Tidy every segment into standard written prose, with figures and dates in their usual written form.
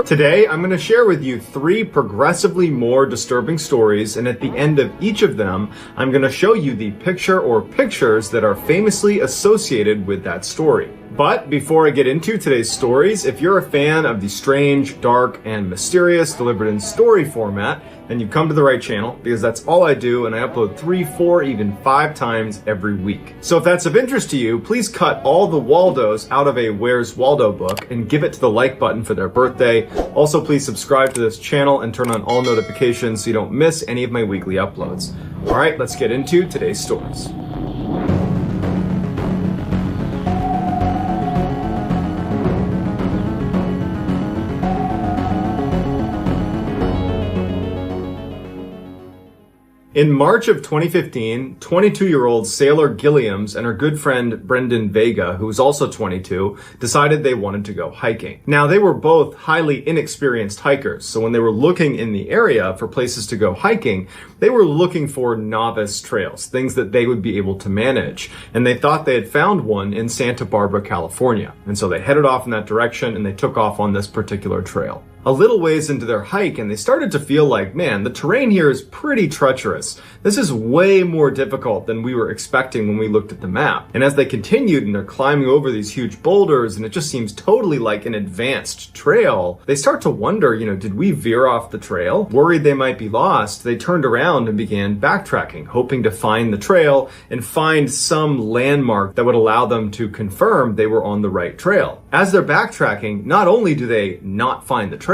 Today, I'm going to share with you 3 progressively more disturbing stories, and at the end of each of them, I'm going to show you the picture or pictures that are famously associated with that story. But before I get into today's stories, if you're a fan of the strange, dark, and mysterious delivered in story format, then you've come to the right channel, because that's all I do, and I upload 3, 4, even 5 times every week. So if that's of interest to you, please cut all the Waldos out of a Where's Waldo book and give it to the like button for their birthday. Also, please subscribe to this channel and turn on all notifications so you don't miss any of my weekly uploads. All right, let's get into today's stories. In March of 2015, 22-year-old Sailor Gilliams and her good friend Brendan Vega, who was also 22, decided they wanted to go hiking. Now, they were both highly inexperienced hikers, so when they were looking in the area for places to go hiking, they were looking for novice trails, things that they would be able to manage. And they thought they had found one in Santa Barbara, California. And so they headed off in that direction and they took off on this particular trail. A little ways into their hike, and they started to feel like, man, the terrain here is pretty treacherous. This is way more difficult than we were expecting when we looked at the map. And as they continued and they're climbing over these huge boulders, and it just seems totally like an advanced trail, they start to wonder, did we veer off the trail? Worried they might be lost, they turned around and began backtracking, hoping to find the trail and find some landmark that would allow them to confirm they were on the right trail. As they're backtracking, not only do they not find the trail,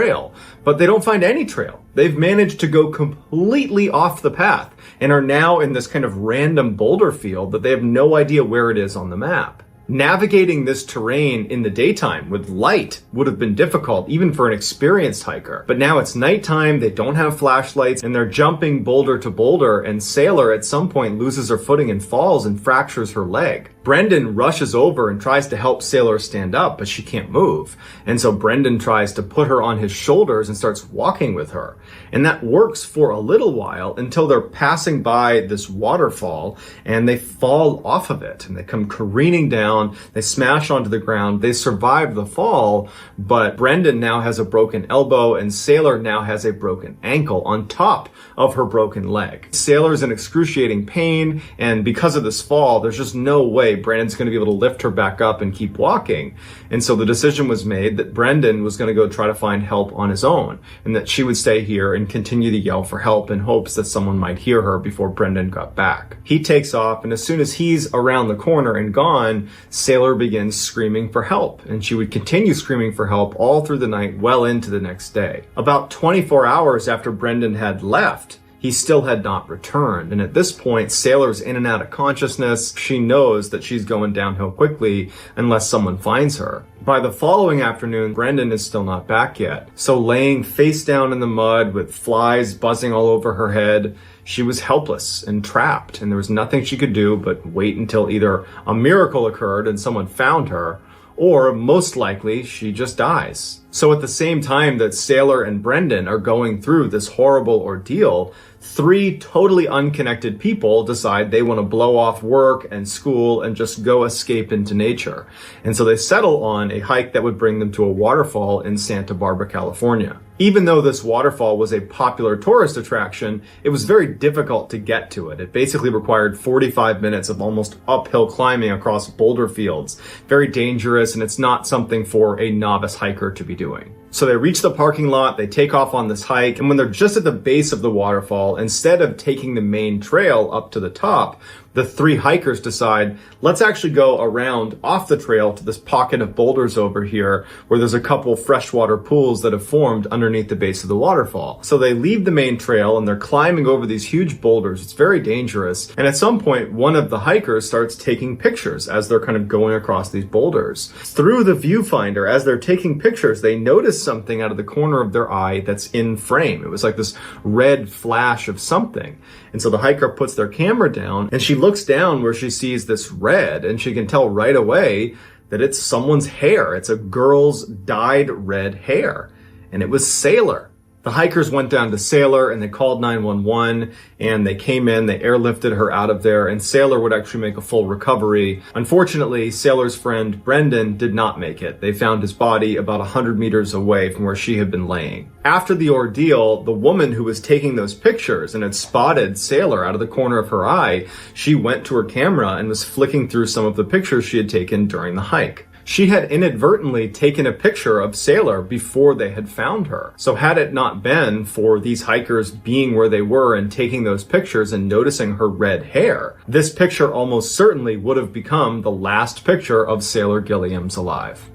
but they don't find any trail. They've managed to go completely off the path and are now in this kind of random boulder field that they have no idea where it is on the map. Navigating this terrain in the daytime with light would have been difficult, even for an experienced hiker. But now it's nighttime, they don't have flashlights, and they're jumping boulder to boulder, and Sailor at some point loses her footing and falls and fractures her leg. Brendan rushes over and tries to help Sailor stand up, but she can't move. And so Brendan tries to put her on his shoulders and starts walking with her. And that works for a little while until they're passing by this waterfall and they fall off of it and they come careening down. They smash onto the ground. They survive the fall, but Brendan now has a broken elbow and Sailor now has a broken ankle on top of her broken leg. Sailor's in excruciating pain, and because of this fall, there's just no way Brendan's going to be able to lift her back up and keep walking. And so the decision was made that Brendan was going to go try to find help on his own, and that she would stay here and continue to yell for help in hopes that someone might hear her before Brendan got back. He takes off, and as soon as he's around the corner and gone, Sailor begins screaming for help, and she would continue screaming for help all through the night, well into the next day. About 24 hours after Brendan had left, he still had not returned, and at this point, Sailor's in and out of consciousness. She knows that she's going downhill quickly unless someone finds her. By the following afternoon, Brendan is still not back yet. So laying face down in the mud with flies buzzing all over her head, she was helpless and trapped, and there was nothing she could do but wait until either a miracle occurred and someone found her, or most likely she just dies. So at the same time that Sailor and Brendan are going through this horrible ordeal, 3 totally unconnected people decide they want to blow off work and school and just go escape into nature. And so they settle on a hike that would bring them to a waterfall in Santa Barbara, California. Even though this waterfall was a popular tourist attraction, it was very difficult to get to it. It basically required 45 minutes of almost uphill climbing across boulder fields. Very dangerous, and it's not something for a novice hiker to be doing. So they reach the parking lot, they take off on this hike, and when they're just at the base of the waterfall, instead of taking the main trail up to the top, the 3 hikers decide, let's actually go around off the trail to this pocket of boulders over here where there's a couple freshwater pools that have formed underneath the base of the waterfall. So they leave the main trail and they're climbing over these huge boulders. It's very dangerous. And at some point, one of the hikers starts taking pictures as they're kind of going across these boulders. Through the viewfinder, as they're taking pictures, they notice something out of the corner of their eye that's in frame. It was like this red flash of something. And so the hiker puts their camera down and she looks down where she sees this red, and she can tell right away that it's someone's hair. It's a girl's dyed red hair. And it was Sailor. The hikers went down to Sailor and they called 911 and they came in, they airlifted her out of there, and Sailor would actually make a full recovery. Unfortunately, Sailor's friend Brendan did not make it. They found his body about 100 meters away from where she had been laying. After the ordeal, the woman who was taking those pictures and had spotted Sailor out of the corner of her eye, she went to her camera and was flicking through some of the pictures she had taken during the hike. She had inadvertently taken a picture of Sailor before they had found her. So had it not been for these hikers being where they were and taking those pictures and noticing her red hair, this picture almost certainly would have become the last picture of Sailor Gilliam's alive.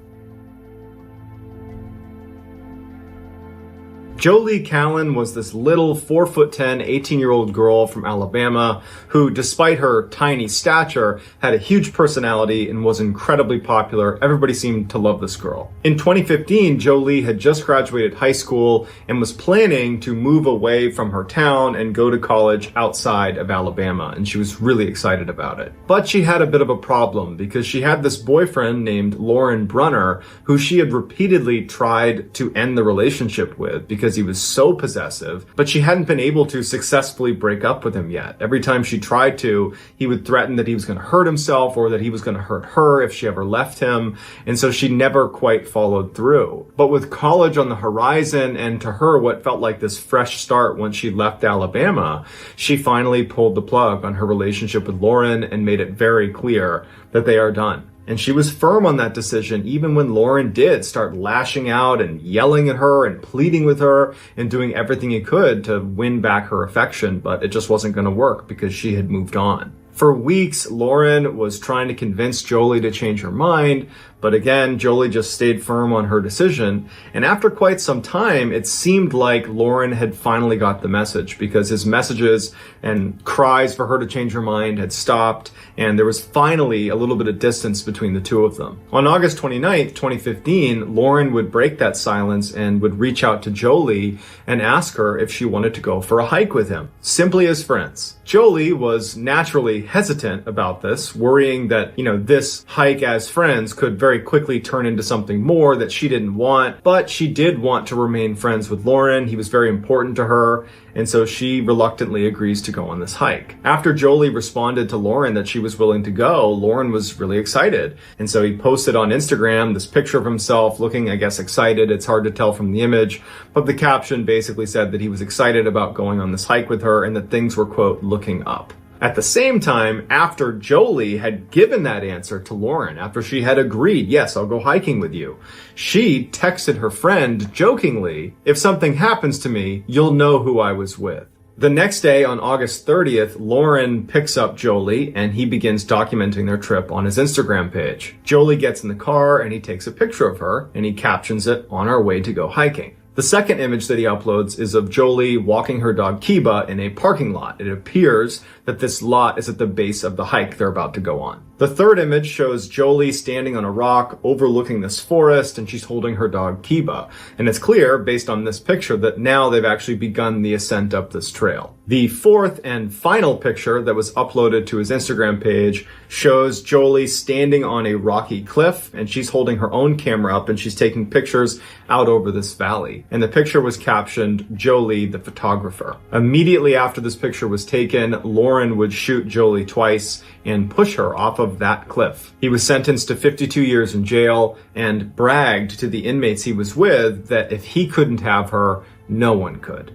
Jolie Callan was this little 4'10", 18-year-old girl from Alabama who, despite her tiny stature, had a huge personality and was incredibly popular. Everybody seemed to love this girl. In 2015, Jolie had just graduated high school and was planning to move away from her town and go to college outside of Alabama, and she was really excited about it. But she had a bit of a problem because she had this boyfriend named Lauren Brunner who she had repeatedly tried to end the relationship with because he was so possessive, but she hadn't been able to successfully break up with him yet. Every time she tried to, he would threaten that he was going to hurt himself or that he was going to hurt her if she ever left him, and so she never quite followed through. But with college on the horizon and to her what felt like this fresh start once she left Alabama, she finally pulled the plug on her relationship with Lauren and made it very clear that they are done. And she was firm on that decision even when Lauren did start lashing out and yelling at her and pleading with her and doing everything he could to win back her affection, but it just wasn't going to work because she had moved on. For weeks, Lauren was trying to convince Jolie to change her mind, but again, Jolie just stayed firm on her decision. And after quite some time, it seemed like Lauren had finally got the message because his messages and cries for her to change her mind had stopped, and there was finally a little bit of distance between the two of them. On August 29th, 2015, Lauren would break that silence and would reach out to Jolie and ask her if she wanted to go for a hike with him, simply as friends. Jolie was naturally hesitant about this, worrying that, this hike as friends could very quickly turn into something more that she didn't want, but she did want to remain friends with Lauren. He was very important to her, and so she reluctantly agrees to go on this hike. After Jolie responded to Lauren that she was willing to go, Lauren was really excited, and so he posted on Instagram this picture of himself looking, I guess, excited. It's hard to tell from the image, but the caption basically said that he was excited about going on this hike with her and that things were, quote, looking up. At the same time, after Jolie had given that answer to Lauren, after she had agreed, yes, I'll go hiking with you, she texted her friend jokingly, if something happens to me, you'll know who I was with. The next day, on August 30th, Lauren picks up Jolie and he begins documenting their trip on his Instagram page. Jolie gets in the car and he takes a picture of her and he captions it, "On our way to go hiking." The second image that he uploads is of Jolie walking her dog Kiba in a parking lot. It appears that this lot is at the base of the hike they're about to go on. The third image shows Jolie standing on a rock overlooking this forest, and she's holding her dog Kiba. And it's clear, based on this picture, that now they've actually begun the ascent up this trail. The fourth and final picture that was uploaded to his Instagram page shows Jolie standing on a rocky cliff, and she's holding her own camera up and she's taking pictures out over this valley. And the picture was captioned, "Jolie the photographer." Immediately after this picture was taken, Lauren would shoot Jolie twice and push her off of that cliff. He was sentenced to 52 years in jail and bragged to the inmates he was with that if he couldn't have her, no one could.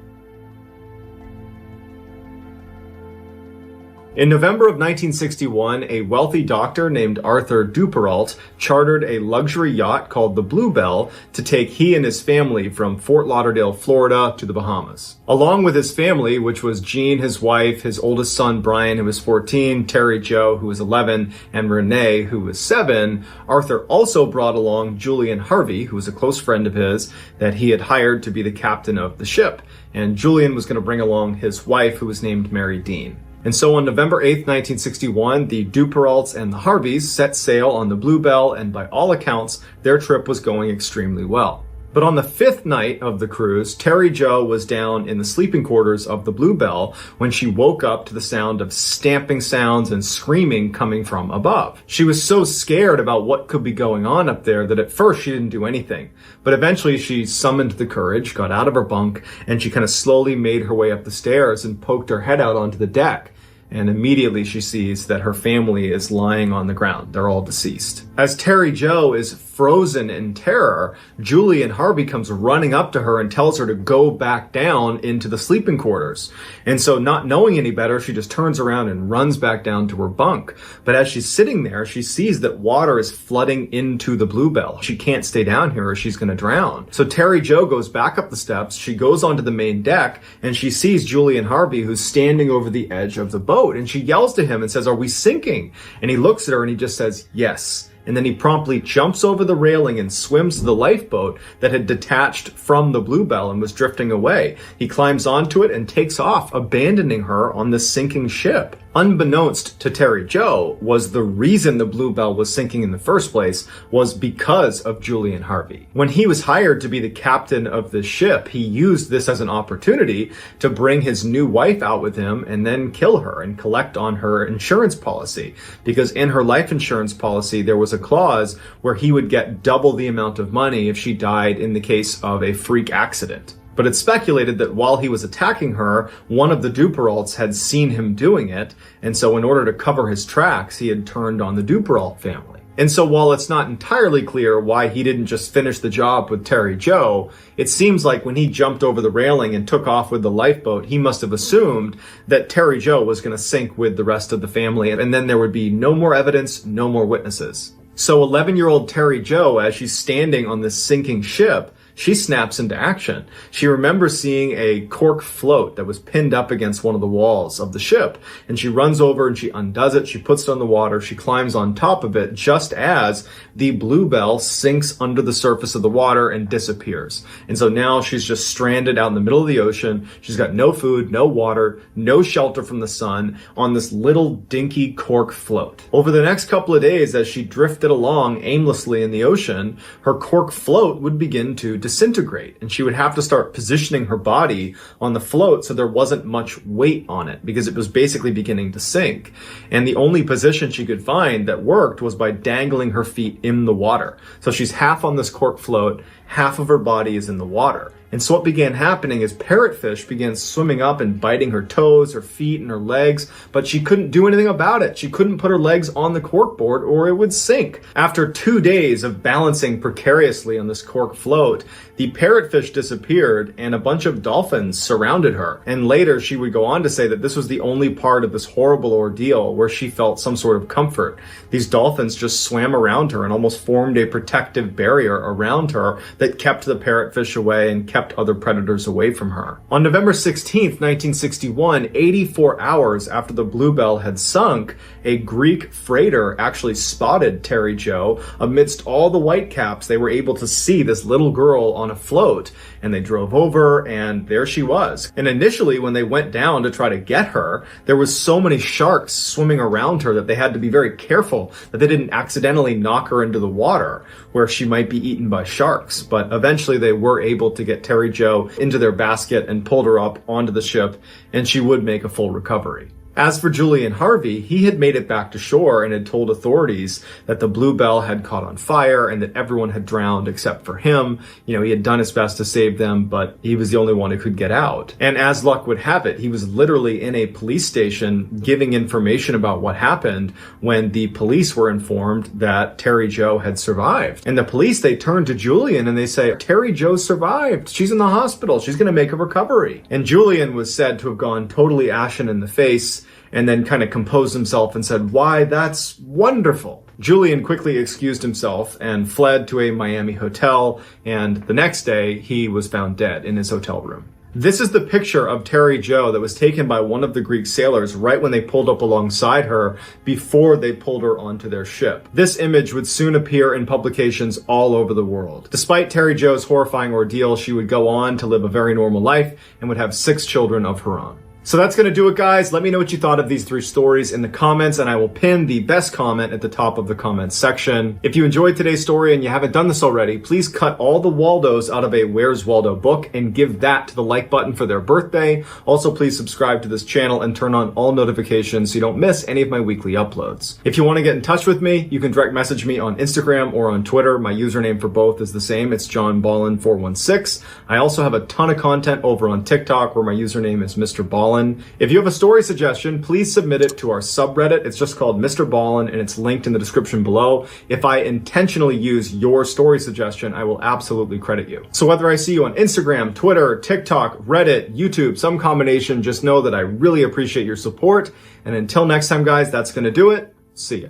In November of 1961, a wealthy doctor named Arthur Duperrault chartered a luxury yacht called the Bluebell to take he and his family from Fort Lauderdale, Florida to the Bahamas. Along with his family, which was Jean, his wife, his oldest son Brian, who was 14, Terry Jo, who was 11, and Renee, who was 7, Arthur also brought along Julian Harvey, who was a close friend of his that he had hired to be the captain of the ship. And Julian was going to bring along his wife, who was named Mary Dean. And so on November 8th, 1961, the Duperraults and the Harveys set sail on the Bluebell, and by all accounts, their trip was going extremely well. But on the 5th night of the cruise, Terry Jo was down in the sleeping quarters of the Bluebell when she woke up to the sound of stamping sounds and screaming coming from above. She was so scared about what could be going on up there that at first she didn't do anything. But eventually she summoned the courage, got out of her bunk, and she kind of slowly made her way up the stairs and poked her head out onto the deck. And immediately she sees that her family is lying on the ground. They're all deceased. As Terry Jo is frozen in terror, Julian Harvey comes running up to her and tells her to go back down into the sleeping quarters. And so not knowing any better, she just turns around and runs back down to her bunk. But as she's sitting there, she sees that water is flooding into the Bluebell. She can't stay down here or she's going to drown. So Terry Jo goes back up the steps. She goes onto the main deck and she sees Julian Harvey, who's standing over the edge of the boat. And she yells to him and says, "Are we sinking?" And he looks at her and he just says, "Yes." And then he promptly jumps over the railing and swims to the lifeboat that had detached from the Bluebell and was drifting away. He climbs onto it and takes off, abandoning her on the sinking ship. Unbeknownst to Terry Jo, was the reason the Bluebell was sinking in the first place was because of Julian Harvey. When he was hired to be the captain of the ship, he used this as an opportunity to bring his new wife out with him and then kill her and collect on her insurance policy. Because in her life insurance policy, there was a clause where he would get double the amount of money if she died in the case of a freak accident. But it's speculated that while he was attacking her, one of the Duperalts had seen him doing it, and so in order to cover his tracks, he had turned on the Duperalt family. And so while it's not entirely clear why he didn't just finish the job with Terry Jo, it seems like when he jumped over the railing and took off with the lifeboat, he must have assumed that Terry Jo was going to sink with the rest of the family, and then there would be no more evidence, no more witnesses. So 11-year-old Terry Jo, as she's standing on this sinking ship, she snaps into action. She remembers seeing a cork float that was pinned up against one of the walls of the ship. And she runs over and she undoes it. She puts it on the water. She climbs on top of it just as the Bluebell sinks under the surface of the water and disappears. And so now she's just stranded out in the middle of the ocean. She's got no food, no water, no shelter from the sun on this little dinky cork float. Over the next couple of days, as she drifted along aimlessly in the ocean, her cork float would begin to disintegrate, and she would have to start positioning her body on the float so there wasn't much weight on it because it was basically beginning to sink. And the only position she could find that worked was by dangling her feet in the water. So she's half on this cork float, half of her body is in the water. And so what began happening is parrotfish began swimming up and biting her toes, her feet, and her legs, but she couldn't do anything about it. She couldn't put her legs on the corkboard or it would sink. After 2 days of balancing precariously on this cork float, the parrotfish disappeared and a bunch of dolphins surrounded her. And later she would go on to say that this was the only part of this horrible ordeal where she felt some sort of comfort. These dolphins just swam around her and almost formed a protective barrier around her that kept the parrotfish away and kept other predators away from her. On November 16th, 1961, 84 hours after the Bluebell had sunk, a Greek freighter actually spotted Terry Jo. Amidst all the whitecaps, they were able to see this little girl on a float, and they drove over, and there she was. And initially, when they went down to try to get her, there was so many sharks swimming around her that they had to be very careful that they didn't accidentally knock her into the water, where she might be eaten by sharks. But eventually, they were able to get Terry Jo into their basket and pulled her up onto the ship, and she would make a full recovery. As for Julian Harvey, he had made it back to shore and had told authorities that the Bluebell had caught on fire and that everyone had drowned except for him. You know, he had done his best to save them, but he was the only one who could get out. And as luck would have it, he was literally in a police station giving information about what happened when the police were informed that Terry Jo had survived. And the police, they turned to Julian and they say, "Terry Jo survived. She's in the hospital. She's going to make a recovery." And Julian was said to have gone totally ashen in the face and then kind of composed himself and said, "Why, that's wonderful." Julian quickly excused himself and fled to a Miami hotel, and the next day he was found dead in his hotel room. This is the picture of Terry Jo that was taken by one of the Greek sailors right when they pulled up alongside her before they pulled her onto their ship. This image would soon appear in publications all over the world. Despite Terry Jo's horrifying ordeal, she would go on to live a very normal life and would have 6 children of her own. So that's going to do it, guys. Let me know what you thought of these 3 stories in the comments, and I will pin the best comment at the top of the comments section. If you enjoyed today's story and you haven't done this already, please cut all the Waldos out of a Where's Waldo book and give that to the like button for their birthday. Also, please subscribe to this channel and turn on all notifications so you don't miss any of my weekly uploads. If you want to get in touch with me, you can direct message me on Instagram or on Twitter. My username for both is the same. It's JohnBallen416. I also have a ton of content over on TikTok where my username is MrBallen. If you have a story suggestion, please submit it to our subreddit. It's just called MrBallen and it's linked in the description below. If I intentionally use your story suggestion, I will absolutely credit you. So whether I see you on Instagram, Twitter, TikTok, Reddit, YouTube, some combination, just know that I really appreciate your support. And until next time, guys, that's going to do it. See ya.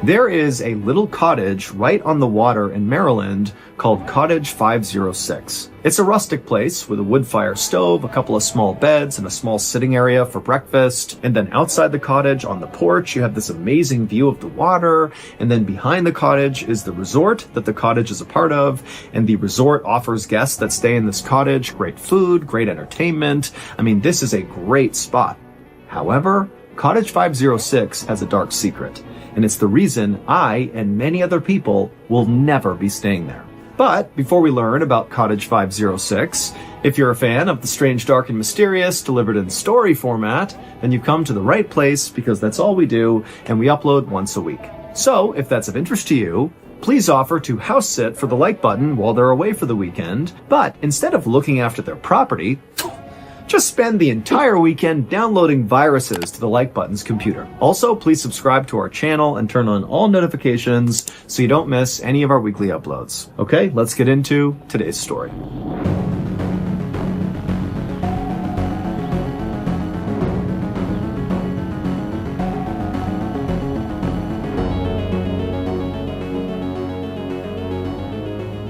There is a little cottage right on the water in Maryland called Cottage 506. It's a rustic place with a wood fire stove, a couple of small beds, and a small sitting area for breakfast. And then outside the cottage on the porch, you have this amazing view of the water. And then behind the cottage is the resort that the cottage is a part of. And the resort offers guests that stay in this cottage great food, great entertainment. I mean, this is a great spot. However, Cottage 506 has a dark secret. And it's the reason I and many other people will never be staying there. But before we learn about Cottage 506, if you're a fan of the strange, dark, and mysterious delivered in story format, then you've come to the right place because that's all we do, and we upload once a week. So if that's of interest to you, please offer to house sit for the like button while they're away for the weekend. But instead of looking after their property, just spend the entire weekend downloading viruses to the like button's computer. Also, please subscribe to our channel and turn on all notifications so you don't miss any of our weekly uploads. Okay, let's get into today's story.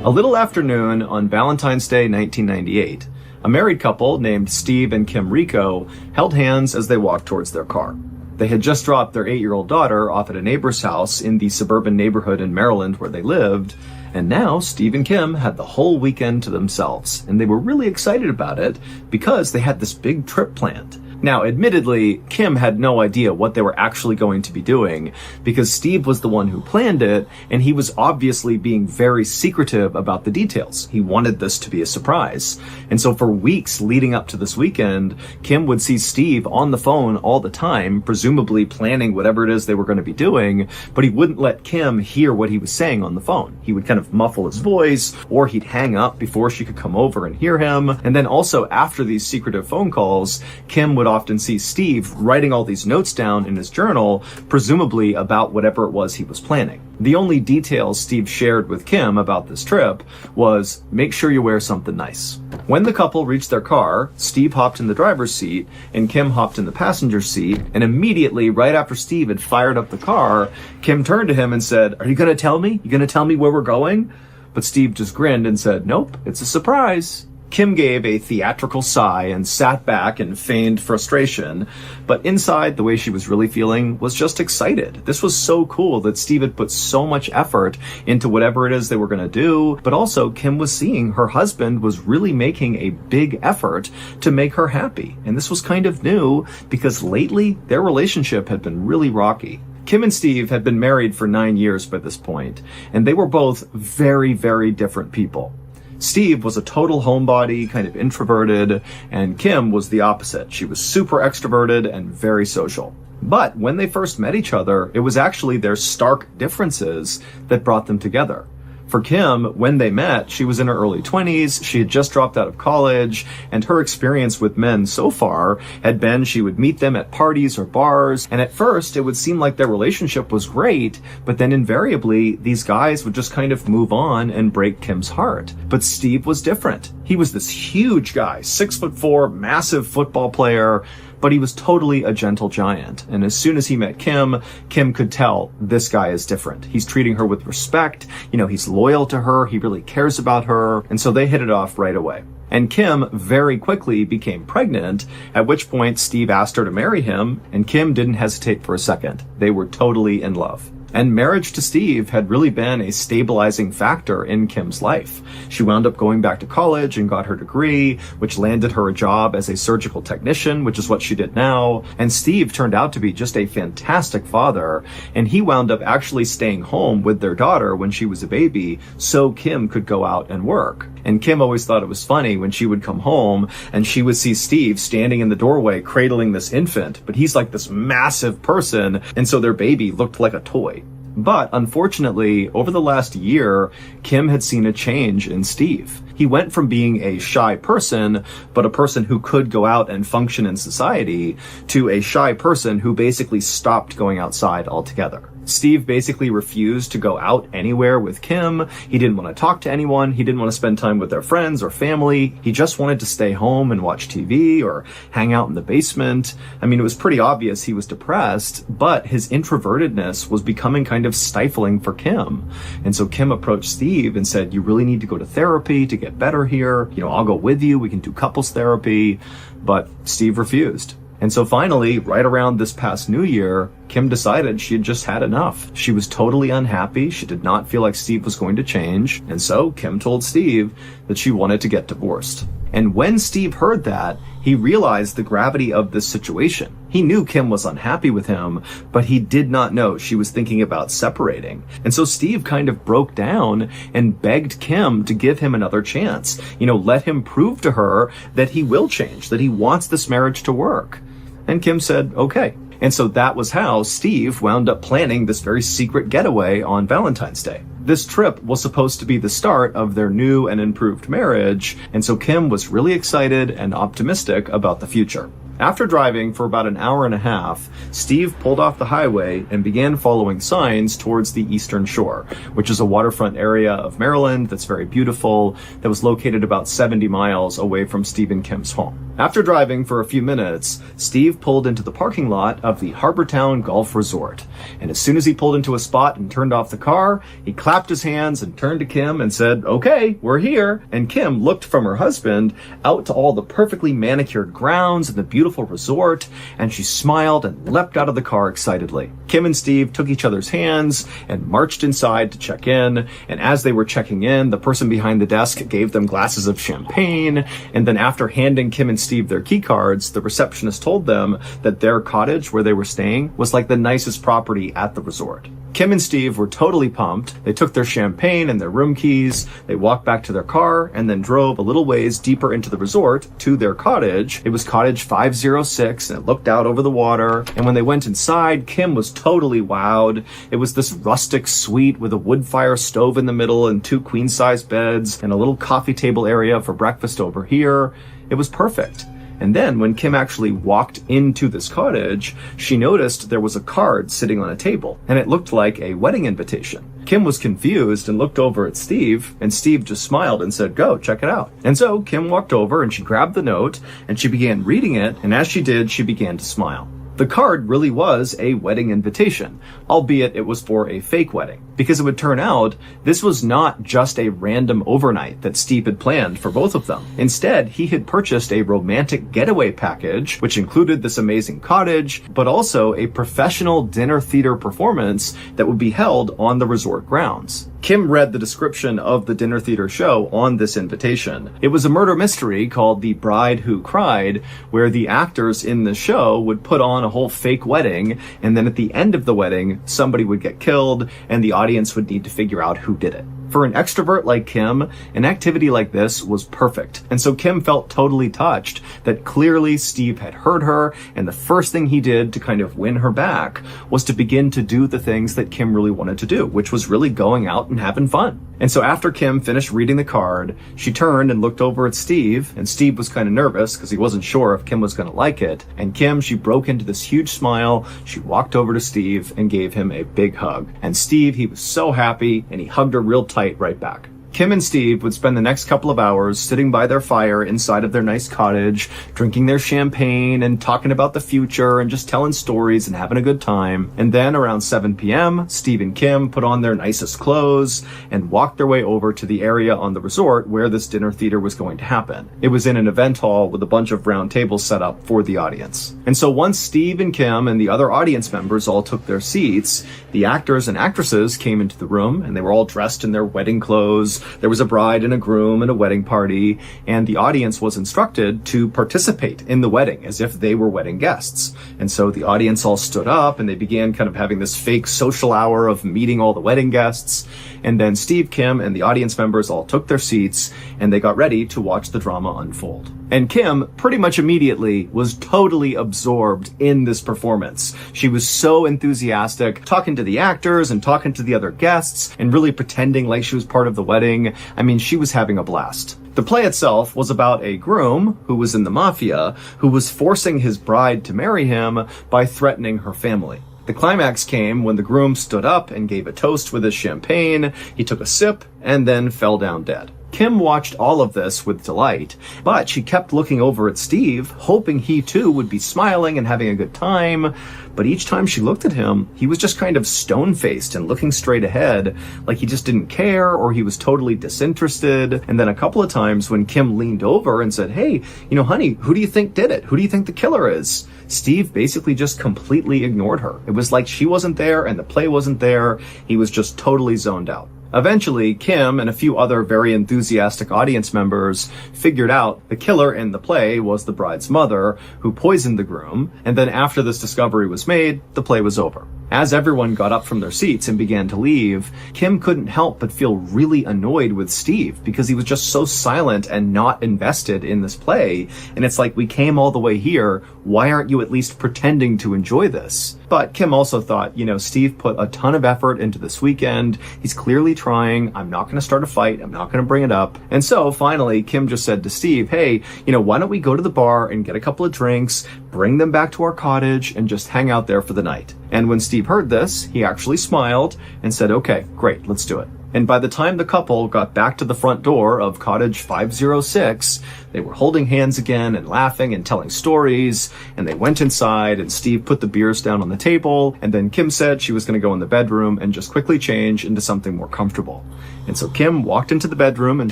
A little afternoon on Valentine's Day 1998, a married couple named Steve and Kim Rico held hands as they walked towards their car. They had just dropped their 8-year-old daughter off at a neighbor's house in the suburban neighborhood in Maryland where they lived, and now Steve and Kim had the whole weekend to themselves, and they were really excited about it because they had this big trip planned. Now, admittedly, Kim had no idea what they were actually going to be doing because Steve was the one who planned it, and he was obviously being very secretive about the details. He wanted this to be a surprise. And so for weeks leading up to this weekend, Kim would see Steve on the phone all the time, presumably planning whatever it is they were going to be doing, but he wouldn't let Kim hear what he was saying on the phone. He would kind of muffle his voice, or he'd hang up before she could come over and hear him. And then also after these secretive phone calls, Kim would often see Steve writing all these notes down in his journal, presumably about whatever it was he was planning. The only details Steve shared with Kim about this trip was, make sure you wear something nice. When the couple reached their car, Steve hopped in the driver's seat and Kim hopped in the passenger seat, and immediately right after Steve had fired up the car, Kim turned to him and said, "Are you going to tell me? You going to tell me where we're going?" But Steve just grinned and said, "Nope, it's a surprise." Kim gave a theatrical sigh and sat back and feigned frustration, but inside, the way she was really feeling was just excited. This was so cool that Steve had put so much effort into whatever it is they were going to do, but also Kim was seeing her husband was really making a big effort to make her happy. And this was kind of new because lately their relationship had been really rocky. Kim and Steve had been married for 9 years by this point, and they were both very, very different people. Steve was a total homebody, kind of introverted, and Kim was the opposite. She was super extroverted and very social. But when they first met each other, it was actually their stark differences that brought them together. For Kim, when they met, she was in her early 20s, she had just dropped out of college, and her experience with men so far had been she would meet them at parties or bars, and at first it would seem like their relationship was great, but then invariably these guys would just kind of move on and break Kim's heart. But Steve was different. He was this huge guy, 6'4", massive football player, but he was totally a gentle giant. And as soon as he met Kim, Kim could tell this guy is different. He's treating her with respect. You know, he's loyal to her. He really cares about her. And so they hit it off right away. And Kim very quickly became pregnant, at which point Steve asked her to marry him, and Kim didn't hesitate for a second. They were totally in love. And marriage to Steve had really been a stabilizing factor in Kim's life. She wound up going back to college and got her degree, which landed her a job as a surgical technician, which is what she did now. And Steve turned out to be just a fantastic father, and he wound up actually staying home with their daughter when she was a baby so Kim could go out and work. And Kim always thought it was funny when she would come home and she would see Steve standing in the doorway cradling this infant, but he's like this massive person, and so their baby looked like a toy. But unfortunately, over the last year, Kim had seen a change in Steve. He went from being a shy person, but a person who could go out and function in society, to a shy person who basically stopped going outside altogether. Steve basically refused to go out anywhere with Kim. He didn't want to talk to anyone. He didn't want to spend time with their friends or family. He just wanted to stay home and watch TV or hang out in the basement. I mean, it was pretty obvious he was depressed, but his introvertedness was becoming kind of stifling for Kim. And so Kim approached Steve and said, "You really need to go to therapy to get better here. I'll go with you. We can do couples therapy." But Steve refused. And so finally, right around this past New Year, Kim decided she had just had enough. She was totally unhappy. She did not feel like Steve was going to change. And so Kim told Steve that she wanted to get divorced. And when Steve heard that, he realized the gravity of this situation. He knew Kim was unhappy with him, but he did not know she was thinking about separating. And so Steve kind of broke down and begged Kim to give him another chance. Let him prove to her that he will change, that he wants this marriage to work. And Kim said, okay. And so that was how Steve wound up planning this very secret getaway on Valentine's Day. This trip was supposed to be the start of their new and improved marriage, and so Kim was really excited and optimistic about the future. After driving for about an hour and a half, Steve pulled off the highway and began following signs towards the Eastern Shore, which is a waterfront area of Maryland that's very beautiful, that was located about 70 miles away from Steve and Kim's home. After driving for a few minutes, Steve pulled into the parking lot of the Harbortown Golf Resort. And as soon as he pulled into a spot and turned off the car, he clapped his hands and turned to Kim and said, "Okay, we're here." And Kim looked from her husband out to all the perfectly manicured grounds and the beautiful resort, and she smiled and leapt out of the car excitedly. Kim and Steve took each other's hands and marched inside to check in, and as they were checking in, the person behind the desk gave them glasses of champagne, and then after handing Kim and Steve their key cards, the receptionist told them that their cottage where they were staying was like the nicest property at the resort. Kim and Steve were totally pumped. They took their champagne and their room keys, they walked back to their car, and then drove a little ways deeper into the resort to their cottage. It was cottage 506, and it looked out over the water. And when they went inside, Kim was totally wowed. It was this rustic suite with a wood fire stove in the middle and 2 queen-size beds and a little coffee table area for breakfast over here. It was perfect. And then when Kim actually walked into this cottage, she noticed there was a card sitting on a table, and it looked like a wedding invitation. Kim was confused and looked over at Steve, and Steve just smiled and said, "Go, check it out." And so Kim walked over and she grabbed the note and she began reading it, and as she did, she began to smile. The card really was a wedding invitation, albeit it was for a fake wedding, because it would turn out this was not just a random overnight that Steve had planned for both of them. Instead, he had purchased a romantic getaway package, which included this amazing cottage, but also a professional dinner theater performance that would be held on the resort grounds. Kim read the description of the dinner theater show on this invitation. It was a murder mystery called The Bride Who Cried, where the actors in the show would put on a whole fake wedding, and then at the end of the wedding, somebody would get killed, and the audience would need to figure out who did it. For an extrovert like Kim, an activity like this was perfect. And so Kim felt totally touched that clearly Steve had heard her, and the first thing he did to kind of win her back was to begin to do the things that Kim really wanted to do, which was really going out and having fun. And so after Kim finished reading the card, she turned and looked over at Steve, and Steve was kind of nervous because he wasn't sure if Kim was going to like it. And Kim, she broke into this huge smile. She walked over to Steve and gave him a big hug. And Steve, he was so happy, and he hugged her real tight right back. Kim and Steve would spend the next couple of hours sitting by their fire inside of their nice cottage, drinking their champagne and talking about the future and just telling stories and having a good time. And then around 7 p.m., Steve and Kim put on their nicest clothes and walked their way over to the area on the resort where this dinner theater was going to happen. It was in an event hall with a bunch of round tables set up for the audience. And so once Steve and Kim and the other audience members all took their seats, the actors and actresses came into the room and they were all dressed in their wedding clothes. There was a bride and a groom and a wedding party, and the audience was instructed to participate in the wedding as if they were wedding guests. And so the audience all stood up and they began kind of having this fake social hour of meeting all the wedding guests. And then Steve, Kim, and the audience members all took their seats and they got ready to watch the drama unfold. And Kim, pretty much immediately, was totally absorbed in this performance. She was so enthusiastic, talking to the actors and talking to the other guests and really pretending like she was part of the wedding. I mean, she was having a blast. The play itself was about a groom who was in the mafia who was forcing his bride to marry him by threatening her family. The climax came when the groom stood up and gave a toast with his champagne. He took a sip and then fell down dead. Kim watched all of this with delight, but she kept looking over at Steve, hoping he too would be smiling and having a good time. But each time she looked at him, he was just kind of stone-faced and looking straight ahead, like he just didn't care or he was totally disinterested. And then a couple of times when Kim leaned over and said, "Hey, honey, who do you think did it? Who do you think the killer is?" Steve basically just completely ignored her. It was like she wasn't there and the play wasn't there. He was just totally zoned out. Eventually, Kim and a few other very enthusiastic audience members figured out the killer in the play was the bride's mother, who poisoned the groom, and then after this discovery was made, the play was over. As everyone got up from their seats and began to leave, Kim couldn't help but feel really annoyed with Steve because he was just so silent and not invested in this play. And it's like, we came all the way here. Why aren't you at least pretending to enjoy this? But Kim also thought, Steve put a ton of effort into this weekend. He's clearly trying. I'm not going to start a fight. I'm not going to bring it up. And so finally, Kim just said to Steve, "Hey, why don't we go to the bar and get a couple of drinks, bring them back to our cottage and just hang out there for the night?" And when Steve heard this, he actually smiled and said, "Okay, great, let's do it." And by the time the couple got back to the front door of Cottage 506, they were holding hands again and laughing and telling stories. And they went inside and Steve put the beers down on the table. And then Kim said she was going to go in the bedroom and just quickly change into something more comfortable. And so Kim walked into the bedroom and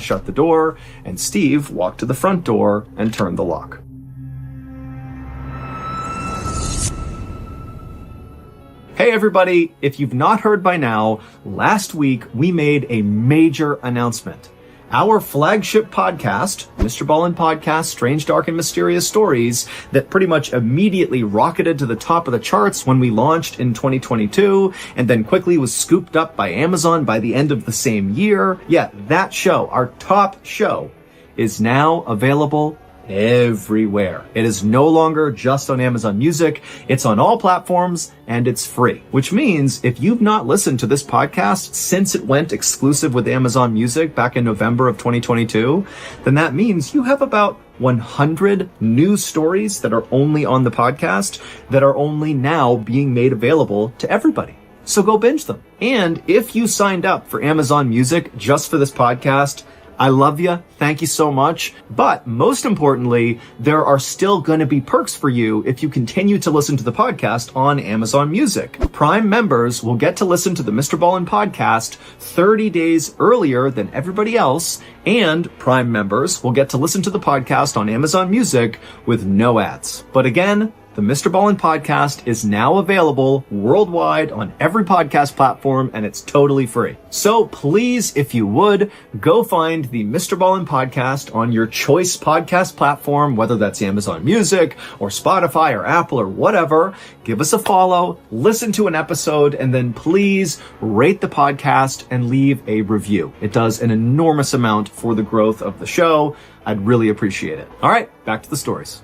shut the door. And Steve walked to the front door and turned the lock. Hey everybody, if you've not heard by now, last week we made a major announcement. Our flagship podcast, MrBallen's Podcast, Strange, Dark, and Mysterious Stories, that pretty much immediately rocketed to the top of the charts when we launched in 2022, and then quickly was scooped up by Amazon by the end of the same year. Yeah, that show, our top show, is now available everywhere. It is no longer just on Amazon Music. It's on all platforms and it's free, which means if you've not listened to this podcast since it went exclusive with Amazon Music back in November of 2022, then that means you have about 100 new stories that are only on the podcast that are only now being made available to everybody. So go binge them. And if you signed up for Amazon Music just for this podcast, I love you. Thank you so much. But most importantly, there are still going to be perks for you if you continue to listen to the podcast on Amazon Music. Prime members will get to listen to the MrBallen's Podcast 30 days earlier than everybody else, and Prime members will get to listen to the podcast on Amazon Music with no ads. But again, the MrBallen's Podcast is now available worldwide on every podcast platform, and it's totally free. So please, if you would, go find the MrBallen's Podcast on your choice podcast platform, whether that's Amazon Music or Spotify or Apple or whatever. Give us a follow, listen to an episode, and then please rate the podcast and leave a review. It does an enormous amount for the growth of the show. I'd really appreciate it. All right, back to the stories.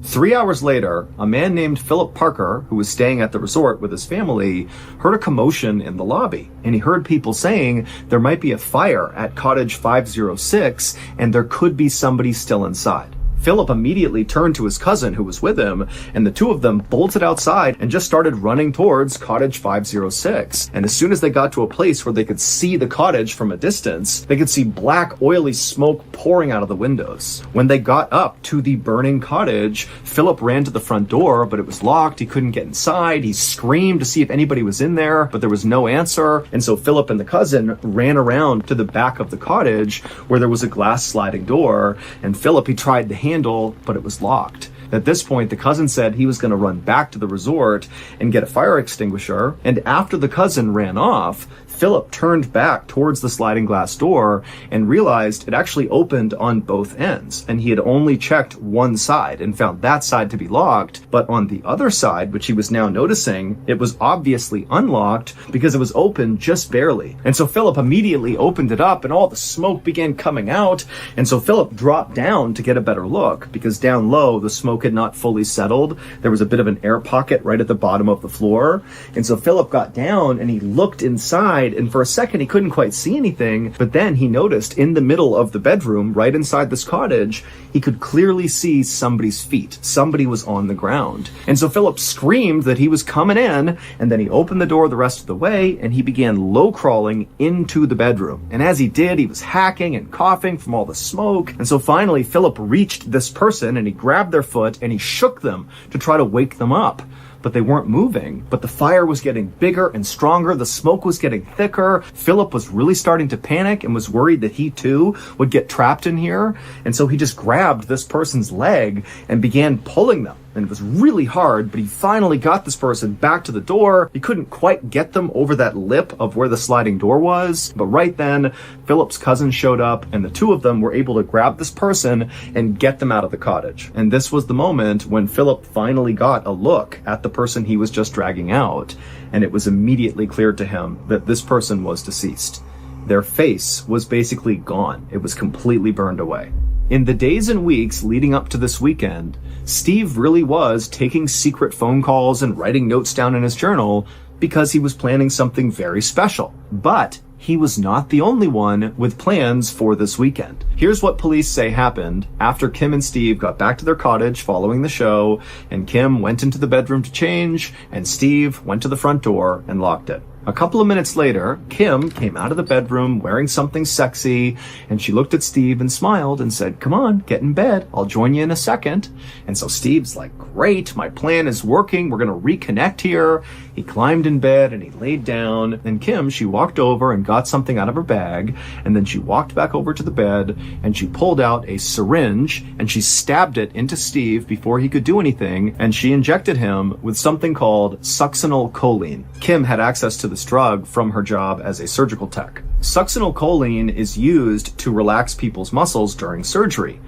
Three hours later, a man named Philip Parker, who was staying at the resort with his family, heard a commotion in the lobby, and he heard people saying there might be a fire at Cottage 506 and there could be somebody still inside. Philip immediately turned to his cousin who was with him, and the two of them bolted outside and just started running towards cottage 506. And as soon as they got to a place where they could see the cottage from a distance, they could see black, oily smoke pouring out of the windows. When they got up to the burning cottage, Philip ran to the front door, but it was locked. He couldn't get inside. He screamed to see if anybody was in there, but there was no answer. And so Philip and the cousin ran around to the back of the cottage where there was a glass sliding door, and Philip, he tried the handle, but it was locked. At this point, the cousin said he was going to run back to the resort and get a fire extinguisher, and after the cousin ran off, Philip turned back towards the sliding glass door and realized it actually opened on both ends, and he had only checked one side and found that side to be locked, but on the other side, which he was now noticing, it was obviously unlocked because it was open just barely. And so Philip immediately opened it up and all the smoke began coming out, and so Philip dropped down to get a better look because down low the smoke had not fully settled. There was a bit of an air pocket right at the bottom of the floor, and so Philip got down and he looked inside, and for a second he couldn't quite see anything, but then he noticed in the middle of the bedroom, right inside this cottage, he could clearly see somebody's feet. Somebody was on the ground. And so Philip screamed that he was coming in, and then he opened the door the rest of the way, and he began low crawling into the bedroom. And as he did, he was hacking and coughing from all the smoke. And so finally, Philip reached this person, and he grabbed their foot, and he shook them to try to wake them up. But they weren't moving. But the fire was getting bigger and stronger. The smoke was getting thicker. Philip was really starting to panic and was worried that he too would get trapped in here. And so he just grabbed this person's leg and began pulling them. And it was really hard, but he finally got this person back to the door. He couldn't quite get them over that lip of where the sliding door was. But right then, Philip's cousin showed up, and the two of them were able to grab this person and get them out of the cottage. And this was the moment when Philip finally got a look at the person he was just dragging out. And it was immediately clear to him that this person was deceased. Their face was basically gone. It was completely burned away. In the days and weeks leading up to this weekend, Steve really was taking secret phone calls and writing notes down in his journal because he was planning something very special. But he was not the only one with plans for this weekend. Here's what police say happened after Kim and Steve got back to their cottage following the show, and Kim went into the bedroom to change, and Steve went to the front door and locked it. A couple of minutes later, Kim came out of the bedroom wearing something sexy, and she looked at Steve and smiled and said, "Come on, get in bed. I'll join you in a second." And so Steve's like, "Great, my plan is working. We're going to reconnect here." He climbed in bed and he laid down. And Kim, she walked over and got something out of her bag, and then she walked back over to the bed and she pulled out a syringe and she stabbed it into Steve before he could do anything, and she injected him with something called succinylcholine. Kim had access to this drug from her job as a surgical tech. Succinylcholine is used to relax people's muscles during surgery,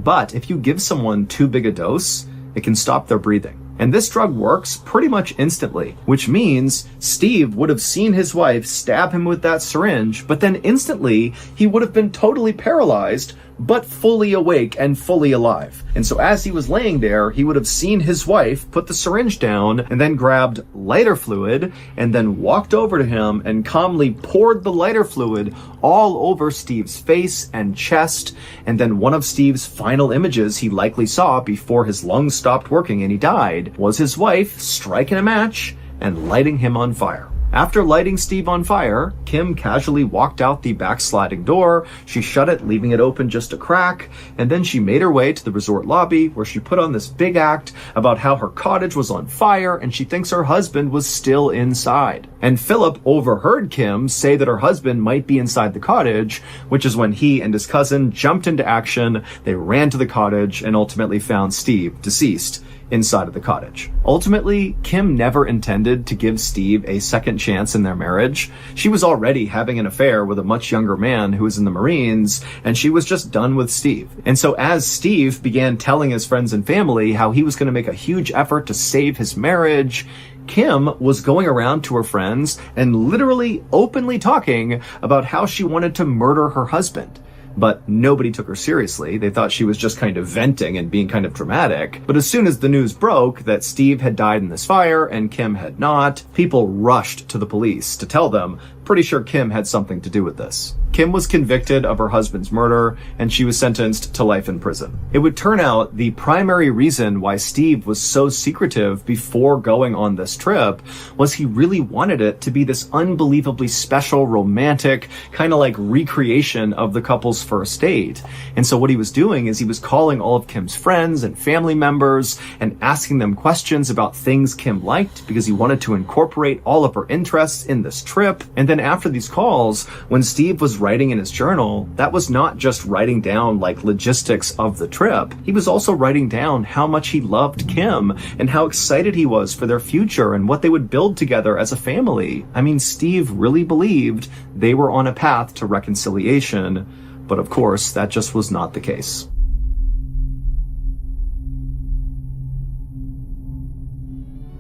but if you give someone too big a dose, it can stop their breathing. And this drug works pretty much instantly, which means Steve would have seen his wife stab him with that syringe, but then instantly he would have been totally paralyzed, but fully awake and fully alive. And so as he was laying there, he would have seen his wife put the syringe down and then grabbed lighter fluid and then walked over to him and calmly poured the lighter fluid all over Steve's face and chest. And then one of Steve's final images he likely saw before his lungs stopped working and he died was his wife striking a match and lighting him on fire. After lighting Steve on fire, Kim casually walked out the back sliding door. She shut it, leaving it open just a crack, and then she made her way to the resort lobby where she put on this big act about how her cottage was on fire and she thinks her husband was still inside. And Philip overheard Kim say that her husband might be inside the cottage, which is when he and his cousin jumped into action. They ran to the cottage and ultimately found Steve deceased inside of the cottage. Ultimately, Kim never intended to give Steve a second chance in their marriage. She was already having an affair with a much younger man who was in the Marines, and she was just done with Steve. And so as Steve began telling his friends and family how he was going to make a huge effort to save his marriage, Kim was going around to her friends and literally openly talking about how she wanted to murder her husband. But nobody took her seriously. They thought she was just kind of venting and being kind of dramatic. But as soon as the news broke that Steve had died in this fire and Kim had not, people rushed to the police to tell them pretty sure Kim had something to do with this. Kim was convicted of her husband's murder, and she was sentenced to life in prison. It would turn out the primary reason why Steve was so secretive before going on this trip was he really wanted it to be this unbelievably special, romantic, kind of like recreation of the couple's first date. And so what he was doing is he was calling all of Kim's friends and family members and asking them questions about things Kim liked because he wanted to incorporate all of her interests in this trip. And then after these calls, when Steve was writing in his journal, that was not just writing down like logistics of the trip. He was also writing down how much he loved Kim and how excited he was for their future and what they would build together as a family. I mean, Steve really believed they were on a path to reconciliation, but of course, that just was not the case.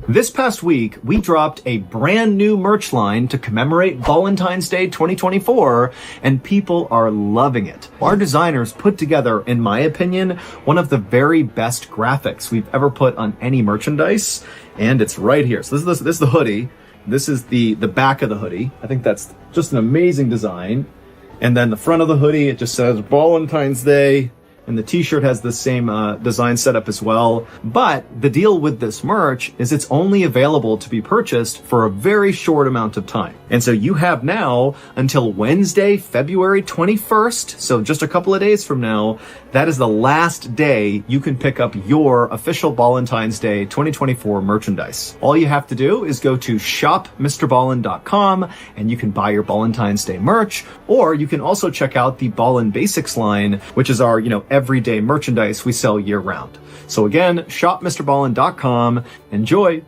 This past week, we dropped a brand new merch line to commemorate Valentine's Day 2024, and people are loving it. Our designers put together, in my opinion, one of the very best graphics we've ever put on any merchandise, and it's right here. So this is the hoodie. This is the back of the hoodie. I think that's just an amazing design. And then the front of the hoodie, it just says Valentine's Day. And the t-shirt has the same design setup as well. But the deal with this merch is it's only available to be purchased for a very short amount of time. And so you have now until Wednesday, February 21st, so just a couple of days from now, that is the last day you can pick up your official Valentine's Day 2024 merchandise. All you have to do is go to shopmrballin.com and you can buy your Valentine's Day merch, or you can also check out the Ballin Basics line, which is our, everyday merchandise we sell year round. So again, shopmrballin.com. Enjoy.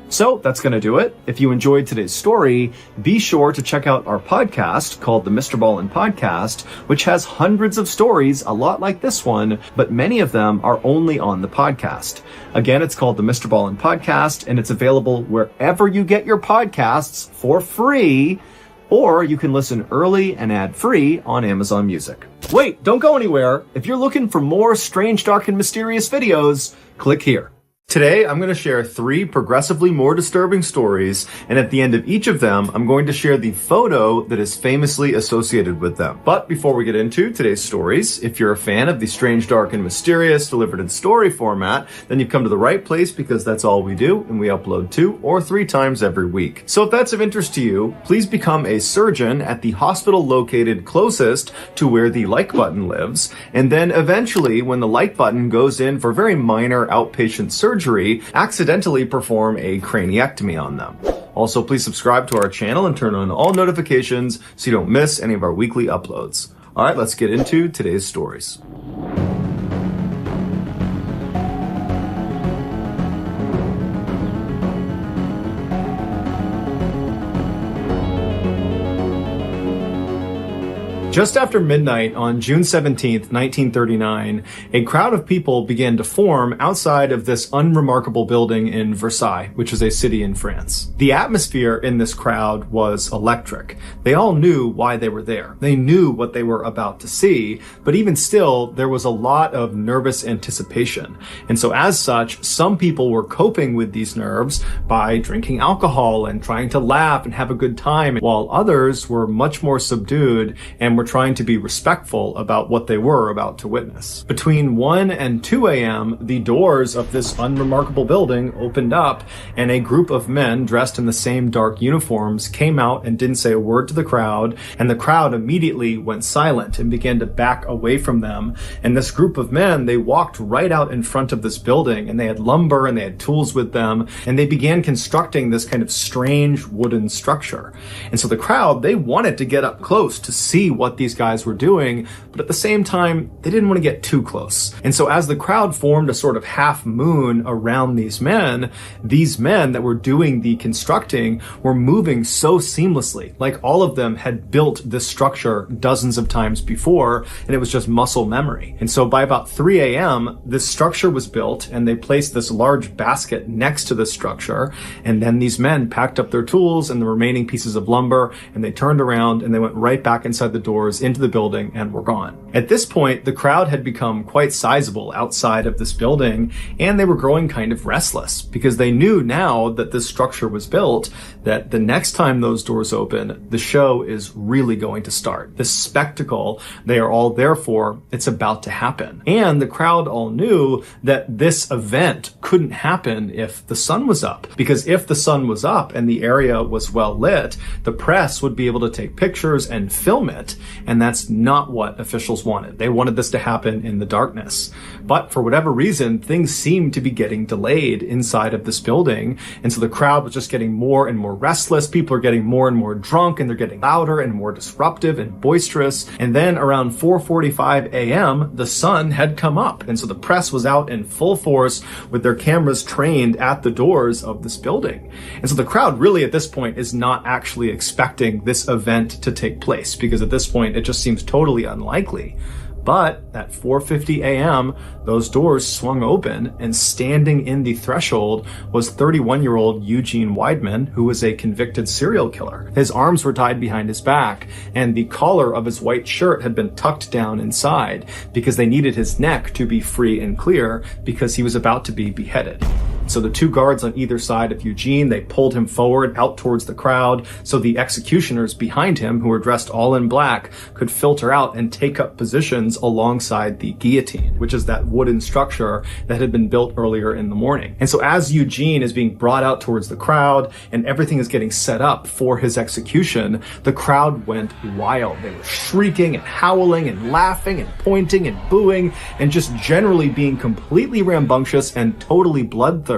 So that's going to do it. If you enjoyed today's story, be sure to check out our podcast called the Mr. Ballin Podcast, which has hundreds of stories, a lot like this one, but many of them are only on the podcast. Again, it's called the Mr. Ballin Podcast, and it's available wherever you get your podcasts for free, or you can listen early and ad-free on Amazon Music. Wait, don't go anywhere. If you're looking for more strange, dark, and mysterious videos, click here. Today, I'm going to share 3 progressively more disturbing stories, and at the end of each of them, I'm going to share the photo that is famously associated with them. But before we get into today's stories, if you're a fan of the strange, dark, and mysterious delivered in story format, then you've come to the right place because that's all we do, and we upload 2 or 3 times every week. So if that's of interest to you, please become a surgeon at the hospital located closest to where the like button lives, and then eventually, when the like button goes in for very minor outpatient surgery, accidentally perform a craniectomy on them. Also, please subscribe to our channel and turn on all notifications so you don't miss any of our weekly uploads. All right, let's get into today's stories. Just after midnight on June 17th, 1939, a crowd of people began to form outside of this unremarkable building in Versailles, which is a city in France. The atmosphere in this crowd was electric. They all knew why they were there. They knew what they were about to see, but even still, there was a lot of nervous anticipation. And so as such, some people were coping with these nerves by drinking alcohol and trying to laugh and have a good time, while others were much more subdued and were trying to be respectful about what they were about to witness. Between 1 and 2 a.m., the doors of this unremarkable building opened up, and a group of men dressed in the same dark uniforms came out and didn't say a word to the crowd, and the crowd immediately went silent and began to back away from them. And this group of men, they walked right out in front of this building, and they had lumber and they had tools with them, and they began constructing this kind of strange wooden structure. And so the crowd, they wanted to get up close to see what these guys were doing, but at the same time, they didn't want to get too close. And so as the crowd formed a sort of half moon around these men that were doing the constructing were moving so seamlessly. Like all of them had built this structure dozens of times before, and it was just muscle memory. And so by about 3 a.m., this structure was built, and they placed this large basket next to the structure, and then these men packed up their tools and the remaining pieces of lumber, and they turned around and they went right back inside the door doors into the building and were gone. At this point, the crowd had become quite sizable outside of this building, and they were growing kind of restless because they knew now that this structure was built that the next time those doors open, the show is really going to start. This spectacle they are all there for, it's about to happen. And the crowd all knew that this event couldn't happen if the sun was up, because if the sun was up and the area was well lit, the press would be able to take pictures and film it, and that's not what officials wanted. They wanted this to happen in the darkness. But for whatever reason, things seemed to be getting delayed inside of this building, and so the crowd was just getting more and more restless. People are getting more and more drunk, and they're getting louder and more disruptive and boisterous. And then around 4:45 a.m., the sun had come up, and so the press was out in full force with their cameras trained at the doors of this building. And so the crowd really at this point is not actually expecting this event to take place, because at this point it just seems totally unlikely. But at 4:50 a.m., those doors swung open, and standing in the threshold was 31-year-old Eugene Weidman, who was a convicted serial killer. His arms were tied behind his back, and the collar of his white shirt had been tucked down inside because they needed his neck to be free and clear because he was about to be beheaded. So the two guards on either side of Eugene, they pulled him forward out towards the crowd so the executioners behind him, who were dressed all in black, could filter out and take up positions alongside the guillotine, which is that wooden structure that had been built earlier in the morning. And so as Eugene is being brought out towards the crowd and everything is getting set up for his execution, the crowd went wild. They were shrieking and howling and laughing and pointing and booing and just generally being completely rambunctious and totally bloodthirsty.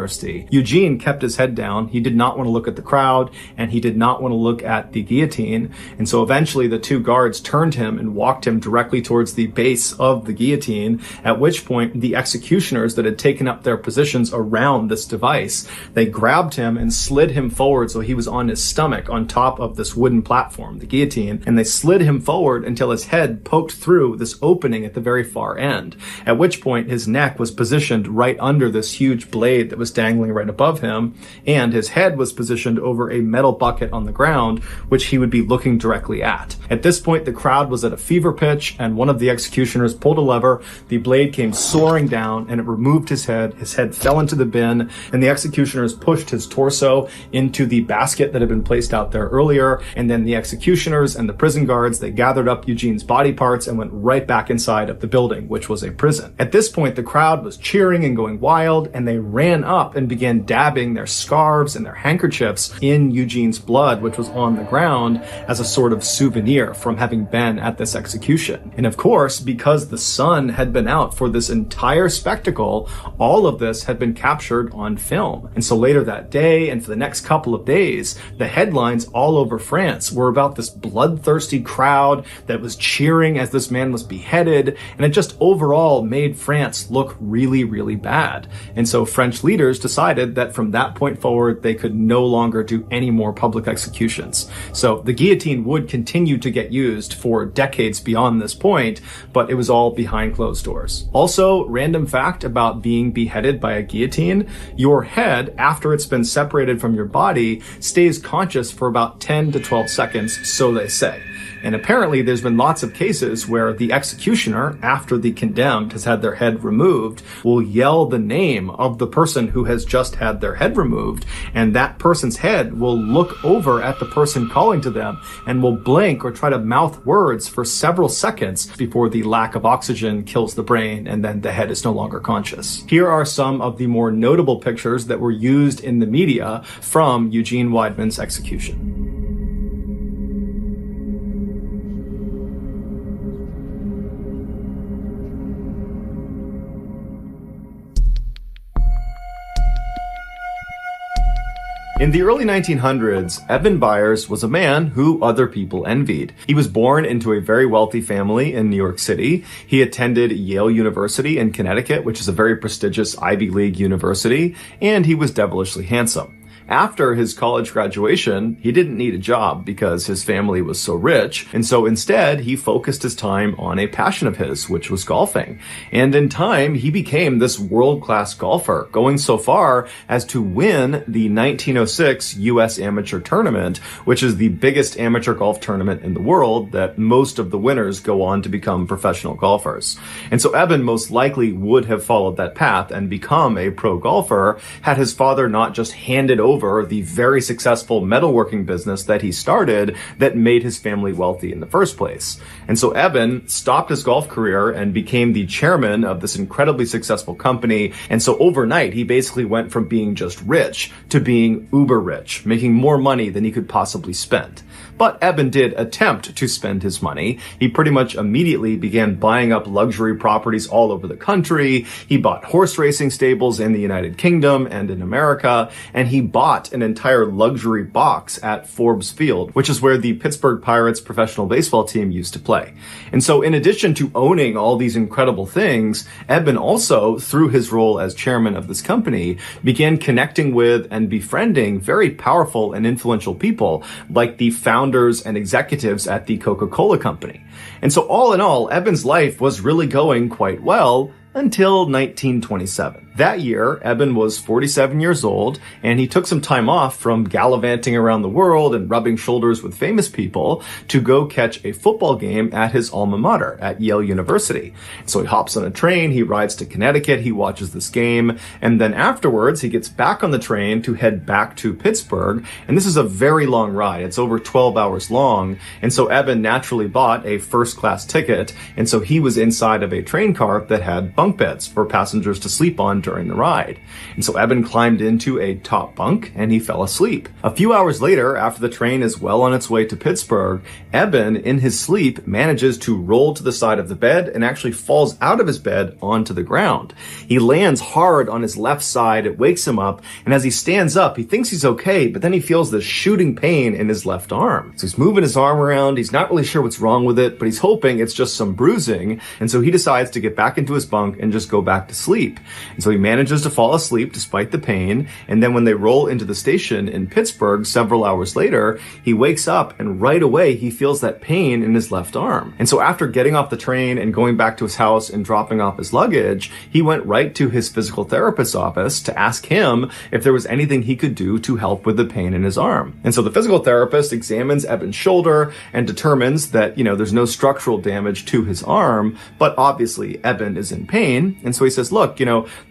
Eugene kept his head down. He did not want to look at the crowd, and he did not want to look at the guillotine. And so eventually the two guards turned him and walked him directly towards the base of the guillotine, at which point the executioners that had taken up their positions around this device, they grabbed him and slid him forward so he was on his stomach on top of this wooden platform, the guillotine, and they slid him forward until his head poked through this opening at the very far end, at which point his neck was positioned right under this huge blade that was dangling right above him, and his head was positioned over a metal bucket on the ground, which he would be looking directly at. At this point, the crowd was at a fever pitch, and one of the executioners pulled a lever. The blade came soaring down, and it removed his head. His head fell into the bin, and the executioners pushed his torso into the basket that had been placed out there earlier, and then the executioners and the prison guards, they gathered up Eugene's body parts and went right back inside of the building, which was a prison. At this point, the crowd was cheering and going wild, and they ran up and began dabbing their scarves and their handkerchiefs in Eugene's blood, which was on the ground, as a sort of souvenir from having been at this execution. And of course, because the sun had been out for this entire spectacle, all of this had been captured on film. And so later that day, and for the next couple of days, the headlines all over France were about this bloodthirsty crowd that was cheering as this man was beheaded, and it just overall made France look really, really bad. And so French leaders decided that from that point forward, they could no longer do any more public executions. So the guillotine would continue to get used for decades beyond this point, but it was all behind closed doors. Also, random fact about being beheaded by a guillotine: your head, after it's been separated from your body, stays conscious for about 10 to 12 seconds, so they say. And apparently there's been lots of cases where the executioner, after the condemned has had their head removed, will yell the name of the person who has just had their head removed, and that person's head will look over at the person calling to them and will blink or try to mouth words for several seconds before the lack of oxygen kills the brain and then the head is no longer conscious. Here are some of the more notable pictures that were used in the media from Eugene Weidman's execution. In the early 1900s, Evan Byers was a man who other people envied. He was born into a very wealthy family in New York City. He attended Yale University in Connecticut, which is a very prestigious Ivy League university, and he was devilishly handsome. After his college graduation, he didn't need a job because his family was so rich, and so instead he focused his time on a passion of his, which was golfing. And in time, he became this world-class golfer, going so far as to win the 1906 U.S. Amateur Tournament, which is the biggest amateur golf tournament in the world that most of the winners go on to become professional golfers. And so Eben most likely would have followed that path and become a pro golfer had his father not just handed over the very successful metalworking business that he started that made his family wealthy in the first place. And so Eben stopped his golf career and became the chairman of this incredibly successful company. And so overnight, he basically went from being just rich to being uber rich, making more money than he could possibly spend. But Eben did attempt to spend his money. He pretty much immediately began buying up luxury properties all over the country. He bought horse racing stables in the United Kingdom and in America, and he bought an entire luxury box at Forbes Field, which is where the Pittsburgh Pirates professional baseball team used to play. And so in addition to owning all these incredible things, Eben also, through his role as chairman of this company, began connecting with and befriending very powerful and influential people like the founders and executives at the Coca-Cola Company. And so all in all, Eben's life was really going quite well until 1927. That year, Eben was 47 years old, and he took some time off from gallivanting around the world and rubbing shoulders with famous people to go catch a football game at his alma mater at Yale University. So he hops on a train, he rides to Connecticut, he watches this game, and then afterwards he gets back on the train to head back to Pittsburgh. And this is a very long ride. It's over 12 hours long. And so Eben naturally bought a first-class ticket, and so he was inside of a train car that had bunk beds for passengers to sleep on during the ride. And so Eben climbed into a top bunk and he fell asleep. A few hours later, after the train is well on its way to Pittsburgh, Eben, in his sleep, manages to roll to the side of the bed and actually falls out of his bed onto the ground. He lands hard on his left side, it wakes him up, and as he stands up, he thinks he's okay, but then he feels this shooting pain in his left arm. So he's moving his arm around, he's not really sure what's wrong with it, but he's hoping it's just some bruising, and so he decides to get back into his bunk and just go back to sleep. And so he manages to fall asleep despite the pain, and then when they roll into the station in Pittsburgh several hours later, he wakes up and right away he feels that pain in his left arm. And so after getting off the train and going back to his house and dropping off his luggage, he went right to his physical therapist's office to ask him if there was anything he could do to help with the pain in his arm. And so the physical therapist examines Eben's shoulder and determines that, there's no structural damage to his arm, but obviously Eben is in pain. And so he says, look,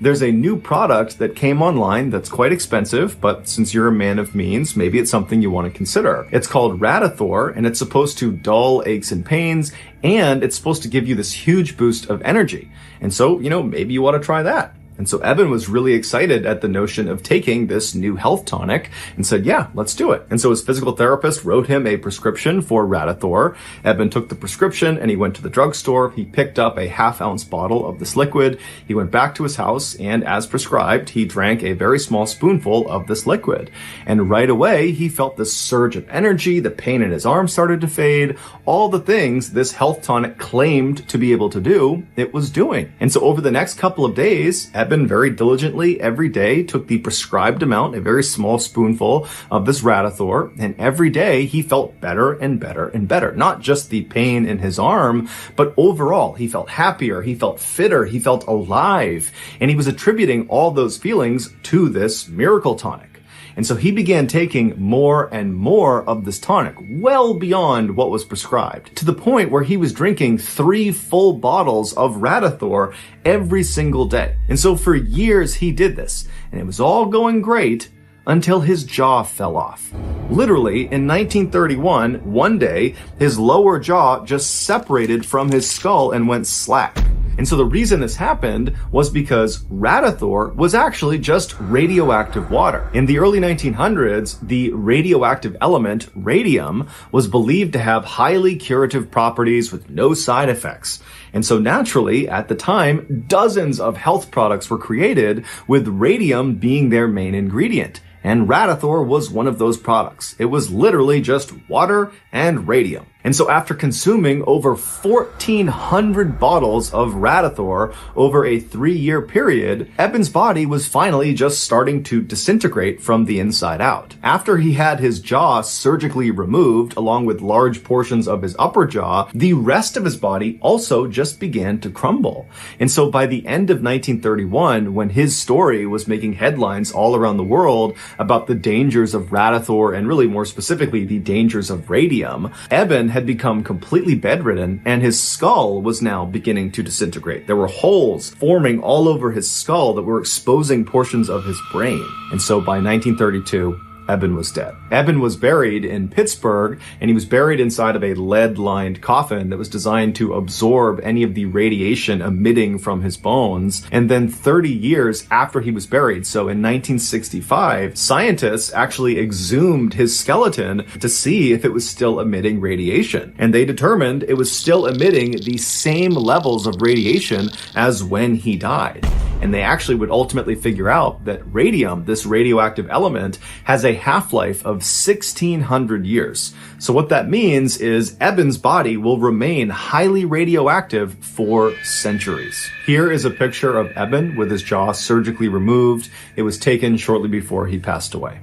there's a new product that came online that's quite expensive, but since you're a man of means, maybe it's something you want to consider. It's called Radithor, and it's supposed to dull aches and pains, and it's supposed to give you this huge boost of energy. And so, maybe you want to try that. And so Eben was really excited at the notion of taking this new health tonic and said, yeah, let's do it. And so his physical therapist wrote him a prescription for Radithor. Eben took the prescription and he went to the drugstore. He picked up a half-ounce bottle of this liquid. He went back to his house and, as prescribed, he drank a very small spoonful of this liquid. And right away, he felt this surge of energy. The pain in his arm started to fade. All the things this health tonic claimed to be able to do, it was doing. And so over the next couple of days, Eben very diligently every day took the prescribed amount, a very small spoonful of this Radithor, and every day he felt better and better and better. Not just the pain in his arm, but overall he felt happier, he felt fitter, he felt alive, and he was attributing all those feelings to this miracle tonic. And so he began taking more and more of this tonic, well beyond what was prescribed, to the point where he was drinking 3 full bottles of Radithor every single day. And so for years he did this, and it was all going great until his jaw fell off. Literally, in 1931, one day, his lower jaw just separated from his skull and went slack. And so the reason this happened was because Radithor was actually just radioactive water. In the early 1900s, the radioactive element radium was believed to have highly curative properties with no side effects. And so naturally, at the time, dozens of health products were created with radium being their main ingredient. And Radithor was one of those products. It was literally just water and radium. And so after consuming over 1,400 bottles of Radithor over a 3-year period, Eben's body was finally just starting to disintegrate from the inside out. After he had his jaw surgically removed, along with large portions of his upper jaw, the rest of his body also just began to crumble. And so by the end of 1931, when his story was making headlines all around the world about the dangers of Radithor and really more specifically the dangers of radium, Eben had become completely bedridden and his skull was now beginning to disintegrate. There were holes forming all over his skull that were exposing portions of his brain. And so by 1932, Eben was dead. Eben was buried in Pittsburgh, and he was buried inside of a lead-lined coffin that was designed to absorb any of the radiation emitting from his bones. And then 30 years after he was buried, so in 1965, scientists actually exhumed his skeleton to see if it was still emitting radiation. And they determined it was still emitting the same levels of radiation as when he died. And they actually would ultimately figure out that radium, this radioactive element, has a half-life of 1,600 years. So what that means is Eben's body will remain highly radioactive for centuries. Here is a picture of Eben with his jaw surgically removed. It was taken shortly before he passed away.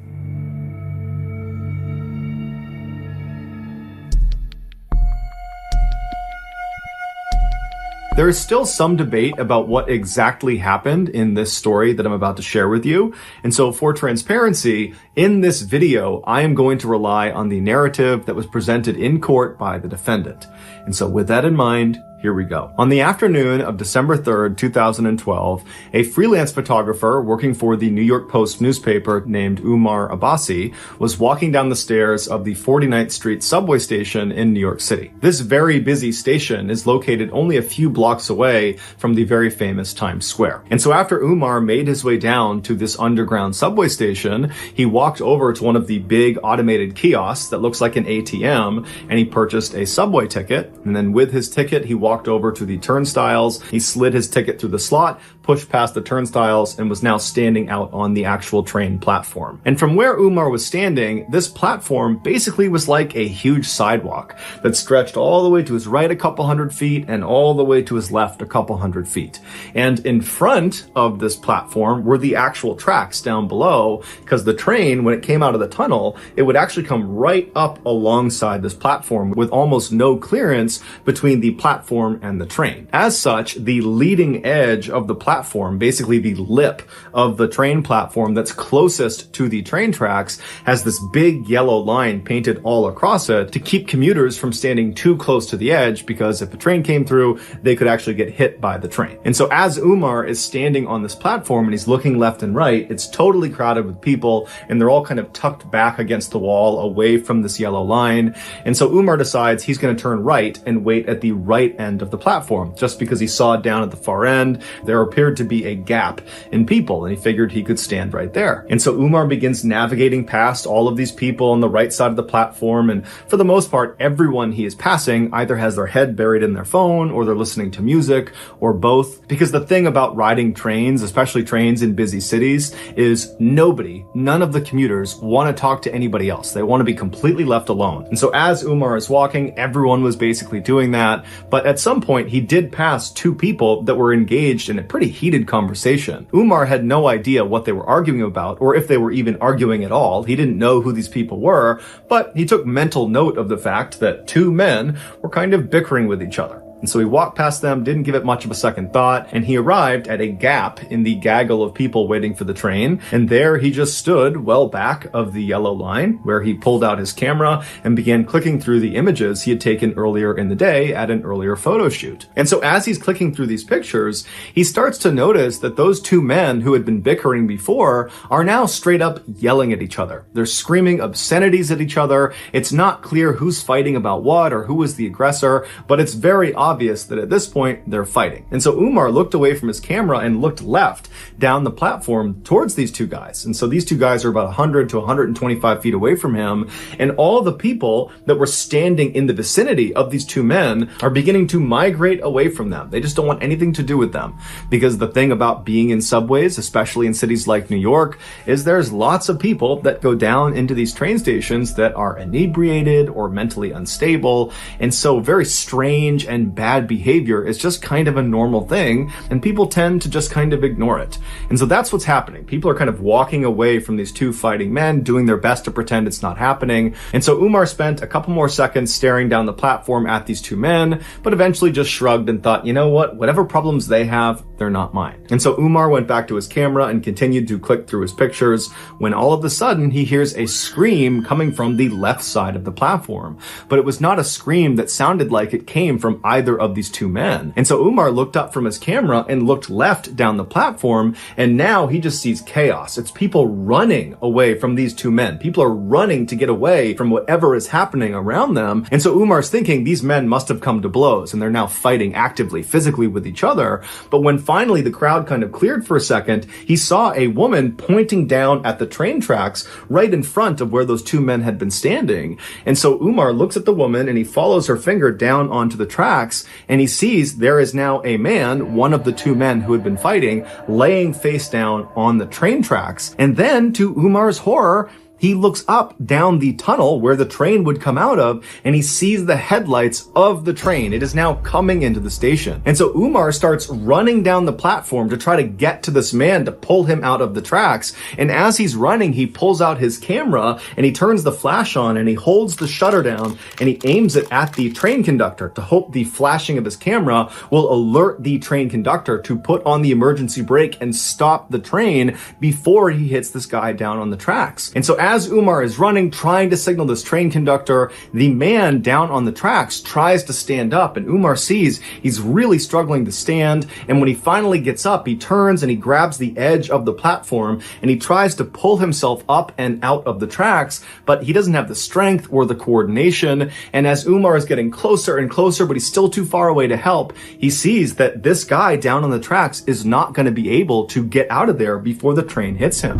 There is still some debate about what exactly happened in this story that I'm about to share with you. And so for transparency, in this video, I am going to rely on the narrative that was presented in court by the defendant. And so with that in mind, here we go. On the afternoon of December 3rd, 2012, a freelance photographer working for the New York Post newspaper named Umar Abbasi was walking down the stairs of the 49th Street subway station in New York City. This very busy station is located only a few blocks away from the very famous Times Square. And so after Umar made his way down to this underground subway station, he walked over to one of the big automated kiosks that looks like an ATM, and he purchased a subway ticket. And then with his ticket, he walked over to the turnstiles. He slid his ticket through the slot, pushed past the turnstiles, and was now standing out on the actual train platform. And from where Umar was standing, this platform basically was like a huge sidewalk that stretched all the way to his right a couple hundred feet and all the way to his left a couple hundred feet. And in front of this platform were the actual tracks down below, because the train, when it came out of the tunnel, it would actually come right up alongside this platform with almost no clearance between the platform and the train. As such, the leading edge of the platform, basically the lip of the train platform that's closest to the train tracks, has this big yellow line painted all across it to keep commuters from standing too close to the edge, because if a train came through, they could actually get hit by the train. And so as Umar is standing on this platform and he's looking left and right, it's totally crowded with people, and they're all kind of tucked back against the wall away from this yellow line. And so Umar decides he's going to turn right and wait at the right end of the platform, just because he saw down at the far end there appeared to be a gap in people, and he figured he could stand right there. And so Umar begins navigating past all of these people on the right side of the platform, and for the most part, everyone he is passing either has their head buried in their phone, or they're listening to music, or both. Because the thing about riding trains, especially trains in busy cities, is none of the commuters want to talk to anybody else. They want to be completely left alone. And so as Umar is walking, everyone was basically doing that, but at some point he did pass two people that were engaged in a pretty heated conversation. Umar had no idea what they were arguing about, or if they were even arguing at all. He didn't know who these people were, but he took mental note of the fact that two men were kind of bickering with each other. And so he walked past them, didn't give it much of a second thought, and he arrived at a gap in the gaggle of people waiting for the train. And there he just stood well back of the yellow line, where he pulled out his camera and began clicking through the images he had taken earlier in the day at an earlier photo shoot. And so as he's clicking through these pictures, he starts to notice that those two men who had been bickering before are now straight up yelling at each other. They're screaming obscenities at each other. It's not clear who's fighting about what or who was the aggressor, but it's very obvious obvious that at this point, they're fighting. And so Umar looked away from his camera and looked left down the platform towards these two guys. And so these two guys are about 100 to 125 feet away from him. And all the people that were standing in the vicinity of these two men are beginning to migrate away from them. They just don't want anything to do with them. Because the thing about being in subways, especially in cities like New York, is there's lots of people that go down into these train stations that are inebriated or mentally unstable. And so very strange and bad behavior is just kind of a normal thing. And people tend to just kind of ignore it. And so that's what's happening. People are kind of walking away from these two fighting men, doing their best to pretend it's not happening. And so Umar spent a couple more seconds staring down the platform at these two men, but eventually just shrugged and thought, you know what, whatever problems they have, they're not mine. And so Umar went back to his camera and continued to click through his pictures when all of a sudden he hears a scream coming from the left side of the platform. But it was not a scream that sounded like it came from either of these two men. And so Umar looked up from his camera and looked left down the platform, and now he just sees chaos. It's people running away from these two men. People are running to get away from whatever is happening around them. And so Umar's thinking these men must have come to blows and they're now fighting actively, physically with each other. But when finally the crowd kind of cleared for a second, he saw a woman pointing down at the train tracks right in front of where those two men had been standing. And so Umar looks at the woman and he follows her finger down onto the tracks, and he sees there is now a man, one of the two men who had been fighting, laying face down on the train tracks. And then, to Umar's horror, he looks up down the tunnel where the train would come out of, and he sees the headlights of the train. It is now coming into the station. And so Umar starts running down the platform to try to get to this man to pull him out of the tracks. And as he's running, he pulls out his camera and he turns the flash on and he holds the shutter down and he aims it at the train conductor to hope the flashing of his camera will alert the train conductor to put on the emergency brake and stop the train before he hits this guy down on the tracks. And so as Umar is running, trying to signal this train conductor, the man down on the tracks tries to stand up, and Umar sees he's really struggling to stand. And when he finally gets up, he turns and he grabs the edge of the platform and he tries to pull himself up and out of the tracks, but he doesn't have the strength or the coordination. And as Umar is getting closer and closer, but he's still too far away to help, he sees that this guy down on the tracks is not going to be able to get out of there before the train hits him.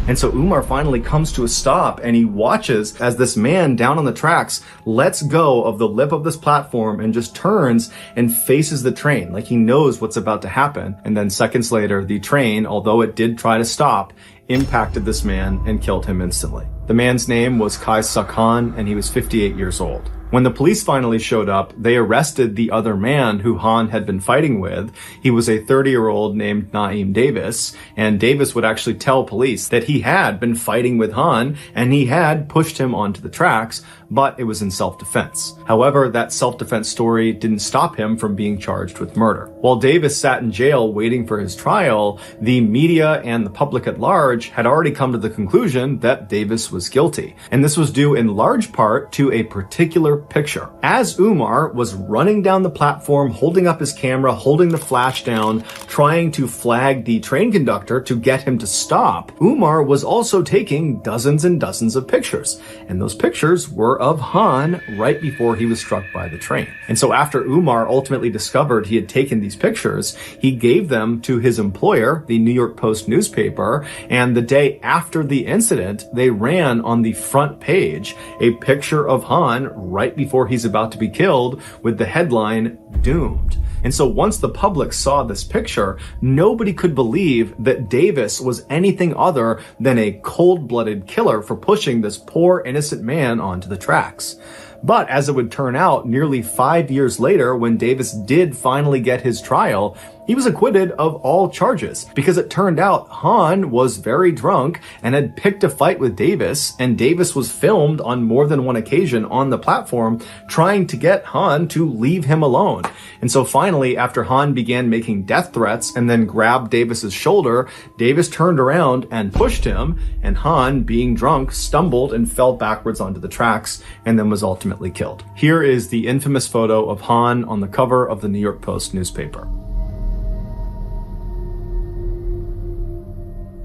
And so Umar finally comes to a stop and he watches as this man down on the tracks lets go of the lip of this platform and just turns and faces the train like he knows what's about to happen. And then seconds later, the train, although it did try to stop, impacted this man and killed him instantly. The man's name was Qais Khan, and he was 58 years old. When the police finally showed up, they arrested the other man who Han had been fighting with. He was a 30-year-old named Naeem Davis, and Davis would actually tell police that he had been fighting with Han and he had pushed him onto the tracks, but it was in self-defense. However, that self-defense story didn't stop him from being charged with murder. While Davis sat in jail waiting for his trial, the media and the public at large had already come to the conclusion that Davis was guilty. And this was due in large part to a particular picture. As Umar was running down the platform, holding up his camera, holding the flash down, trying to flag the train conductor to get him to stop, Umar was also taking dozens and dozens of pictures. And those pictures were of Han right before he was struck by the train. And so after Umar ultimately discovered he had taken these pictures, he gave them to his employer, the New York Post newspaper, and the day after the incident, they ran on the front page a picture of Han right before he's about to be killed with the headline, "Doomed." And so once the public saw this picture, nobody could believe that Davis was anything other than a cold-blooded killer for pushing this poor innocent man onto the tracks. But as it would turn out, nearly 5 years later, when Davis did finally get his trial, he was acquitted of all charges because it turned out Han was very drunk and had picked a fight with Davis, and Davis was filmed on more than one occasion on the platform trying to get Han to leave him alone. And so finally, after Han began making death threats and then grabbed Davis's shoulder, Davis turned around and pushed him, and Han, being drunk, stumbled and fell backwards onto the tracks and then was ultimately killed. Here is the infamous photo of Han on the cover of the New York Post newspaper.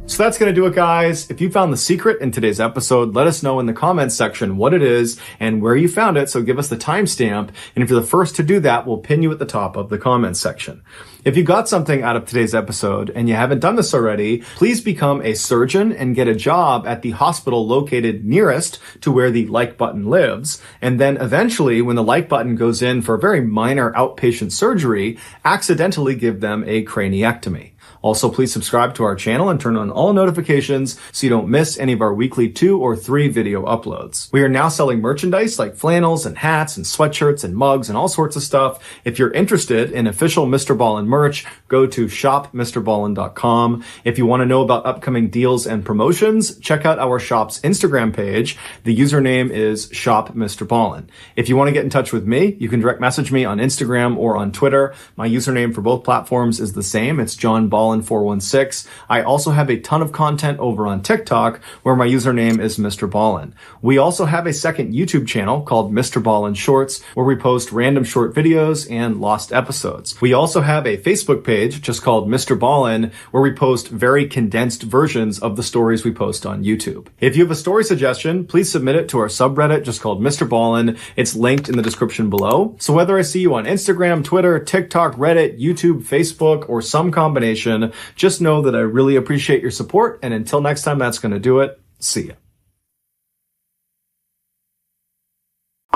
So that's going to do it, guys. If you found the secret in today's episode, let us know in the comments section what it is and where you found it. So give us the timestamp. And if you're the first to do that, we'll pin you at the top of the comments section. If you got something out of today's episode and you haven't done this already, please become a surgeon and get a job at the hospital located nearest to where the like button lives. And then eventually, when the like button goes in for a very minor outpatient surgery, accidentally give them a craniectomy. Also, please subscribe to our channel and turn on all notifications so you don't miss any of our weekly 2 or 3 video uploads. We are now selling merchandise like flannels and hats and sweatshirts and mugs and all sorts of stuff. If you're interested in official Mr. Ballin merch, go to shopmrballin.com. If you want to know about upcoming deals and promotions, check out our shop's Instagram page. The username is shopmrballin. If you want to get in touch with me, you can direct message me on Instagram or on Twitter. My username for both platforms is the same. It's John Ballin 416. I also have a ton of content over on TikTok where my username is Mr. Ballin. We also have a second YouTube channel called Mr. Ballin Shorts where we post random short videos and lost episodes. We also have a Facebook page just called Mr. Ballin where we post very condensed versions of the stories we post on YouTube. If you have a story suggestion, please submit it to our subreddit just called Mr. Ballin. It's linked in the description below. So whether I see you on Instagram, Twitter, TikTok, Reddit, YouTube, Facebook, or some combination, just know that I really appreciate your support, and until next time, that's going to do it. See ya.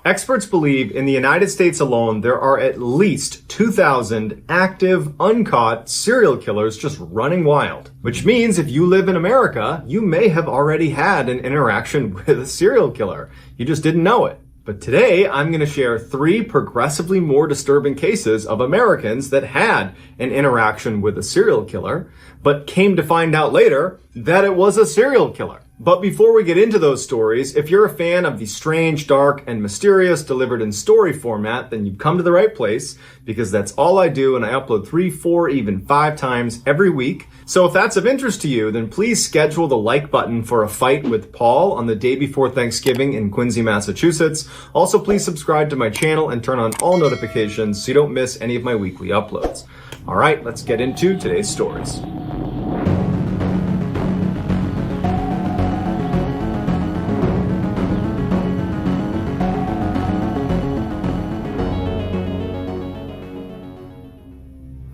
Experts believe in the United States alone, there are at least 2,000 active, uncaught serial killers just running wild. Which means if you live in America, you may have already had an interaction with a serial killer. You just didn't know it. But today, I'm going to share 3 progressively more disturbing cases of Americans that had an interaction with a serial killer, but came to find out later that it was a serial killer. But before we get into those stories, if you're a fan of the strange, dark, and mysterious delivered in story format, then you've come to the right place, because that's all I do, and I upload 3, 4, even 5 times every week. So if that's of interest to you, then please schedule the like button for a fight with Paul on the day before Thanksgiving in Quincy, Massachusetts. Also, please subscribe to my channel and turn on all notifications so you don't miss any of my weekly uploads. All right, let's get into today's stories.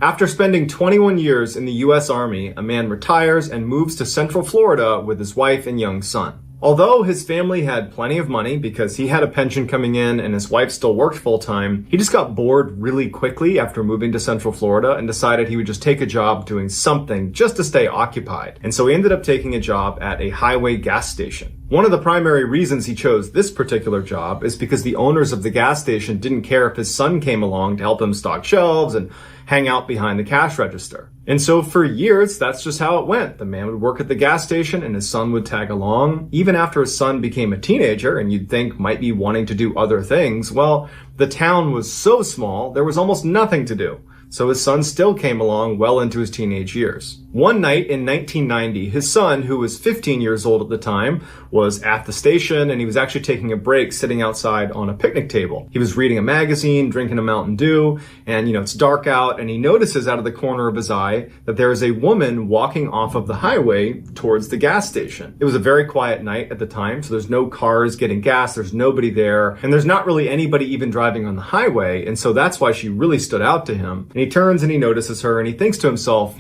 After spending 21 years in the U.S. Army, a man retires and moves to Central Florida with his wife and young son. Although his family had plenty of money because he had a pension coming in and his wife still worked full-time, he just got bored really quickly after moving to Central Florida and decided he would just take a job doing something just to stay occupied. And so he ended up taking a job at a highway gas station. One of the primary reasons he chose this particular job is because the owners of the gas station didn't care if his son came along to help him stock shelves and hang out behind the cash register. And so for years, that's just how it went. The man would work at the gas station and his son would tag along. Even after his son became a teenager and you'd think might be wanting to do other things, well, the town was so small, there was almost nothing to do. So his son still came along well into his teenage years. One night in 1990, his son, who was 15 years old at the time, was at the station and he was actually taking a break sitting outside on a picnic table. He was reading a magazine, drinking a Mountain Dew, and it's dark out, and he notices out of the corner of his eye that there is a woman walking off of the highway towards the gas station. It was a very quiet night at the time, so there's no cars getting gas, there's nobody there, and there's not really anybody even driving on the highway, and so that's why she really stood out to him. And he turns and he notices her and he thinks to himself,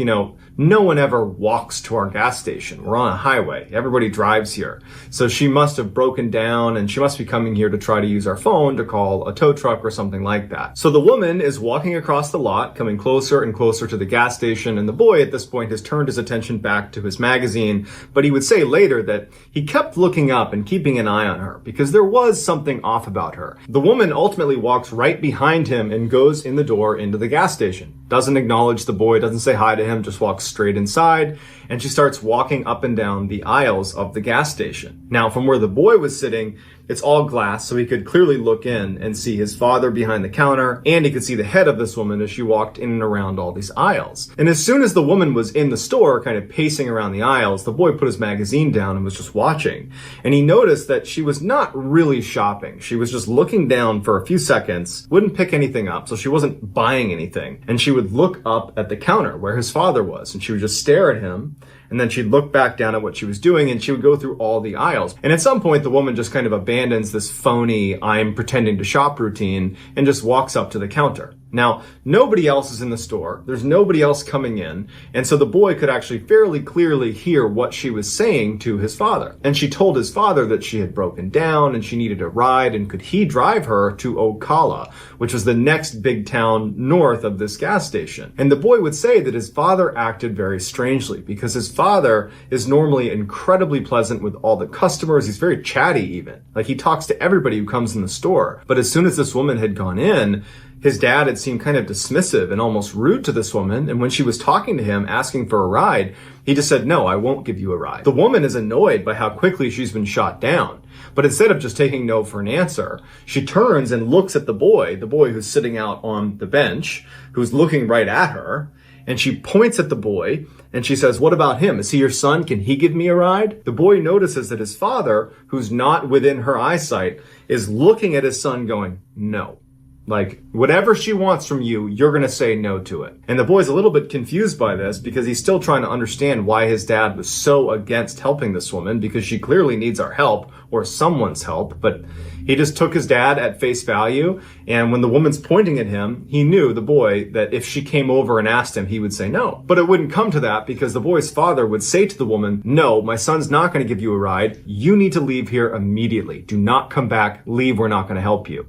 no one ever walks to our gas station. We're on a highway. Everybody drives here. So she must have broken down and she must be coming here to try to use our phone to call a tow truck or something like that. So the woman is walking across the lot, coming closer and closer to the gas station, and the boy at this point has turned his attention back to his magazine, but he would say later that he kept looking up and keeping an eye on her because there was something off about her. The woman ultimately walks right behind him and goes in the door into the gas station. Doesn't acknowledge the boy, doesn't say hi to him, just walks straight inside, and she starts walking up and down the aisles of the gas station. Now, from where the boy was sitting, it's all glass, so he could clearly look in and see his father behind the counter, and he could see the head of this woman as she walked in and around all these aisles. And as soon as the woman was in the store, kind of pacing around the aisles, the boy put his magazine down and was just watching. And he noticed that she was not really shopping. She was just looking down for a few seconds, wouldn't pick anything up, so she wasn't buying anything. And she would look up at the counter where his father was, and she would just stare at him. and then she'd look back down at what she was doing, and she would go through all the aisles. And at some point, the woman just kind of abandons this phony, I'm pretending to shop routine and just walks up to the counter. Now, nobody else is in the store. There's nobody else coming in. And so the boy could actually fairly clearly hear what she was saying to his father. And she told his father that she had broken down and she needed a ride, and could he drive her to Ocala, which was the next big town north of this gas station. And the boy would say that his father acted very strangely, because his father is normally incredibly pleasant with all the customers. He's very chatty even. Like, he talks to everybody who comes in the store. But as soon as this woman had gone in, his dad had seemed kind of dismissive and almost rude to this woman, and when she was talking to him, asking for a ride, he just said, no, I won't give you a ride. The woman is annoyed by how quickly she's been shot down, but instead of just taking no for an answer, she turns and looks at the boy who's sitting out on the bench, who's looking right at her, and she points at the boy, and she says, what about him? Is he your son? Can he give me a ride? The boy notices that his father, who's not within her eyesight, is looking at his son going, no. Like, whatever she wants from you, you're going to say no to it. And the boy's a little bit confused by this, because he's still trying to understand why his dad was so against helping this woman, because she clearly needs our help or someone's help. But he just took his dad at face value. And when the woman's pointing at him, he knew, the boy, that if she came over and asked him, he would say no. But it wouldn't come to that, because the boy's father would say to the woman, no, my son's not going to give you a ride. You need to leave here immediately. Do not come back. Leave. We're not going to help you.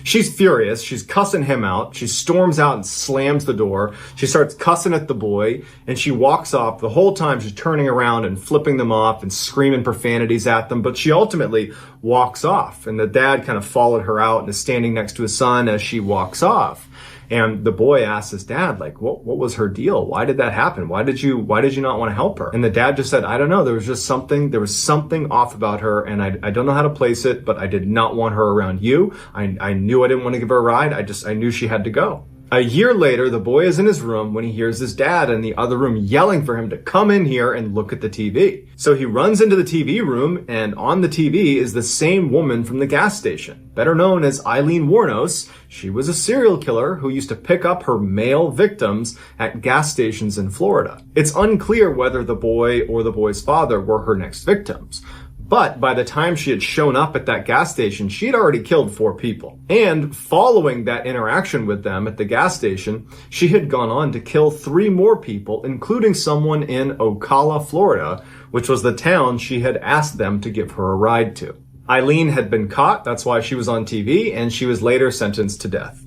She's furious. She's cussing him out. She storms out and slams the door. She starts cussing at the boy, and she walks off. The whole time she's turning around and flipping them off and screaming profanities at them, but she ultimately walks off, and the dad kind of followed her out and is standing next to his son as she walks off. And the boy asks his dad, like, what was her deal? Why did that happen? Why did you not want to help her? And the dad just said, I don't know. There was something off about her, and I don't know how to place it, but I did not want her around you. I knew I didn't want to give her a ride. I knew she had to go. A year later, the boy is in his room when he hears his dad in the other room yelling for him to come in here and look at the TV. So he runs into the TV room, and on the TV is the same woman from the gas station, better known as Eileen Wuornos. She was a serial killer who used to pick up her male victims at gas stations in Florida. It's unclear whether the boy or the boy's father were her next victims. But by the time she had shown up at that gas station, she had already killed 4 people. And following that interaction with them at the gas station, she had gone on to kill 3 more people, including someone in Ocala, Florida, which was the town she had asked them to give her a ride to. Eileen had been caught, that's why she was on TV, and she was later sentenced to death.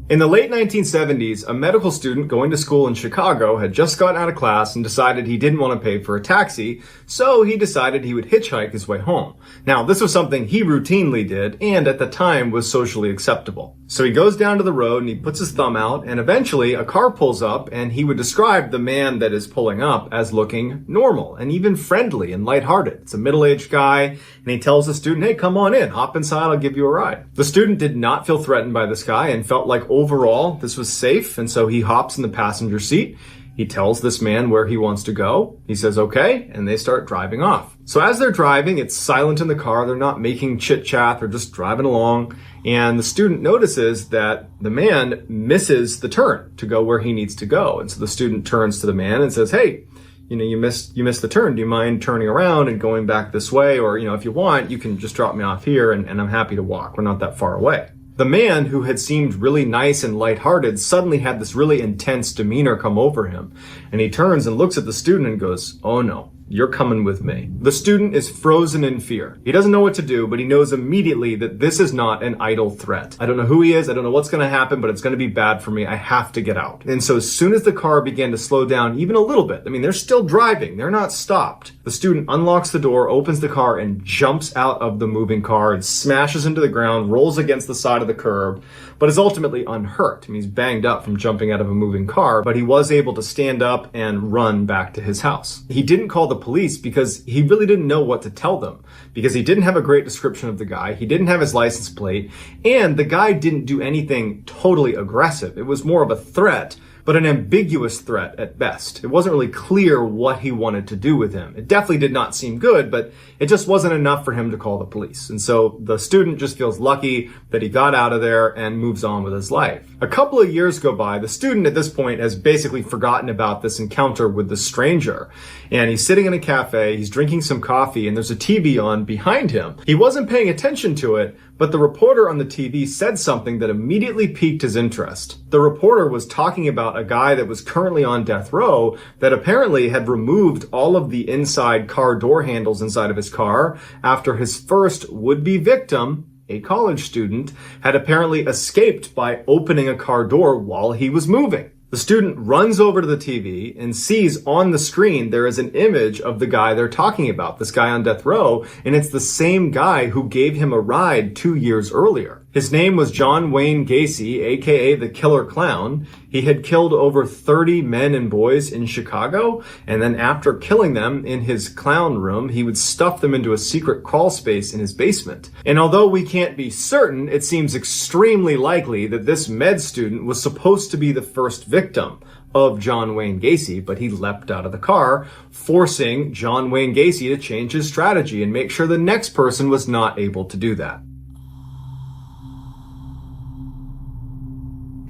In the late 1970s, a medical student going to school in Chicago had just gotten out of class and decided he didn't want to pay for a taxi, so he decided he would hitchhike his way home. Now, this was something he routinely did, and at the time was socially acceptable. So he goes down to the road and he puts his thumb out, and eventually a car pulls up, and he would describe the man that is pulling up as looking normal and even friendly and lighthearted. It's a middle-aged guy, and he tells the student, hey, come on in, hop inside, I'll give you a ride. The student did not feel threatened by this guy and felt like overall this was safe, and so he hops in the passenger seat. He tells this man where he wants to go. He says, okay, and they start driving off. So as they're driving, it's silent in the car. They're not making chit-chat. They're just driving along. And the student notices that the man misses the turn to go where he needs to go. And so the student turns to the man and says, hey, you missed the turn. Do you mind turning around and going back this way? Or, if you want, you can just drop me off here and I'm happy to walk. We're not that far away. The man, who had seemed really nice and lighthearted, suddenly had this really intense demeanor come over him. And he turns and looks at the student and goes, oh no, you're coming with me. The student is frozen in fear. He doesn't know what to do, but he knows immediately that this is not an idle threat. I don't know who he is. I don't know what's going to happen, but it's going to be bad for me. I have to get out. And so as soon as the car began to slow down even a little bit, they're still driving. They're not stopped. The student unlocks the door, opens the car, and jumps out of the moving car and smashes into the ground, rolls against the side of the curb, but is ultimately unhurt. He's banged up from jumping out of a moving car, but he was able to stand up and run back to his house. He didn't call the police because he really didn't know what to tell them, because he didn't have a great description of the guy. He didn't have his license plate, and the guy didn't do anything totally aggressive. It was more of a threat, but an ambiguous threat at best. It wasn't really clear what he wanted to do with him. It definitely did not seem good, but it just wasn't enough for him to call the police. And so the student just feels lucky that he got out of there and moves on with his life. A couple of years go by. The student at this point has basically forgotten about this encounter with the stranger. And he's sitting in a cafe, he's drinking some coffee, and there's a TV on behind him. He wasn't paying attention to it, but the reporter on the TV said something that immediately piqued his interest. The reporter was talking about a guy that was currently on death row that apparently had removed all of the inside car door handles inside of his car after his first would-be victim, a college student, had apparently escaped by opening a car door while he was moving. The student runs over to the TV and sees on the screen there is an image of the guy they're talking about, this guy on death row, and it's the same guy who gave him a ride 2 years earlier. His name was John Wayne Gacy, aka the Killer Clown. He had killed over 30 men and boys in Chicago, and then after killing them in his clown room, he would stuff them into a secret crawl space in his basement. And although we can't be certain, it seems extremely likely that this med student was supposed to be the first victim of John Wayne Gacy, but he leapt out of the car, forcing John Wayne Gacy to change his strategy and make sure the next person was not able to do that.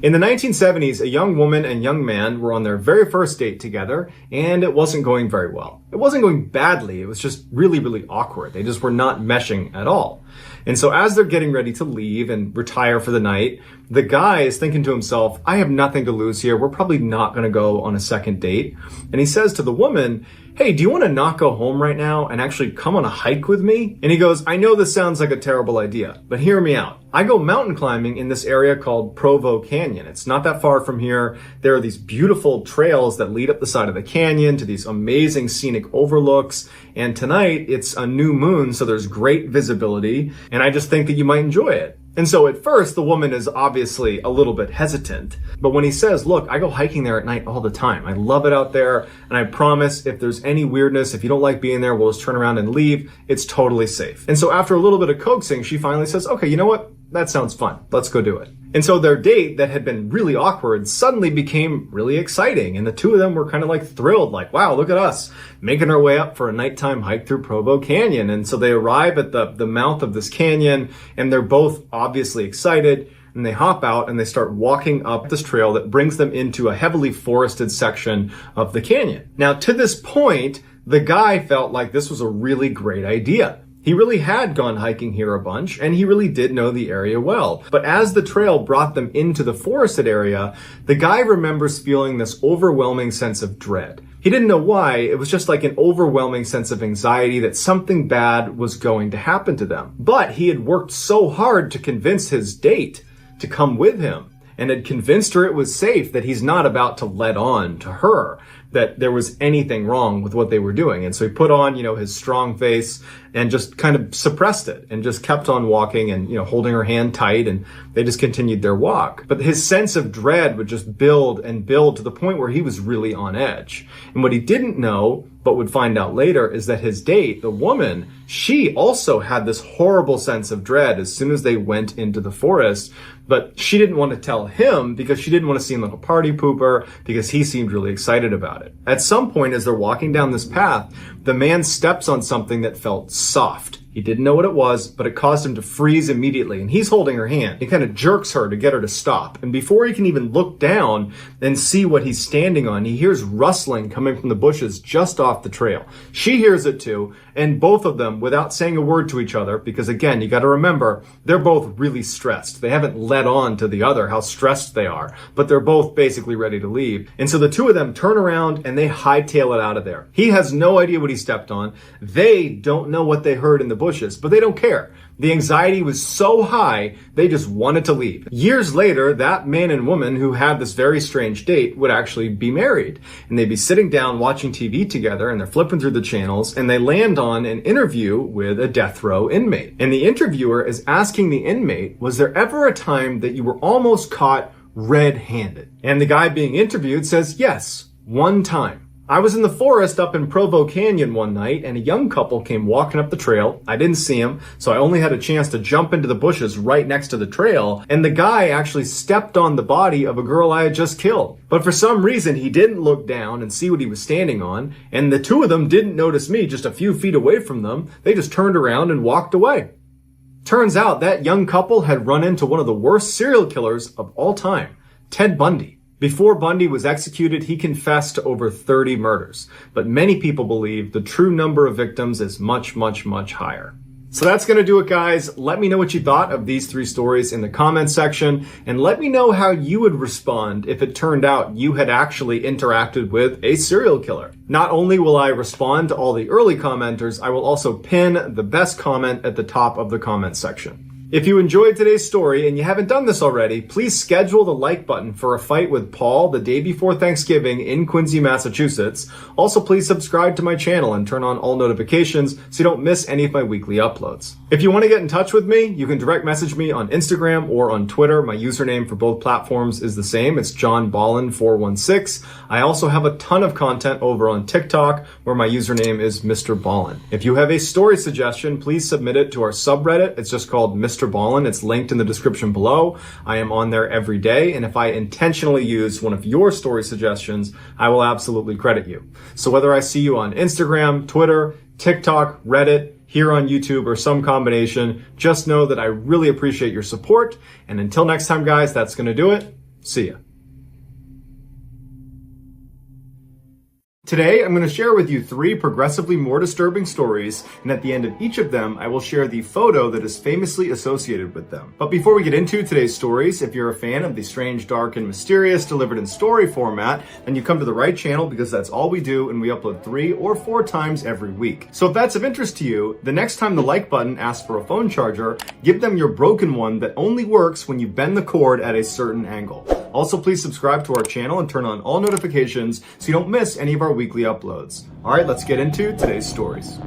In the 1970s, a young woman and young man were on their very first date together, and it wasn't going very well. It wasn't going badly, it was just really, really awkward. They just were not meshing at all. And so as they're getting ready to leave and retire for the night, the guy is thinking to himself, I have nothing to lose here. We're probably not going to go on a second date. And he says to the woman, hey, do you want to not go home right now and actually come on a hike with me? And he goes, I know this sounds like a terrible idea, but hear me out. I go mountain climbing in this area called Provo Canyon. It's not that far from here. There are these beautiful trails that lead up the side of the canyon to these amazing scenic overlooks. And tonight it's a new moon, so there's great visibility. And I just think that you might enjoy it. And so at first, the woman is obviously a little bit hesitant. But when he says, look, I go hiking there at night all the time. I love it out there. And I promise if there's any weirdness, if you don't like being there, we'll just turn around and leave. It's totally safe. And so after a little bit of coaxing, she finally says, okay, you know what? That sounds fun. Let's go do it. And so their date that had been really awkward suddenly became really exciting. And the two of them were kind of like thrilled, like, wow, look at us making our way up for a nighttime hike through Provo Canyon. And so they arrive at the mouth of this canyon, and they're both obviously excited. And they hop out and they start walking up this trail that brings them into a heavily forested section of the canyon. Now, to this point, the guy felt like this was a really great idea. He really had gone hiking here a bunch, and he really did know the area well. But as the trail brought them into the forested area, the guy remembers feeling this overwhelming sense of dread. He didn't know why. It was just like an overwhelming sense of anxiety that something bad was going to happen to them. But he had worked so hard to convince his date to come with him, and had convinced her it was safe, that he's not about to let on to her that there was anything wrong with what they were doing. And so he put on, his strong face and just kind of suppressed it and just kept on walking and, holding her hand tight, and they just continued their walk. But his sense of dread would just build and build to the point where he was really on edge. And what he didn't know, but would find out later, is that his date, the woman, she also had this horrible sense of dread as soon as they went into the forest. But she didn't want to tell him because she didn't want to seem like a party pooper, because he seemed really excited about it. At some point, as they're walking down this path, the man steps on something that felt soft. He didn't know what it was, but it caused him to freeze immediately, and he's holding her hand. He kind of jerks her to get her to stop. And before he can even look down and see what he's standing on, he hears rustling coming from the bushes just off the trail. She hears it too, and both of them, without saying a word to each other, because again, you got to remember, they're both really stressed. They haven't let on to the other how stressed they are, but they're both basically ready to leave. And so the two of them turn around and they hightail it out of there. He has no idea what he stepped on. They don't know what they heard in the bushes, but they don't care. The anxiety was so high, they just wanted to leave. Years later, that man and woman who had this very strange date would actually be married. And they'd be sitting down watching TV together, and they're flipping through the channels, and they land on an interview with a death row inmate. And the interviewer is asking the inmate, was there ever a time that you were almost caught red-handed? And the guy being interviewed says, yes, one time. I was in the forest up in Provo Canyon one night, and a young couple came walking up the trail. I didn't see them, so I only had a chance to jump into the bushes right next to the trail, and the guy actually stepped on the body of a girl I had just killed. But for some reason, he didn't look down and see what he was standing on, and the two of them didn't notice me just a few feet away from them. They just turned around and walked away. Turns out that young couple had run into one of the worst serial killers of all time, Ted Bundy. Before Bundy was executed, he confessed to over 30 murders, but many people believe the true number of victims is much, much, much higher. So that's going to do it, guys. Let me know what you thought of these 3 stories in the comments section, and let me know how you would respond if it turned out you had actually interacted with a serial killer. Not only will I respond to all the early commenters, I will also pin the best comment at the top of the comment section. If you enjoyed today's story and you haven't done this already, please schedule the like button for a fight with Paul the day before Thanksgiving in Quincy, Massachusetts. Also, please subscribe to my channel and turn on all notifications so you don't miss any of my weekly uploads. If you want to get in touch with me, you can direct message me on Instagram or on Twitter. My username for both platforms is the same. It's JohnBallen416. I also have a ton of content over on TikTok where my username is MrBallen. If you have a story suggestion, please submit it to our subreddit. It's just called MrBallen. It's linked in the description below. I am on there every day, and if I intentionally use one of your story suggestions, I will absolutely credit you. So whether I see you on Instagram, Twitter, TikTok, Reddit, here on YouTube, or some combination, just know that I really appreciate your support. And until next time, guys, that's going to do it. See ya. Today, I'm going to share with you 3 progressively more disturbing stories, and at the end of each of them, I will share the photo that is famously associated with them. But before we get into today's stories, if you're a fan of the strange, dark, and mysterious delivered in story format, then you come to the right channel because that's all we do, and we upload 3 or 4 times every week. So if that's of interest to you, the next time the like button asks for a phone charger, give them your broken one that only works when you bend the cord at a certain angle. Also, please subscribe to our channel and turn on all notifications so you don't miss any of our weekly uploads. All right, let's get into today's stories.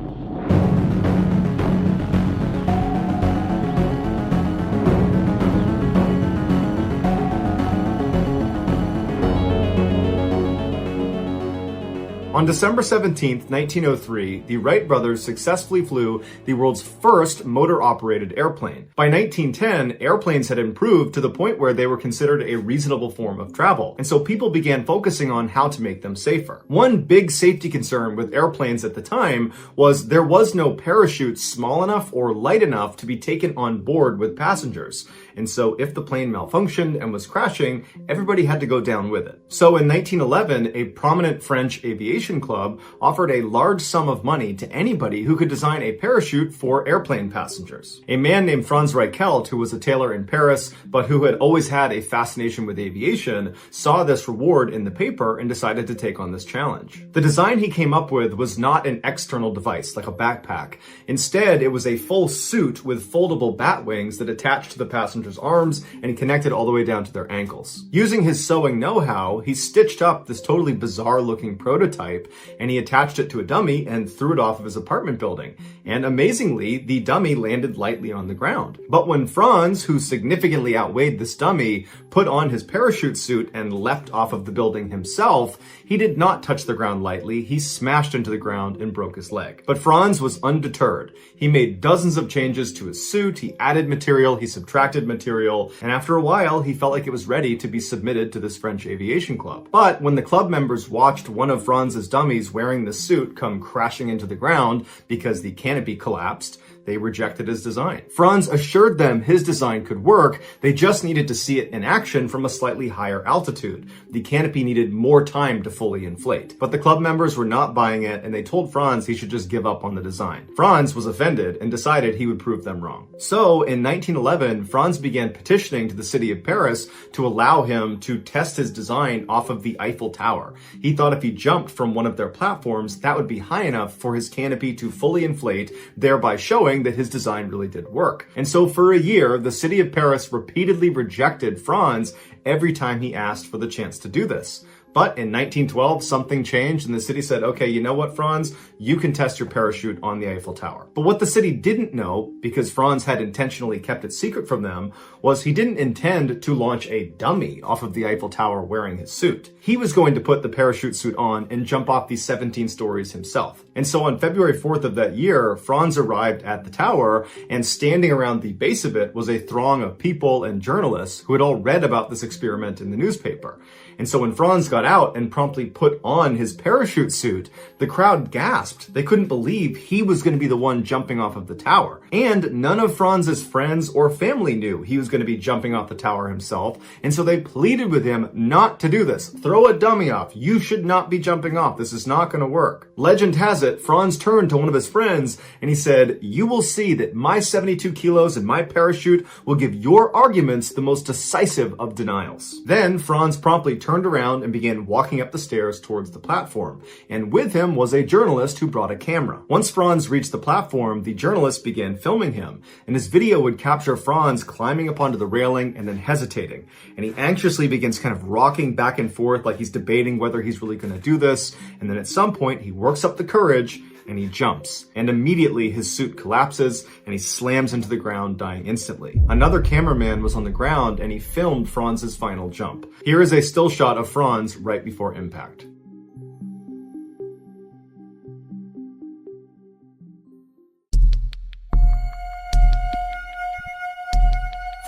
On December 17th, 1903, the Wright brothers successfully flew the world's first motor-operated airplane. By 1910, airplanes had improved to the point where they were considered a reasonable form of travel, and so people began focusing on how to make them safer. One big safety concern with airplanes at the time was there was no parachute small enough or light enough to be taken on board with passengers. And so if the plane malfunctioned and was crashing, everybody had to go down with it. So in 1911, a prominent French aviation club offered a large sum of money to anybody who could design a parachute for airplane passengers. A man named Franz Reichelt, who was a tailor in Paris, but who had always had a fascination with aviation, saw this reward in the paper and decided to take on this challenge. The design he came up with was not an external device like a backpack. Instead, it was a full suit with foldable bat wings that attached to the passenger's arms and connected all the way down to their ankles. Using his sewing know-how, he stitched up this totally bizarre-looking prototype, and he attached it to a dummy and threw it off of his apartment building. And amazingly, the dummy landed lightly on the ground. But when Franz, who significantly outweighed this dummy, put on his parachute suit and leapt off of the building himself, he did not touch the ground lightly. He smashed into the ground and broke his leg. But Franz was undeterred. He made dozens of changes to his suit, he added material, he subtracted material, and after a while, he felt like it was ready to be submitted to this French aviation club. But when the club members watched one of Franz's dummies wearing the suit come crashing into the ground because the canopy collapsed, they rejected his design. Franz assured them his design could work, they just needed to see it in action from a slightly higher altitude. The canopy needed more time to fully inflate. But the club members were not buying it, and they told Franz he should just give up on the design. Franz was offended and decided he would prove them wrong. So, in 1911, Franz began petitioning to the city of Paris to allow him to test his design off of the Eiffel Tower. He thought if he jumped from one of their platforms, that would be high enough for his canopy to fully inflate, thereby showing that his design really did work. And so for a year, the city of Paris repeatedly rejected Franz every time he asked for the chance to do this. But in 1912, something changed and the city said, okay, you know what, Franz? You can test your parachute on the Eiffel Tower. But what the city didn't know, because Franz had intentionally kept it secret from them, was he didn't intend to launch a dummy off of the Eiffel Tower wearing his suit. He was going to put the parachute suit on and jump off these 17 stories himself. And so on February 4th of that year, Franz arrived at the tower, and standing around the base of it was a throng of people and journalists who had all read about this experiment in the newspaper. And so when Franz got out and promptly put on his parachute suit, the crowd gasped. They couldn't believe he was going to be the one jumping off of the tower. And none of Franz's friends or family knew he was going to be jumping off the tower himself. And so they pleaded with him not to do this. Throw a dummy off. You should not be jumping off. This is not going to work. Legend has it, Franz turned to one of his friends and he said, "You will see that my 72 kilos and my parachute will give your arguments the most decisive of denials." Then Franz promptly turned around and began walking up the stairs towards the platform. And with him was a journalist who brought a camera. Once Franz reached the platform, the journalist began filming him. And his video would capture Franz climbing up onto the railing and then hesitating. And he anxiously begins kind of rocking back and forth like he's debating whether he's really going to do this. And then at some point, he works up the courage and he jumps. And immediately his suit collapses and he slams into the ground, dying instantly. Another cameraman was on the ground and he filmed Franz's final jump. Here is a still shot of Franz right before impact.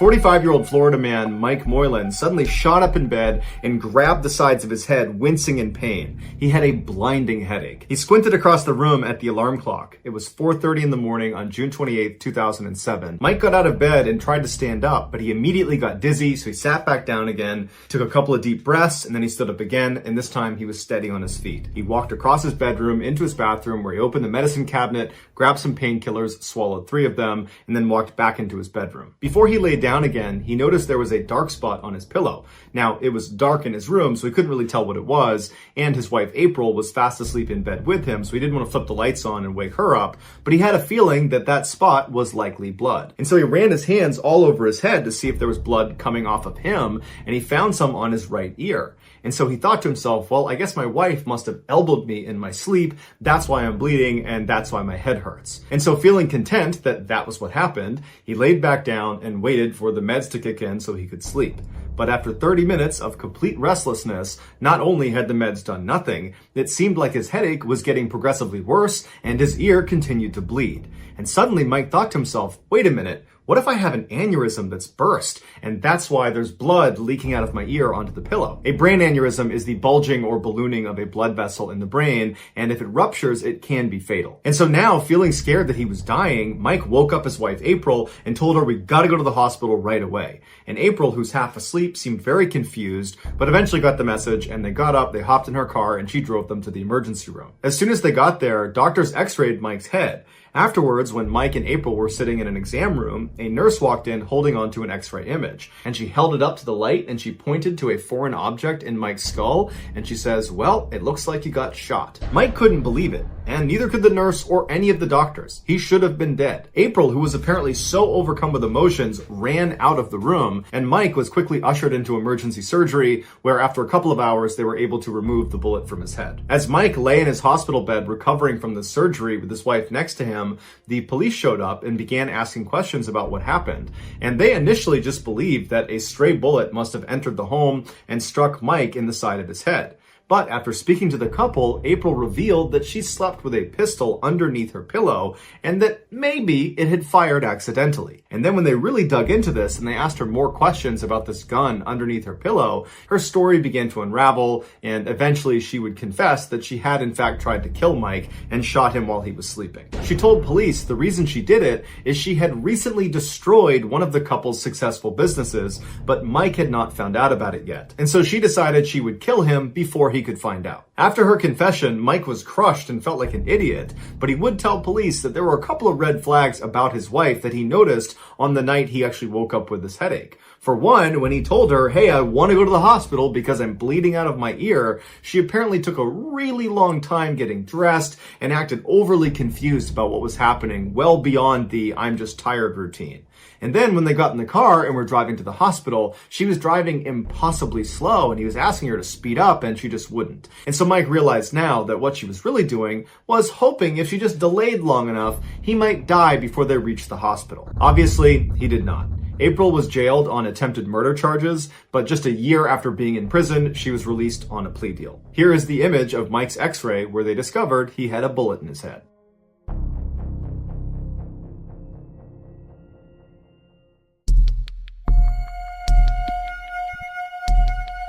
45-year-old Florida man Mike Moylan suddenly shot up in bed and grabbed the sides of his head, wincing in pain. He had a blinding headache. He squinted across the room at the alarm clock. It was 4:30 in the morning on June 28, 2007. Mike got out of bed and tried to stand up, but he immediately got dizzy, so he sat back down again, took a couple of deep breaths, and then he stood up again, and this time he was steady on his feet. He walked across his bedroom into his bathroom where he opened the medicine cabinet, grabbed some painkillers, swallowed 3 of them, and then walked back into his bedroom. Before he lay down again, he noticed there was a dark spot on his pillow. Now, it was dark in his room, so he couldn't really tell what it was, and his wife April was fast asleep in bed with him, so he didn't want to flip the lights on and wake her up, but he had a feeling that that spot was likely blood. And so he ran his hands all over his head to see if there was blood coming off of him, and he found some on his right ear. And so he thought to himself, well, I guess my wife must have elbowed me in my sleep. That's why I'm bleeding, and that's why my head hurts. And so feeling content that that was what happened, he laid back down and waited for the meds to kick in so he could sleep. But after 30 minutes of complete restlessness, not only had the meds done nothing, it seemed like his headache was getting progressively worse and his ear continued to bleed. And suddenly Mike thought to himself, wait a minute, what if I have an aneurysm that's burst, and that's why there's blood leaking out of my ear onto the pillow? A brain aneurysm is the bulging or ballooning of a blood vessel in the brain, and if it ruptures, it can be fatal. And so now, feeling scared that he was dying, Mike woke up his wife April and told her we gotta go to the hospital right away. And April, who's half asleep, seemed very confused, but eventually got the message, and they got up, they hopped in her car, and she drove them to the emergency room. As soon as they got there, doctors x-rayed Mike's head. Afterwards, when Mike and April were sitting in an exam room, a nurse walked in holding onto an x-ray image. And she held it up to the light and she pointed to a foreign object in Mike's skull and she says, well, it looks like you got shot. Mike couldn't believe it, and neither could the nurse or any of the doctors. He should have been dead. April, who was apparently so overcome with emotions, ran out of the room, and Mike was quickly ushered into emergency surgery, where after a couple of hours, they were able to remove the bullet from his head. As Mike lay in his hospital bed recovering from the surgery with his wife next to him, the police showed up and began asking questions about what happened. And they initially just believed that a stray bullet must have entered the home and struck Mike in the side of his head. But after speaking to the couple, April revealed that she slept with a pistol underneath her pillow and that maybe it had fired accidentally. And then when they really dug into this and they asked her more questions about this gun underneath her pillow, her story began to unravel, and eventually she would confess that she had in fact tried to kill Mike and shot him while he was sleeping. She told police the reason she did it is she had recently destroyed one of the couple's successful businesses, but Mike had not found out about it yet. And so she decided she would kill him before he could find out. After her confession, Mike was crushed and felt like an idiot, but he would tell police that there were a couple of red flags about his wife that he noticed on the night he actually woke up with this headache. For one, when he told her, hey, I want to go to the hospital because I'm bleeding out of my ear, she apparently took a really long time getting dressed and acted overly confused about what was happening, well beyond the I'm just tired routine. And then when they got in the car and were driving to the hospital, she was driving impossibly slow and he was asking her to speed up and she just wouldn't. And so Mike realized now that what she was really doing was hoping if she just delayed long enough, he might die before they reached the hospital. Obviously, he did not. April was jailed on attempted murder charges, but just a year after being in prison, she was released on a plea deal. Here is the image of Mike's x-ray where they discovered he had a bullet in his head.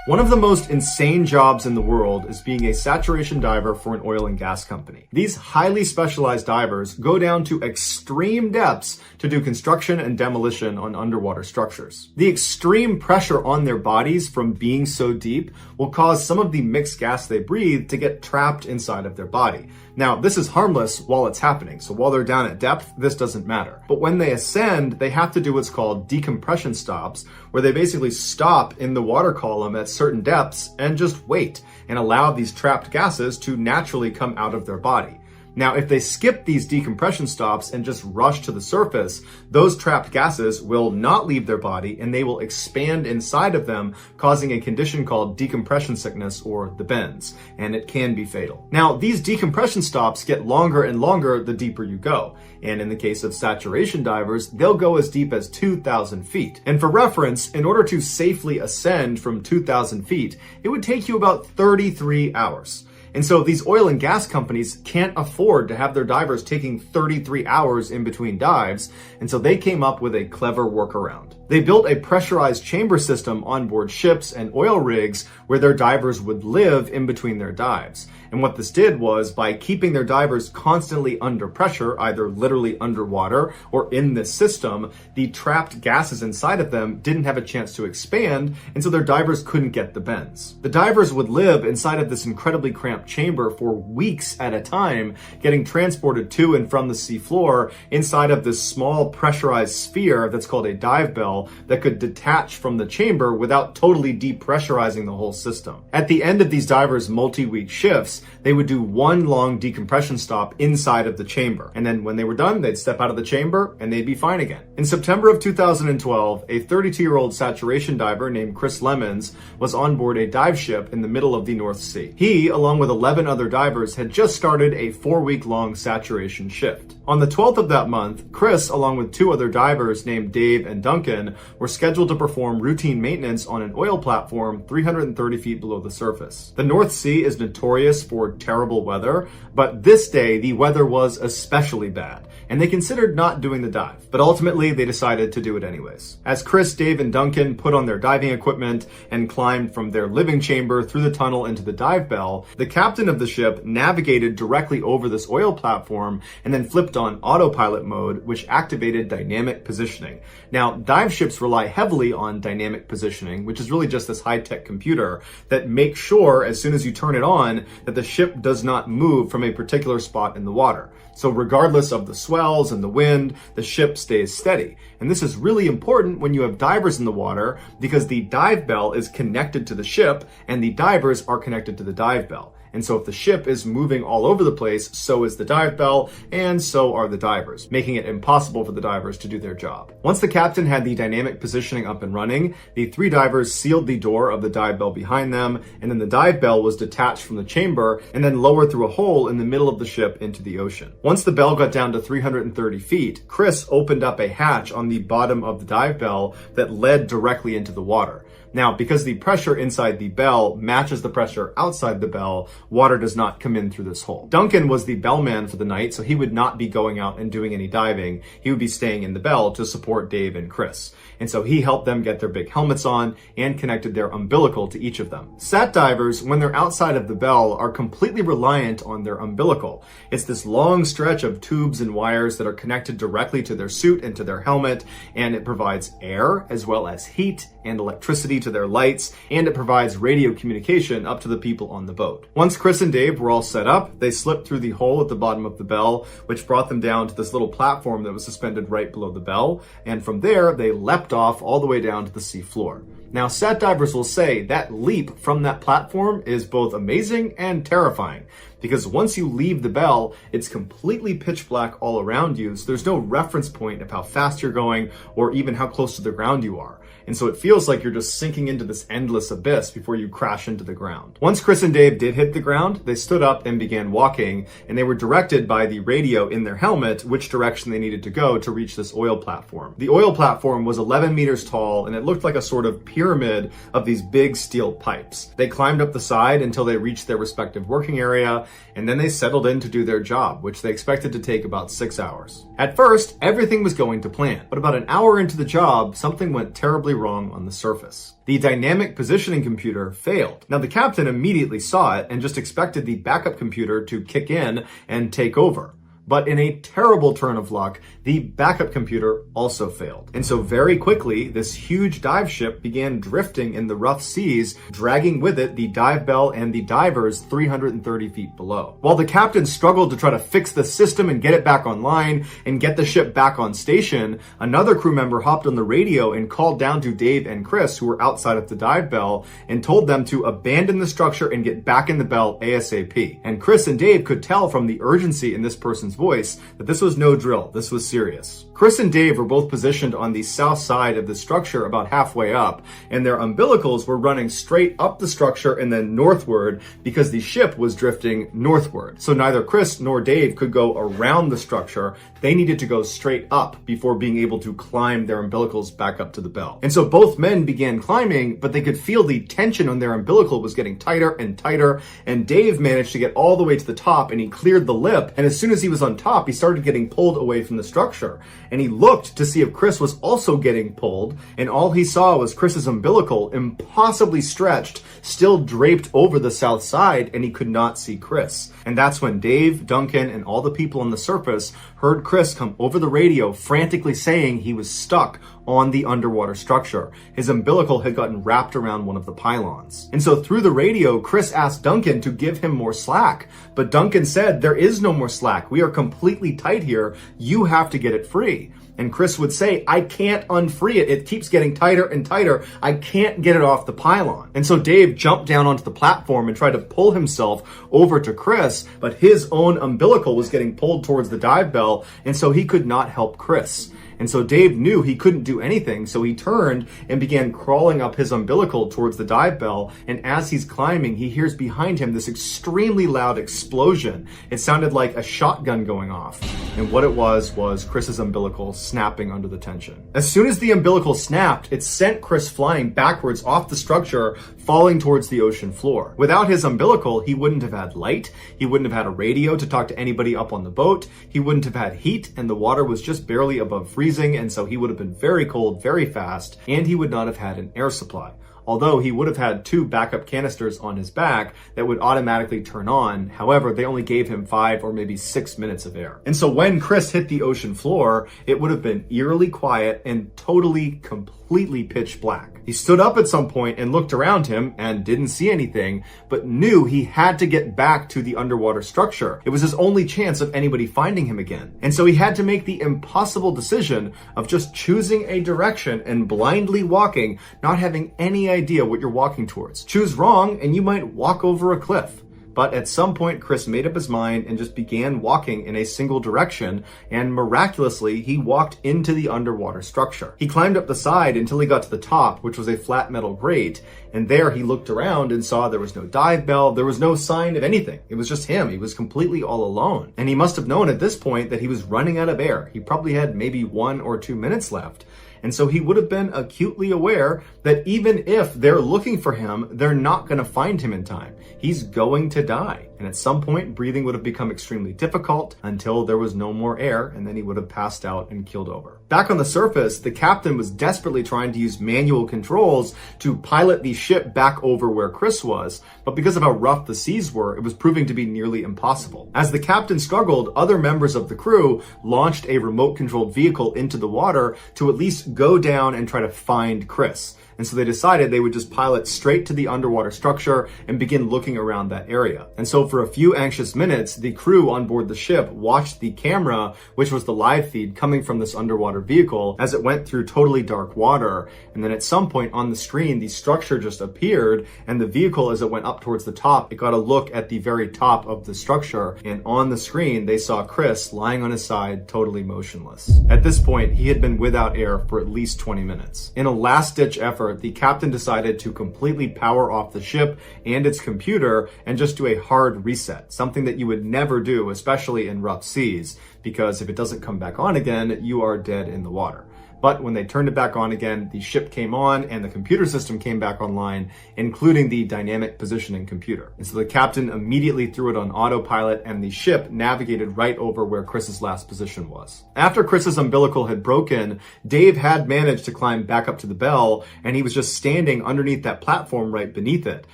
One of the most insane jobs in the world is being a saturation diver for an oil and gas company. These highly specialized divers go down to extreme depths to do construction and demolition on underwater structures. The extreme pressure on their bodies from being so deep will cause some of the mixed gas they breathe to get trapped inside of their body. Now, this is harmless while it's happening, so while they're down at depth, this doesn't matter. But when they ascend, they have to do what's called decompression stops, where they basically stop in the water column at certain depths and just wait and allow these trapped gases to naturally come out of their body. Now, if they skip these decompression stops and just rush to the surface, those trapped gases will not leave their body and they will expand inside of them, causing a condition called decompression sickness or the bends, and it can be fatal. Now, these decompression stops get longer and longer the deeper you go, and in the case of saturation divers, they'll go as deep as 2,000 feet. And for reference, in order to safely ascend from 2,000 feet, it would take you about 33 hours. And so these oil and gas companies can't afford to have their divers taking 33 hours in between dives, and so they came up with a clever workaround. They built a pressurized chamber system on board ships and oil rigs where their divers would live in between their dives. And what this did was, by keeping their divers constantly under pressure, either literally underwater or in this system, the trapped gases inside of them didn't have a chance to expand, and so their divers couldn't get the bends. The divers would live inside of this incredibly cramped chamber for weeks at a time, getting transported to and from the seafloor inside of this small pressurized sphere that's called a dive bell that could detach from the chamber without totally depressurizing the whole system. At the end of these divers' multi-week shifts, they would do one long decompression stop inside of the chamber. And then when they were done, they'd step out of the chamber and they'd be fine again. In September of 2012, a 32-year-old saturation diver named Chris Lemons was on board a dive ship in the middle of the North Sea. He, along with 11 other divers, had just started a 4-week-long saturation shift. On the 12th of that month, Chris, along with 2 other divers named Dave and Duncan, were scheduled to perform routine maintenance on an oil platform 330 feet below the surface. The North Sea is notorious for terrible weather, but this day the weather was especially bad, and they considered not doing the dive, but ultimately they decided to do it anyways. As Chris, Dave, and Duncan put on their diving equipment and climbed from their living chamber through the tunnel into the dive bell, the captain of the ship navigated directly over this oil platform and then flipped on autopilot mode, which activated dynamic positioning. Now, dive ships rely heavily on dynamic positioning, which is really just this high-tech computer that makes sure as soon as you turn it on that the ship does not move from a particular spot in the water. So regardless of the swells and the wind, the ship stays steady. And this is really important when you have divers in the water because the dive bell is connected to the ship and the divers are connected to the dive bell. And so if the ship is moving all over the place, so is the dive bell, and so are the divers, making it impossible for the divers to do their job. Once the captain had the dynamic positioning up and running, the 3 divers sealed the door of the dive bell behind them, and then the dive bell was detached from the chamber and then lowered through a hole in the middle of the ship into the ocean. Once the bell got down to 330 feet, Chris opened up a hatch on the bottom of the dive bell that led directly into the water. Now, because the pressure inside the bell matches the pressure outside the bell, water does not come in through this hole. Duncan was the bellman for the night, so he would not be going out and doing any diving. He would be staying in the bell to support Dave and Chris. And so he helped them get their big helmets on and connected their umbilical to each of them. Sat divers, when they're outside of the bell, are completely reliant on their umbilical. It's this long stretch of tubes and wires that are connected directly to their suit and to their helmet, and it provides air as well as heat and electricity to their lights, and it provides radio communication up to the people on the boat. Once Chris and Dave were all set up, they slipped through the hole at the bottom of the bell, which brought them down to this little platform that was suspended right below the bell, and from there, they leapt off all the way down to the sea floor. Now, sat divers will say that leap from that platform is both amazing and terrifying, because once you leave the bell, it's completely pitch black all around you, so there's no reference point of how fast you're going or even how close to the ground you are. And so it feels like you're just sinking into this endless abyss before you crash into the ground. Once Chris and Dave did hit the ground, they stood up and began walking, and they were directed by the radio in their helmet which direction they needed to go to reach this oil platform. The oil platform was 11 meters tall, and it looked like a sort of pyramid of these big steel pipes. They climbed up the side until they reached their respective working area, and then they settled in to do their job, which they expected to take about 6 hours. At first, everything was going to plan, but about an hour into the job, something went terribly wrong on the surface. The dynamic positioning computer failed. Now, the captain immediately saw it and just expected the backup computer to kick in and take over. But in a terrible turn of luck, the backup computer also failed. And so very quickly, this huge dive ship began drifting in the rough seas, dragging with it the dive bell and the divers 330 feet below. While the captain struggled to try to fix the system and get it back online and get the ship back on station, another crew member hopped on the radio and called down to Dave and Chris, who were outside of the dive bell, and told them to abandon the structure and get back in the bell ASAP. And Chris and Dave could tell from the urgency in this person's voice that this was no drill, this was serious. Chris and Dave were both positioned on the south side of the structure about halfway up, and their umbilicals were running straight up the structure and then northward because the ship was drifting northward. So neither Chris nor Dave could go around the structure. They needed to go straight up before being able to climb their umbilicals back up to the bell. And so both men began climbing, but they could feel the tension on their umbilical was getting tighter and tighter, and Dave managed to get all the way to the top, and he cleared the lip, and as soon as he was on top, he started getting pulled away from the structure. And he looked to see if Chris was also getting pulled, and all he saw was Chris's umbilical, impossibly stretched, still draped over the south side, and he could not see Chris. And that's when Dave, Duncan, and all the people on the surface heard Chris come over the radio frantically saying he was stuck on the underwater structure. His umbilical had gotten wrapped around one of the pylons. And so through the radio, Chris asked Duncan to give him more slack. But Duncan said, "There is no more slack. We are completely tight here. You have to get it free." And Chris would say, "I can't unfree it. It keeps getting tighter and tighter. I can't get it off the pylon." And so Dave jumped down onto the platform and tried to pull himself over to Chris, but his own umbilical was getting pulled towards the dive bell, and so he could not help Chris. And so Dave knew he couldn't do anything, so he turned and began crawling up his umbilical towards the dive bell, and as he's climbing, he hears behind him this extremely loud explosion. It sounded like a shotgun going off, and what it was Chris's umbilical snapping under the tension. As soon as the umbilical snapped, it sent Chris flying backwards off the structure, falling towards the ocean floor. Without his umbilical, he wouldn't have had light, he wouldn't have had a radio to talk to anybody up on the boat, he wouldn't have had heat, and the water was just barely above freezing, and so he would have been very cold very fast, and he would not have had an air supply. Although he would have had 2 backup canisters on his back that would automatically turn on. However, they only gave him 5 or maybe 6 minutes of air. And so when Chris hit the ocean floor, it would have been eerily quiet and totally, completely pitch black. He stood up at some point and looked around him and didn't see anything, but knew he had to get back to the underwater structure. It was his only chance of anybody finding him again. And so he had to make the impossible decision of just choosing a direction and blindly walking, not having any idea what you're walking towards. Choose wrong and you might walk over a cliff. But at some point, Chris made up his mind and just began walking in a single direction, and miraculously, he walked into the underwater structure. He climbed up the side until he got to the top, which was a flat metal grate, and there he looked around and saw there was no dive bell, there was no sign of anything. It was just him. He was completely all alone. And he must have known at this point that he was running out of air. He probably had maybe 1 or 2 minutes left. And so he would have been acutely aware that even if they're looking for him, they're not going to find him in time. He's going to die. And at some point, breathing would have become extremely difficult until there was no more air, and then he would have passed out and keeled over. Back on the surface, the captain was desperately trying to use manual controls to pilot the ship back over where Chris was, but because of how rough the seas were, it was proving to be nearly impossible. As the captain struggled, other members of the crew launched a remote-controlled vehicle into the water to at least go down and try to find Chris. And so they decided they would just pilot straight to the underwater structure and begin looking around that area. And so for a few anxious minutes, the crew on board the ship watched the camera, which was the live feed coming from this underwater vehicle, as it went through totally dark water. And then at some point on the screen, the structure just appeared, and the vehicle, as it went up towards the top, it got a look at the very top of the structure. And on the screen, they saw Chris lying on his side, totally motionless. At this point, he had been without air for at least 20 minutes. In a last-ditch effort, the captain decided to completely power off the ship and its computer and just do a hard reset, something that you would never do, especially in rough seas, because if it doesn't come back on again, you are dead in the water. But when they turned it back on again, the ship came on and the computer system came back online, including the dynamic positioning computer. And so the captain immediately threw it on autopilot and the ship navigated right over where Chris's last position was. After Chris's umbilical had broken, Dave had managed to climb back up to the bell, and he was just standing underneath that platform right beneath it.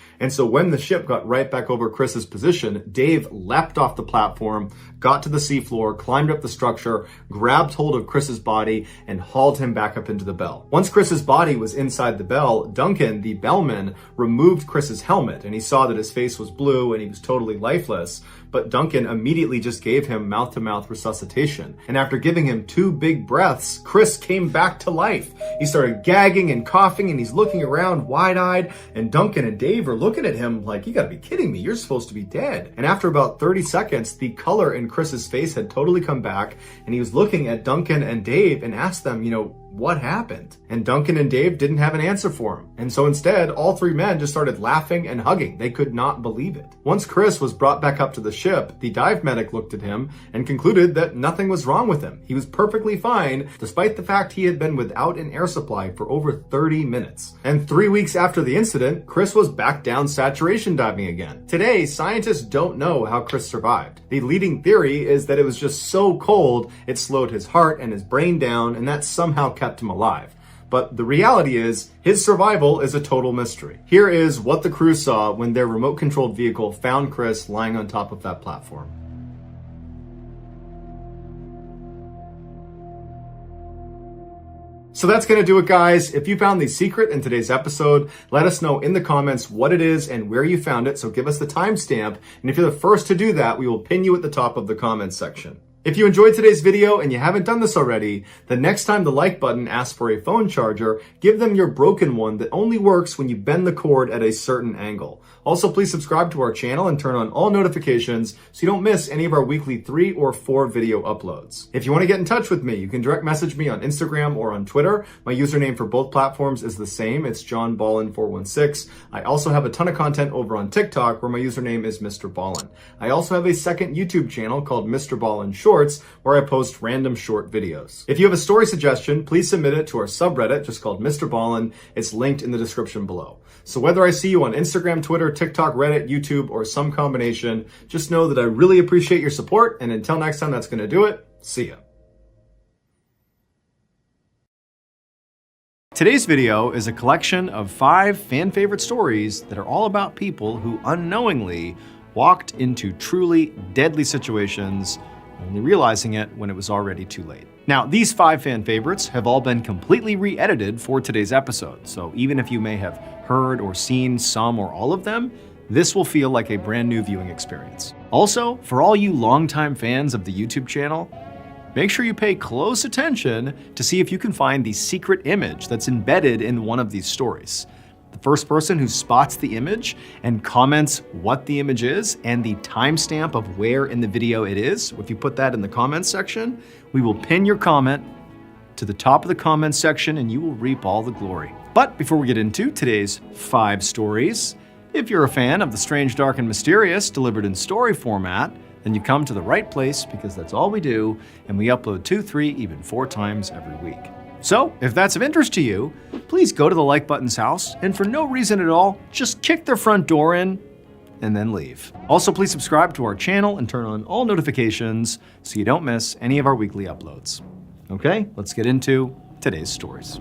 And so when the ship got right back over Chris's position, Dave leapt off the platform, got to the seafloor, climbed up the structure, grabbed hold of Chris's body, and hauled him back up into the bell. Once Chris's body was inside the bell, Duncan, the bellman, removed Chris's helmet, and he saw that his face was blue and he was totally lifeless. But Duncan immediately just gave him mouth-to-mouth resuscitation. And after giving him 2 big breaths, Chris came back to life. He started gagging and coughing, and he's looking around wide-eyed, and Duncan and Dave are looking at him like, you gotta be kidding me, you're supposed to be dead. And after about 30 seconds, the color in Chris's face had totally come back, and he was looking at Duncan and Dave and asked them, what happened? And Duncan and Dave didn't have an answer for him. And so instead, all 3 men just started laughing and hugging. They could not believe it. Once Chris was brought back up to the ship, the dive medic looked at him and concluded that nothing was wrong with him. He was perfectly fine, despite the fact he had been without an air supply for over 30 minutes. And 3 weeks after the incident, Chris was back down saturation diving again. Today, scientists don't know how Chris survived. The leading theory is that it was just so cold, it slowed his heart and his brain down, and that somehow kept him alive. But the reality is, his survival is a total mystery. Here is what the crew saw when their remote-controlled vehicle found Chris lying on top of that platform. So that's going to do it, guys. If you found the secret in today's episode, let us know in the comments what it is and where you found it, so give us the timestamp. And if you're the first to do that, we will pin you at the top of the comments section. If you enjoyed today's video and you haven't done this already, the next time the like button asks for a phone charger, give them your broken one that only works when you bend the cord at a certain angle. Also, please subscribe to our channel and turn on all notifications so you don't miss any of our weekly 3 or 4 video uploads. If you want to get in touch with me, you can direct message me on Instagram or on Twitter. My username for both platforms is the same. It's JohnBallen416. I also have a ton of content over on TikTok where my username is MrBallen. I also have a second YouTube channel called MrBallen Shorts where I post random short videos. If you have a story suggestion, please submit it to our subreddit just called MrBallen. It's linked in the description below. So whether I see you on Instagram, Twitter, TikTok, Reddit, YouTube, or some combination, just know that I really appreciate your support. And until next time, that's going to do it. See ya. Today's video is a collection of 5 fan favorite stories that are all about people who unknowingly walked into truly deadly situations, only realizing it when it was already too late. Now, these 5 fan favorites have all been completely re-edited for today's episode, so even if you may have heard or seen some or all of them, this will feel like a brand new viewing experience. Also, for all you longtime fans of the YouTube channel, make sure you pay close attention to see if you can find the secret image that's embedded in one of these stories. The first person who spots the image and comments what the image is and the timestamp of where in the video it is, if you put that in the comments section, we will pin your comment to the top of the comments section and you will reap all the glory. But before we get into today's 5 stories, if you're a fan of the strange, dark, and mysterious delivered in story format, then you come to the right place because that's all we do, and we upload 2, 3, even 4 times every week. So, if that's of interest to you, please go to the like button's house, and for no reason at all, just kick their front door in, and then leave. Also, please subscribe to our channel and turn on all notifications so you don't miss any of our weekly uploads. Okay, let's get into today's stories.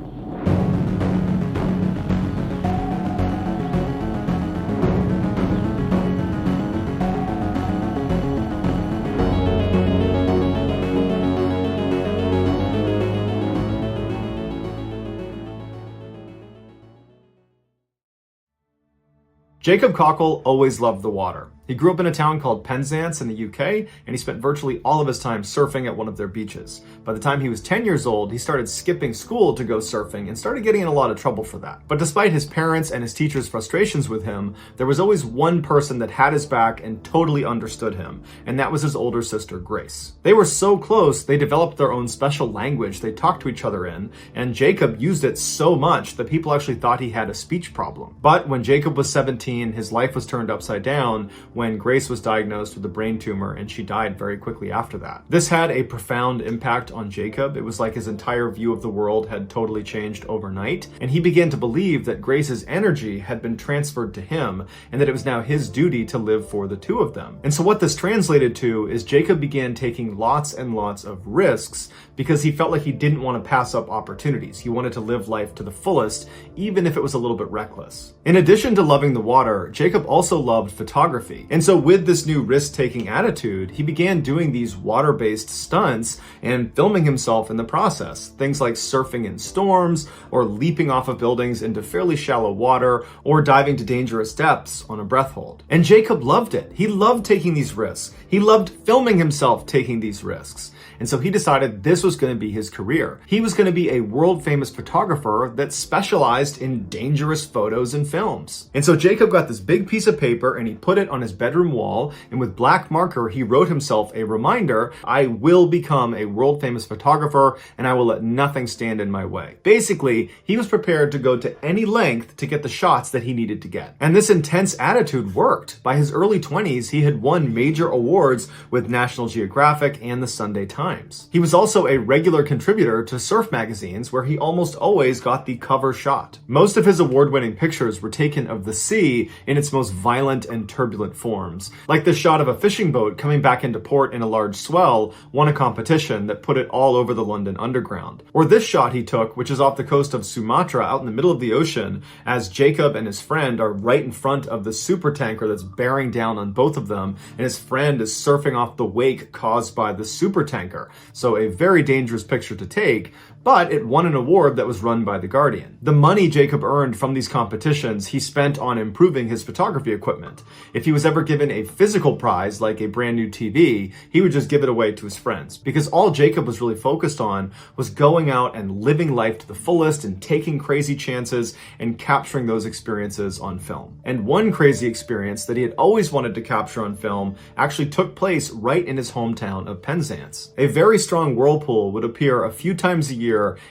Jacob Cockle always loved the water. He grew up in a town called Penzance in the UK, and he spent virtually all of his time surfing at one of their beaches. By the time he was 10 years old, he started skipping school to go surfing and started getting in a lot of trouble for that. But despite his parents' and his teachers' frustrations with him, there was always one person that had his back and totally understood him, and that was his older sister, Grace. They were so close, they developed their own special language they talked to each other in, and Jacob used it so much that people actually thought he had a speech problem. But when Jacob was 17, his life was turned upside down when Grace was diagnosed with a brain tumor, and she died very quickly after that. This had a profound impact on Jacob. It was like his entire view of the world had totally changed overnight, and he began to believe that Grace's energy had been transferred to him, and that it was now his duty to live for the two of them. And so what this translated to is Jacob began taking lots and lots of risks because he felt like he didn't want to pass up opportunities. He wanted to live life to the fullest, even if it was a little bit reckless. In addition to loving the water, Jacob also loved photography. And so with this new risk-taking attitude, he began doing these water-based stunts and filming himself in the process. Things like surfing in storms, or leaping off of buildings into fairly shallow water, or diving to dangerous depths on a breath hold. And Jacob loved it. He loved taking these risks. He loved filming himself taking these risks. And so he decided this was going to be his career. He was going to be a world-famous photographer that specialized in dangerous photos and films. And so Jacob got this big piece of paper and he put it on his bedroom wall, and with black marker, he wrote himself a reminder: I will become a world-famous photographer and I will let nothing stand in my way. Basically, he was prepared to go to any length to get the shots that he needed to get. And this intense attitude worked. By his early 20s, he had won major awards with National Geographic and the Sunday Times. He was also a regular contributor to surf magazines, where he almost always got the cover shot. Most of his award-winning pictures were taken of the sea in its most violent and turbulent forms. Like the shot of a fishing boat coming back into port in a large swell won a competition that put it all over the London Underground. Or this shot he took, which is off the coast of Sumatra out in the middle of the ocean, as Jacob and his friend are right in front of the supertanker that's bearing down on both of them, and his friend is surfing off the wake caused by the supertanker. So a very dangerous picture to take, but it won an award that was run by The Guardian. The money Jacob earned from these competitions he spent on improving his photography equipment. If he was ever given a physical prize, like a brand new TV, he would just give it away to his friends, because all Jacob was really focused on was going out and living life to the fullest and taking crazy chances and capturing those experiences on film. And one crazy experience that he had always wanted to capture on film actually took place right in his hometown of Penzance. A very strong whirlpool would appear a few times a year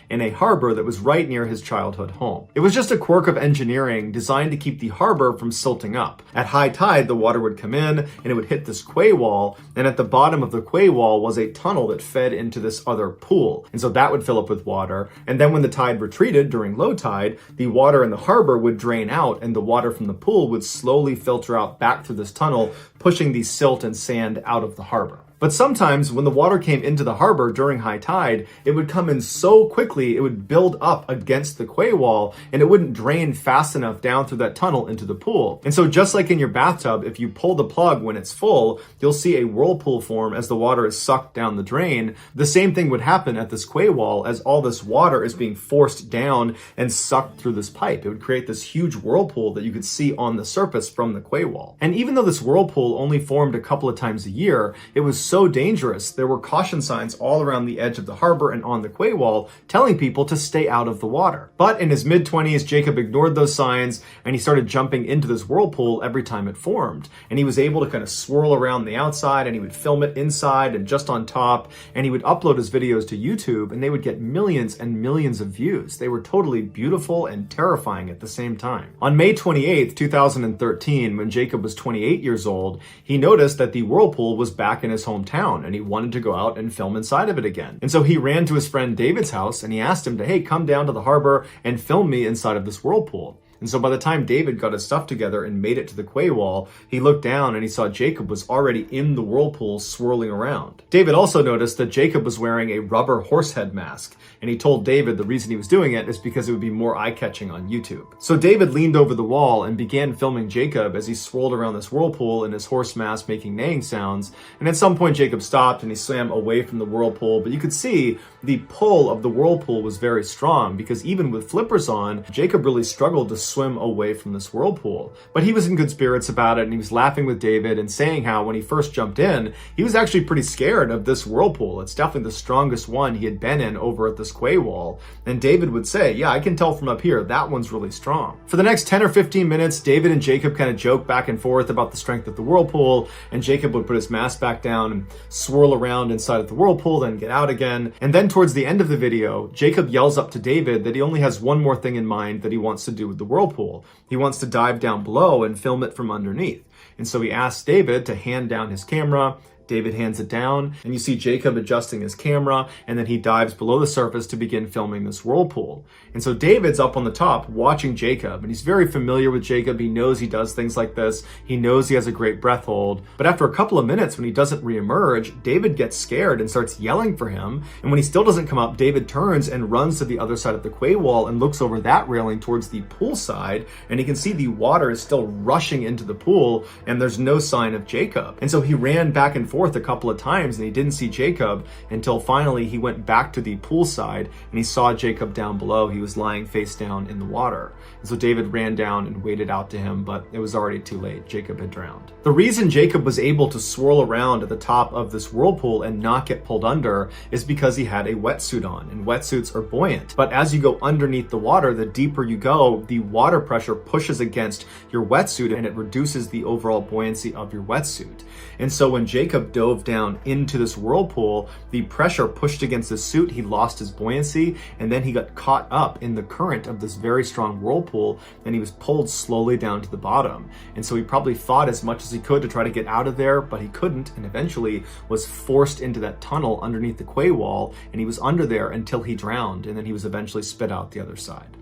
in a harbor that was right near his childhood home. It was just a quirk of engineering designed to keep the harbor from silting up. At high tide, the water would come in and it would hit this quay wall, and at the bottom of the quay wall was a tunnel that fed into this other pool. And so that would fill up with water, and then when the tide retreated during low tide, the water in the harbor would drain out and the water from the pool would slowly filter out back through this tunnel, pushing the silt and sand out of the harbor. But sometimes when the water came into the harbor during high tide, it would come in so quickly it would build up against the quay wall and it wouldn't drain fast enough down through that tunnel into the pool. And so just like in your bathtub, if you pull the plug when it's full, you'll see a whirlpool form as the water is sucked down the drain. The same thing would happen at this quay wall as all this water is being forced down and sucked through this pipe. It would create this huge whirlpool that you could see on the surface from the quay wall. And even though this whirlpool only formed a couple of times a year, it was so dangerous. There were caution signs all around the edge of the harbor and on the quay wall telling people to stay out of the water. But in his mid-20s, Jacob ignored those signs and he started jumping into this whirlpool every time it formed. And he was able to kind of swirl around the outside, and he would film it inside and just on top, and he would upload his videos to YouTube, and they would get millions and millions of views. They were totally beautiful and terrifying at the same time. On May 28th, 2013, when Jacob was 28 years old, he noticed that the whirlpool was back in his hometown, and he wanted to go out and film inside of it again. And so he ran to his friend David's house and he asked him to, hey, come down to the harbor and film me inside of this whirlpool. And so by the time David got his stuff together and made it to the quay wall, he looked down and he saw Jacob was already in the whirlpool swirling around. David also noticed that Jacob was wearing a rubber horse head mask, and he told David the reason he was doing it is because it would be more eye-catching on YouTube. So David leaned over the wall and began filming Jacob as he swirled around this whirlpool in his horse mask making neighing sounds, and at some point Jacob stopped and he swam away from the whirlpool, but you could see the pull of the whirlpool was very strong, because even with flippers on, Jacob really struggled to swim away from this whirlpool. But he was in good spirits about it, and he was laughing with David and saying how when he first jumped in, he was actually pretty scared of this whirlpool. It's definitely the strongest one he had been in over at this quay wall. And David would say, yeah, I can tell from up here, that one's really strong. For the next 10 or 15 minutes, David and Jacob kind of joke back and forth about the strength of the whirlpool, and Jacob would put his mask back down and swirl around inside of the whirlpool, then get out again. And then towards the end of the video, Jacob yells up to David that he only has one more thing in mind that he wants to do with the whirlpool. He wants to dive down below and film it from underneath. And so he asks David to hand down his camera. David hands it down, and you see Jacob adjusting his camera, and then he dives below the surface to begin filming this whirlpool. And so David's up on the top watching Jacob, and he's very familiar with Jacob. He knows he does things like this. He knows he has a great breath hold. But after a couple of minutes, when he doesn't reemerge, David gets scared and starts yelling for him. And when he still doesn't come up, David turns and runs to the other side of the quay wall and looks over that railing towards the pool side, and he can see the water is still rushing into the pool, and there's no sign of Jacob. And so he ran back and forth a couple of times, and he didn't see Jacob until finally he went back to the pool side and he saw Jacob down below. He was lying face down in the water. And so David ran down and waded out to him, but it was already too late. Jacob had drowned. The reason Jacob was able to swirl around at the top of this whirlpool and not get pulled under is because he had a wetsuit on, and wetsuits are buoyant. But as you go underneath the water, the deeper you go, the water pressure pushes against your wetsuit and it reduces the overall buoyancy of your wetsuit. And so when Jacob dove down into this whirlpool, the pressure pushed against his suit, he lost his buoyancy, and then he got caught up in the current of this very strong whirlpool, and he was pulled slowly down to the bottom. And so he probably fought as much as he could to try to get out of there, but he couldn't, and eventually was forced into that tunnel underneath the quay wall, and he was under there until he drowned, and then he was eventually spit out the other side.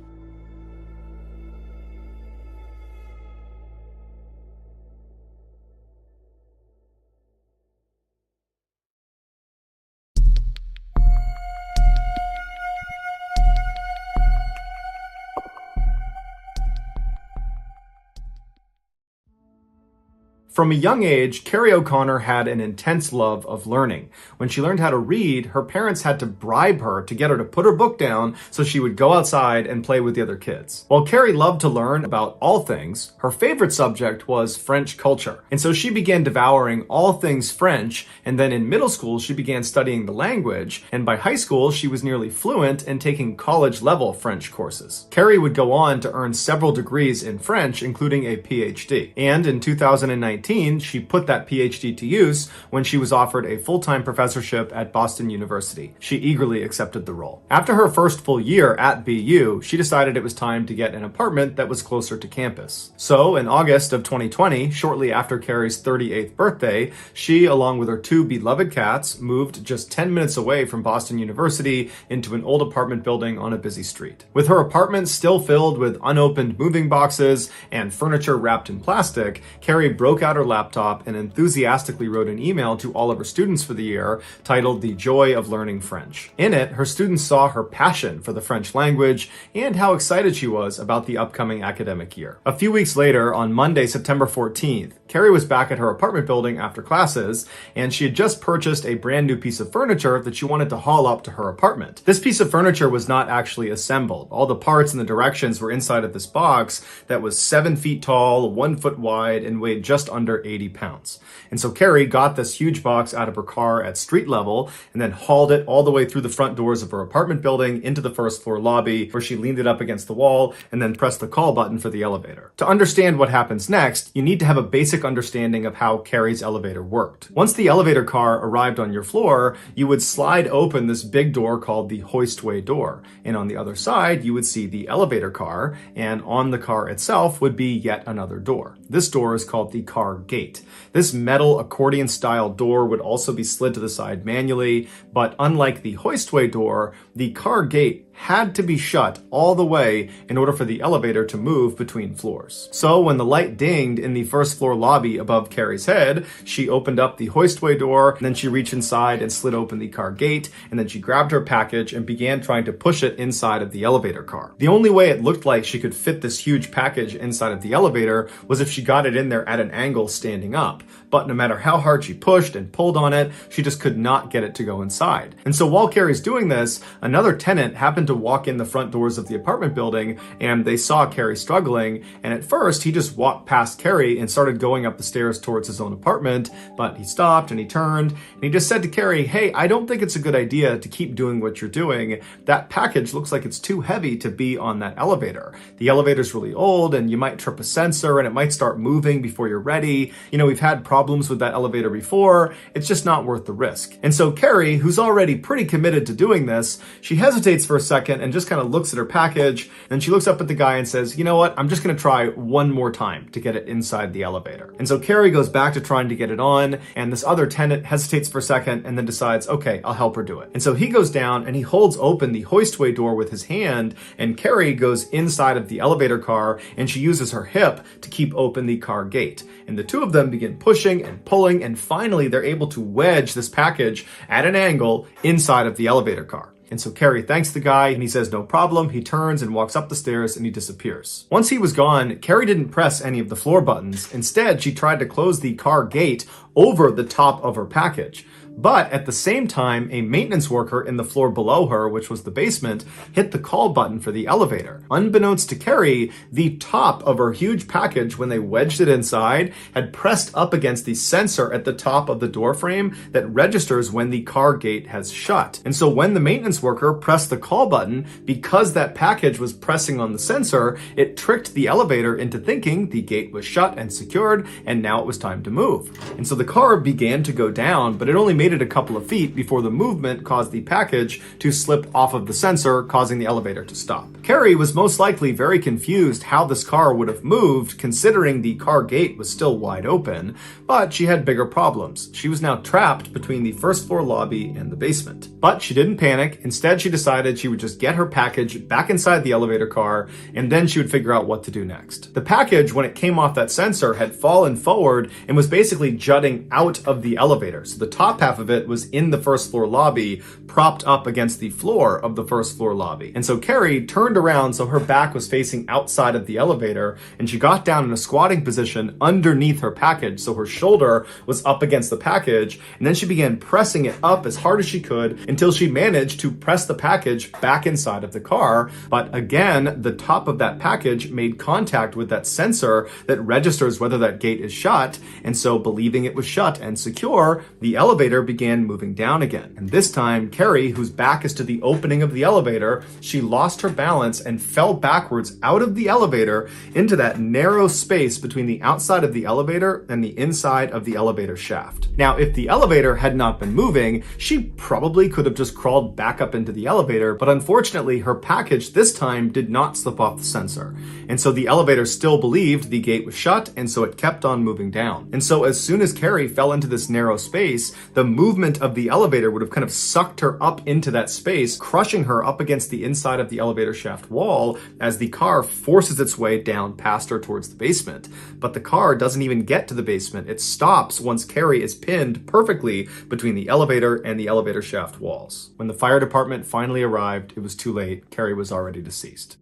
From a young age, Carrie O'Connor had an intense love of learning. When she learned how to read, her parents had to bribe her to get her to put her book down so she would go outside and play with the other kids. While Carrie loved to learn about all things, her favorite subject was French culture. And so she began devouring all things French, and then in middle school, she began studying the language, and by high school, she was nearly fluent and taking college-level French courses. Carrie would go on to earn several degrees in French, including a PhD. And in 2019, she put that PhD to use when she was offered a full-time professorship at Boston University. She eagerly accepted the role. After her first full year at BU, she decided it was time to get an apartment that was closer to campus. So in August of 2020, shortly after Carrie's 38th birthday, she, along with her two beloved cats, moved just 10 minutes away from Boston University into an old apartment building on a busy street. With her apartment still filled with unopened moving boxes and furniture wrapped in plastic, Carrie broke out her laptop and enthusiastically wrote an email to all of her students for the year titled The Joy of Learning French. In it, her students saw her passion for the French language and how excited she was about the upcoming academic year. A few weeks later, on Monday, September 14th, Carrie was back at her apartment building after classes, and she had just purchased a brand new piece of furniture that she wanted to haul up to her apartment. This piece of furniture was not actually assembled. All the parts and the directions were inside of this box that was 7 feet tall, 1 foot wide, and weighed just under 80 pounds. And so Carrie got this huge box out of her car at street level and then hauled it all the way through the front doors of her apartment building into the first floor lobby, where she leaned it up against the wall and then pressed the call button for the elevator. To understand what happens next, you need to have a basic understanding of how Carrie's elevator worked. Once the elevator car arrived on your floor, you would slide open this big door called the hoistway door. And on the other side, you would see the elevator car, and on the car itself would be yet another door. This door is called the car gate. This metal accordion-style door would also be slid to the side manually, but unlike the hoistway door, the car gate had to be shut all the way in order for the elevator to move between floors. So when the light dinged in the first floor lobby above Carrie's head, she opened up the hoistway door, and then she reached inside and slid open the car gate, and then she grabbed her package and began trying to push it inside of the elevator car. The only way it looked like she could fit this huge package inside of the elevator was if she got it in there at an angle standing up. but no matter how hard she pushed and pulled on it, she just could not get it to go inside. And so while Carrie's doing this, another tenant happened to walk in the front doors of the apartment building, and they saw Carrie struggling, and at first he just walked past Carrie and started going up the stairs towards his own apartment, but he stopped and he turned and he just said to Carrie, "Hey, I don't think it's a good idea to keep doing what you're doing. That package looks like it's too heavy to be on that elevator. The elevator's really old and you might trip a sensor and it might start moving before you're ready. You know, we've had problems with that elevator before. It's just not worth the risk." And so Carrie, who's already pretty committed to doing this, she hesitates for a second and just kind of looks at her package. Then she looks up at the guy and says, "You know what? I'm just going to try one more time to get it inside the elevator." And so Carrie goes back to trying to get it on, and this other tenant hesitates for a second and then decides, okay, I'll help her do it. And so he goes down and he holds open the hoistway door with his hand, and Carrie goes inside of the elevator car and she uses her hip to keep open the car gate. And the two of them begin pushing and pulling, and finally they're able to wedge this package at an angle inside of the elevator car. And so Carrie thanks the guy and he says no problem. He turns and walks up the stairs and he disappears. Once he was gone, Carrie didn't press any of the floor buttons. Instead, she tried to close the car gate over the top of her package. But at the same time, a maintenance worker in the floor below her, which was the basement, hit the call button for the elevator. Unbeknownst to Carrie, the top of her huge package, when they wedged it inside, had pressed up against the sensor at the top of the door frame that registers when the car gate has shut. And so when the maintenance worker pressed the call button, because that package was pressing on the sensor, it tricked the elevator into thinking the gate was shut and secured, and now it was time to move. And so the car began to go down, but it only made it a couple of feet before the movement caused the package to slip off of the sensor, causing the elevator to stop. Carrie was most likely very confused how this car would have moved, considering the car gate was still wide open, but she had bigger problems. She was now trapped between the first floor lobby and the basement. But she didn't panic. Instead, she decided she would just get her package back inside the elevator car, and then she would figure out what to do next. The package, when it came off that sensor, had fallen forward and was basically jutting out of the elevator. So the top half of it was in the first floor lobby, propped up against the floor of the first floor lobby. And so Carrie turned around so her back was facing outside of the elevator, and she got down in a squatting position underneath her package, so her shoulder was up against the package, and then she began pressing it up as hard as she could until she managed to press the package back inside of the car. But again, the top of that package made contact with that sensor that registers whether that gate is shut, and so believing it was shut and secure, the elevator began moving down again. And this time, Carrie, whose back is to the opening of the elevator, she lost her balance and fell backwards out of the elevator into that narrow space between the outside of the elevator and the inside of the elevator shaft. Now, if the elevator had not been moving, she probably could have just crawled back up into the elevator, but unfortunately, her package this time did not slip off the sensor. And so the elevator still believed the gate was shut, and so it kept on moving down. And so as soon as Carrie fell into this narrow space, the movement of the elevator would have kind of sucked her up into that space, crushing her up against the inside of the elevator shaft wall as the car forces its way down past her towards the basement. But the car doesn't even get to the basement. It stops once Carrie is pinned perfectly between the elevator and the elevator shaft walls. When the fire department finally arrived, it was too late. Carrie was already deceased.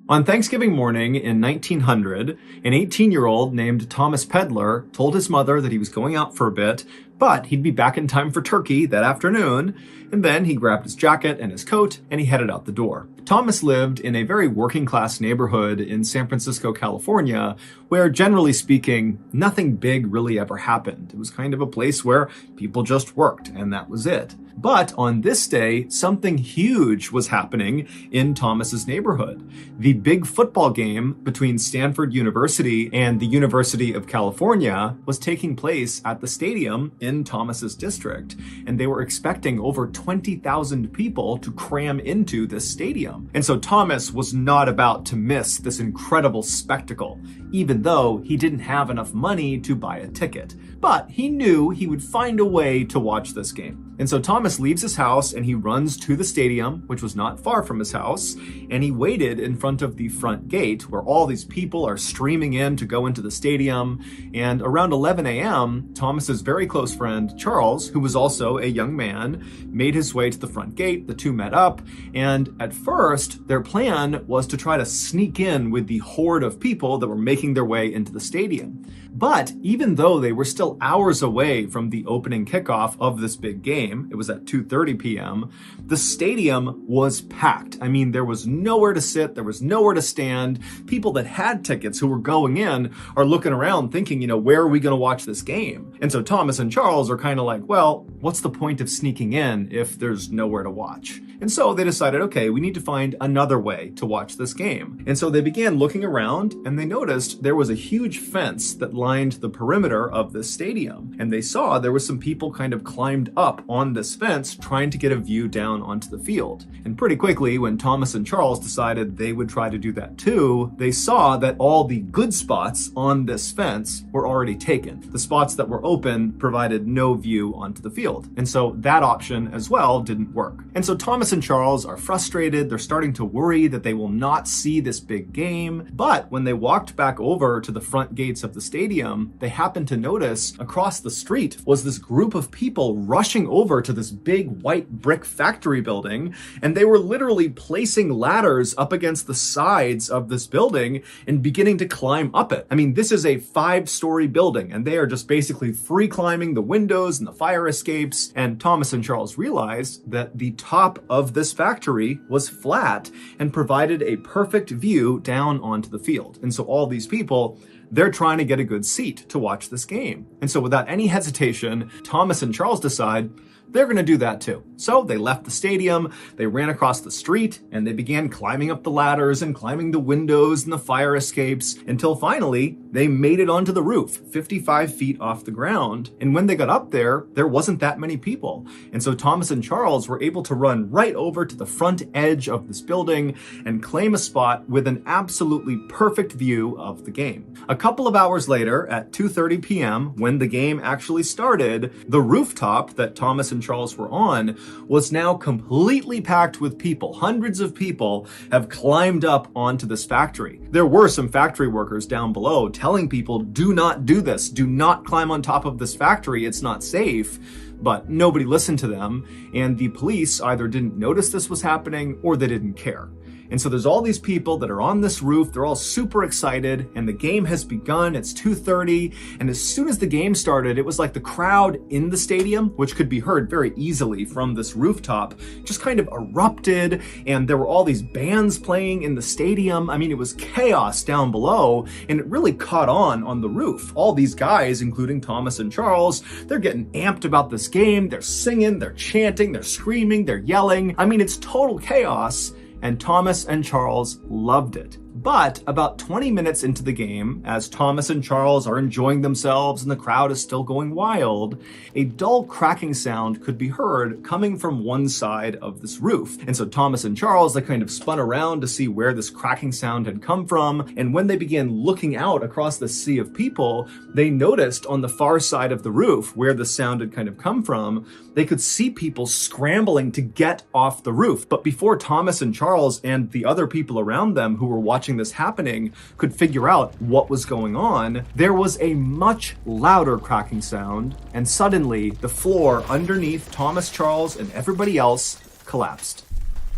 On Thanksgiving morning in 1900, an 18-year-old named Thomas Pedler told his mother that he was going out for a bit, but he'd be back in time for turkey that afternoon, and then he grabbed his jacket and his coat and he headed out the door. Thomas lived in a very working-class neighborhood in San Francisco, California, where, generally speaking, nothing big really ever happened. It was kind of a place where people just worked, and that was it. But on this day, something huge was happening in Thomas's neighborhood. The big football game between Stanford University and the University of California was taking place at the stadium in Thomas's district, and they were expecting over 20,000 people to cram into this stadium. And so Thomas was not about to miss this incredible spectacle, even though he didn't have enough money to buy a ticket. But he knew he would find a way to watch this game. And so Thomas leaves his house and he runs to the stadium, which was not far from his house, and he waited in front of the front gate where all these people are streaming in to go into the stadium. And around 11 a.m., Thomas's very close friend Charles, who was also a young man, made his way to the front gate. The two met up, and at first, their plan was to try to sneak in with the horde of people that were making their way into the stadium. But even though they were still hours away from the opening kickoff of this big game, it was at 2:30 p.m., the stadium was packed. I mean, there was nowhere to sit, there was nowhere to stand. People that had tickets who were going in are looking around thinking, where are we going to watch this game? And so Thomas and Charles are kind of like, well, what's the point of sneaking in if there's nowhere to watch? And so they decided, okay, we need to find another way to watch this game. And so they began looking around, and they noticed there was a huge fence that lined the perimeter of this stadium. And they saw there was some people kind of climbed up on this fence trying to get a view down onto the field. And pretty quickly, when Thomas and Charles decided they would try to do that too, they saw that all the good spots on this fence were already taken. The spots that were open provided no view onto the field. And so that option as well didn't work. And so Thomas and Charles are frustrated. They're starting to worry that they will not see this big game. But when they walked back over to the front gates of the stadium, they happened to notice across the street was this group of people rushing over to this big white brick factory building. And they were literally placing ladders up against the sides of this building and beginning to climb up it. I mean, this is a 5-story building, and they are just basically free climbing the windows and the fire escapes. And Thomas and Charles realized that the top of this factory was flat and provided a perfect view down onto the field. And so all these people, they're trying to get a good seat to watch this game. And so without any hesitation, Thomas and Charles decide they're going to do that too. So they left the stadium, they ran across the street, and they began climbing up the ladders and climbing the windows and the fire escapes until finally they made it onto the roof, 55 feet off the ground. And when they got up there, there wasn't that many people. And so Thomas and Charles were able to run right over to the front edge of this building and claim a spot with an absolutely perfect view of the game. A couple of hours later, at 2:30 p.m., when the game actually started, the rooftop that Thomas and Charles were on was now completely packed with people. Hundreds of people have climbed up onto this factory. There were some factory workers down below telling people, do not do this. Do not climb on top of this factory. It's not safe. But nobody listened to them, and the police either didn't notice this was happening or they didn't care. And so there's all these people that are on this roof, they're all super excited, and the game has begun. It's 2:30, and as soon as the game started, it was like the crowd in the stadium, which could be heard very easily from this rooftop, just kind of erupted, and there were all these bands playing in the stadium. I mean, it was chaos down below, and it really caught on the roof. All these guys, including Thomas and Charles, they're getting amped about this game. They're singing, they're chanting, they're screaming, they're yelling. I mean, it's total chaos. And Thomas and Charles loved it. But about 20 minutes into the game, as Thomas and Charles are enjoying themselves and the crowd is still going wild, a dull cracking sound could be heard coming from one side of this roof. And so Thomas and Charles, they kind of spun around to see where this cracking sound had come from. And when they began looking out across the sea of people, they noticed on the far side of the roof where the sound had kind of come from, they could see people scrambling to get off the roof. But before Thomas and Charles and the other people around them who were watching this happening could figure out what was going on, there was a much louder cracking sound, and suddenly the floor underneath Thomas, Charles, and everybody else collapsed.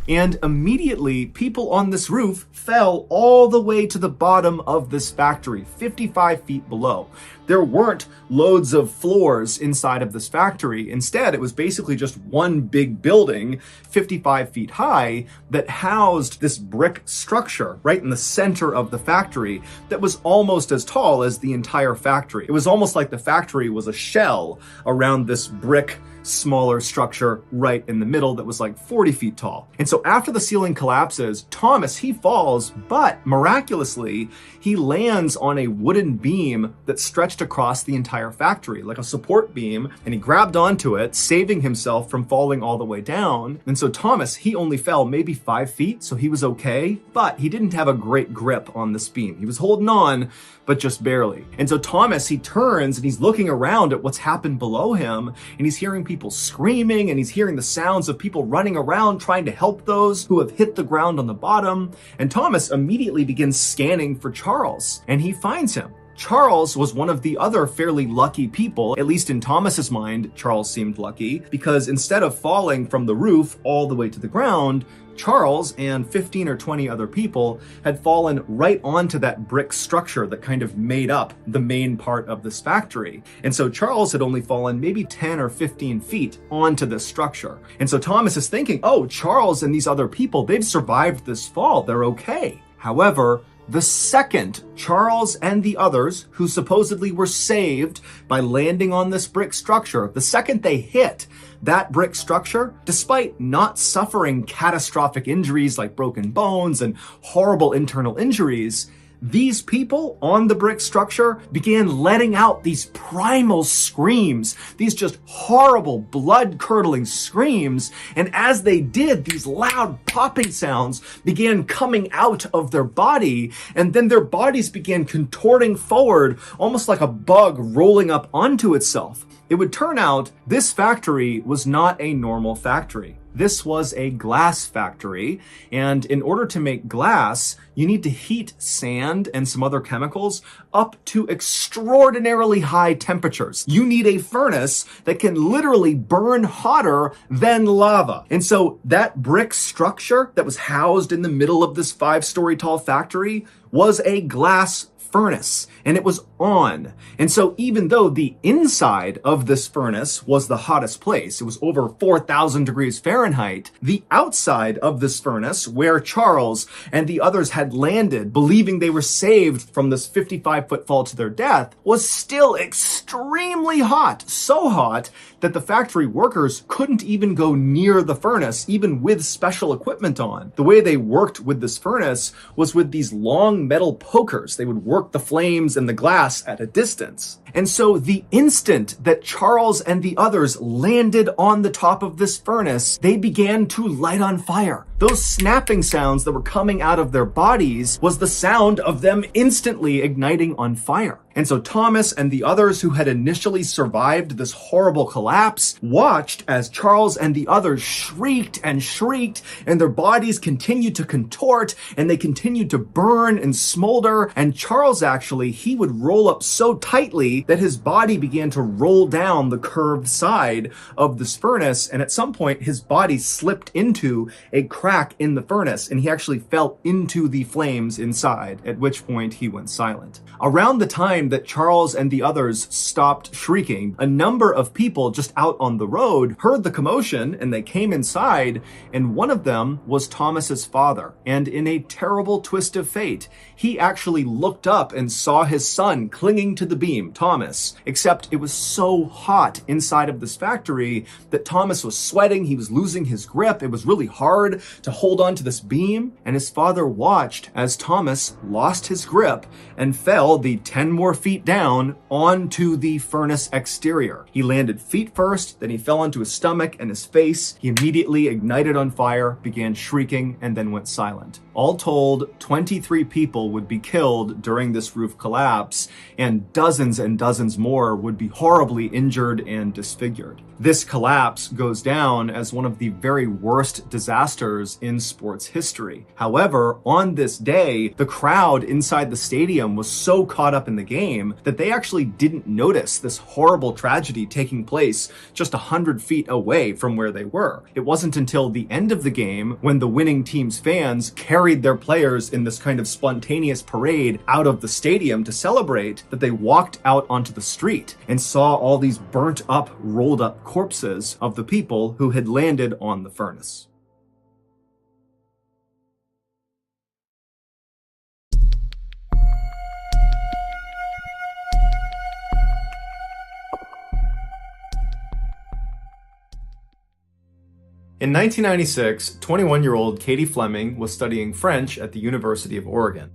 And immediately, people on this roof fell all the way to the bottom of this factory, 55 feet below. There weren't loads of floors inside of this factory. Instead, it was basically just one big building, 55 feet high, that housed this brick structure right in the center of the factory that was almost as tall as the entire factory. It was almost like the factory was a shell around this brick smaller structure right in the middle that was like 40 feet tall. And so after the ceiling collapses, Thomas, he falls, but miraculously, he lands on a wooden beam that stretched across the entire factory, like a support beam, and he grabbed onto it, saving himself from falling all the way down. And so Thomas, he only fell maybe 5 feet, so he was okay, but he didn't have a great grip on this beam. He was holding on, but just barely. And so Thomas, he turns and he's looking around at what's happened below him, and he's hearing people screaming, and he's hearing the sounds of people running around trying to help those who have hit the ground on the bottom. And Thomas immediately begins scanning for Charles, and he finds him. Charles was one of the other fairly lucky people, at least in Thomas's mind, Charles seemed lucky, because instead of falling from the roof all the way to the ground, Charles and 15 or 20 other people had fallen right onto that brick structure that kind of made up the main part of this factory. And so Charles had only fallen maybe 10 or 15 feet onto this structure. And so Thomas is thinking, oh, Charles and these other people, they've survived this fall, they're okay. However, the second Charles and the others, who supposedly were saved by landing on this brick structure, the second they hit that brick structure, despite not suffering catastrophic injuries like broken bones and horrible internal injuries, these people on the brick structure began letting out these primal screams, these just horrible blood-curdling screams, and as they did, these loud popping sounds began coming out of their body, and then their bodies began contorting forward, almost like a bug rolling up onto itself. It would turn out this factory was not a normal factory. This was a glass factory, and in order to make glass, you need to heat sand and some other chemicals up to extraordinarily high temperatures. You need a furnace that can literally burn hotter than lava. And so that brick structure that was housed in the middle of this 5-story tall factory was a glass furnace, and it was on. And so even though the inside of this furnace was the hottest place, it was over 4,000 degrees Fahrenheit, the outside of this furnace, where Charles and the others had landed, believing they were saved from this 55-foot fall to their death, was still extremely hot. So hot that the factory workers couldn't even go near the furnace, even with special equipment on. The way they worked with this furnace was with these long metal pokers. They would work the flames and the glass at a distance. And so the instant that Charles and the others landed on the top of this furnace, they began to light on fire. Those snapping sounds that were coming out of their bodies was the sound of them instantly igniting on fire. And so Thomas and the others who had initially survived this horrible collapse watched as Charles and the others shrieked and shrieked, and their bodies continued to contort, and they continued to burn and smolder. And Charles actually, he would roll up so tightly that his body began to roll down the curved side of this furnace, and at some point his body slipped into a crack in the furnace, and he actually fell into the flames inside, at which point he went silent. Around the time that Charles and the others stopped shrieking, a number of people just out on the road heard the commotion, and they came inside, and one of them was Thomas's father. And in a terrible twist of fate, he actually looked up and saw his son clinging to the beam, Thomas, except it was so hot inside of this factory that Thomas was sweating, he was losing his grip, it was really hard to hold on to this beam, and his father watched as Thomas lost his grip and fell the 10 more feet down onto the furnace exterior. He landed feet first, then he fell onto his stomach and his face. He immediately ignited on fire, began shrieking, and then went silent. All told, 23 people would be killed during this roof collapse, and dozens more would be horribly injured and disfigured. This collapse goes down as one of the very worst disasters in sports history. However, on this day, the crowd inside the stadium was so caught up in the game that they actually didn't notice this horrible tragedy taking place just 100 feet away from where they were. It wasn't until the end of the game, when the winning team's fans carried their players in this kind of spontaneous parade out of the stadium to celebrate, that they walked out onto the street and saw all these burnt up, rolled up corpses of the people who had landed on the furnace. In 1996, 21-year-old Katie Fleming was studying French at the University of Oregon.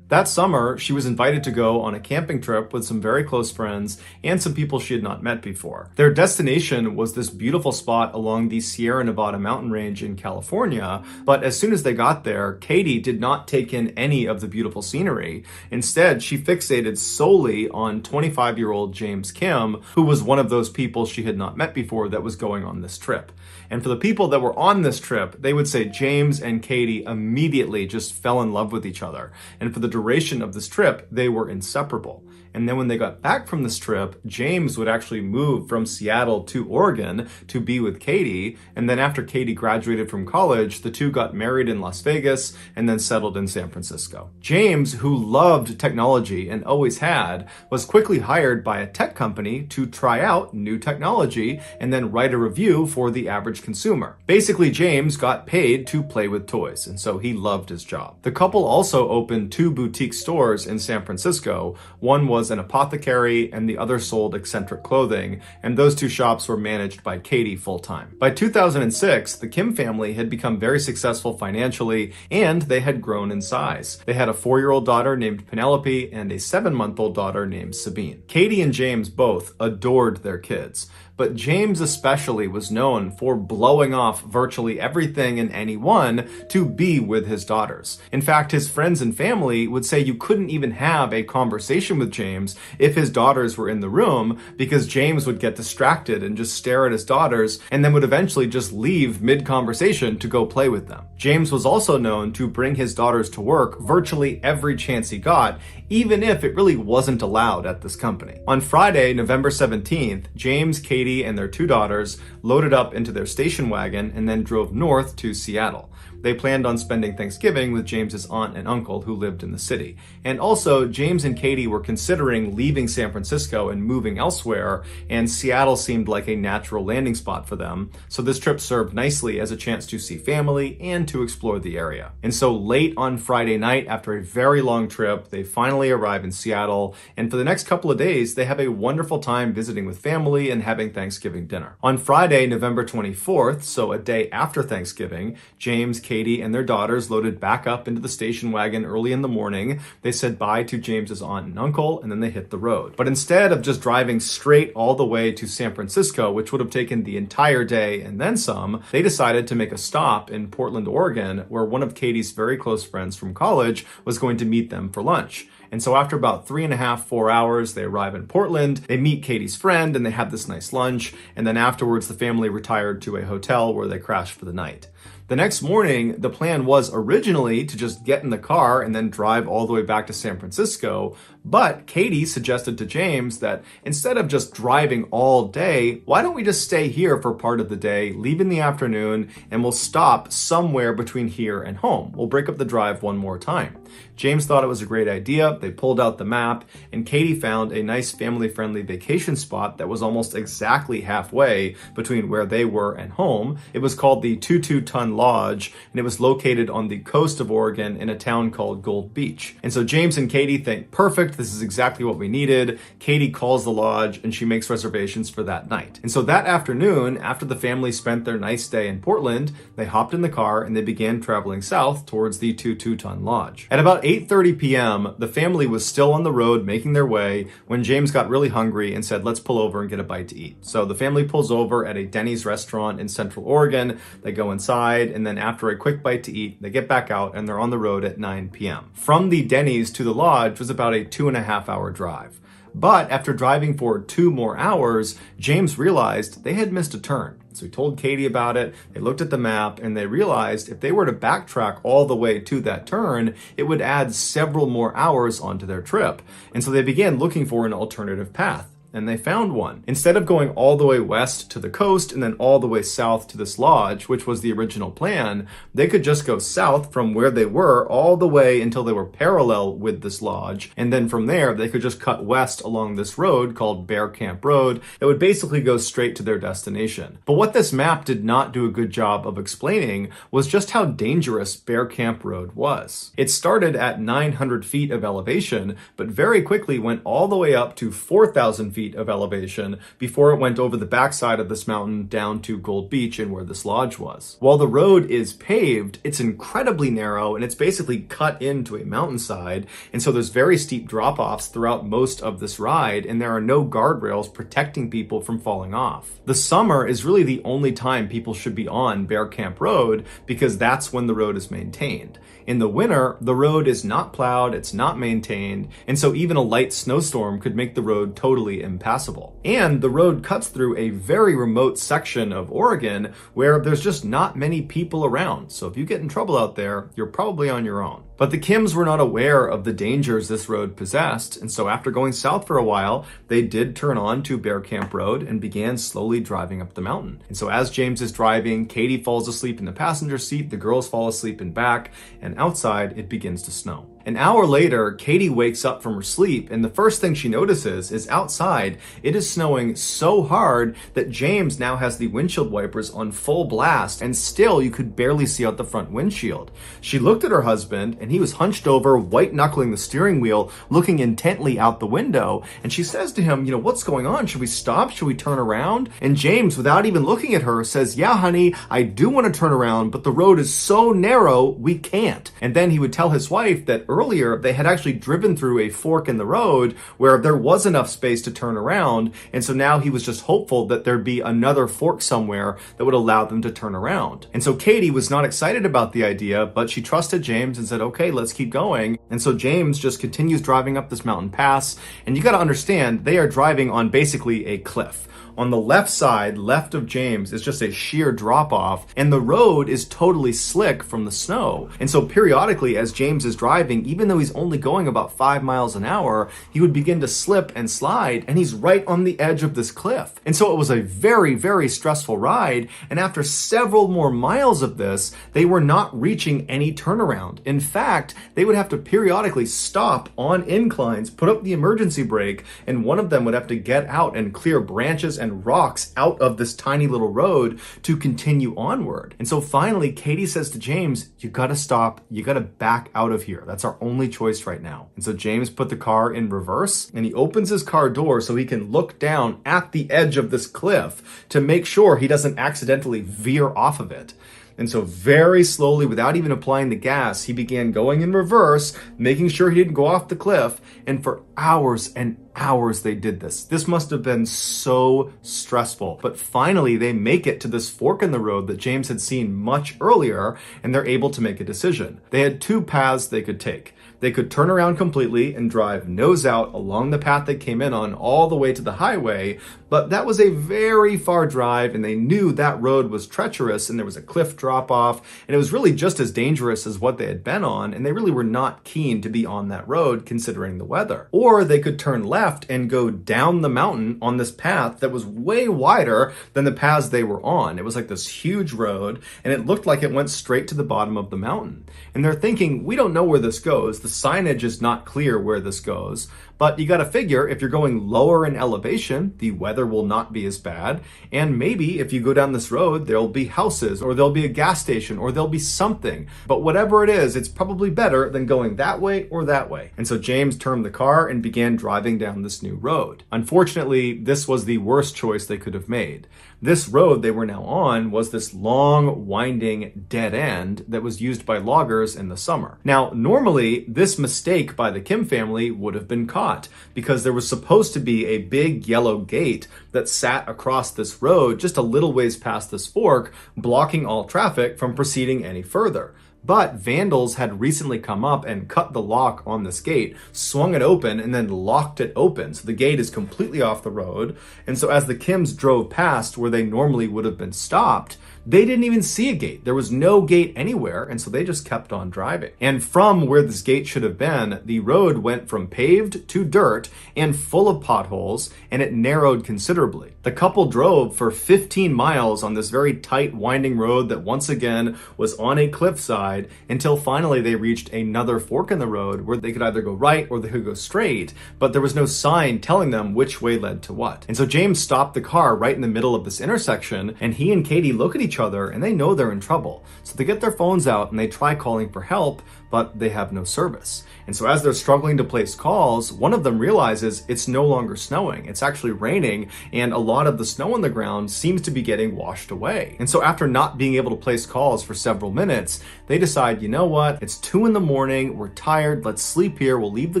That summer, she was invited to go on a camping trip with some very close friends and some people she had not met before. Their destination was this beautiful spot along the Sierra Nevada mountain range in California, but as soon as they got there, Katie did not take in any of the beautiful scenery. Instead, she fixated solely on 25-year-old James Kim, who was one of those people she had not met before that was going on this trip. And for the people that were on this trip, they would say James and Katie immediately just fell in love with each other. And for the duration of this trip, they were inseparable. And then when they got back from this trip, James would actually move from Seattle to Oregon to be with Katie. And then after Katie graduated from college, the two got married in Las Vegas and then settled in San Francisco. James, who loved technology and always had, was quickly hired by a tech company to try out new technology and then write a review for the average consumer. Basically, James got paid to play with toys, and so he loved his job. The couple also opened 2 boutique stores in San Francisco. One was an apothecary and the other sold eccentric clothing, and those 2 shops were managed by Katie full-time. By 2006, the Kim family had become very successful financially, and they had grown in size. They had a 4-year-old daughter named Penelope and a 7-month-old daughter named Sabine. Katie and James both adored their kids, but James especially was known for blowing off virtually everything and anyone to be with his daughters. In fact, his friends and family would say you couldn't even have a conversation with James if his daughters were in the room, because James would get distracted and just stare at his daughters and then would eventually just leave mid-conversation to go play with them. James was also known to bring his daughters to work virtually every chance he got, even if it really wasn't allowed at this company. On Friday, November 17th, James, Katie, and their 2 daughters loaded up into their station wagon and then drove north to Seattle. They planned on spending Thanksgiving with James's aunt and uncle who lived in the city. And also, James and Katie were considering leaving San Francisco and moving elsewhere, and Seattle seemed like a natural landing spot for them. So this trip served nicely as a chance to see family and to explore the area. And so late on Friday night, after a very long trip, they finally arrive in Seattle. And for the next couple of days, they have a wonderful time visiting with family and having Thanksgiving dinner. On Friday, November 24th, so a day after Thanksgiving, James, Katie, and their daughters loaded back up into the station wagon early in the morning. They said bye to James's aunt and uncle, and then they hit the road. But instead of just driving straight all the way to San Francisco, which would have taken the entire day and then some, they decided to make a stop in Portland, Oregon, where one of Katie's very close friends from college was going to meet them for lunch. And so after about 3.5, 4 hours, they arrive in Portland, they meet Katie's friend, and they have this nice lunch. And then afterwards, the family retired to a hotel where they crashed for the night. The next morning, the plan was originally to just get in the car and then drive all the way back to San Francisco. But Katie suggested to James that instead of just driving all day, why don't we just stay here for part of the day, leave in the afternoon, and we'll stop somewhere between here and home. We'll break up the drive one more time. James thought it was a great idea. They pulled out the map, and Katie found a nice family-friendly vacation spot that was almost exactly halfway between where they were and home. It was called the 22-Ton Lodge, and it was located on the coast of Oregon in a town called Gold Beach. And so James and Katie think, perfect, this is exactly what we needed. Katie calls the lodge, and she makes reservations for that night. And so that afternoon, after the family spent their nice day in Portland, they hopped in the car and they began traveling south towards the 22-Ton Lodge. At about 8:30 p.m., the family was still on the road making their way when James got really hungry and said, let's pull over and get a bite to eat. So the family pulls over at a Denny's restaurant in Central Oregon. They go inside, and then after a quick bite to eat, they get back out and they're on the road at 9 p.m. From the Denny's to the lodge was about a 2.5-hour drive. But after driving for 2 more hours, James realized they had missed a turn. So he told Katie about it, they looked at the map, and they realized if they were to backtrack all the way to that turn, it would add several more hours onto their trip. And so they began looking for an alternative path. And they found one. Instead of going all the way west to the coast and then all the way south to this lodge, which was the original plan, they could just go south from where they were all the way until they were parallel with this lodge. And then from there, they could just cut west along this road called Bear Camp Road that would basically go straight to their destination. But what this map did not do a good job of explaining was just how dangerous Bear Camp Road was. It started at 900 feet of elevation, but very quickly went all the way up to 4,000 feet of elevation before it went over the backside of this mountain down to Gold Beach and where this lodge was. While the road is paved, it's incredibly narrow and it's basically cut into a mountainside, and so there's very steep drop-offs throughout most of this ride, and there are no guardrails protecting people from falling off. The summer is really the only time people should be on Bear Camp Road because that's when the road is maintained. In the winter, the road is not plowed, it's not maintained, and so even a light snowstorm could make the road totally impassable. impassable. And the road cuts through a very remote section of Oregon where there's just not many people around. So if you get in trouble out there, you're probably on your own. But the Kims were not aware of the dangers this road possessed, and so after going south for a while, they did turn on to Bear Camp Road and began slowly driving up the mountain. And so as James is driving, Katie falls asleep in the passenger seat, the girls fall asleep in back, and outside it begins to snow. An hour later, Katie wakes up from her sleep, and the first thing she notices is outside, it is snowing so hard that James now has the windshield wipers on full blast, and still you could barely see out the front windshield. She looked at her husband, and he was hunched over, white-knuckling the steering wheel, looking intently out the window, and she says to him, what's going on? Should we stop? Should we turn around? And James, without even looking at her, says, yeah, honey, I do want to turn around, but the road is so narrow, we can't. And then he would tell his wife that earlier they had actually driven through a fork in the road where there was enough space to turn around, and so now he was just hopeful that there'd be another fork somewhere that would allow them to turn around. And so Katie was not excited about the idea, but she trusted James and said, okay, let's keep going. And so James just continues driving up this mountain pass, and you got to understand, they are driving on basically a cliff. On the left side, left of James, is just a sheer drop off, and the road is totally slick from the snow. And so periodically, as James is driving, even though he's only going about 5 miles an hour, he would begin to slip and slide, and he's right on the edge of this cliff. And so it was a very, very stressful ride, and after several more miles of this, they were not reaching any turnaround. In fact, they would have to periodically stop on inclines, put up the emergency brake, and one of them would have to get out and clear branches and rocks out of this tiny little road to continue onward. And so finally, Katie says to James, you gotta stop, you gotta back out of here. That's our only choice right now. And so James put the car in reverse, and he opens his car door so he can look down at the edge of this cliff to make sure he doesn't accidentally veer off of it. And so very slowly, without even applying the gas, he began going in reverse, making sure he didn't go off the cliff. And for hours and hours they did this. This must have been so stressful. But finally, they make it to this fork in the road that James had seen much earlier, and they're able to make a decision. They had two paths they could take. They could turn around completely and drive nose out along the path they came in on all the way to the highway, but that was a very far drive, and they knew that road was treacherous and there was a cliff drop off, and it was really just as dangerous as what they had been on, and they really were not keen to be on that road considering the weather. Or they could turn left and go down the mountain on this path that was way wider than the paths they were on. It was like this huge road, and it looked like it went straight to the bottom of the mountain. And they're thinking, we don't know where this goes. The signage is not clear where this goes, but you got to figure if you're going lower in elevation, the weather will not be as bad. And maybe if you go down this road, there'll be houses, or there'll be a gas station, or there'll be something. But whatever it is, it's probably better than going that way or that way. And so James turned the car and began driving down this new road. Unfortunately, this was the worst choice they could have made. This road they were now on was this long, winding dead end that was used by loggers in the summer. Now, normally, this mistake by the Kim family would have been caught because there was supposed to be a big yellow gate that sat across this road just a little ways past this fork, blocking all traffic from proceeding any further. But vandals had recently come up and cut the lock on this gate, swung it open, and then locked it open. So the gate is completely off the road. And so as the Kims drove past where they normally would have been stopped, they didn't even see a gate. There was no gate anywhere, and so they just kept on driving. And from where this gate should have been, the road went from paved to dirt and full of potholes, and it narrowed considerably. The couple drove for 15 miles on this very tight, winding road that once again was on a cliffside until finally they reached another fork in the road where they could either go right or they could go straight, but there was no sign telling them which way led to what. And so James stopped the car right in the middle of this intersection, and he and Katie look at each other and they know they're in trouble. So they get their phones out and they try calling for help, but they have no service. And so as they're struggling to place calls, one of them realizes it's no longer snowing. It's actually raining, and a lot of the snow on the ground seems to be getting washed away. And so after not being able to place calls for several minutes, they decide, you know what? It's 2 a.m, we're tired, let's sleep here, we'll leave the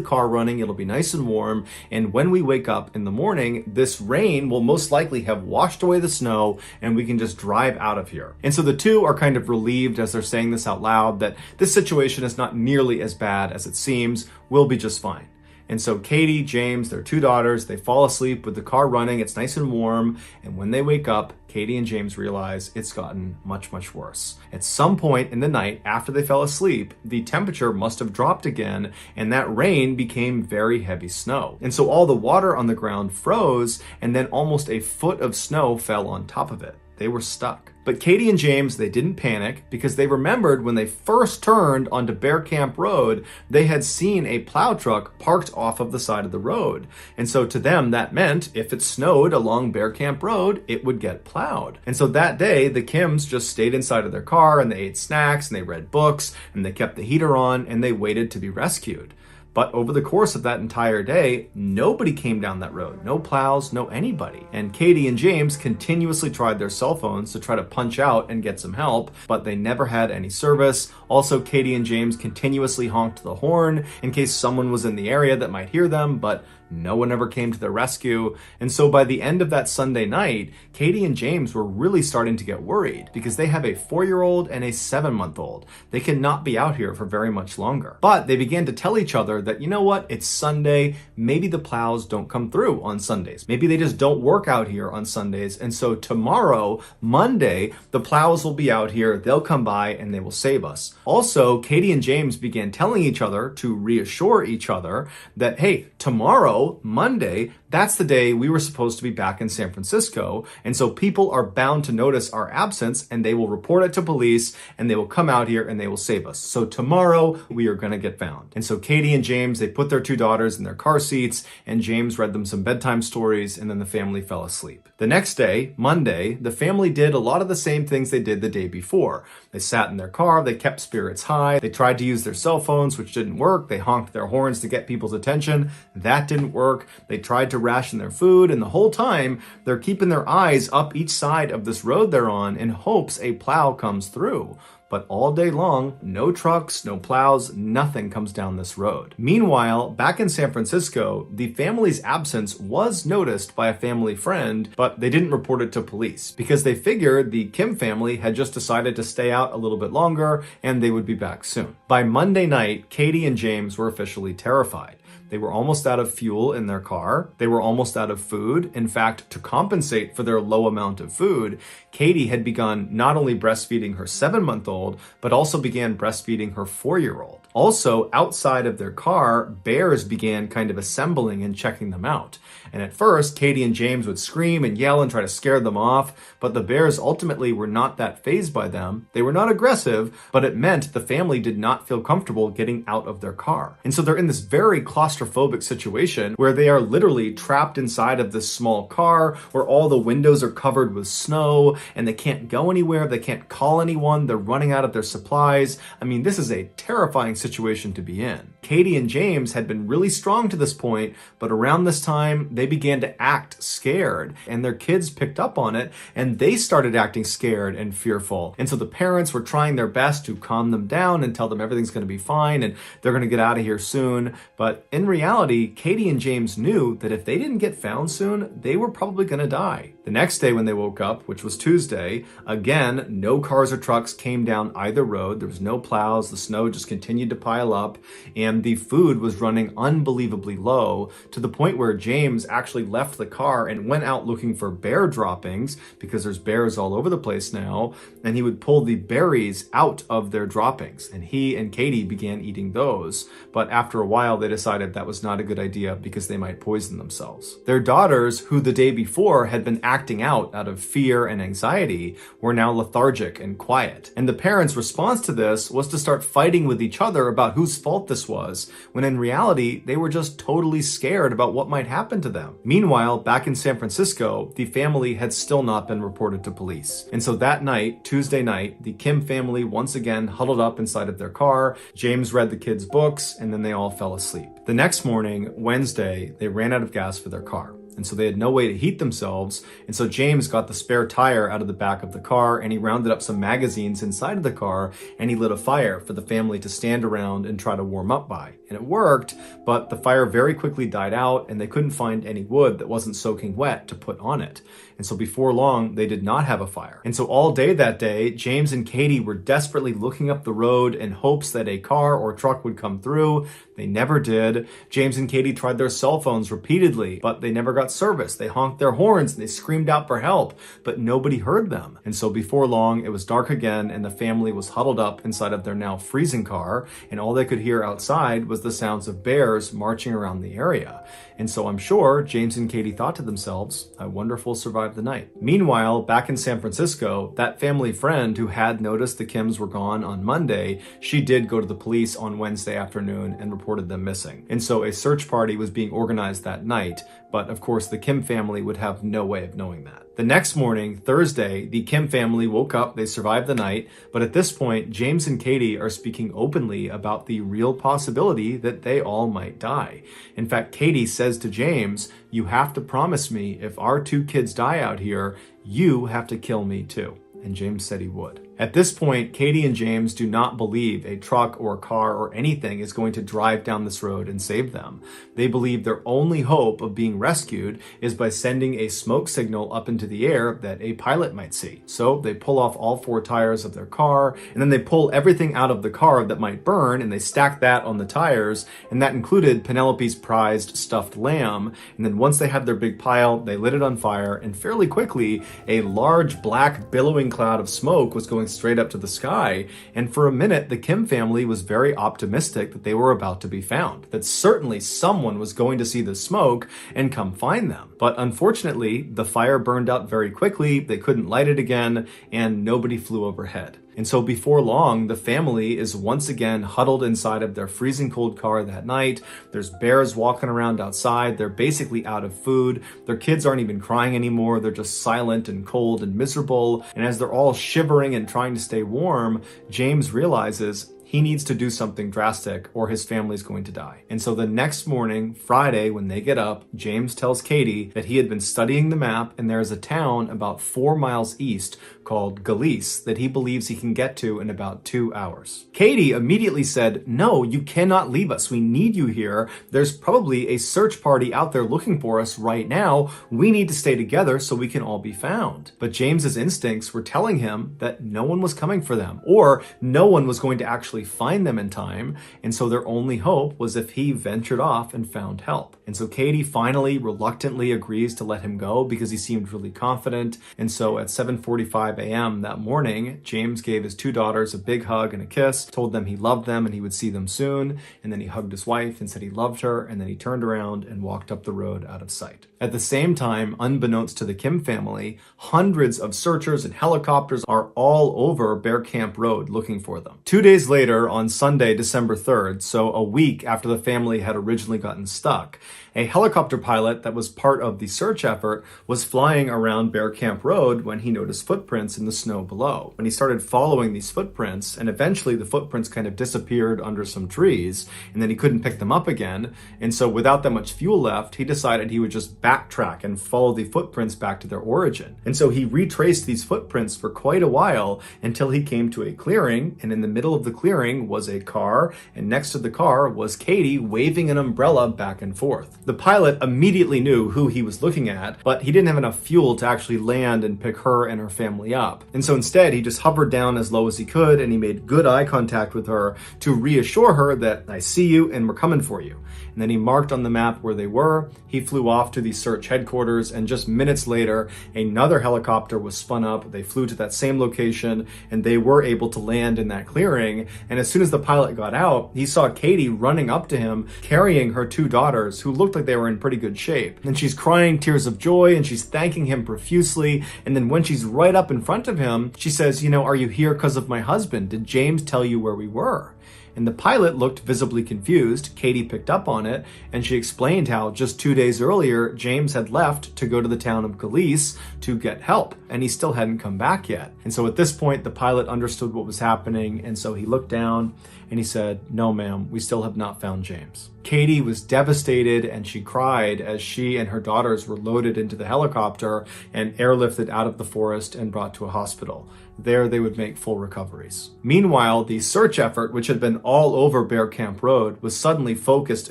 car running, it'll be nice and warm, and when we wake up in the morning, this rain will most likely have washed away the snow, and we can just drive out of here. And so the two are kind of relieved as they're saying this out loud that this situation is not nearly as bad as it seems, we'll be just fine. And so Katie, James, their two daughters, they fall asleep with the car running. It's nice and warm. And when they wake up, Katie and James realize it's gotten much, much worse. At some point in the night after they fell asleep, the temperature must have dropped again, and that rain became very heavy snow. And so all the water on the ground froze, and then almost a foot of snow fell on top of it. They were stuck. But Katie and James, they didn't panic because they remembered when they first turned onto Bear Camp Road, they had seen a plow truck parked off of the side of the road. And so to them, that meant if it snowed along Bear Camp Road, it would get plowed. And so that day, the Kims just stayed inside of their car and they ate snacks and they read books and they kept the heater on and they waited to be rescued. But over the course of that entire day, nobody came down that road. No plows, no anybody. And Katie and James continuously tried their cell phones to try to punch out and get some help, but they never had any service. Also, Katie and James continuously honked the horn in case someone was in the area that might hear them, but no one ever came to their rescue. And so by the end of that Sunday night, Katie and James were really starting to get worried because they have a 4-year-old and a 7-month-old. They cannot be out here for very much longer. But they began to tell each other that, you know what, it's Sunday. Maybe the plows don't come through on Sundays. Maybe they just don't work out here on Sundays. And so tomorrow, Monday, the plows will be out here. They'll come by and they will save us. Also, Katie and James began telling each other to reassure each other that, hey, tomorrow, Monday, that's the day we were supposed to be back in San Francisco. And so people are bound to notice our absence and they will report it to police and they will come out here and they will save us. So tomorrow we are going to get found. And so Katie and James, they put their two daughters in their car seats and James read them some bedtime stories and then the family fell asleep. The next day, Monday, the family did a lot of the same things they did the day before. They sat in their car, they kept spirits high, they tried to use their cell phones, which didn't work. They honked their horns to get people's attention. That didn't work. They tried to ration their food, and the whole time they're keeping their eyes up each side of this road they're on in hopes a plow comes through. But all day long, no trucks, no plows, nothing comes down this road. Meanwhile, back in San Francisco, the family's absence was noticed by a family friend, but they didn't report it to police because they figured the Kim family had just decided to stay out a little bit longer and they would be back soon. By Monday night, Katie and James were officially terrified. They were almost out of fuel in their car. They were almost out of food. In fact, to compensate for their low amount of food, Katie had begun not only breastfeeding her 7-month-old, but also began breastfeeding her 4-year-old. Also, outside of their car, bears began kind of assembling and checking them out. And at first, Katie and James would scream and yell and try to scare them off, but the bears ultimately were not that fazed by them. They were not aggressive, but it meant the family did not feel comfortable getting out of their car. And so they're in this very claustrophobic situation where they are literally trapped inside of this small car where all the windows are covered with snow and they can't go anywhere. They can't call anyone. They're running out of their supplies. I mean, this is a terrifying situation to be in. Katie and James had been really strong to this point, but around this time, they began to act scared and their kids picked up on it and they started acting scared and fearful. And so the parents were trying their best to calm them down and tell them everything's going to be fine and they're going to get out of here soon. But in reality, Katie and James knew that if they didn't get found soon, they were probably going to die. The next day when they woke up, which was Tuesday, again, no cars or trucks came down either road. There was no plows. The snow just continued to pile up and the food was running unbelievably low to the point where James actually left the car and went out looking for bear droppings because there's bears all over the place now. And he would pull the berries out of their droppings and he and Katie began eating those. But after a while, they decided that was not a good idea because they might poison themselves. Their daughters, who the day before had been acting out of fear and anxiety, were now lethargic and quiet. And the parents' response to this was to start fighting with each other about whose fault this was, when in reality, they were just totally scared about what might happen to them. Meanwhile, back in San Francisco, the family had still not been reported to police. And so that night, Tuesday night, the Kim family once again huddled up inside of their car. James read the kids' books, and then they all fell asleep. The next morning, Wednesday, they ran out of gas for their car. And so they had no way to heat themselves. And so James got the spare tire out of the back of the car and he rounded up some magazines inside of the car and he lit a fire for the family to stand around and try to warm up by. And it worked, but the fire very quickly died out and they couldn't find any wood that wasn't soaking wet to put on it. And so before long, they did not have a fire. And so all day that day, James and Katie were desperately looking up the road in hopes that a car or truck would come through. They never did. James and Katie tried their cell phones repeatedly, but they never got service. They honked their horns and they screamed out for help, but nobody heard them. And so before long, it was dark again and the family was huddled up inside of their now freezing car, and all they could hear outside was the sounds of bears marching around the area. And so I'm sure James and Katie thought to themselves, I wonder if we'll survive the night. Meanwhile, back in San Francisco, that family friend who had noticed the Kims were gone on Monday, she did go to the police on Wednesday afternoon and reported them missing. And so a search party was being organized that night, but of course the Kim family would have no way of knowing that. The next morning, Thursday, the Kim family woke up, they survived the night, but at this point, James and Katie are speaking openly about the real possibility that they all might die. In fact, Katie says to James, you have to promise me if our 2 kids die out here, you have to kill me too. And James said he would. At this point, Katie and James do not believe a truck or a car or anything is going to drive down this road and save them. They believe their only hope of being rescued is by sending a smoke signal up into the air that a pilot might see. So they pull off all 4 tires of their car, and then they pull everything out of the car that might burn, and they stack that on the tires, and that included Penelope's prized stuffed lamb. And then once they had their big pile, they lit it on fire, and fairly quickly, a large black billowing cloud of smoke was going straight up to the sky, and for a minute the Kim family was very optimistic that they were about to be found, that certainly someone was going to see the smoke and come find them. But unfortunately, the fire burned out very quickly, they couldn't light it again, and nobody flew overhead. And so before long, the family is once again huddled inside of their freezing cold car that night. There's bears walking around outside. They're basically out of food. Their kids aren't even crying anymore. They're just silent and cold and miserable. And as they're all shivering and trying to stay warm, James realizes he needs to do something drastic or his family's going to die. And so the next morning, Friday, when they get up, James tells Katie that he had been studying the map and there is a town about 4 miles east called Galice that he believes he can get to in about 2 hours. Katie immediately said, no, you cannot leave us. We need you here. There's probably a search party out there looking for us right now. We need to stay together so we can all be found. But James's instincts were telling him that no one was coming for them, or no one was going to actually find them in time. And so their only hope was if he ventured off and found help. And so Katie finally reluctantly agrees to let him go because he seemed really confident. And so at 7:45 a.m. that morning, James gave his 2 daughters a big hug and a kiss, told them he loved them and he would see them soon. And then he hugged his wife and said he loved her. And then he turned around and walked up the road out of sight. At the same time, unbeknownst to the Kim family, hundreds of searchers and helicopters are all over Bear Camp Road looking for them. 2 days later, on Sunday, December 3rd, so a week after the family had originally gotten stuck, a helicopter pilot that was part of the search effort was flying around Bear Camp Road when he noticed footprints in the snow below. When he started following these footprints, and eventually the footprints kind of disappeared under some trees, and then he couldn't pick them up again, and so without that much fuel left, he decided he would just backtrack and follow the footprints back to their origin. And so he retraced these footprints for quite a while until he came to a clearing, and in the middle of the clearing was a car, and next to the car was Katie waving an umbrella back and forth. The pilot immediately knew who he was looking at, but he didn't have enough fuel to actually land and pick her and her family up. And so instead, he just hovered down as low as he could, and he made good eye contact with her to reassure her that I see you and we're coming for you. And then he marked on the map where they were. He flew off to the search headquarters, and just minutes later, another helicopter was spun up. They flew to that same location, and they were able to land in that clearing. And as soon as the pilot got out, he saw Katie running up to him, carrying her 2 daughters, who looked like they were in pretty good shape. And she's crying tears of joy, and she's thanking him profusely. And then when she's right up in front of him, she says, are you here because of my husband? Did James tell you where we were? And the pilot looked visibly confused. Katie picked up on it, and she explained how just 2 days earlier, James had left to go to the town of Galice to get help, and he still hadn't come back yet. And so at this point, the pilot understood what was happening, and so he looked down And he said, "No, ma'am, we still have not found James." Katie was devastated and she cried as she and her daughters were loaded into the helicopter and airlifted out of the forest and brought to a hospital. There they would make full recoveries. Meanwhile, the search effort, which had been all over Bear Camp Road, was suddenly focused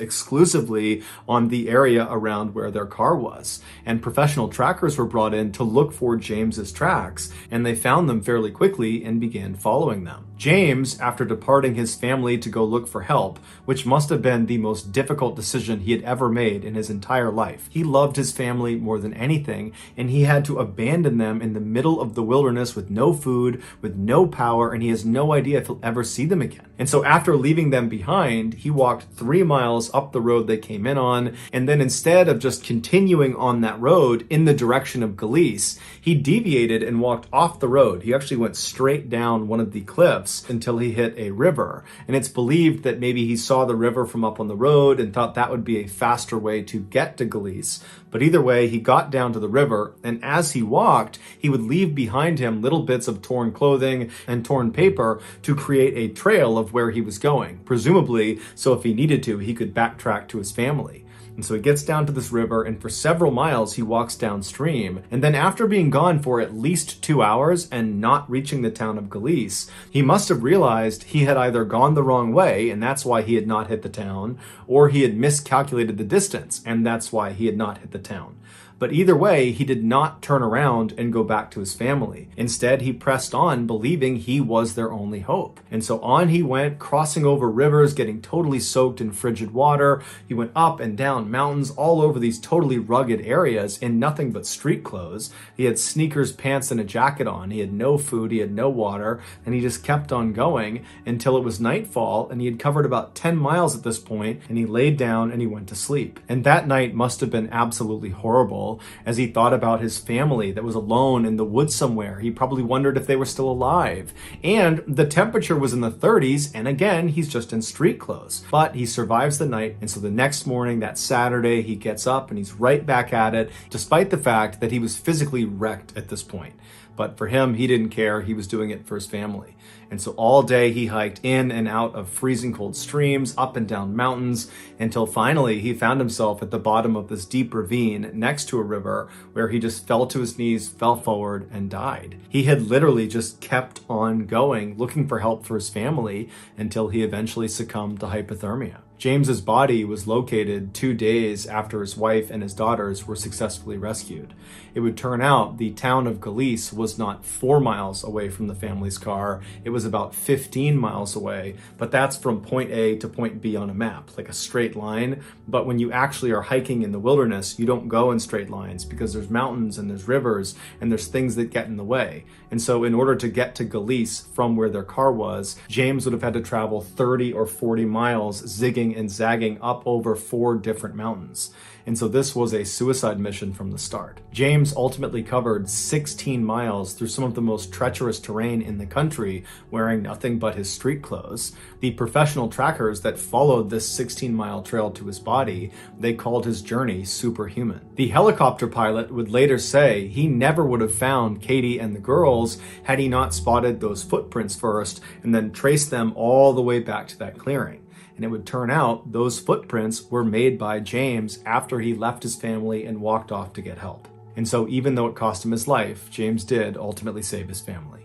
exclusively on the area around where their car was. And professional trackers were brought in to look for James's tracks, and they found them fairly quickly and began following them. James, after departing his family to go look for help, which must have been the most difficult decision he had ever made in his entire life. He loved his family more than anything, and he had to abandon them in the middle of the wilderness with no food, with no power, and he has no idea if he'll ever see them again. And so after leaving them behind, he walked 3 miles up the road they came in on, and then instead of just continuing on that road in the direction of Galice, he deviated and walked off the road. He actually went straight down one of the cliffs until he hit a river. And it's believed that maybe he saw the river from up on the road and thought that would be a faster way to get to Galice. But either way, he got down to the river, and as he walked, he would leave behind him little bits of torn clothing and torn paper to create a trail of where he was going, presumably so if he needed to, he could backtrack to his family. And so he gets down to this river, and for several miles he walks downstream. And then after being gone for at least 2 hours and not reaching the town of Galice, he must have realized he had either gone the wrong way, and that's why he had not hit the town, or he had miscalculated the distance, and that's why he had not hit the town. But either way, he did not turn around and go back to his family. Instead, he pressed on, believing he was their only hope. And so on he went, crossing over rivers, getting totally soaked in frigid water. He went up and down mountains all over these totally rugged areas in nothing but street clothes. He had sneakers, pants, and a jacket on. He had no food, he had no water, and he just kept on going until it was nightfall, and he had covered about 10 miles at this point, and he laid down and he went to sleep. And that night must have been absolutely horrible as he thought about his family that was alone in the woods somewhere. He probably wondered if they were still alive. And the temperature was in the 30s, and again, he's just in street clothes. But he survives the night, and so the next morning, that Saturday, he gets up and he's right back at it, despite the fact that he was physically wrecked at this point. But for him, he didn't care. He was doing it for his family. And so all day he hiked in and out of freezing cold streams, up and down mountains, until finally he found himself at the bottom of this deep ravine next to a river where he just fell to his knees, fell forward, and died. He had literally just kept on going, looking for help for his family until he eventually succumbed to hypothermia. James's body was located 2 days after his wife and his daughters were successfully rescued. It would turn out the town of Galice was not 4 miles away from the family's car. It was about 15 miles away, but that's from point A to point B on a map, like a straight line. But when you actually are hiking in the wilderness, you don't go in straight lines because there's mountains and there's rivers and there's things that get in the way. And so in order to get to Galice from where their car was, James would have had to travel 30 or 40 miles, zigging and zagging up over 4 different mountains. And so this was a suicide mission from the start. James ultimately covered 16 miles through some of the most treacherous terrain in the country, wearing nothing but his street clothes. The professional trackers that followed this 16-mile trail to his body, they called his journey superhuman. The helicopter pilot would later say he never would have found Katie and the girls had he not spotted those footprints first and then traced them all the way back to that clearing. And it would turn out those footprints were made by James after he left his family and walked off to get help. And so even though it cost him his life, James did ultimately save his family.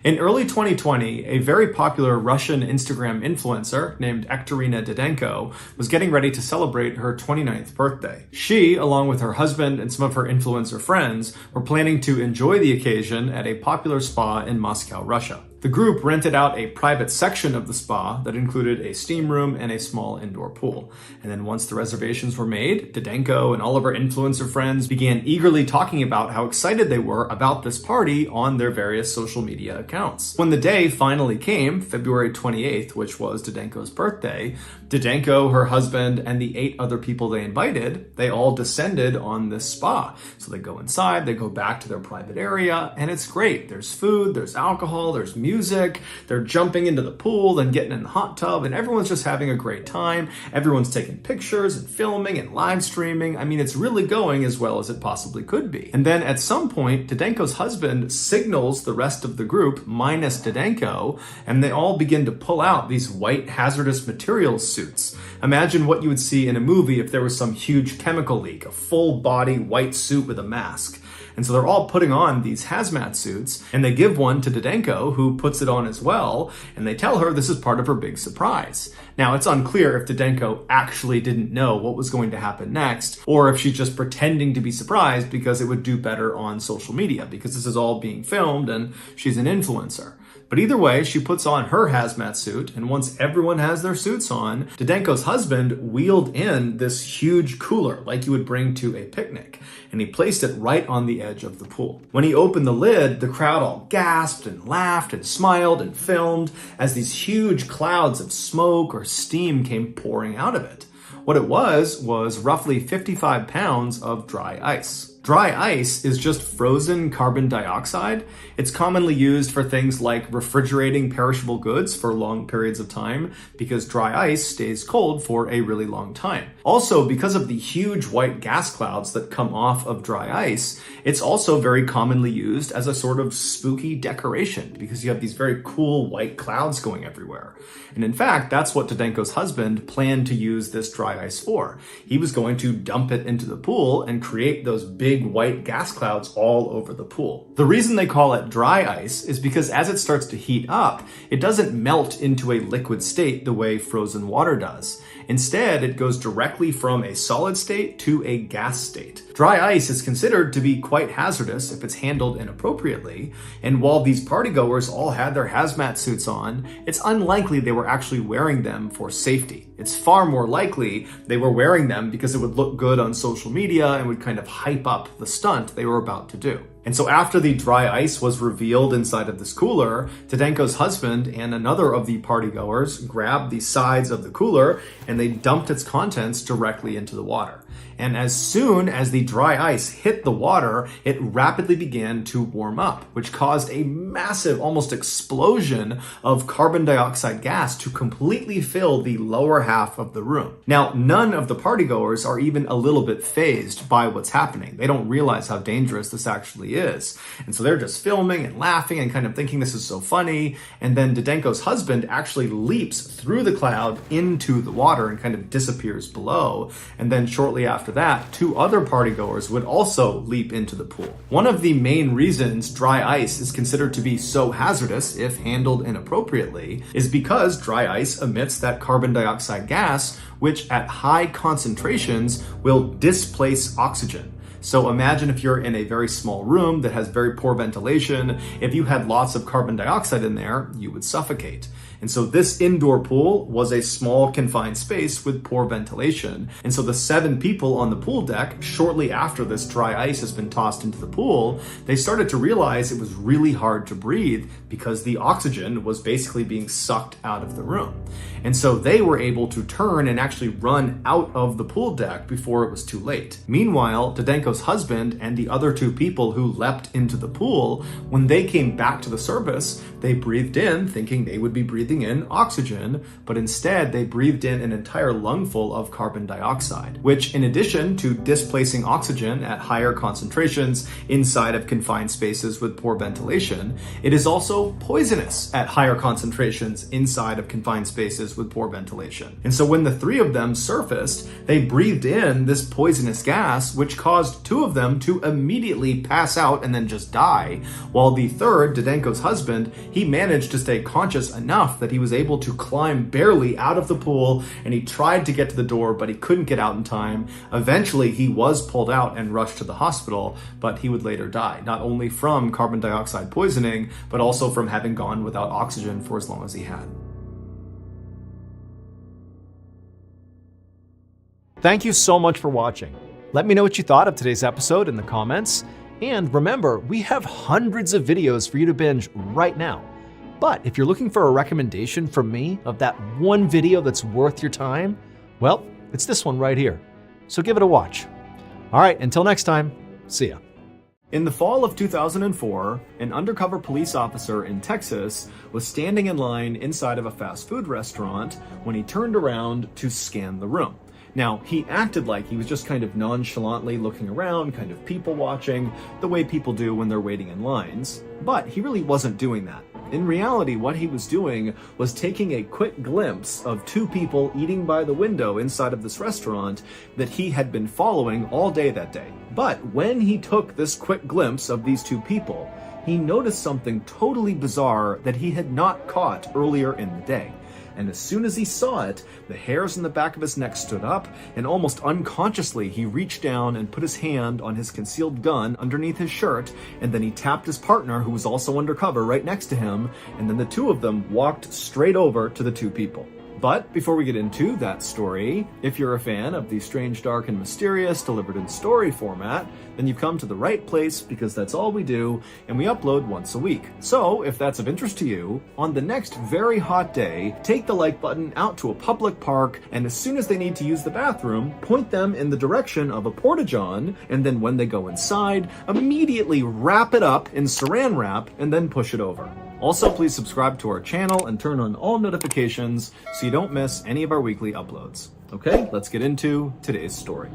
In early 2020, a very popular Russian Instagram influencer named Ekterina Didenko was getting ready to celebrate her 29th birthday. She, along with her husband and some of her influencer friends, were planning to enjoy the occasion at a popular spa in Moscow, Russia. The group rented out a private section of the spa that included a steam room and a small indoor pool. And then once the reservations were made, Didenko and all of her influencer friends began eagerly talking about how excited they were about this party on their various social media accounts. When the day finally came, February 28th, which was Didenko's birthday, Didenko, her husband, and the 8 other people they invited, they all descended on this spa. So they go inside, they go back to their private area, and it's great. There's food, there's alcohol, there's music, music, they're jumping into the pool and getting in the hot tub, and everyone's just having a great time. Everyone's taking pictures and filming and live streaming. I mean, it's really going as well as it possibly could be. And then at some point, Didenko's husband signals the rest of the group, minus Didenko, and they all begin to pull out these white hazardous materials suits. Imagine what you would see in a movie if there was some huge chemical leak, a full body white suit with a mask. And so they're all putting on these hazmat suits, and they give one to Didenko, who puts it on as well, and they tell her this is part of her big surprise. Now, it's unclear if Didenko actually didn't know what was going to happen next, or if she's just pretending to be surprised because it would do better on social media, because this is all being filmed and she's an influencer. But either way, she puts on her hazmat suit, and once everyone has their suits on, Didenko's husband wheeled in this huge cooler like you would bring to a picnic, and he placed it right on the edge of the pool. When he opened the lid, the crowd all gasped and laughed and smiled and filmed as these huge clouds of smoke or steam came pouring out of it. What it was roughly 55 pounds of dry ice. Dry ice is just frozen carbon dioxide. It's commonly used for things like refrigerating perishable goods for long periods of time because dry ice stays cold for a really long time. Also, because of the huge white gas clouds that come off of dry ice, it's also very commonly used as a sort of spooky decoration because you have these very cool white clouds going everywhere. And in fact, that's what Didenko's husband planned to use this dry ice for. He was going to dump it into the pool and create those big white gas clouds all over the pool. The reason they call it dry ice is because as it starts to heat up, it doesn't melt into a liquid state the way frozen water does. Instead, it goes directly from a solid state to a gas state. Dry ice is considered to be quite hazardous if it's handled inappropriately, and while these partygoers all had their hazmat suits on, it's unlikely they were actually wearing them for safety. It's far more likely they were wearing them because it would look good on social media and would kind of hype up the stunt they were about to do. And so after the dry ice was revealed inside of this cooler, Didenko's husband and another of the partygoers grabbed the sides of the cooler and they dumped its contents directly into the water. And as soon as the dry ice hit the water, it rapidly began to warm up, which caused a massive, almost explosion of carbon dioxide gas to completely fill the lower half of the room. Now, none of the partygoers are even a little bit fazed by what's happening. They don't realize how dangerous this actually is. And so they're just filming and laughing and kind of thinking this is so funny. And then Didenko's husband actually leaps through the cloud into the water and kind of disappears below. And then shortly after that, two other partygoers would also leap into the pool. One of the main reasons dry ice is considered to be so hazardous if handled inappropriately is because dry ice emits that carbon dioxide gas, which at high concentrations will displace oxygen. So imagine if you're in a very small room that has very poor ventilation. If you had lots of carbon dioxide in there, you would suffocate. And so this indoor pool was a small confined space with poor ventilation. And so the 7 people on the pool deck, shortly after this dry ice has been tossed into the pool, they started to realize it was really hard to breathe because the oxygen was basically being sucked out of the room. And so they were able to turn and actually run out of the pool deck before it was too late. Meanwhile, Didenko's husband and the other 2 people who leapt into the pool, when they came back to the surface, they breathed in thinking they would be breathing in oxygen, but instead they breathed in an entire lungful of carbon dioxide, which in addition to displacing oxygen at higher concentrations inside of confined spaces with poor ventilation, it is also poisonous at higher concentrations inside of confined spaces with poor ventilation. And so when the 3 of them surfaced, they breathed in this poisonous gas, which caused 2 of them to immediately pass out and then just die, while the third, Didenko's husband, he managed to stay conscious enough that he was able to climb barely out of the pool, and he tried to get to the door, but he couldn't get out in time. Eventually, he was pulled out and rushed to the hospital, but he would later die, not only from carbon dioxide poisoning, but also from having gone without oxygen for as long as he had. Thank you so much for watching. Let me know what you thought of today's episode in the comments. And remember, we have hundreds of videos for you to binge right now. But if you're looking for a recommendation from me of that one video that's worth your time, well, it's this one right here. So give it a watch. All right, until next time, see ya. In the fall of 2004, an undercover police officer in Texas was standing in line inside of a fast food restaurant when he turned around to scan the room. Now, he acted like he was just kind of nonchalantly looking around, kind of people watching, the way people do when they're waiting in lines. But he really wasn't doing that. In reality, what he was doing was taking a quick glimpse of two people eating by the window inside of this restaurant that he had been following all day that day. But when he took this quick glimpse of these two people, he noticed something totally bizarre that he had not caught earlier in the day. And as soon as he saw it, the hairs in the back of his neck stood up, and almost unconsciously he reached down and put his hand on his concealed gun underneath his shirt, and then he tapped his partner, who was also undercover, right next to him, and then the two of them walked straight over to the two people. But before we get into that story, if you're a fan of the strange, dark, and mysterious delivered in story format, then you've come to the right place, because that's all we do, and we upload once a week. So, if that's of interest to you, on the next very hot day, take the like button out to a public park, and as soon as they need to use the bathroom, point them in the direction of a porta-john, and then when they go inside, immediately wrap it up in saran wrap, and then push it over. Also, please subscribe to our channel and turn on all notifications so you don't miss any of our weekly uploads. Okay, let's get into today's story.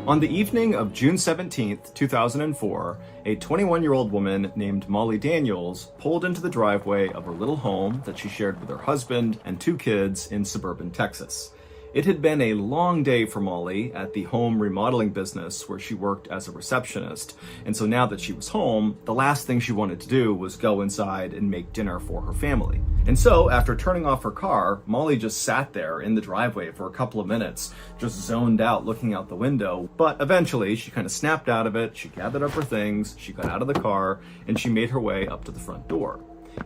On the evening of June 17th, 2004, a 21-year-old woman named Molly Daniels pulled into the driveway of her little home that she shared with her husband and two kids in suburban Texas. It had been a long day for Molly at the home remodeling business where she worked as a receptionist, and so now that she was home, the last thing she wanted to do was go inside and make dinner for her family. And so, after turning off her car, Molly just sat there in the driveway for a couple of minutes, just zoned out looking out the window, but eventually she kind of snapped out of it, she gathered up her things, she got out of the car, and she made her way up to the front door.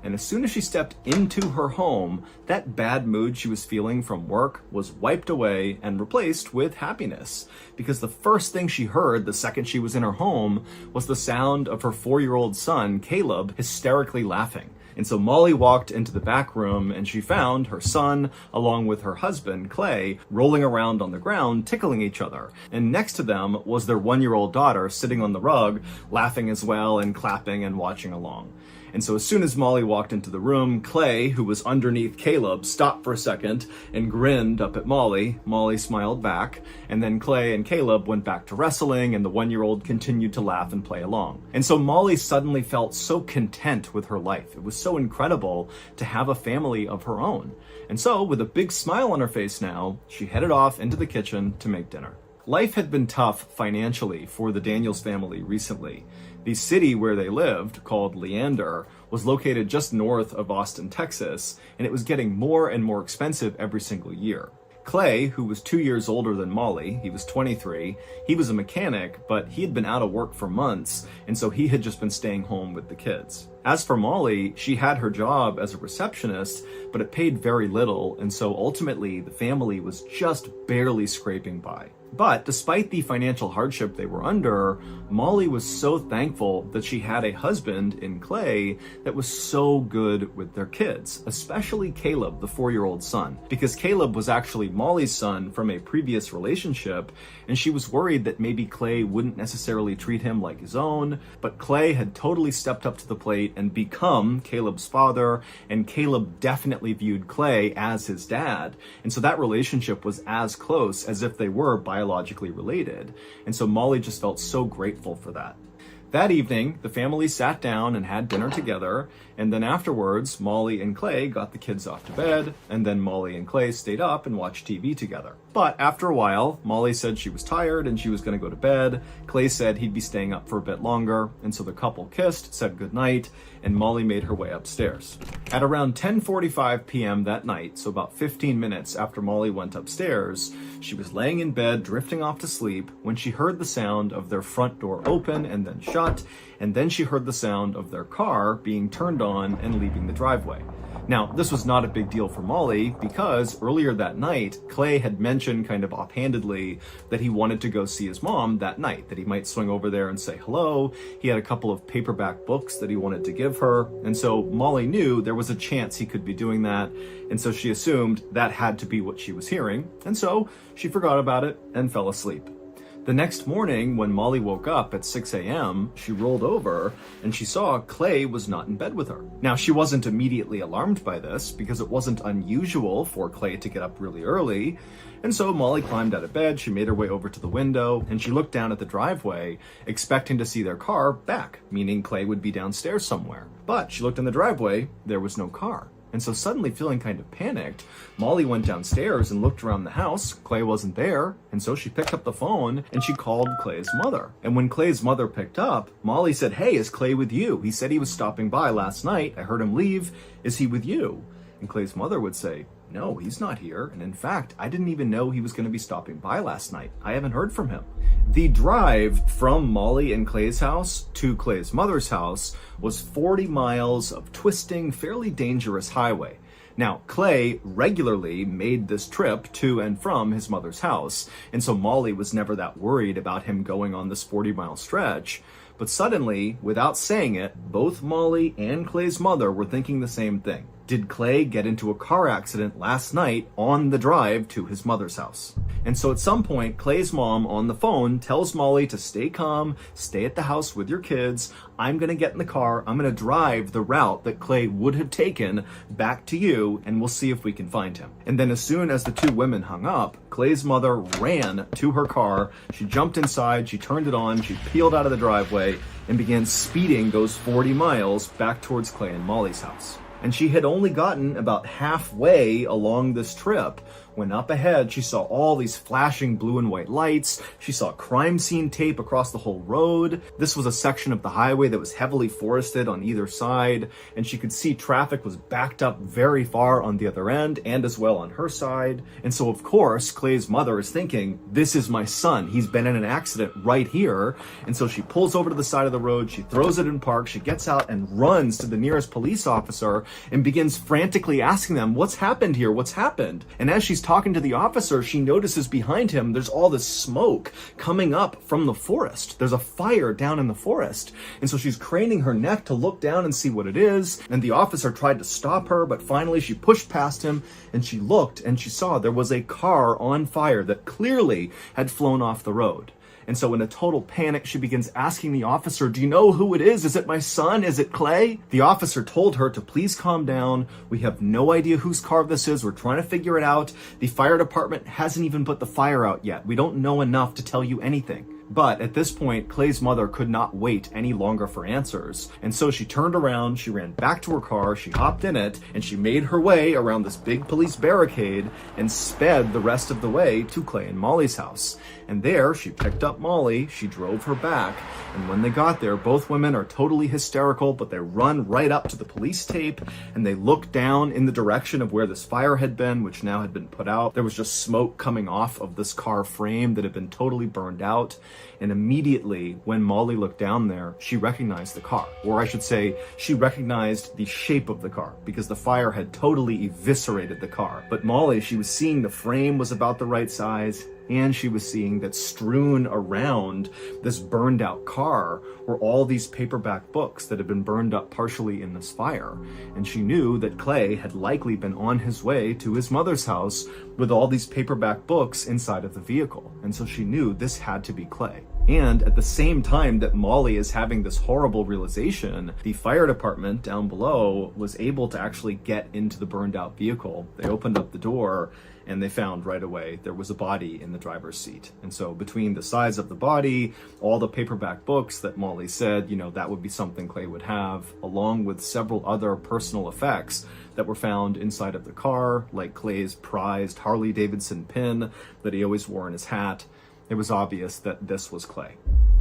And as soon as she stepped into her home, that bad mood she was feeling from work was wiped away and replaced with happiness. Because the first thing she heard the second she was in her home was the sound of her 4-year-old son, Caleb, hysterically laughing. And so Molly walked into the back room and she found her son, along with her husband, Clay, rolling around on the ground, tickling each other. And next to them was their 1-year-old daughter sitting on the rug, laughing as well and clapping and watching along. And so as soon as Molly walked into the room, Clay, who was underneath Caleb, stopped for a second and grinned up at Molly. Molly smiled back, and then Clay and Caleb went back to wrestling, and the 1-year-old continued to laugh and play along. And so Molly suddenly felt so content with her life. It was so incredible to have a family of her own. And so, with a big smile on her face now, she headed off into the kitchen to make dinner. Life had been tough financially for the Daniels family recently. The city where they lived, called Leander, was located just north of Austin, Texas, and it was getting more and more expensive every single year. Clay, who was 2 years older than Molly, he was 23, he was a mechanic, but he had been out of work for months, and so he had just been staying home with the kids. As for Molly, she had her job as a receptionist, but it paid very little, and so ultimately the family was just barely scraping by. But despite the financial hardship they were under, Molly was so thankful that she had a husband in Clay that was so good with their kids, especially Caleb, the 4-year-old son, because Caleb was actually Molly's son from a previous relationship, and she was worried that maybe Clay wouldn't necessarily treat him like his own, but Clay had totally stepped up to the plate and become Caleb's father, and Caleb definitely viewed Clay as his dad, and so that relationship was as close as if they were biologically related, and so Molly just felt so grateful for that. That evening, the family sat down and had dinner together, and then afterwards, Molly and Clay got the kids off to bed, and then Molly and Clay stayed up and watched TV together. But after a while, Molly said she was tired and she was going to go to bed. Clay said he'd be staying up for a bit longer, and so the couple kissed, said goodnight, and Molly made her way upstairs. At around 10:45 p.m. that night, so about 15 minutes after Molly went upstairs, she was laying in bed drifting off to sleep when she heard the sound of their front door open and then shut, and then she heard the sound of their car being turned on and leaving the driveway. Now, this was not a big deal for Molly because earlier that night, Clay had mentioned kind of offhandedly that he wanted to go see his mom that night, that he might swing over there and say hello. He had a couple of paperback books that he wanted to give her. And so Molly knew there was a chance he could be doing that. And so she assumed that had to be what she was hearing. And so she forgot about it and fell asleep. The next morning, when Molly woke up at 6 a.m., she rolled over and she saw Clay was not in bed with her. Now, she wasn't immediately alarmed by this because it wasn't unusual for Clay to get up really early. And so Molly climbed out of bed, she made her way over to the window, and she looked down at the driveway, expecting to see their car back, meaning Clay would be downstairs somewhere. But she looked in the driveway, there was no car. And so suddenly feeling kind of panicked, Molly went downstairs and looked around the house. Clay wasn't there. And so she picked up the phone and she called Clay's mother. And when Clay's mother picked up, Molly said, "Hey, is Clay with you? He said he was stopping by last night. I heard him leave. Is he with you?" And Clay's mother would say, "No, he's not here. And in fact, I didn't even know he was going to be stopping by last night. I haven't heard from him." The drive from Molly and Clay's house to Clay's mother's house was 40 miles of twisting, fairly dangerous highway. Now, Clay regularly made this trip to and from his mother's house, and so Molly was never that worried about him going on this 40-mile stretch. But suddenly, without saying it, both Molly and Clay's mother were thinking the same thing. Did Clay get into a car accident last night on the drive to his mother's house? And so at some point, Clay's mom on the phone tells Molly to stay calm, stay at the house with your kids. I'm going to get in the car. I'm going to drive the route that Clay would have taken back to you, and we'll see if we can find him. And then as soon as the two women hung up, Clay's mother ran to her car. She jumped inside, she turned it on, she peeled out of the driveway and began speeding those 40 miles back towards Clay and Molly's house. And she had only gotten about halfway along this trip when up ahead she saw all these flashing blue and white lights. She saw crime scene tape across the whole road. This was a section of the highway that was heavily forested on either side, and she could see traffic was backed up very far on the other end and as well on her side. And so of course Clay's mother is thinking, this is my son, he's been in an accident right here. And so she pulls over to the side of the road, she throws it in park, she gets out and runs to the nearest police officer and begins frantically asking them, what's happened here? What's happened? And as she's talking to the officer, she notices behind him, there's all this smoke coming up from the forest. There's a fire down in the forest. And so she's craning her neck to look down and see what it is. And the officer tried to stop her, but finally she pushed past him and she looked and she saw there was a car on fire that clearly had flown off the road. And so in a total panic, she begins asking the officer, do you know who it is? Is it my son? Is it Clay? The officer told her to please calm down. We have no idea whose car this is. We're trying to figure it out. The fire department hasn't even put the fire out yet. We don't know enough to tell you anything. But at this point, Clay's mother could not wait any longer for answers. And so she turned around, she ran back to her car, she hopped in it, and she made her way around this big police barricade and sped the rest of the way to Clay and Molly's house. And there, she picked up Molly, she drove her back, and when they got there, both women are totally hysterical, but they run right up to the police tape, and they look down in the direction of where this fire had been, which now had been put out. There was just smoke coming off of this car frame that had been totally burned out. And immediately, when Molly looked down there, she recognized the car. Or I should say, she recognized the shape of the car, because the fire had totally eviscerated the car. But Molly, she was seeing the frame was about the right size, and she was seeing that strewn around this burned out car were all these paperback books that had been burned up partially in this fire. And she knew that Clay had likely been on his way to his mother's house with all these paperback books inside of the vehicle. And so she knew this had to be Clay. And at the same time that Molly is having this horrible realization, the fire department down below was able to actually get into the burned out vehicle. They opened up the door and they found right away there was a body in the driver's seat. And so between the size of the body, all the paperback books that Molly said, that would be something Clay would have, along with several other personal effects that were found inside of the car, like Clay's prized Harley-Davidson pin that he always wore in his hat, it was obvious that this was Clay.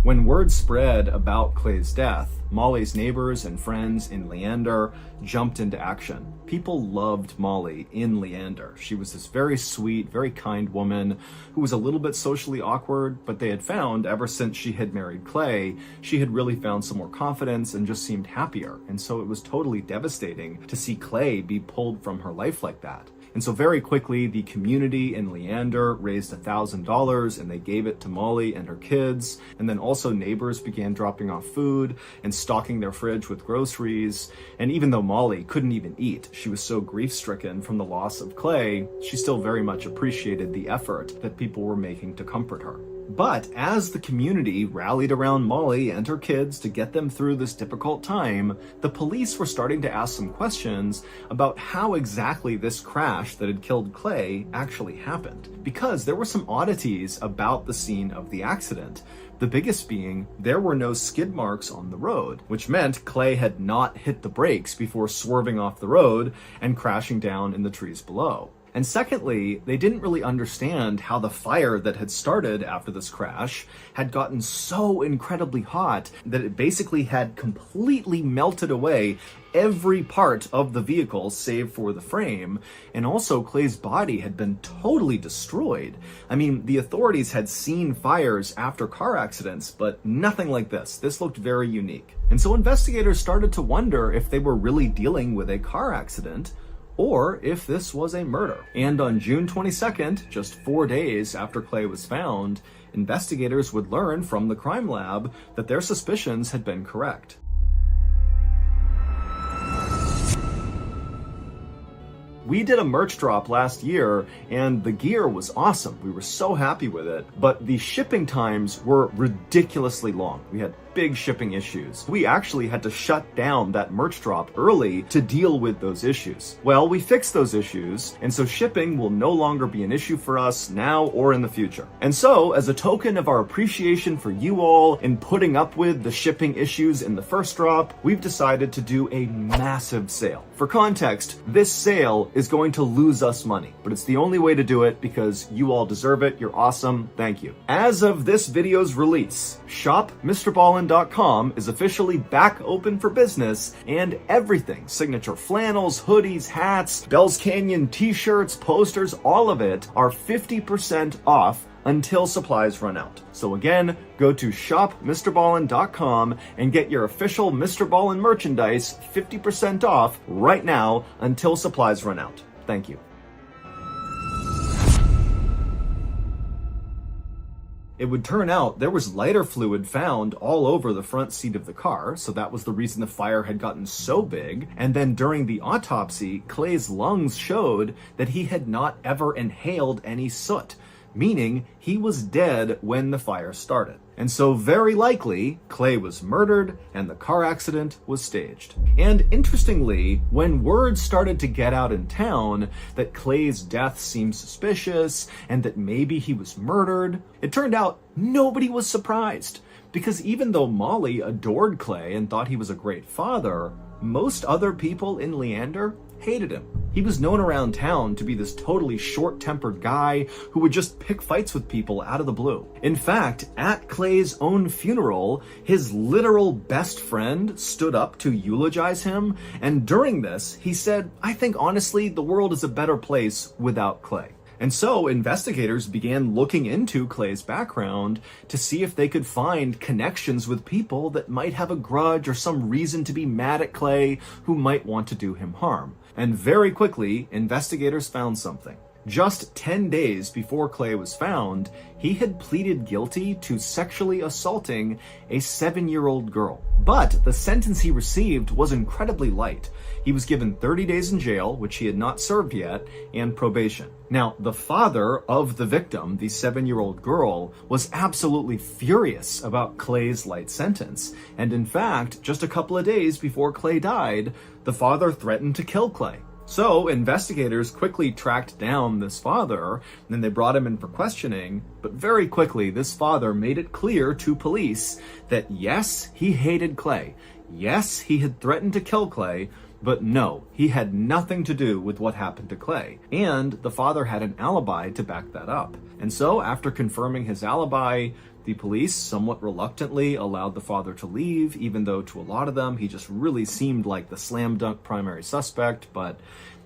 When word spread about Clay's death, Molly's neighbors and friends in Leander jumped into action. People loved Molly in Leander. She was this very sweet, very kind woman who was a little bit socially awkward, but they had found ever since she had married Clay, she had really found some more confidence and just seemed happier. And so it was totally devastating to see Clay be pulled from her life like that. And so very quickly, the community in Leander raised $1,000 and they gave it to Molly and her kids. And then also neighbors began dropping off food and stocking their fridge with groceries. And even though Molly couldn't even eat, she was so grief-stricken from the loss of Clay, she still very much appreciated the effort that people were making to comfort her. But as the community rallied around Molly and her kids to get them through this difficult time, the police were starting to ask some questions about how exactly this crash that had killed Clay actually happened. Because there were some oddities about the scene of the accident. The biggest being, there were no skid marks on the road, which meant Clay had not hit the brakes before swerving off the road and crashing down in the trees below. And secondly, they didn't really understand how the fire that had started after this crash had gotten so incredibly hot that it basically had completely melted away every part of the vehicle save for the frame, and also Clay's body had been totally destroyed. I mean, the authorities had seen fires after car accidents, but nothing like this. This looked very unique. And so investigators started to wonder if they were really dealing with a car accident, or if this was a murder. And on June 22nd, just 4 days after Clay was found, investigators would learn from the crime lab that their suspicions had been correct. We did a merch drop last year and the gear was awesome. We were so happy with it, but the shipping times were ridiculously long. We had big shipping issues. We actually had to shut down that merch drop early to deal with those issues. Well, we fixed those issues, and so shipping will no longer be an issue for us now or in the future. And so, as a token of our appreciation for you all in putting up with the shipping issues in the first drop, we've decided to do a massive sale. For context, this sale is going to lose us money, but it's the only way to do it because you all deserve it. You're awesome. Thank you. As of this video's release, shop MrBallen's.com is officially back open for business, and everything, signature flannels, hoodies, hats, Bell's Canyon t-shirts, posters, all of it are 50% off until supplies run out. So again, go to shopmrballen.com and get your official Mr. Ballen merchandise 50% off right now until supplies run out. Thank you. It would turn out there was lighter fluid found all over the front seat of the car, so that was the reason the fire had gotten so big. And then during the autopsy, Clay's lungs showed that he had not ever inhaled any soot, meaning he was dead when the fire started. And so very likely, Clay was murdered and the car accident was staged. And interestingly, when word started to get out in town that Clay's death seemed suspicious and that maybe he was murdered, it turned out nobody was surprised. Because even though Molly adored Clay and thought he was a great father, most other people in Leander hated him. He was known around town to be this totally short-tempered guy who would just pick fights with people out of the blue. In fact, at Clay's own funeral, his literal best friend stood up to eulogize him, and during this, he said, "I think honestly, the world is a better place without Clay." And so investigators began looking into Clay's background to see if they could find connections with people that might have a grudge or some reason to be mad at Clay who might want to do him harm. And very quickly, investigators found something. Just 10 days before Clay was found, he had pleaded guilty to sexually assaulting a 7-year-old girl. But the sentence he received was incredibly light. He was given 30 days in jail, which he had not served yet, and probation. Now, the father of the victim, the 7-year-old girl, was absolutely furious about Clay's light sentence. And in fact, just a couple of days before Clay died, the father threatened to kill Clay. So investigators quickly tracked down this father, and then they brought him in for questioning, but very quickly this father made it clear to police that yes, he hated Clay, yes, he had threatened to kill Clay, but no, he had nothing to do with what happened to Clay, and the father had an alibi to back that up. And so after confirming his alibi, The police somewhat reluctantly allowed the father to leave, even though to a lot of them, he just really seemed like the slam dunk primary suspect, but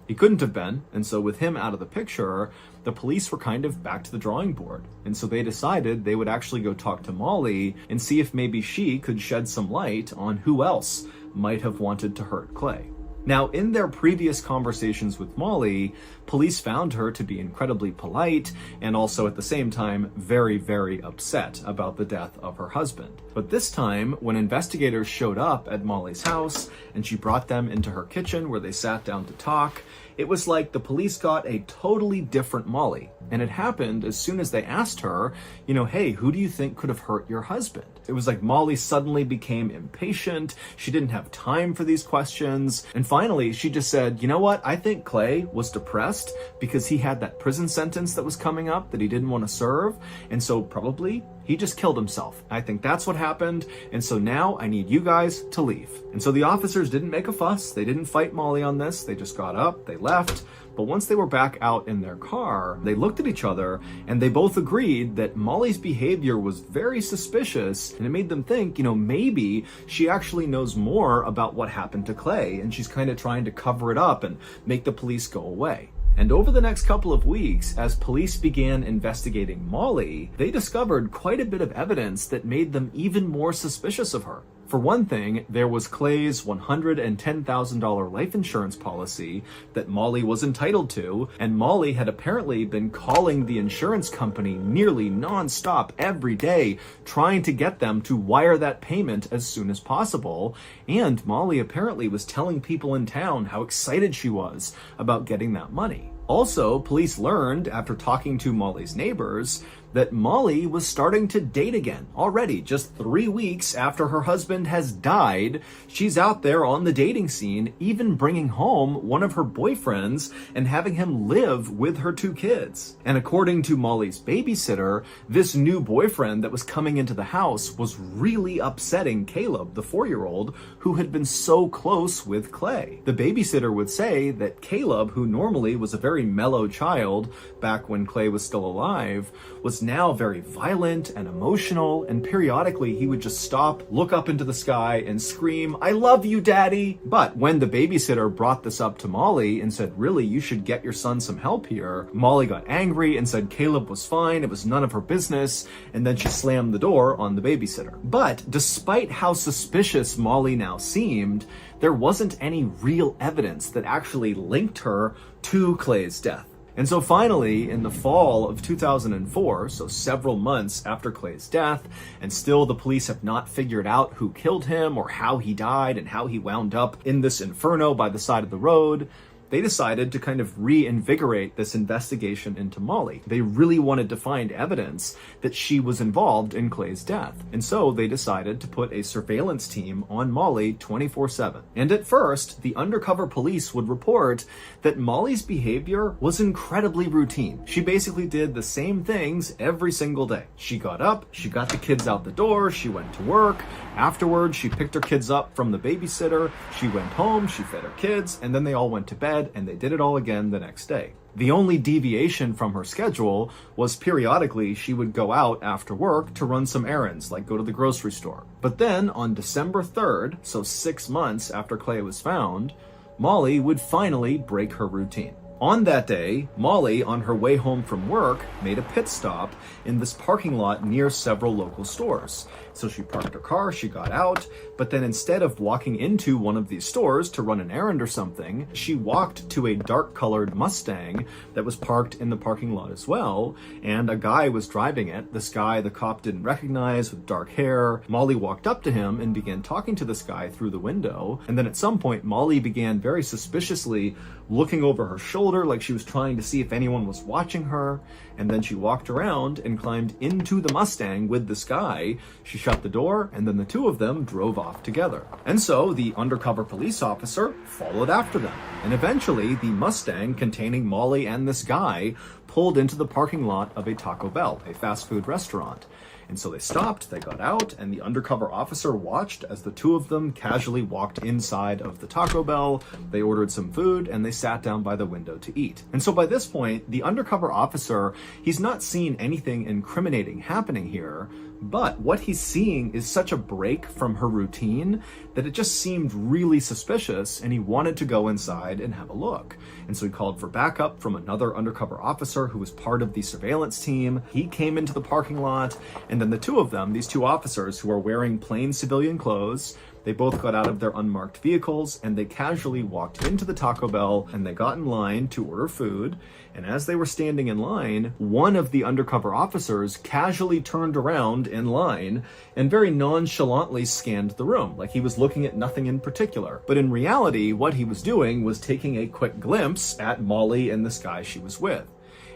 he couldn't have been. And so with him out of the picture, the police were kind of back to the drawing board. And so they decided they would actually go talk to Molly and see if maybe she could shed some light on who else might have wanted to hurt Clay. Now, in their previous conversations with Molly, police found her to be incredibly polite and also at the same time very, very upset about the death of her husband. But this time, when investigators showed up at Molly's house and she brought them into her kitchen where they sat down to talk, it was like the police got a totally different Molly. And it happened as soon as they asked her, hey, who do you think could have hurt your husband? It was like Molly suddenly became impatient. She didn't have time for these questions. And finally, she just said, you know what? I think Clay was depressed because he had that prison sentence that was coming up that he didn't want to serve. And so probably he just killed himself. I think that's what happened. And so now I need you guys to leave. And so the officers didn't make a fuss. They didn't fight Molly on this. They just got up, they left. But once they were back out in their car, they looked at each other and they both agreed that Molly's behavior was very suspicious, and it made them think, maybe she actually knows more about what happened to Clay and she's kind of trying to cover it up and make the police go away. And over the next couple of weeks, as police began investigating Molly, they discovered quite a bit of evidence that made them even more suspicious of her. For one thing, there was Clay's $110,000 life insurance policy that Molly was entitled to, and Molly had apparently been calling the insurance company nearly nonstop every day, trying to get them to wire that payment as soon as possible. And Molly apparently was telling people in town how excited she was about getting that money. Also, police learned, after talking to Molly's neighbors, that Molly was starting to date again already. Just 3 weeks after her husband has died, she's out there on the dating scene, even bringing home one of her boyfriends and having him live with her 2 kids. And according to Molly's babysitter, this new boyfriend that was coming into the house was really upsetting Caleb, the 4-year-old, who had been so close with Clay. The babysitter would say that Caleb, who normally was a very mellow child back when Clay was still alive, was now very violent and emotional, and periodically he would just stop, look up into the sky, and scream, "I love you, Daddy!" But when the babysitter brought this up to Molly and said, really, you should get your son some help here, Molly got angry and said Caleb was fine, it was none of her business, and then she slammed the door on the babysitter. But despite how suspicious Molly now seemed, there wasn't any real evidence that actually linked her to Clay's death. And so finally, in the fall of 2004, so several months after Clay's death, and still the police have not figured out who killed him or how he died and how he wound up in this inferno by the side of the road, they decided to kind of reinvigorate this investigation into Molly. They really wanted to find evidence that she was involved in Clay's death. And so they decided to put a surveillance team on Molly 24/7. And at first, the undercover police would report that Molly's behavior was incredibly routine. She basically did the same things every single day. She got up, she got the kids out the door, she went to work. Afterwards, she picked her kids up from the babysitter, she went home, she fed her kids, and then they all went to bed, and they did it all again the next day. The only deviation from her schedule was periodically she would go out after work to run some errands, like go to the grocery store. But then on December 3rd, so 6 months after Clay was found, Molly would finally break her routine. On that day, Molly, on her way home from work, made a pit stop in this parking lot near several local stores. So she parked her car, she got out, but then instead of walking into one of these stores to run an errand or something, she walked to a dark-colored Mustang that was parked in the parking lot as well, and a guy was driving it. This guy the cop didn't recognize, with dark hair. Molly walked up to him and began talking to this guy through the window, and then at some point, Molly began very suspiciously looking over her shoulder like she was trying to see if anyone was watching her, and then she walked around and climbed into the Mustang with this guy. She shut the door, and then the two of them drove off together. And so the undercover police officer followed after them, and eventually the Mustang containing Molly and this guy pulled into the parking lot of a Taco Bell, a fast food restaurant. And so they stopped, they got out, and the undercover officer watched as the two of them casually walked inside of the Taco Bell. They ordered some food, and they sat down by the window to eat. And so by this point, the undercover officer, he's not seen anything incriminating happening here, But what he's seeing is such a break from her routine that it just seemed really suspicious, and he wanted to go inside and have a look. And so he called for backup from another undercover officer who was part of the surveillance team. He came into the parking lot, and then the two of them, these two officers who are wearing plain civilian clothes, they both got out of their unmarked vehicles and they casually walked into the Taco Bell and they got in line to order food. And as they were standing in line, one of the undercover officers casually turned around in line and very nonchalantly scanned the room, like he was looking at nothing in particular. But in reality, what he was doing was taking a quick glimpse at Molly and this guy she was with.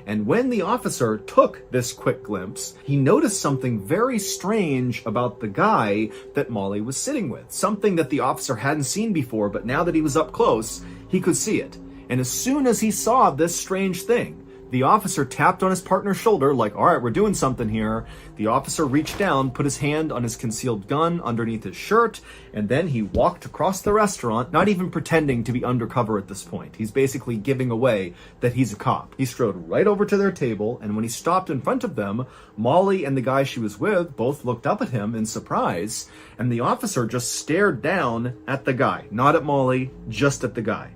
And when the officer took this quick glimpse, he noticed something very strange about the guy that Molly was sitting with. Something that the officer hadn't seen before, but now that he was up close, he could see it. And as soon as he saw this strange thing, the officer tapped on his partner's shoulder like, all right, we're doing something here. The officer reached down, put his hand on his concealed gun underneath his shirt, and then he walked across the restaurant, not even pretending to be undercover at this point. He's basically giving away that he's a cop. He strode right over to their table, and when he stopped in front of them, Molly and the guy she was with both looked up at him in surprise, and the officer just stared down at the guy. Not at Molly, just at the guy.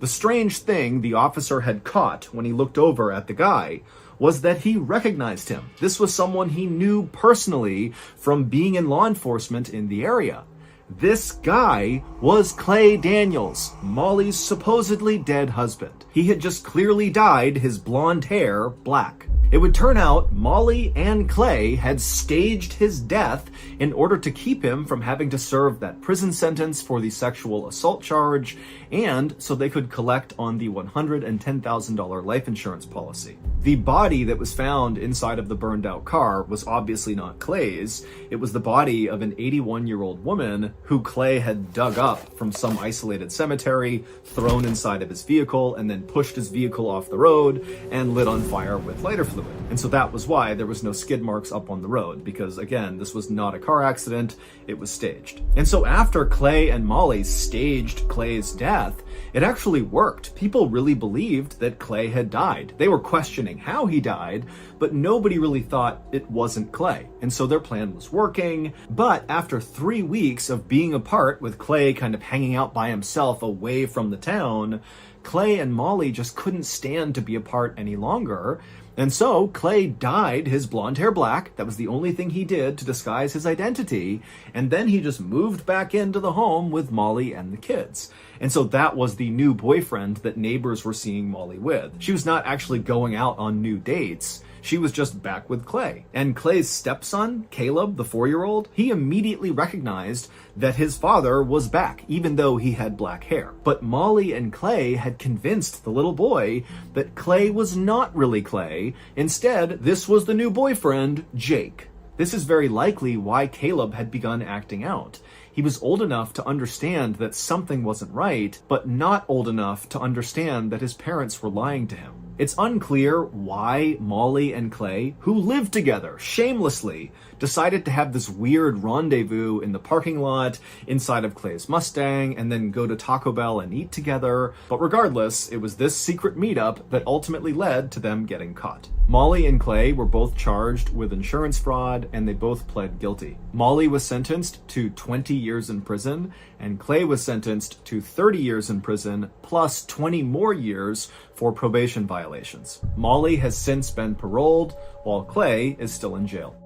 The strange thing the officer had caught when he looked over at the guy was that he recognized him. This was someone he knew personally from being in law enforcement in the area. This guy was Clay Daniels, Molly's supposedly dead husband. He had just clearly dyed his blonde hair black. It would turn out Molly and Clay had staged his death in order to keep him from having to serve that prison sentence for the sexual assault charge, and so they could collect on the $110,000 life insurance policy. The body that was found inside of the burned out car was obviously not Clay's. It was the body of an 81-year-old woman who Clay had dug up from some isolated cemetery, thrown inside of his vehicle, and then pushed his vehicle off the road and lit on fire with lighter fluid. And so that was why there was no skid marks up on the road, because again, this was not a car accident, it was staged. And so after Clay and Molly staged Clay's death, it actually worked. People really believed that Clay had died. They were questioning how he died, but nobody really thought it wasn't Clay. And so their plan was working. But after 3 weeks of being apart with Clay kind of hanging out by himself away from the town, Clay and Molly just couldn't stand to be apart any longer. And so Clay dyed his blonde hair black. That was the only thing he did to disguise his identity. And then he just moved back into the home with Molly and the kids. And so that was the new boyfriend that neighbors were seeing Molly with. She was not actually going out on new dates. She was just back with Clay. And Clay's stepson, Caleb, the 4-year-old, he immediately recognized that his father was back, even though he had black hair. But Molly and Clay had convinced the little boy that Clay was not really Clay. Instead, this was the new boyfriend, Jake. This is very likely why Caleb had begun acting out. He was old enough to understand that something wasn't right, but not old enough to understand that his parents were lying to him. It's unclear why Molly and Clay, who lived together shamelessly, decided to have this weird rendezvous in the parking lot inside of Clay's Mustang and then go to Taco Bell and eat together. But regardless, it was this secret meetup that ultimately led to them getting caught. Molly and Clay were both charged with insurance fraud, and they both pled guilty. Molly was sentenced to 20 years in prison, and Clay was sentenced to 30 years in prison, plus 20 more years for probation violations. Molly has since been paroled, while Clay is still in jail.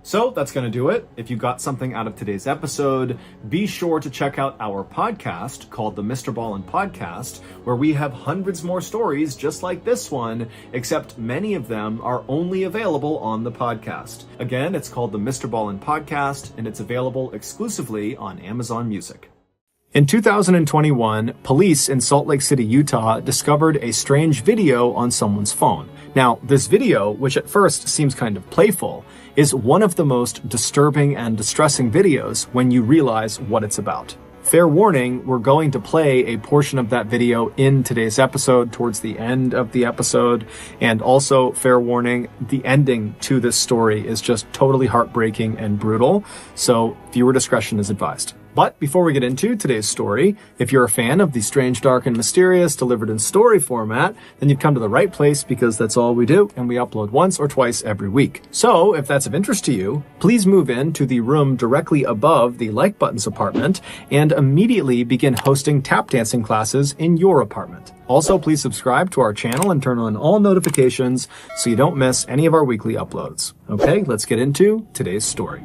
So that's going to do it. If you got something out of today's episode, be sure to check out our podcast called the MrBallen's Podcast, where we have hundreds more stories just like this one, except many of them are only available on the podcast. Again, it's called the MrBallen's Podcast, and it's available exclusively on Amazon Music. In 2021, police in Salt Lake City, Utah, discovered a strange video on someone's phone. Now, this video, which at first seems kind of playful, is one of the most disturbing and distressing videos when you realize what it's about. Fair warning, we're going to play a portion of that video in today's episode towards the end of the episode. And also, fair warning, the ending to this story is just totally heartbreaking and brutal. So viewer discretion is advised. But before we get into today's story, if you're a fan of the strange, dark, and mysterious delivered in story format, then you've come to the right place because that's all we do, and we upload once or twice every week. So if that's of interest to you, please move into the room directly above the Like Button's apartment and immediately begin hosting tap dancing classes in your apartment. Also, please subscribe to our channel and turn on all notifications so you don't miss any of our weekly uploads. Okay, let's get into today's story.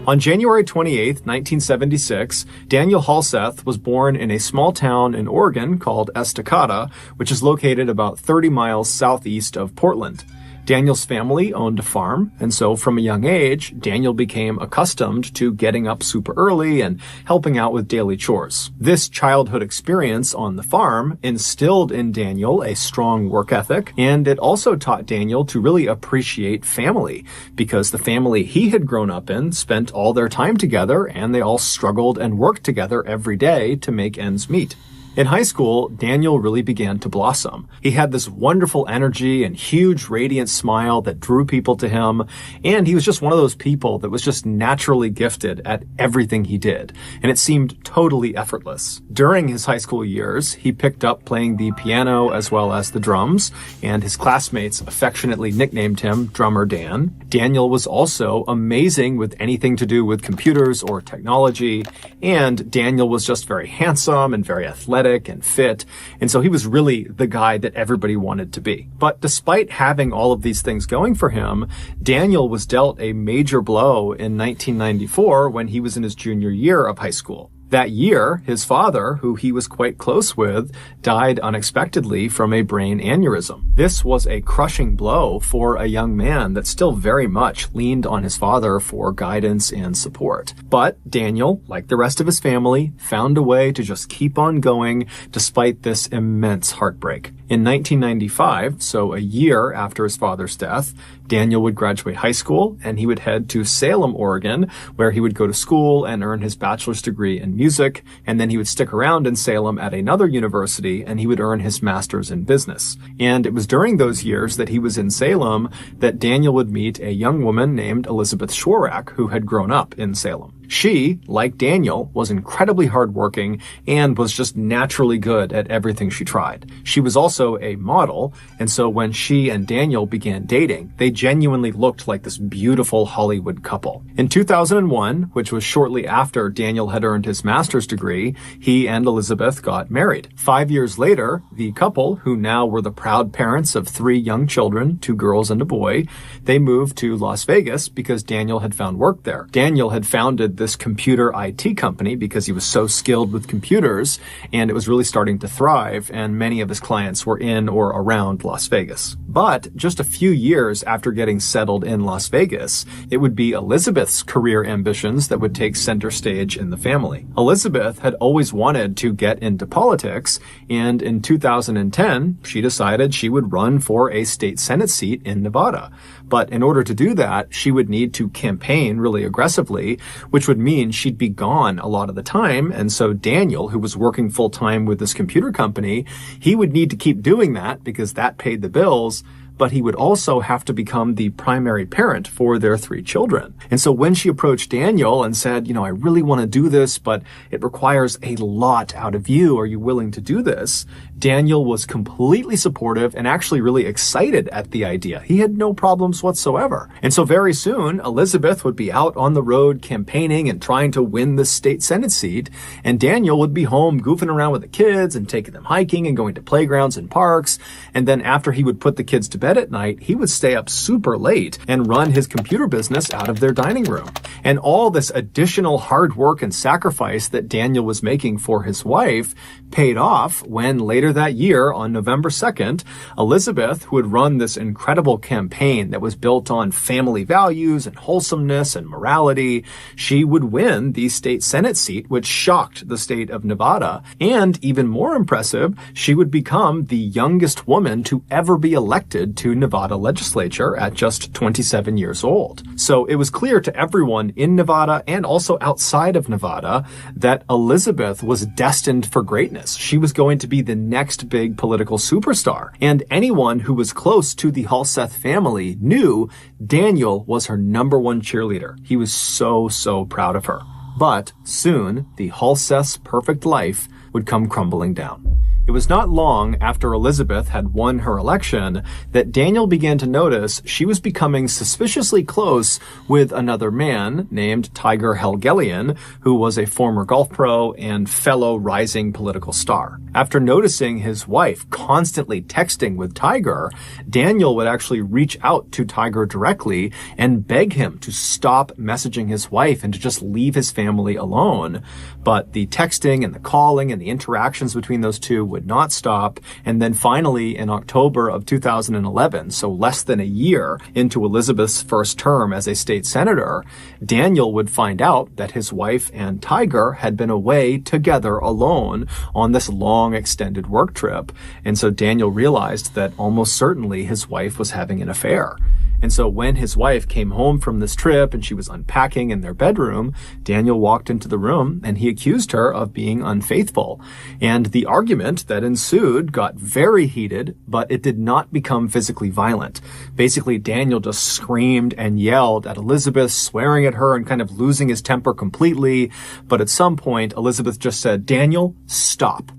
On January 28, 1976, Daniel Halseth was born in a small town in Oregon called Estacada, which is located about 30 miles southeast of Portland. Daniel's family owned a farm, and so from a young age, Daniel became accustomed to getting up super early and helping out with daily chores. This childhood experience on the farm instilled in Daniel a strong work ethic, and it also taught Daniel to really appreciate family, because the family he had grown up in spent all their time together, and they all struggled and worked together every day to make ends meet. In high school, Daniel really began to blossom. He had this wonderful energy and huge radiant smile that drew people to him, and he was just one of those people that was just naturally gifted at everything he did, and it seemed totally effortless. During his high school years, he picked up playing the piano as well as the drums, and his classmates affectionately nicknamed him Drummer Dan. Daniel was also amazing with anything to do with computers or technology, and Daniel was just very handsome and very athletic and fit, and so he was really the guy that everybody wanted to be. But despite having all of these things going for him, Daniel was dealt a major blow in 1994 when he was in his junior year of high school. That year, his father, who he was quite close with, died unexpectedly from a brain aneurysm. This was a crushing blow for a young man that still very much leaned on his father for guidance and support. But Daniel, like the rest of his family, found a way to just keep on going despite this immense heartbreak. In 1995, so a year after his father's death, Daniel would graduate high school and he would head to Salem, Oregon, where he would go to school and earn his bachelor's degree in music, and then he would stick around in Salem at another university and he would earn his master's in business. And it was during those years that he was in Salem that Daniel would meet a young woman named Elizabeth Schwarak, who had grown up in Salem. She, like Daniel, was incredibly hardworking and was just naturally good at everything she tried. She was also a model, and so when she and Daniel began dating, they genuinely looked like this beautiful Hollywood couple. In 2001, which was shortly after Daniel had earned his master's degree, he and Elizabeth got married. 5 years later, the couple, who now were the proud parents of 3 young children, 2 girls and a boy, they moved to Las Vegas because Daniel had found work there. Daniel had founded this computer IT company because he was so skilled with computers, and it was really starting to thrive, and many of his clients were in or around Las Vegas. But just a few years after getting settled in Las Vegas, it would be Elizabeth's career ambitions that would take center stage in the family. Elizabeth had always wanted to get into politics, and in 2010, she decided she would run for a state Senate seat in Nevada. But in order to do that, she would need to campaign really aggressively, which would mean she'd be gone a lot of the time. And so Daniel, who was working full-time with this computer company, he would need to keep doing that because that paid the bills. But he would also have to become the primary parent for their 3 children. And so when she approached Daniel and said, I really want to do this, but it requires a lot out of you. Are you willing to do this? Daniel was completely supportive and actually really excited at the idea. He had no problems whatsoever. And so very soon, Elizabeth would be out on the road campaigning and trying to win the state Senate seat, and Daniel would be home goofing around with the kids and taking them hiking and going to playgrounds and parks. And then after he would put the kids to bed at night, he would stay up super late and run his computer business out of their dining room. And all this additional hard work and sacrifice that Daniel was making for his wife paid off when later later that year, on November 2nd, Elizabeth, who had run this incredible campaign that was built on family values and wholesomeness and morality, she would win the state Senate seat, which shocked the state of Nevada. And even more impressive, she would become the youngest woman to ever be elected to Nevada legislature at just 27 years old. So it was clear to everyone in Nevada and also outside of Nevada that Elizabeth was destined for greatness. She was going to be the next big political superstar. And anyone who was close to the Halseth family knew Daniel was her #1 cheerleader. He was so proud of her. But soon, the Halseth's perfect life would come crumbling down. It was not long after Elizabeth had won her election that Daniel began to notice she was becoming suspiciously close with another man named Tiger Helgelien, who was a former golf pro and fellow rising political star. After noticing his wife constantly texting with Tiger, Daniel would actually reach out to Tiger directly and beg him to stop messaging his wife and to just leave his family alone. But the texting and the calling and the interactions between those two would not stop. And then finally, in October of 2011, so less than a year into Elizabeth's first term as a state senator, Daniel would find out that his wife and Tiger had been away together alone on this long extended work trip. And so Daniel realized that almost certainly his wife was having an affair. And so when his wife came home from this trip and she was unpacking in their bedroom, Daniel walked into the room and he accused her of being unfaithful. And the argument that ensued got very heated, but it did not become physically violent. Basically, Daniel just screamed and yelled at Elizabeth, swearing at her and kind of losing his temper completely. But at some point, Elizabeth just said, "Daniel, stop."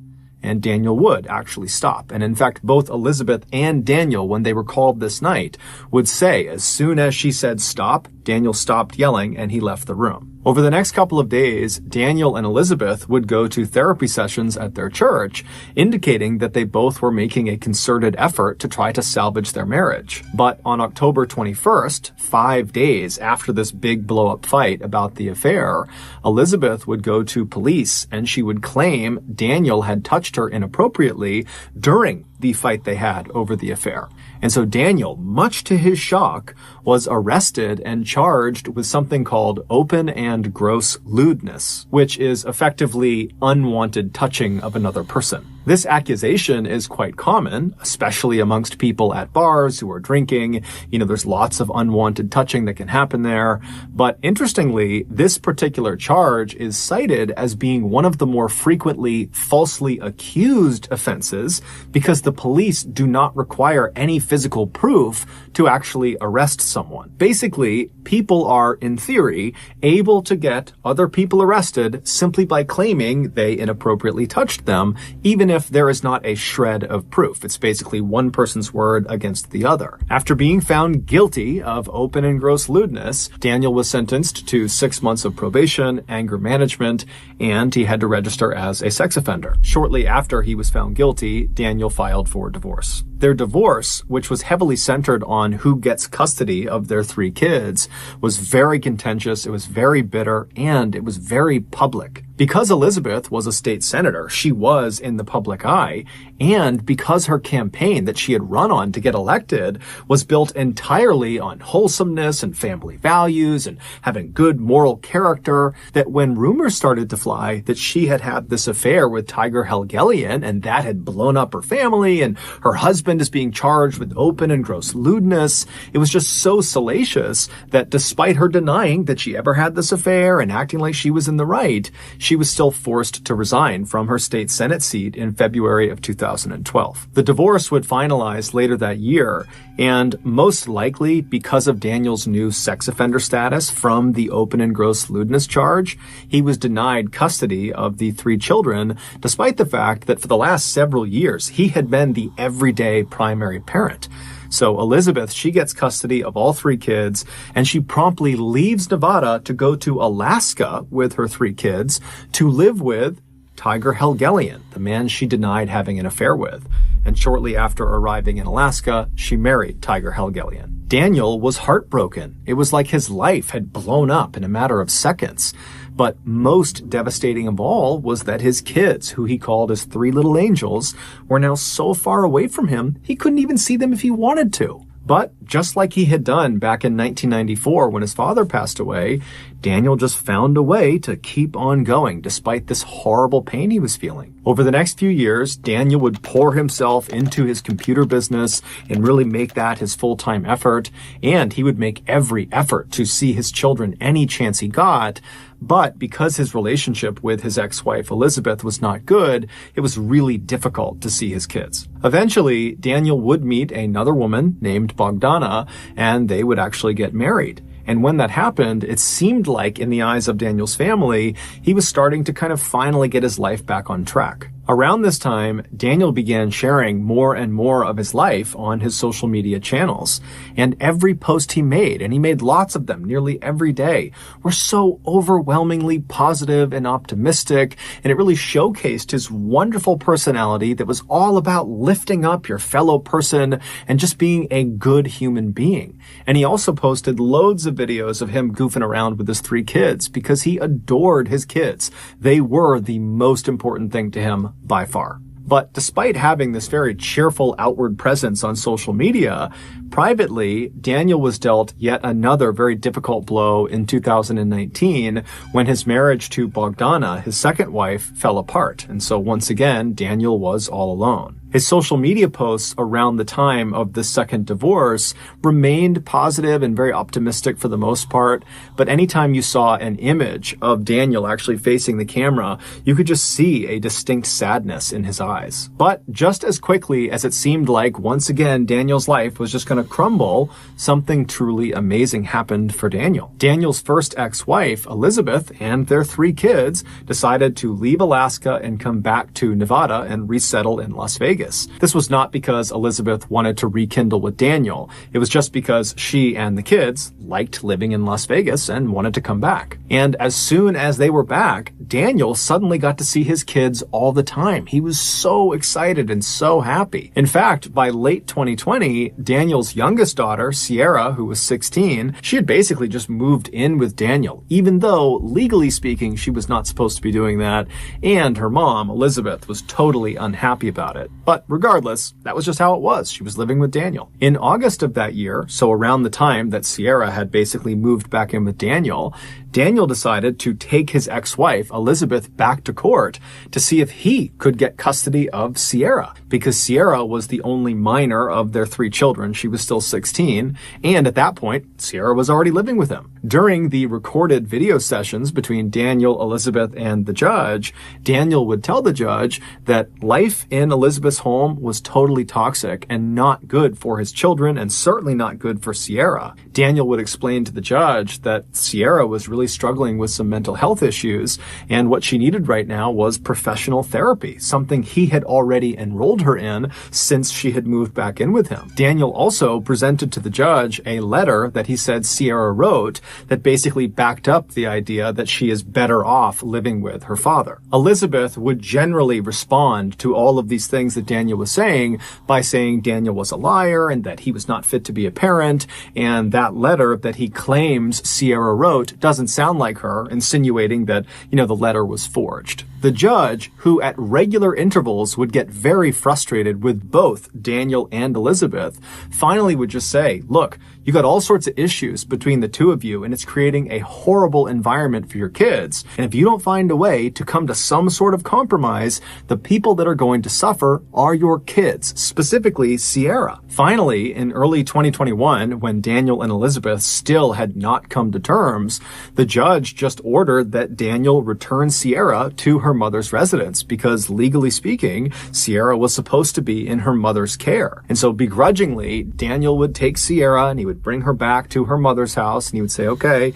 And Daniel would actually stop. And in fact, both Elizabeth and Daniel, when they were called this night, would say as soon as she said stop, Daniel stopped yelling and he left the room. Over the next couple of days, Daniel and Elizabeth would go to therapy sessions at their church, indicating that they both were making a concerted effort to try to salvage their marriage. But on October 21st, 5 days after this big blow-up fight about the affair, Elizabeth would go to police and she would claim Daniel had touched her inappropriately during the fight they had over the affair. And so Daniel, much to his shock, was arrested and charged with something called open and gross lewdness, which is effectively unwanted touching of another person. This accusation is quite common, especially amongst people at bars who are drinking. You know, there's lots of unwanted touching that can happen there. But interestingly, this particular charge is cited as being one of the more frequently falsely accused offenses because the police do not require any physical proof to actually arrest someone. Basically, people are, in theory, able to get other people arrested simply by claiming they inappropriately touched them, even if there is not a shred of proof. It's basically one person's word against the other. After being found guilty of open and gross lewdness, Daniel was sentenced to 6 months of probation, anger management, and he had to register as a sex offender. Shortly after he was found guilty, Daniel filed for divorce. Their divorce, which was heavily centered on who gets custody of their 3 kids, was very contentious, it was very bitter, and it was very public. Because Elizabeth was a state senator, she was in the public eye, and because her campaign that she had run on to get elected was built entirely on wholesomeness and family values and having good moral character, that when rumors started to fly that she had had this affair with Tiger Helgelien and that had blown up her family and her husband is being charged with open and gross lewdness, it was just so salacious that despite her denying that she ever had this affair and acting like she was in the right, she was still forced to resign from her state Senate seat in February of 2012. The divorce would finalize later that year, and most likely because of Daniel's new sex offender status from the open and gross lewdness charge, he was denied custody of the 3 children, despite the fact that for the last several years, he had been the everyday primary parent. So Elizabeth, she gets custody of all 3 kids, and she promptly leaves Nevada to go to Alaska with her 3 kids to live with Tiger Helgelien, the man she denied having an affair with. And shortly after arriving in Alaska, she married Tiger Helgelien. Daniel was heartbroken. It was like his life had blown up in a matter of seconds. But most devastating of all was that his kids, who he called his three little angels, were now so far away from him, he couldn't even see them if he wanted to. But just like he had done back in 1994 when his father passed away, Daniel just found a way to keep on going despite this horrible pain he was feeling. Over the next few years, Daniel would pour himself into his computer business and really make that his full-time effort, and he would make every effort to see his children any chance he got. But because his relationship with his ex-wife Elizabeth was not good, it was really difficult to see his kids. Eventually, Daniel would meet another woman named Bogdana, and they would actually get married. And when that happened, it seemed like in the eyes of Daniel's family, he was starting to kind of finally get his life back on track. Around this time, Daniel began sharing more and more of his life on his social media channels. And every post he made, and he made lots of them nearly every day, were so overwhelmingly positive and optimistic, and it really showcased his wonderful personality that was all about lifting up your fellow person and just being a good human being. And he also posted loads of videos of him goofing around with his three kids because he adored his kids. They were the most important thing to him by far. But despite having this very cheerful outward presence on social media, privately, Daniel was dealt yet another very difficult blow in 2019 when his marriage to Bogdana, his second wife, fell apart. And so once again, Daniel was all alone. His social media posts around the time of the second divorce remained positive and very optimistic for the most part, but anytime you saw an image of Daniel actually facing the camera, you could just see a distinct sadness in his eyes. But just as quickly as it seemed like once again Daniel's life was just going to crumble, something truly amazing happened for Daniel. Daniel's first ex-wife, Elizabeth, and their three kids decided to leave Alaska and come back to Nevada and resettle in Las Vegas. This was not because Elizabeth wanted to rekindle with Daniel. It was just because she and the kids liked living in Las Vegas and wanted to come back. And as soon as they were back, Daniel suddenly got to see his kids all the time. He was so excited and so happy. In fact, by late 2020, Daniel's youngest daughter, Sierra, who was 16, she had basically just moved in with Daniel, even though legally speaking, she was not supposed to be doing that. And her mom, Elizabeth, was totally unhappy about it. But regardless, that was just how it was. She was living with Daniel. In August of that year, so around the time that Sierra had basically moved back in with Daniel, Daniel decided to take his ex-wife, Elizabeth, back to court to see if he could get custody of Sierra, because Sierra was the only minor of their three children. She was still 16, and at that point, Sierra was already living with him. During the recorded video sessions between Daniel, Elizabeth, and the judge, Daniel would tell the judge that life in Elizabeth's home was totally toxic and not good for his children, and certainly not good for Sierra. Daniel would explain to the judge that Sierra was really struggling with some mental health issues, and what she needed right now was professional therapy, something he had already enrolled her in since she had moved back in with him. Daniel also presented to the judge a letter that he said Sierra wrote that basically backed up the idea that she is better off living with her father. Elizabeth would generally respond to all of these things that Daniel was saying by saying Daniel was a liar and that he was not fit to be a parent, and that letter that he claims Sierra wrote doesn't sound like her, insinuating that, the letter was forged. The judge, who at regular intervals would get very frustrated with both Daniel and Elizabeth, finally would just say, look, you got all sorts of issues between the two of you, and it's creating a horrible environment for your kids. And if you don't find a way to come to some sort of compromise, the people that are going to suffer are your kids, specifically Sierra. Finally, in early 2021, when Daniel and Elizabeth still had not come to terms, the judge just ordered that Daniel return Sierra to her mother's residence because, legally speaking, Sierra was supposed to be in her mother's care. And so begrudgingly, Daniel would take Sierra and he would bring her back to her mother's house and he would say, okay,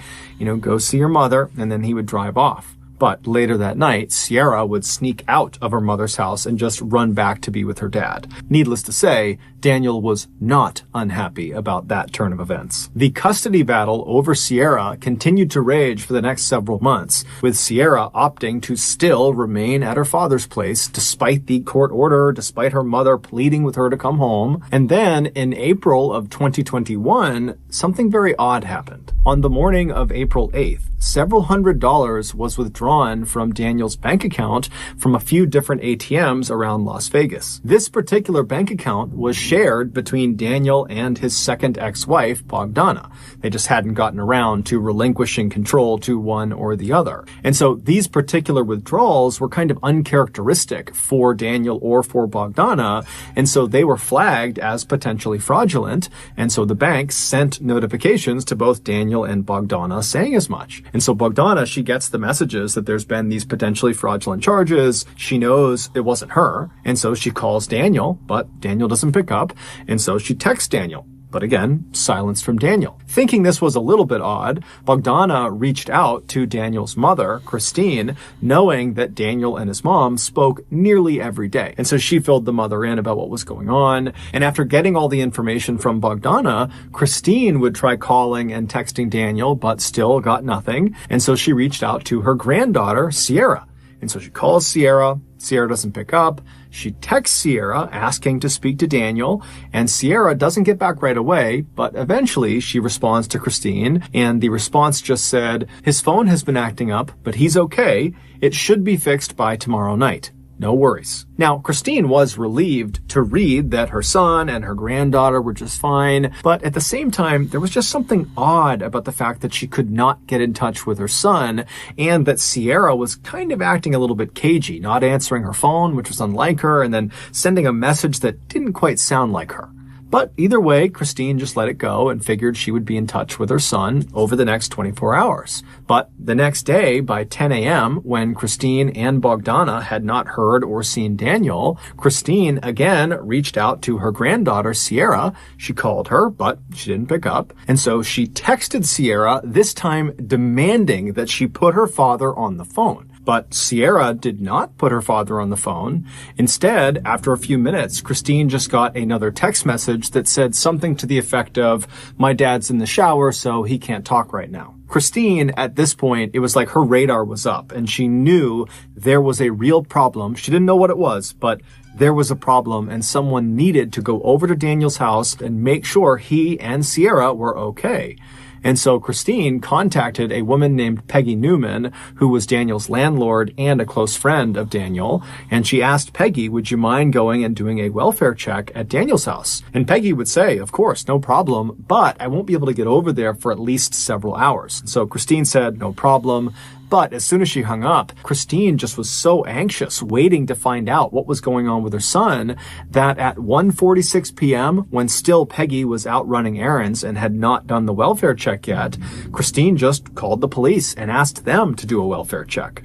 go see your mother, and then he would drive off. But later that night, Sierra would sneak out of her mother's house and just run back to be with her dad. Needless to say, Daniel was not unhappy about that turn of events. The custody battle over Sierra continued to rage for the next several months, with Sierra opting to still remain at her father's place despite the court order, despite her mother pleading with her to come home. And then in April of 2021, something very odd happened. On the morning of April 8th, several $100s was withdrawn from Daniel's bank account from a few different ATMs around Las Vegas. This particular bank account was shared between Daniel and his second ex-wife, Bogdana. They just hadn't gotten around to relinquishing control to one or the other. And so these particular withdrawals were kind of uncharacteristic for Daniel or for Bogdana, and so they were flagged as potentially fraudulent, and so the bank sent notifications to both Daniel and Bogdana saying as much. And so Bogdana, she gets the messages that there's been these potentially fraudulent charges. She knows it wasn't her, and so she calls Daniel, but Daniel doesn't pick up, and so she texts Daniel. But again, silence from Daniel. Thinking this was a little bit odd, Bogdana reached out to Daniel's mother, Christine, knowing that Daniel and his mom spoke nearly every day. And so she filled the mother in about what was going on. And after getting all the information from Bogdana, Christine would try calling and texting Daniel, but still got nothing. And so she reached out to her granddaughter, Sierra. And so she calls Sierra. Sierra doesn't pick up. She texts Sierra asking to speak to Daniel, and Sierra doesn't get back right away, but eventually she responds to Christine, and the response just said, "His phone has been acting up, but he's okay. It should be fixed by tomorrow night. No worries." Now, Christine was relieved to read that her son and her granddaughter were just fine, but at the same time, there was just something odd about the fact that she could not get in touch with her son, and that Sierra was kind of acting a little bit cagey, not answering her phone, which was unlike her, and then sending a message that didn't quite sound like her. But either way, Christine just let it go and figured she would be in touch with her son over the next 24 hours. But the next day, by 10 a.m., when Christine and Bogdana had not heard or seen Daniel, Christine again reached out to her granddaughter, Sierra. She called her, but she didn't pick up. And so she texted Sierra, this time demanding that she put her father on the phone. But Sierra did not put her father on the phone. Instead, after a few minutes, Christine just got another text message that said something to the effect of, "My dad's in the shower, so he can't talk right now." Christine, at this point, it was like her radar was up, and she knew there was a real problem. She didn't know what it was, but there was a problem, and someone needed to go over to Daniel's house and make sure he and Sierra were okay. And so Christine contacted a woman named Peggy Newman, who was Daniel's landlord and a close friend of Daniel. And she asked Peggy, would you mind going and doing a welfare check at Daniel's house? And Peggy would say, of course, no problem, but I won't be able to get over there for at least several hours. So Christine said, no problem. But as soon as she hung up, Christine just was so anxious, waiting to find out what was going on with her son, that at 1:46 p.m., when still Peggy was out running errands and had not done the welfare check yet, Christine just called the police and asked them to do a welfare check.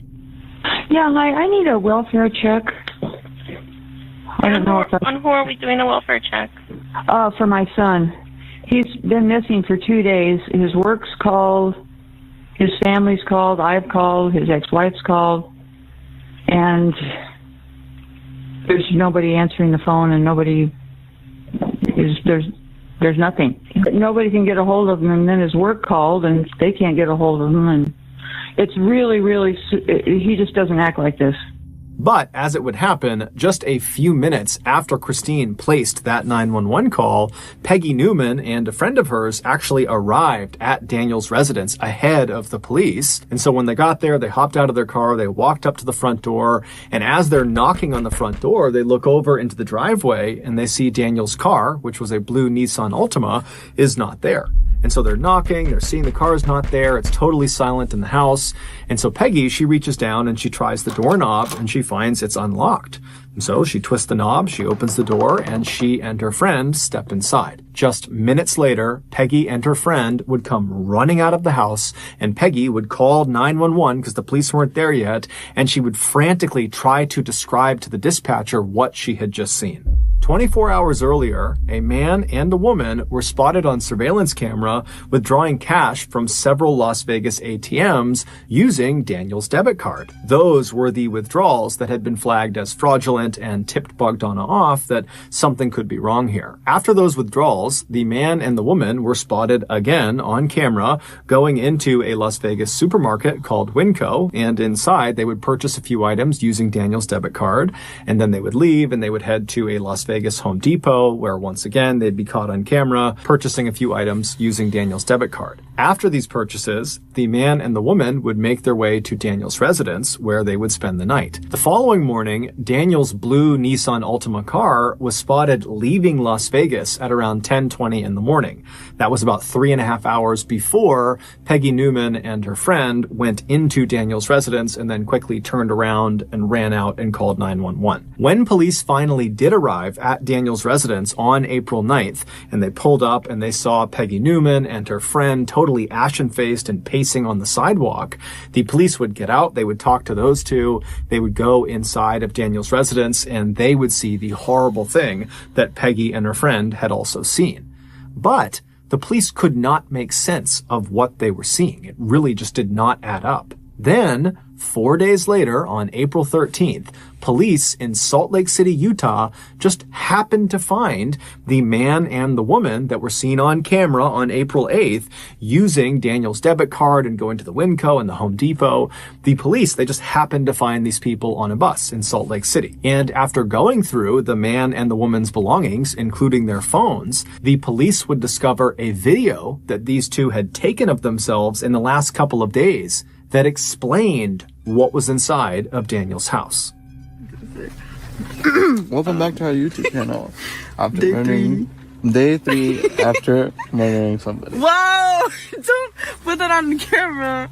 Yeah, hi, I need a welfare check. I don't know On who are we doing a welfare check? For my son. He's been missing for 2 days. His work's called. His family's called, I've called, his ex-wife's called, and there's nobody answering the phone, and there's nothing. Nobody can get a hold of him, and then his work called, and they can't get a hold of him, and it's really, he just doesn't act like this. But as it would happen, just a few minutes after Christine placed that 911 call, Peggy Newman and a friend of hers actually arrived at Daniel's residence ahead of the police. And so when they got there, they hopped out of their car, they walked up to the front door, and as they're knocking on the front door, they look over into the driveway and they see Daniel's car, which was a blue Nissan Altima, is not there. And so they're knocking, they're seeing the car's not there, it's totally silent in the house. And so Peggy, she reaches down and she tries the doorknob and she finds it's unlocked. And so she twists the knob, she opens the door, and she and her friend step inside. Just minutes later, Peggy and her friend would come running out of the house, and Peggy would call 911 because the police weren't there yet, and she would frantically try to describe to the dispatcher what she had just seen. 24 hours earlier, a man and a woman were spotted on surveillance camera withdrawing cash from several Las Vegas ATMs using Daniel's debit card. Those were the withdrawals that had been flagged as fraudulent and tipped Bogdana off that something could be wrong here. After those withdrawals, the man and the woman were spotted again on camera going into a Las Vegas supermarket called Winco, and inside they would purchase a few items using Daniel's debit card, and then they would leave and they would head to a Las Vegas Home Depot, where once again they'd be caught on camera purchasing a few items using Daniel's debit card. After these purchases, the man and the woman would make their way to Daniel's residence, where they would spend the night. The following morning, Daniel's blue Nissan Altima car was spotted leaving Las Vegas at around 10:20 in the morning. That was about 3.5 hours before Peggy Newman and her friend went into Daniel's residence and then quickly turned around and ran out and called 911. When police finally did arrive at Daniel's residence on April 9th, and they pulled up and they saw Peggy Newman and her friend totally ashen-faced and pacing on the sidewalk, the police would get out, they would talk to those two, they would go inside of Daniel's residence, and they would see the horrible thing that Peggy and her friend had also seen. But the police could not make sense of what they were seeing. It really just did not add up. Then, 4 days later, on April 13th, police in Salt Lake City, Utah, just happened to find the man and the woman that were seen on camera on April 8th using Daniel's debit card and going to the Winco and the Home Depot. The police, they just happened to find these people on a bus in Salt Lake City. And after going through the man and the woman's belongings, including their phones, the police would discover a video that these two had taken of themselves in the last couple of days that explained what was inside of Daniel's house. Welcome back to our YouTube channel. Day 3 after murdering somebody. Whoa! Don't put that on the camera.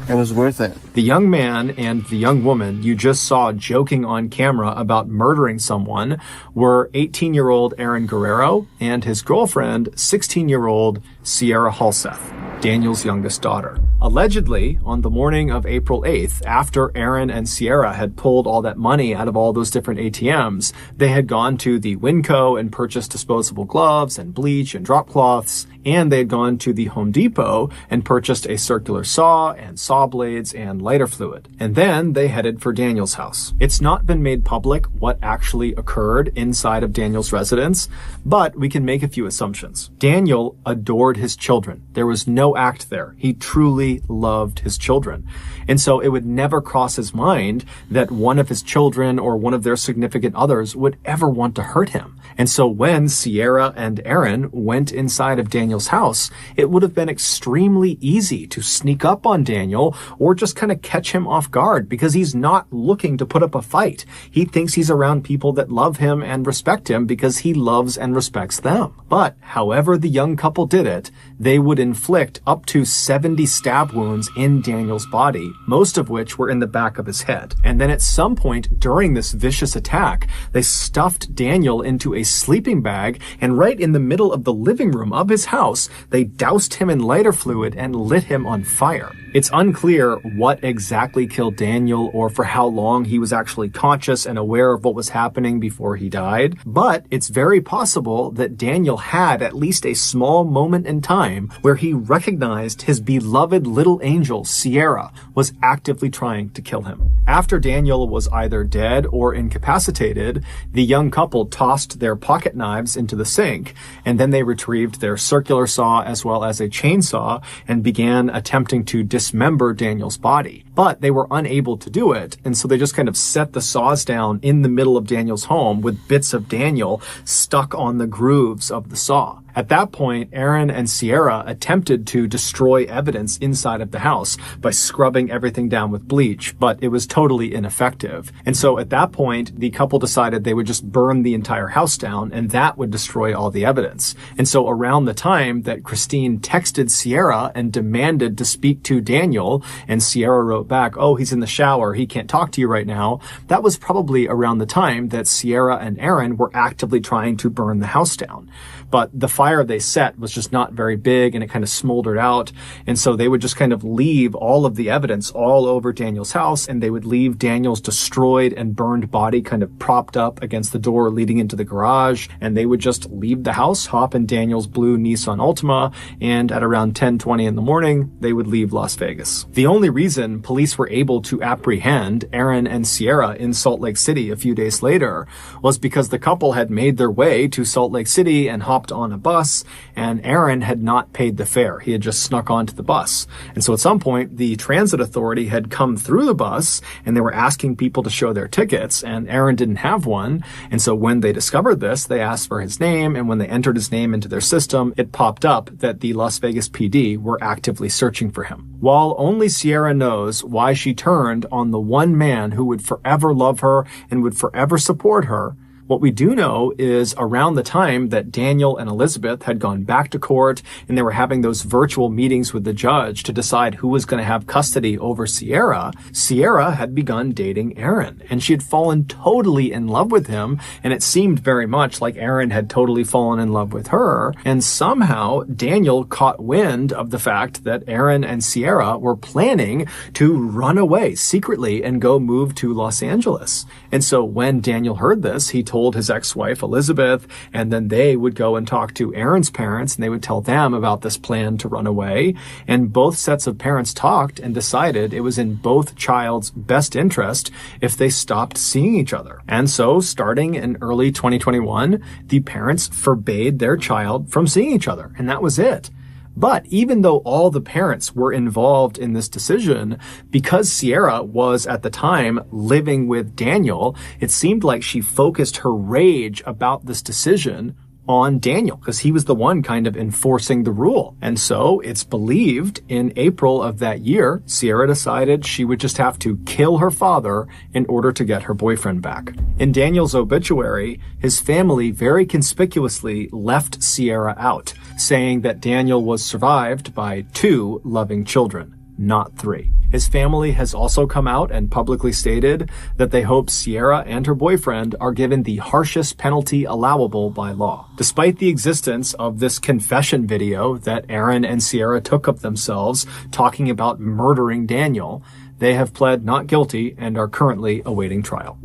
It was worth it. The young man and the young woman you just saw joking on camera about murdering someone were 18-year-old Aaron Guerrero and his girlfriend, 16-year-old Sierra Halseth, Daniel's youngest daughter. Allegedly, on the morning of April 8th, after Aaron and Sierra had pulled all that money out of all those different ATMs, they had gone to the Winco and purchased disposable gloves and bleach and drop cloths, and they had gone to the Home Depot and purchased a circular saw and saw blades and lighter fluid. And then they headed for Daniel's house. It's not been made public what actually occurred inside of Daniel's residence, but we can make a few assumptions. Daniel adored his children. There was no act there. He truly loved his children. And so it would never cross his mind that one of his children or one of their significant others would ever want to hurt him. And so when Sierra and Aaron went inside of Daniel's house, it would have been extremely easy to sneak up on Daniel or just kind of catch him off guard because he's not looking to put up a fight. He thinks he's around people that love him and respect him because he loves and respects them. But however the young couple did it, they would inflict up to 70 stab wounds in Daniel's body, most of which were in the back of his head. And then at some point during this vicious attack, they stuffed Daniel into a sleeping bag, and right in the middle of the living room of his house, they doused him in lighter fluid and lit him on fire. It's unclear what exactly killed Daniel or for how long he was actually conscious and aware of what was happening before he died, but it's very possible that Daniel had at least a small moment in time where he recognized his beloved little angel, Sierra, was actively trying to kill him. After Daniel was either dead or incapacitated, the young couple tossed their pocket knives into the sink, and then they retrieved their circular saw as well as a chainsaw and began attempting to dismember Daniel's body. But they were unable to do it, and so they just kind of set the saws down in the middle of Daniel's home with bits of Daniel stuck on the grooves of the saw. At that point, Aaron and Sierra attempted to destroy evidence inside of the house by scrubbing everything down with bleach, but it was totally ineffective. And so at that point, the couple decided they would just burn the entire house down, and that would destroy all the evidence. And so around the time that Christine texted Sierra and demanded to speak to Daniel, and Sierra wrote back, oh, he's in the shower, he can't talk to you right now, that was probably around the time that Sierra and Aaron were actively trying to burn the house down. But the fire they set was just not very big, and it kind of smoldered out. And so they would just kind of leave all of the evidence all over Daniel's house, and they would leave Daniel's destroyed and burned body kind of propped up against the door leading into the garage. And they would just leave the house, hop in Daniel's blue Nissan Altima, and at around 10:20 in the morning, they would leave Las Vegas. The only reason police were able to apprehend Aaron and Sierra in Salt Lake City a few days later was because the couple had made their way to Salt Lake City and hopped on a bus, and Aaron had not paid the fare. He had just snuck onto the bus. And so at some point, the transit authority had come through the bus, and they were asking people to show their tickets, and Aaron didn't have one. And so when they discovered this, they asked for his name, and when they entered his name into their system, it popped up that the Las Vegas PD were actively searching for him. While only Sierra knows why she turned on the one man who would forever love her and would forever support her, what we do know is around the time that Daniel and Elizabeth had gone back to court and they were having those virtual meetings with the judge to decide who was going to have custody over Sierra, Sierra had begun dating Aaron, and she had fallen totally in love with him, and it seemed very much like Aaron had totally fallen in love with her. And somehow Daniel caught wind of the fact that Aaron and Sierra were planning to run away secretly and go move to Los Angeles. And so when Daniel heard this, he told his ex-wife Elizabeth, and then they would go and talk to Aaron's parents, and they would tell them about this plan to run away. And both sets of parents talked and decided it was in both child's best interest if they stopped seeing each other. And so starting in early 2021, the parents forbade their child from seeing each other, and that was it. But even though all the parents were involved in this decision, because Sierra was at the time living with Daniel, it seemed like she focused her rage about this decision on Daniel, because he was the one kind of enforcing the rule. And so it's believed in April of that year, Sierra decided she would just have to kill her father in order to get her boyfriend back. In Daniel's obituary, his family very conspicuously left Sierra out, saying that Daniel was survived by 2 loving children, not 3. His family has also come out and publicly stated that they hope Sierra and her boyfriend are given the harshest penalty allowable by law. Despite the existence of this confession video that Aaron and Sierra took of themselves talking about murdering Daniel, they have pled not guilty and are currently awaiting trial.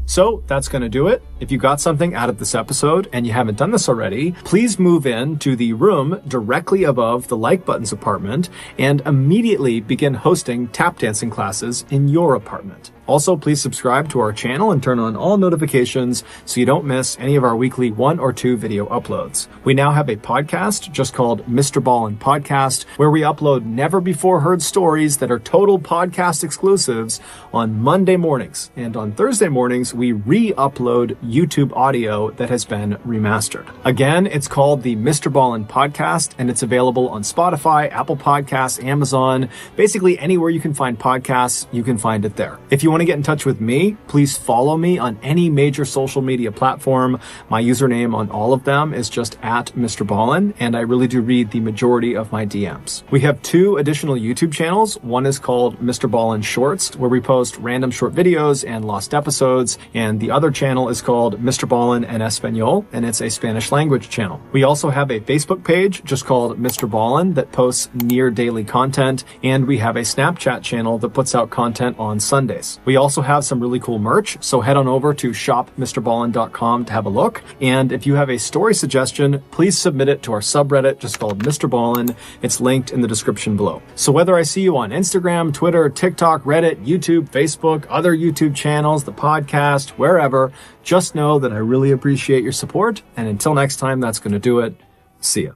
So that's going to do it. If you got something out of this episode and you haven't done this already, please move in to the room directly above the like button's apartment and immediately begin hosting tap dancing classes in your apartment. Also, please subscribe to our channel and turn on all notifications so you don't miss any of our weekly 1 or 2 video uploads. We now have a podcast just called MrBallen's Podcast, where we upload never before heard stories that are total podcast exclusives on Monday mornings. And on Thursday mornings, we re-upload YouTube audio that has been remastered. Again, it's called the MrBallen's Podcast, and it's available on Spotify, Apple Podcasts, Amazon, basically anywhere you can find podcasts, you can find it there. If you want to get in touch with me, please follow me on any major social media platform. My username on all of them is just @MrBallen, and I really do read the majority of my DMs. We have 2 additional YouTube channels. One is called MrBallen's Shorts, where we post random short videos and lost episodes, and the other channel is called MrBallen en Español, and it's a Spanish language channel. We also have a Facebook page just called MrBallen that posts near daily content, and we have a Snapchat channel that puts out content on Sundays. We also have some really cool merch, so head on over to shopmrballen.com to have a look. And if you have a story suggestion, please submit it to our subreddit just called Mr. Ballen. It's linked in the description below. So whether I see you on Instagram, Twitter, TikTok, Reddit, YouTube, Facebook, other YouTube channels, the podcast, wherever, just know that I really appreciate your support. And until next time, that's going to do it. See ya.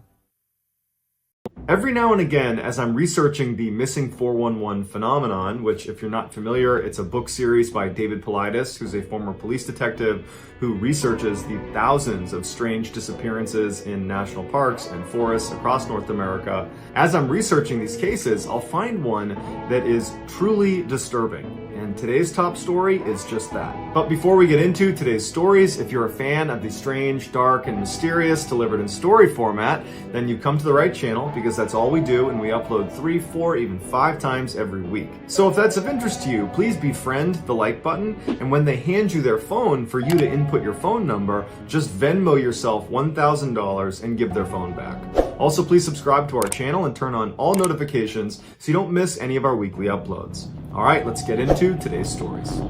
Every now and again, as I'm researching the Missing 411 phenomenon, which, if you're not familiar, it's a book series by David Paulides, who's a former police detective who researches the thousands of strange disappearances in national parks and forests across North America. As I'm researching these cases, I'll find one that is truly disturbing. And today's top story is just that. But before we get into today's stories, if you're a fan of the strange, dark, and mysterious delivered in story format, then you come to the right channel, because because that's all we do, and we upload 3, 4, even 5 times every week. So if that's of interest to you, please befriend the like button, and when they hand you their phone for you to input your phone number, just Venmo yourself $1,000 and give their phone back. Also, please subscribe to our channel and turn on all notifications so you don't miss any of our weekly uploads. All right, let's get into today's stories.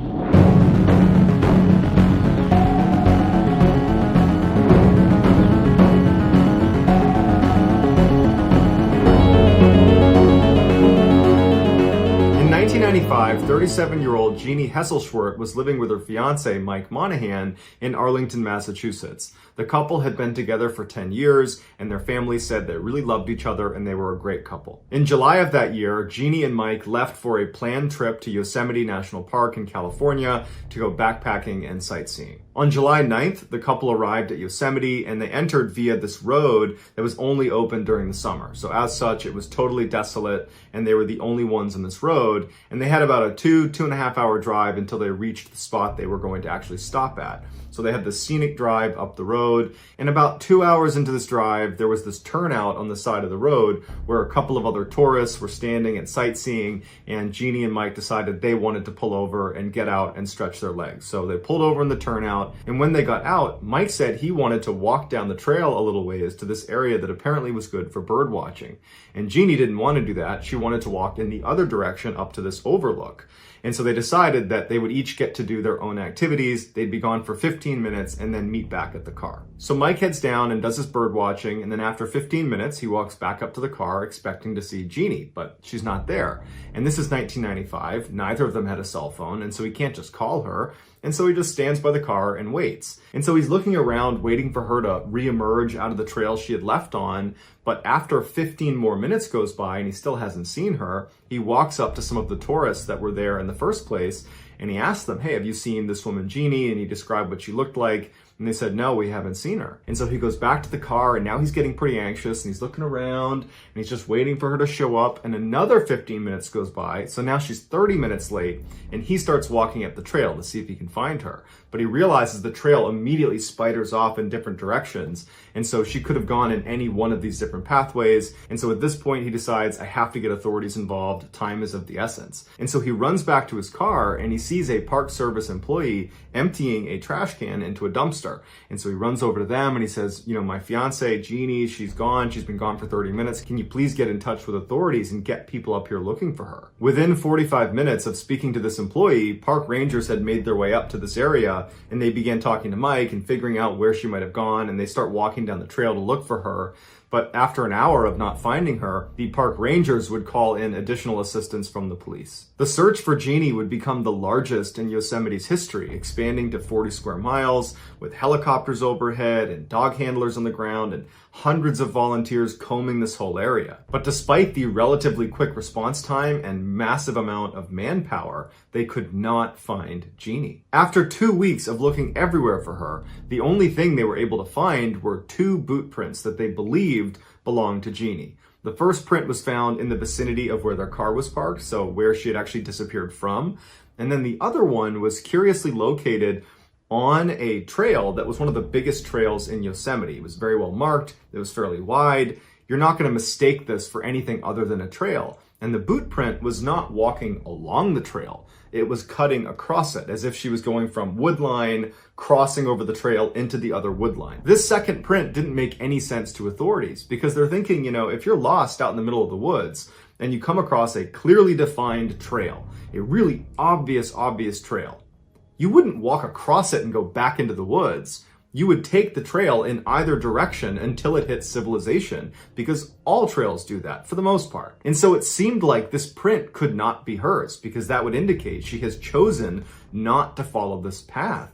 In 1995, 37-year-old Jeannie Hesselschwert was living with her fiancé, Mike Monahan, in Arlington, Massachusetts. The couple had been together for 10 years, and their family said they really loved each other and they were a great couple. In July of that year, Jeannie and Mike left for a planned trip to Yosemite National Park in California to go backpacking and sightseeing. On July 9th, the couple arrived at Yosemite and they entered via this road that was only open during the summer. So as such, it was totally desolate and they were the only ones on this road. And they had about a 2.5 hour drive until they reached the spot they were going to actually stop at. So they had the scenic drive up the road, and about 2 hours into this drive, there was this turnout on the side of the road where a couple of other tourists were standing and sightseeing, and Jeannie and Mike decided they wanted to pull over and get out and stretch their legs. So they pulled over in the turnout, and when they got out, Mike said he wanted to walk down the trail a little ways to this area that apparently was good for bird watching. And Jeannie didn't want to do that. She wanted to walk in the other direction up to this overlook. And so they decided that they would each get to do their own activities. They'd be gone for 15 minutes and then meet back at the car. So Mike heads down and does his bird watching. And then after 15 minutes, he walks back up to the car expecting to see Jeannie, but she's not there. And this is 1995. Neither of them had a cell phone. And so he can't just call her. And so he just stands by the car and waits. And so he's looking around, waiting for her to reemerge out of the trail she had left on. But after 15 more minutes goes by and he still hasn't seen her, he walks up to some of the tourists that were there in the first place. And he asks them, hey, have you seen this woman Jeannie? And he described what she looked like. And they said, no, we haven't seen her. And so he goes back to the car and now he's getting pretty anxious and he's looking around and he's just waiting for her to show up. And another 15 minutes goes by. So now she's 30 minutes late and he starts walking up the trail to see if he can find her. But he realizes the trail immediately spiders off in different directions. And so she could have gone in any one of these different pathways. And so at this point, he decides, I have to get authorities involved. Time is of the essence. And so he runs back to his car and he sees a Park Service employee emptying a trash can into a dumpster. And so he runs over to them and he says, you know, my fiance, Jeannie, she's gone. She's been gone for 30 minutes. Can you please get in touch with authorities and get people up here looking for her? Within 45 minutes of speaking to this employee, park rangers had made their way up to this area and they began talking to Mike and figuring out where she might have gone, and they start walking down the trail to look for her. But after an hour of not finding her, the park rangers would call in additional assistance from the police. The search for Jeannie would become the largest in Yosemite's history, expanding to 40 square miles, with helicopters overhead and dog handlers on the ground and hundreds of volunteers combing this whole area. But despite the relatively quick response time and massive amount of manpower, they could not find Jeannie. After 2 weeks of looking everywhere for her, the only thing they were able to find were 2 boot prints that they believed belonged to Jeannie. The first print was found in the vicinity of where their car was parked, so where she had actually disappeared from. And then the other one was curiously located on a trail that was one of the biggest trails in Yosemite. It was very well marked. It was fairly wide. You're not going to mistake this for anything other than a trail. And the boot print was not walking along the trail. It was cutting across it, as if she was going from woodline, crossing over the trail into the other woodline. This second print didn't make any sense to authorities because they're thinking, you know, if you're lost out in the middle of the woods and you come across a clearly defined trail, a really obvious trail, you wouldn't walk across it and go back into the woods. You would take the trail in either direction until it hits civilization, because all trails do that for the most part. And so it seemed like this print could not be hers, because that would indicate she has chosen not to follow this path.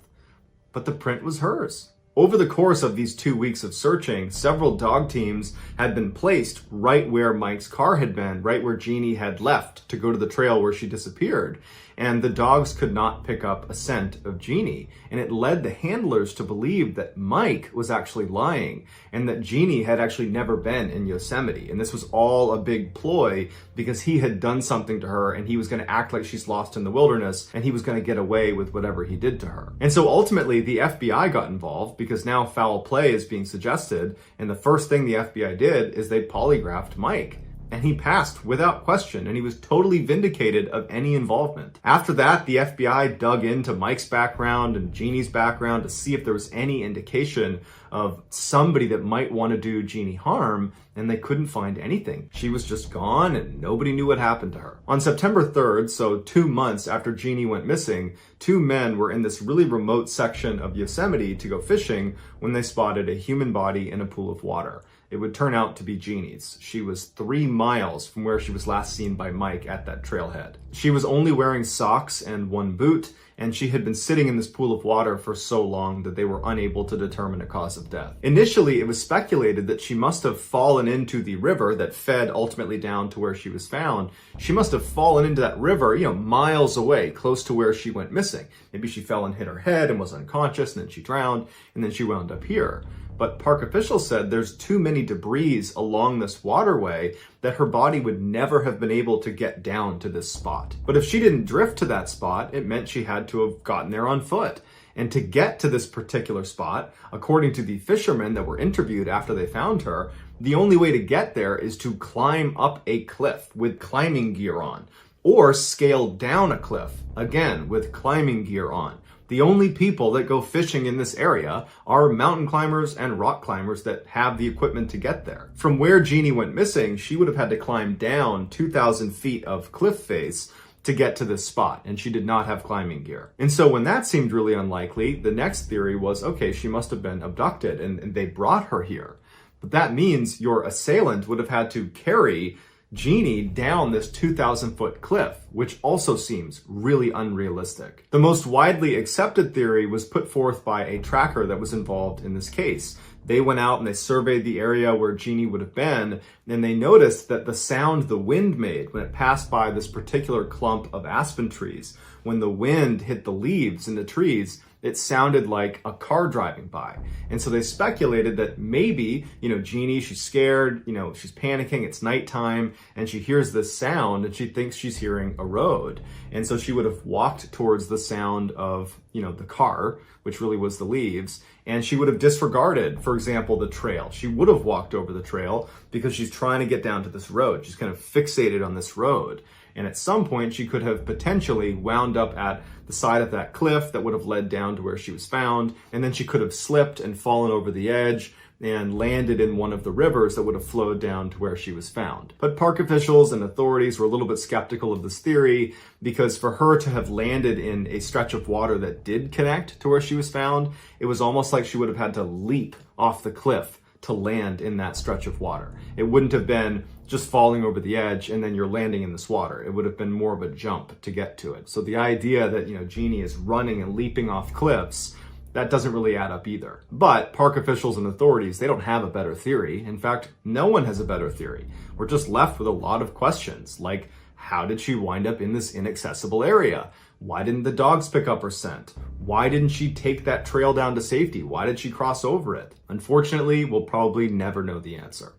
But the print was hers. Over the course of these 2 weeks of searching, several dog teams had been placed right where Mike's car had been, right where Jeannie had left to go to the trail where she disappeared. And the dogs could not pick up a scent of Jeannie. And it led the handlers to believe that Mike was actually lying and that Jeannie had actually never been in Yosemite. And this was all a big ploy because he had done something to her and he was going to act like she's lost in the wilderness and he was going to get away with whatever he did to her. And so ultimately the FBI got involved because now foul play is being suggested, and the first thing the FBI did is they polygraphed Mike. And he passed without question, and he was totally vindicated of any involvement. After that, the FBI dug into Mike's background and Jeannie's background to see if there was any indication of somebody that might want to do Jeannie harm, and they couldn't find anything. She was just gone, and nobody knew what happened to her. On September 3rd, so 2 months after Jeannie went missing, 2 men were in this really remote section of Yosemite to go fishing when they spotted a human body in a pool of water. It would turn out to be Jeannie's. She was 3 miles from where she was last seen by Mike at that trailhead. She was only wearing socks and 1 boot, and she had been sitting in this pool of water for so long that they were unable to determine a cause of death. Initially, it was speculated that she must have fallen into the river that fed ultimately down to where she was found. She must have fallen into that river, miles away, close to where she went missing. Maybe she fell and hit her head and was unconscious, and then she drowned, and then she wound up here. But park officials said there's too many debris along this waterway that her body would never have been able to get down to this spot. But if she didn't drift to that spot, it meant she had to have gotten there on foot. And to get to this particular spot, according to the fishermen that were interviewed after they found her, the only way to get there is to climb up a cliff with climbing gear on, or scale down a cliff, again, with climbing gear on. The only people that go fishing in this area are mountain climbers and rock climbers that have the equipment to get there. From where Jeannie went missing, she would have had to climb down 2,000 feet of cliff face to get to this spot, and she did not have climbing gear. And so when that seemed really unlikely, the next theory was, okay, she must have been abducted and they brought her here. But that means your assailant would have had to carry Jeannie down this 2,000-foot cliff, which also seems really unrealistic. The most widely accepted theory was put forth by a tracker that was involved in this case. They went out and they surveyed the area where Jeannie would have been, and they noticed that the sound the wind made when it passed by this particular clump of aspen trees, when the wind hit the leaves in the trees, it sounded like a car driving by. And so they speculated that maybe, Jeannie, she's scared, she's panicking, it's nighttime, and she hears this sound and she thinks she's hearing a road. And so she would have walked towards the sound of, the car, which really was the leaves, and she would have disregarded, for example, the trail. She would have walked over the trail because she's trying to get down to this road. She's kind of fixated on this road. And at some point, she could have potentially wound up at the side of that cliff that would have led down to where she was found. And then she could have slipped and fallen over the edge and landed in one of the rivers that would have flowed down to where she was found. But park officials and authorities were a little bit skeptical of this theory because for her to have landed in a stretch of water that did connect to where she was found, it was almost like she would have had to leap off the cliff to land in that stretch of water. It wouldn't have been just falling over the edge and then you're landing in this water. It would have been more of a jump to get to it. So the idea that, Jeannie is running and leaping off cliffs, that doesn't really add up either. But park officials and authorities, they don't have a better theory. In fact, no one has a better theory. We're just left with a lot of questions, like how did she wind up in this inaccessible area? Why didn't the dogs pick up her scent? Why didn't she take that trail down to safety? Why did she cross over it? Unfortunately, we'll probably never know the answer.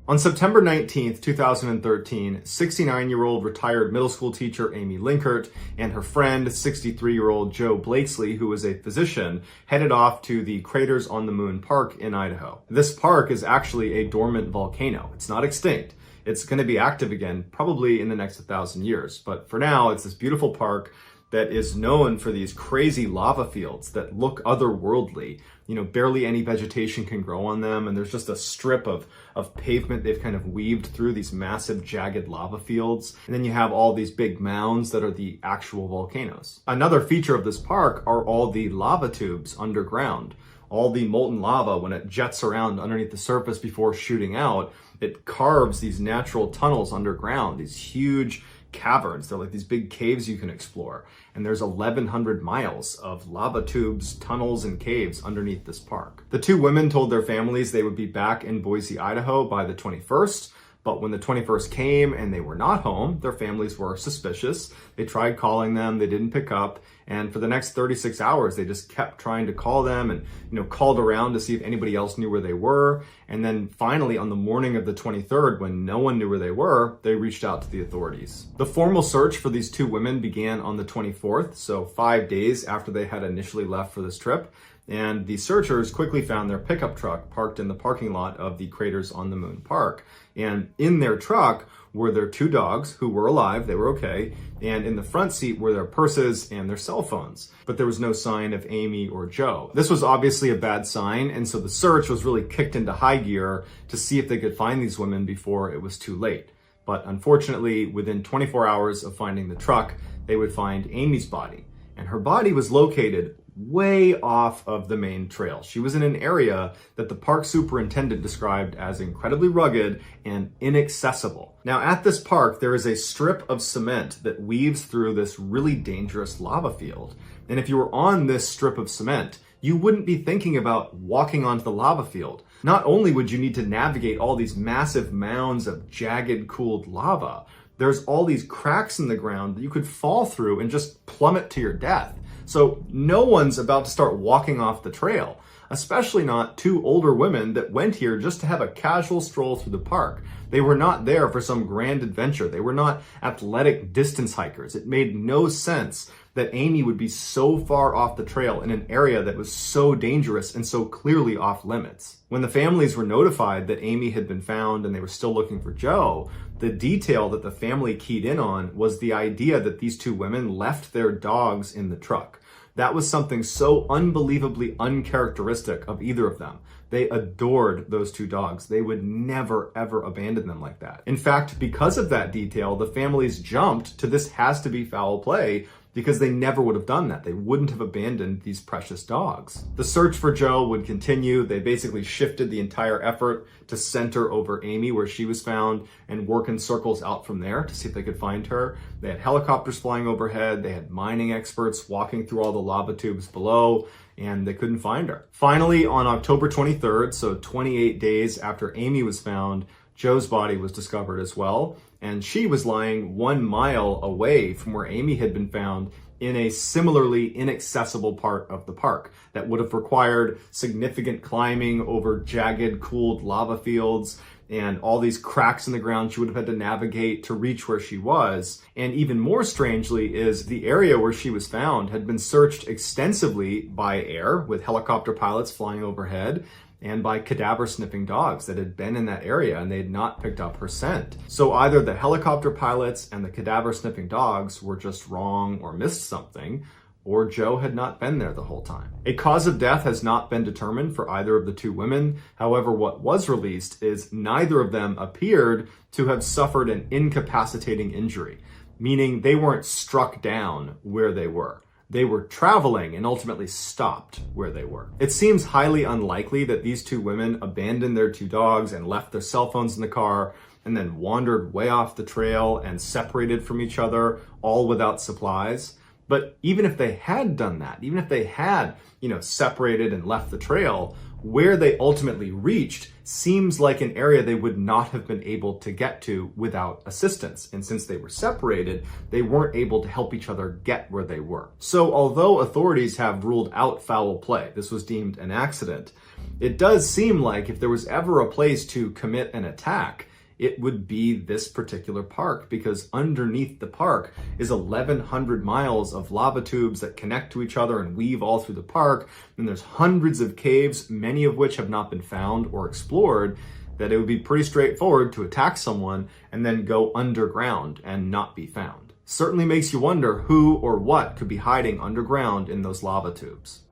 On September 19th, 2013, 69-year-old retired middle school teacher Amy Linkert and her friend, 63-year-old Joe Blakesley, who was a physician, headed off to the Craters on the Moon Park in Idaho. This park is actually a dormant volcano. It's not extinct. It's going to be active again, probably in the next 1,000 years. But for now, it's this beautiful park that is known for these crazy lava fields that look otherworldly. Barely any vegetation can grow on them, and there's just a strip of pavement they've kind of weaved through these massive jagged lava fields. And then you have all these big mounds that are the actual volcanoes. Another feature of this park are all the lava tubes underground. All the molten lava, when it jets around underneath the surface before shooting out, it carves these natural tunnels underground, these huge caverns. They're like these big caves you can explore. And there's 1,100 miles of lava tubes, tunnels, and caves underneath this park. The 2 women told their families they would be back in Boise, Idaho by the 21st. But when the 21st came and they were not home, their families were suspicious. They tried calling them, they didn't pick up. And for the next 36 hours, they just kept trying to call them and, called around to see if anybody else knew where they were. And then finally, on the morning of the 23rd, when no one knew where they were, they reached out to the authorities. The formal search for these two women began on the 24th, so 5 days after they had initially left for this trip. And the searchers quickly found their pickup truck parked in the parking lot of the Craters on the Moon Park. And in their truck were their two dogs who were alive, they were okay, and in the front seat were their purses and their cell phones. But there was no sign of Amy or Joe. This was obviously a bad sign, and so the search was really kicked into high gear to see if they could find these women before it was too late. But unfortunately, within 24 hours of finding the truck, they would find Amy's body. And her body was located way off of the main trail. She was in an area that the park superintendent described as incredibly rugged and inaccessible. Now, at this park, there is a strip of cement that weaves through this really dangerous lava field. And if you were on this strip of cement, you wouldn't be thinking about walking onto the lava field. Not only would you need to navigate all these massive mounds of jagged, cooled lava, there's all these cracks in the ground that you could fall through and just plummet to your death. So no one's about to start walking off the trail, especially not two older women that went here just to have a casual stroll through the park. They were not there for some grand adventure. They were not athletic distance hikers. It made no sense that Amy would be so far off the trail in an area that was so dangerous and so clearly off limits. When the families were notified that Amy had been found and they were still looking for Joe, the detail that the family keyed in on was the idea that these two women left their dogs in the truck. That was something so unbelievably uncharacteristic of either of them. They adored those two dogs. They would never, ever abandon them like that. In fact, because of that detail, the families jumped to this has to be foul play because they never would have done that. They wouldn't have abandoned these precious dogs. The search for Joe would continue. They basically shifted the entire effort to center over Amy where she was found and work in circles out from there to see if they could find her. They had helicopters flying overhead. They had mining experts walking through all the lava tubes below, and they couldn't find her. Finally, on October 23rd, so 28 days after Amy was found, Joe's body was discovered as well, and she was lying 1 mile away from where Amy had been found in a similarly inaccessible part of the park that would have required significant climbing over jagged, cooled lava fields and all these cracks in the ground she would have had to navigate to reach where she was. And even more strangely is the area where she was found had been searched extensively by air with helicopter pilots flying overhead and by cadaver sniffing dogs that had been in that area and they had not picked up her scent. So either the helicopter pilots and the cadaver sniffing dogs were just wrong or missed something, or Joe had not been there the whole time. A cause of death has not been determined for either of the two women. However, what was released is neither of them appeared to have suffered an incapacitating injury, meaning they weren't struck down where they were. They were traveling and ultimately stopped where they were. It seems highly unlikely that these two women abandoned their two dogs and left their cell phones in the car and then wandered way off the trail and separated from each other, all without supplies. But even if they had done that, even if they had, separated and left the trail, where they ultimately reached seems like an area they would not have been able to get to without assistance. And since they were separated, they weren't able to help each other get where they were. So although authorities have ruled out foul play, this was deemed an accident, it does seem like if there was ever a place to commit an attack, it would be this particular park, because underneath the park is 1,100 miles of lava tubes that connect to each other and weave all through the park. And there's hundreds of caves, many of which have not been found or explored, that it would be pretty straightforward to attack someone and then go underground and not be found. Certainly makes you wonder who or what could be hiding underground in those lava tubes.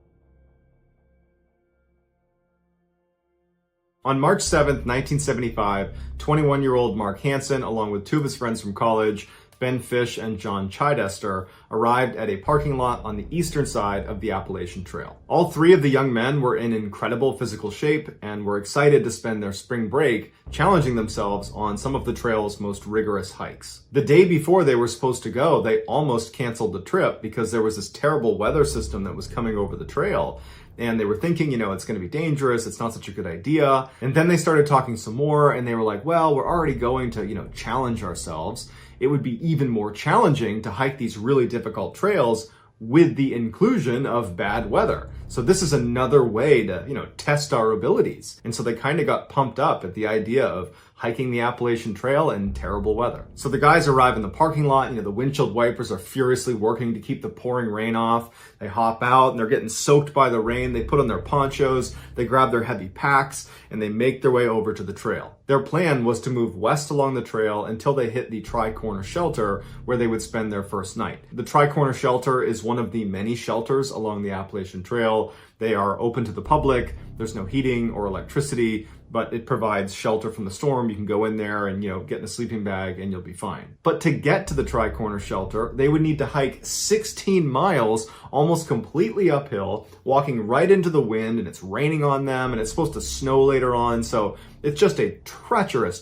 On March 7th, 1975, 21-year-old Mark Hansen, along with two of his friends from college, Ben Fish and John Chidester, arrived at a parking lot on the eastern side of the Appalachian Trail. All three of the young men were in incredible physical shape and were excited to spend their spring break challenging themselves on some of the trail's most rigorous hikes. The day before they were supposed to go, they almost canceled the trip because there was this terrible weather system that was coming over the trail. And they were thinking, it's going to be dangerous. It's not such a good idea. And then they started talking some more and they were like, well, we're already going to, challenge ourselves. It would be even more challenging to hike these really difficult trails with the inclusion of bad weather. So this is another way to, test our abilities. And so they kind of got pumped up at the idea of hiking the Appalachian Trail in terrible weather. So the guys arrive in the parking lot, the windshield wipers are furiously working to keep the pouring rain off. They hop out and they're getting soaked by the rain. They put on their ponchos, they grab their heavy packs, and they make their way over to the trail. Their plan was to move west along the trail until they hit the Tri-Corner Shelter, where they would spend their first night. The Tri-Corner Shelter is one of the many shelters along the Appalachian Trail. They are open to the public. There's no heating or electricity, but it provides shelter from the storm. You can go in there and, get in a sleeping bag and you'll be fine. But to get to the Tri-Corner Shelter, they would need to hike 16 miles, almost completely uphill, walking right into the wind, and it's raining on them, and it's supposed to snow later on. So it's just a treacherous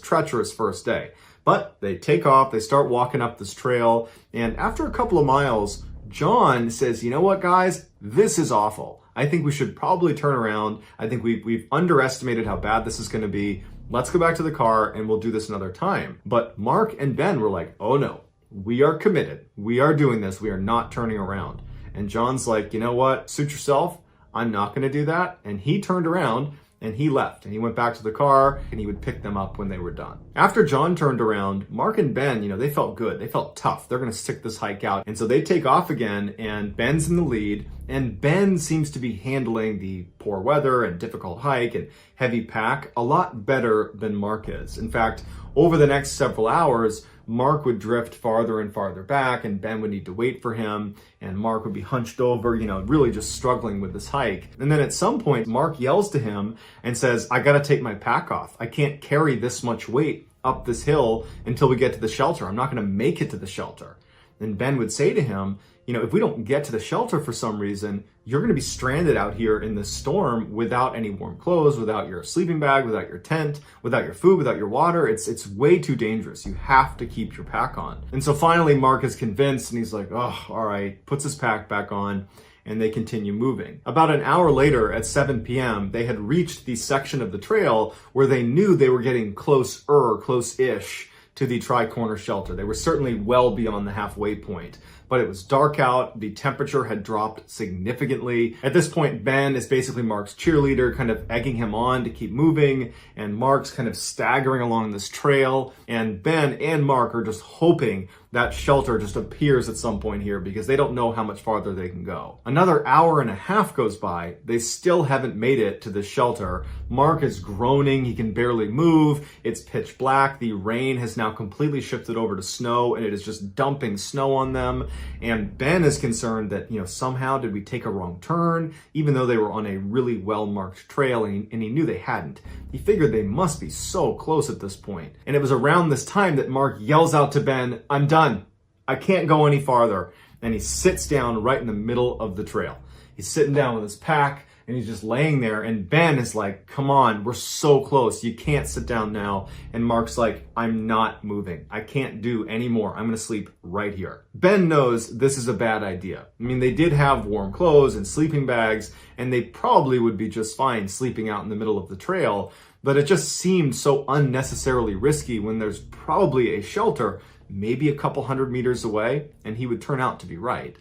first day. But they take off, they start walking up this trail, and after a couple of miles, John says, you know what, guys, this is awful. I think we should probably turn around. I think we've underestimated how bad this is going to be. Let's go back to the car and we'll do this another time. But Mark and Ben were like, oh no, we are committed. We are doing this. We are not turning around. And John's like, you know what? Suit yourself. I'm not going to do that. And he turned around and he left and he went back to the car and he would pick them up when they were done. After John turned around, Mark and Ben, they felt good. They felt tough. They're going to stick this hike out. And so they take off again, and Ben's in the lead, and Ben seems to be handling the poor weather and difficult hike and heavy pack a lot better than Mark is. In fact, over the next several hours, Mark would drift farther and farther back, and Ben would need to wait for him, and Mark would be hunched over, really just struggling with this hike. And then at some point, Mark yells to him and says, I gotta take my pack off. I can't carry this much weight up this hill until we get to the shelter. I'm not gonna make it to the shelter. And Ben would say to him, if we don't get to the shelter for some reason, you're going to be stranded out here in this storm without any warm clothes, without your sleeping bag, without your tent, without your food, without your water. It's way too dangerous. You have to keep your pack on. And so finally, Mark is convinced, and he's like, oh, all right, puts his pack back on, and they continue moving. About an hour later, at 7 p.m., they had reached the section of the trail where they knew they were getting close-ish to the Tri-Corner Shelter. They were certainly well beyond the halfway point. But it was dark out, the temperature had dropped significantly. At this point, Ben is basically Mark's cheerleader, kind of egging him on to keep moving, and Mark's kind of staggering along this trail, and Ben and Mark are just hoping that shelter just appears at some point here because they don't know how much farther they can go. Another hour and a half goes by. They still haven't made it to the shelter. Mark is groaning. He can barely move. It's pitch black. The rain has now completely shifted over to snow, and it is just dumping snow on them. And Ben is concerned that, somehow did we take a wrong turn, even though they were on a really well-marked trail, and he knew they hadn't. He figured they must be so close at this point. And it was around this time that Mark yells out to Ben, I'm done. I can't go any farther. And he sits down right in the middle of the trail. He's sitting down with his pack, and he's just laying there, and Ben is like, come on, we're so close. You can't sit down now. And Mark's like, I'm not moving. I can't do any more. I'm going to sleep right here. Ben knows this is a bad idea. I mean, they did have warm clothes and sleeping bags, and they probably would be just fine sleeping out in the middle of the trail, but it just seemed so unnecessarily risky when there's probably a shelter maybe a couple 100 meters away, and he would turn out to be right.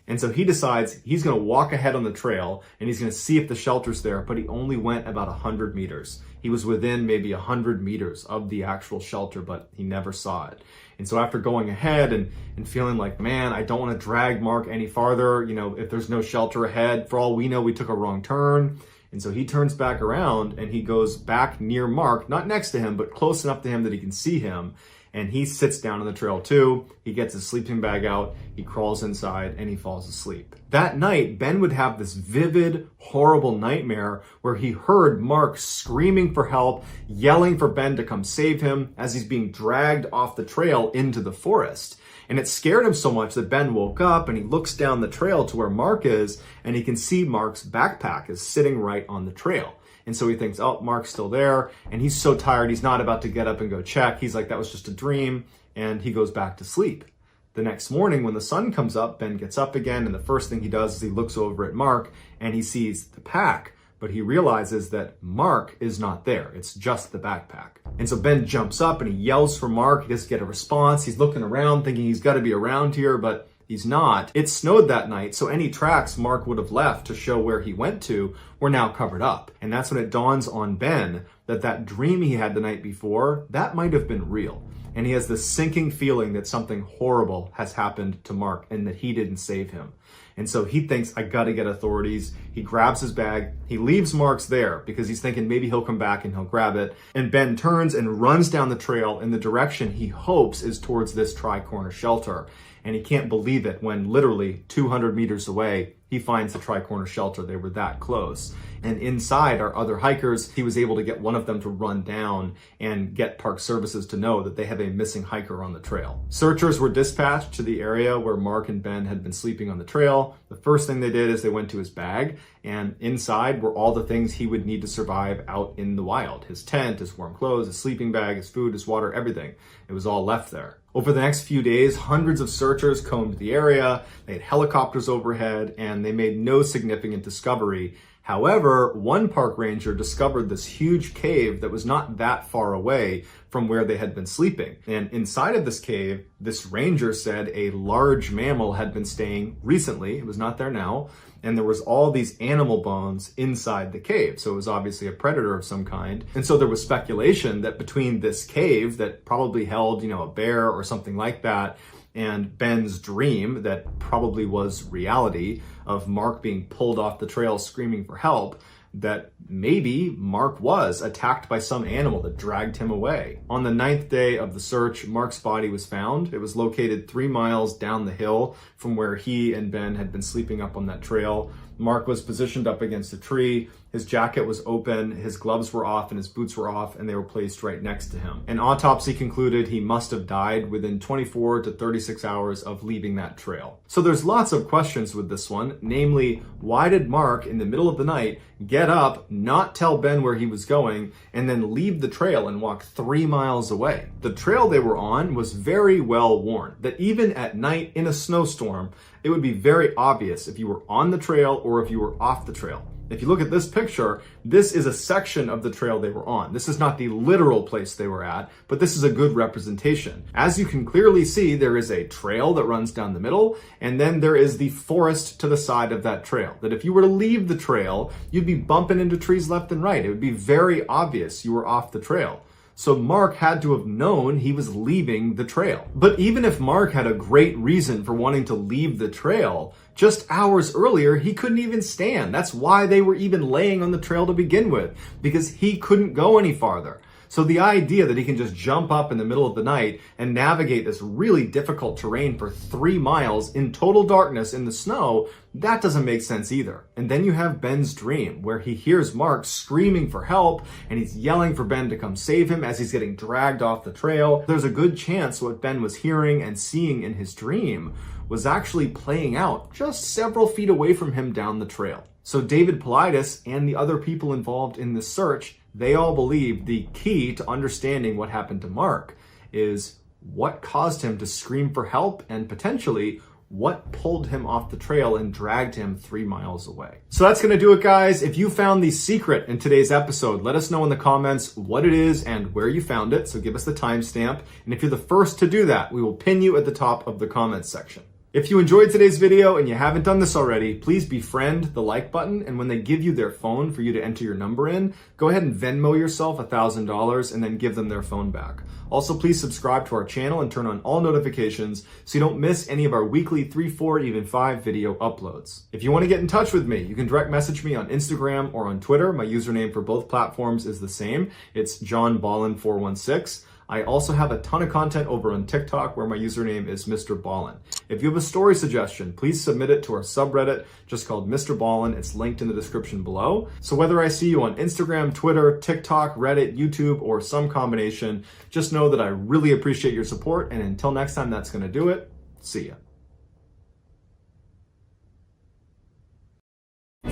And so he decides he's going to walk ahead on the trail and he's going to see if the shelter's there, but he only went about 100 meters. He was within maybe 100 meters of the actual shelter, but he never saw it. And so after going ahead and feeling like, man, I don't want to drag Mark any farther, if there's no shelter ahead, for all we know, we took a wrong turn. And so he turns back around and he goes back near Mark, not next to him, but close enough to him that he can see him. And he sits down on the trail too. He gets his sleeping bag out, he crawls inside, and he falls asleep. That night, Ben would have this vivid, horrible nightmare where he heard Mark screaming for help, yelling for Ben to come save him as he's being dragged off the trail into the forest. And it scared him so much that Ben woke up and he looks down the trail to where Mark is, and he can see Mark's backpack is sitting right on the trail. And so he thinks, oh, Mark's still there. And he's so tired, he's not about to get up and go check. He's like, that was just a dream. And he goes back to sleep. The next morning, when the sun comes up, Ben gets up again. And the first thing he does is he looks over at Mark and he sees the pack. But he realizes that Mark is not there. It's just the backpack. And so Ben jumps up and he yells for Mark. He doesn't get a response. He's looking around thinking he's got to be around here, but He's not. It snowed that night, so any tracks Mark would have left to show where he went to were now covered up. And that's when it dawns on Ben that that dream he had the night before, that might have been real. And he has this sinking feeling that something horrible has happened to Mark and that he didn't save him. And so he thinks, I gotta get authorities. He grabs his bag. He leaves Mark's there because he's thinking maybe he'll come back and he'll grab it. And Ben turns and runs down the trail in the direction he hopes is towards this tri-corner shelter. And he can't believe it when literally 200 meters away, he finds the tri-corner shelter. They were that close. And inside are other hikers. He was able to get one of them to run down and get park services to know that they have a missing hiker on the trail. Searchers were dispatched to the area where Mark and Ben had been sleeping on the trail. The first thing they did is they went to his bag, and inside were all the things he would need to survive out in the wild. His tent, his warm clothes, his sleeping bag, his food, his water, everything. It was all left there. Over the next few days, hundreds of searchers combed the area. They had helicopters overhead, and they made no significant discovery. However, one park ranger discovered this huge cave that was not that far away from where they had been sleeping. And inside of this cave, this ranger said a large mammal had been staying recently. It was not there now. And there was all these animal bones inside the cave. So it was obviously a predator of some kind. And so there was speculation that between this cave that probably held, a bear or something like that, and Ben's dream that probably was reality of Mark being pulled off the trail screaming for help, that maybe Mark was attacked by some animal that dragged him away. On the 9th day of the search, Mark's body was found. It was located 3 miles down the hill from where he and Ben had been sleeping up on that trail. Mark was positioned up against a tree. His jacket was open, his gloves were off, and his boots were off, and they were placed right next to him. An autopsy concluded he must have died within 24 to 36 hours of leaving that trail. So there's lots of questions with this one, namely, why did Mark, in the middle of the night, get up, not tell Ben where he was going, and then leave the trail and walk 3 miles away? The trail they were on was very well worn, that even at night in a snowstorm, it would be very obvious if you were on the trail or if you were off the trail. If you look at this picture, this is a section of the trail they were on. This is not the literal place they were at, but this is a good representation. As you can clearly see, there is a trail that runs down the middle, and then there is the forest to the side of that trail. That if you were to leave the trail, you'd be bumping into trees left and right. It would be very obvious you were off the trail. So Mark had to have known he was leaving the trail. But even if Mark had a great reason for wanting to leave the trail, just hours earlier, he couldn't even stand. That's why they were even laying on the trail to begin with, because he couldn't go any farther. So the idea that he can just jump up in the middle of the night and navigate this really difficult terrain for 3 miles in total darkness in the snow, that doesn't make sense either. And then you have Ben's dream, where he hears Mark screaming for help, and he's yelling for Ben to come save him as he's getting dragged off the trail. There's a good chance what Ben was hearing and seeing in his dream was actually playing out just several feet away from him down the trail. So David Paulides and the other people involved in this search, they all believe the key to understanding what happened to Mark is what caused him to scream for help, and potentially what pulled him off the trail and dragged him 3 miles away. So that's gonna do it, guys. If you found the secret in today's episode, let us know in the comments what it is and where you found it. So give us the timestamp. And if you're the first to do that, we will pin you at the top of the comments section. If you enjoyed today's video and you haven't done this already, please befriend the like button, and when they give you their phone for you to enter your number in, go ahead and Venmo yourself $1,000 and then give them their phone back. Also, please subscribe to our channel and turn on all notifications so you don't miss any of our weekly 3, 4, even 5 video uploads. If you want to get in touch with me, you can direct message me on Instagram or on Twitter. My username for both platforms is the same. It's JohnBallen416. I also have a ton of content over on TikTok where my username is MrBallen. If you have a story suggestion, please submit it to our subreddit just called MrBallen. It's linked in the description below. So whether I see you on Instagram, Twitter, TikTok, Reddit, YouTube, or some combination, just know that I really appreciate your support. And until next time, that's going to do it. See ya.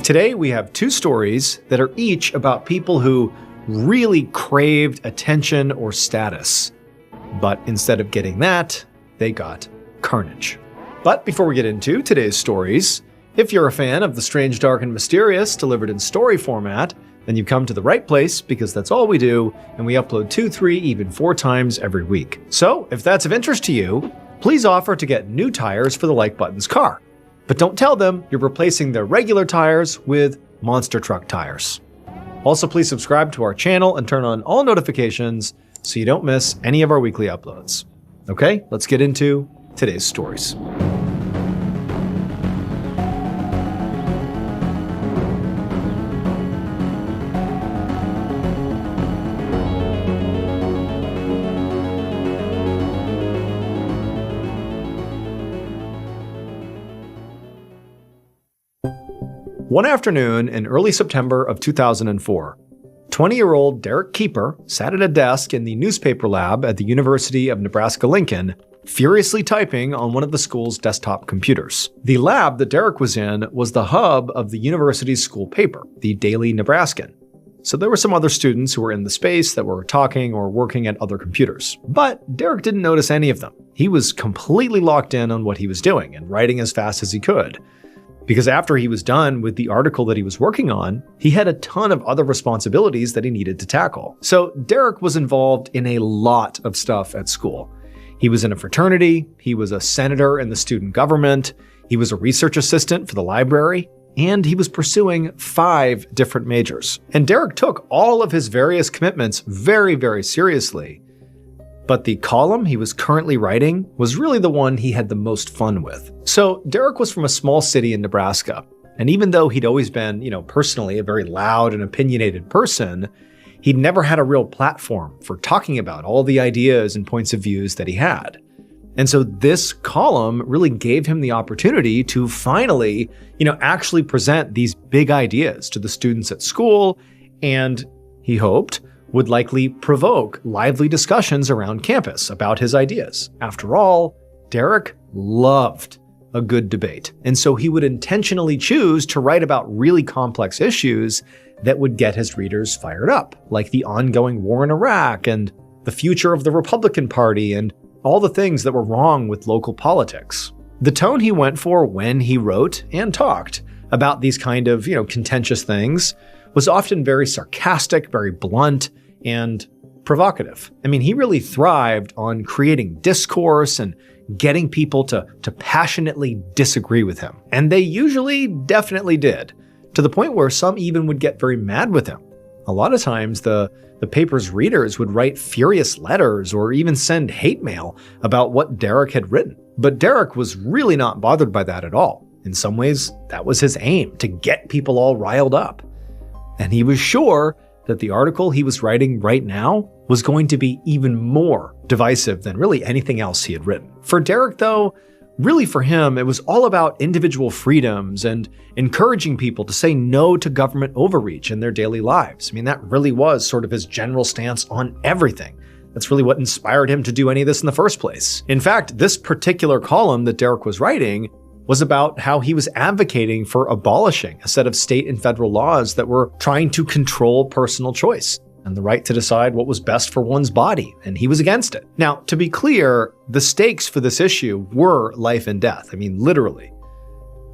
Today we have 2 stories that are each about people who really craved attention or status. But instead of getting that, they got carnage. But before we get into today's stories, if you're a fan of the strange, dark, and mysterious delivered in story format, then you've come to the right place, because that's all we do, and we upload 2, 3, even 4 times every week. So if that's of interest to you, please offer to get new tires for the Like Button's car. But don't tell them you're replacing their regular tires with monster truck tires. Also, please subscribe to our channel and turn on all notifications so you don't miss any of our weekly uploads. Okay, let's get into today's stories. One afternoon in early September of 2004, 20-year-old Derek Keeper sat at a desk in the newspaper lab at the University of Nebraska-Lincoln, furiously typing on one of the school's desktop computers. The lab that Derek was in was the hub of the university's school paper, the Daily Nebraskan. So there were some other students who were in the space that were talking or working at other computers. But Derek didn't notice any of them. He was completely locked in on what he was doing and writing as fast as he could. Because after he was done with the article that he was working on, he had a ton of other responsibilities that he needed to tackle. So Derek was involved in a lot of stuff at school. He was in a fraternity, he was a senator in the student government, he was a research assistant for the library, and he was pursuing 5 different majors. And Derek took all of his various commitments very, very seriously. But the column he was currently writing was really the one he had the most fun with. So Derek was from a small city in Nebraska, and even though he'd always been, personally a very loud and opinionated person, he'd never had a real platform for talking about all the ideas and points of views that he had. And so this column really gave him the opportunity to finally, actually present these big ideas to the students at school, and he hoped would likely provoke lively discussions around campus about his ideas. After all, Derek loved a good debate, and so he would intentionally choose to write about really complex issues that would get his readers fired up, like the ongoing war in Iraq and the future of the Republican Party and all the things that were wrong with local politics. The tone he went for when he wrote and talked about these kind of, contentious things was often very sarcastic, very blunt, and provocative. He really thrived on creating discourse and getting people to passionately disagree with him. And they usually definitely did, to the point where some even would get very mad with him. A lot of times the paper's readers would write furious letters or even send hate mail about what Derek had written. But Derek was really not bothered by that at all. In some ways, that was his aim, to get people all riled up. And he was sure that the article he was writing right now was going to be even more divisive than really anything else he had written. For Derek, though, really for him, it was all about individual freedoms and encouraging people to say no to government overreach in their daily lives. That really was sort of his general stance on everything. That's really what inspired him to do any of this in the first place. In fact, this particular column that Derek was writing was about how he was advocating for abolishing a set of state and federal laws that were trying to control personal choice and the right to decide what was best for one's body, and he was against it. Now, to be clear, the stakes for this issue were life and death, literally.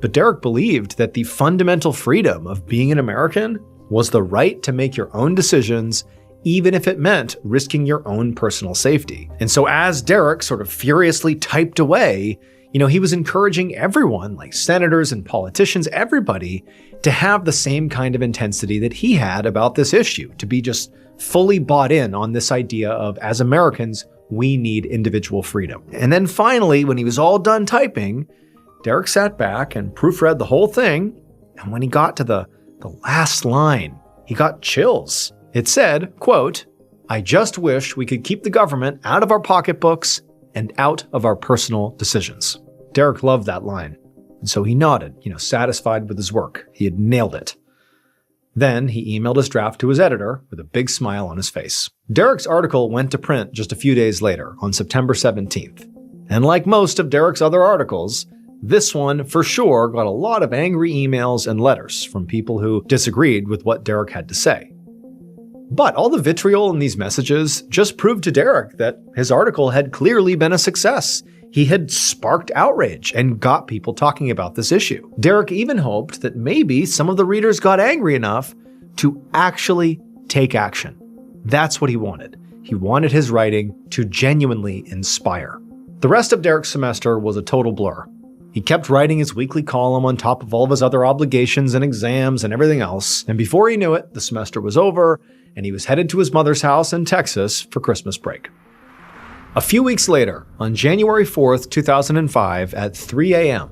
But Derek believed that the fundamental freedom of being an American was the right to make your own decisions, even if it meant risking your own personal safety. And so as Derek sort of furiously typed away, he was encouraging everyone, like senators and politicians, everybody, to have the same kind of intensity that he had about this issue, to be just fully bought in on this idea of, as Americans, we need individual freedom. And then finally, when he was all done typing, Derek sat back and proofread the whole thing, and when he got to the last line, he got chills. It said, quote, "I just wish we could keep the government out of our pocketbooks and out of our personal decisions." Derek loved that line, and so he nodded, satisfied with his work. He had nailed it. Then he emailed his draft to his editor with a big smile on his face. Derek's article went to print just a few days later, on September 17th. And like most of Derek's other articles, this one for sure got a lot of angry emails and letters from people who disagreed with what Derek had to say. But all the vitriol in these messages just proved to Derek that his article had clearly been a success. He had sparked outrage and got people talking about this issue. Derek even hoped that maybe some of the readers got angry enough to actually take action. That's what he wanted. He wanted his writing to genuinely inspire. The rest of Derek's semester was a total blur. He kept writing his weekly column on top of all of his other obligations and exams and everything else, and before he knew it, the semester was over, and he was headed to his mother's house in Texas for Christmas break. A few weeks later, on January 4th, 2005, at 3 a.m.,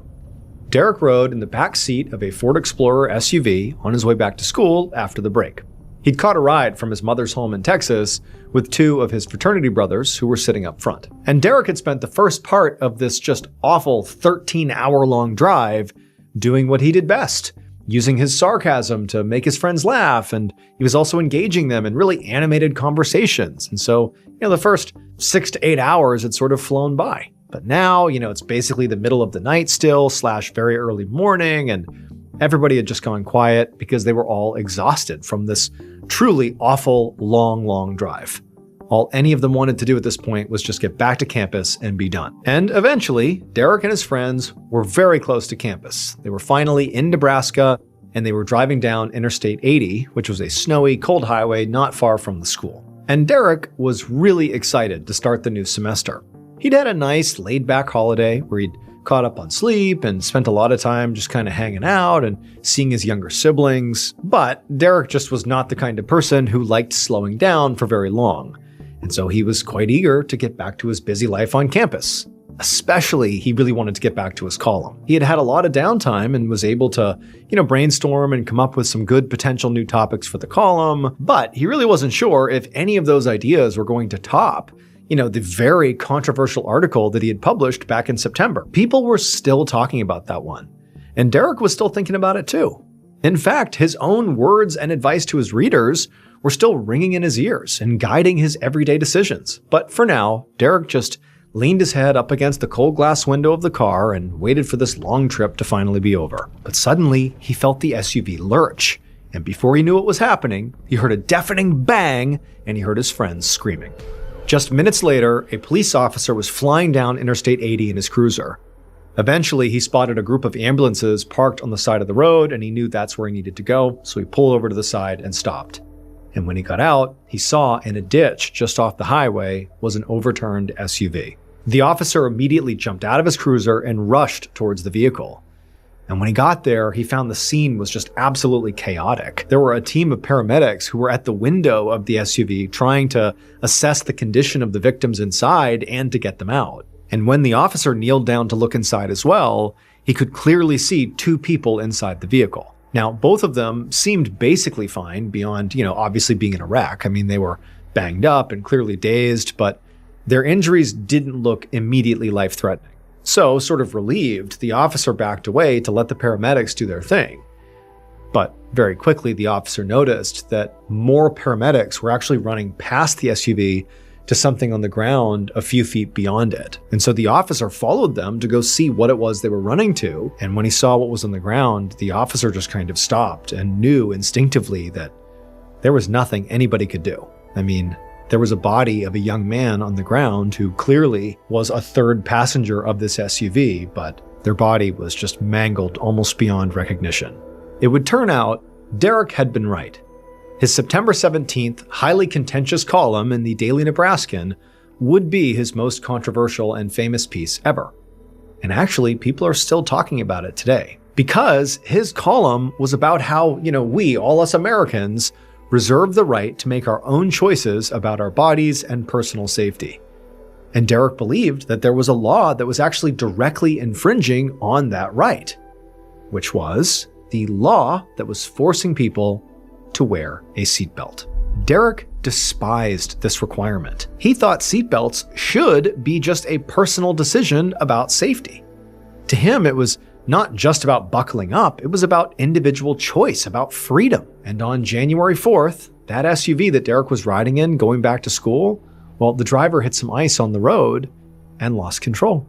Derek rode in the back seat of a Ford Explorer SUV on his way back to school after the break. He'd caught a ride from his mother's home in Texas with two of his fraternity brothers who were sitting up front. And Derek had spent the first part of this just awful 13-hour-long drive doing what he did best, using his sarcasm to make his friends laugh, and he was also engaging them in really animated conversations. And so, the first 6 to 8 hours had sort of flown by. But now, it's basically the middle of the night still, / very early morning, and everybody had just gone quiet because they were all exhausted from this truly awful, long drive. All any of them wanted to do at this point was just get back to campus and be done. And eventually, Derek and his friends were very close to campus. They were finally in Nebraska, and they were driving down Interstate 80, which was a snowy, cold highway not far from the school. And Derek was really excited to start the new semester. He'd had a nice, laid-back holiday where he'd caught up on sleep and spent a lot of time just kind of hanging out and seeing his younger siblings. But Derek just was not the kind of person who liked slowing down for very long. And so he was quite eager to get back to his busy life on campus. Especially, he really wanted to get back to his column. He had had a lot of downtime and was able to, brainstorm and come up with some good potential new topics for the column. But he really wasn't sure if any of those ideas were going to top the very controversial article that he had published back in September. People were still talking about that one. And Derek was still thinking about it too. In fact, his own words and advice to his readers were still ringing in his ears and guiding his everyday decisions. But for now, Derek just leaned his head up against the cold glass window of the car and waited for this long trip to finally be over. But suddenly, he felt the SUV lurch. And before he knew what was happening, he heard a deafening bang and he heard his friends screaming. Just minutes later, a police officer was flying down Interstate 80 in his cruiser. Eventually, he spotted a group of ambulances parked on the side of the road, and he knew that's where he needed to go, so he pulled over to the side and stopped. And when he got out, he saw in a ditch just off the highway was an overturned SUV. The officer immediately jumped out of his cruiser and rushed towards the vehicle. And when he got there, he found the scene was just absolutely chaotic. There were a team of paramedics who were at the window of the SUV trying to assess the condition of the victims inside and to get them out. And when the officer kneeled down to look inside as well, he could clearly see two people inside the vehicle. Now, both of them seemed basically fine beyond, obviously being in a wreck. I mean, they were banged up and clearly dazed, but their injuries didn't look immediately life-threatening. So, sort of relieved, the officer backed away to let the paramedics do their thing. But very quickly, the officer noticed that more paramedics were actually running past the SUV to something on the ground a few feet beyond it. And so the officer followed them to go see what it was they were running to. And when he saw what was on the ground, the officer just kind of stopped and knew instinctively that there was nothing anybody could do. I mean, there was a body of a young man on the ground who clearly was a third passenger of this SUV, but their body was just mangled almost beyond recognition. It would turn out Derek had been right. His September 17th, highly contentious column in the Daily Nebraskan would be his most controversial and famous piece ever. And actually, people are still talking about it today. Because his column was about how, we, all us Americans, reserve the right to make our own choices about our bodies and personal safety. And Derek believed that there was a law that was actually directly infringing on that right, which was the law that was forcing people to wear a seatbelt. Derek despised this requirement. He thought seatbelts should be just a personal decision about safety. To him, it was not just about buckling up, it was about individual choice, about freedom. And on January 4th, that SUV that Derek was riding in going back to school, well, the driver hit some ice on the road and lost control.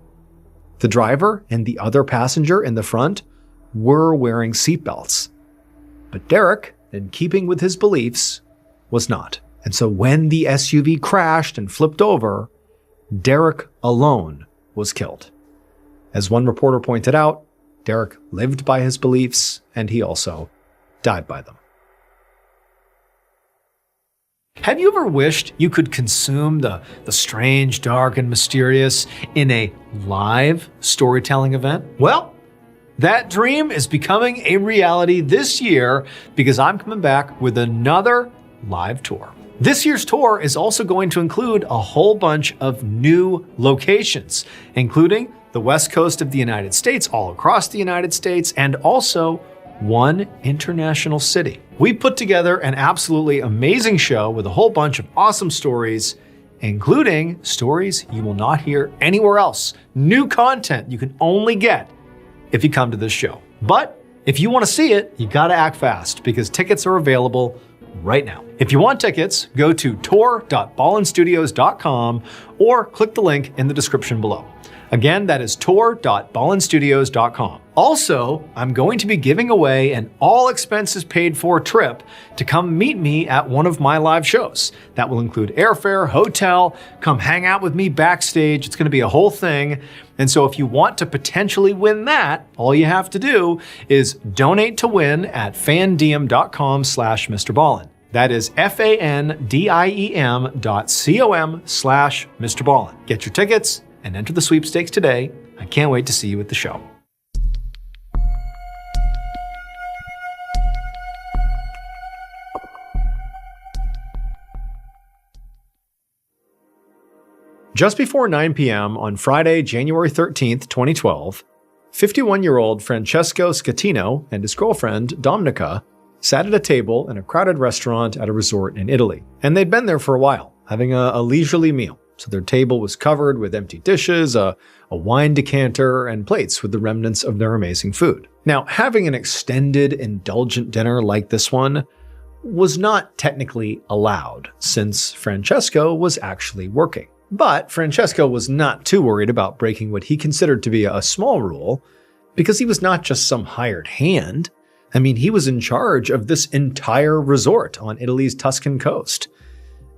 The driver and the other passenger in the front were wearing seatbelts. But Derek, in keeping with his beliefs, was not. And so when the SUV crashed and flipped over, Derek alone was killed. As one reporter pointed out, Derek lived by his beliefs, and he also died by them. Have you ever wished you could consume the strange, dark, and mysterious in a live storytelling event? Well, that dream is becoming a reality this year because I'm coming back with another live tour. This year's tour is also going to include a whole bunch of new locations, including the West Coast of the United States, all across the United States, and also one international city. We put together an absolutely amazing show with a whole bunch of awesome stories, including stories you will not hear anywhere else. New content you can only get if you come to this show. But if you want to see it, you gotta act fast because tickets are available right now. If you want tickets, go to tour.ballenstudios.com or click the link in the description below. Again, that is tour.ballenstudios.com. Also, I'm going to be giving away an all expenses paid for trip to come meet me at one of my live shows. That will include airfare, hotel, come hang out with me backstage. It's going to be a whole thing. And so if you want to potentially win that, all you have to do is donate to win at fandiem.com/MrBallen. That is fandiem.com/MrBallen. Get your tickets and enter the sweepstakes today. I can't wait to see you at the show. Just before 9 p.m. on Friday, January 13th, 2012, 51-year-old Francesco Scatino and his girlfriend, Dominica, sat at a table in a crowded restaurant at a resort in Italy. And they'd been there for a while, having a leisurely meal. So their table was covered with empty dishes, a wine decanter, and plates with the remnants of their amazing food. Now, having an extended, indulgent dinner like this one was not technically allowed, since Francesco was actually working. But Francesco was not too worried about breaking what he considered to be a small rule, because he was not just some hired hand. I mean, he was in charge of this entire resort on Italy's Tuscan coast.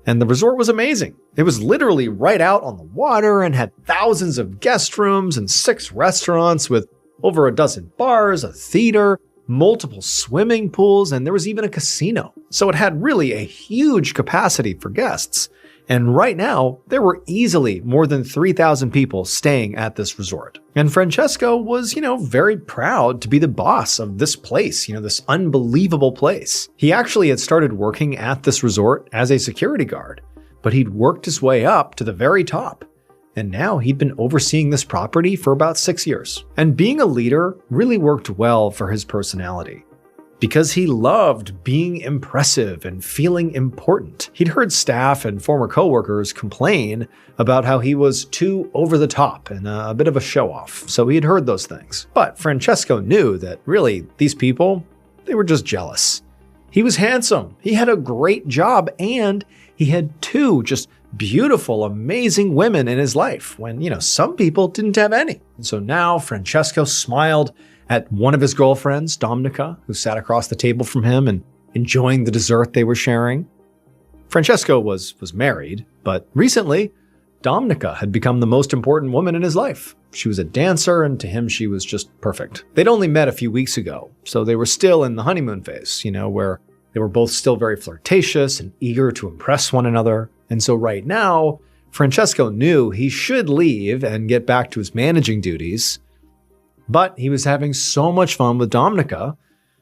And the resort was amazing. It was literally right out on the water and had thousands of guest rooms and 6 restaurants with over a dozen bars, a theater, multiple swimming pools, and there was even a casino. So it had really a huge capacity for guests. And right now, there were easily more than 3,000 people staying at this resort. And Francesco was, very proud to be the boss of this place, this unbelievable place. He actually had started working at this resort as a security guard, but he'd worked his way up to the very top. And now he'd been overseeing this property for about 6 years. And being a leader really worked well for his personality, because he loved being impressive and feeling important. He'd heard staff and former coworkers complain about how he was too over the top and a bit of a show-off, so he had heard those things. But Francesco knew that really these people, they were just jealous. He was handsome, he had a great job, and he had 2 just beautiful, amazing women in his life when, some people didn't have any. And so now Francesco smiled at one of his girlfriends, Dominica, who sat across the table from him and enjoying the dessert they were sharing. Francesco was married, but recently, Dominica had become the most important woman in his life. She was a dancer, and to him, she was just perfect. They'd only met a few weeks ago, so they were still in the honeymoon phase, where they were both still very flirtatious and eager to impress one another. And so right now, Francesco knew he should leave and get back to his managing duties, but he was having so much fun with Dominica,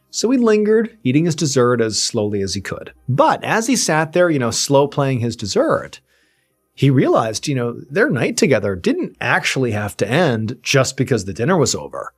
so he lingered, eating his dessert as slowly as he could. But as he sat there, slow playing his dessert, he realized, their night together didn't actually have to end just because the dinner was over.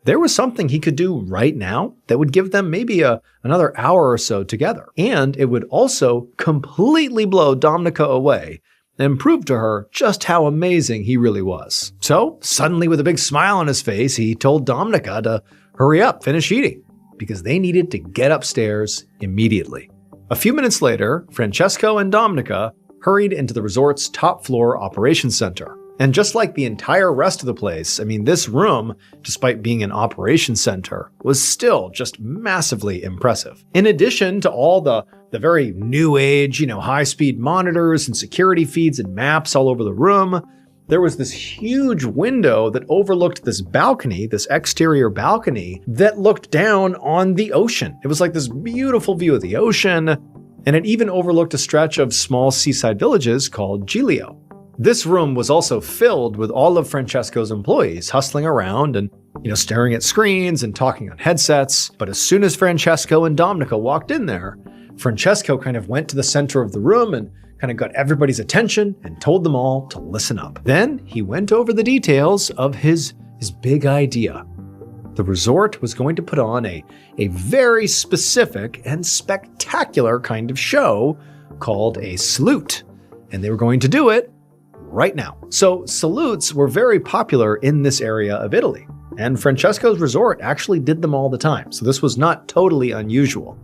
There was something he could do right now that would give them maybe another hour or so together. And it would also completely blow Dominica away and proved to her just how amazing he really was. So, suddenly with a big smile on his face, he told Dominica to hurry up, finish eating, because they needed to get upstairs immediately. A few minutes later, Francesco and Dominica hurried into the resort's top floor operations center. And just like the entire rest of the place, this room, despite being an operations center, was still just massively impressive. In addition to all the very new age, high-speed monitors and security feeds and maps all over the room, there was this huge window that overlooked this balcony, this exterior balcony, that looked down on the ocean. It was like this beautiful view of the ocean. and it even overlooked a stretch of small seaside villages called Giglio. This room was also filled with all of Francesco's employees hustling around and, staring at screens and talking on headsets. But as soon as Francesco and Dominica walked in there, Francesco kind of went to the center of the room and kind of got everybody's attention and told them all to listen up. Then he went over the details of his big idea. The resort was going to put on a very specific and spectacular kind of show called a salute, and they were going to do it right now. So salutes were very popular in this area of Italy, and Francesco's resort actually did them all the time, so this was not totally unusual.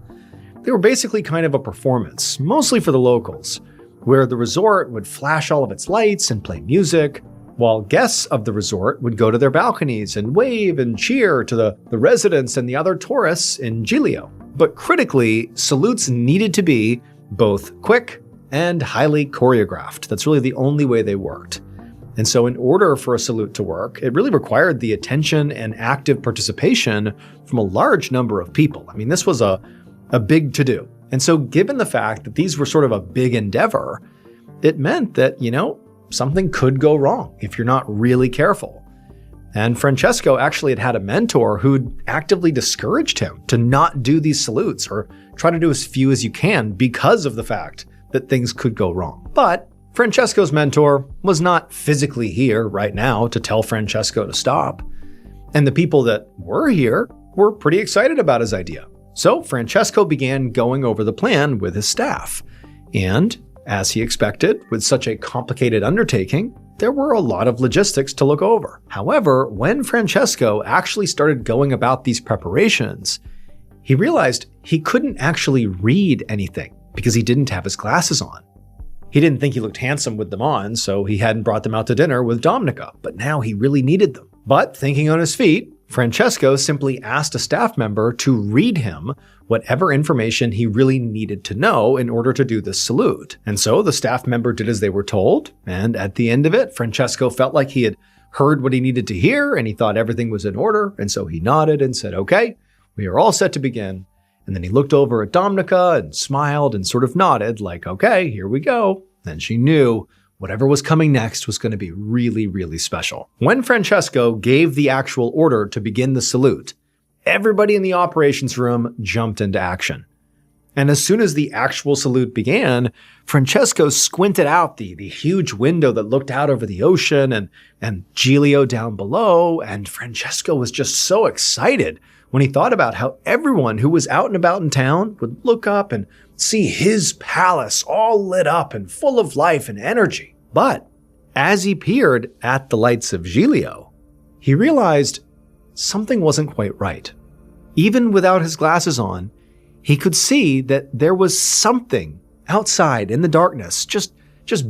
They were basically kind of a performance, mostly for the locals, where the resort would flash all of its lights and play music, while guests of the resort would go to their balconies and wave and cheer to the residents and the other tourists in Giglio. But critically, salutes needed to be both quick and highly choreographed. That's really the only way they worked. And so in order for a salute to work, it really required the attention and active participation from a large number of people. I mean, this was a big to-do. And so given the fact that these were sort of a big endeavor, it meant that, something could go wrong if you're not really careful. And Francesco actually had a mentor who'd actively discouraged him to not do these salutes or try to do as few as you can because of the fact that things could go wrong. But Francesco's mentor was not physically here right now to tell Francesco to stop. And the people that were here were pretty excited about his idea. So Francesco began going over the plan with his staff. And as he expected, with such a complicated undertaking, there were a lot of logistics to look over. However, when Francesco actually started going about these preparations, he realized he couldn't actually read anything because he didn't have his glasses on. He didn't think he looked handsome with them on, so he hadn't brought them out to dinner with Dominica, but now he really needed them. But thinking on his feet, Francesco simply asked a staff member to read him whatever information he really needed to know in order to do this salute. And so the staff member did as they were told, and at the end of it, Francesco felt like he had heard what he needed to hear and he thought everything was in order, and so he nodded and said, "Okay, we are all set to begin." And then he looked over at Dominica and smiled and sort of nodded like, "Okay, here we go." Then she knew whatever was coming next was going to be really, really special. When Francesco gave the actual order to begin the salute, everybody in the operations room jumped into action. And as soon as the actual salute began, Francesco squinted out the huge window that looked out over the ocean and Giglio down below, and Francesco was just so excited when he thought about how everyone who was out and about in town would look up and see his palace all lit up and full of life and energy. But as he peered at the lights of Giglio, he realized something wasn't quite right. Even without his glasses on, he could see that there was something outside in the darkness, just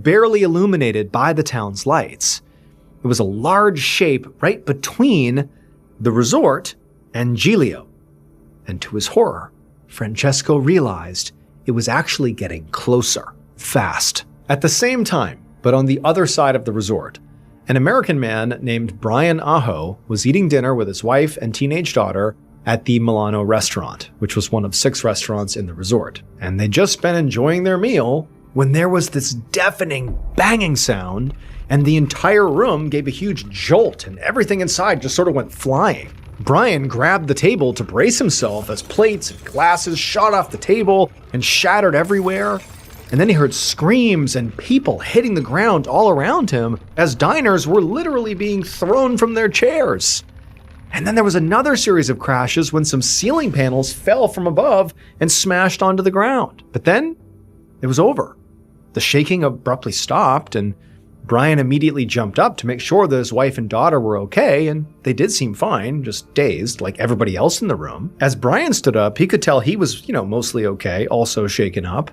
barely illuminated by the town's lights. It was a large shape right between the resort and Giglio. And to his horror, Francesco realized it was actually getting closer, fast. At the same time, but on the other side of the resort, an American man named Brian Aho was eating dinner with his wife and teenage daughter at the Milano restaurant, which was one of 6 restaurants in the resort. And they'd just been enjoying their meal when there was this deafening banging sound, and the entire room gave a huge jolt and everything inside just sort of went flying. Brian grabbed the table to brace himself as plates and glasses shot off the table and shattered everywhere. And then he heard screams and people hitting the ground all around him as diners were literally being thrown from their chairs. And then there was another series of crashes when some ceiling panels fell from above and smashed onto the ground. But then it was over. The shaking abruptly stopped, and Brian immediately jumped up to make sure that his wife and daughter were okay, and they did seem fine, just dazed like everybody else in the room. As Brian stood up, he could tell he was, mostly okay, also shaken up.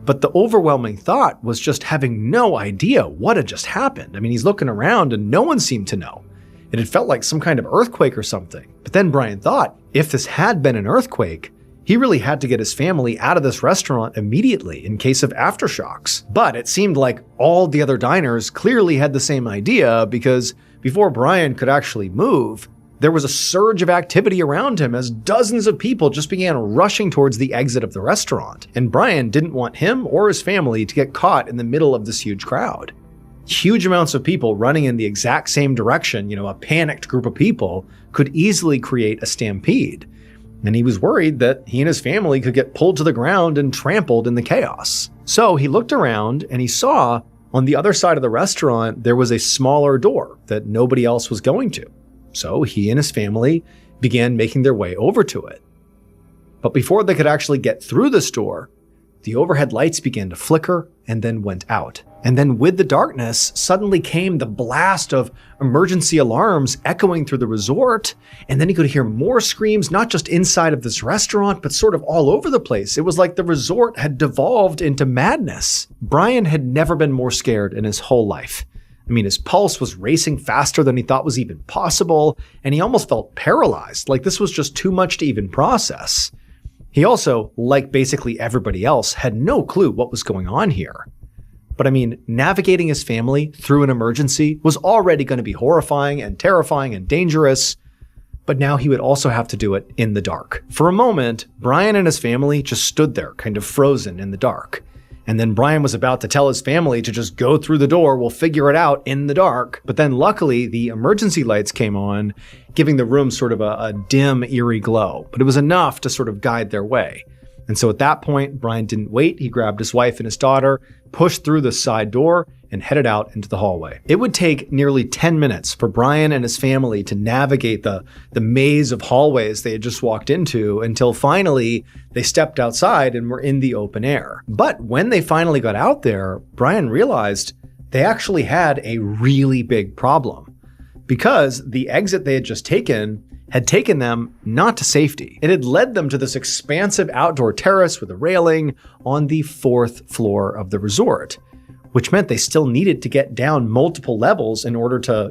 But the overwhelming thought was just having no idea what had just happened. I mean, he's looking around and no one seemed to know. It had felt like some kind of earthquake or something. But then Brian thought, if this had been an earthquake, he really had to get his family out of this restaurant immediately in case of aftershocks. But it seemed like all the other diners clearly had the same idea, because before Brian could actually move, There was a surge of activity around him as dozens of people just began rushing towards the exit of the restaurant, and Brian didn't want him or his family to get caught in the middle of this huge crowd. Huge amounts of people running in the exact same direction, a panicked group of people, could easily create a stampede. And he was worried that he and his family could get pulled to the ground and trampled in the chaos. So he looked around and he saw on the other side of the restaurant there was a smaller door that nobody else was going to. So he and his family began making their way over to it. But before they could actually get through this door, the overhead lights began to flicker and then went out. And then with the darkness, suddenly came the blast of emergency alarms echoing through the resort. And then he could hear more screams, not just inside of this restaurant, but sort of all over the place. It was like the resort had devolved into madness. Brian had never been more scared in his whole life. His pulse was racing faster than he thought was even possible, and he almost felt paralyzed, like this was just too much to even process. He also, like basically everybody else, had no clue what was going on here. But navigating his family through an emergency was already going to be horrifying and terrifying and dangerous, but now he would also have to do it in the dark. For a moment, Brian and his family just stood there, kind of frozen in the dark. And then Brian was about to tell his family to just go through the door, we'll figure it out in the dark. But then luckily the emergency lights came on, giving the room sort of a dim, eerie glow. But it was enough to sort of guide their way. And so at that point, Brian didn't wait. He grabbed his wife and his daughter, pushed through the side door, and headed out into the hallway. It would take nearly 10 minutes for Brian and his family to navigate the maze of hallways they had just walked into until finally they stepped outside and were in the open air. But when they finally got out there, Brian realized they actually had a really big problem because the exit they had just taken had taken them not to safety. It had led them to this expansive outdoor terrace with a railing on the 4th floor of the resort, which meant they still needed to get down multiple levels in order to,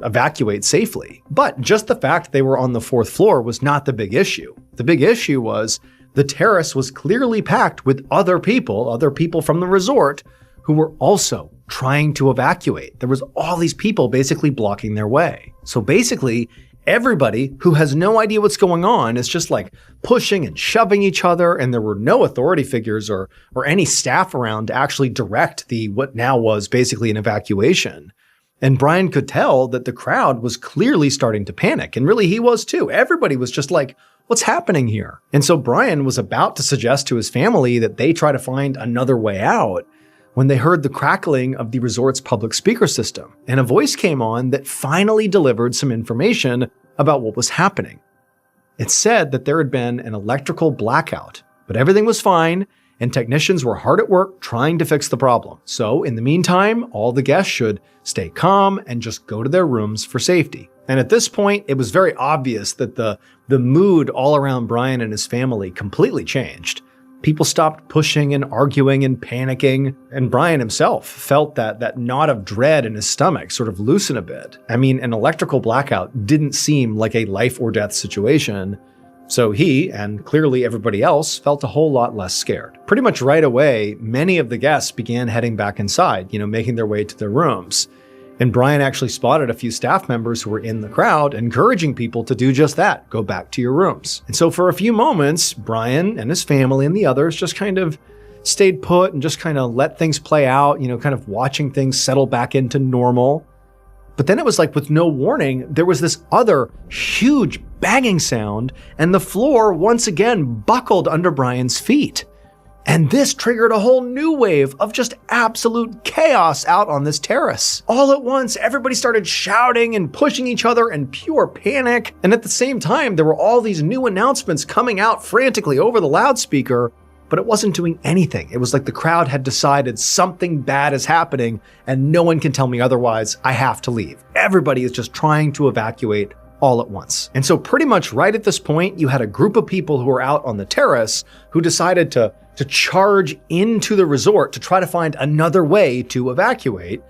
evacuate safely. But just the fact they were on the 4th floor was not the big issue. The big issue was the terrace was clearly packed with other people from the resort who were also trying to evacuate. There was all these people basically blocking their way. So basically, everybody who has no idea what's going on is just like pushing and shoving each other, and there were no authority figures or any staff around to actually direct what now was basically an evacuation. And Brian could tell that the crowd was clearly starting to panic, and really he was too. Everybody was just like, what's happening here? And so Brian was about to suggest to his family that they try to find another way out when they heard the crackling of the resort's public speaker system, and a voice came on that finally delivered some information about what was happening. It said that there had been an electrical blackout, but everything was fine, and technicians were hard at work trying to fix the problem. So in the meantime, all the guests should stay calm and just go to their rooms for safety. And at this point, it was very obvious that the mood all around Brian and his family completely changed. People stopped pushing and arguing and panicking, and Brian himself felt that knot of dread in his stomach sort of loosen a bit. An electrical blackout didn't seem like a life or death situation, so he, and clearly everybody else, felt a whole lot less scared. Pretty much right away, many of the guests began heading back inside, making their way to their rooms. And Brian actually spotted a few staff members who were in the crowd, encouraging people to do just that, go back to your rooms. And so for a few moments, Brian and his family and the others just kind of stayed put and just kind of let things play out, kind of watching things settle back into normal. But then it was like with no warning, there was this other huge banging sound, and the floor once again buckled under Brian's feet. And this triggered a whole new wave of just absolute chaos out on this terrace. All at once, everybody started shouting and pushing each other in pure panic. And at the same time, there were all these new announcements coming out frantically over the loudspeaker, but it wasn't doing anything. It was like the crowd had decided something bad is happening and no one can tell me otherwise. I have to leave. Everybody is just trying to evacuate all at once. And so pretty much right at this point, you had a group of people who were out on the terrace who decided to charge into the resort to try to find another way to evacuate.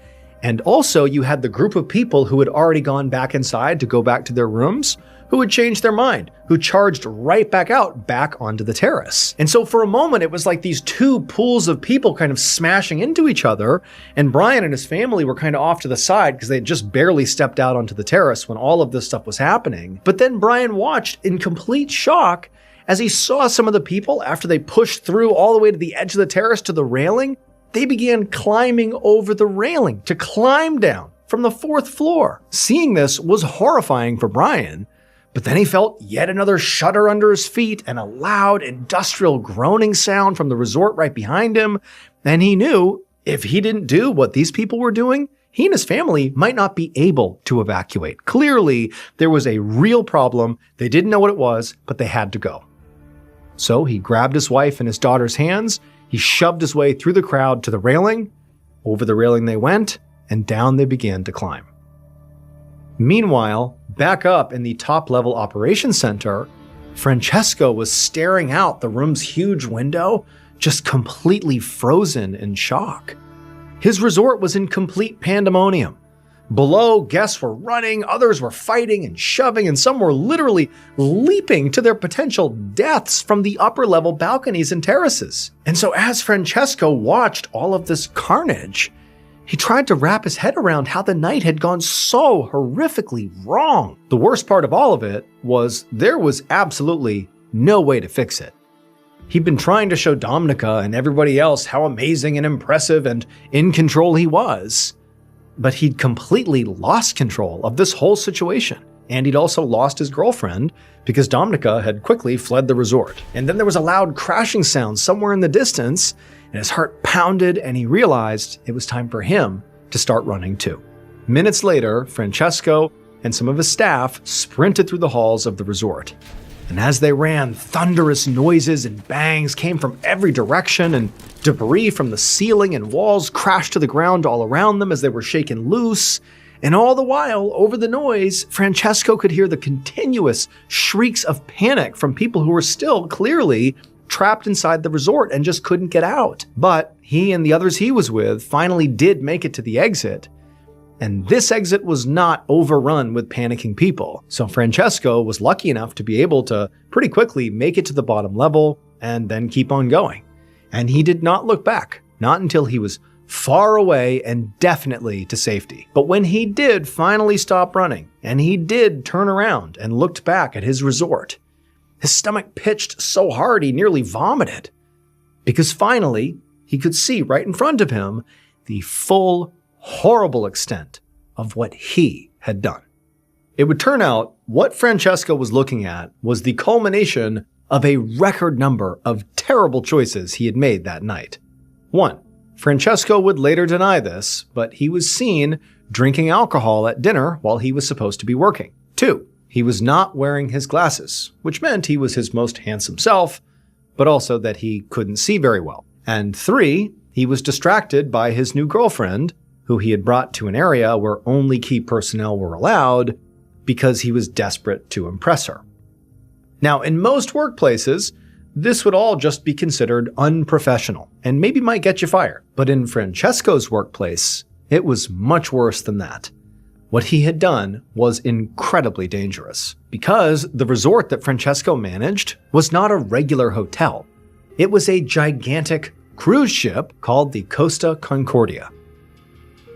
And also you had the group of people who had already gone back inside to go back to their rooms who had changed their mind, who charged right back out, back onto the terrace. And so for a moment, it was like these two pools of people kind of smashing into each other, and Brian and his family were kind of off to the side because they had just barely stepped out onto the terrace when all of this stuff was happening. But then Brian watched in complete shock as he saw some of the people, after they pushed through all the way to the edge of the terrace to the railing, they began climbing over the railing to climb down from the 4th floor. Seeing this was horrifying for Brian, but then he felt yet another shudder under his feet and a loud industrial groaning sound from the resort right behind him, and he knew if he didn't do what these people were doing, he and his family might not be able to evacuate. Clearly, there was a real problem. They didn't know what it was, but they had to go. So he grabbed his wife and his daughter's hands, he shoved his way through the crowd to the railing, over the railing they went, and down they began to climb. Meanwhile, back up in the top-level operations center, Francesco was staring out the room's huge window, just completely frozen in shock. His resort was in complete pandemonium. Below, guests were running, others were fighting and shoving, and some were literally leaping to their potential deaths from the upper-level balconies and terraces. And so as Francesco watched all of this carnage, he tried to wrap his head around how the night had gone so horrifically wrong. The worst part of all of it was there was absolutely no way to fix it. He'd been trying to show Dominica and everybody else how amazing and impressive and in control he was, but he'd completely lost control of this whole situation. And he'd also lost his girlfriend because Dominica had quickly fled the resort. And then there was a loud crashing sound somewhere in the distance, and his heart pounded, and he realized it was time for him to start running too. Minutes later, Francesco and some of his staff sprinted through the halls of the resort. And as they ran, thunderous noises and bangs came from every direction, and debris from the ceiling and walls crashed to the ground all around them as they were shaken loose. And all the while, over the noise, Francesco could hear the continuous shrieks of panic from people who were still clearly trapped inside the resort and just couldn't get out. But he and the others he was with finally did make it to the exit. And this exit was not overrun with panicking people. So Francesco was lucky enough to be able to pretty quickly make it to the bottom level and then keep on going. And he did not look back, not until he was far away and definitely to safety. But when he did finally stop running, and he did turn around and looked back at his resort, his stomach pitched so hard he nearly vomited. Because finally, he could see right in front of him the full horrible extent of what he had done. It would turn out what Francesco was looking at was the culmination of a record number of terrible choices he had made that night. 1. Francesco would later deny this, but he was seen drinking alcohol at dinner while he was supposed to be working. 2. He was not wearing his glasses, which meant he was his most handsome self, but also that he couldn't see very well. And 3. He was distracted by his new girlfriend, who he had brought to an area where only key personnel were allowed because he was desperate to impress her. Now, in most workplaces, this would all just be considered unprofessional and maybe might get you fired. But in Francesco's workplace, it was much worse than that. What he had done was incredibly dangerous because the resort that Francesco managed was not a regular hotel. It was a gigantic cruise ship called the Costa Concordia.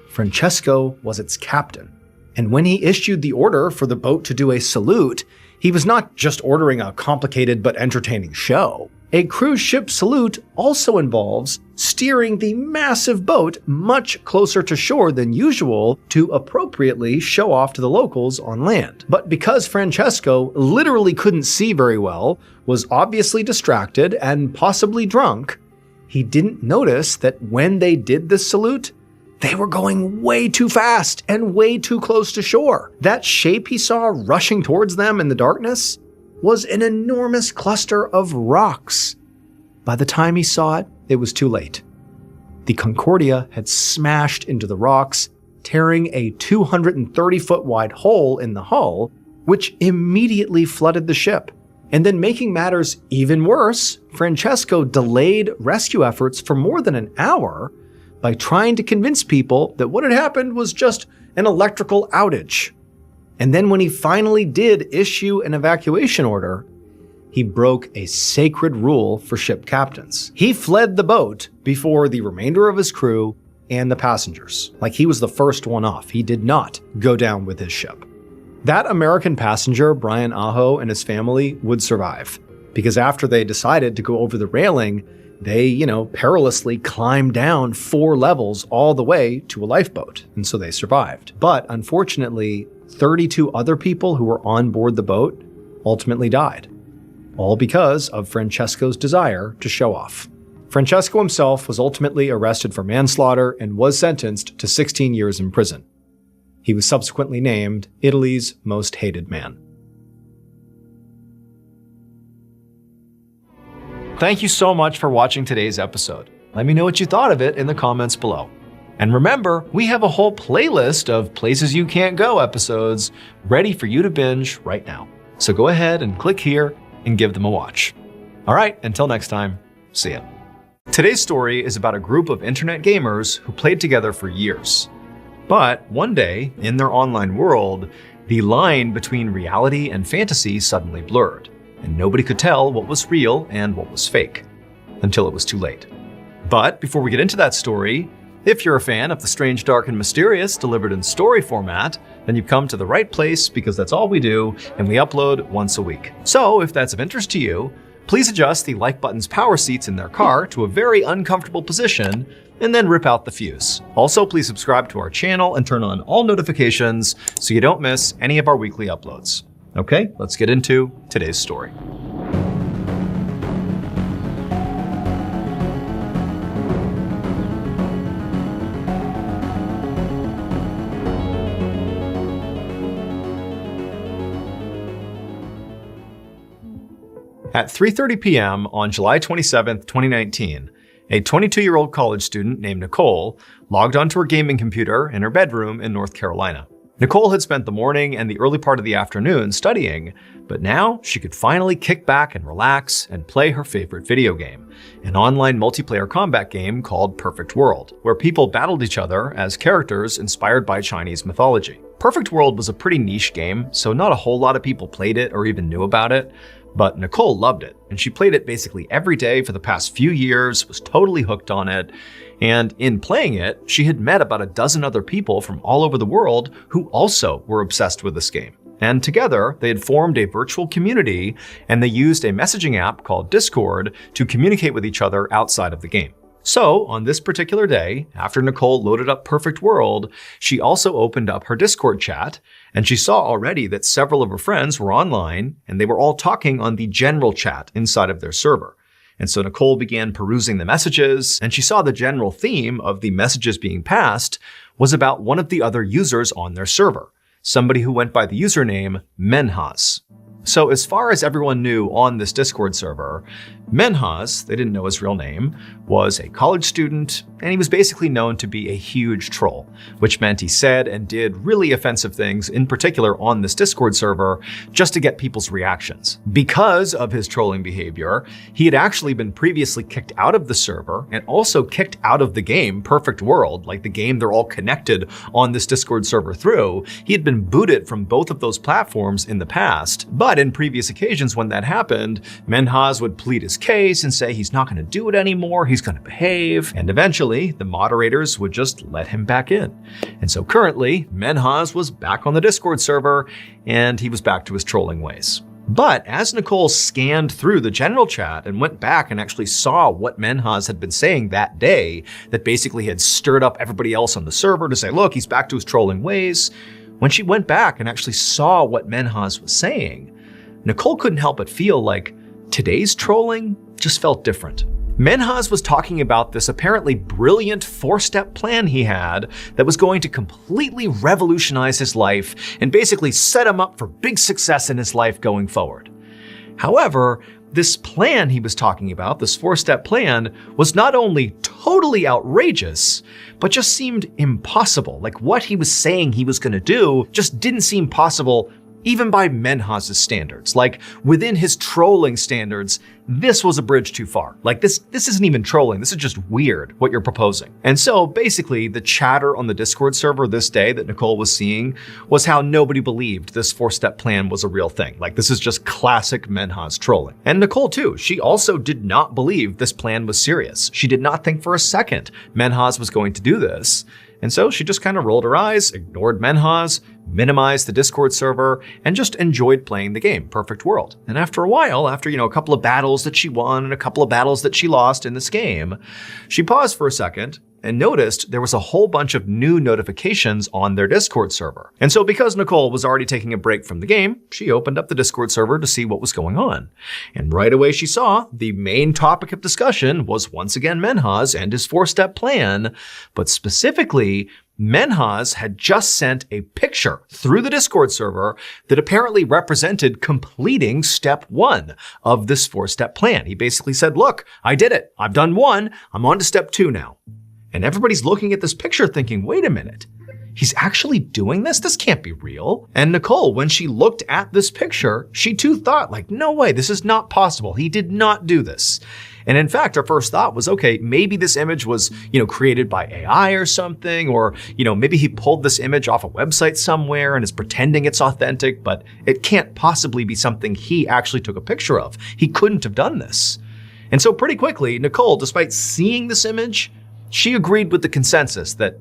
Francesco was its captain, and when he issued the order for the boat to do a salute, he was not just ordering a complicated but entertaining show. A cruise ship salute also involves steering the massive boat much closer to shore than usual to appropriately show off to the locals on land. But because Francesco literally couldn't see very well, was obviously distracted and possibly drunk, he didn't notice that when they did this salute, they were going way too fast and way too close to shore. That shape he saw rushing towards them in the darkness was an enormous cluster of rocks. By the time he saw it, it was too late. The Concordia had smashed into the rocks, tearing a 230-foot wide hole in the hull, which immediately flooded the ship. And then making matters even worse, Francesco delayed rescue efforts for more than an hour by trying to convince people that what had happened was just an electrical outage. And then when he finally did issue an evacuation order, he broke a sacred rule for ship captains. He fled the boat before the remainder of his crew and the passengers. Like he was the first one off. He did not go down with his ship. That American passenger, Brian Aho, and his family would survive, because after they decided to go over the railing, they, perilously climbed down 4 levels all the way to a lifeboat, and so they survived. But unfortunately, 32 other people who were on board the boat ultimately died, all because of Francesco's desire to show off. Francesco himself was ultimately arrested for manslaughter and was sentenced to 16 years in prison. He was subsequently named Italy's most hated man. Thank you so much for watching today's episode. Let me know what you thought of it in the comments below. And remember, we have a whole playlist of Places You Can't Go episodes ready for you to binge right now. So go ahead and click here and give them a watch. All right, until next time, see ya. Today's story is about a group of internet gamers who played together for years. But one day, in their online world, the line between reality and fantasy suddenly blurred, and nobody could tell what was real and what was fake, until it was too late. But before we get into that story, if you're a fan of the strange, dark, and mysterious delivered in story format, then you've come to the right place, because that's all we do, and we upload once a week. So if that's of interest to you, please adjust the like button's power seats in their car to a very uncomfortable position, and then rip out the fuse. Also, please subscribe to our channel and turn on all notifications so you don't miss any of our weekly uploads. Okay, let's get into today's story. At 3:30 p.m. on July 27, 2019, a 22-year-old college student named Nicole logged onto her gaming computer in her bedroom in North Carolina. Nicole had spent the morning and the early part of the afternoon studying, but now she could finally kick back and relax and play her favorite video game, an online multiplayer combat game called Perfect World, where people battled each other as characters inspired by Chinese mythology. Perfect World was a pretty niche game, so not a whole lot of people played it or even knew about it. But Nicole loved it, and she played it basically every day for the past few years, was totally hooked on it, and in playing it, she had met about a dozen other people from all over the world who also were obsessed with this game. And together, they had formed a virtual community, and they used a messaging app called Discord to communicate with each other outside of the game. So, on this particular day, after Nicole loaded up Perfect World, she also opened up her Discord chat, and she saw already that several of her friends were online, and they were all talking on the general chat inside of their server. And so Nicole began perusing the messages, and she saw the general theme of the messages being passed was about one of the other users on their server, somebody who went by the username Menhaz. So as far as everyone knew on this Discord server, Menhaz, they didn't know his real name, was a college student, and he was basically known to be a huge troll, which meant he said and did really offensive things, in particular on this Discord server, just to get people's reactions. Because of his trolling behavior, he had actually been previously kicked out of the server and also kicked out of the game Perfect World, like the game they're all connected on this Discord server through. He had been booted from both of those platforms in the past, but in previous occasions when that happened, Menhaz would plead his case and say he's not going to do it anymore, he's going to behave, and eventually the moderators would just let him back in. And so currently, Menhaz was back on the Discord server, and he was back to his trolling ways. But as Nicole scanned through the general chat and went back and actually saw what Menhaz had been saying that day, that basically had stirred up everybody else on the server to say, look, he's back to his trolling ways, when she went back and actually saw what Menhaz was saying, Nicole couldn't help but feel like today's trolling just felt different. Menhaz was talking about this apparently brilliant 4-step plan he had that was going to completely revolutionize his life and basically set him up for big success in his life going forward. However, this plan he was talking about, this 4-step plan, was not only totally outrageous, but just seemed impossible. Like what he was saying he was going to do just didn't seem possible even by Menhaz's standards. Like, within his trolling standards, this was a bridge too far. Like, this isn't even trolling, this is just weird, what you're proposing. And so, basically, the chatter on the Discord server this day that Nicole was seeing was how nobody believed this 4-step plan was a real thing. Like, this is just classic Menhaz trolling. And Nicole, too, she also did not believe this plan was serious. She did not think for a second Menhaz was going to do this. And so she just kind of rolled her eyes, ignored Menhaz, minimized the Discord server, and just enjoyed playing the game, Perfect World. And after a while, after, a couple of battles that she won and a couple of battles that she lost in this game, she paused for a second and noticed there was a whole bunch of new notifications on their Discord server. And so because Nicole was already taking a break from the game, she opened up the Discord server to see what was going on. And right away she saw the main topic of discussion was once again Menhaz and his 4-step plan, but specifically, Menhaz had just sent a picture through the Discord server that apparently represented completing step 1 of this 4-step plan. He basically said, look, I did it. I've done 1. I'm on to step 2 now. And everybody's looking at this picture thinking, wait a minute, he's actually doing this? This can't be real. And Nicole, when she looked at this picture, she too thought, like, no way, this is not possible. He did not do this. And in fact, her first thought was, okay, maybe this image was, created by AI or something, or, maybe he pulled this image off a website somewhere and is pretending it's authentic, but it can't possibly be something he actually took a picture of. He couldn't have done this. And so pretty quickly, Nicole, despite seeing this image, she agreed with the consensus that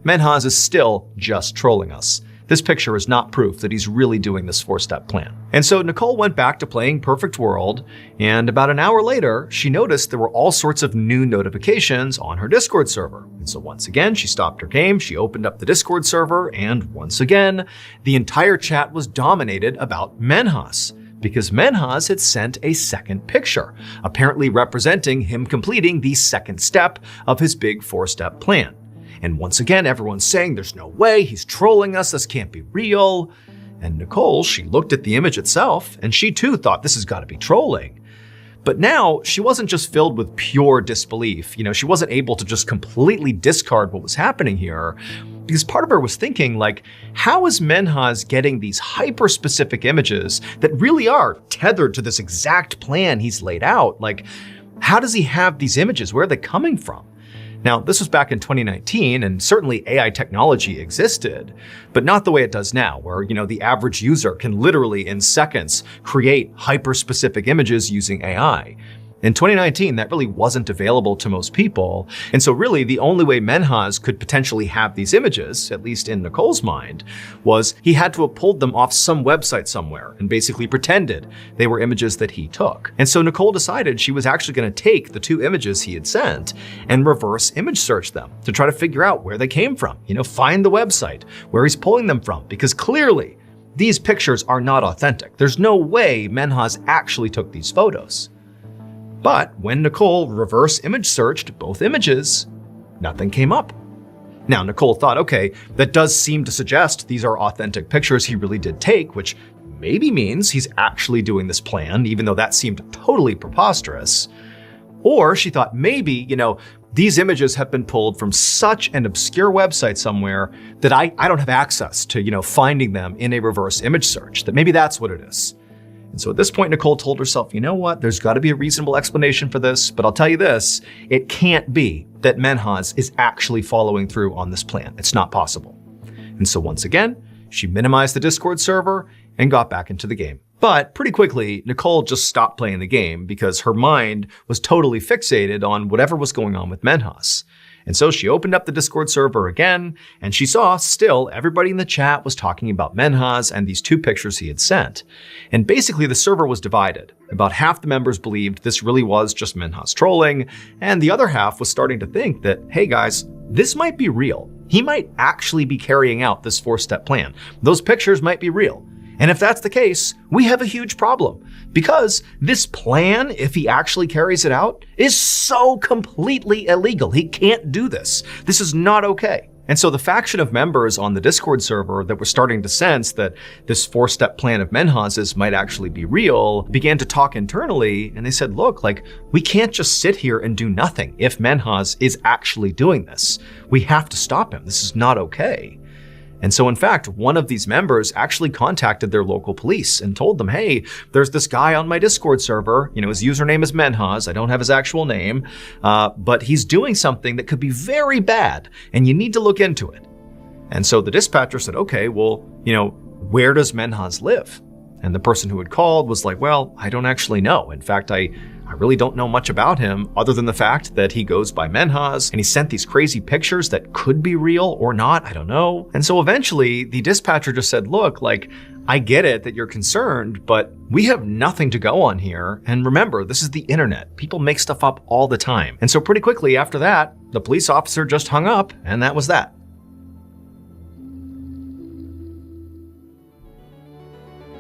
Menhaz is still just trolling us. This picture is not proof that he's really doing this 4-step plan. And so Nicole went back to playing Perfect World, and about an hour later, she noticed there were all sorts of new notifications on her Discord server. And so once again, she stopped her game, she opened up the Discord server, and once again, the entire chat was dominated about Menhaz, because Menhaz had sent a second picture, apparently representing him completing the second step of his big 4-step plan. And once again, everyone's saying there's no way, he's trolling us, this can't be real. And Nicole, she looked at the image itself, and she too thought this has got to be trolling. But now, she wasn't just filled with pure disbelief. She wasn't able to just completely discard what was happening here, because part of her was thinking, like, how is Menhaz getting these hyper-specific images that really are tethered to this exact plan he's laid out? Like, how does he have these images? Where are they coming from? Now, this was back in 2019, and certainly AI technology existed, but not the way it does now, where, the average user can literally, in seconds, create hyper-specific images using AI. In 2019, that really wasn't available to most people, and so really the only way Menhaz could potentially have these images, at least in Nicole's mind, was he had to have pulled them off some website somewhere and basically pretended they were images that he took. And so Nicole decided she was actually going to take the 2 images he had sent and reverse image search them to try to figure out where they came from, find the website, where he's pulling them from, because clearly these pictures are not authentic. There's no way Menhaz actually took these photos. But when Nicole reverse image searched both images, nothing came up. Now, Nicole thought, okay, that does seem to suggest these are authentic pictures he really did take, which maybe means he's actually doing this plan, even though that seemed totally preposterous. Or she thought maybe, these images have been pulled from such an obscure website somewhere that I don't have access to, finding them in a reverse image search, that maybe that's what it is. And so at this point, Nicole told herself, you know what, there's got to be a reasonable explanation for this, but I'll tell you this, it can't be that Menhaz is actually following through on this plan. It's not possible. And so once again, she minimized the Discord server and got back into the game. But pretty quickly, Nicole just stopped playing the game because her mind was totally fixated on whatever was going on with Menhaz. And so she opened up the Discord server again, and she saw still everybody in the chat was talking about Menhaz and these 2 pictures he had sent. And basically the server was divided. About half the members believed this really was just Menhaz trolling, and the other half was starting to think that, hey guys, this might be real. He might actually be carrying out this 4-step plan. Those pictures might be real. And if that's the case, we have a huge problem, because this plan, if he actually carries it out, is so completely illegal. He can't do this. This is not okay. And so the faction of members on the Discord server that were starting to sense that this 4-step plan of Menhaz's might actually be real began to talk internally, and they said, look, we can't just sit here and do nothing if Menhaz is actually doing this. We have to stop him. This is not okay. And so in fact, one of these members actually contacted their local police and told them, hey, there's this guy on my Discord server, his username is Menhaz, I don't have his actual name, but he's doing something that could be very bad, and you need to look into it. And so the dispatcher said, okay, well, where does Menhaz live? And the person who had called was like, well, I don't actually know. In fact, I really don't know much about him other than the fact that he goes by Menhaz and he sent these crazy pictures that could be real or not, I don't know. And so eventually the dispatcher just said, look, I get it that you're concerned, but we have nothing to go on here. And remember, this is the internet. People make stuff up all the time. And so pretty quickly after that, the police officer just hung up, and that was that.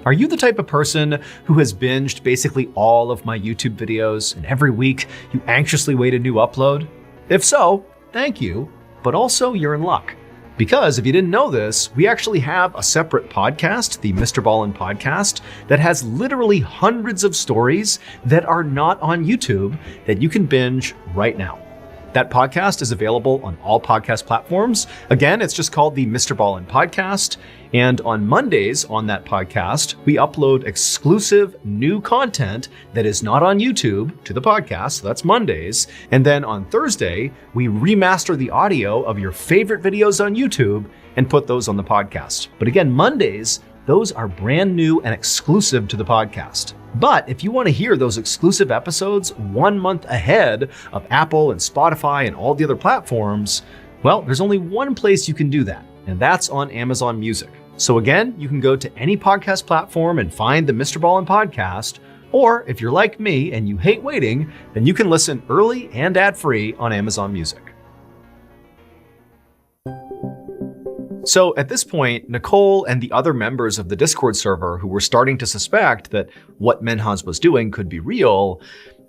Are you the type of person who has binged basically all of my YouTube videos and every week you anxiously wait a new upload? If so, thank you, but also you're in luck. Because if you didn't know this, we actually have a separate podcast, the MrBallen's podcast, that has literally hundreds of stories that are not on YouTube that you can binge right now. That podcast is available on all podcast platforms. Again, it's just called the MrBallen's Podcast. And on Mondays on that podcast, we upload exclusive new content that is not on YouTube to the podcast. So that's Mondays. And then on Thursday, we remaster the audio of your favorite videos on YouTube and put those on the podcast. But again, Mondays, those are brand new and exclusive to the podcast. But if you want to hear those exclusive episodes 1 month ahead of Apple and Spotify and all the other platforms, well, there's only one place you can do that, and that's on Amazon Music. So again, you can go to any podcast platform and find the MrBallen's podcast, or if you're like me and you hate waiting, then you can listen early and ad-free on Amazon Music. So at this point, Nicole and the other members of the Discord server who were starting to suspect that what Menhaz was doing could be real,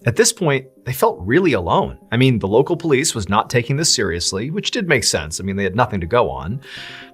at this point, they felt really alone. I mean, the local police was not taking this seriously, which did make sense. I mean, they had nothing to go on.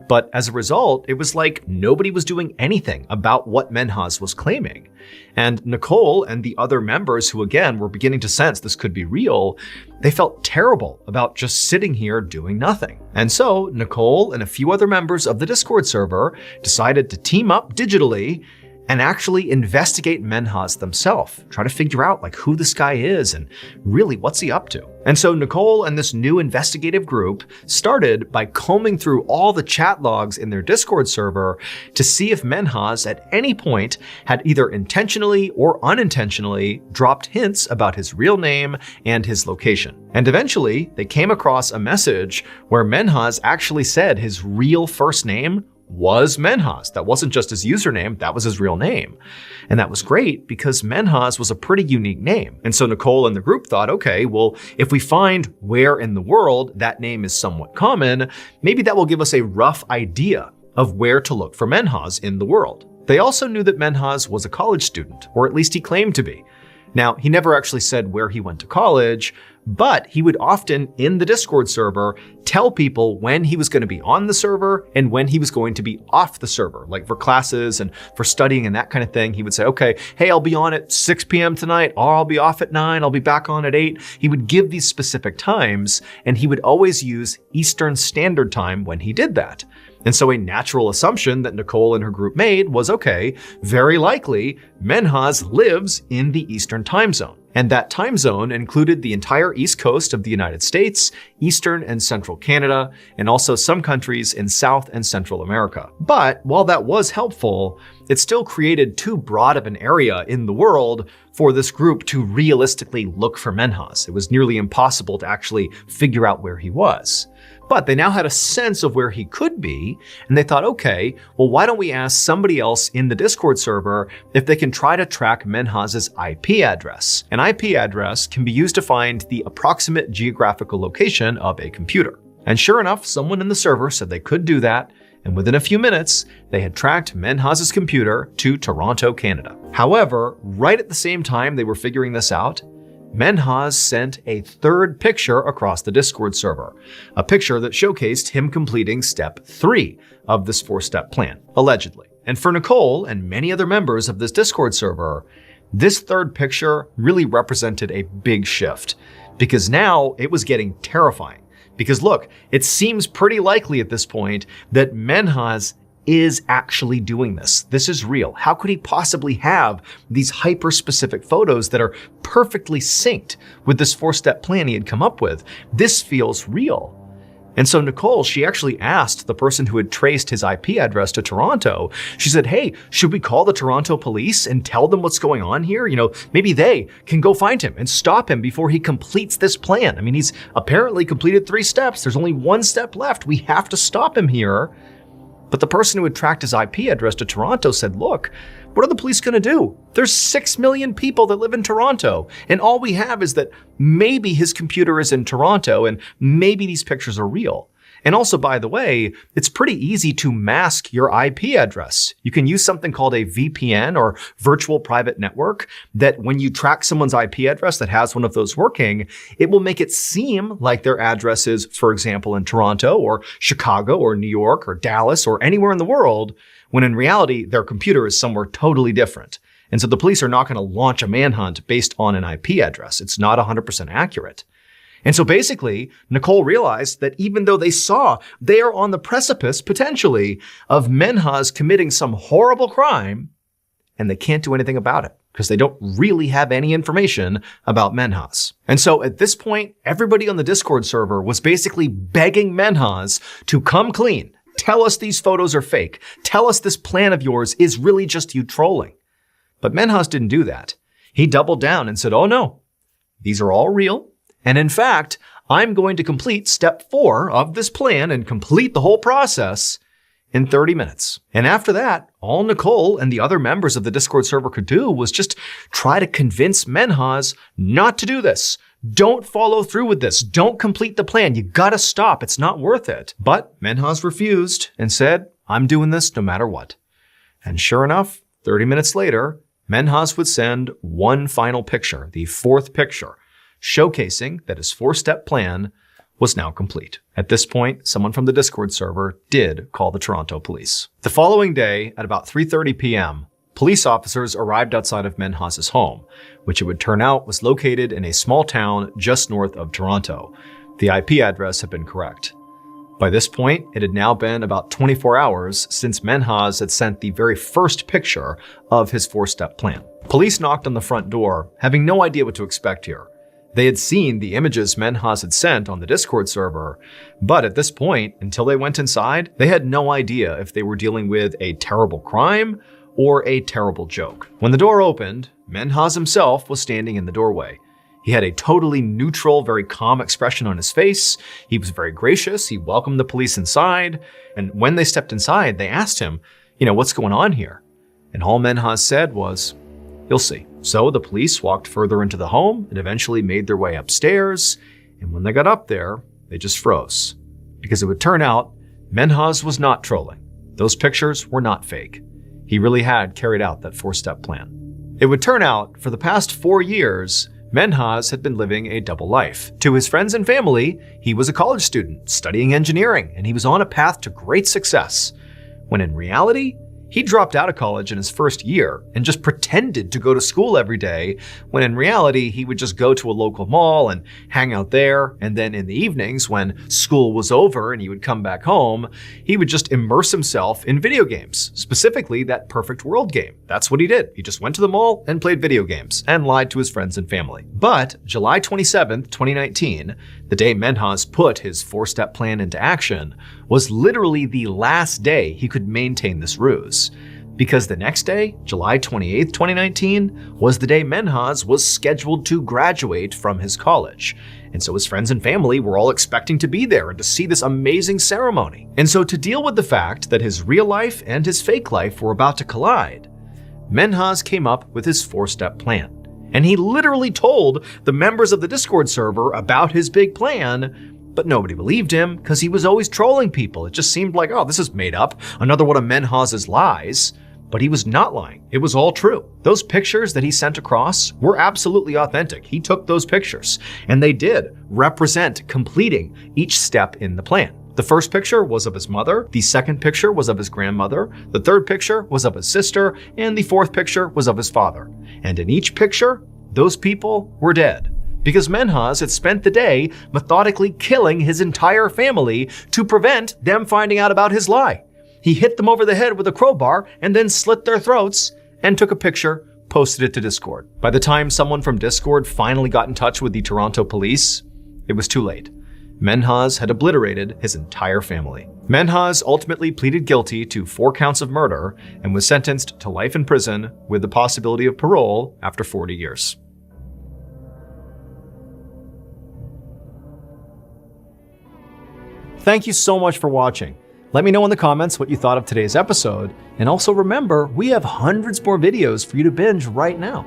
But as a result, it was like nobody was doing anything about what Menhaz was claiming. And Nicole and the other members who, again, were beginning to sense this could be real, they felt terrible about just sitting here doing nothing. And so Nicole and a few other members of the Discord server decided to team up digitally and actually investigate Menhaz themselves, try to figure out who this guy is and really what's he up to. And so Nicole and this new investigative group started by combing through all the chat logs in their Discord server to see if Menhaz at any point had either intentionally or unintentionally dropped hints about his real name and his location. And eventually they came across a message where Menhaz actually said his real first name was Menhaz. That wasn't just his username, that was his real name. And that was great because Menhaz was a pretty unique name. And so Nicole and the group thought, okay, well, if we find where in the world that name is somewhat common, maybe that will give us a rough idea of where to look for Menhaz in the world. They also knew that Menhaz was a college student, or at least he claimed to be. Now, he never actually said where he went to college, but he would often, in the Discord server, tell people when he was going to be on the server and when he was going to be off the server, like for classes and for studying and that kind of thing. He would say, okay, hey, I'll be on at 6 p.m. tonight, or I'll be off at 9, I'll be back on at 8. He would give these specific times, and he would always use Eastern Standard Time when he did that. And so a natural assumption that Nicole and her group made was, okay, very likely Menhaz lives in the Eastern time zone. And that time zone included the entire East Coast of the United States, Eastern and Central Canada, and also some countries in South and Central America. But while that was helpful, it still created too broad of an area in the world for this group to realistically look for Menhaz. It was nearly impossible to actually figure out where he was. But they now had a sense of where he could be, and they thought, okay, well, why don't we ask somebody else in the Discord server if they can try to track Menhaz's IP address? An IP address can be used to find the approximate geographical location of a computer. And sure enough, someone in the server said they could do that, and within a few minutes, they had tracked Menhaz's computer to Toronto, Canada. However, right at the same time they were figuring this out, Menhaz sent a third picture across the Discord server, a picture that showcased him completing step 3 of this 4-step plan, allegedly. And for Nicole and many other members of this Discord server, this third picture really represented a big shift, because now it was getting terrifying. Because look, it seems pretty likely at this point that Menhaz is actually doing this. This is real. How could he possibly have these hyper-specific photos that are perfectly synced with this 4-step plan he had come up with? This feels real. And so Nicole, she actually asked the person who had traced his IP address to Toronto, she said, hey, should we call the Toronto police and tell them what's going on here? Maybe they can go find him and stop him before he completes this plan. I mean, he's apparently completed 3 steps. There's only 1 step left. We have to stop him here. But the person who had tracked his IP address to Toronto said, look, what are the police going to do? There's 6 million people that live in Toronto, and all we have is that maybe his computer is in Toronto and maybe these pictures are real. And also, by the way, it's pretty easy to mask your IP address. You can use something called a VPN or virtual private network that when you track someone's IP address that has one of those working, it will make it seem like their address is, for example, in Toronto or Chicago or New York or Dallas or anywhere in the world, when in reality, their computer is somewhere totally different. And so the police are not going to launch a manhunt based on an IP address. It's not 100% accurate. And so basically, Nicole realized that even though they saw they are on the precipice, potentially, of Menhaz committing some horrible crime, and they can't do anything about it because they don't really have any information about Menhaz. And so at this point, everybody on the Discord server was basically begging Menhaz to come clean. Tell us these photos are fake. Tell us this plan of yours is really just you trolling. But Menhaz didn't do that. He doubled down and said, oh no, these are all real. And in fact, I'm going to complete step 4 of this plan and complete the whole process in 30 minutes. And after that, all Nicole and the other members of the Discord server could do was just try to convince Menhaz not to do this. Don't follow through with this. Don't complete the plan. You gotta stop. It's not worth it. But Menhaz refused and said, I'm doing this no matter what. And sure enough, 30 minutes later, Menhaz would send one final picture, the 4th picture, showcasing that his 4-step plan was now complete. At this point, someone from the Discord server did call the Toronto police. The following day, at about 3:30 p.m., police officers arrived outside of Menhaz's home, which it would turn out was located in a small town just north of Toronto. The IP address had been correct. By this point, it had now been about 24 hours since Menhaz had sent the very first picture of his 4-step plan. Police knocked on the front door, having no idea what to expect here. They had seen the images Menhaz had sent on the Discord server, but at this point, until they went inside, they had no idea if they were dealing with a terrible crime or a terrible joke. When the door opened, Menhaz himself was standing in the doorway. He had a totally neutral, very calm expression on his face. He was very gracious. He welcomed the police inside. And when they stepped inside, they asked him, what's going on here? And all Menhaz said was, you'll see. So the police walked further into the home and eventually made their way upstairs. And when they got up there, they just froze. Because it would turn out, Menhaz was not trolling. Those pictures were not fake. He really had carried out that 4-step plan. It would turn out, for the past 4 years, Menhaz had been living a double life. To his friends and family, he was a college student studying engineering, and he was on a path to great success. When in reality, he dropped out of college in his first year and just pretended to go to school every day, when in reality, he would just go to a local mall and hang out there. And then in the evenings, when school was over and he would come back home, he would just immerse himself in video games, specifically that Perfect World game. That's what he did. He just went to the mall and played video games and lied to his friends and family. But July 27th, 2019, the day Menhaz put his 4-step plan into action, was literally the last day he could maintain this ruse. Because the next day, July 28th, 2019, was the day Menhaz was scheduled to graduate from his college. And so his friends and family were all expecting to be there and to see this amazing ceremony. And so to deal with the fact that his real life and his fake life were about to collide, Menhaz came up with his 4-step plan. And he literally told the members of the Discord server about his big plan, but nobody believed him because he was always trolling people. It just seemed like, oh, this is made up, another one of Menhaz's lies. But he was not lying. It was all true. Those pictures that he sent across were absolutely authentic. He took those pictures, and they did represent completing each step in the plan. The first picture was of his mother, the second picture was of his grandmother, the third picture was of his sister, and the 4th picture was of his father. And in each picture, those people were dead. because Menhaz had spent the day methodically killing his entire family to prevent them finding out about his lie. He hit them over the head with a crowbar and then slit their throats and took a picture, posted it to Discord. By the time someone from Discord finally got in touch with the Toronto police, it was too late. Menhaz had obliterated his entire family. Menhaz ultimately pleaded guilty to 4 counts of murder and was sentenced to life in prison with the possibility of parole after 40 years. Thank you so much for watching. Let me know in the comments what you thought of today's episode, and also remember, we have hundreds more videos for you to binge right now.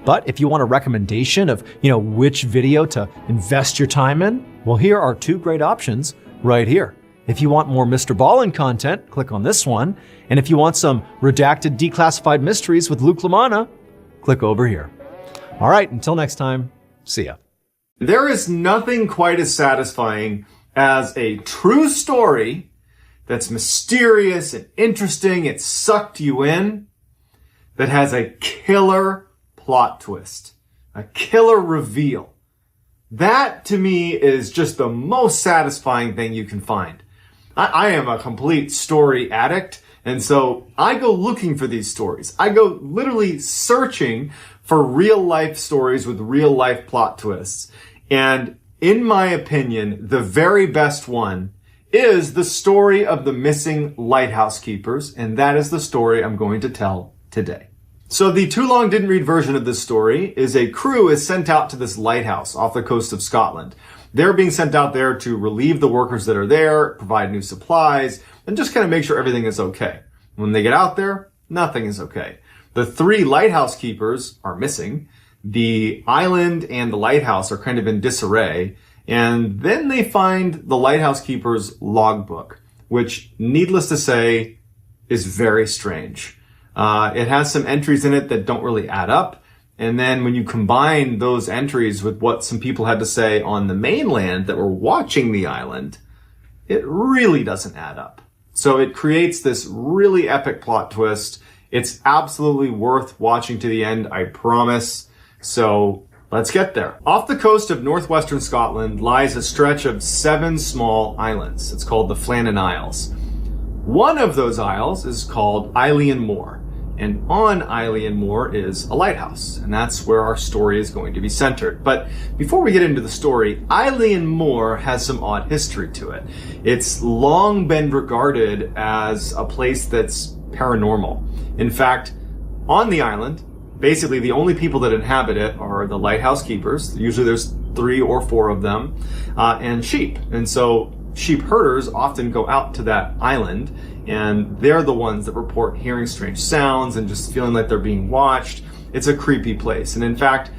But if you want a recommendation of, which video to invest your time in, well, here are 2 great options right here. If you want more MrBallen's content, click on this one. And if you want some redacted declassified mysteries with Luke LaManna, click over here. All right, until next time, see ya. There is nothing quite as satisfying as a true story that's mysterious and interesting, it sucked you in, that has a killer plot twist, a killer reveal. That, to me, is just the most satisfying thing you can find. I am a complete story addict, and so I go looking for these stories. I go literally searching for real-life stories with real-life plot twists. And in my opinion, the very best one is the story of the missing lighthouse keepers, and that is the story I'm going to tell today. So the too long didn't read version of this story is a crew is sent out to this lighthouse off the coast of Scotland. They're being sent out there to relieve the workers that are there, provide new supplies, and just kind of make sure everything is okay. When they get out there, nothing is okay. The 3 lighthouse keepers are missing. The island and the lighthouse are kind of in disarray. And then they find the lighthouse keeper's logbook, which, needless to say, is very strange. It has some entries in it that don't really add up. And then when you combine those entries with what some people had to say on the mainland that were watching the island, it really doesn't add up. So it creates this really epic plot twist. It's absolutely worth watching to the end, I promise. So let's get there. Off the coast of northwestern Scotland lies a stretch of 7 small islands. It's called the Flannan Isles. One of those isles is called Eilean Moor. And on Eilean Moor is a lighthouse, and that's where our story is going to be centered. But before we get into the story, Eilean Moor has some odd history to it. It's long been regarded as a place that's paranormal. In fact, on the island, basically the only people that inhabit it are the lighthouse keepers. Usually there's 3 or 4 of them, and sheep. And so sheep herders often go out to that island, and they're the ones that report hearing strange sounds and just feeling like they're being watched. It's a creepy place. And in fact,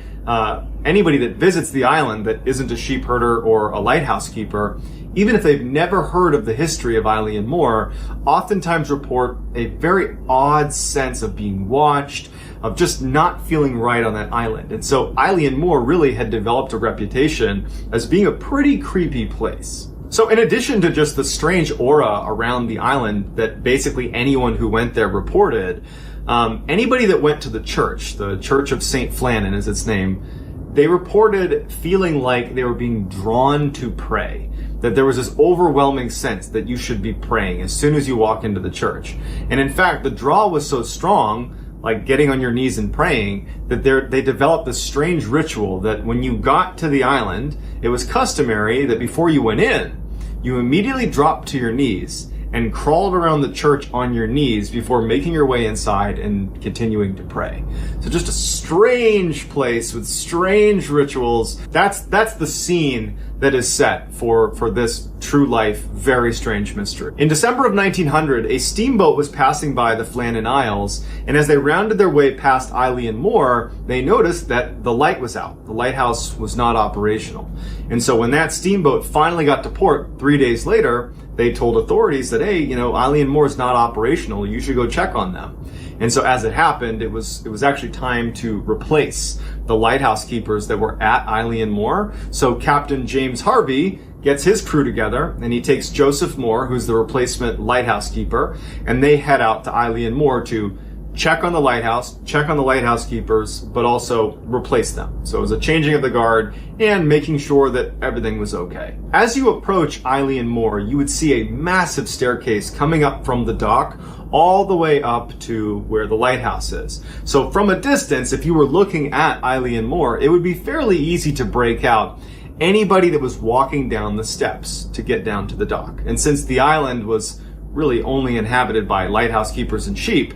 anybody that visits the island that isn't a sheep herder or a lighthouse keeper, even if they've never heard of the history of Eilean Moor, oftentimes report a very odd sense of being watched, of just not feeling right on that island. And so Eilean Moor really had developed a reputation as being a pretty creepy place. So in addition to just the strange aura around the island that basically anyone who went there reported, anybody that went to the Church of St. Flannan is its name, they reported feeling like they were being drawn to pray. That there was this overwhelming sense that you should be praying as soon as you walk into the church. And in fact, the draw was so strong, like getting on your knees and praying, that they developed this strange ritual that when you got to the island, it was customary that before you went in, you immediately dropped to your knees and crawled around the church on your knees before making your way inside and continuing to pray. So just a strange place with strange rituals. That's the scene that is set for this true life, very strange mystery. In December of 1900, a steamboat was passing by the Flannan Isles, and as they rounded their way past Eilean Moor, they noticed that the light was out. The lighthouse was not operational. And so when that steamboat finally got to port 3 days later, they told authorities that, hey, Eilean Moor is not operational. You should go check on them. And so as it happened, it was actually time to replace the lighthouse keepers that were at Eilean Moor. So Captain James Harvey gets his crew together, and he takes Joseph Moore, who's the replacement lighthouse keeper, and they head out to Eilean Moor to check on the lighthouse, check on the lighthouse keepers, but also replace them. So it was a changing of the guard and making sure that everything was okay. As you approach Eileen Moore, you would see a massive staircase coming up from the dock all the way up to where the lighthouse is. So from a distance, if you were looking at Eileen Moore, it would be fairly easy to break out anybody that was walking down the steps to get down to the dock. And since the island was really only inhabited by lighthouse keepers and sheep,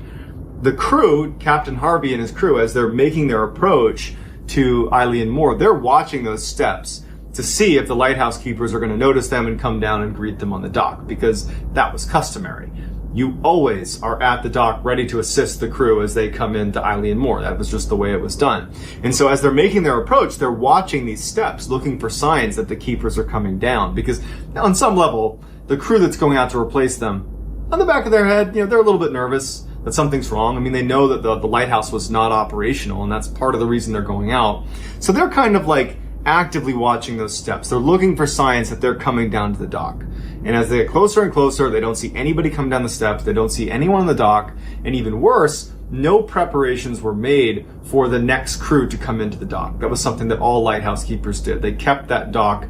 the crew, Captain Harvey and his crew, as they're making their approach to Eileen Moore, they're watching those steps to see if the lighthouse keepers are going to notice them and come down and greet them on the dock, because that was customary. You always are at the dock ready to assist the crew as they come into Eileen Moore. That was just the way it was done. And so as they're making their approach, they're watching these steps, looking for signs that the keepers are coming down, because on some level, the crew that's going out to replace them, on the back of their head, they're a little bit nervous that something's wrong. I mean, they know that the lighthouse was not operational, and that's part of the reason they're going out. So they're kind of like actively watching those steps. They're looking for signs that they're coming down to the dock. And as they get closer and closer, they don't see anybody come down the steps. They don't see anyone on the dock. And even worse, no preparations were made for the next crew to come into the dock. That was something that all lighthouse keepers did. They kept that dock,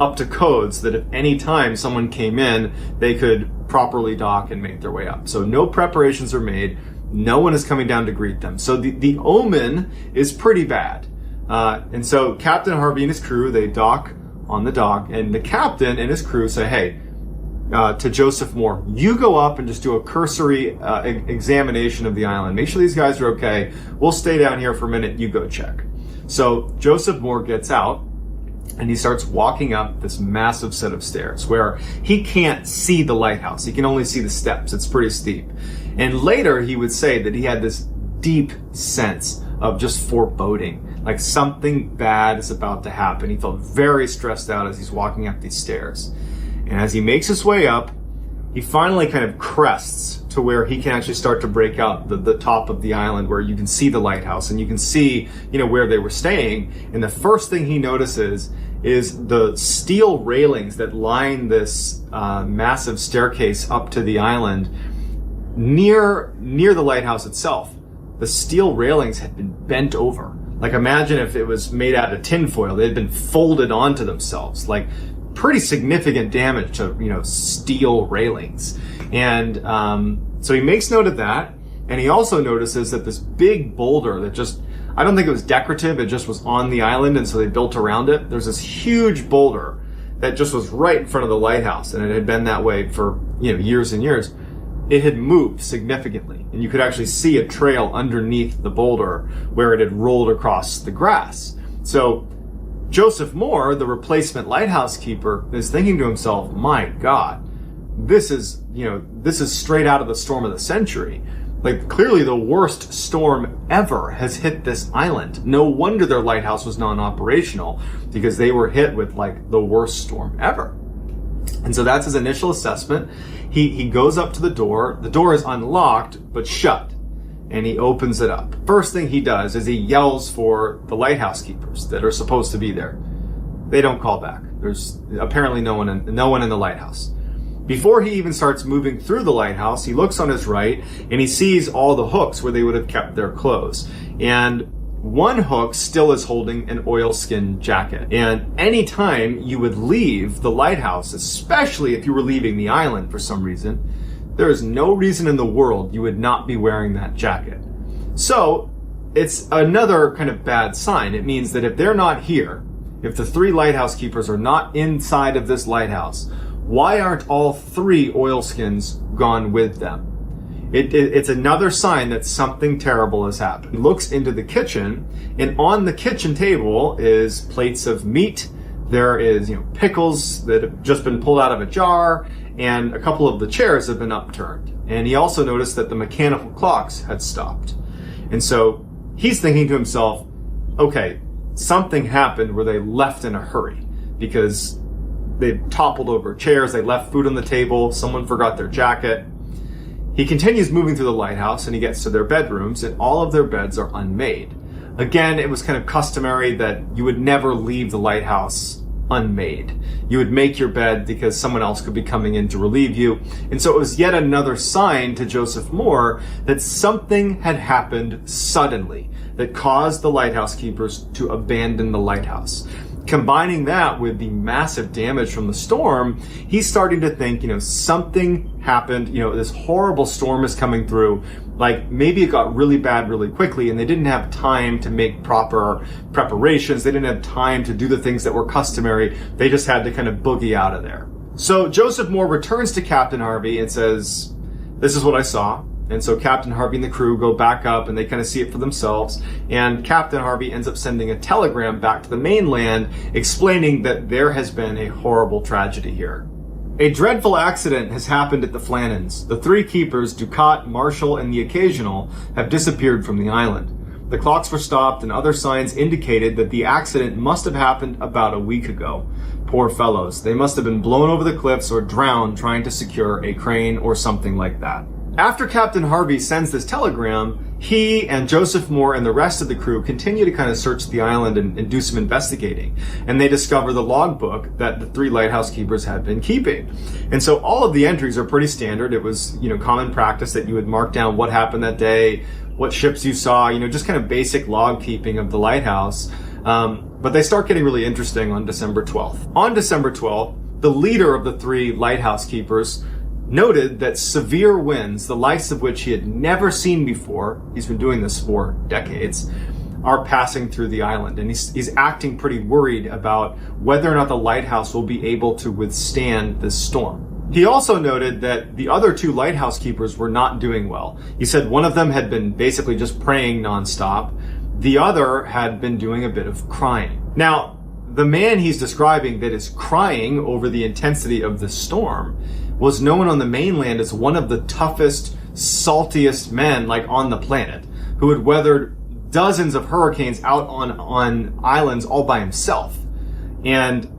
up to code so that if any time someone came in, they could properly dock and make their way up. So no preparations are made. No one is coming down to greet them. So the omen is pretty bad. And so Captain Harvey and his crew, they dock on the dock, and the captain and his crew say, hey, to Joseph Moore, you go up and just do a cursory examination of the island. Make sure these guys are okay. We'll stay down here for a minute. You go check. So Joseph Moore gets out, and he starts walking up this massive set of stairs where he can't see the lighthouse. He can only see the steps. It's pretty steep. And later he would say that he had this deep sense of just foreboding, like something bad is about to happen. He felt very stressed out as he's walking up these stairs. And as he makes his way up, he finally kind of crests to where he can actually start to break out the top of the island where you can see the lighthouse and you can see, where they were staying. And the first thing he notices is the steel railings that line this massive staircase up to the island near the lighthouse itself. The steel railings had been bent over. Like, imagine if it was made out of tinfoil. They had been folded onto themselves. Like, pretty significant damage to, steel railings. And so he makes note of that. And he also notices that this big boulder that I don't think it was decorative. It just was on the island. And so they built around it. There's this huge boulder that just was right in front of the lighthouse. And it had been that way for, years and years. It had moved significantly, and you could actually see a trail underneath the boulder where it had rolled across the grass. So Joseph Moore, the replacement lighthouse keeper, is thinking to himself, my God, this is straight out of the storm of the century. Like, clearly the worst storm ever has hit this island. No wonder their lighthouse was non-operational, because they were hit with the worst storm ever. And so that's his initial assessment. He goes up to the door. The door is unlocked, but shut. And he opens it up. First thing he does is he yells for the lighthouse keepers that are supposed to be there. They don't call back. There's apparently no one in the lighthouse. Before he even starts moving through the lighthouse, he looks on his right and he sees all the hooks where they would have kept their clothes. And one hook still is holding an oilskin jacket. And anytime you would leave the lighthouse, especially if you were leaving the island for some reason, there is no reason in the world you would not be wearing that jacket. So it's another kind of bad sign. It means that if they're not here, if the 3 lighthouse keepers are not inside of this lighthouse, why aren't all 3 oilskins gone with them? It's another sign that something terrible has happened. He looks into the kitchen, and on the kitchen table is plates of meat. There is, pickles that have just been pulled out of a jar, and a couple of the chairs have been upturned. And he also noticed that the mechanical clocks had stopped. And so he's thinking to himself, okay, something happened where they left in a hurry, because they toppled over chairs, they left food on the table, someone forgot their jacket. He continues moving through the lighthouse, and he gets to their bedrooms, and all of their beds are unmade. Again, it was kind of customary that you would never leave the lighthouse unmade. You would make your bed because someone else could be coming in to relieve you. And so it was yet another sign to Joseph Moore that something had happened suddenly that caused the lighthouse keepers to abandon the lighthouse. Combining that with the massive damage from the storm, he's starting to think, something happened, this horrible storm is coming through. Like maybe it got really bad really quickly and they didn't have time to make proper preparations. They didn't have time to do the things that were customary. They just had to kind of boogie out of there. So Joseph Moore returns to Captain Harvey and says, "This is what I saw." And so Captain Harvey and the crew go back up and they kind of see it for themselves. And Captain Harvey ends up sending a telegram back to the mainland explaining that there has been a horrible tragedy here. A dreadful accident has happened at the Flannans. The 3 keepers, Ducat, Marshall, and the Occasional, have disappeared from the island. The clocks were stopped and other signs indicated that the accident must have happened about a week ago. Poor fellows. They must have been blown over the cliffs or drowned trying to secure a crane or something like that. After Captain Harvey sends this telegram, he and Joseph Moore and the rest of the crew continue to kind of search the island and do some investigating. And they discover the logbook that the 3 lighthouse keepers had been keeping. And so all of the entries are pretty standard. It was, common practice that you would mark down what happened that day, what ships you saw, just kind of basic log keeping of the lighthouse. But they start getting really interesting on December 12th. On December 12th, the leader of the 3 lighthouse keepers noted that severe winds, the likes of which he had never seen before, he's been doing this for decades, are passing through the island. And he's acting pretty worried about whether or not the lighthouse will be able to withstand this storm. He also noted that the other 2 lighthouse keepers were not doing well. He said one of them had been basically just praying nonstop. The other had been doing a bit of crying. Now, the man he's describing that is crying over the intensity of the storm was known on the mainland as one of the toughest, saltiest men on the planet, who had weathered dozens of hurricanes out on islands all by himself. And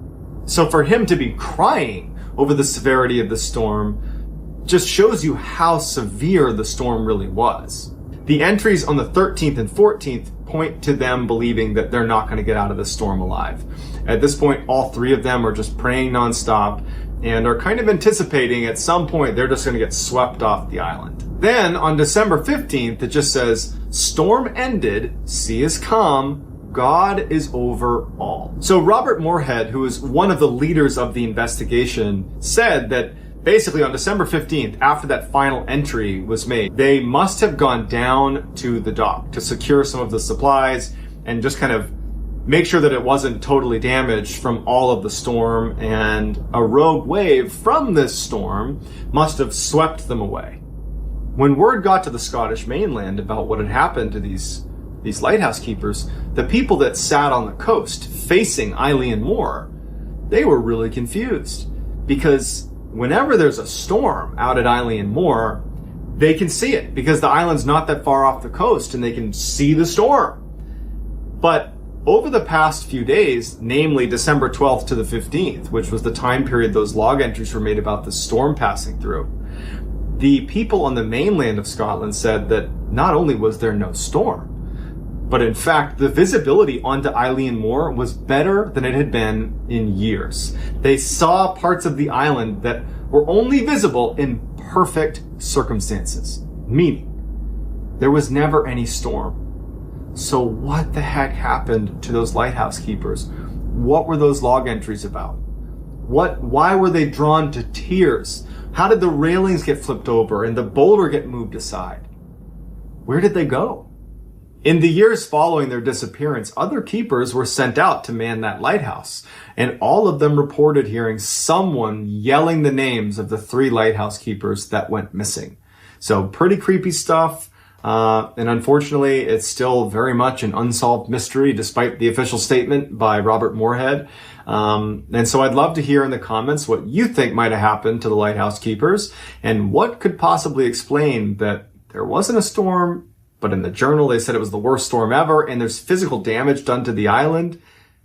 so for him to be crying over the severity of the storm just shows you how severe the storm really was. The entries on the 13th and 14th point to them believing that they're not going to get out of the storm alive. At this point, all 3 of them are just praying nonstop and are kind of anticipating at some point they're just going to get swept off the island. Then on December 15th, it just says, "Storm ended, sea is calm, God is over all." So Robert Moorhead, who is one of the leaders of the investigation, said that basically on December 15th, after that final entry was made, they must have gone down to the dock to secure some of the supplies and just kind of make sure that it wasn't totally damaged from all of the storm, and a rogue wave from this storm must have swept them away. When word got to the Scottish mainland about what had happened to these lighthouse keepers, the people that sat on the coast facing Eileen Moore, they were really confused, because whenever there's a storm out at Eileen Moore, they can see it because the island's not that far off the coast and they can see the storm. But over the past few days, namely December 12th to the 15th, which was the time period those log entries were made about the storm passing through, the people on the mainland of Scotland said that not only was there no storm, but in fact, the visibility onto Eileen Moore was better than it had been in years. They saw parts of the island that were only visible in perfect circumstances, meaning there was never any storm. So what the heck happened to those lighthouse keepers? What were those log entries about? Why were they drawn to tears? How did the railings get flipped over and the boulder get moved aside? Where did they go? In the years following their disappearance, other keepers were sent out to man that lighthouse, and all of them reported hearing someone yelling the names of the 3 lighthouse keepers that went missing. So pretty creepy stuff. And unfortunately, it's still very much an unsolved mystery, despite the official statement by Robert Moorhead. And so I'd love to hear in the comments what you think might have happened to the lighthouse keepers, and what could possibly explain that there wasn't a storm, but in the journal they said it was the worst storm ever, and there's physical damage done to the island.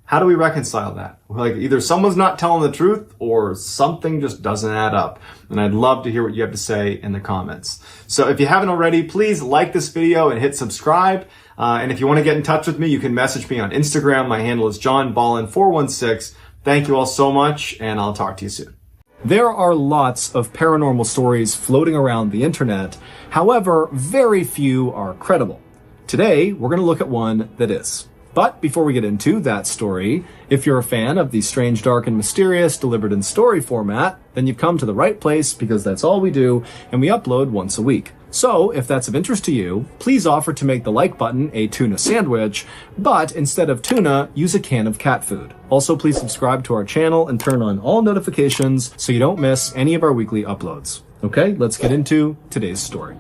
How do we reconcile that? Either someone's not telling the truth or something just doesn't add up. And I'd love to hear what you have to say in the comments. So if you haven't already, please like this video and hit subscribe. And if you want to get in touch with me, you can message me on Instagram. My handle is JohnBallen416. Thank you all so much, and I'll talk to you soon. There are lots of paranormal stories floating around the internet. However, very few are credible. Today, we're going to look at one that is. But before we get into that story, if you're a fan of the strange, dark, and mysterious delivered in story format, then you've come to the right place because that's all we do, and we upload once a week. So, if that's of interest to you, please offer to make the like button a tuna sandwich, but instead of tuna, use a can of cat food. Also, please subscribe to our channel and turn on all notifications so you don't miss any of our weekly uploads. Okay, let's get into today's story.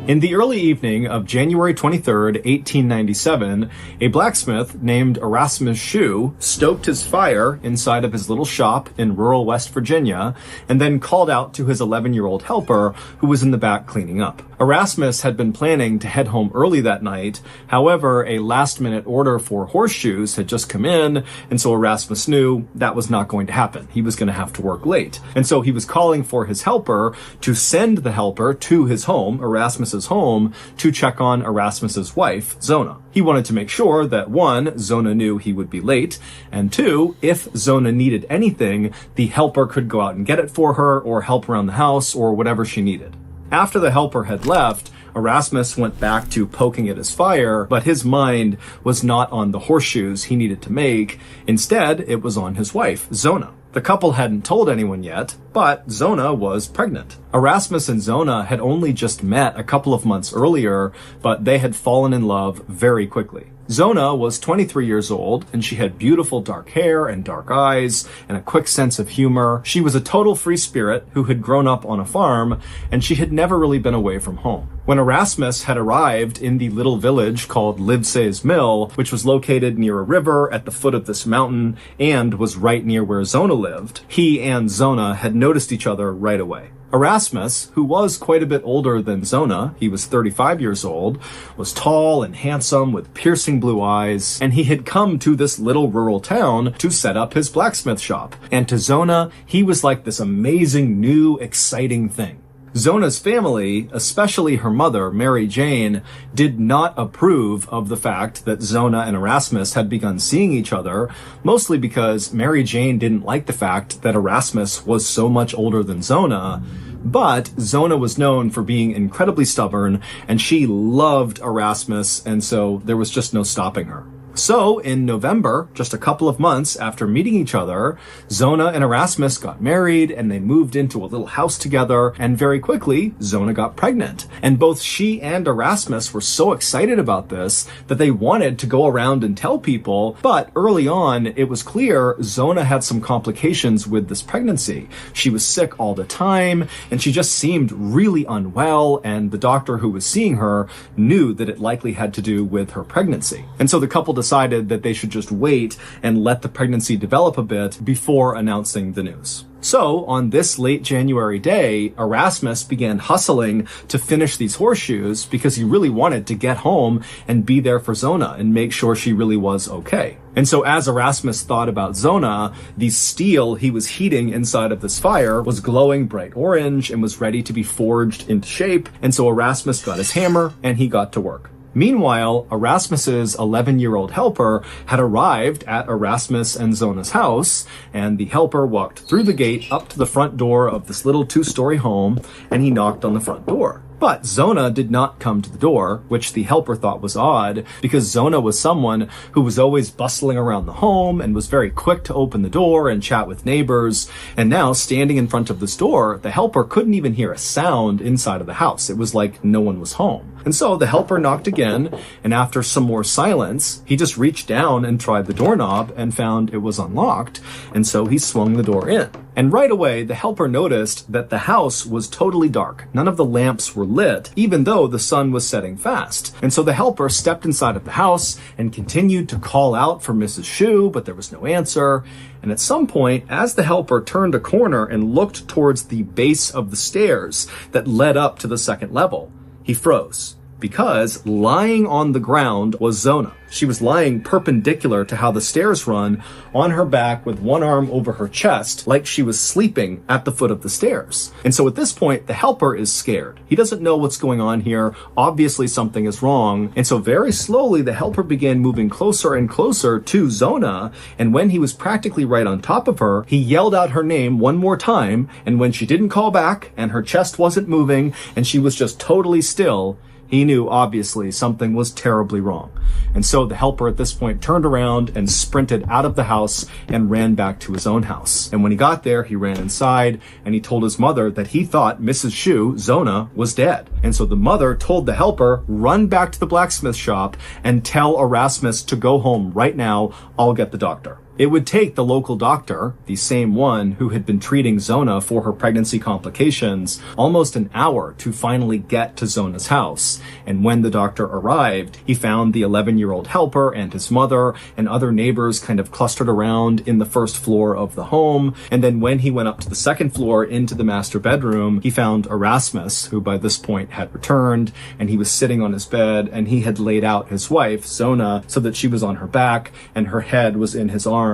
In the early evening of January 23rd, 1897, a blacksmith named Erasmus Shue stoked his fire inside of his little shop in rural West Virginia and then called out to his 11-year-old helper who was in the back cleaning up. Erasmus had been planning to head home early that night. However, a last-minute order for horseshoes had just come in, and so Erasmus knew that was not going to happen. He was going to have to work late. And so he was calling for his helper to send the helper to his home, Erasmus's home, to check on Erasmus's wife, Zona. He wanted to make sure that, one, Zona knew he would be late, and two, if Zona needed anything, the helper could go out and get it for her or help around the house or whatever she needed. After the helper had left, Erasmus went back to poking at his fire, but his mind was not on the horseshoes he needed to make. Instead, it was on his wife, Zona. The couple hadn't told anyone yet, but Zona was pregnant. Erasmus and Zona had only just met a couple of months earlier, but they had fallen in love very quickly. Zona was 23 years old, and she had beautiful dark hair and dark eyes and a quick sense of humor. She was a total free spirit who had grown up on a farm, and she had never really been away from home. When Erasmus had arrived in the little village called Livesey's Mill, which was located near a river at the foot of this mountain and was right near where Zona lived, he and Zona had noticed each other right away. Erasmus, who was quite a bit older than Zona, he was 35 years old, was tall and handsome with piercing blue eyes, and he had come to this little rural town to set up his blacksmith shop. And to Zona, he was like this amazing, new, exciting thing. Zona's family, especially her mother, Mary Jane, did not approve of the fact that Zona and Erasmus had begun seeing each other, mostly because Mary Jane didn't like the fact that Erasmus was so much older than Zona. But Zona was known for being incredibly stubborn, and she loved Erasmus, and so there was just no stopping her. So, in November, just a couple of months after meeting each other, Zona and Erasmus got married and they moved into a little house together, and very quickly, Zona got pregnant. And both she and Erasmus were so excited about this that they wanted to go around and tell people, but early on, it was clear Zona had some complications with this pregnancy. She was sick all the time, and she just seemed really unwell, and the doctor who was seeing her knew that it likely had to do with her pregnancy. And so the couple decided that they should just wait and let the pregnancy develop a bit before announcing the news. So, on this late January day, Erasmus began hustling to finish these horseshoes because he really wanted to get home and be there for Zona and make sure she really was okay. And so as Erasmus thought about Zona, the steel he was heating inside of this fire was glowing bright orange and was ready to be forged into shape. And so Erasmus got his hammer and he got to work. Meanwhile, Erasmus's 11-year-old helper had arrived at Erasmus and Zona's house, and the helper walked through the gate up to the front door of this little 2-story home, and he knocked on the front door. But Zona did not come to the door, which the helper thought was odd, because Zona was someone who was always bustling around the home and was very quick to open the door and chat with neighbors. And now, standing in front of this door, the helper couldn't even hear a sound inside of the house. It was like no one was home. And so the helper knocked again, and after some more silence, he just reached down and tried the doorknob and found it was unlocked, and so he swung the door in. And right away, the helper noticed that the house was totally dark. None of the lamps were lit, even though the sun was setting fast. And so the helper stepped inside of the house and continued to call out for Mrs. Shue, but there was no answer. And at some point, as the helper turned a corner and looked towards the base of the stairs that led up to the second level, he froze, because lying on the ground was Zona. She was lying perpendicular to how the stairs run, on her back with one arm over her chest, like she was sleeping at the foot of the stairs. And so at this point, the helper is scared. He doesn't know what's going on here. Obviously something is wrong. And so very slowly, the helper began moving closer and closer to Zona. And when he was practically right on top of her, he yelled out her name one more time. And when she didn't call back and her chest wasn't moving and she was just totally still, he knew, obviously, something was terribly wrong. And so the helper at this point turned around and sprinted out of the house and ran back to his own house. And when he got there, he ran inside and he told his mother that he thought Mrs. Shu, Zona, was dead. And so the mother told the helper, run back to the blacksmith shop and tell Erasmus to go home right now. I'll get the doctor. It would take the local doctor, the same one who had been treating Zona for her pregnancy complications, almost an hour to finally get to Zona's house. And when the doctor arrived, he found the 11-year-old helper and his mother and other neighbors kind of clustered around in the first floor of the home. And then when he went up to the second floor into the master bedroom, he found Erasmus, who by this point had returned, and he was sitting on his bed, and he had laid out his wife, Zona, so that she was on her back and her head was in his arms,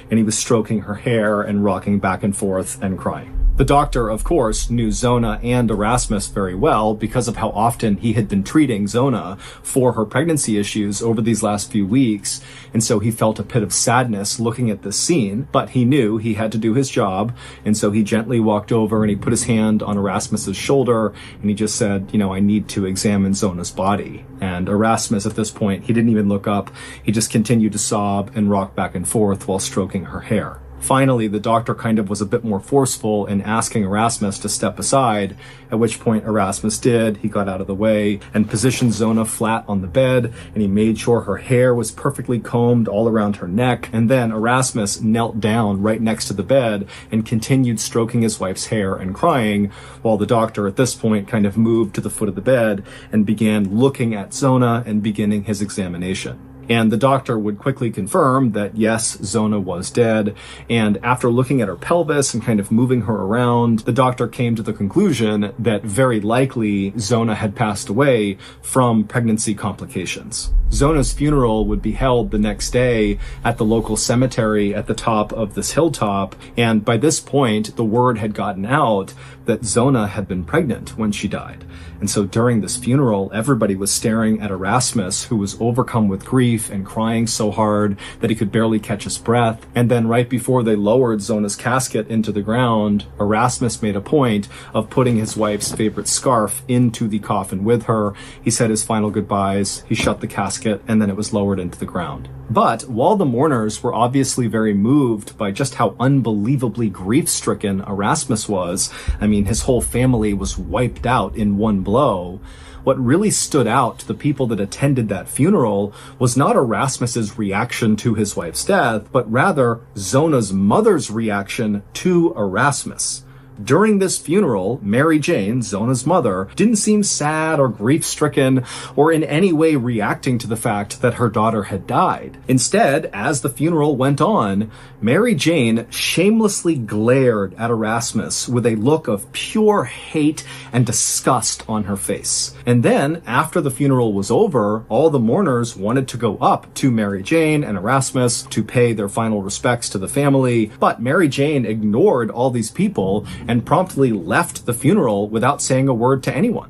and he was stroking her hair and rocking back and forth and crying. The doctor, of course, knew Zona and Erasmus very well because of how often he had been treating Zona for her pregnancy issues over these last few weeks, and so he felt a pit of sadness looking at this scene, but he knew he had to do his job, and so he gently walked over and he put his hand on Erasmus's shoulder, and he just said, I need to examine Zona's body. And Erasmus, at this point, he didn't even look up. He just continued to sob and rock back and forth while stroking her hair. Finally, the doctor kind of was a bit more forceful in asking Erasmus to step aside, at which point Erasmus did. He got out of the way and positioned Zona flat on the bed, and he made sure her hair was perfectly combed all around her neck. And then Erasmus knelt down right next to the bed and continued stroking his wife's hair and crying, while the doctor at this point kind of moved to the foot of the bed and began looking at Zona and beginning his examination. And the doctor would quickly confirm that, yes, Zona was dead. And after looking at her pelvis and kind of moving her around, the doctor came to the conclusion that very likely Zona had passed away from pregnancy complications. Zona's funeral would be held the next day at the local cemetery at the top of this hilltop. And by this point, the word had gotten out that Zona had been pregnant when she died. And so during this funeral, everybody was staring at Erasmus, who was overcome with grief and crying so hard that he could barely catch his breath. And then right before they lowered Zona's casket into the ground, Erasmus made a point of putting his wife's favorite scarf into the coffin with her. He said his final goodbyes, he shut the casket, and then it was lowered into the ground. But while the mourners were obviously very moved by just how unbelievably grief-stricken Erasmus was, his whole family was wiped out in one blow, what really stood out to the people that attended that funeral was not Erasmus's reaction to his wife's death, but rather Zona's mother's reaction to Erasmus. During this funeral, Mary Jane, Zona's mother, didn't seem sad or grief-stricken or in any way reacting to the fact that her daughter had died. Instead, as the funeral went on, Mary Jane shamelessly glared at Erasmus with a look of pure hate and disgust on her face. And then, after the funeral was over, all the mourners wanted to go up to Mary Jane and Erasmus to pay their final respects to the family, but Mary Jane ignored all these people and promptly left the funeral without saying a word to anyone.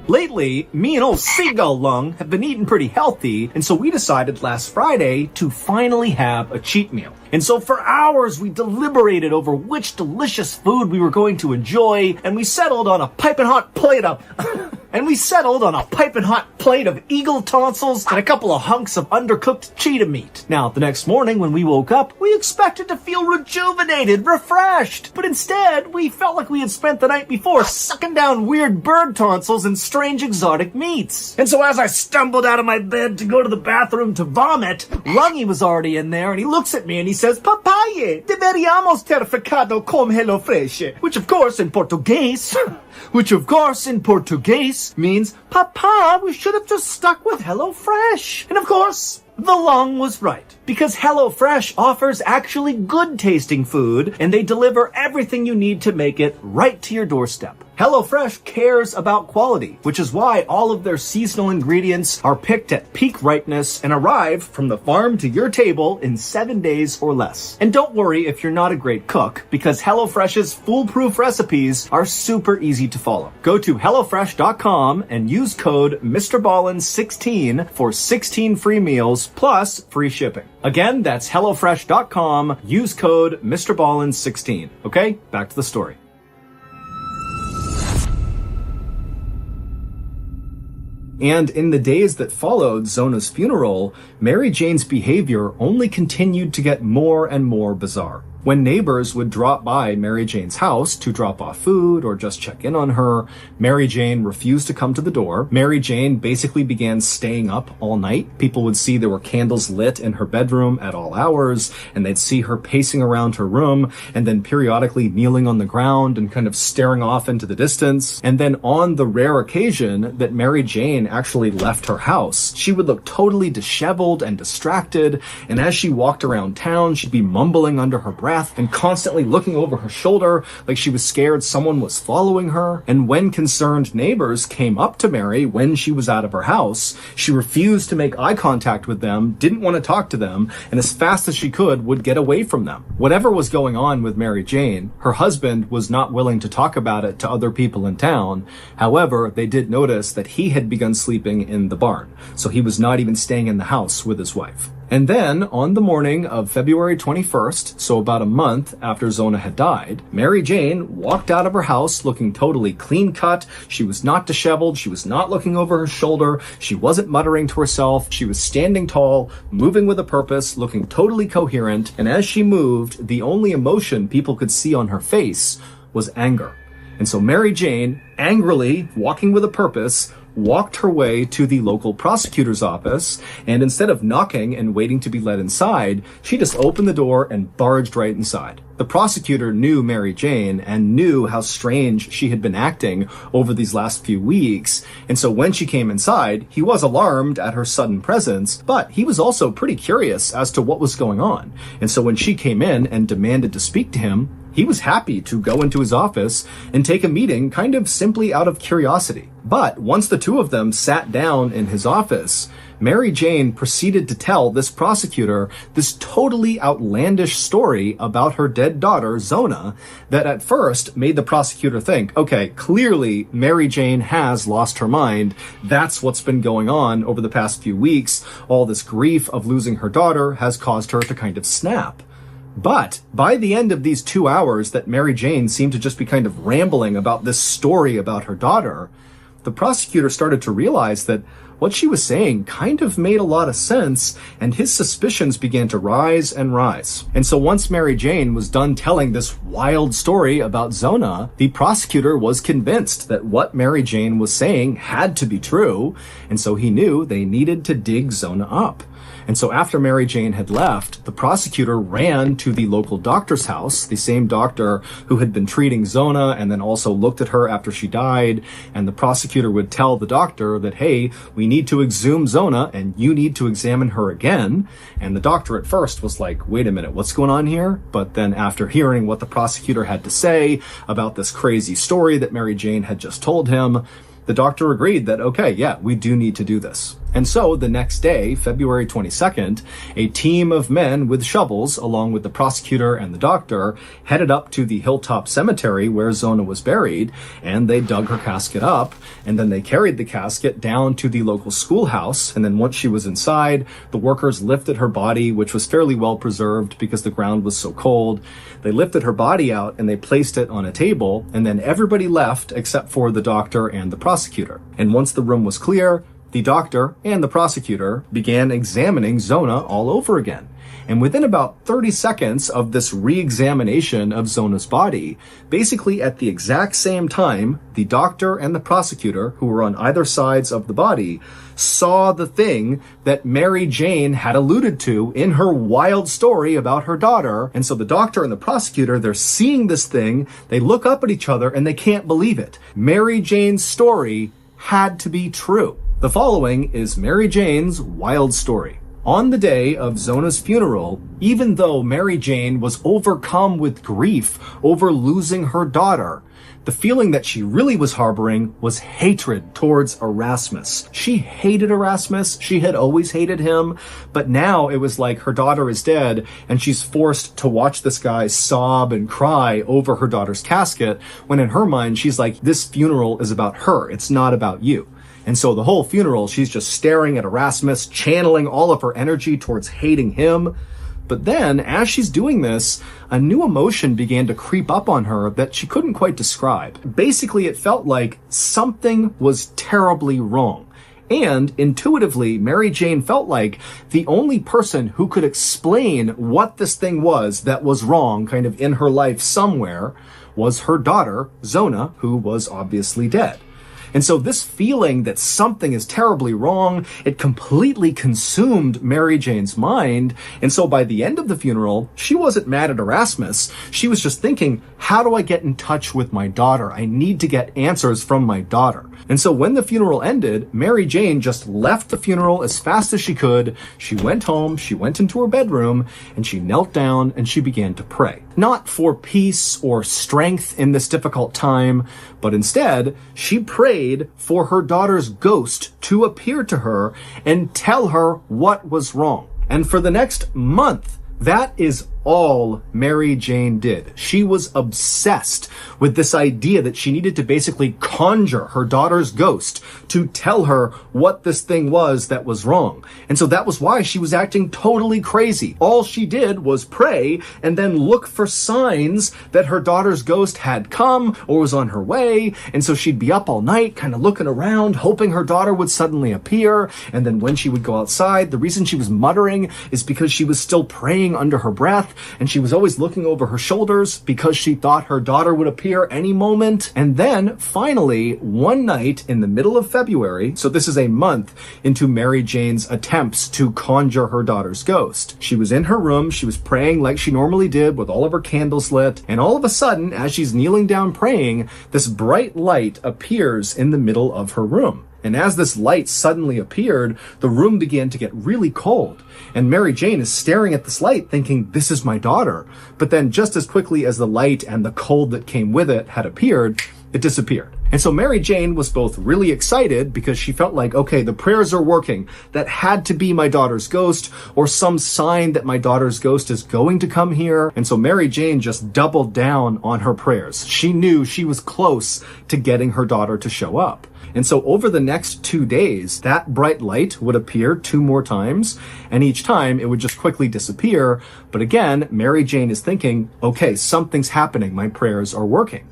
Lately, me and old Seagull Lung have been eating pretty healthy, and so we decided last Friday to finally have a cheat meal. And so for hours, we deliberated over which delicious food we were going to enjoy, and we settled on a piping hot plate of... eagle tonsils and a couple of hunks of undercooked cheetah meat. Now, the next morning when we woke up, we expected to feel rejuvenated, refreshed. But instead, we felt like we had spent the night before sucking down weird bird tonsils and strange exotic meats. And so as I stumbled out of my bed to go to the bathroom to vomit, Lungy was already in there, and he looks at me and he says, "Papaye, deberíamos ter ficado con Hello Fresh," which of course in Portuguese means, "Papa, we should have just stuck with Hello Fresh." And of course, The lung was right, because HelloFresh offers actually good tasting food, and they deliver everything you need to make it right to your doorstep. HelloFresh cares about quality, which is why all of their seasonal ingredients are picked at peak ripeness and arrive from the farm to your table in 7 days or less. And don't worry if you're not a great cook, because HelloFresh's foolproof recipes are super easy to follow. Go to HelloFresh.com and use code MrBallen's16 for 16 free meals plus free shipping. Again, that's HelloFresh.com. Use code MrBallen's16. Okay, back to the story. And in the days that followed Zona's funeral, Mary Jane's behavior only continued to get more and more bizarre. When neighbors would drop by Mary Jane's house to drop off food or just check in on her, Mary Jane refused to come to the door. Mary Jane basically began staying up all night. People would see there were candles lit in her bedroom at all hours, and they'd see her pacing around her room and then periodically kneeling on the ground and kind of staring off into the distance. And then on the rare occasion that Mary Jane actually left her house, she would look totally disheveled and distracted, and as she walked around town, she'd be mumbling under her breath and constantly looking over her shoulder like she was scared someone was following her. And when concerned neighbors came up to Mary when she was out of her house, she refused to make eye contact with them, didn't want to talk to them, and as fast as she could would get away from them. Whatever was going on with Mary Jane, her husband was not willing to talk about it to other people in town. However, they did notice that he had begun sleeping in the barn, so he was not even staying in the house with his wife. And then, on the morning of February 21st, so about a month after Zona had died, Mary Jane walked out of her house looking totally clean-cut. She was not disheveled. She was not looking over her shoulder. She wasn't muttering to herself. She was standing tall, moving with a purpose, looking totally coherent. And as she moved, the only emotion people could see on her face was anger. And so Mary Jane, angrily, walking with a purpose, walked her way to the local prosecutor's office, and instead of knocking and waiting to be let inside, she just opened the door and barged right inside. The prosecutor knew Mary Jane and knew how strange she had been acting over these last few weeks, and so when she came inside, he was alarmed at her sudden presence, but he was also pretty curious as to what was going on. And so when she came in and demanded to speak to him, he was happy to go into his office and take a meeting kind of simply out of curiosity. But once the two of them sat down in his office, Mary Jane proceeded to tell this prosecutor this totally outlandish story about her dead daughter, Zona, that at first made the prosecutor think, okay, clearly Mary Jane has lost her mind. That's what's been going on over the past few weeks. All this grief of losing her daughter has caused her to kind of snap. But by the end of these 2 hours that Mary Jane seemed to just be kind of rambling about this story about her daughter, the prosecutor started to realize that what she was saying kind of made a lot of sense, and his suspicions began to rise and rise. And so once Mary Jane was done telling this wild story about Zona, the prosecutor was convinced that what Mary Jane was saying had to be true, and so he knew they needed to dig Zona up. And so after Mary Jane had left, the prosecutor ran to the local doctor's house, the same doctor who had been treating Zona and then also looked at her after she died. And the prosecutor would tell the doctor that, hey, we need to exhume Zona and you need to examine her again. And the doctor at first was like, wait a minute, what's going on here? But then after hearing what the prosecutor had to say about this crazy story that Mary Jane had just told him, the doctor agreed that, okay, yeah, we do need to do this. And so the next day, February 22nd, a team of men with shovels, along with the prosecutor and the doctor, headed up to the Hilltop Cemetery where Zona was buried, and they dug her casket up, and then they carried the casket down to the local schoolhouse, and then once she was inside, the workers lifted her body, which was fairly well preserved because the ground was so cold. They lifted her body out and they placed it on a table, and then everybody left except for the doctor and the prosecutor. And once the room was clear, the doctor and the prosecutor began examining Zona all over again. And within about 30 seconds of this re-examination of Zona's body, basically at the exact same time, the doctor and the prosecutor, who were on either sides of the body, saw the thing that Mary Jane had alluded to in her wild story about her daughter. And so the doctor and the prosecutor, they're seeing this thing, they look up at each other and they can't believe it. Mary Jane's story had to be true. The following is Mary Jane's wild story. On the day of Zona's funeral, even though Mary Jane was overcome with grief over losing her daughter, the feeling that she really was harboring was hatred towards Erasmus. She hated Erasmus. She had always hated him. But now it was like her daughter is dead and she's forced to watch this guy sob and cry over her daughter's casket, when in her mind, she's like, this funeral is about her. It's not about you. And so the whole funeral, she's just staring at Erasmus, channeling all of her energy towards hating him. But then, as she's doing this, a new emotion began to creep up on her that she couldn't quite describe. Basically, it felt like something was terribly wrong. And intuitively, Mary Jane felt like the only person who could explain what this thing was that was wrong kind of in her life somewhere was her daughter, Zona, who was obviously dead. And so this feeling that something is terribly wrong, it completely consumed Mary Jane's mind. And so by the end of the funeral, she wasn't mad at Erasmus. She was just thinking, how do I get in touch with my daughter? I need to get answers from my daughter. And so when the funeral ended, Mary Jane just left the funeral as fast as she could. She went home, she went into her bedroom, and she knelt down and she began to pray. Not for peace or strength in this difficult time, but instead, she prayed for her daughter's ghost to appear to her and tell her what was wrong. And for the next month, that is all Mary Jane did. She was obsessed with this idea that she needed to basically conjure her daughter's ghost to tell her what this thing was that was wrong. And so that was why she was acting totally crazy. All she did was pray and then look for signs that her daughter's ghost had come or was on her way. And so she'd be up all night kind of looking around, hoping her daughter would suddenly appear. And then when she would go outside, the reason she was muttering is because she was still praying under her breath. And she was always looking over her shoulders because she thought her daughter would appear any moment. And then finally, one night in the middle of February, so this is a month into Mary Jane's attempts to conjure her daughter's ghost, she was in her room, she was praying like she normally did with all of her candles lit, and all of a sudden, as she's kneeling down praying, this bright light appears in the middle of her room. And as this light suddenly appeared, the room began to get really cold. And Mary Jane is staring at this light thinking, this is my daughter. But then just as quickly as the light and the cold that came with it had appeared, it disappeared. And so Mary Jane was both really excited because she felt like, okay, the prayers are working. That had to be my daughter's ghost or some sign that my daughter's ghost is going to come here. And so Mary Jane just doubled down on her prayers. She knew she was close to getting her daughter to show up. And so over the next 2 days, that bright light would appear 2 more times, and each time it would just quickly disappear. But again, Mary Jane is thinking, okay, something's happening. My prayers are working.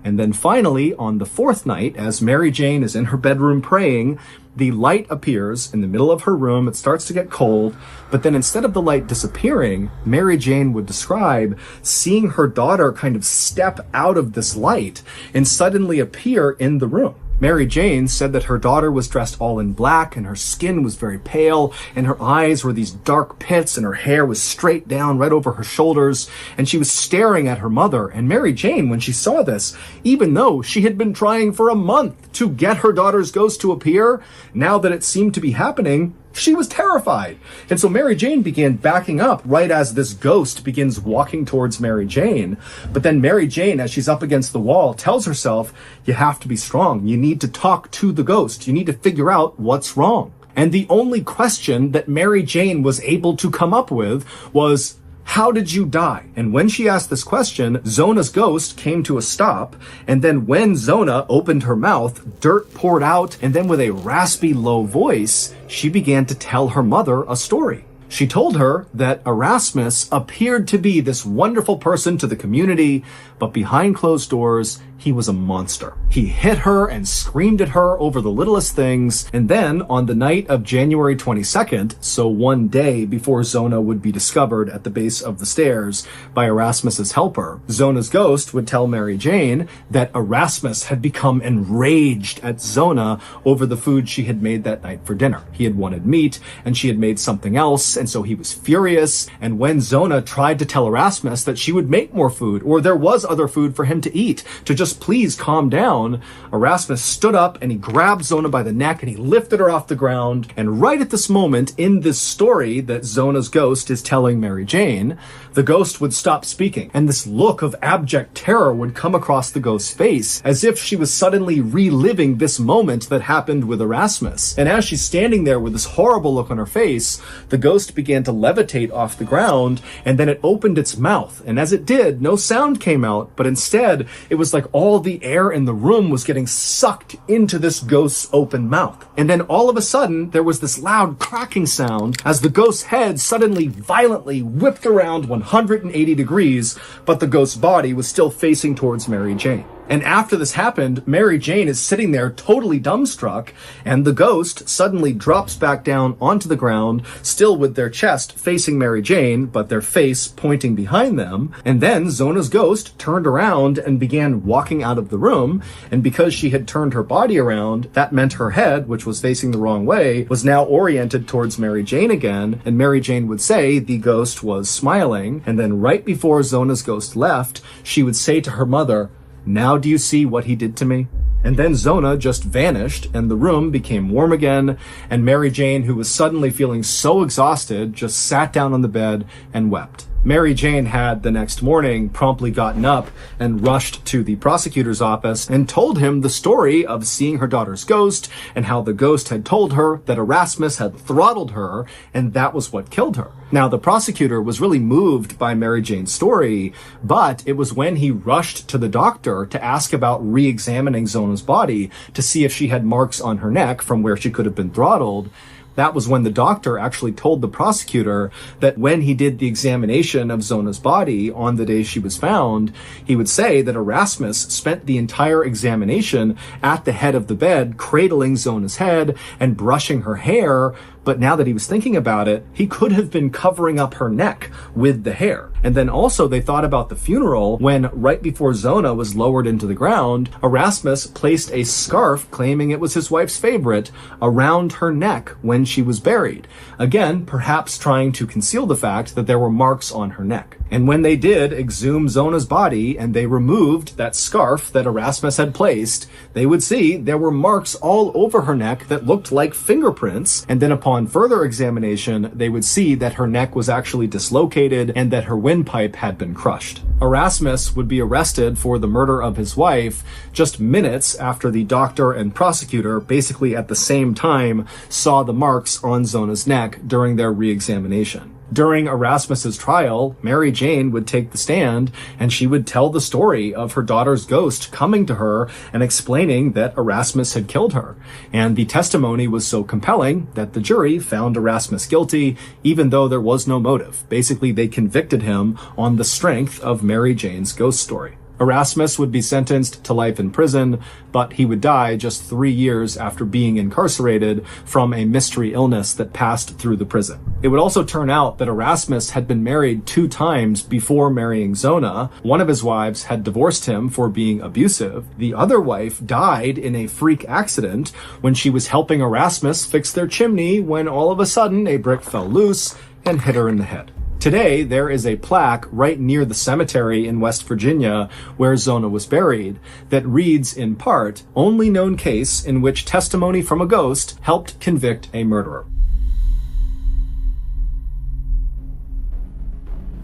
And then finally, on the 4th night, as Mary Jane is in her bedroom praying, the light appears in the middle of her room. It starts to get cold, but then instead of the light disappearing, Mary Jane would describe seeing her daughter kind of step out of this light and suddenly appear in the room. Mary Jane said that her daughter was dressed all in black and her skin was very pale and her eyes were these dark pits and her hair was straight down right over her shoulders, and she was staring at her mother. And Mary Jane, when she saw this, even though she had been trying for a month to get her daughter's ghost to appear, now that it seemed to be happening, she was terrified. And so Mary Jane began backing up right as this ghost begins walking towards Mary Jane. But then Mary Jane, as she's up against the wall, tells herself, you have to be strong. You need to talk to the ghost. You need to figure out what's wrong. And the only question that Mary Jane was able to come up with was, how did you die? And when she asked this question, Zona's ghost came to a stop. And then when Zona opened her mouth, dirt poured out. And then with a raspy, low voice, she began to tell her mother a story. She told her that Erasmus appeared to be this wonderful person to the community, but behind closed doors, he was a monster. He hit her and screamed at her over the littlest things. And then on the night of January 22nd, so one day before Zona would be discovered at the base of the stairs by Erasmus's helper, Zona's ghost would tell Mary Jane that Erasmus had become enraged at Zona over the food she had made that night for dinner. He had wanted meat and she had made something else, and so he was furious. And when Zona tried to tell Erasmus that she would make more food or there was other food for him to eat, to just just please calm down, Erasmus stood up and he grabbed Zona by the neck and he lifted her off the ground. And right at this moment in this story that Zona's ghost is telling Mary Jane, the ghost would stop speaking, and this look of abject terror would come across the ghost's face, as if she was suddenly reliving this moment that happened with Erasmus. And as she's standing there with this horrible look on her face, the ghost began to levitate off the ground, and then it opened its mouth. And as it did, no sound came out, but instead, it was like all the air in the room was getting sucked into this ghost's open mouth. And then all of a sudden, there was this loud cracking sound as the ghost's head suddenly violently whipped around 180 degrees, but the ghost's body was still facing towards Mary Jane. And after this happened, Mary Jane is sitting there totally dumbstruck, and the ghost suddenly drops back down onto the ground, still with their chest facing Mary Jane, but their face pointing behind them. And then Zona's ghost turned around and began walking out of the room, and because she had turned her body around, that meant her head, which was facing the wrong way, was now oriented towards Mary Jane again, and Mary Jane would say the ghost was smiling, and then right before Zona's ghost left, she would say to her mother, "Now do you see what he did to me?" And then Zona just vanished, and the room became warm again, and Mary Jane, who was suddenly feeling so exhausted, just sat down on the bed and wept. Mary Jane had, the next morning, promptly gotten up and rushed to the prosecutor's office and told him the story of seeing her daughter's ghost and how the ghost had told her that Erasmus had throttled her and that was what killed her. Now, the prosecutor was really moved by Mary Jane's story, but it was when he rushed to the doctor to ask about re-examining Zona's body to see if she had marks on her neck from where she could have been throttled. That was when the doctor actually told the prosecutor that when he did the examination of Zona's body on the day she was found, he would say that Erasmus spent the entire examination at the head of the bed, cradling Zona's head and brushing her hair. But now that he was thinking about it, he could have been covering up her neck with the hair. And then also they thought about the funeral when, right before Zona was lowered into the ground, Erasmus placed a scarf, claiming it was his wife's favorite, around her neck when she was buried. Again, perhaps trying to conceal the fact that there were marks on her neck. And when they did exhume Zona's body and they removed that scarf that Erasmus had placed, they would see there were marks all over her neck that looked like fingerprints. And then upon further examination, they would see that her neck was actually dislocated and that her windpipe had been crushed. Erasmus would be arrested for the murder of his wife just minutes after the doctor and prosecutor, basically at the same time, saw the marks on Zona's neck during their re-examination. During Erasmus's trial, Mary Jane would take the stand and she would tell the story of her daughter's ghost coming to her and explaining that Erasmus had killed her. And the testimony was so compelling that the jury found Erasmus guilty, even though there was no motive. Basically, they convicted him on the strength of Mary Jane's ghost story. Erasmus would be sentenced to life in prison, but he would die just 3 years after being incarcerated from a mystery illness that passed through the prison. It would also turn out that Erasmus had been married 2 times before marrying Zona. One of his wives had divorced him for being abusive. The other wife died in a freak accident when she was helping Erasmus fix their chimney when all of a sudden a brick fell loose and hit her in the head. Today, there is a plaque right near the cemetery in West Virginia where Zona was buried that reads in part, "Only known case in which testimony from a ghost helped convict a murderer."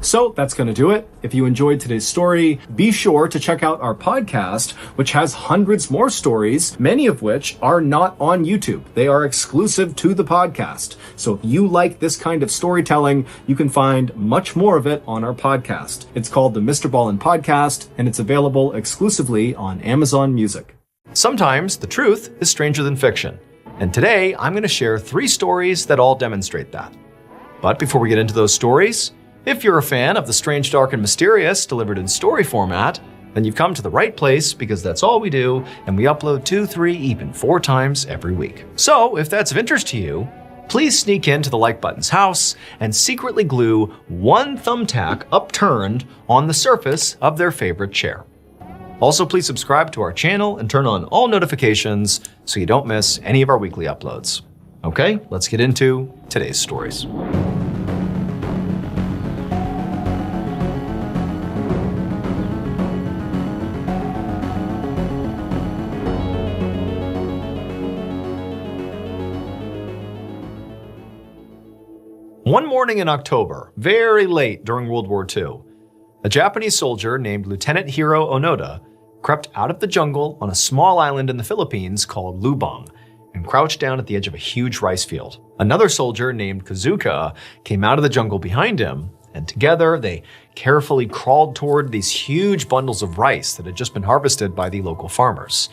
So that's going to do it. If you enjoyed today's story, be sure to check out our podcast, which has hundreds more stories, many of which are not on YouTube. They are exclusive to the podcast. So if you like this kind of storytelling, you can find much more of it on our podcast. It's called the MrBallen's Podcast, and it's available exclusively on Amazon Music. Sometimes the truth is stranger than fiction. And today, I'm going to share 3 stories that all demonstrate that. But before we get into those stories, if you're a fan of the strange, dark, and mysterious delivered in story format, then you've come to the right place because that's all we do, and we upload 2, 3, even 4 times every week. So if that's of interest to you, please sneak into the like button's house and secretly glue 1 thumbtack upturned on the surface of their favorite chair. Also, please subscribe to our channel and turn on all notifications so you don't miss any of our weekly uploads. Okay, let's get into today's stories. One morning in October, very late during World War II, a Japanese soldier named Lieutenant Hiro Onoda crept out of the jungle on a small island in the Philippines called Lubang and crouched down at the edge of a huge rice field. Another soldier named Kazuka came out of the jungle behind him, and together they carefully crawled toward these huge bundles of rice that had just been harvested by the local farmers.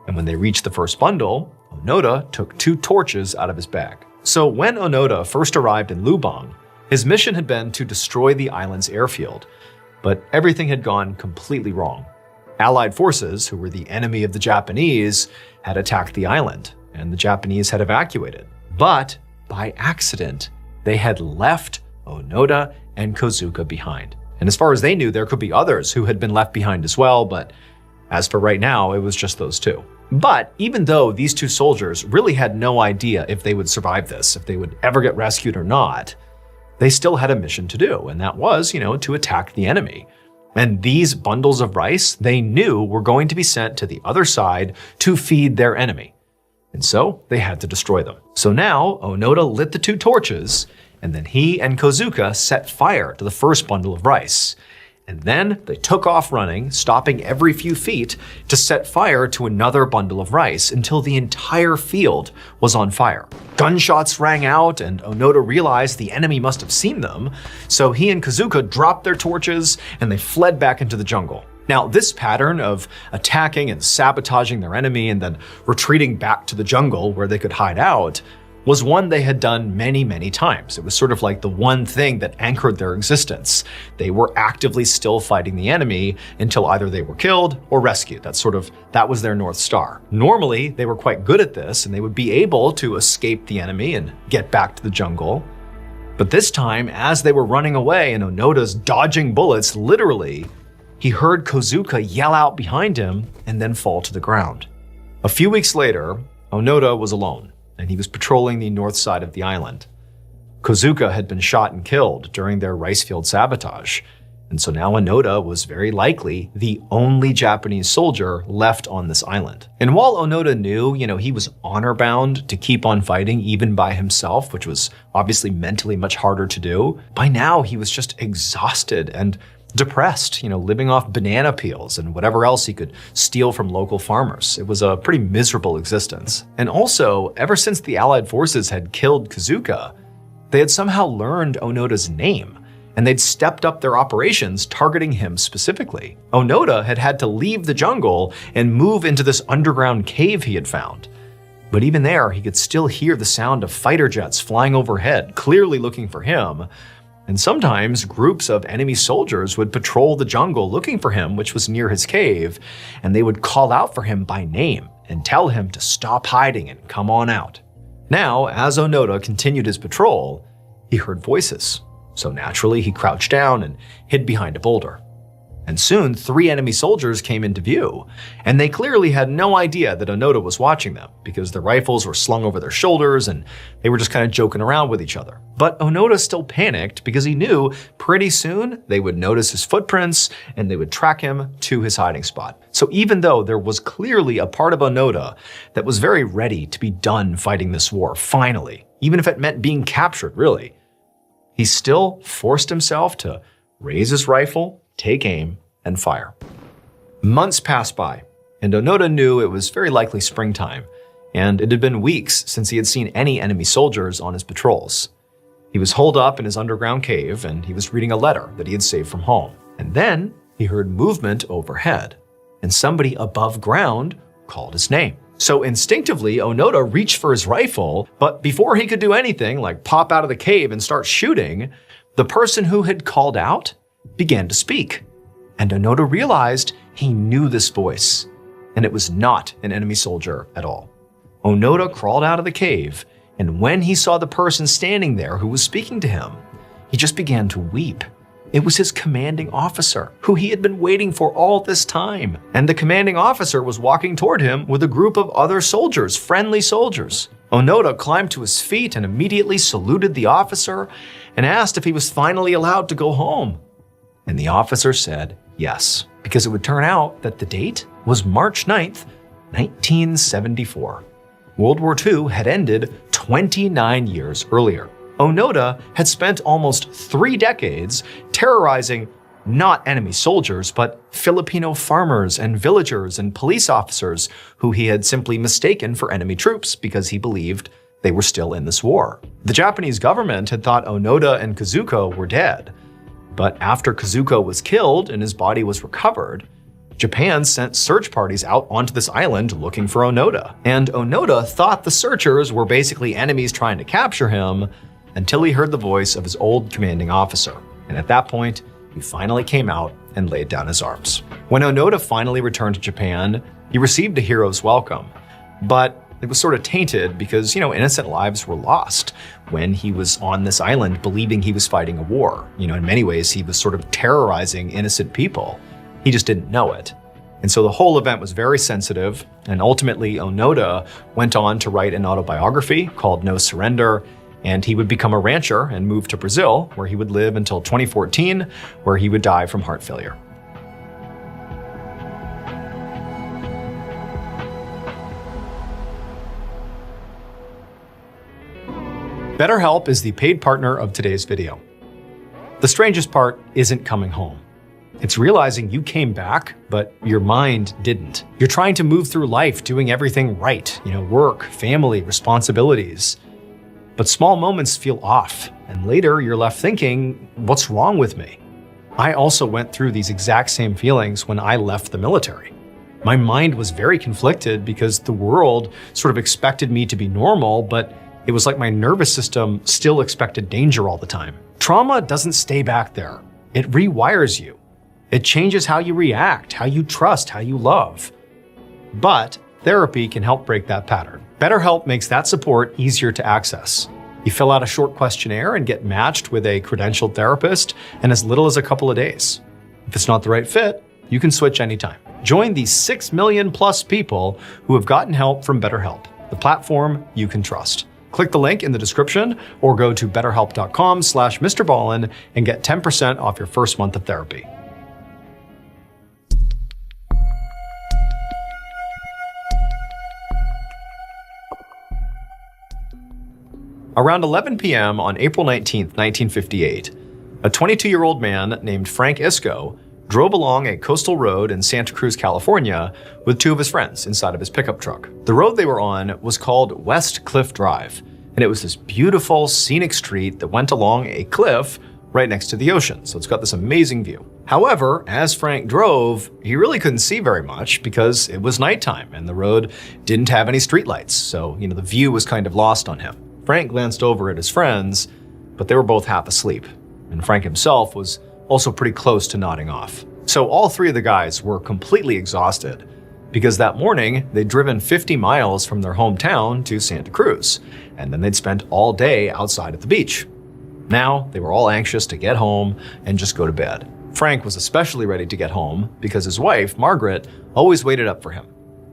And when they reached the first bundle, Onoda took 2 torches out of his bag. So when Onoda first arrived in Lubang, his mission had been to destroy the island's airfield, but everything had gone completely wrong. Allied forces, who were the enemy of the Japanese, had attacked the island, and the Japanese had evacuated. But by accident, they had left Onoda and Kozuka behind. And as far as they knew, there could be others who had been left behind as well, but as for right now, it was just those 2. But even though these 2 soldiers really had no idea if they would survive this, if they would ever get rescued or not, they still had a mission to do, and that was, to attack the enemy. And these bundles of rice, they knew were going to be sent to the other side to feed their enemy. And so they had to destroy them. So now Onoda lit the 2 torches, and then he and Kozuka set fire to the first bundle of rice. And then they took off running, stopping every few feet to set fire to another bundle of rice until the entire field was on fire. Gunshots rang out, and Onoda realized the enemy must have seen them, so he and Kazuka dropped their torches and they fled back into the jungle. Now, this pattern of attacking and sabotaging their enemy and then retreating back to the jungle where they could hide out was one they had done many, many times. It was sort of like the one thing that anchored their existence. They were actively still fighting the enemy until either they were killed or rescued. That was their North Star. Normally, they were quite good at this and they would be able to escape the enemy and get back to the jungle. But this time, as they were running away and Onoda's dodging bullets, literally, he heard Kozuka yell out behind him and then fall to the ground. A few weeks later, Onoda was alone, and he was patrolling the north side of the island. Kozuka had been shot and killed during their rice field sabotage, and so now Onoda was very likely the only Japanese soldier left on this island. And while Onoda knew, he was honor-bound to keep on fighting even by himself, which was obviously mentally much harder to do, by now he was just exhausted and depressed, living off banana peels and whatever else he could steal from local farmers. It was a pretty miserable existence. And also, ever since the Allied forces had killed Kazuka, they had somehow learned Onoda's name, and they'd stepped up their operations targeting him specifically. Onoda had had to leave the jungle and move into this underground cave he had found. But even there, he could still hear the sound of fighter jets flying overhead, clearly looking for him. And sometimes groups of enemy soldiers would patrol the jungle looking for him, which was near his cave, and they would call out for him by name and tell him to stop hiding and come on out. Now, as Onoda continued his patrol, he heard voices. So naturally, he crouched down and hid behind a boulder. And soon, 3 enemy soldiers came into view, and they clearly had no idea that Onoda was watching them because their rifles were slung over their shoulders and they were just kind of joking around with each other. But Onoda still panicked because he knew pretty soon they would notice his footprints and they would track him to his hiding spot. So even though there was clearly a part of Onoda that was very ready to be done fighting this war, finally, even if it meant being captured, really, he still forced himself to raise his rifle, take aim, and fire. Months passed by, and Onoda knew it was very likely springtime, and it had been weeks since he had seen any enemy soldiers on his patrols. He was holed up in his underground cave, and he was reading a letter that he had saved from home. And then he heard movement overhead, and somebody above ground called his name. So instinctively, Onoda reached for his rifle, but before he could do anything like pop out of the cave and start shooting, the person who had called out began to speak. And Onoda realized he knew this voice, and it was not an enemy soldier at all. Onoda crawled out of the cave, and when he saw the person standing there who was speaking to him, he just began to weep. It was his commanding officer, who he had been waiting for all this time. And the commanding officer was walking toward him with a group of other soldiers, friendly soldiers. Onoda climbed to his feet and immediately saluted the officer and asked if he was finally allowed to go home. And the officer said yes, because it would turn out that the date was March 9th, 1974. World War II had ended 29 years earlier. Onoda had spent almost 3 decades terrorizing not enemy soldiers, but Filipino farmers and villagers and police officers who he had simply mistaken for enemy troops because he believed they were still in this war. The Japanese government had thought Onoda and Kazuko were dead, but after Kazuko was killed and his body was recovered, Japan sent search parties out onto this island looking for Onoda. And Onoda thought the searchers were basically enemies trying to capture him until he heard the voice of his old commanding officer. And at that point, he finally came out and laid down his arms. When Onoda finally returned to Japan, he received a hero's welcome, but it was sort of tainted because, innocent lives were lost when he was on this island believing he was fighting a war. In many ways, he was sort of terrorizing innocent people. He just didn't know it. And so the whole event was very sensitive, and ultimately Onoda went on to write an autobiography called No Surrender, and he would become a rancher and move to Brazil, where he would live until 2014, where he would die from heart failure. BetterHelp is the paid partner of today's video. The strangest part isn't coming home. It's realizing you came back, but your mind didn't. You're trying to move through life doing everything right, work, family, responsibilities. But small moments feel off, and later you're left thinking, what's wrong with me? I also went through these exact same feelings when I left the military. My mind was very conflicted because the world sort of expected me to be normal, but it was like my nervous system still expected danger all the time. Trauma doesn't stay back there. It rewires you. It changes how you react, how you trust, how you love. But therapy can help break that pattern. BetterHelp makes that support easier to access. You fill out a short questionnaire and get matched with a credentialed therapist in as little as a couple of days. If it's not the right fit, you can switch anytime. Join the 6 million plus people who have gotten help from BetterHelp, the platform you can trust. Click the link in the description or go to betterhelp.com/MrBallen and get 10% off your first month of therapy. Around 11 p.m. on April 19, 1958, a 22-year-old man named Frank Isco drove along a coastal road in Santa Cruz, California, with 2 of his friends inside of his pickup truck. The road they were on was called West Cliff Drive, and it was this beautiful, scenic street that went along a cliff right next to the ocean, so it's got this amazing view. However, as Frank drove, he really couldn't see very much because it was nighttime and the road didn't have any streetlights, so the view was kind of lost on him. Frank glanced over at his friends, but they were both half asleep, and Frank himself was also pretty close to nodding off. So all 3 of the guys were completely exhausted because that morning they'd driven 50 miles from their hometown to Santa Cruz, and then they'd spent all day outside at the beach. Now they were all anxious to get home and just go to bed. Frank was especially ready to get home because his wife, Margaret, always waited up for him.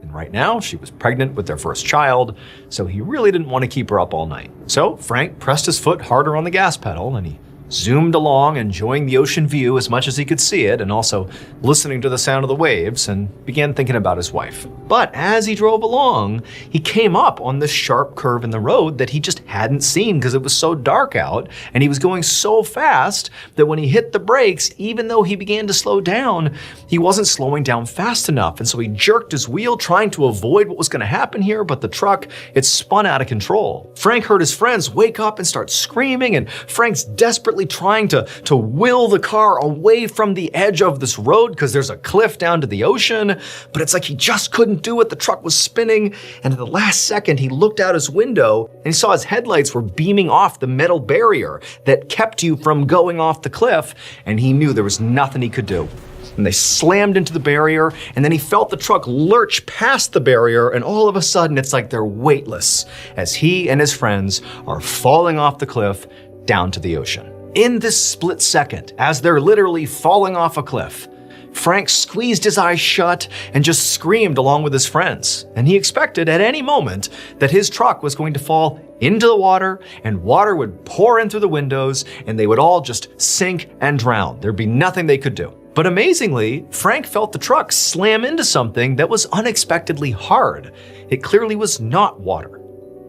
And right now, she was pregnant with their first child, so he really didn't want to keep her up all night. So Frank pressed his foot harder on the gas pedal and he zoomed along, enjoying the ocean view as much as he could see it and also listening to the sound of the waves, and began thinking about his wife. But as he drove along, he came up on this sharp curve in the road that he just hadn't seen because it was so dark out, and he was going so fast that when he hit the brakes, even though he began to slow down, he wasn't slowing down fast enough, and so he jerked his wheel trying to avoid what was going to happen here, but the truck, it spun out of control. Frank heard his friends wake up and start screaming, and Frank's desperately trying to will the car away from the edge of this road because there's a cliff down to the ocean, but it's like he just couldn't do it. The truck was spinning, and at the last second, he looked out his window and he saw his headlights were beaming off the metal barrier that kept you from going off the cliff, and he knew there was nothing he could do. And they slammed into the barrier, and then he felt the truck lurch past the barrier, and all of a sudden, it's like they're weightless as he and his friends are falling off the cliff down to the ocean. In this split second, as they're literally falling off a cliff, Frank squeezed his eyes shut and just screamed along with his friends. And he expected at any moment that his truck was going to fall into the water and water would pour in through the windows and they would all just sink and drown. There'd be nothing they could do. But amazingly, Frank felt the truck slam into something that was unexpectedly hard. It clearly was not water.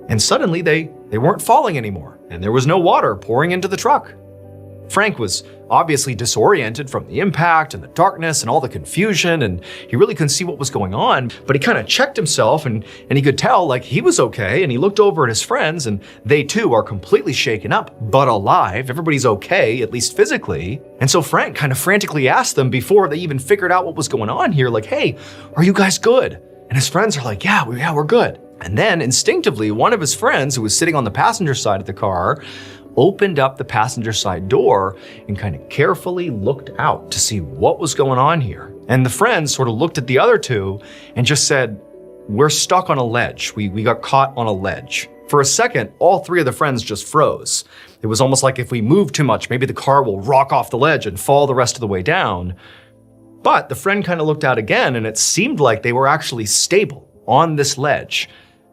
And suddenly they weren't falling anymore. and there was no water pouring into the truck. Frank was obviously disoriented from the impact and the darkness and all the confusion, and he really couldn't see what was going on, but he kind of checked himself and he could tell like he was okay, and he looked over at his friends and they too are completely shaken up, but alive. Everybody's okay, at least physically. And so Frank kind of frantically asked them before they even figured out what was going on here, like, hey, are you guys good? And his friends are like, yeah, we're good. And then instinctively, one of his friends who was sitting on the passenger side of the car opened up the passenger side door and kind of carefully looked out to see what was going on here. And the friends sort of looked at the other two and just said, we're stuck on a ledge. We got caught on a ledge. For a second, all three of the friends just froze. It was almost like if we move too much, maybe the car will rock off the ledge and fall the rest of the way down. But the friend kind of looked out again, and it seemed like they were actually stable on this ledge.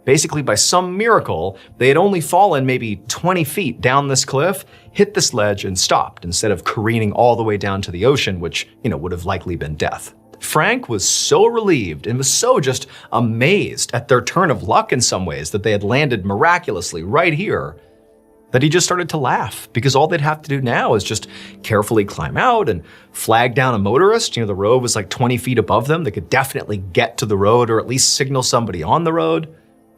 Basically, by some miracle, they had only fallen maybe 20 feet down this cliff, hit this ledge, and stopped instead of careening all the way down to the ocean, which, would have likely been death. Frank was so relieved and was so just amazed at their turn of luck in some ways that they had landed miraculously right here that he just started to laugh, because all they'd have to do now is just carefully climb out and flag down a motorist. The road was like 20 feet above them. They could definitely get to the road or at least signal somebody on the road,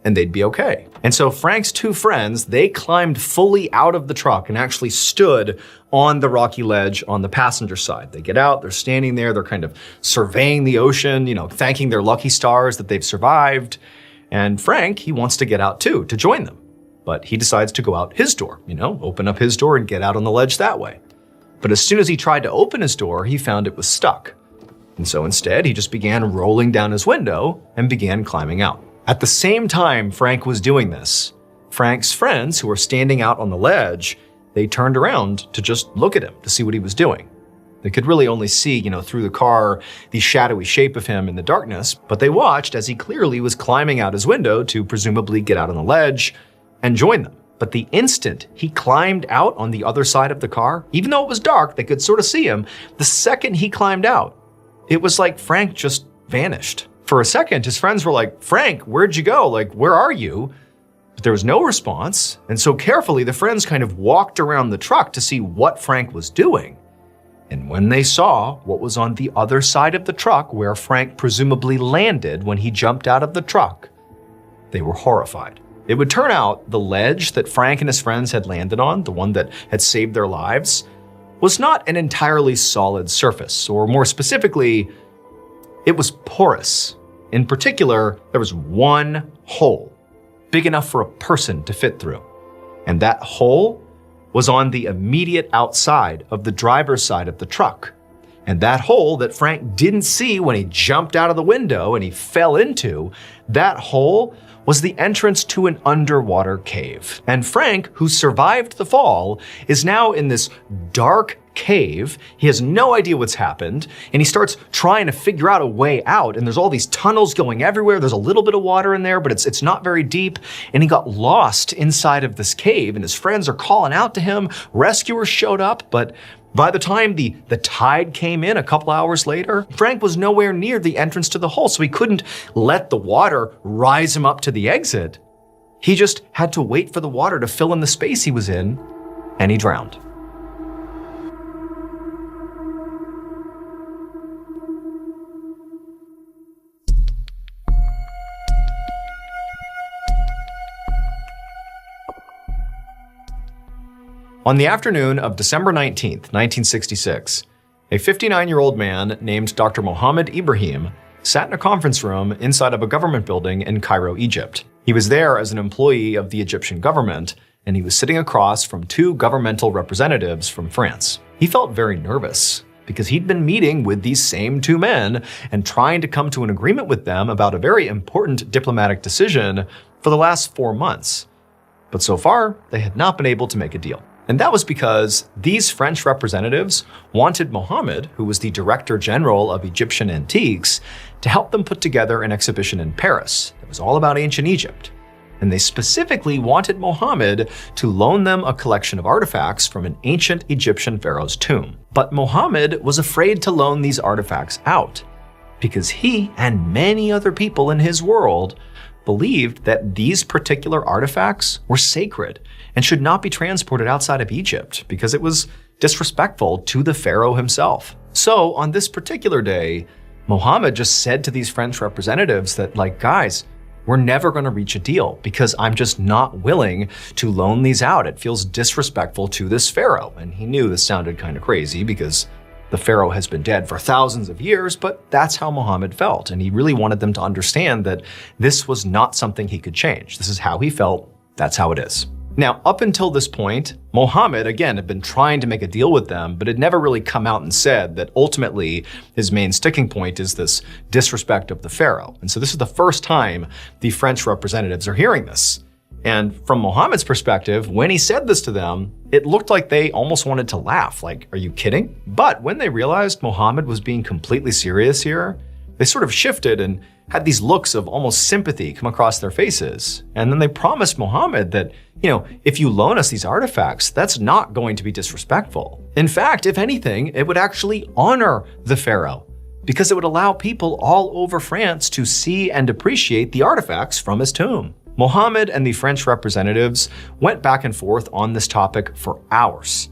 and they'd be okay. And so Frank's two friends, they climbed fully out of the truck and actually stood on the rocky ledge on the passenger side. They get out, they're standing there, they're kind of surveying the ocean, thanking their lucky stars that they've survived. And Frank, he wants to get out too, to join them. But he decides to go out his door, open up his door and get out on the ledge that way. But as soon as he tried to open his door, he found it was stuck. And so instead, he just began rolling down his window and began climbing out. At the same time Frank was doing this, Frank's friends who were standing out on the ledge, they turned around to just look at him to see what he was doing. They could really only see, through the car, the shadowy shape of him in the darkness, but they watched as he clearly was climbing out his window to presumably get out on the ledge and join them. But the instant he climbed out on the other side of the car, even though it was dark, they could sort of see him, the second he climbed out, it was like Frank just vanished. For a second, his friends were like, Frank, where'd you go? Like, where are you? But there was no response. And so carefully, the friends kind of walked around the truck to see what Frank was doing. And when they saw what was on the other side of the truck where Frank presumably landed when he jumped out of the truck, they were horrified. It would turn out the ledge that Frank and his friends had landed on, the one that had saved their lives, was not an entirely solid surface, or more specifically, it was porous. In particular, there was one hole, big enough for a person to fit through. And that hole was on the immediate outside of the driver's side of the truck. And that hole that Frank didn't see when he jumped out of the window and he fell into, that hole was the entrance to an underwater cave. And Frank, who survived the fall, is now in this dark cave. He has no idea what's happened, and he starts trying to figure out a way out. And there's all these tunnels going everywhere. There's a little bit of water in there, but it's not very deep. And he got lost inside of this cave, and his friends are calling out to him. Rescuers showed up, but by the time the tide came in a couple hours later, Frank was nowhere near the entrance to the hole, so he couldn't let the water rise him up to the exit. He just had to wait for the water to fill in the space he was in, and he drowned. On the afternoon of December 19th, 1966, a 59-year-old man named Dr. Mohammed Ibrahim sat in a conference room inside of a government building in Cairo, Egypt. He was there as an employee of the Egyptian government, and he was sitting across from two governmental representatives from France. He felt very nervous because he'd been meeting with these same two men and trying to come to an agreement with them about a very important diplomatic decision for the last 4 months. But so far, they had not been able to make a deal. And that was because these French representatives wanted Mohammed, who was the Director General of Egyptian Antiques, to help them put together an exhibition in Paris that was all about ancient Egypt. And they specifically wanted Mohammed to loan them a collection of artifacts from an ancient Egyptian pharaoh's tomb. But Mohammed was afraid to loan these artifacts out because he and many other people in his world believed that these particular artifacts were sacred and should not be transported outside of Egypt because it was disrespectful to the pharaoh himself. So on this particular day, Mohammed just said to these French representatives that, like, guys, we're never going to reach a deal because I'm just not willing to loan these out. It feels disrespectful to this pharaoh. And he knew this sounded kind of crazy because the pharaoh has been dead for thousands of years, but that's how Mohammed felt. And he really wanted them to understand that this was not something he could change. This is how he felt. That's how it is. Now, up until this point, Mohammed, again, had been trying to make a deal with them, but had never really come out and said that ultimately his main sticking point is this disrespect of the pharaoh. And so this is the first time the French representatives are hearing this. And from Mohammed's perspective, when he said this to them, it looked like they almost wanted to laugh, like, are you kidding? But when they realized Mohammed was being completely serious here, they sort of shifted and had these looks of almost sympathy come across their faces. And then they promised Mohammed that, if you loan us these artifacts, that's not going to be disrespectful. In fact, if anything, it would actually honor the pharaoh because it would allow people all over France to see and appreciate the artifacts from his tomb. Mohammed and the French representatives went back and forth on this topic for hours.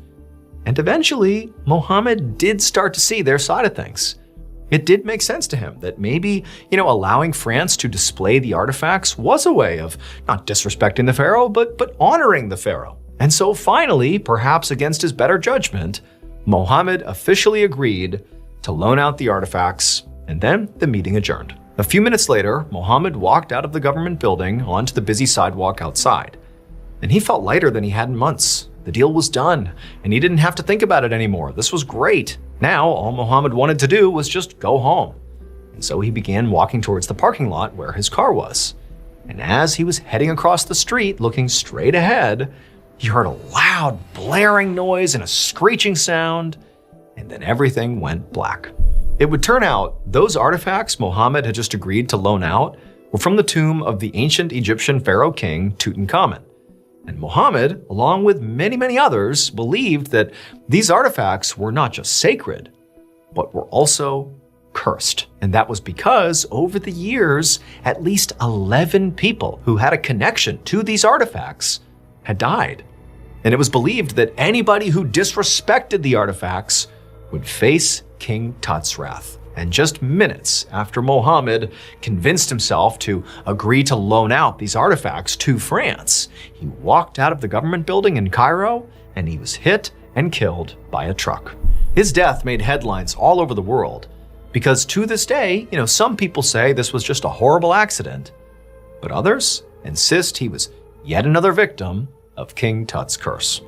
And eventually, Mohammed did start to see their side of things. It did make sense to him that maybe, allowing France to display the artifacts was a way of not disrespecting the pharaoh, but honoring the pharaoh. And so finally, perhaps against his better judgment, Mohammed officially agreed to loan out the artifacts, and then the meeting adjourned. A few minutes later, Mohammed walked out of the government building onto the busy sidewalk outside. And he felt lighter than he had in months. The deal was done, and he didn't have to think about it anymore. This was great. Now, all Mohammed wanted to do was just go home. And so he began walking towards the parking lot where his car was. And as he was heading across the street, looking straight ahead, he heard a loud, blaring noise and a screeching sound, and then everything went black. It would turn out those artifacts Mohammed had just agreed to loan out were from the tomb of the ancient Egyptian pharaoh king Tutankhamun. And Mohammed, along with many, many others, believed that these artifacts were not just sacred, but were also cursed. And that was because over the years, at least 11 people who had a connection to these artifacts had died. And it was believed that anybody who disrespected the artifacts would face King Tut's wrath. And just minutes after Mohammed convinced himself to agree to loan out these artifacts to France, he walked out of the government building in Cairo and he was hit and killed by a truck. His death made headlines all over the world because to this day, some people say this was just a horrible accident, but others insist he was yet another victim of King Tut's curse.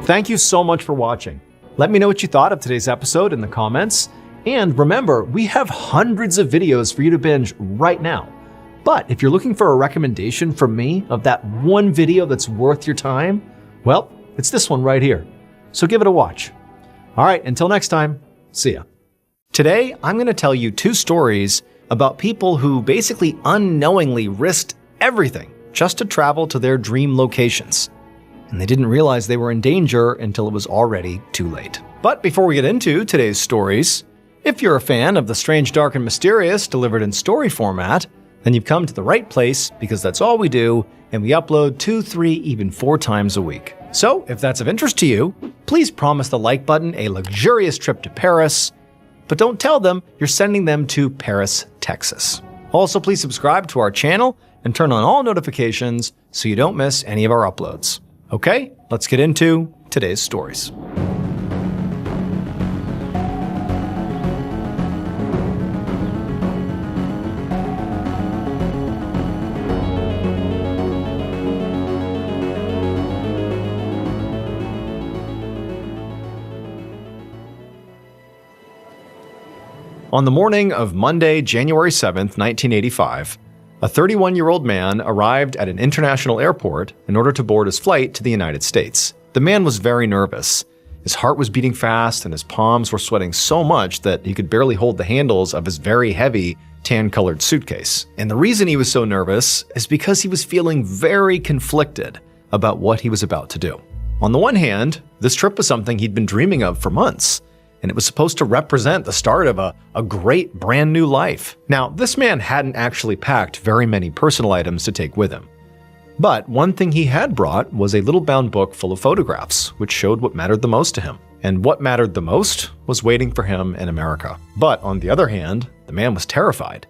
Thank you so much for watching. Let me know what you thought of today's episode in the comments. And remember, we have hundreds of videos for you to binge right now. But if you're looking for a recommendation from me of that one video that's worth your time, well, it's this one right here. So give it a watch. All right, until next time, see ya. Today, I'm going to tell you 2 stories about people who basically unknowingly risked everything just to travel to their dream locations. And they didn't realize they were in danger until it was already too late. But before we get into today's stories, if you're a fan of the strange, dark, and mysterious delivered in story format, then you've come to the right place because that's all we do, and we upload 2, 3, even 4 times a week. So if that's of interest to you, please promise the like button a luxurious trip to Paris, but don't tell them you're sending them to Paris, Texas. Also, please subscribe to our channel and turn on all notifications so you don't miss any of our uploads. Okay, let's get into today's stories. On the morning of Monday, January 7th, 1985, a 31-year-old man arrived at an international airport in order to board his flight to the United States. The man was very nervous. His heart was beating fast and his palms were sweating so much that he could barely hold the handles of his very heavy, tan-colored suitcase. And the reason he was so nervous is because he was feeling very conflicted about what he was about to do. On the one hand, this trip was something he'd been dreaming of for months, and it was supposed to represent the start of a great brand new life. Now, this man hadn't actually packed very many personal items to take with him. But one thing he had brought was a little bound book full of photographs, which showed what mattered the most to him. And what mattered the most was waiting for him in America. But on the other hand, the man was terrified,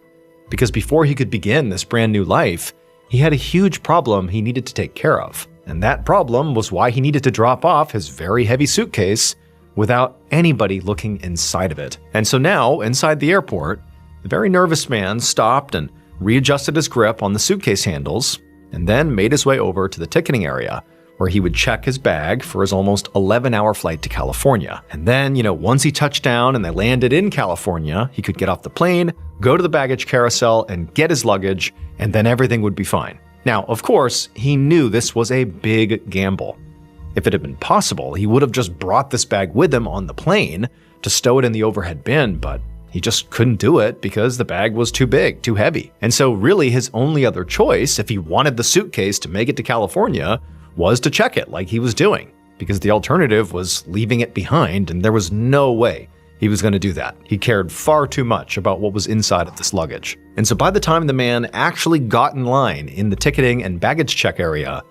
because before he could begin this brand new life, he had a huge problem he needed to take care of. And that problem was why he needed to drop off his very heavy suitcase without anybody looking inside of it. And so now, inside the airport, the very nervous man stopped and readjusted his grip on the suitcase handles, and then made his way over to the ticketing area, where he would check his bag for his almost 11-hour flight to California. And then, once he touched down and they landed in California, he could get off the plane, go to the baggage carousel, and get his luggage, and then everything would be fine. Now, of course, he knew this was a big gamble. If it had been possible, he would have just brought this bag with him on the plane to stow it in the overhead bin, but he just couldn't do it because the bag was too big, too heavy. And so really his only other choice, if he wanted the suitcase to make it to California, was to check it like he was doing, because the alternative was leaving it behind, and there was no way he was going to do that. He cared far too much about what was inside of this luggage. And so by the time the man actually got in line in the ticketing and baggage check area,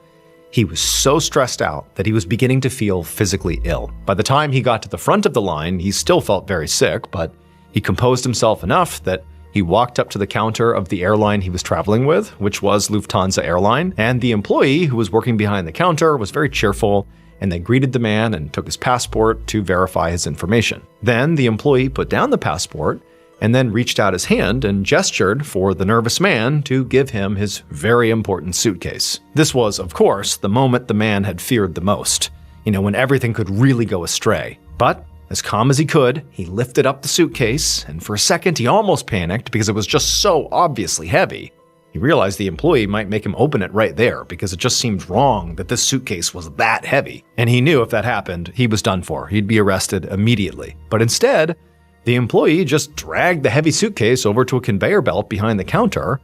he was so stressed out that he was beginning to feel physically ill. By the time he got to the front of the line, he still felt very sick, but he composed himself enough that he walked up to the counter of the airline he was traveling with, which was Lufthansa Airline, and the employee who was working behind the counter was very cheerful, and they greeted the man and took his passport to verify his information. Then the employee put down the passport and then reached out his hand and gestured for the nervous man to give him his very important suitcase. This was, of course, the moment the man had feared the most, when everything could really go astray. But as calm as he could, he lifted up the suitcase, and for a second he almost panicked because it was just so obviously heavy. He realized the employee might make him open it right there because it just seemed wrong that this suitcase was that heavy. And he knew if that happened, he was done for. He'd be arrested immediately. But instead, the employee just dragged the heavy suitcase over to a conveyor belt behind the counter,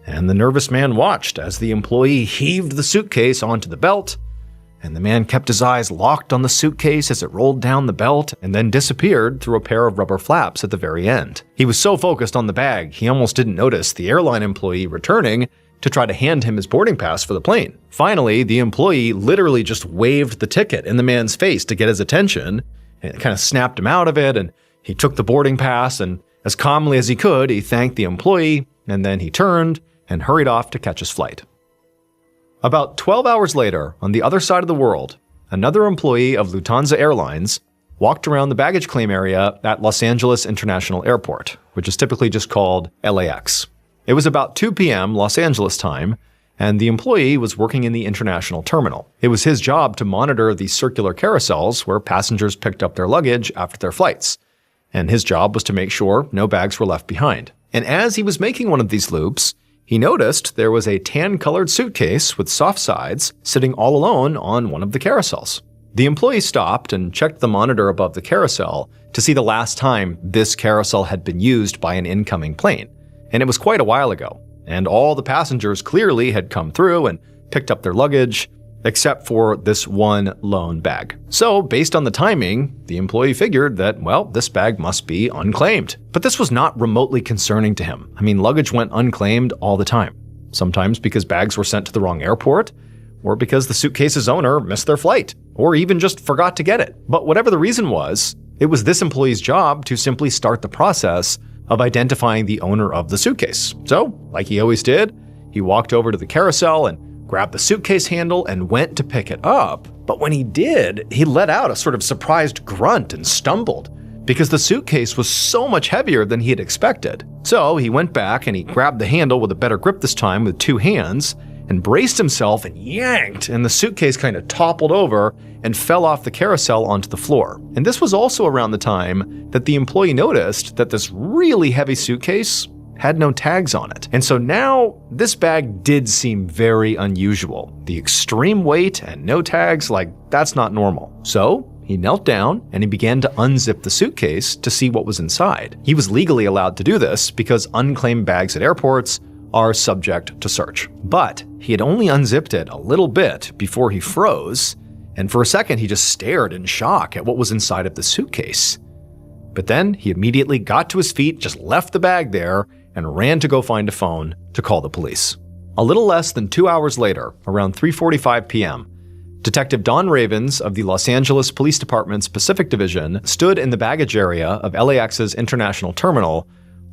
and the nervous man watched as the employee heaved the suitcase onto the belt, and the man kept his eyes locked on the suitcase as it rolled down the belt and then disappeared through a pair of rubber flaps at the very end. He was so focused on the bag, he almost didn't notice the airline employee returning to try to hand him his boarding pass for the plane. Finally, the employee literally just waved the ticket in the man's face to get his attention, and it kind of snapped him out of it, and he took the boarding pass, and as calmly as he could, he thanked the employee, and then he turned and hurried off to catch his flight. About 12 hours later, on the other side of the world, another employee of Lufthansa Airlines walked around the baggage claim area at Los Angeles International Airport, which is typically just called LAX. It was about 2 p.m. Los Angeles time, and the employee was working in the international terminal. It was his job to monitor the circular carousels where passengers picked up their luggage after their flights, and his job was to make sure no bags were left behind. And as he was making one of these loops, he noticed there was a tan-colored suitcase with soft sides sitting all alone on one of the carousels. The employee stopped and checked the monitor above the carousel to see the last time this carousel had been used by an incoming plane, and it was quite a while ago, and all the passengers clearly had come through and picked up their luggage, except for this one lone bag. So, based on the timing, the employee figured that, this bag must be unclaimed. But this was not remotely concerning to him. Luggage went unclaimed all the time. Sometimes because bags were sent to the wrong airport, or because the suitcase's owner missed their flight, or even just forgot to get it. But whatever the reason was, it was this employee's job to simply start the process of identifying the owner of the suitcase. So, like he always did, he walked over to the carousel and grabbed the suitcase handle and went to pick it up. But when he did, he let out a sort of surprised grunt and stumbled because the suitcase was so much heavier than he had expected. So he went back and he grabbed the handle with a better grip this time with 2 hands and braced himself and yanked, and the suitcase kind of toppled over and fell off the carousel onto the floor. And this was also around the time that the employee noticed that this really heavy suitcase had no tags on it. And so now this bag did seem very unusual. The extreme weight and no tags, that's not normal. So he knelt down and he began to unzip the suitcase to see what was inside. He was legally allowed to do this because unclaimed bags at airports are subject to search. But he had only unzipped it a little bit before he froze, and for a second he just stared in shock at what was inside of the suitcase. But then he immediately got to his feet, just left the bag there, and ran to go find a phone to call the police. A little less than 2 hours later, around 3:45 p.m., Detective Don Ravens of the Los Angeles Police Department's Pacific Division stood in the baggage area of LAX's International Terminal,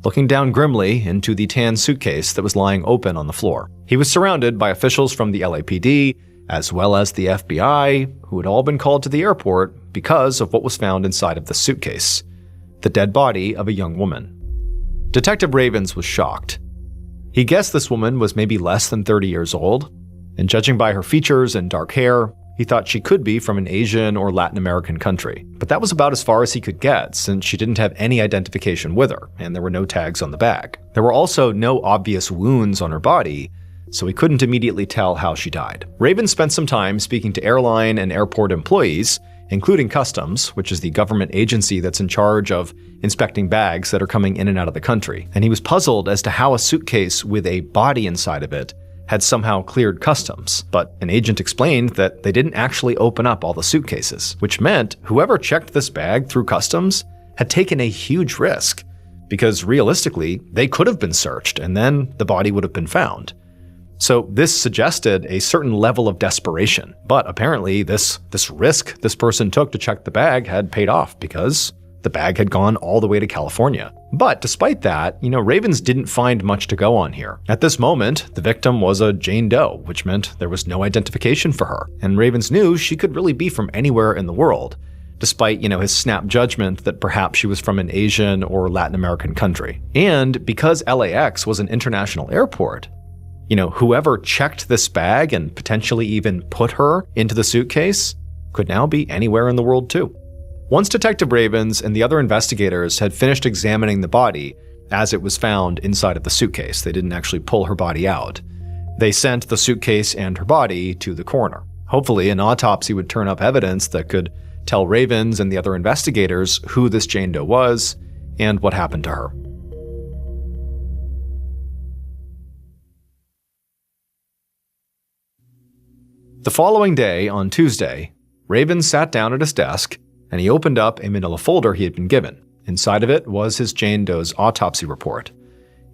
looking down grimly into the tan suitcase that was lying open on the floor. He was surrounded by officials from the LAPD, as well as the FBI, who had all been called to the airport because of what was found inside of the suitcase: the dead body of a young woman. Detective Ravens was shocked. He guessed this woman was maybe less than 30 years old, and judging by her features and dark hair, he thought she could be from an Asian or Latin American country. But that was about as far as he could get, since she didn't have any identification with her, and there were no tags on the bag. There were also no obvious wounds on her body, so he couldn't immediately tell how she died. Ravens spent some time speaking to airline and airport employees, including Customs, which is the government agency that's in charge of inspecting bags that are coming in and out of the country. And he was puzzled as to how a suitcase with a body inside of it had somehow cleared Customs, but an agent explained that they didn't actually open up all the suitcases, which meant whoever checked this bag through Customs had taken a huge risk, because realistically, they could have been searched and then the body would have been found. So this suggested a certain level of desperation, but apparently this risk this person took to check the bag had paid off because the bag had gone all the way to California. But despite that, Ravens didn't find much to go on here. At this moment, the victim was a Jane Doe, which meant there was no identification for her. And Ravens knew she could really be from anywhere in the world, despite, his snap judgment that perhaps she was from an Asian or Latin American country. And because LAX was an international airport, whoever checked this bag and potentially even put her into the suitcase could now be anywhere in the world too. Once Detective Ravens and the other investigators had finished examining the body as it was found inside of the suitcase, they didn't actually pull her body out. They sent the suitcase and her body to the coroner. Hopefully, an autopsy would turn up evidence that could tell Ravens and the other investigators who this Jane Doe was and what happened to her. The following day, on Tuesday, Ravens sat down at his desk and he opened up a manila folder he had been given. Inside of it was his Jane Doe's autopsy report.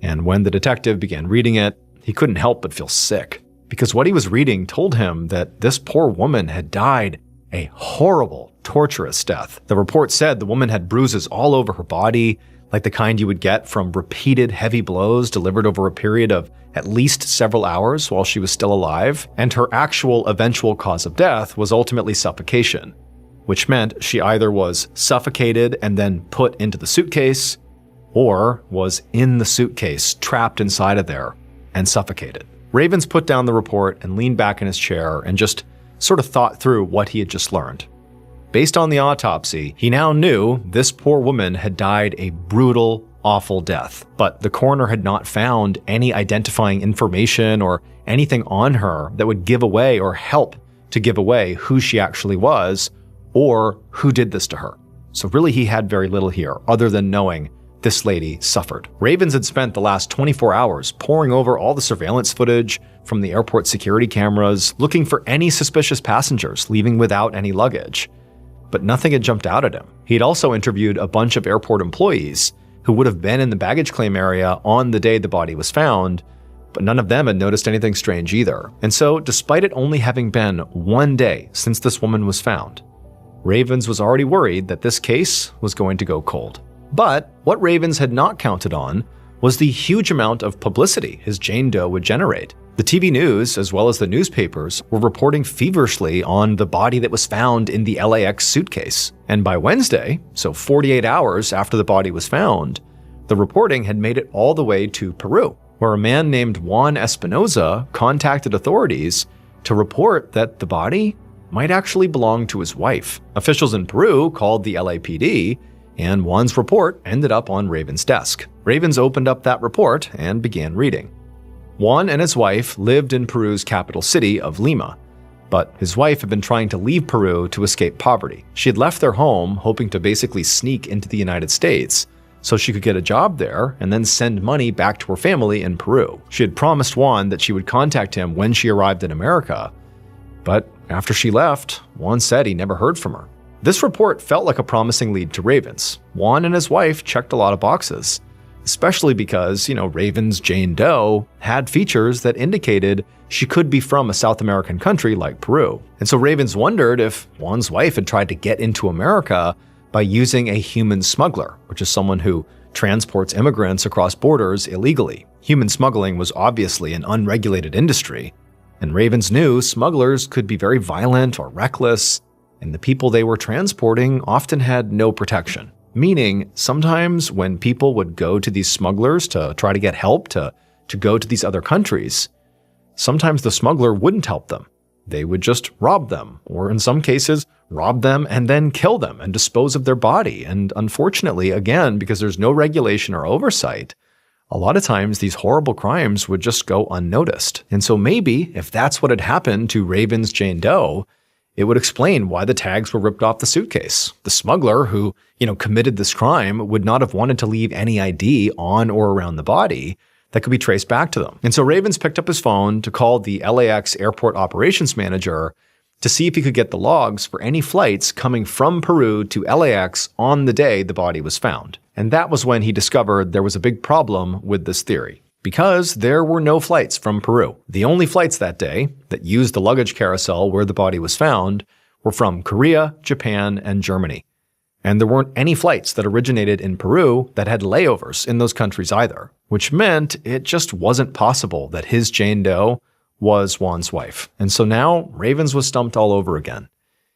And when the detective began reading it, he couldn't help but feel sick, because what he was reading told him that this poor woman had died a horrible, torturous death. The report said the woman had bruises all over her body, like the kind you would get from repeated heavy blows delivered over a period of at least several hours while she was still alive, and her actual eventual cause of death was ultimately suffocation, which meant she either was suffocated and then put into the suitcase, or was in the suitcase, trapped inside of there, and suffocated. Ravens put down the report and leaned back in his chair and just sort of thought through what he had just learned. Based on the autopsy, he now knew this poor woman had died a brutal, awful death, but the coroner had not found any identifying information or anything on her that would give away or help to give away who she actually was or who did this to her. So really he had very little here other than knowing this lady suffered. Ravens had spent the last 24 hours poring over all the surveillance footage from the airport security cameras, looking for any suspicious passengers leaving without any luggage. But nothing had jumped out at him. He'd also interviewed a bunch of airport employees who would have been in the baggage claim area on the day the body was found, but none of them had noticed anything strange either. And so, despite it only having been one day since this woman was found, Ravens was already worried that this case was going to go cold. But what Ravens had not counted on was the huge amount of publicity his Jane Doe would generate. The TV news, as well as the newspapers, were reporting feverishly on the body that was found in the LAX suitcase. And by Wednesday, so 48 hours after the body was found, the reporting had made it all the way to Peru, where a man named Juan Espinoza contacted authorities to report that the body might actually belong to his wife. Officials in Peru called the LAPD, and Juan's report ended up on Ravens' desk. Ravens opened up that report and began reading. Juan and his wife lived in Peru's capital city of Lima, but his wife had been trying to leave Peru to escape poverty. She had left their home hoping to basically sneak into the United States so she could get a job there and then send money back to her family in Peru. She had promised Juan that she would contact him when she arrived in America, but After she left, Juan said he never heard from her. This report felt like a promising lead to Ravens. Juan and his wife checked a lot of boxes, especially because, Ravens' Jane Doe had features that indicated she could be from a South American country like Peru. And so Ravens wondered if Juan's wife had tried to get into America by using a human smuggler, which is someone who transports immigrants across borders illegally. Human smuggling was obviously an unregulated industry, and Ravens knew smugglers could be very violent or reckless, and the people they were transporting often had no protection. Meaning, sometimes when people would go to these smugglers to try to get help to go to these other countries, sometimes the smuggler wouldn't help them. They would just rob them, or in some cases, rob them and then kill them and dispose of their body. And unfortunately, again, because there's no regulation or oversight, a lot of times these horrible crimes would just go unnoticed. And so maybe if that's what had happened to Ravens' Jane Doe, it would explain why the tags were ripped off the suitcase. The smuggler who, committed this crime would not have wanted to leave any ID on or around the body that could be traced back to them. And so Ravens picked up his phone to call the LAX airport operations manager to see if he could get the logs for any flights coming from Peru to LAX on the day the body was found. And that was when he discovered there was a big problem with this theory, because there were no flights from Peru. The only flights that day that used the luggage carousel where the body was found were from Korea, Japan, and Germany. And there weren't any flights that originated in Peru that had layovers in those countries either, which meant it just wasn't possible that his Jane Doe was Juan's wife. And so now Ravens was stumped all over again.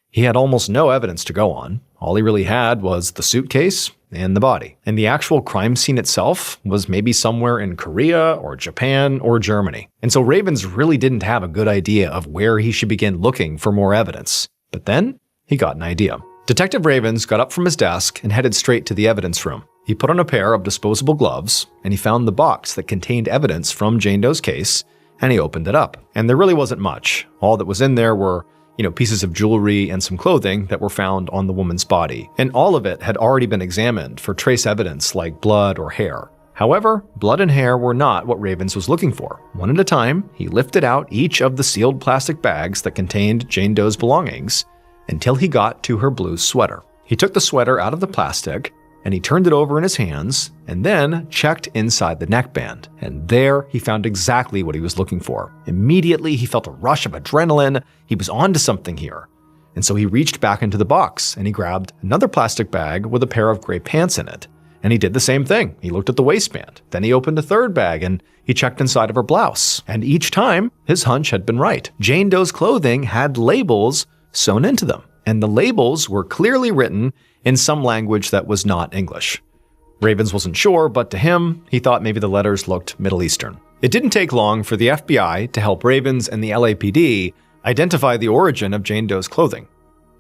He had almost no evidence to go on. All he really had was the suitcase and the body. And the actual crime scene itself was maybe somewhere in Korea or Japan or Germany. And so Ravens really didn't have a good idea of where he should begin looking for more evidence. But then he got an idea. Detective Ravens got up from his desk and headed straight to the evidence room. He put on a pair of disposable gloves, and he found the box that contained evidence from Jane Doe's case, and he opened it up. And there really wasn't much. All that was in there were, pieces of jewelry and some clothing that were found on the woman's body. And all of it had already been examined for trace evidence like blood or hair. However, blood and hair were not what Ravens was looking for. One at a time, he lifted out each of the sealed plastic bags that contained Jane Doe's belongings until he got to her blue sweater. He took the sweater out of the plastic and he turned it over in his hands and then checked inside the neckband. And there he found exactly what he was looking for. Immediately, he felt a rush of adrenaline. He was onto something here. And so he reached back into the box and he grabbed another plastic bag with a pair of gray pants in it. And he did the same thing. He looked at the waistband. Then he opened a third bag and he checked inside of her blouse. And each time, his hunch had been right. Jane Doe's clothing had labels sewn into them. And the labels were clearly written in some language that was not English. Ravens wasn't sure, but to him, he thought maybe the letters looked Middle Eastern. It didn't take long for the FBI to help Ravens and the LAPD identify the origin of Jane Doe's clothing.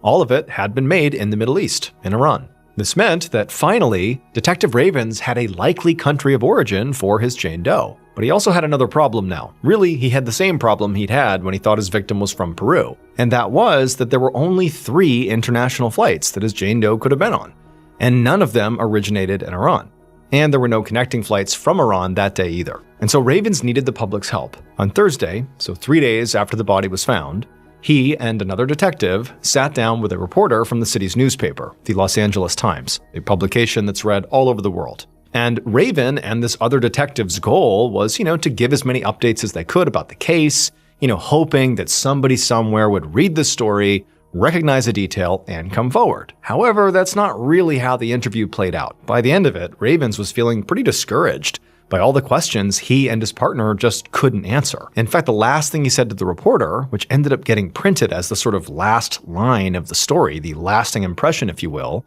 All of it had been made in the Middle East, in Iran. This meant that finally, Detective Ravens had a likely country of origin for his Jane Doe. But he also had another problem now. Really, he had the same problem he'd had when he thought his victim was from Peru. And that was that there were only 3 international flights that his Jane Doe could have been on. And none of them originated in Iran. And there were no connecting flights from Iran that day either. And so Ravens needed the public's help. On Thursday, so 3 days after the body was found, he and another detective sat down with a reporter from the city's newspaper, the Los Angeles Times, a publication that's read all over the world. And Raven and this other detective's goal was, to give as many updates as they could about the case, hoping that somebody somewhere would read the story, recognize a detail, and come forward. However, that's not really how the interview played out. By the end of it, Ravens was feeling pretty discouraged by all the questions he and his partner just couldn't answer. In fact, the last thing he said to the reporter, which ended up getting printed as the sort of last line of the story, the lasting impression, if you will,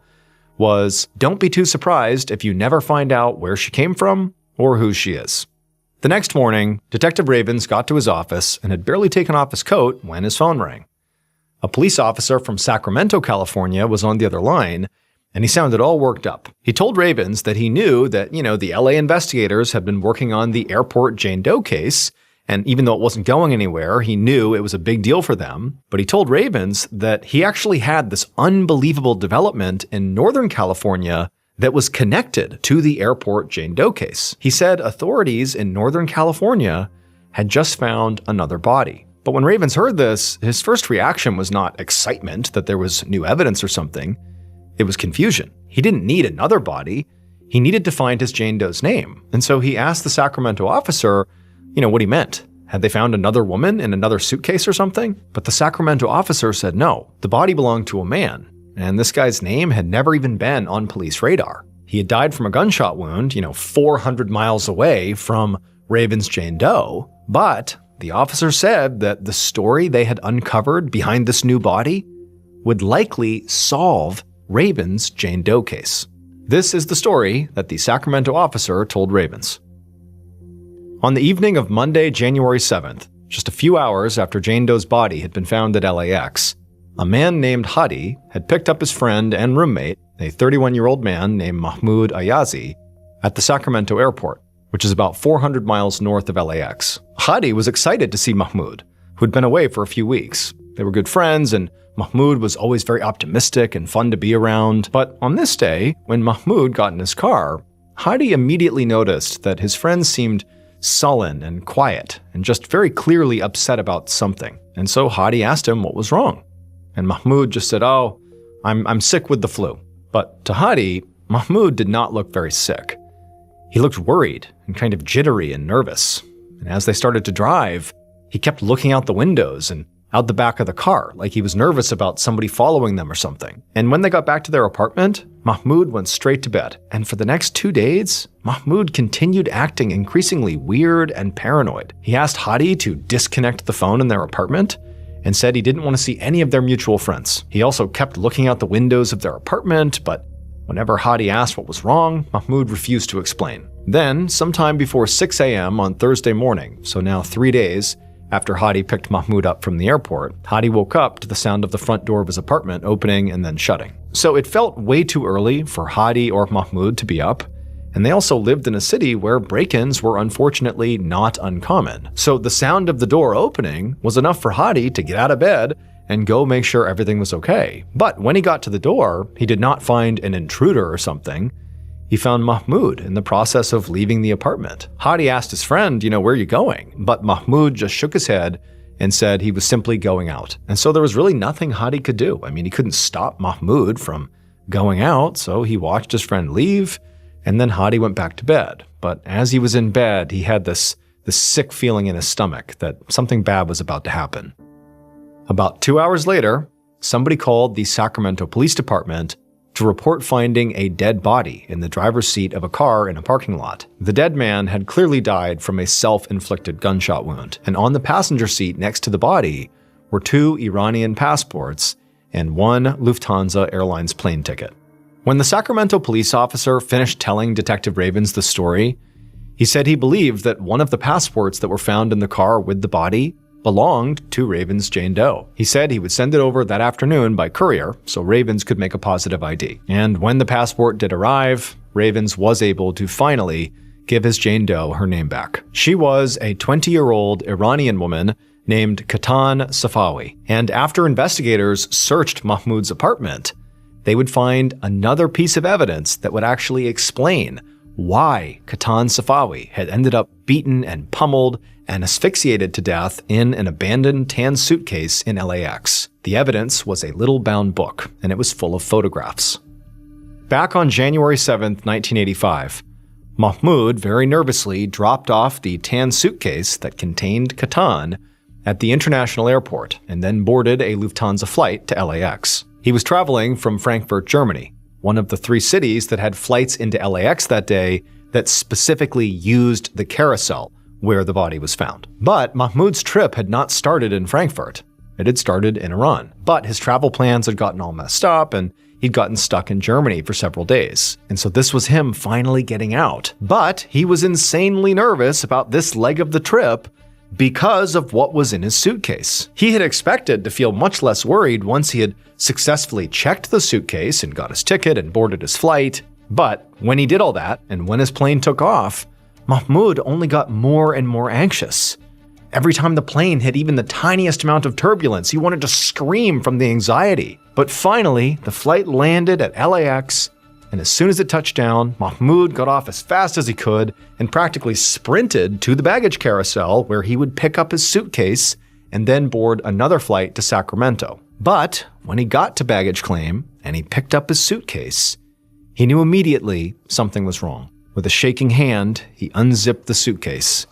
was, "Don't be too surprised if you never find out where she came from or who she is." The next morning, Detective Ravens got to his office and had barely taken off his coat when his phone rang. A police officer from Sacramento, California was on the other line, and he sounded all worked up. He told Ravens that he knew that, the LA investigators had been working on the airport Jane Doe case, and even though it wasn't going anywhere, he knew it was a big deal for them. But he told Ravens that he actually had this unbelievable development in Northern California that was connected to the airport Jane Doe case. He said authorities in Northern California had just found another body. But when Ravens heard this, his first reaction was not excitement that there was new evidence or something. It was confusion. He didn't need another body. He needed to find his Jane Doe's name. And so he asked the Sacramento officer, what he meant. Had they found another woman in another suitcase or something? But the Sacramento officer said no. The body belonged to a man, and this guy's name had never even been on police radar. He had died from a gunshot wound, 400 miles away from Raven's Jane Doe. But the officer said that the story they had uncovered behind this new body would likely solve Raven's Jane Doe case. This is the story that the Sacramento officer told Ravens. On the evening of Monday, January 7th, just a few hours after Jane Doe's body had been found at LAX, a man named Hadi had picked up his friend and roommate, a 31-year-old man named Mahmoud Ayazi, at the Sacramento airport, which is about 400 miles north of LAX. Hadi was excited to see Mahmoud, who'd been away for a few weeks. They were good friends, and Mahmoud was always very optimistic and fun to be around. But on this day, when Mahmoud got in his car, Hadi immediately noticed that his friend seemed sullen and quiet and just very clearly upset about something. And so Hadi asked him what was wrong. And Mahmoud just said, "Oh, I'm sick with the flu." But to Hadi, Mahmoud did not look very sick. He looked worried and kind of jittery and nervous. And as they started to drive, he kept looking out the windows and out the back of the car, like he was nervous about somebody following them or something. And when they got back to their apartment, Mahmoud went straight to bed. And for the next 2 days, Mahmoud continued acting increasingly weird and paranoid. He asked Hadi to disconnect the phone in their apartment and said he didn't want to see any of their mutual friends. He also kept looking out the windows of their apartment, but whenever Hadi asked what was wrong, Mahmoud refused to explain. Then, sometime before 6 a.m. on Thursday morning, so now 3 days after Hadi picked Mahmoud up from the airport, Hadi woke up to the sound of the front door of his apartment opening and then shutting. So it felt way too early for Hadi or Mahmoud to be up, and they also lived in a city where break-ins were unfortunately not uncommon. So the sound of the door opening was enough for Hadi to get out of bed and go make sure everything was okay. But when he got to the door, he did not find an intruder or something. He found Mahmoud in the process of leaving the apartment. Hadi asked his friend, where are you going? But Mahmoud just shook his head and said he was simply going out. And so there was really nothing Hadi could do. I mean, he couldn't stop Mahmoud from going out, so he watched his friend leave, and then Hadi went back to bed. But as he was in bed, he had this sick feeling in his stomach that something bad was about to happen. About 2 hours later, somebody called the Sacramento Police Department to report finding a dead body in the driver's seat of a car in a parking lot. The dead man had clearly died from a self-inflicted gunshot wound, and on the passenger seat next to the body were 2 Iranian passports and 1 Lufthansa Airlines plane ticket. When the Sacramento police officer finished telling Detective Ravens the story, he said he believed that one of the passports that were found in the car with the body belonged to Raven's Jane Doe. He said he would send it over that afternoon by courier so Ravens could make a positive ID. And when the passport did arrive, Ravens was able to finally give his Jane Doe her name back. She was a 20-year-old Iranian woman named Katan Safawi. And after investigators searched Mahmoud's apartment, they would find another piece of evidence that would actually explain why Katan Safawi had ended up beaten and pummeled and asphyxiated to death in an abandoned tan suitcase in LAX. The evidence was a little bound book, and it was full of photographs. Back on January 7th, 1985, Mahmoud very nervously dropped off the tan suitcase that contained Katan at the international airport and then boarded a Lufthansa flight to LAX. He was traveling from Frankfurt, Germany, one of the 3 cities that had flights into LAX that day that specifically used the carousel where the body was found. But Mahmoud's trip had not started in Frankfurt. It had started in Iran. But his travel plans had gotten all messed up and he'd gotten stuck in Germany for several days. And so this was him finally getting out. But he was insanely nervous about this leg of the trip because of what was in his suitcase. He had expected to feel much less worried once he had successfully checked the suitcase and got his ticket and boarded his flight. But when he did all that, and when his plane took off, Mahmoud only got more and more anxious. Every time the plane hit even the tiniest amount of turbulence, he wanted to scream from the anxiety. But finally, the flight landed at LAX, and as soon as it touched down, Mahmoud got off as fast as he could and practically sprinted to the baggage carousel where he would pick up his suitcase and then board another flight to Sacramento. But when he got to baggage claim and he picked up his suitcase, he knew immediately something was wrong. With a shaking hand, he unzipped the suitcase.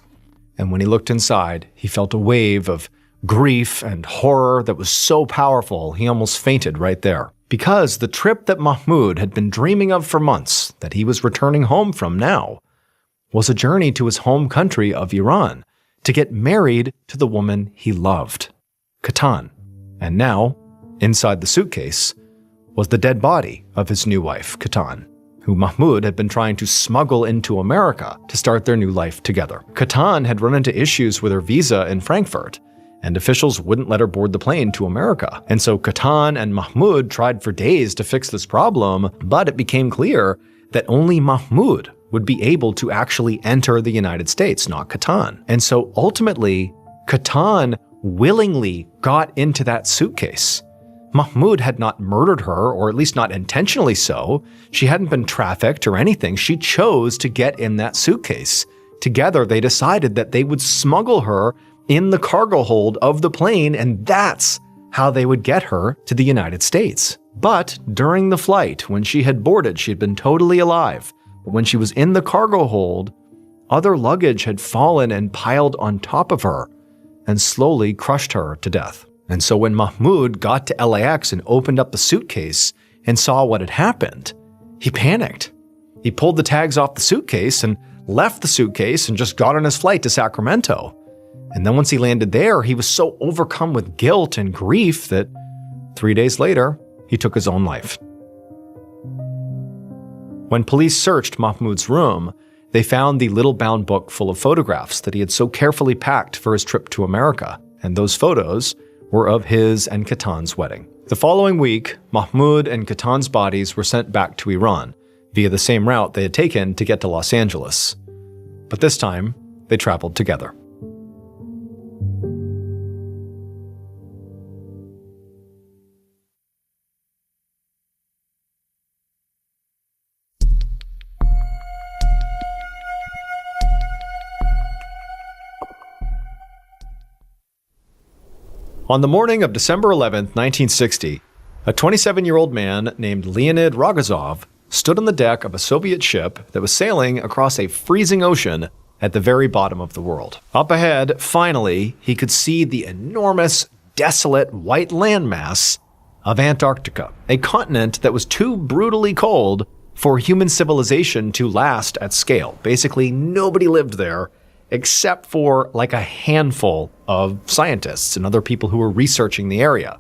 And when he looked inside, he felt a wave of grief and horror that was so powerful he almost fainted right there. Because the trip that Mahmoud had been dreaming of for months, that he was returning home from now, was a journey to his home country of Iran to get married to the woman he loved, Katan. And now, inside the suitcase, was the dead body of his new wife, Katan, who Mahmoud had been trying to smuggle into America to start their new life together. Katan had run into issues with her visa in Frankfurt, and officials wouldn't let her board the plane to America. And so Katan and Mahmoud tried for days to fix this problem, but it became clear that only Mahmoud would be able to actually enter the United States, not Katan. And so ultimately, Katan willingly got into that suitcase. Mahmoud had not murdered her, or at least not intentionally so. She hadn't been trafficked or anything. She chose to get in that suitcase. Together, they decided that they would smuggle her in the cargo hold of the plane, and that's how they would get her to the United States. But during the flight, when she had boarded, she had been totally alive. But when she was in the cargo hold, other luggage had fallen and piled on top of her and slowly crushed her to death. And so when Mahmoud got to LAX and opened up the suitcase and saw what had happened, he panicked. He pulled the tags off the suitcase and left the suitcase and just got on his flight to Sacramento. And then once he landed there, he was so overcome with guilt and grief that 3 days later, he took his own life. When police searched Mahmoud's room, they found the little bound book full of photographs that he had so carefully packed for his trip to America. And those photos were of his and Katan's wedding. The following week, Mahmoud and Katan's bodies were sent back to Iran via the same route they had taken to get to Los Angeles. But this time, they traveled together. On the morning of December 11, 1960, a 27-year-old man named Leonid Rogozov stood on the deck of a Soviet ship that was sailing across a freezing ocean at the very bottom of the world. Up ahead, finally, he could see the enormous, desolate white landmass of Antarctica, a continent that was too brutally cold for human civilization to last at scale. Basically, nobody lived there except for like a handful of scientists and other people who were researching the area,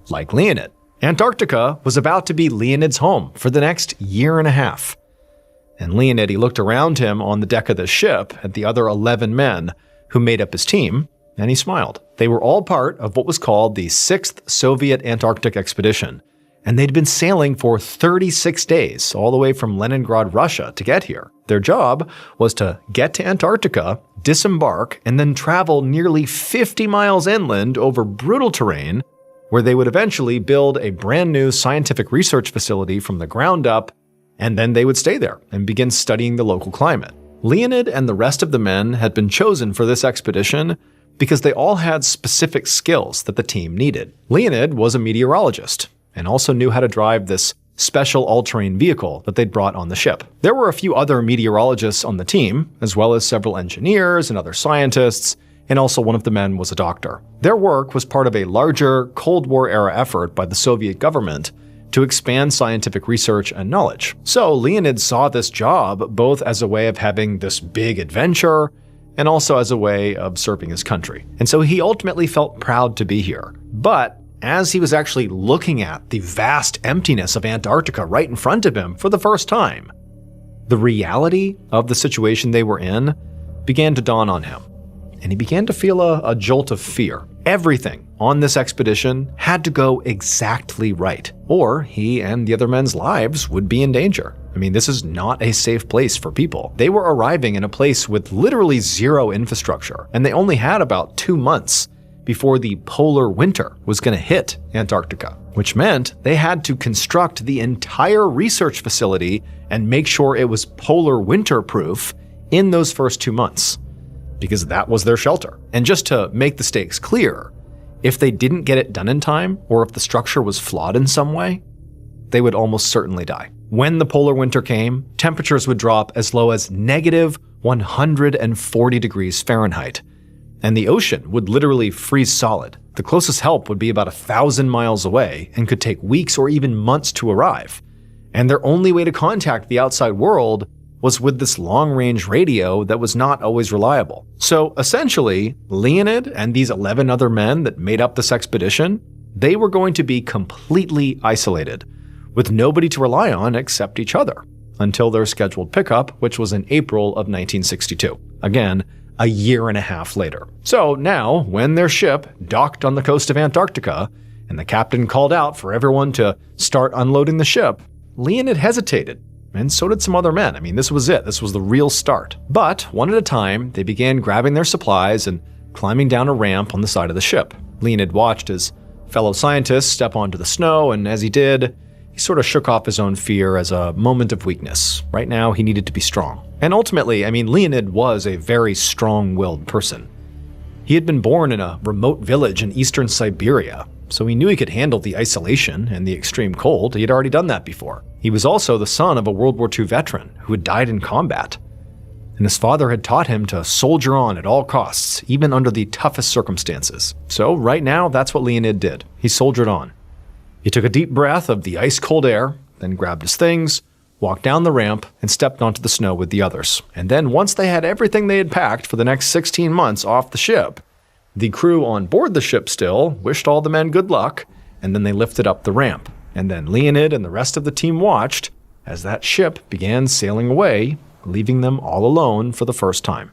like Leonid. Antarctica was about to be Leonid's home for the next year and a half. And Leonid, he looked around him on the deck of the ship at the other 11 men who made up his team, and he smiled. They were all part of what was called the 6th Soviet Antarctic Expedition, and they'd been sailing for 36 days, all the way from Leningrad, Russia, to get here. Their job was to get to Antarctica, disembark, and then travel nearly 50 miles inland over brutal terrain, where they would eventually build a brand new scientific research facility from the ground up, and then they would stay there and begin studying the local climate. Leonid and the rest of the men had been chosen for this expedition because they all had specific skills that the team needed. Leonid was a meteorologist and also knew how to drive this special all-terrain vehicle that they'd brought on the ship. There were a few other meteorologists on the team, as well as several engineers and other scientists, and also one of the men was a doctor. Their work was part of a larger Cold War-era effort by the Soviet government to expand scientific research and knowledge. So Leonid saw this job both as a way of having this big adventure and also as a way of serving his country. And so he ultimately felt proud to be here. But as he was actually looking at the vast emptiness of Antarctica right in front of him for the first time, the reality of the situation they were in began to dawn on him, and he began to feel a jolt of fear. Everything on this expedition had to go exactly right, or he and the other men's lives would be in danger. I mean, this is not a safe place for people. They were arriving in a place with literally zero infrastructure, and they only had about 2 months before the polar winter was going to hit Antarctica, which meant they had to construct the entire research facility and make sure it was polar winter proof in those first 2 months. because that was their shelter. And just to make the stakes clear, if they didn't get it done in time, or if the structure was flawed in some way, they would almost certainly die. When the polar winter came, temperatures would drop as low as negative 140 degrees Fahrenheit, and the ocean would literally freeze solid. The closest help would be about 1,000 miles away and could take weeks or even months to arrive. And their only way to contact the outside world was with this long-range radio that was not always reliable. So essentially, Leonid and these 11 other men that made up this expedition, they were going to be completely isolated, with nobody to rely on except each other, until their scheduled pickup, which was in April of 1962. Again, a year and a half later. So now, when their ship docked on the coast of Antarctica, and the captain called out for everyone to start unloading the ship, Leonid hesitated, and so did some other men. I mean, this was it. This was the real start. But one at a time, they began grabbing their supplies and climbing down a ramp on the side of the ship. Leonid watched his fellow scientists step onto the snow, and as he did, he sort of shook off his own fear as a moment of weakness. Right now, he needed to be strong. And ultimately, Leonid was a very strong-willed person. He had been born in a remote village in eastern Siberia, so he knew he could handle the isolation and the extreme cold. He had already done that before. He was also the son of a World War II veteran who had died in combat. And his father had taught him to soldier on at all costs, even under the toughest circumstances. So right now, that's what Leonid did. He soldiered on. He took a deep breath of the ice-cold air, then grabbed his things, walked down the ramp, and stepped onto the snow with the others. And then once they had everything they had packed for the next 16 months off the ship, the crew on board the ship still wished all the men good luck, and then they lifted up the ramp. And then Leonid and the rest of the team watched as that ship began sailing away, leaving them all alone for the first time.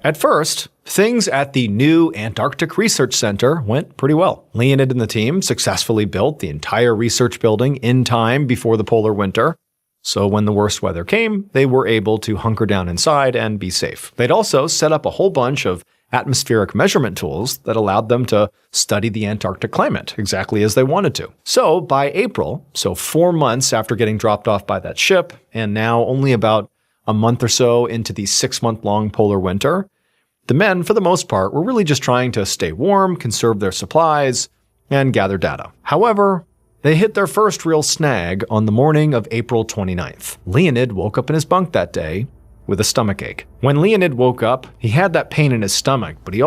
At first, things at the new Antarctic Research Center went pretty well. Leonid and the team successfully built the entire research building in time before the polar winter, so when the worst weather came, they were able to hunker down inside and be safe. They'd also set up a whole bunch of atmospheric measurement tools that allowed them to study the Antarctic climate exactly as they wanted to. So by April, 4 months after getting dropped off by that ship, and now only about a month or so into the 6-month-long polar winter, the men, for the most part, were really just trying to stay warm, conserve their supplies, and gather data. However, they hit their first real snag on the morning of April 29th. Leonid woke up in his bunk that day with a stomachache. When Leonid woke up, he had that pain in his stomach, but he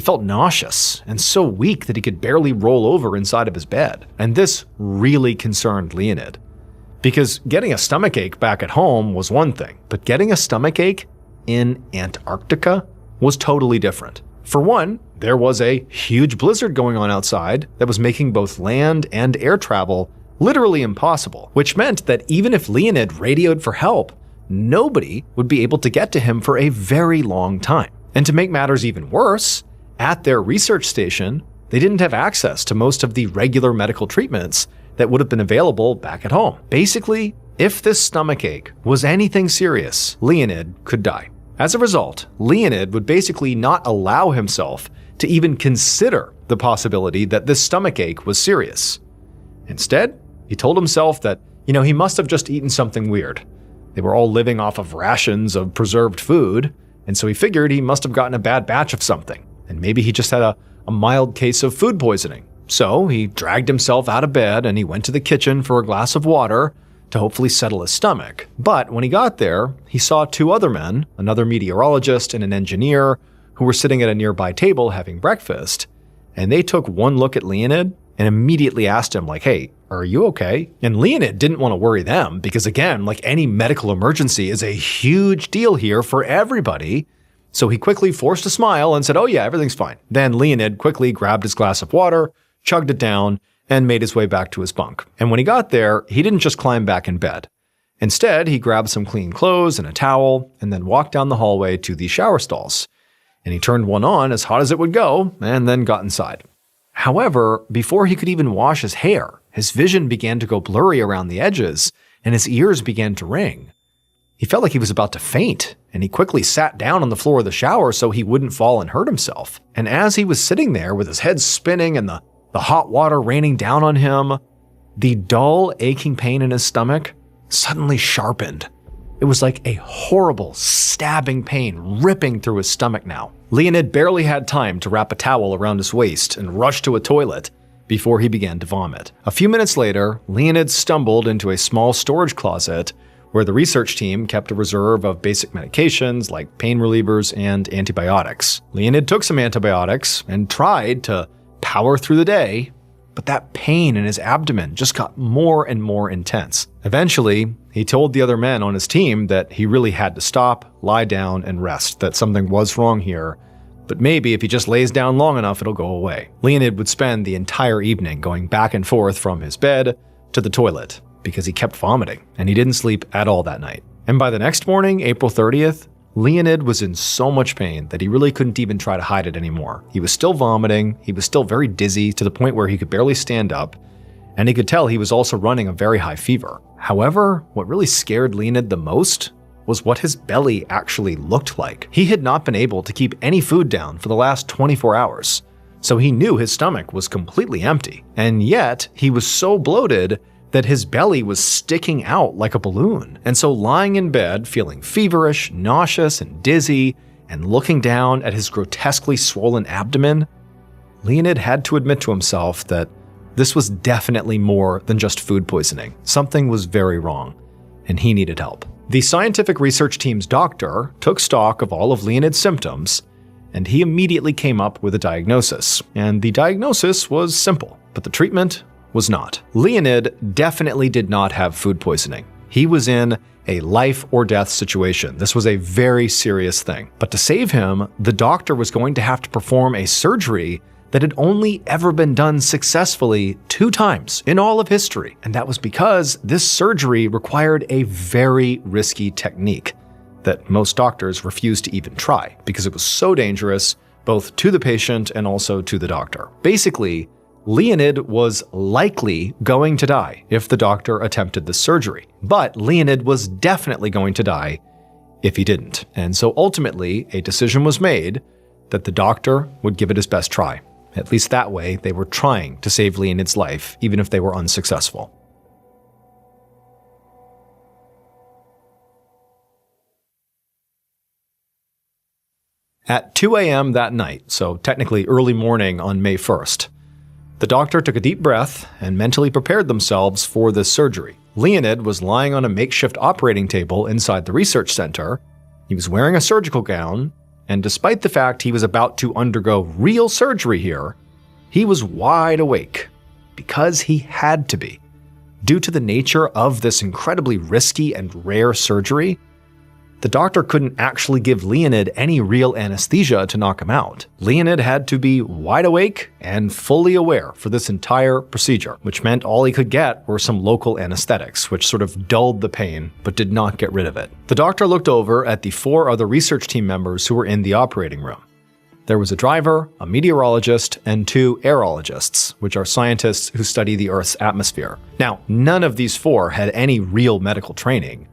felt nauseous and so weak that he could barely roll over inside of his bed. And this really concerned Leonid, because getting a stomachache back at home was one thing, but getting a stomachache in Antarctica was totally different. For one, there was a huge blizzard going on outside that was making both land and air travel literally impossible, which meant that even if Leonid radioed for help, nobody would be able to get to him for a very long time. And to make matters even worse, at their research station, they didn't have access to most of the regular medical treatments that would have been available back at home. Basically, if this stomachache was anything serious, Leonid could die. As a result, Leonid would basically not allow himself to even consider the possibility that this stomachache was serious. Instead, he told himself that, he must have just eaten something weird. They were all living off of rations of preserved food, and so he figured he must have gotten a bad batch of something, and maybe he just had a mild case of food poisoning. So he dragged himself out of bed and he went to the kitchen for a glass of water to hopefully settle his stomach. But when he got there, he saw 2 other men, another meteorologist and an engineer, who were sitting at a nearby table having breakfast, and they took one look at Leonid and immediately asked him, hey, are you okay? And Leonid didn't want to worry them because, again, any medical emergency is a huge deal here for everybody. So he quickly forced a smile and said, oh yeah, everything's fine. Then Leonid quickly grabbed his glass of water, chugged it down, and made his way back to his bunk. And when he got there, he didn't just climb back in bed. Instead, he grabbed some clean clothes and a towel, and then walked down the hallway to the shower stalls. And he turned one on as hot as it would go, and then got inside. However, before he could even wash his hair, his vision began to go blurry around the edges, and his ears began to ring. He felt like he was about to faint, and he quickly sat down on the floor of the shower so he wouldn't fall and hurt himself. And as he was sitting there with his head spinning and the hot water raining down on him, the dull, aching pain in his stomach suddenly sharpened It was like a horrible, stabbing pain ripping through his stomach now. Leonid barely had time to wrap a towel around his waist and rush to a toilet before he began to vomit. A few minutes later, Leonid stumbled into a small storage closet where the research team kept a reserve of basic medications like pain relievers and antibiotics. Leonid took some antibiotics and tried to power through the day, but that pain in his abdomen just got more and more intense. Eventually, he told the other men on his team that he really had to stop, lie down, and rest, that something was wrong here, but maybe if he just lays down long enough, it'll go away. Leonid would spend the entire evening going back and forth from his bed to the toilet because he kept vomiting, and he didn't sleep at all that night. And by the next morning, April 30th, Leonid was in so much pain that he really couldn't even try to hide it anymore. He was still vomiting, he was still very dizzy to the point where he could barely stand up, and he could tell he was also running a very high fever. However, what really scared Leonid the most was what his belly actually looked like. He had not been able to keep any food down for the last 24 hours, so he knew his stomach was completely empty, and yet he was so bloated that his belly was sticking out like a balloon. And so lying in bed, feeling feverish, nauseous, and dizzy, and looking down at his grotesquely swollen abdomen, Leonid had to admit to himself that this was definitely more than just food poisoning. Something was very wrong, and he needed help. The scientific research team's doctor took stock of all of Leonid's symptoms, and he immediately came up with a diagnosis. And the diagnosis was simple, but the treatment was not. Leonid definitely did not have food poisoning. He was in a life or death situation. This was a very serious thing. But to save him, the doctor was going to have to perform a surgery that had only ever been done successfully 2 times in all of history. And that was because this surgery required a very risky technique that most doctors refused to even try because it was so dangerous, both to the patient and also to the doctor. Basically, Leonid was likely going to die if the doctor attempted the surgery, but Leonid was definitely going to die if he didn't. And so ultimately, a decision was made that the doctor would give it his best try. At least that way, they were trying to save Leonid's life, even if they were unsuccessful. At 2 a.m. that night, so technically early morning on May 1st, the doctor took a deep breath and mentally prepared themselves for this surgery. Leonid was lying on a makeshift operating table inside the research center. He was wearing a surgical gown, and despite the fact he was about to undergo real surgery here, he was wide awake because he had to be. Due to the nature of this incredibly risky and rare surgery, the doctor couldn't actually give Leonid any real anesthesia to knock him out. Leonid had to be wide awake and fully aware for this entire procedure, which meant all he could get were some local anesthetics, which sort of dulled the pain but did not get rid of it. The doctor looked over at the 4 other research team members who were in the operating room. There was a driver, a meteorologist, and 2 aerologists, which are scientists who study the Earth's atmosphere. Now, none of these 4 had any real medical training,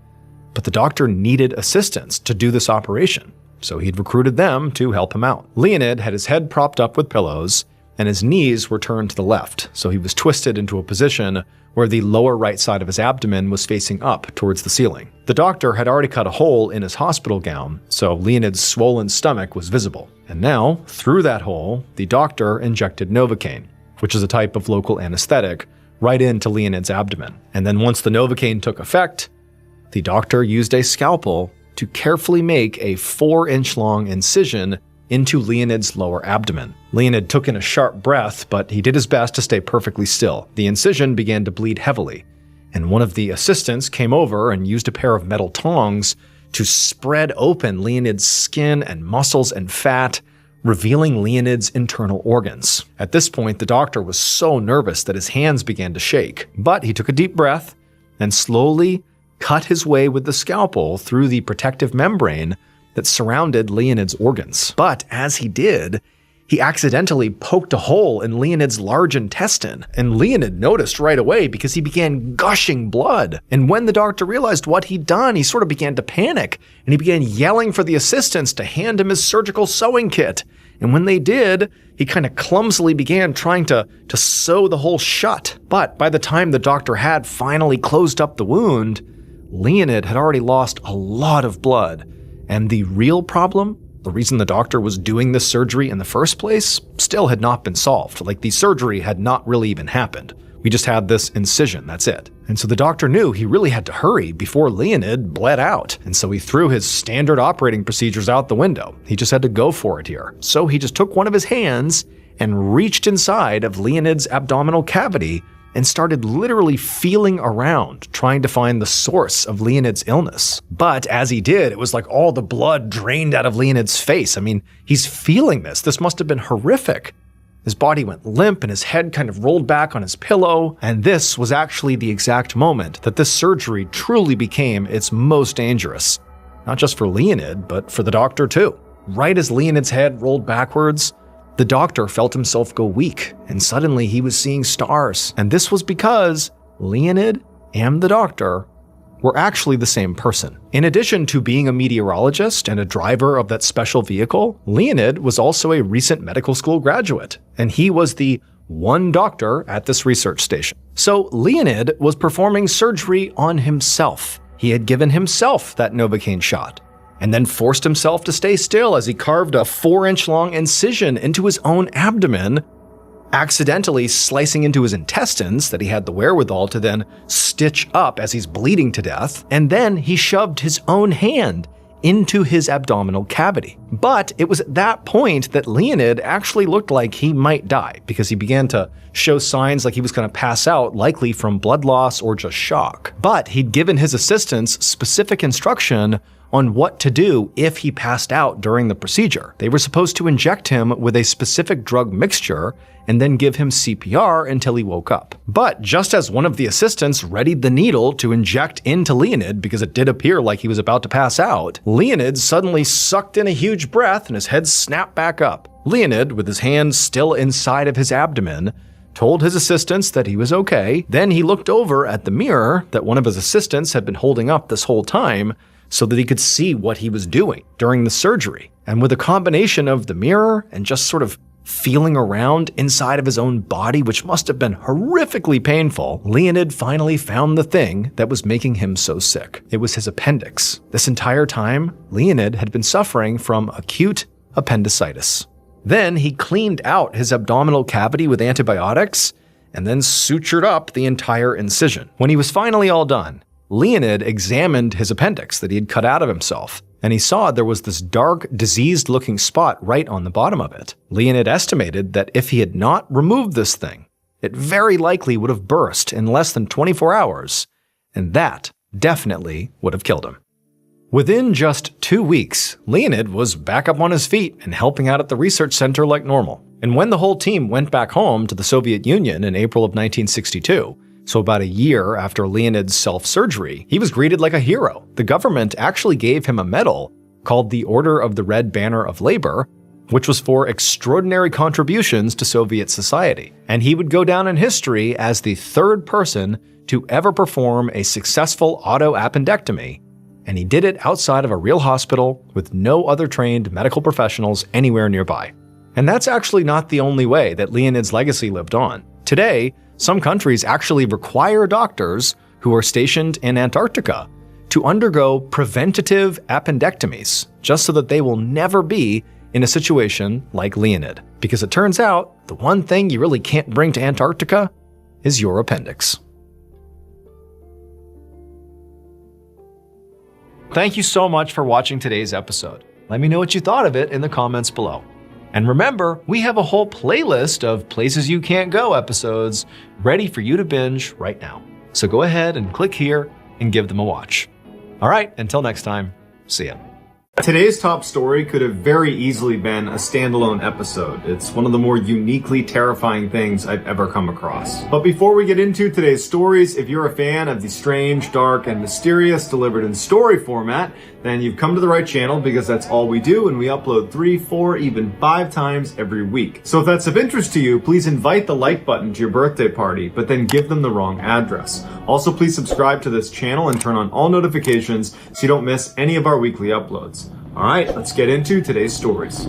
but the doctor needed assistance to do this operation, so he'd recruited them to help him out. Leonid had his head propped up with pillows, and his knees were turned to the left, so he was twisted into a position where the lower right side of his abdomen was facing up towards the ceiling. The doctor had already cut a hole in his hospital gown, so Leonid's swollen stomach was visible. And now, through that hole, the doctor injected Novocaine, which is a type of local anesthetic, right into Leonid's abdomen. And then once the Novocaine took effect, the doctor used a scalpel to carefully make a 4-inch long incision into Leonid's lower abdomen. Leonid took in a sharp breath, but he did his best to stay perfectly still. The incision began to bleed heavily, and one of the assistants came over and used a pair of metal tongs to spread open Leonid's skin and muscles and fat, revealing Leonid's internal organs. At this point, the doctor was so nervous that his hands began to shake, but he took a deep breath and slowly cut his way with the scalpel through the protective membrane that surrounded Leonid's organs. But as he did, he accidentally poked a hole in Leonid's large intestine, and Leonid noticed right away because he began gushing blood. And when the doctor realized what he'd done, he sort of began to panic, and he began yelling for the assistants to hand him his surgical sewing kit. And when they did, he kind of clumsily began trying to sew the hole shut. But by the time the doctor had finally closed up the wound, Leonid had already lost a lot of blood, and the real problem, the reason the doctor was doing this surgery in the first place, still had not been solved. Like, the surgery had not really even happened. We just had this incision, that's it. And so the doctor knew he really had to hurry before Leonid bled out. And so he threw his standard operating procedures out the window. He just had to go for it here. So he just took one of his hands and reached inside of Leonid's abdominal cavity and started literally feeling around, trying to find the source of Leonid's illness. But as he did, it was like all the blood drained out of Leonid's face. I mean, he's feeling this. This must have been horrific. His body went limp and his head kind of rolled back on his pillow. And this was actually the exact moment that this surgery truly became its most dangerous. Not just for Leonid, but for the doctor too. Right as Leonid's head rolled backwards, the doctor felt himself go weak, and suddenly he was seeing stars. And this was because Leonid and the doctor were actually the same person. In addition to being a meteorologist and a driver of that special vehicle, Leonid was also a recent medical school graduate, and he was the one doctor at this research station. So Leonid was performing surgery on himself. He had given himself that Novocaine shot, and then forced himself to stay still as he carved a 4-inch long incision into his own abdomen, accidentally slicing into his intestines that he had the wherewithal to then stitch up as he's bleeding to death, and then he shoved his own hand into his abdominal cavity. But it was at that point that Leonid actually looked like he might die, because he began to show signs like he was going to pass out, likely from blood loss or just shock. But he'd given his assistants specific instruction on what to do if he passed out during the procedure. They were supposed to inject him with a specific drug mixture and then give him CPR until he woke up. But just as one of the assistants readied the needle to inject into Leonid, because it did appear like he was about to pass out, Leonid suddenly sucked in a huge breath and his head snapped back up. Leonid, with his hands still inside of his abdomen, told his assistants that he was okay. Then he looked over at the mirror that one of his assistants had been holding up this whole time so that he could see what he was doing during the surgery. And with a combination of the mirror and just sort of feeling around inside of his own body, which must have been horrifically painful, Leonid finally found the thing that was making him so sick. It was his appendix. This entire time, Leonid had been suffering from acute appendicitis. Then he cleaned out his abdominal cavity with antibiotics and then sutured up the entire incision. When he was finally all done, Leonid examined his appendix that he had cut out of himself, and he saw there was this dark, diseased-looking spot right on the bottom of it. Leonid estimated that if he had not removed this thing, it very likely would have burst in less than 24 hours, and that definitely would have killed him. Within just 2 weeks, Leonid was back up on his feet and helping out at the research center like normal. And when the whole team went back home to the Soviet Union in April of 1962, so about a year after Leonid's self-surgery, he was greeted like a hero. The government actually gave him a medal called the Order of the Red Banner of Labor, which was for extraordinary contributions to Soviet society. And he would go down in history as the third person to ever perform a successful auto-appendectomy, and he did it outside of a real hospital with no other trained medical professionals anywhere nearby. And that's actually not the only way that Leonid's legacy lived on. Today, some countries actually require doctors who are stationed in Antarctica to undergo preventative appendectomies, just so that they will never be in a situation like Leonid. Because it turns out, the one thing you really can't bring to Antarctica is your appendix. Thank you so much for watching today's episode. Let me know what you thought of it in the comments below. And remember, we have a whole playlist of Places You Can't Go episodes ready for you to binge right now. So go ahead and click here and give them a watch. All right, until next time, see ya. Today's top story could have very easily been a standalone episode. It's one of the more uniquely terrifying things I've ever come across. But before we get into today's stories, if you're a fan of the strange, dark, and mysterious delivered in story format, then you've come to the right channel, because that's all we do, and we upload 3, 4, even 5 times every week. So if that's of interest to you, please invite the like button to your birthday party, but then give them the wrong address. Also, please subscribe to this channel and turn on all notifications so you don't miss any of our weekly uploads. All right, let's get into today's stories.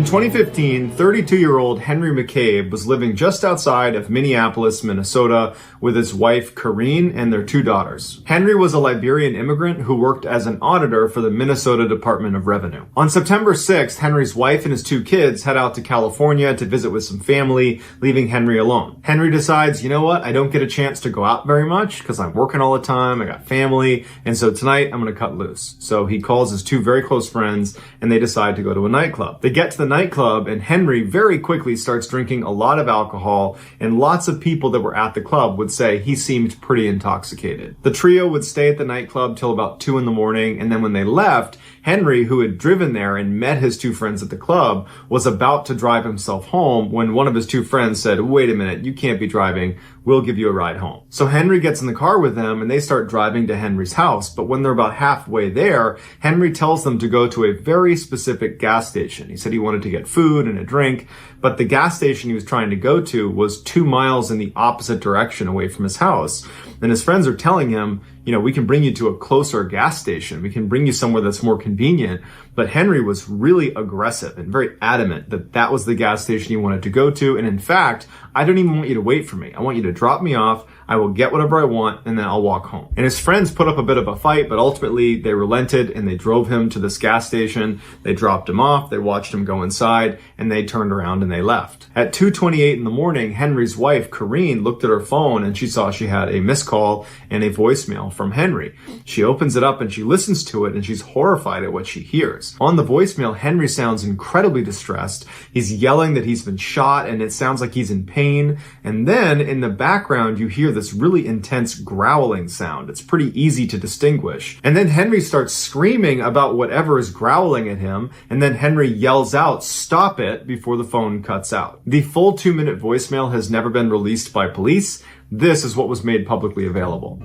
In 2015, 32-year-old Henry McCabe was living just outside of Minneapolis, Minnesota, with his wife, Corrine, and their 2 daughters. Henry was a Liberian immigrant who worked as an auditor for the Minnesota Department of Revenue. On September 6th, Henry's wife and his 2 kids head out to California to visit with some family, leaving Henry alone. Henry decides, you know what, I don't get a chance to go out very much because I'm working all the time, I got family, and so tonight I'm going to cut loose. So he calls his 2 very close friends, and they decide to go to a nightclub. They get to the nightclub, and Henry very quickly starts drinking a lot of alcohol, and lots of people that were at the club would say he seemed pretty intoxicated. The trio would stay at the nightclub till about 2 in the morning, and then when they left, Henry, who had driven there and met his 2 friends at the club, was about to drive himself home when one of his 2 friends said, wait a minute, you can't be driving, we'll give you a ride home. So Henry gets in the car with them and they start driving to Henry's house, but when they're about halfway there, Henry tells them to go to a very specific gas station. He said he wanted to get food and a drink, but the gas station he was trying to go to was 2 miles in the opposite direction away from his house. And his friends are telling him, you know, we can bring you to a closer gas station. We can bring you somewhere that's more convenient. But Henry was really aggressive and very adamant that that was the gas station he wanted to go to. And in fact, I don't even want you to wait for me. I want you to drop me off. I will get whatever I want and then I'll walk home. And his friends put up a bit of a fight, but ultimately they relented and they drove him to this gas station. They dropped him off. They watched him go inside and they turned around and they left. At 2:28 in the morning, Henry's wife, Corrine, looked at her phone and she saw she had a missed call and a voicemail from Henry. She opens it up and she listens to it and she's horrified at what she hears. On the voicemail, Henry sounds incredibly distressed. He's yelling that he's been shot and it sounds like he's in pain. And then in the background, you hear this really intense growling sound. It's pretty easy to distinguish. And then Henry starts screaming about whatever is growling at him. And then Henry yells out, "Stop it," before the phone cuts out. The full 2-minute voicemail has never been released by police. This is what was made publicly available.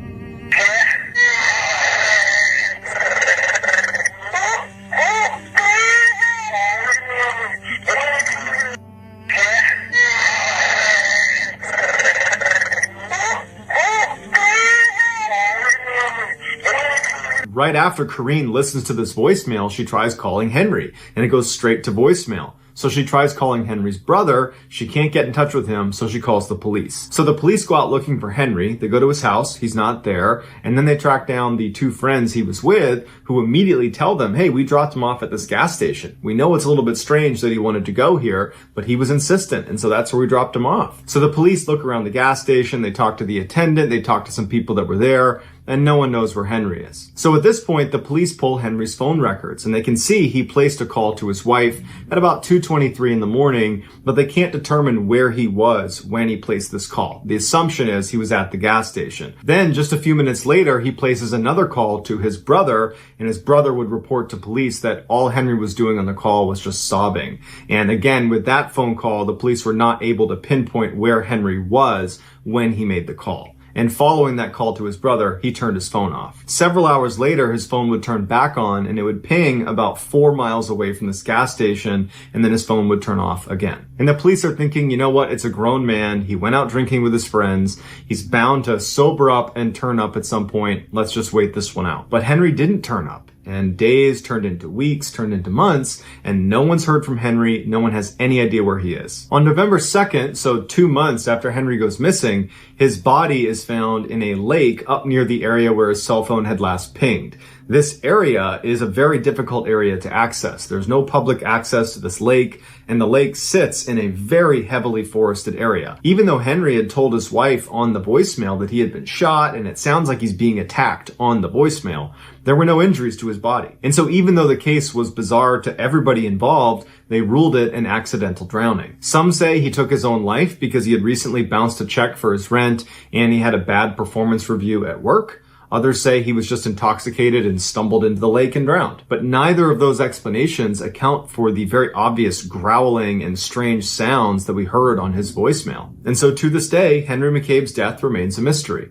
Right after Corrine listens to this voicemail, she tries calling Henry, and it goes straight to voicemail. So she tries calling Henry's brother. She can't get in touch with him, so she calls the police. So the police go out looking for Henry. They go to his house. He's not there. And then they track down the 2 friends he was with, who immediately tell them, hey, we dropped him off at this gas station. We know it's a little bit strange that he wanted to go here, but he was insistent, and so that's where we dropped him off. So the police look around the gas station. They talk to the attendant. They talk to some people that were there. And no one knows where Henry is. So at this point, the police pull Henry's phone records, and they can see he placed a call to his wife at about 2:23 in the morning, but they can't determine where he was when he placed this call. The assumption is he was at the gas station. Then, just a few minutes later, he places another call to his brother, and his brother would report to police that all Henry was doing on the call was just sobbing. And again, with that phone call, the police were not able to pinpoint where Henry was when he made the call. And following that call to his brother, he turned his phone off. Several hours later, his phone would turn back on and it would ping about 4 miles away from this gas station, and then his phone would turn off again. And the police are thinking, you know what? It's a grown man. He went out drinking with his friends. He's bound to sober up and turn up at some point. Let's just wait this one out. But Henry didn't turn up. And days turned into weeks, turned into months, and no one's heard from Henry. No one has any idea where he is. On November 2nd, so 2 months after Henry goes missing, his body is found in a lake up near the area where his cell phone had last pinged. This area is a very difficult area to access. There's no public access to this lake, and the lake sits in a very heavily forested area. Even though Henry had told his wife on the voicemail that he had been shot, and it sounds like he's being attacked on the voicemail, there were no injuries to his body. And so even though the case was bizarre to everybody involved, they ruled it an accidental drowning. Some say he took his own life because he had recently bounced a check for his rent and he had a bad performance review at work. Others say he was just intoxicated and stumbled into the lake and drowned. But neither of those explanations account for the very obvious growling and strange sounds that we heard on his voicemail. And so to this day, Henry McCabe's death remains a mystery.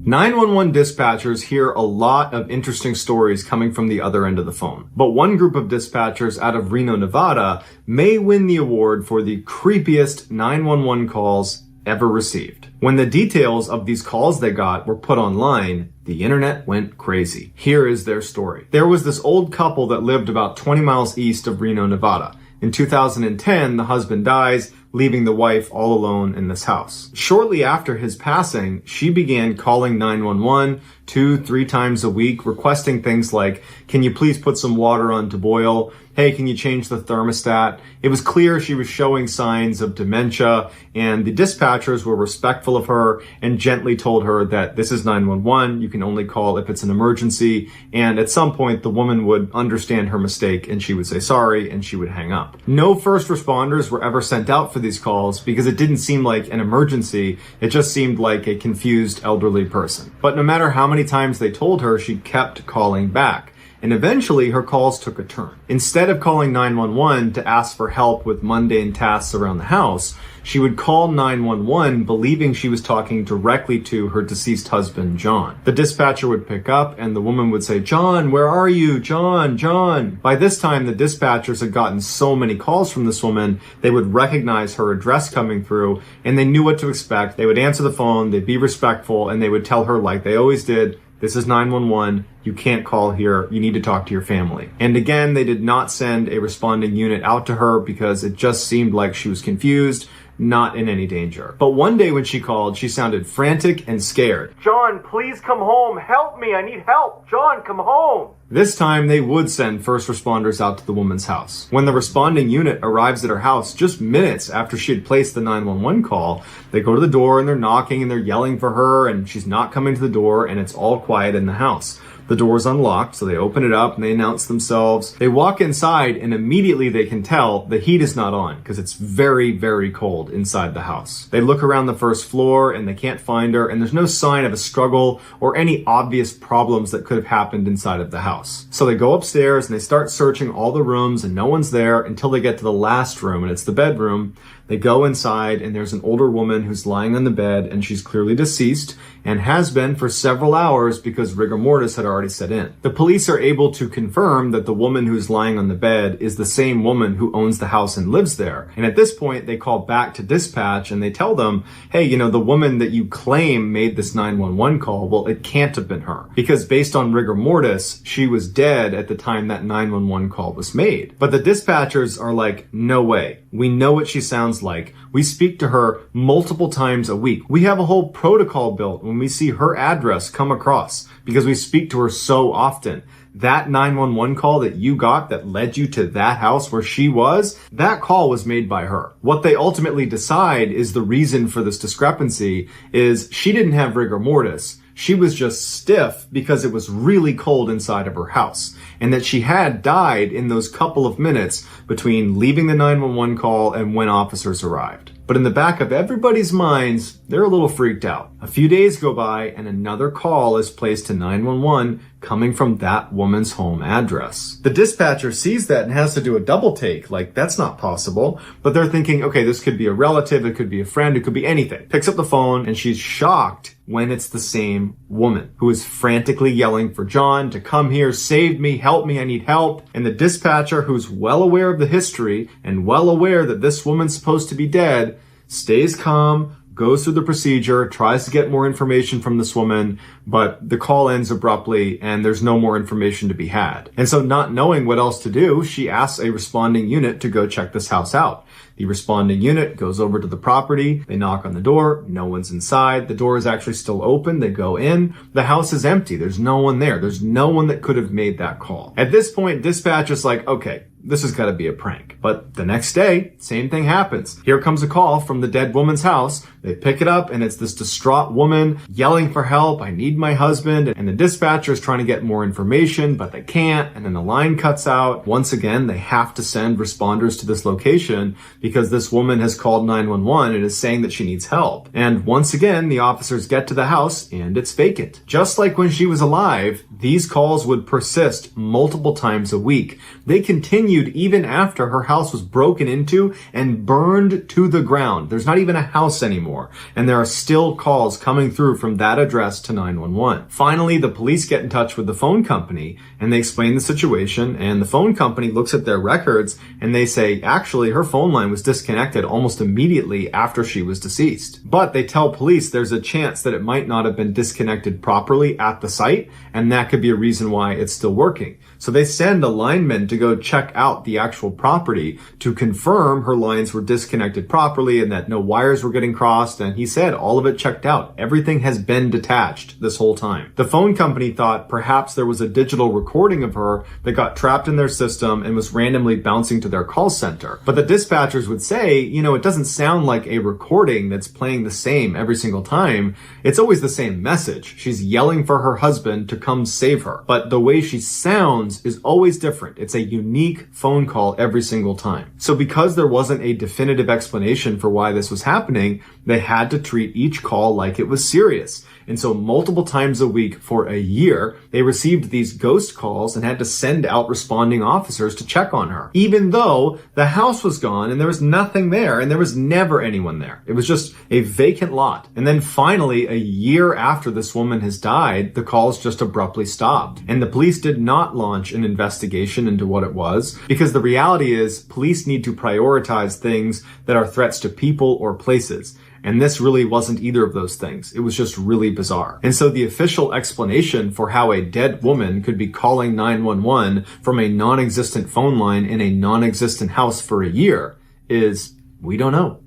911 dispatchers hear a lot of interesting stories coming from the other end of the phone. But one group of dispatchers out of Reno, Nevada may win the award for the creepiest 911 calls ever received. When the details of these calls they got were put online, the internet went crazy. Here is their story. There was this old couple that lived about 20 miles east of Reno, Nevada. In 2010, the husband dies, leaving the wife all alone in this house. Shortly after his passing, she began calling 911 2-3 times a week, requesting things like, can you please put some water on to boil? Hey, can you change the thermostat? It was clear she was showing signs of dementia, and the dispatchers were respectful of her and gently told her that this is 911, you can only call if it's an emergency, and at some point the woman would understand her mistake and she would say sorry and she would hang up. No first responders were ever sent out for these calls because it didn't seem like an emergency, it just seemed like a confused elderly person. But no matter how many times they told her, she kept calling back. And eventually her calls took a turn. Instead of calling 911 to ask for help with mundane tasks around the house, she would call 911 believing she was talking directly to her deceased husband, John. The dispatcher would pick up and the woman would say, John, where are you? John, John. By this time, the dispatchers had gotten so many calls from this woman, they would recognize her address coming through and they knew what to expect. They would answer the phone, they'd be respectful, and they would tell her like they always did, this is 911. You can't call here. You need to talk to your family. And again, they did not send a responding unit out to her because it just seemed like she was confused, not in any danger. But one day when she called, she sounded frantic and scared. John, please come home. Help me. I need help. John, come home. This time, they would send first responders out to the woman's house. When the responding unit arrives at her house just minutes after she had placed the 911 call, they go to the door and they're knocking and they're yelling for her and she's not coming to the door and it's all quiet in the house. The door's unlocked, so they open it up and they announce themselves. They walk inside and immediately they can tell the heat is not on because it's very, very cold inside the house. They look around the first floor and they can't find her and there's no sign of a struggle or any obvious problems that could have happened inside of the house. So they go upstairs and they start searching all the rooms and no one's there until they get to the last room and it's the bedroom. They go inside and there's an older woman who's lying on the bed and she's clearly deceased and has been for several hours because rigor mortis had already set in. The police are able to confirm that the woman who's lying on the bed is the same woman who owns the house and lives there. And at this point, they call back to dispatch and they tell them, hey, you know, the woman that you claim made this 911 call, well, it can't have been her because based on rigor mortis, she was dead at the time that 911 call was made. But the dispatchers are like, no way. We know what she sounds like. We speak to her multiple times a week. We have a whole protocol built when we see her address come across because we speak to her so often. That 911 call that you got that led you to that house where she was, that call was made by her. What they ultimately decide is the reason for this discrepancy is she didn't have rigor mortis. She was just stiff because it was really cold inside of her house and that she had died in those couple of minutes between leaving the 911 call and when officers arrived. But in the back of everybody's minds, they're a little freaked out. A few days go by and another call is placed to 911 coming from that woman's home address. The dispatcher sees that and has to do a double take, like that's not possible. But they're thinking, okay, this could be a relative, it could be a friend, it could be anything. Picks up the phone and she's shocked when it's the same woman who is frantically yelling for John to come here, save me, help me, I need help. And the dispatcher, who's well aware of the history and well aware that this woman's supposed to be dead, stays calm, goes through the procedure, tries to get more information from this woman, but the call ends abruptly and there's no more information to be had. And so not knowing what else to do, she asks a responding unit to go check this house out. The responding unit goes over to the property. They knock on the door. No one's inside. The door is actually still open. They go in. The house is empty. There's no one there. There's no one that could have made that call. At this point, dispatch is like, okay, this has got to be a prank. But the next day, same thing happens. Here comes a call from the dead woman's house. They pick it up and it's this distraught woman yelling for help. I need my husband. And the dispatcher is trying to get more information, but they can't. And then the line cuts out. Once again, they have to send responders to this location because this woman has called 911 and is saying that she needs help. And once again, the officers get to the house and it's vacant. Just like when she was alive, these calls would persist multiple times a week. They continue continued even after her house was broken into and burned to the ground. There's not even a house anymore, and there are still calls coming through from that address to 911. Finally, the police get in touch with the phone company, and they explain the situation, and the phone company looks at their records, and they say, actually, her phone line was disconnected almost immediately after she was deceased. But they tell police there's a chance that it might not have been disconnected properly at the site, and that could be a reason why it's still working. So they send a lineman to go check out the actual property to confirm her lines were disconnected properly and that no wires were getting crossed, and he said all of it checked out. Everything has been detached this whole time. The phone company thought perhaps there was a digital recording of her that got trapped in their system and was randomly bouncing to their call center. But the dispatchers would say, it doesn't sound like a recording that's playing the same every single time. It's always the same message. She's yelling for her husband to come save her. But the way she sounds is always different. It's a unique phone call every single time. So because there wasn't a definitive explanation for why this was happening, they had to treat each call like it was serious. And so multiple times a week for a year, they received these ghost calls and had to send out responding officers to check on her, even though the house was gone and there was nothing there and there was never anyone there. It was just a vacant lot. And then finally, a year after this woman has died, the calls just abruptly stopped. And the police did not launch an investigation into what it was, because the reality is police need to prioritize things that are threats to people or places. And this really wasn't either of those things. It was just really bizarre. And so the official explanation for how a dead woman could be calling 911 from a non-existent phone line in a non-existent house for a year is, we don't know.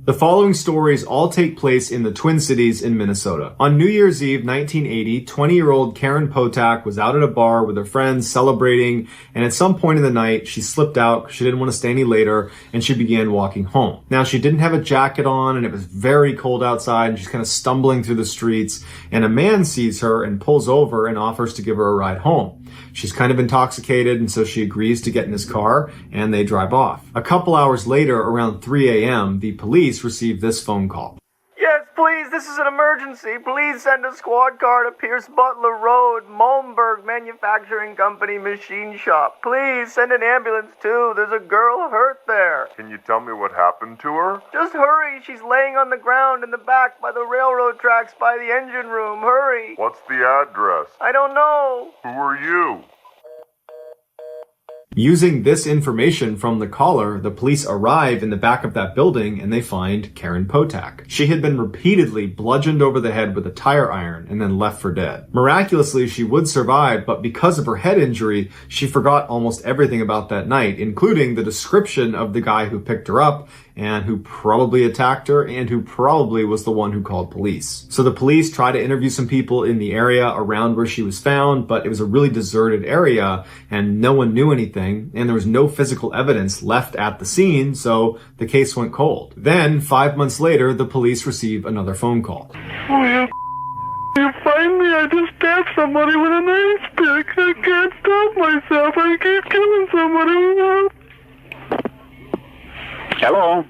The following stories all take place in the Twin Cities in Minnesota. On New Year's Eve 1980, 20-year-old Karen Potak was out at a bar with her friends celebrating, and at some point in the night, she slipped out because she didn't want to stay any later, and she began walking home. Now, she didn't have a jacket on, and it was very cold outside, and she's kind of stumbling through the streets, and a man sees her and pulls over and offers to give her a ride home. She's kind of intoxicated, and so she agrees to get in his car, and they drive off. A couple hours later, around 3 a.m., the police received this phone call. Yes, please, this is an emergency. Please send a squad car to Pierce Butler Road, Malmberg Manufacturing Company Machine Shop. Please send an ambulance too. There's a girl hurt there. Can you tell me what happened to her? Just hurry. She's laying on the ground in the back by the railroad tracks by the engine room. Hurry. What's the address? I don't know. Who are you? Using this information from the caller, the police arrive in the back of that building and they find Karen Potak. She had been repeatedly bludgeoned over the head with a tire iron and then left for dead. Miraculously, she would survive, but because of her head injury, she forgot almost everything about that night, including the description of the guy who picked her up and who probably attacked her and who probably was the one who called police. So the police tried to interview some people in the area around where she was found, but it was a really deserted area and no one knew anything, and there was no physical evidence left at the scene, so the case went cold. Then, 5 months later, the police receive another phone call. Oh, you find me? I just stabbed somebody with an ice pick. I can't stop myself. I keep killing somebody. Hello?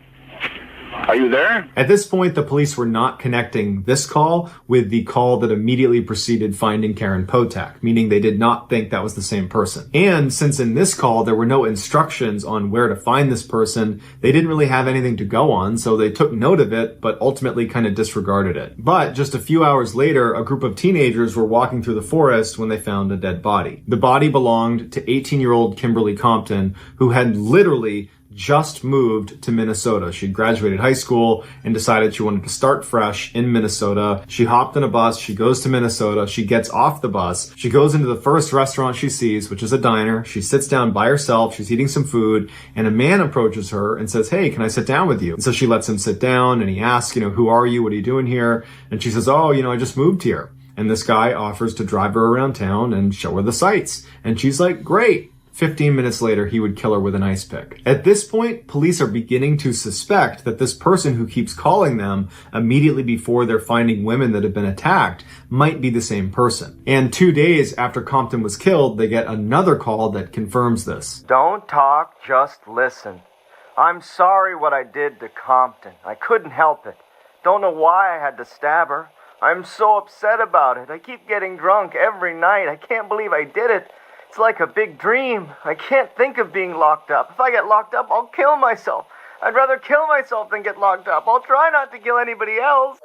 Are you there? At this point, the police were not connecting this call with the call that immediately preceded finding Karen Potak, meaning they did not think that was the same person. And since in this call there were no instructions on where to find this person, they didn't really have anything to go on, so they took note of it, but ultimately kind of disregarded it. But just a few hours later, a group of teenagers were walking through the forest when they found a dead body. The body belonged to 18-year-old Kimberly Compton, who had literally just moved to Minnesota. She graduated high school and decided she wanted to start fresh in Minnesota. She hopped on a bus. She goes to Minnesota. She gets off the bus. She goes into the first restaurant she sees, which is a diner. She sits down by herself. She's eating some food, and a man approaches her and says, "Hey, can I sit down with you?" And so she lets him sit down, and he asks, "Who are you? What are you doing here?" And she says, "Oh, I just moved here." And this guy offers to drive her around town and show her the sights. And she's like, "Great." 15 minutes later, he would kill her with an ice pick. At this point, police are beginning to suspect that this person who keeps calling them immediately before they're finding women that have been attacked might be the same person. And 2 days after Compton was killed, they get another call that confirms this. Don't talk, just listen. I'm sorry what I did to Compton. I couldn't help it. Don't know why I had to stab her. I'm so upset about it. I keep getting drunk every night. I can't believe I did it. It's like a big dream. I can't think of being locked up. If I get locked up, I'll kill myself. I'd rather kill myself than get locked up. I'll try not to kill anybody else.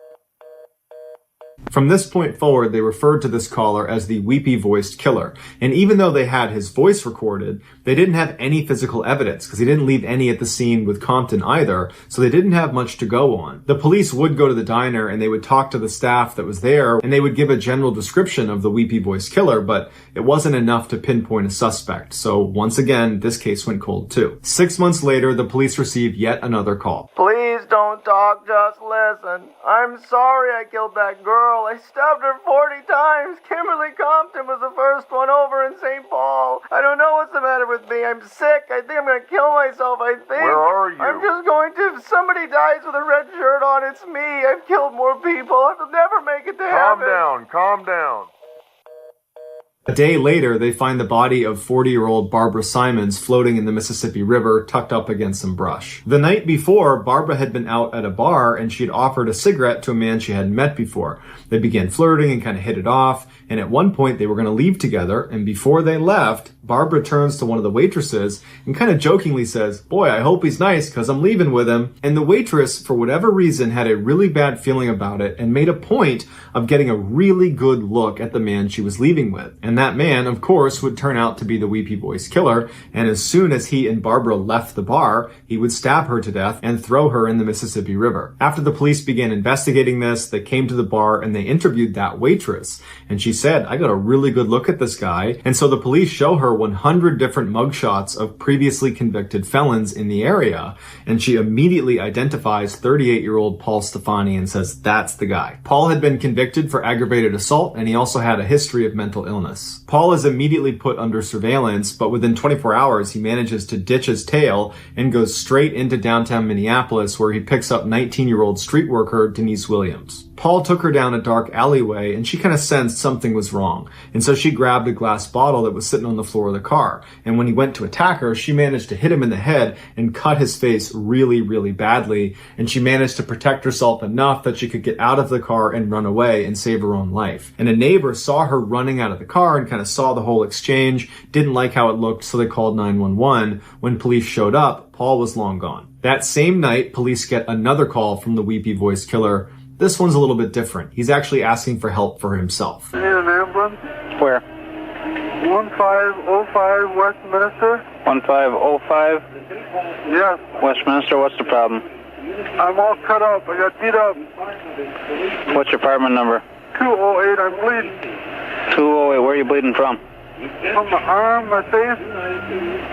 From this point forward, they referred to this caller as the weepy-voiced killer. And even though they had his voice recorded, they didn't have any physical evidence because he didn't leave any at the scene with Compton either, so they didn't have much to go on. The police would go to the diner and they would talk to the staff that was there and they would give a general description of the weepy-voiced killer, but it wasn't enough to pinpoint a suspect. So once again, this case went cold too. 6 months later, the police received yet another call. Please don't talk, just listen. I'm sorry I killed that girl. I stabbed her 40 times. Kimberly Compton was the first one over in St. Paul. I don't know what's the matter with me. I'm sick. I think I'm going to kill myself, I think. Where are you? I'm just going to. If somebody dies with a red shirt on, it's me. I've killed more people. I'll never make it to heaven. Calm down. A day later, they find the body of 40-year-old Barbara Simons floating in the Mississippi River, tucked up against some brush. The night before, Barbara had been out at a bar and she had offered a cigarette to a man she hadn't met before. They began flirting and kind of hit it off, and at one point they were going to leave together, and before they left, Barbara turns to one of the waitresses and kind of jokingly says, "Boy, I hope he's nice because I'm leaving with him." And the waitress, for whatever reason, had a really bad feeling about it and made a point of getting a really good look at the man she was leaving with. And that man, of course, would turn out to be the weepy-voiced killer, and as soon as he and Barbara left the bar, he would stab her to death and throw her in the Mississippi River. After the police began investigating this, they came to the bar and they interviewed that waitress, and she said, "I got a really good look at this guy." And so the police show her 100 different mugshots of previously convicted felons in the area, and she immediately identifies 38-year-old Paul Stefani and says, "That's the guy." Paul had been convicted for aggravated assault, and he also had a history of mental illness. Paul is immediately put under surveillance, but within 24 hours, he manages to ditch his tail and goes straight into downtown Minneapolis, where he picks up 19-year-old street worker Denise Williams. Paul took her down a dark alleyway, and she kind of sensed something was wrong, and so she grabbed a glass bottle that was sitting on the floor of the car, and when he went to attack her, she managed to hit him in the head and cut his face really, really badly, and she managed to protect herself enough that she could get out of the car and run away and save her own life. And a neighbor saw her running out of the car and kind of saw the whole exchange, didn't like how it looked, so they called 911. When police showed up, Paul was long gone. That same night, police get another call from the weepy-voiced killer. This one's a little bit different. He's actually asking for help for himself. Need an ambulance? Where? 1505 Westminster. 1505 Yes. Westminster. What's the problem? I'm all cut up. I got beat up. What's your apartment number? 208. I'm bleeding. 208. Where are you bleeding from? From my arm, my face,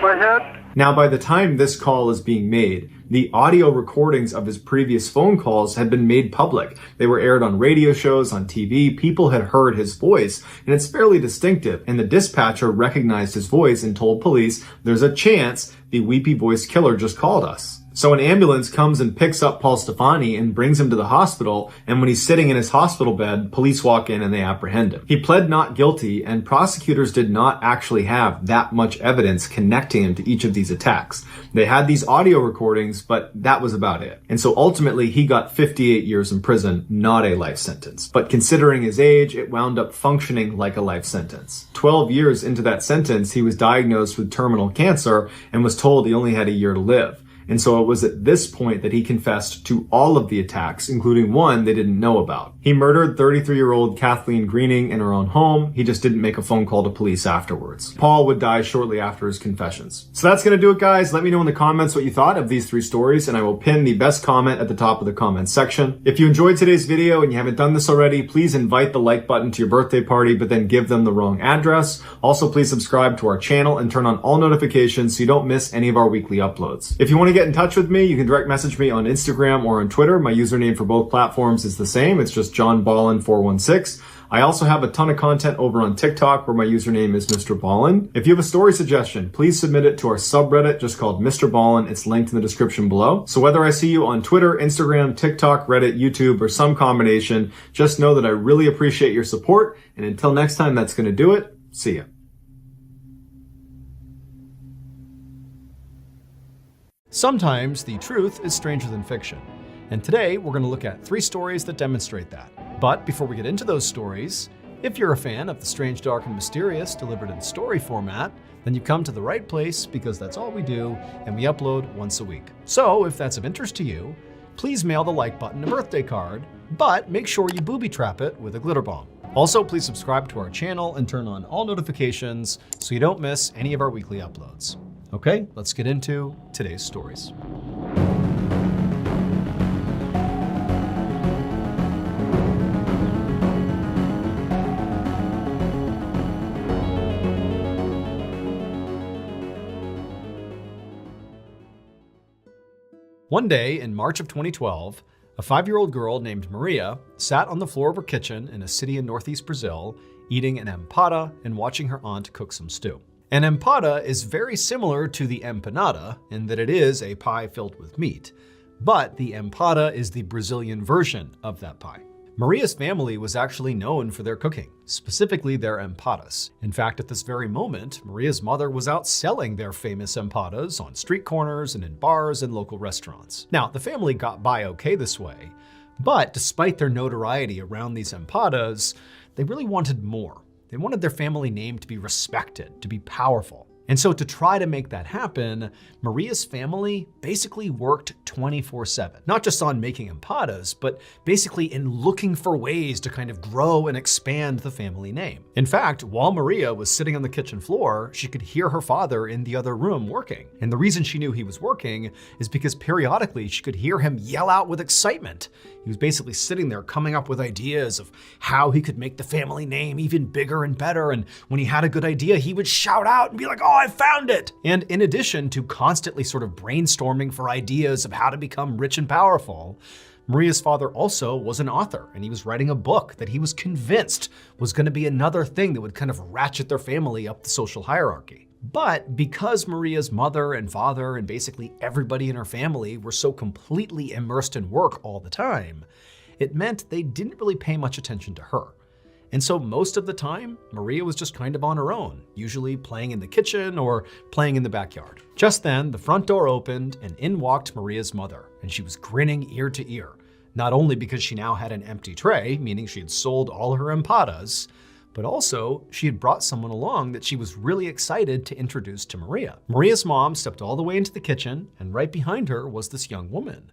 my head. Now, by the time this call is being made, the audio recordings of his previous phone calls had been made public. They were aired on radio shows, on TV. People had heard his voice, and it's fairly distinctive. And the dispatcher recognized his voice and told police, "There's a chance the weepy-voiced killer just called us." So an ambulance comes and picks up Paul Stefani and brings him to the hospital, and when he's sitting in his hospital bed, police walk in and they apprehend him. He pled not guilty, and prosecutors did not actually have that much evidence connecting him to each of these attacks. They had these audio recordings, but that was about it. And so ultimately, he got 58 years in prison, not a life sentence. But considering his age, it wound up functioning like a life sentence. 12 years into that sentence, he was diagnosed with terminal cancer and was told he only had a year to live. And so it was at this point that he confessed to all of the attacks, including one they didn't know about. He murdered 33-year-old Kathleen Greening in her own home. He just didn't make a phone call to police afterwards. Paul would die shortly after his confessions. So that's going to do it, guys. Let me know in the comments what you thought of these 3 stories, and I will pin the best comment at the top of the comments section. If you enjoyed today's video and you haven't done this already, please invite the like button to your birthday party, but then give them the wrong address. Also, please subscribe to our channel and turn on all notifications so you don't miss any of our weekly uploads. If you want to get in touch with me, you can direct message me on Instagram or on Twitter. My username for both platforms is the same. It's just JohnBallen416. I also have a ton of content over on TikTok where my username is MrBallen. If you have a story suggestion, please submit it to our subreddit just called MrBallen. It's linked in the description below. So whether I see you on Twitter, Instagram, TikTok, Reddit, YouTube, or some combination, just know that I really appreciate your support. And until next time, that's going to do it. See ya. Sometimes the truth is stranger than fiction. And today we're going to look at 3 stories that demonstrate that. But before we get into those stories, if you're a fan of the strange, dark, and mysterious delivered in story format, then you've come to the right place because that's all we do, and we upload once a week. So if that's of interest to you, please mail the like button a birthday card, but make sure you booby trap it with a glitter bomb. Also, please subscribe to our channel and turn on all notifications so you don't miss any of our weekly uploads. Okay, let's get into today's stories. One day in March of 2012, a 5-year-old girl named Maria sat on the floor of her kitchen in a city in northeast Brazil, eating an empada and watching her aunt cook some stew. An empada is very similar to the empanada in that it is a pie filled with meat, but the empada is the Brazilian version of that pie. Maria's family was actually known for their cooking, specifically their empadas. In fact, at this very moment, Maria's mother was out selling their famous empadas on street corners and in bars and local restaurants. Now, the family got by okay this way, but despite their notoriety around these empadas, they really wanted more. They wanted their family name to be respected, to be powerful. And so to try to make that happen, Maria's family basically worked 24/7, not just on making empadas, but basically in looking for ways to kind of grow and expand the family name. In fact, while Maria was sitting on the kitchen floor, she could hear her father in the other room working. And the reason she knew he was working is because periodically she could hear him yell out with excitement. He was basically sitting there coming up with ideas of how he could make the family name even bigger and better. And when he had a good idea, he would shout out and be like, "Oh, I found it!" And in addition to constantly sort of brainstorming for ideas of how to become rich and powerful, Maria's father also was an author, and he was writing a book that he was convinced was going to be another thing that would kind of ratchet their family up the social hierarchy. But because Maria's mother and father and basically everybody in her family were so completely immersed in work all the time, it meant they didn't really pay much attention to her. And so most of the time, Maria was just kind of on her own, usually playing in the kitchen or playing in the backyard. Just then, the front door opened and in walked Maria's mother, and she was grinning ear to ear, not only because she now had an empty tray, meaning she had sold all her empadas, but also she had brought someone along that she was really excited to introduce to Maria. Maria's mom stepped all the way into the kitchen, and right behind her was this young woman.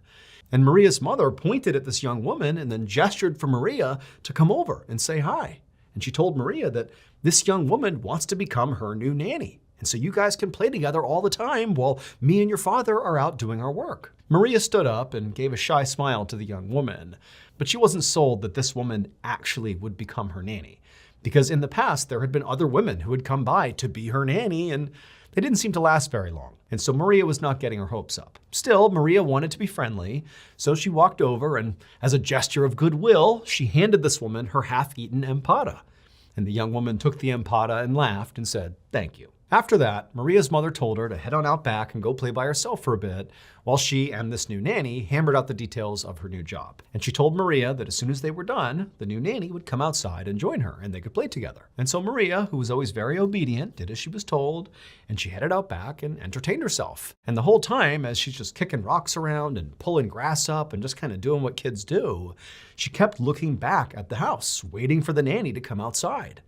And Maria's mother pointed at this young woman and then gestured for Maria to come over and say hi. And she told Maria that this young woman wants to become her new nanny. And so you guys can play together all the time while me and your father are out doing our work. Maria stood up and gave a shy smile to the young woman, but she wasn't sold that this woman actually would become her nanny. Because in the past, there had been other women who had come by to be her nanny, and they didn't seem to last very long. And so Maria was not getting her hopes up. Still, Maria wanted to be friendly, so she walked over and, as a gesture of goodwill, she handed this woman her half-eaten empada. And the young woman took the empada and laughed and said, "Thank you." After that, Maria's mother told her to head on out back and go play by herself for a bit, while she and this new nanny hammered out the details of her new job. And she told Maria that as soon as they were done, the new nanny would come outside and join her, and they could play together. And so Maria, who was always very obedient, did as she was told, and she headed out back and entertained herself. And the whole time, as she's just kicking rocks around and pulling grass up and just kind of doing what kids do, she kept looking back at the house, waiting for the nanny to come outside.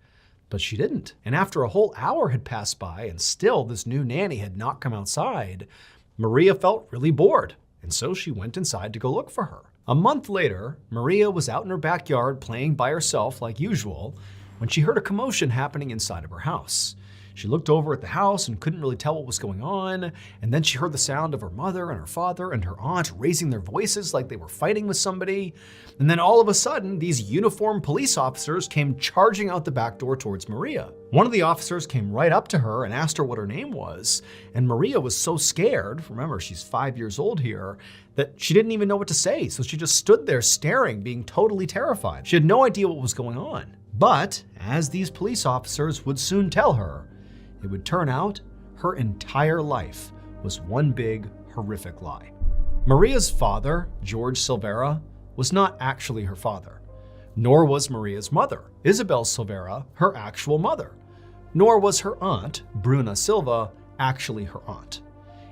But she didn't. And after a whole hour had passed by and still this new nanny had not come outside, Maria felt really bored. And so she went inside to go look for her. A month later, Maria was out in her backyard playing by herself like usual when she heard a commotion happening inside of her house. She looked over at the house and couldn't really tell what was going on, and then she heard the sound of her mother and her father and her aunt raising their voices like they were fighting with somebody. And then all of a sudden, these uniformed police officers came charging out the back door towards Maria. One of the officers came right up to her and asked her what her name was, and Maria was so scared, remember she's 5 years old here, that she didn't even know what to say, so she just stood there staring, being totally terrified. She had no idea what was going on. But, as these police officers would soon tell her, it would turn out her entire life was one big, horrific lie. Maria's father, George Silveira, was not actually her father, nor was Maria's mother, Isabel Silveira, her actual mother, nor was her aunt, Bruna Silva, actually her aunt.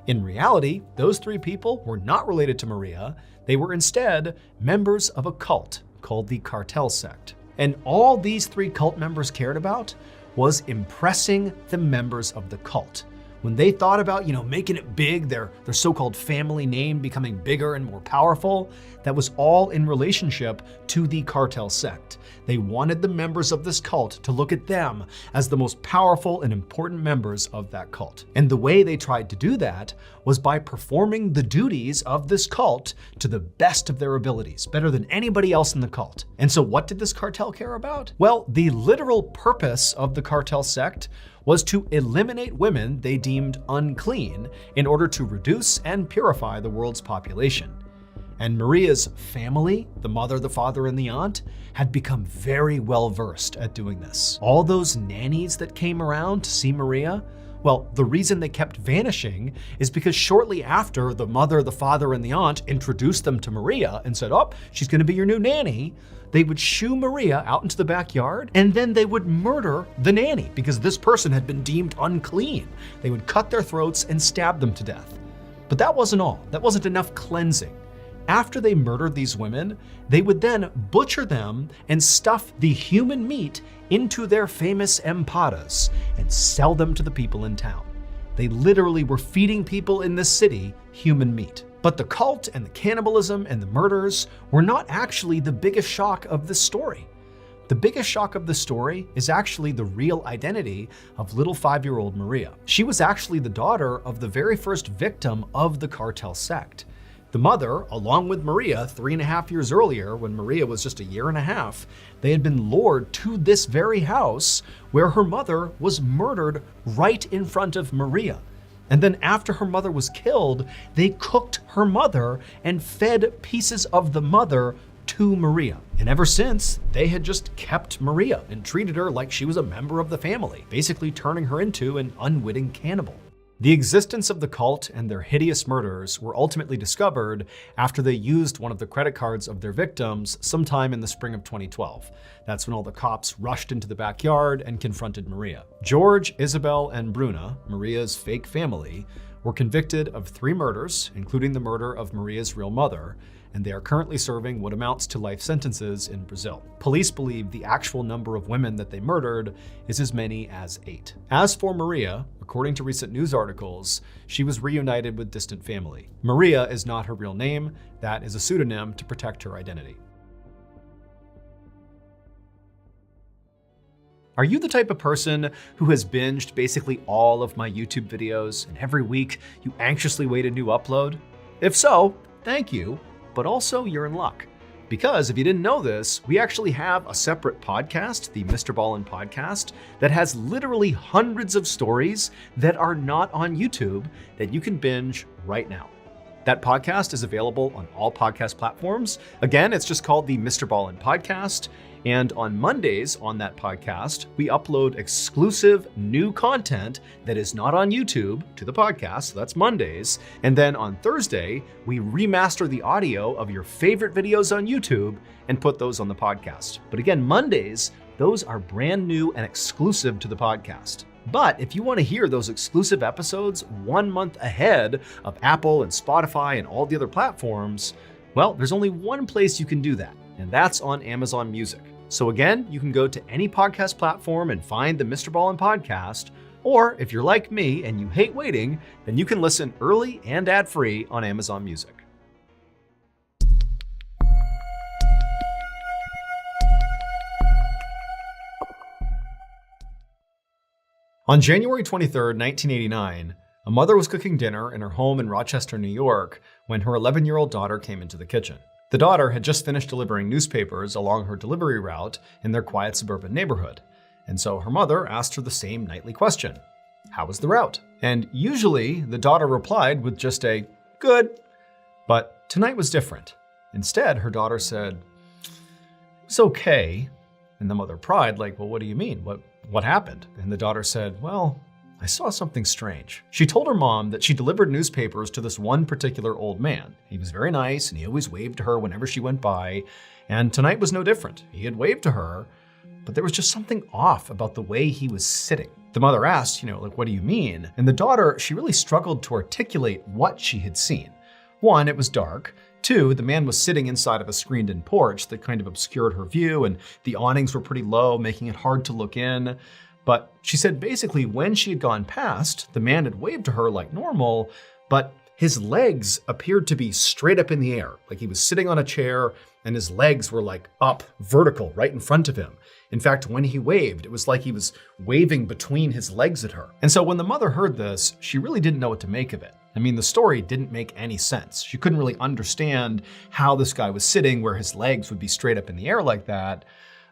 In reality, those three people were not related to Maria. They were instead members of a cult called the cartel sect. And all these 3 cult members cared about was impressing the members of the cult. When they thought about, making it big, their so-called family name becoming bigger and more powerful, that was all in relationship to the cartel sect. They wanted the members of this cult to look at them as the most powerful and important members of that cult. And the way they tried to do that was by performing the duties of this cult to the best of their abilities, better than anybody else in the cult. And so what did this cartel care about? Well, the literal purpose of the cartel sect was to eliminate women they deemed unclean in order to reduce and purify the world's population. And Maria's family, the mother, the father, and the aunt, had become very well versed at doing this. All those nannies that came around to see Maria, well, the reason they kept vanishing is because shortly after the mother, the father, and the aunt introduced them to Maria and said, "Oh, she's gonna be your new nanny," they would shoo Maria out into the backyard, and then they would murder the nanny because this person had been deemed unclean. They would cut their throats and stab them to death. But that wasn't all. That wasn't enough cleansing. After they murdered these women, they would then butcher them and stuff the human meat into their famous empadas and sell them to the people in town. They literally were feeding people in this city human meat. But the cult and the cannibalism and the murders were not actually the biggest shock of this story. The biggest shock of the story is actually the real identity of little 5-year-old Maria. She was actually the daughter of the very first victim of the cartel sect. The mother, along with Maria 3.5 years earlier, when Maria was just 1.5 years, they had been lured to this very house where her mother was murdered right in front of Maria. And then after her mother was killed, they cooked her mother and fed pieces of the mother to Maria. And ever since, they had just kept Maria and treated her like she was a member of the family, basically turning her into an unwitting cannibal. The existence of the cult and their hideous murders were ultimately discovered after they used one of the credit cards of their victims sometime in the spring of 2012. That's when all the cops rushed into the backyard and confronted Maria. George, Isabel, and Bruna, Maria's fake family, were convicted of 3 murders, including the murder of Maria's real mother, and they are currently serving what amounts to life sentences in Brazil. Police believe the actual number of women that they murdered is as many as 8. As for Maria, according to recent news articles, she was reunited with distant family. Maria is not her real name. That is a pseudonym to protect her identity. Are you the type of person who has binged basically all of my YouTube videos and every week you anxiously wait a new upload? If so, thank you. But also you're in luck. Because if you didn't know this, we actually have a separate podcast, the MrBallen's podcast, that has literally hundreds of stories that are not on YouTube that you can binge right now. That podcast is available on all podcast platforms. Again, it's just called the MrBallen's podcast. And on Mondays on that podcast, we upload exclusive new content that is not on YouTube to the podcast, so that's Mondays. And then on Thursday, we remaster the audio of your favorite videos on YouTube and put those on the podcast. But again, Mondays, those are brand new and exclusive to the podcast. But if you want to hear those exclusive episodes 1 month ahead of Apple and Spotify and all the other platforms, well, there's only one place you can do that, and that's on Amazon Music. So again, you can go to any podcast platform and find the MrBallen's podcast, or if you're like me and you hate waiting, then you can listen early and ad-free on Amazon Music. On January 23rd, 1989, a mother was cooking dinner in her home in Rochester, New York, when her 11-year-old daughter came into the kitchen. The daughter had just finished delivering newspapers along her delivery route in their quiet suburban neighborhood. And so her mother asked her the same nightly question: how was the route? And usually the daughter replied with just a good. But tonight was different. Instead, her daughter said, "It's okay." And the mother pried, like, "Well, what do you mean? What happened?" And the daughter said, "Well, I saw something strange." She told her mom that she delivered newspapers to this one particular old man. He was very nice and he always waved to her whenever she went by. And tonight was no different. He had waved to her, but there was just something off about the way he was sitting. The mother asked, what do you mean? And the daughter, she really struggled to articulate what she had seen. 1, it was dark. Two, the man was sitting inside of a screened-in porch that kind of obscured her view, and the awnings were pretty low, making it hard to look in. But she said basically when she had gone past, the man had waved to her like normal, but his legs appeared to be straight up in the air, like he was sitting on a chair and his legs were like up, vertical, right in front of him. In fact, when he waved, it was like he was waving between his legs at her. And so when the mother heard this, she really didn't know what to make of it. I mean, the story didn't make any sense. She couldn't really understand how this guy was sitting where his legs would be straight up in the air like that.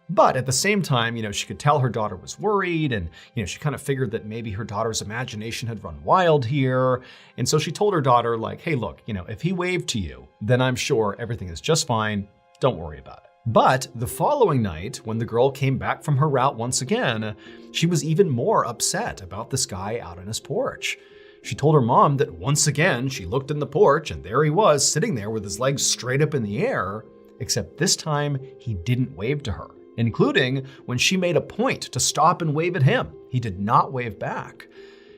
But at the same time, she could tell her daughter was worried, and, she kind of figured that maybe her daughter's imagination had run wild here. And so she told her daughter, like, hey, look, if he waved to you, then I'm sure everything is just fine. Don't worry about it. But the following night, when the girl came back from her route once again, she was even more upset about this guy out on his porch. She told her mom that once again, she looked in the porch and there he was sitting there with his legs straight up in the air, except this time he didn't wave to her, including when she made a point to stop and wave at him. He did not wave back.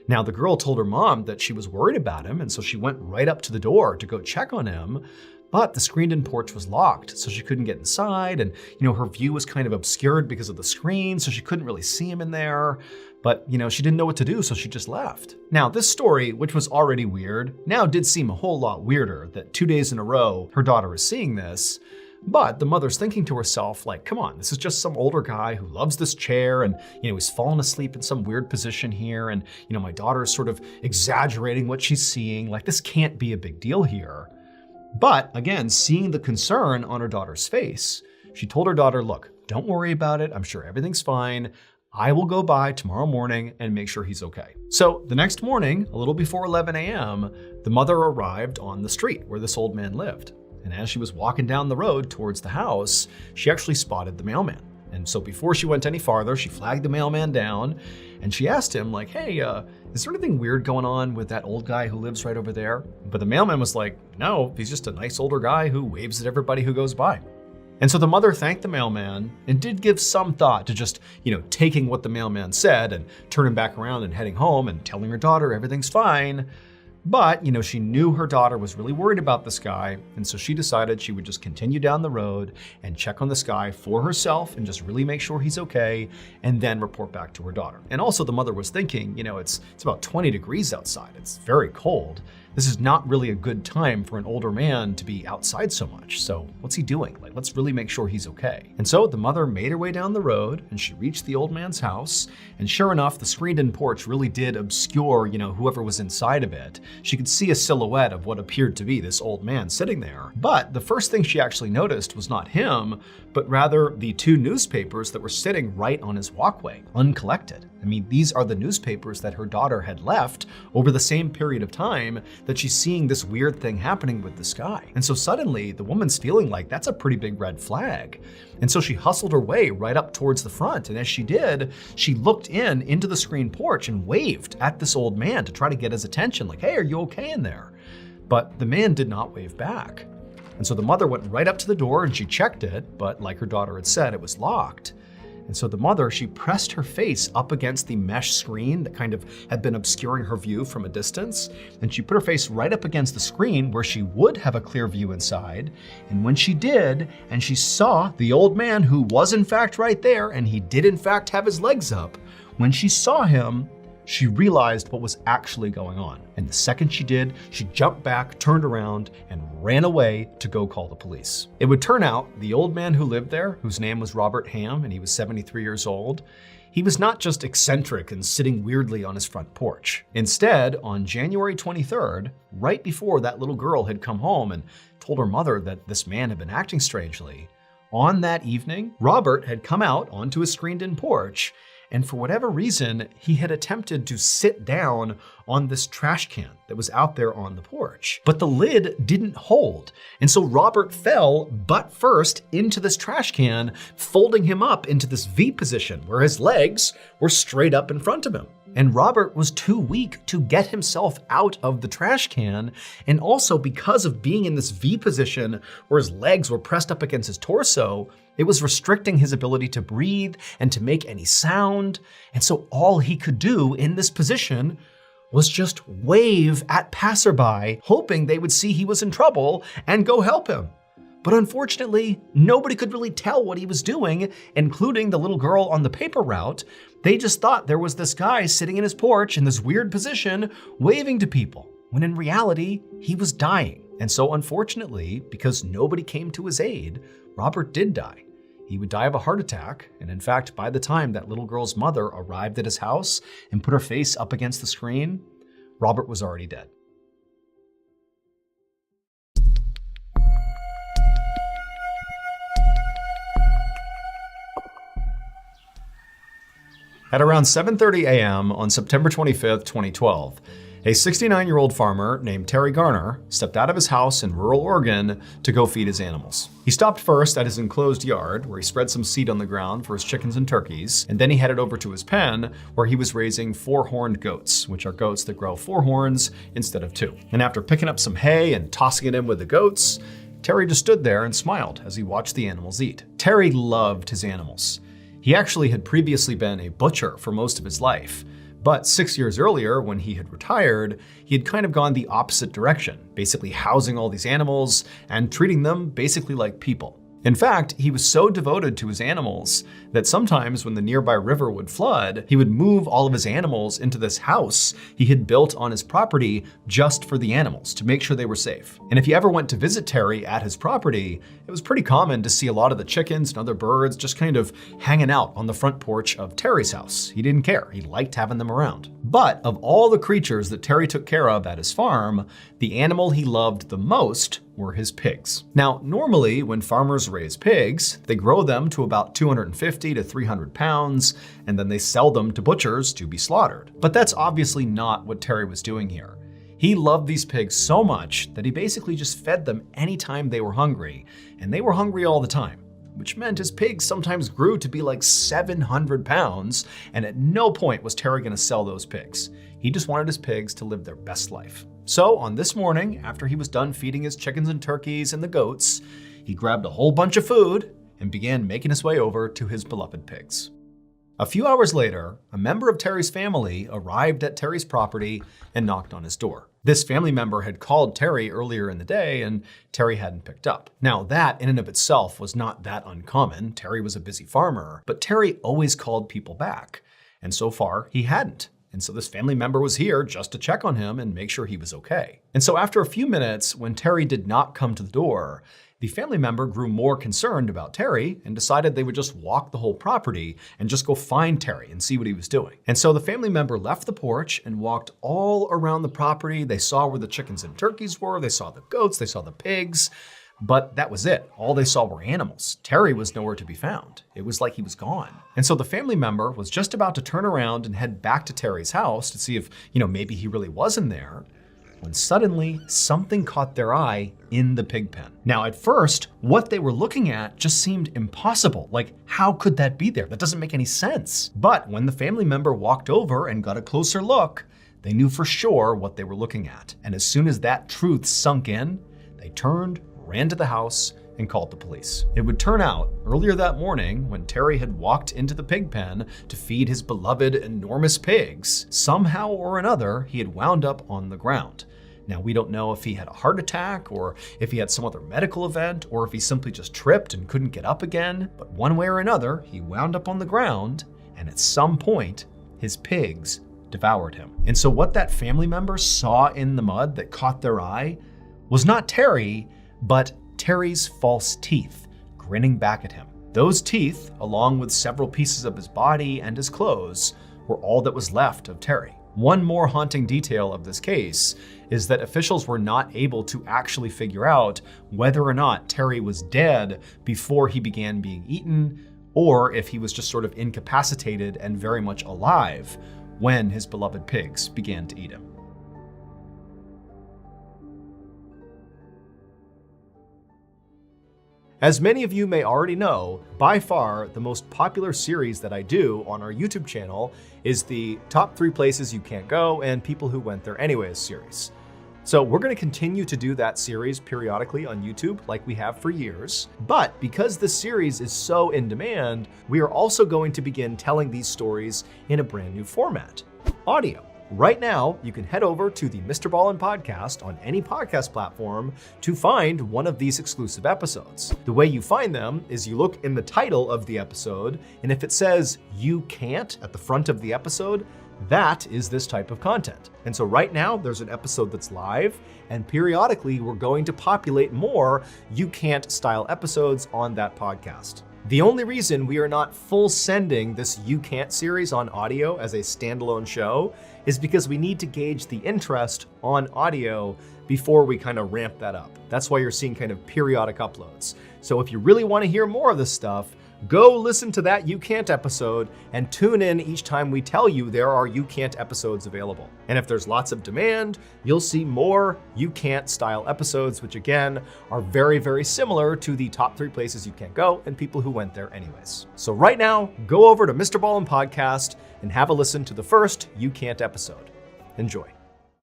Now, the girl told her mom that she was worried about him, and so she went right up to the door to go check on him. But the screened-in porch was locked, so she couldn't get inside, and her view was kind of obscured because of the screen, so she couldn't really see him in there. But she didn't know what to do, so she just left. Now, this story, which was already weird, now did seem a whole lot weirder that 2 days in a row her daughter is seeing this. But the mother's thinking to herself, like, come on, this is just some older guy who loves this chair and, he's fallen asleep in some weird position here. And, my daughter is sort of exaggerating what she's seeing. Like, this can't be a big deal here. But again, seeing the concern on her daughter's face, she told her daughter, look, don't worry about it. I'm sure everything's fine. I will go by tomorrow morning and make sure he's okay. So the next morning, a little before 11 a.m., the mother arrived on the street where this old man lived. And as she was walking down the road towards the house, she actually spotted the mailman. And so before she went any farther, she flagged the mailman down and she asked him, like, hey, is there anything weird going on with that old guy who lives right over there? But the mailman was like, no, he's just a nice older guy who waves at everybody who goes by. And so the mother thanked the mailman and did give some thought to just, taking what the mailman said and turning back around and heading home and telling her daughter everything's fine. But, she knew her daughter was really worried about this guy, and so she decided she would just continue down the road and check on this guy for herself and just really make sure he's okay, and then report back to her daughter. And also the mother was thinking, it's about 20 degrees outside. It's very cold. This is not really a good time for an older man to be outside so much. So what's he doing? Like, let's really make sure he's okay. And so the mother made her way down the road and she reached the old man's house. And sure enough, the screened-in porch really did obscure, whoever was inside of it. She could see a silhouette of what appeared to be this old man sitting there. But the first thing she actually noticed was not him, but rather the two newspapers that were sitting right on his walkway, uncollected. I mean, these are the newspapers that her daughter had left over the same period of time that she's seeing this weird thing happening with this guy. And so suddenly the woman's feeling like that's a pretty big red flag. And so she hustled her way right up towards the front. And as she did, she looked into the screen porch and waved at this old man to try to get his attention, like, hey, are you okay in there? But the man did not wave back. And so the mother went right up to the door and she checked it, but like her daughter had said, it was locked. And so the mother, she pressed her face up against the mesh screen that kind of had been obscuring her view from a distance. And she put her face right up against the screen where she would have a clear view inside. And when she did, and she saw the old man who was in fact right there, and he did in fact have his legs up, when she saw him, she realized what was actually going on. And the second she did, she jumped back, turned around, and ran away to go call the police. It would turn out the old man who lived there, whose name was Robert Ham, and he was 73 years old, he was not just eccentric and sitting weirdly on his front porch. Instead, on January 23rd, right before that little girl had come home and told her mother that this man had been acting strangely, on that evening, Robert had come out onto his screened-in porch, and for whatever reason, he had attempted to sit down on this trash can that was out there on the porch. But the lid didn't hold. And so Robert fell butt first into this trash can, folding him up into this V position where his legs were straight up in front of him. And Robert was too weak to get himself out of the trash can. And also because of being in this V position where his legs were pressed up against his torso, it was restricting his ability to breathe and to make any sound. And so all he could do in this position was just wave at passerby, hoping they would see he was in trouble and go help him. But unfortunately, nobody could really tell what he was doing, including the little girl on the paper route. They just thought there was this guy sitting in his porch in this weird position, waving to people, when in reality, he was dying. And so unfortunately, because nobody came to his aid, Robert did die. He would die of a heart attack, and in fact, by the time that little girl's mother arrived at his house and put her face up against the screen, Robert was already dead. At around 7:30 a.m. on September 25th, 2012, a 69-year-old farmer named Terry Garner stepped out of his house in rural Oregon to go feed his animals. He stopped first at his enclosed yard, where he spread some seed on the ground for his chickens and turkeys, and then he headed over to his pen, where he was raising 4-horned goats, which are goats that grow 4 horns instead of 2. And after picking up some hay and tossing it in with the goats, Terry just stood there and smiled as he watched the animals eat. Terry loved his animals. He actually had previously been a butcher for most of his life, but 6 years earlier, when he had retired, he had kind of gone the opposite direction, basically housing all these animals and treating them basically like people. In fact, he was so devoted to his animals that sometimes when the nearby river would flood, he would move all of his animals into this house he had built on his property just for the animals to make sure they were safe. And if you ever went to visit Terry at his property, it was pretty common to see a lot of the chickens and other birds just kind of hanging out on the front porch of Terry's house. He didn't care. He liked having them around. But of all the creatures that Terry took care of at his farm, the animal he loved the most were his pigs. Now, normally when farmers raise pigs, they grow them to about 250 to 300 pounds, and then they sell them to butchers to be slaughtered. But that's obviously not what Terry was doing here. He loved these pigs so much that he basically just fed them anytime they were hungry, and they were hungry all the time, which meant his pigs sometimes grew to be like 700 pounds, and at no point was Terry gonna sell those pigs. He just wanted his pigs to live their best life. So on this morning, after he was done feeding his chickens and turkeys and the goats, he grabbed a whole bunch of food and began making his way over to his beloved pigs. A few hours later, a member of Terry's family arrived at Terry's property and knocked on his door. This family member had called Terry earlier in the day and Terry hadn't picked up. Now that in and of itself was not that uncommon. Terry was a busy farmer, but Terry always called people back. And so far he hadn't. And so this family member was here just to check on him and make sure he was okay. And so after a few minutes, when Terry did not come to the door, the family member grew more concerned about Terry and decided they would just walk the whole property and just go find Terry and see what he was doing. And so the family member left the porch and walked all around the property. They saw where the chickens and turkeys were, they saw the goats, they saw the pigs, but that was it. All they saw were animals. Terry was nowhere to be found. It was like he was gone. And so the family member was just about to turn around and head back to Terry's house to see if, maybe he really wasn't there, when suddenly something caught their eye in the pig pen. Now at first, what they were looking at just seemed impossible. Like, how could that be there? That doesn't make any sense. But when the family member walked over and got a closer look, they knew for sure what they were looking at. And as soon as that truth sunk in, they turned, ran to the house, and called the police. It would turn out, earlier that morning, when Terry had walked into the pig pen to feed his beloved enormous pigs, somehow or another, he had wound up on the ground. Now, we don't know if he had a heart attack or if he had some other medical event or if he simply just tripped and couldn't get up again, but one way or another, he wound up on the ground, and at some point, his pigs devoured him. And so what that family member saw in the mud that caught their eye was not Terry, but Terry's false teeth grinning back at him. Those teeth, along with several pieces of his body and his clothes, were all that was left of Terry. One more haunting detail of this case is that officials were not able to actually figure out whether or not Terry was dead before he began being eaten, or if he was just sort of incapacitated and very much alive when his beloved pigs began to eat him. As many of you may already know, by far the most popular series that I do on our YouTube channel is the Top 3 Places You Can't Go and People Who Went There Anyways series. So we're going to continue to do that series periodically on YouTube like we have for years. But because this series is so in demand, we are also going to begin telling these stories in a brand new format, audio. Right now, you can head over to the Mr. Ballin podcast on any podcast platform to find one of these exclusive episodes. The way you find them is you look in the title of the episode, and if it says "You Can't" at the front of the episode, that is this type of content. And so right now, there's an episode that's live, and periodically we're going to populate more You Can't style episodes on that podcast. The only reason we are not full sending this You Can't series on audio as a standalone show is because we need to gauge the interest on audio before we kind of ramp that up. That's why you're seeing kind of periodic uploads. So if you really want to hear more of this stuff, go listen to that You Can't episode and tune in each time we tell you there are You Can't episodes available. And if there's lots of demand, you'll see more You Can't style episodes, which again are very, very similar to the top 3 places you can't go and people who went there anyways. So right now, go over to Mr. Ballin Podcast and have a listen to the first You Can't episode. Enjoy.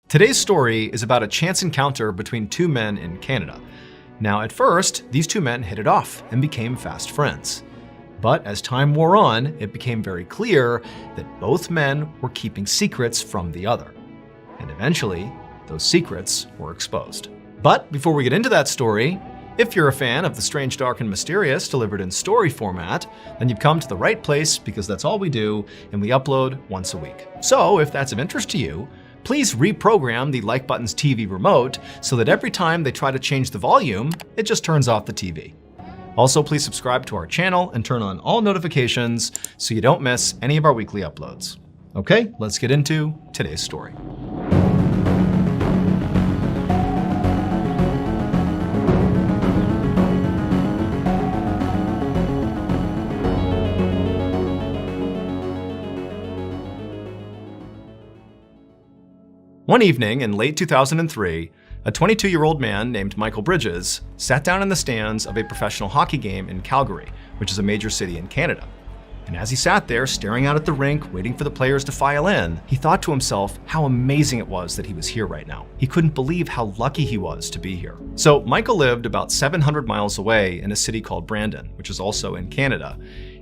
Today's story is about a chance encounter between 2 men in Canada. Now, at first, these 2 men hit it off and became fast friends. But as time wore on, it became very clear that both men were keeping secrets from the other. And eventually, those secrets were exposed. But before we get into that story, if you're a fan of the strange, dark, and mysterious delivered in story format, then you've come to the right place because that's all we do, and we upload once a week. So if that's of interest to you, please reprogram the Like Button's TV remote so that every time they try to change the volume, it just turns off the TV. Also, please subscribe to our channel and turn on all notifications so you don't miss any of our weekly uploads. Okay, let's get into today's story. One evening in late 2003, a 22-year-old man named Michael Bridges sat down in the stands of a professional hockey game in Calgary, which is a major city in Canada. And as he sat there staring out at the rink, waiting for the players to file in, he thought to himself how amazing it was that he was here right now. He couldn't believe how lucky he was to be here. So Michael lived about 700 miles away in a city called Brandon, which is also in Canada.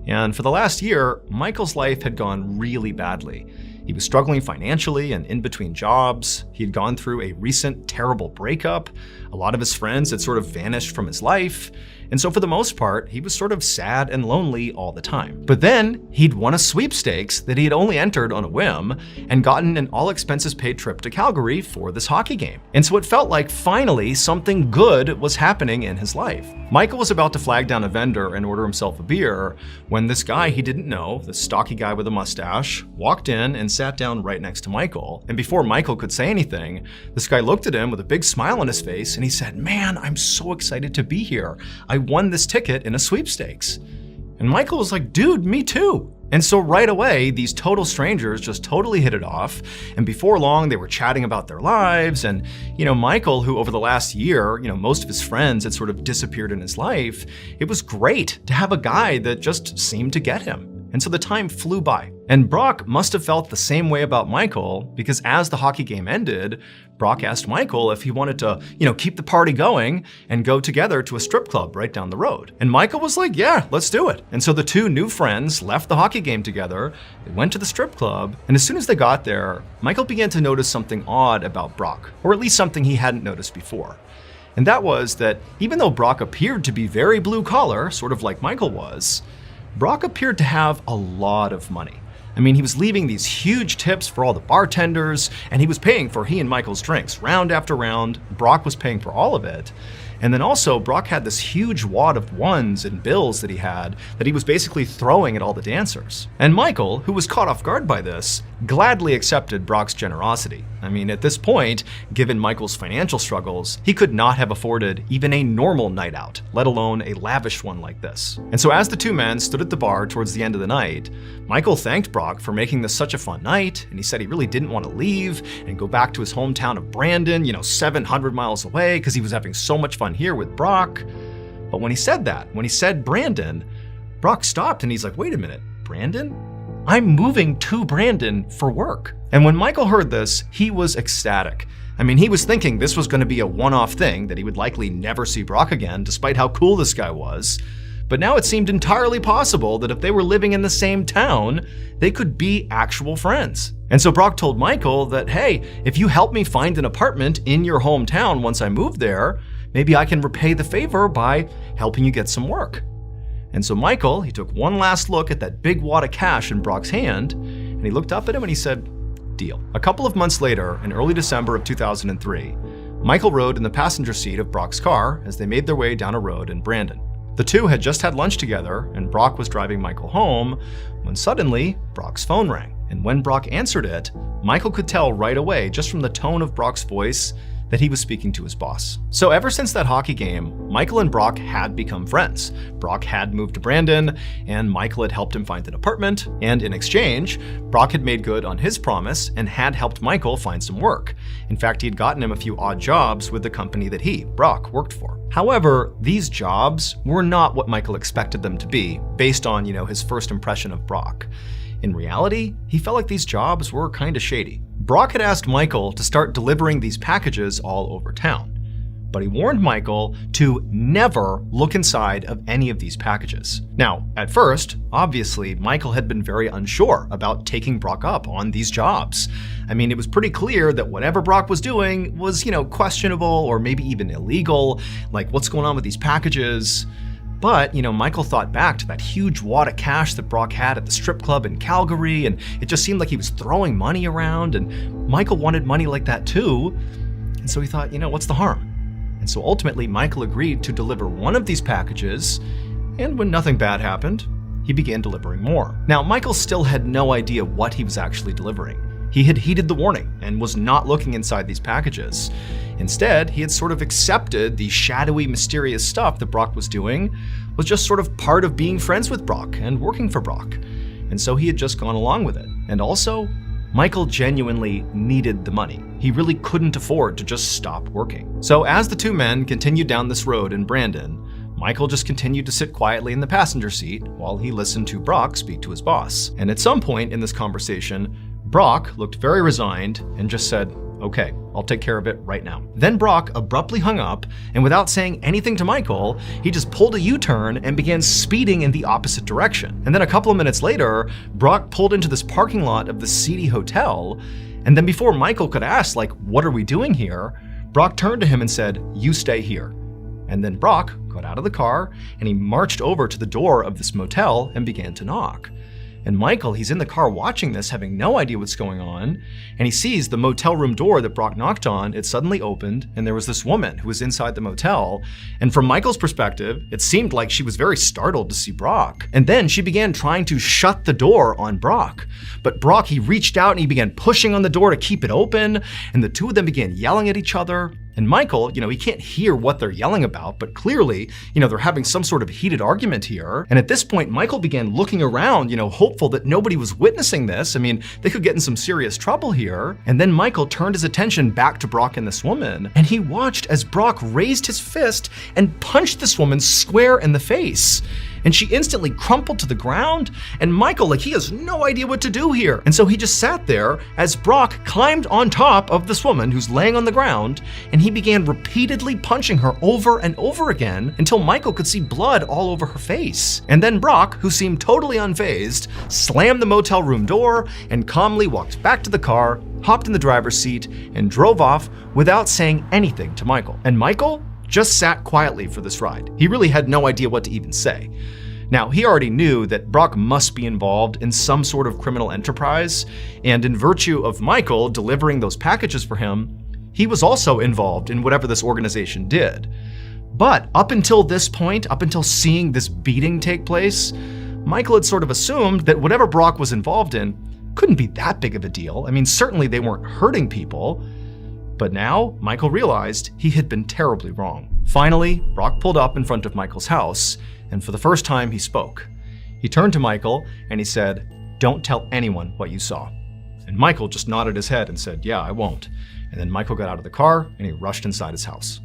And for the last year, Michael's life had gone really badly. He was struggling financially and in between jobs. He had gone through a recent terrible breakup. A lot of his friends had sort of vanished from his life. And so for the most part, he was sort of sad and lonely all the time. But then he'd won a sweepstakes that he had only entered on a whim and gotten an all-expenses-paid trip to Calgary for this hockey game. And so it felt like finally something good was happening in his life. Michael was about to flag down a vendor and order himself a beer when this guy he didn't know, this stocky guy with a mustache, walked in and sat down right next to Michael. And before Michael could say anything, this guy looked at him with a big smile on his face and he said, "Man, I'm so excited to be here. I won this ticket in a sweepstakes." And Michael was like, "Dude, me too." And so right away, these total strangers just totally hit it off. And before long, they were chatting about their lives. And, Michael, who over the last year, most of his friends had sort of disappeared in his life, it was great to have a guy that just seemed to get him. And so the time flew by. And Brock must have felt the same way about Michael, because as the hockey game ended, Brock asked Michael if he wanted to, keep the party going and go together to a strip club right down the road. And Michael was like, "Yeah, let's do it." And so the 2 new friends left the hockey game together, they went to the strip club, and as soon as they got there, Michael began to notice something odd about Brock, or at least something he hadn't noticed before. And that was that even though Brock appeared to be very blue collar, sort of like Michael was, Brock appeared to have a lot of money. I mean, he was leaving these huge tips for all the bartenders, and he was paying for he and Michael's drinks round after round. Brock was paying for all of it. And then also, Brock had this huge wad of ones and bills that he was basically throwing at all the dancers. And Michael, who was caught off guard by this, gladly accepted Brock's generosity. I mean, at this point, given Michael's financial struggles, he could not have afforded even a normal night out, let alone a lavish one like this. And so as the 2 men stood at the bar towards the end of the night, Michael thanked Brock for making this such a fun night, and he said he really didn't want to leave and go back to his hometown of Brandon, 700 miles away, because he was having so much fun here with Brock. But when he said Brandon, Brock stopped and he's like, "Wait a minute, Brandon? I'm moving to Brandon for work." And when Michael heard this, he was ecstatic. I mean, he was thinking this was going to be a one-off thing, that he would likely never see Brock again, despite how cool this guy was. But now it seemed entirely possible that if they were living in the same town, they could be actual friends. And so Brock told Michael that, hey, if you help me find an apartment in your hometown once I move there, maybe I can repay the favor by helping you get some work. And so Michael, he took one last look at that big wad of cash in Brock's hand, and he looked up at him and he said, deal. A couple of months later, in early December of 2003, Michael rode in the passenger seat of Brock's car as they made their way down a road in Brandon. The two had just had lunch together, and Brock was driving Michael home, when suddenly, Brock's phone rang. And when Brock answered it, Michael could tell right away, just from the tone of Brock's voice, that he was speaking to his boss. So ever since that hockey game, Michael and Brock had become friends. Brock had moved to Brandon, and Michael had helped him find an apartment, and in exchange, Brock had made good on his promise and had helped Michael find some work. In fact, he had gotten him a few odd jobs with the company that he, Brock, worked for. However, these jobs were not what Michael expected them to be, based on, his first impression of Brock. In reality, he felt like these jobs were kind of shady. Brock had asked Michael to start delivering these packages all over town, but he warned Michael to never look inside of any of these packages. Now, at first, obviously, Michael had been very unsure about taking Brock up on these jobs. I mean, it was pretty clear that whatever Brock was doing was, questionable or maybe even illegal, like what's going on with these packages. But, Michael thought back to that huge wad of cash that Brock had at the strip club in Calgary, and it just seemed like he was throwing money around, and Michael wanted money like that too. And so he thought, what's the harm? And so ultimately, Michael agreed to deliver one of these packages, and when nothing bad happened, he began delivering more. Now, Michael still had no idea what he was actually delivering. He had heeded the warning and was not looking inside these packages. Instead, he had sort of accepted the shadowy, mysterious stuff that Brock was doing was just sort of part of being friends with Brock and working for Brock. And so he had just gone along with it. And also, Michael genuinely needed the money. He really couldn't afford to just stop working. So as the two men continued down this road in Brandon, Michael just continued to sit quietly in the passenger seat while he listened to Brock speak to his boss. And at some point in this conversation, Brock looked very resigned and just said, okay, I'll take care of it right now. Then Brock abruptly hung up, and without saying anything to Michael, he just pulled a U-turn and began speeding in the opposite direction. And then a couple of minutes later, Brock pulled into this parking lot of the seedy hotel, and then before Michael could ask, what are we doing here? Brock turned to him and said, you stay here. And then Brock got out of the car, and he marched over to the door of this motel and began to knock. And Michael, he's in the car watching this, having no idea what's going on, and he sees the motel room door that Brock knocked on, it suddenly opened, and there was this woman who was inside the motel, and from Michael's perspective, it seemed like she was very startled to see Brock. And then she began trying to shut the door on Brock. But Brock, he reached out and he began pushing on the door to keep it open, and the two of them began yelling at each other. And Michael, he can't hear what they're yelling about, but clearly, they're having some sort of heated argument here. And at this point, Michael began looking around, hopeful that nobody was witnessing this. I mean, they could get in some serious trouble here. And then Michael turned his attention back to Brock and this woman, and he watched as Brock raised his fist and punched this woman square in the face. And she instantly crumpled to the ground, and Michael, he has no idea what to do here. And so he just sat there as Brock climbed on top of this woman who's laying on the ground, and he began repeatedly punching her over and over again until Michael could see blood all over her face. And then Brock, who seemed totally unfazed, slammed the motel room door and calmly walked back to the car, hopped in the driver's seat, and drove off without saying anything to Michael. And Michael just sat quietly for this ride. He really had no idea what to even say. Now, he already knew that Brock must be involved in some sort of criminal enterprise, and in virtue of Michael delivering those packages for him, he was also involved in whatever this organization did. But up until this point, up until seeing this beating take place, Michael had sort of assumed that whatever Brock was involved in couldn't be that big of a deal. I mean, certainly they weren't hurting people. But now, Michael realized he had been terribly wrong. Finally, Brock pulled up in front of Michael's house, and for the first time he spoke. He turned to Michael and he said, "Don't tell anyone what you saw." And Michael just nodded his head and said, "Yeah, I won't." And then Michael got out of the car and he rushed inside his house.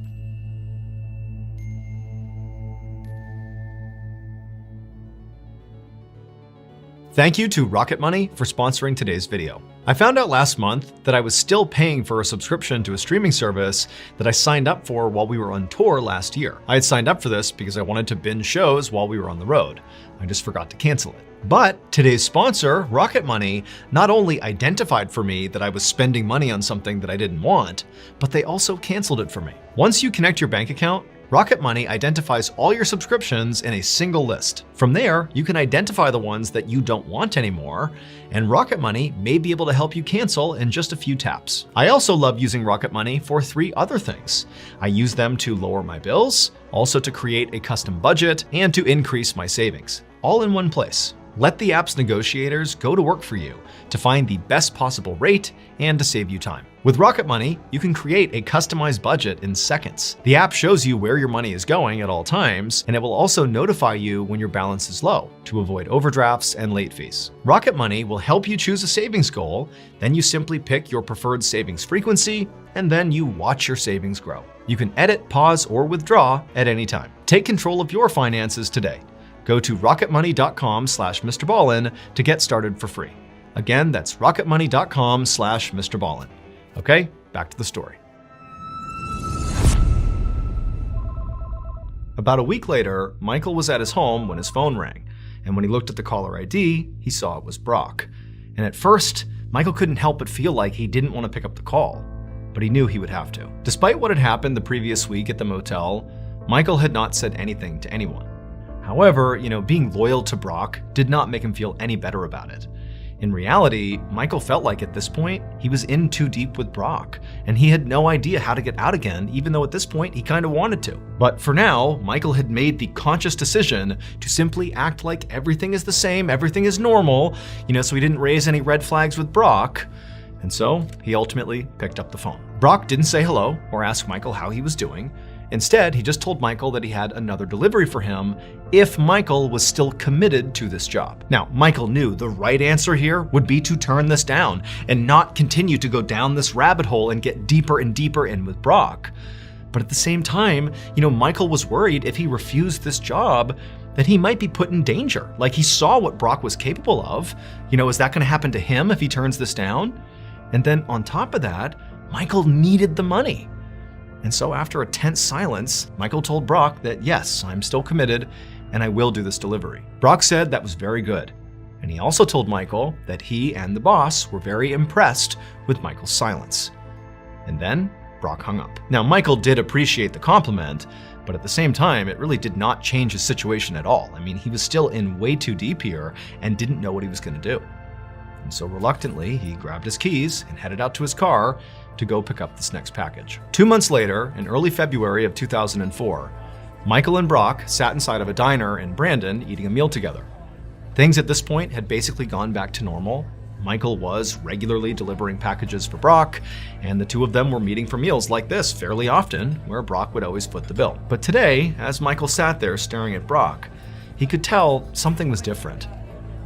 Thank you to Rocket Money for sponsoring today's video. I found out last month that I was still paying for a subscription to a streaming service that I signed up for while we were on tour last year. I had signed up for this because I wanted to binge shows while we were on the road. I just forgot to cancel it. But today's sponsor, Rocket Money, not only identified for me that I was spending money on something that I didn't want, but they also canceled it for me. Once you connect your bank account, Rocket Money identifies all your subscriptions in a single list. From there, you can identify the ones that you don't want anymore, and Rocket Money may be able to help you cancel in just a few taps. I also love using Rocket Money for 3 other things. I use them to lower my bills, also to create a custom budget, and to increase my savings, all in one place. Let the app's negotiators go to work for you to find the best possible rate and to save you time. With Rocket Money, you can create a customized budget in seconds. The app shows you where your money is going at all times, and it will also notify you when your balance is low to avoid overdrafts and late fees. Rocket Money will help you choose a savings goal, then you simply pick your preferred savings frequency, and then you watch your savings grow. You can edit, pause, or withdraw at any time. Take control of your finances today. Go to rocketmoney.com/MrBallen to get started for free. Again, that's rocketmoney.com/MrBallen. Okay, back to the story. About a week later, Michael was at his home when his phone rang, and when he looked at the caller ID, he saw it was Brock. And at first, Michael couldn't help but feel like he didn't want to pick up the call, but he knew he would have to. Despite what had happened the previous week at the motel, Michael had not said anything to anyone. However, being loyal to Brock did not make him feel any better about it. In reality, Michael felt like at this point, he was in too deep with Brock, and he had no idea how to get out again, even though at this point he kind of wanted to. But for now, Michael had made the conscious decision to simply act like everything is the same, everything is normal, so he didn't raise any red flags with Brock. And so he ultimately picked up the phone. Brock didn't say hello or ask Michael how he was doing. Instead, he just told Michael that he had another delivery for him if Michael was still committed to this job. Now, Michael knew the right answer here would be to turn this down and not continue to go down this rabbit hole and get deeper and deeper in with Brock. But at the same time, Michael was worried if he refused this job that he might be put in danger. Like, he saw what Brock was capable of. Is that going to happen to him if he turns this down? And then on top of that, Michael needed the money. And so after a tense silence, Michael told Brock that yes, I'm still committed and I will do this delivery. Brock said that was very good. And he also told Michael that he and the boss were very impressed with Michael's silence. And then Brock hung up. Now, Michael did appreciate the compliment, but at the same time, it really did not change his situation at all. I mean, he was still in way too deep here and didn't know what he was going to do. And so reluctantly, he grabbed his keys and headed out to his car to go pick up this next package. 2 months later, in early February of 2004, Michael and Brock sat inside of a diner in Brandon eating a meal together. Things at this point had basically gone back to normal. Michael was regularly delivering packages for Brock, and the two of them were meeting for meals like this fairly often, where Brock would always foot the bill. But today, as Michael sat there staring at Brock, he could tell something was different.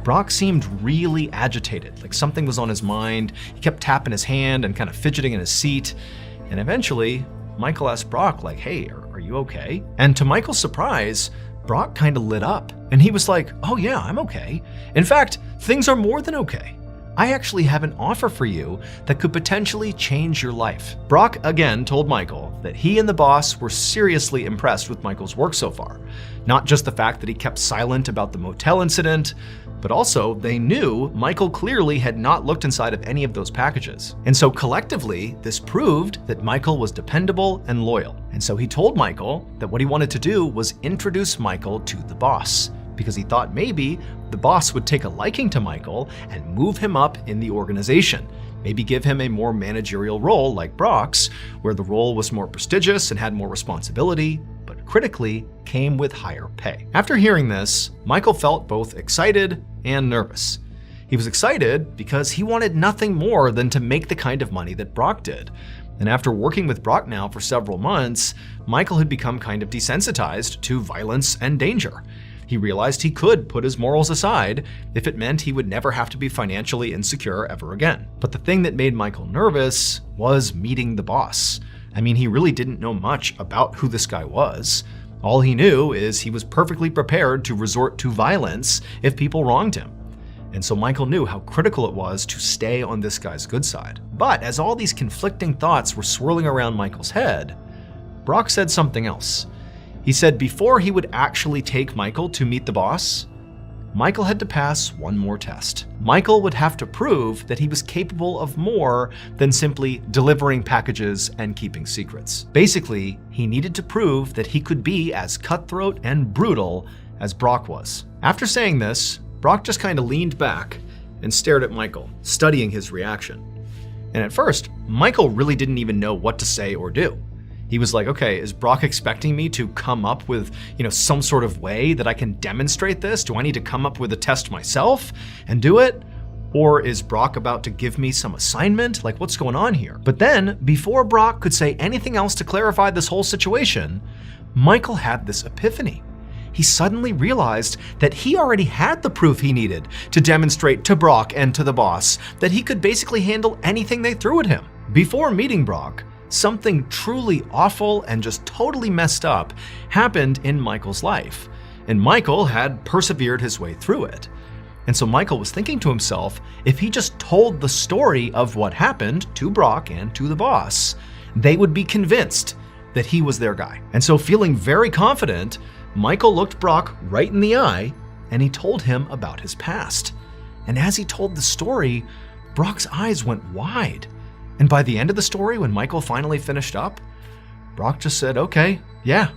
Brock seemed really agitated, like something was on his mind. He kept tapping his hand and kind of fidgeting in his seat. And eventually, Michael asked Brock, like, hey, are you okay? And to Michael's surprise, Brock kind of lit up. And he was like, oh yeah, I'm okay. In fact, things are more than okay. I actually have an offer for you that could potentially change your life. Brock again told Michael that he and the boss were seriously impressed with Michael's work so far. Not just the fact that he kept silent about the motel incident, but also they knew Michael clearly had not looked inside of any of those packages. And so collectively, this proved that Michael was dependable and loyal. And so he told Michael that what he wanted to do was introduce Michael to the boss, because he thought maybe the boss would take a liking to Michael and move him up in the organization. Maybe give him a more managerial role like Brock's, where the role was more prestigious and had more responsibility, but critically came with higher pay. After hearing this, Michael felt both excited and nervous. He was excited because he wanted nothing more than to make the kind of money that Brock did. And after working with Brock now for several months, Michael had become kind of desensitized to violence and danger. He realized he could put his morals aside if it meant he would never have to be financially insecure ever again. But the thing that made Michael nervous was meeting the boss. I mean, he really didn't know much about who this guy was. All he knew is he was perfectly prepared to resort to violence if people wronged him. And so Michael knew how critical it was to stay on this guy's good side. But as all these conflicting thoughts were swirling around Michael's head, Brock said something else. He said before he would actually take Michael to meet the boss, Michael had to pass one more test. Michael would have to prove that he was capable of more than simply delivering packages and keeping secrets. Basically, he needed to prove that he could be as cutthroat and brutal as Brock was. After saying this, Brock just kind of leaned back and stared at Michael, studying his reaction. And at first, Michael really didn't even know what to say or do. He was like, okay, is Brock expecting me to come up with, some sort of way that I can demonstrate this? Do I need to come up with a test myself and do it? Or is Brock about to give me some assignment? Like, what's going on here? But then, before Brock could say anything else to clarify this whole situation, Michael had this epiphany. He suddenly realized that he already had the proof he needed to demonstrate to Brock and to the boss that he could basically handle anything they threw at him. Before meeting Brock, something truly awful and just totally messed up happened in Michael's life, and Michael had persevered his way through it. And so Michael was thinking to himself, if he just told the story of what happened to Brock and to the boss, they would be convinced that he was their guy. And so feeling very confident, Michael looked Brock right in the eye and he told him about his past. And as he told the story, Brock's eyes went wide. And by the end of the story, when Michael finally finished up, Brock just said, okay, yeah,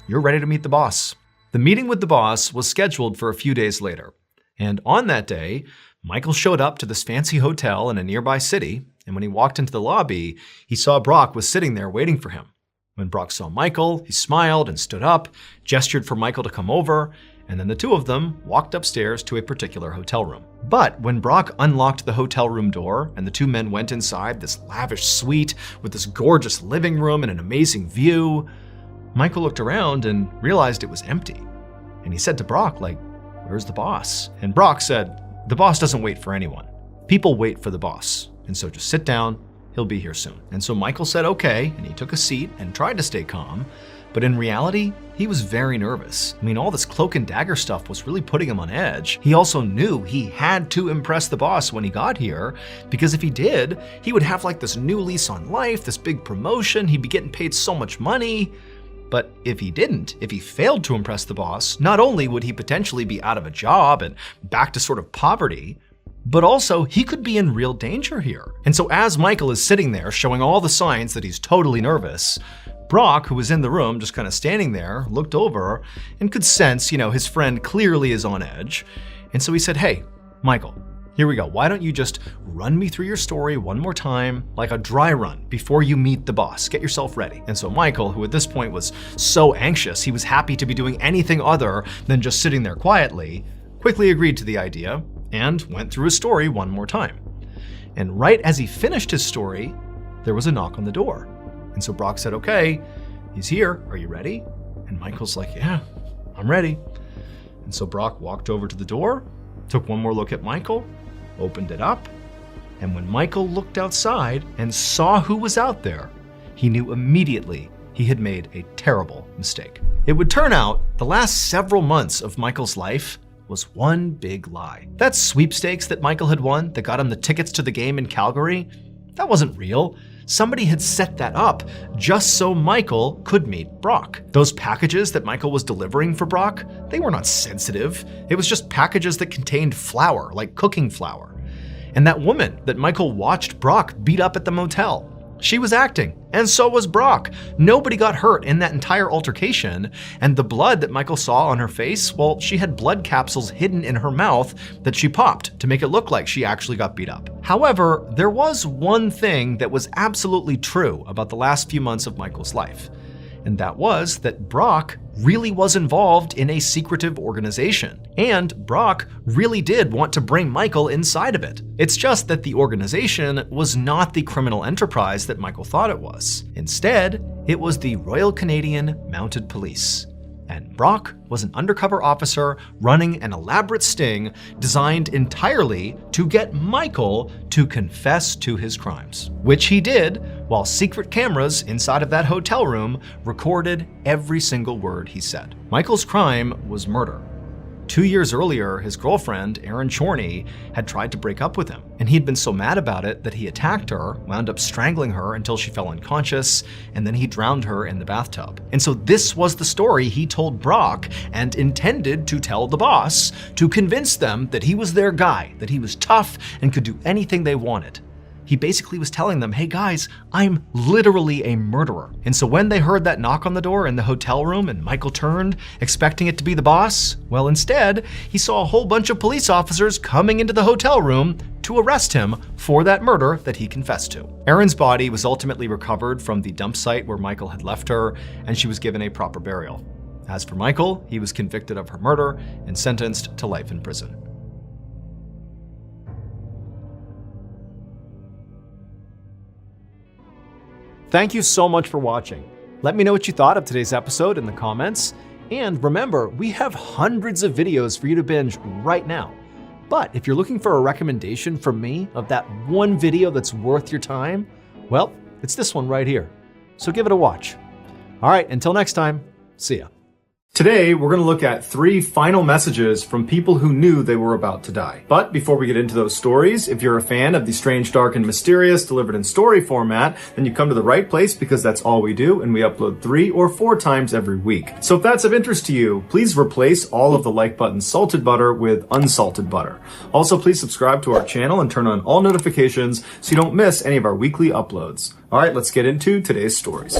you're ready to meet the boss. The meeting with the boss was scheduled for a few days later. And on that day, Michael showed up to this fancy hotel in a nearby city. And when he walked into the lobby, he saw Brock was sitting there waiting for him. When Brock saw Michael, he smiled and stood up, gestured for Michael to come over, and then the two of them walked upstairs to a particular hotel room. But when Brock unlocked the hotel room door and the two men went inside this lavish suite with this gorgeous living room and an amazing view, Michael looked around and realized it was empty. And he said to Brock, where's the boss? And Brock said, the boss doesn't wait for anyone. People wait for the boss. And so just sit down, he'll be here soon. And so Michael said okay, and he took a seat and tried to stay calm. But in reality, he was very nervous. I mean, all this cloak and dagger stuff was really putting him on edge. He also knew he had to impress the boss when he got here, because if he did, he would have this new lease on life, this big promotion, he'd be getting paid so much money. But if he didn't, if he failed to impress the boss, not only would he potentially be out of a job and back to sort of poverty, but also he could be in real danger here. And so as Michael is sitting there showing all the signs that he's totally nervous, Brock, who was in the room just kind of standing there, looked over and could sense, his friend clearly is on edge. And so he said, hey, Michael, here we go. Why don't you just run me through your story one more time, like a dry run, before you meet the boss. Get yourself ready. And so Michael, who at this point was so anxious, he was happy to be doing anything other than just sitting there quietly, quickly agreed to the idea and went through his story one more time. And right as he finished his story, there was a knock on the door. And so Brock said, okay, he's here. Are you ready? And Michael's like, yeah, I'm ready. And so Brock walked over to the door, took one more look at Michael, opened it up. And when Michael looked outside and saw who was out there, he knew immediately he had made a terrible mistake. It would turn out the last several months of Michael's life was one big lie. That sweepstakes that Michael had won that got him the tickets to the game in Calgary, that wasn't real. Somebody had set that up just so Michael could meet Brock. Those packages that Michael was delivering for Brock, they were not sensitive. It was just packages that contained flour, like cooking flour. And that woman that Michael watched Brock beat up at the motel, she was acting, and so was Brock. Nobody got hurt in that entire altercation, and the blood that Michael saw on her face, well, she had blood capsules hidden in her mouth that she popped to make it look like she actually got beat up. However, there was one thing that was absolutely true about the last few months of Michael's life, and that was that Brock really was involved in a secretive organization, and Brock really did want to bring Michael inside of it. It's just that the organization was not the criminal enterprise that Michael thought it was. Instead, it was the Royal Canadian Mounted Police. And Brock was an undercover officer running an elaborate sting designed entirely to get Michael to confess to his crimes, which he did while secret cameras inside of that hotel room recorded every single word he said. Michael's crime was murder. 2 years earlier, his girlfriend, Erin Chorney, had tried to break up with him, and he'd been so mad about it that he attacked her, wound up strangling her until she fell unconscious, and then he drowned her in the bathtub. And so this was the story he told Brock and intended to tell the boss to convince them that he was their guy, that he was tough and could do anything they wanted. He basically was telling them, hey guys, I'm literally a murderer. And so when they heard that knock on the door in the hotel room and Michael turned, expecting it to be the boss, well, instead, he saw a whole bunch of police officers coming into the hotel room to arrest him for that murder that he confessed to. Erin's body was ultimately recovered from the dump site where Michael had left her, and she was given a proper burial. As for Michael, he was convicted of her murder and sentenced to life in prison. Thank you so much for watching. Let me know what you thought of today's episode in the comments. And remember, we have hundreds of videos for you to binge right now. But if you're looking for a recommendation from me of that one video that's worth your time, well, it's this one right here. So give it a watch. All right, until next time, see ya. Today, we're going to look at 3 final messages from people who knew they were about to die. But before we get into those stories, if you're a fan of the strange, dark, and mysterious delivered in story format, then you come to the right place because that's all we do, and we upload 3 or 4 times every week. So if that's of interest to you, please replace all of the like button salted butter with unsalted butter. Also, please subscribe to our channel and turn on all notifications so you don't miss any of our weekly uploads. All right, let's get into today's stories.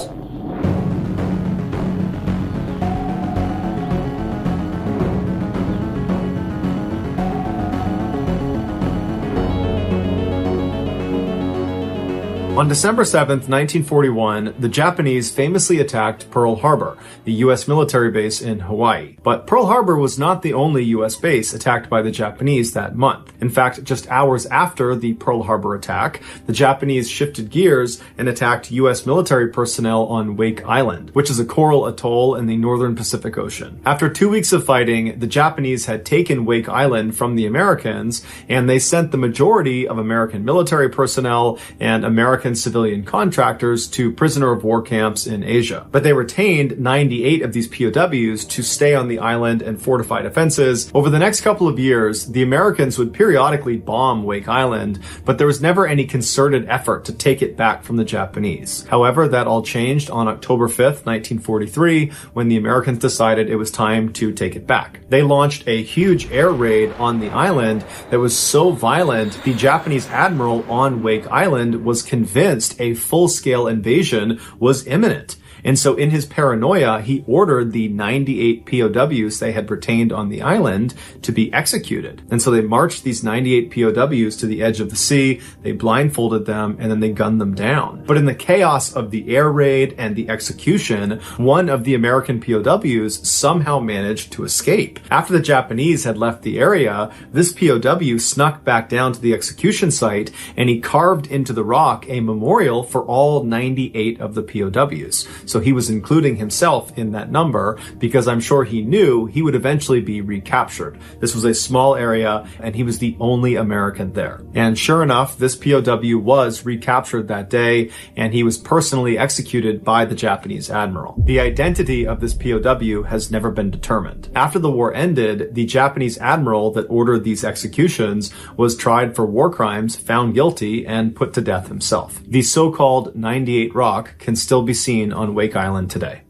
On December 7th, 1941, the Japanese famously attacked Pearl Harbor, the U.S. military base in Hawaii. But Pearl Harbor was not the only U.S. base attacked by the Japanese that month. In fact, just hours after the Pearl Harbor attack, the Japanese shifted gears and attacked U.S. military personnel on Wake Island, which is a coral atoll in the northern Pacific Ocean. After 2 weeks of fighting, the Japanese had taken Wake Island from the Americans, and they sent the majority of American military personnel and American civilian contractors to prisoner of war camps in Asia. But they retained 98 of these POWs to stay on the island and fortify defenses. Over the next couple of years, the Americans would periodically bomb Wake Island, but there was never any concerted effort to take it back from the Japanese. However, that all changed on October 5th, 1943, when the Americans decided it was time to take it back. They launched a huge air raid on the island that was so violent, the Japanese admiral on Wake Island was convinced a full-scale invasion was imminent. And so in his paranoia, he ordered the 98 POWs they had retained on the island to be executed. And so they marched these 98 POWs to the edge of the sea, they blindfolded them, and then they gunned them down. But in the chaos of the air raid and the execution, one of the American POWs somehow managed to escape. After the Japanese had left the area, this POW snuck back down to the execution site, and he carved into the rock a memorial for all 98 of the POWs. So he was including himself in that number because I'm sure he knew he would eventually be recaptured. This was a small area and he was the only American there. And sure enough, this POW was recaptured that day and he was personally executed by the Japanese admiral. The identity of this POW has never been determined. After the war ended, the Japanese admiral that ordered these executions was tried for war crimes, found guilty, and put to death himself. The so-called 98 Rock can still be seen on Wake Island today.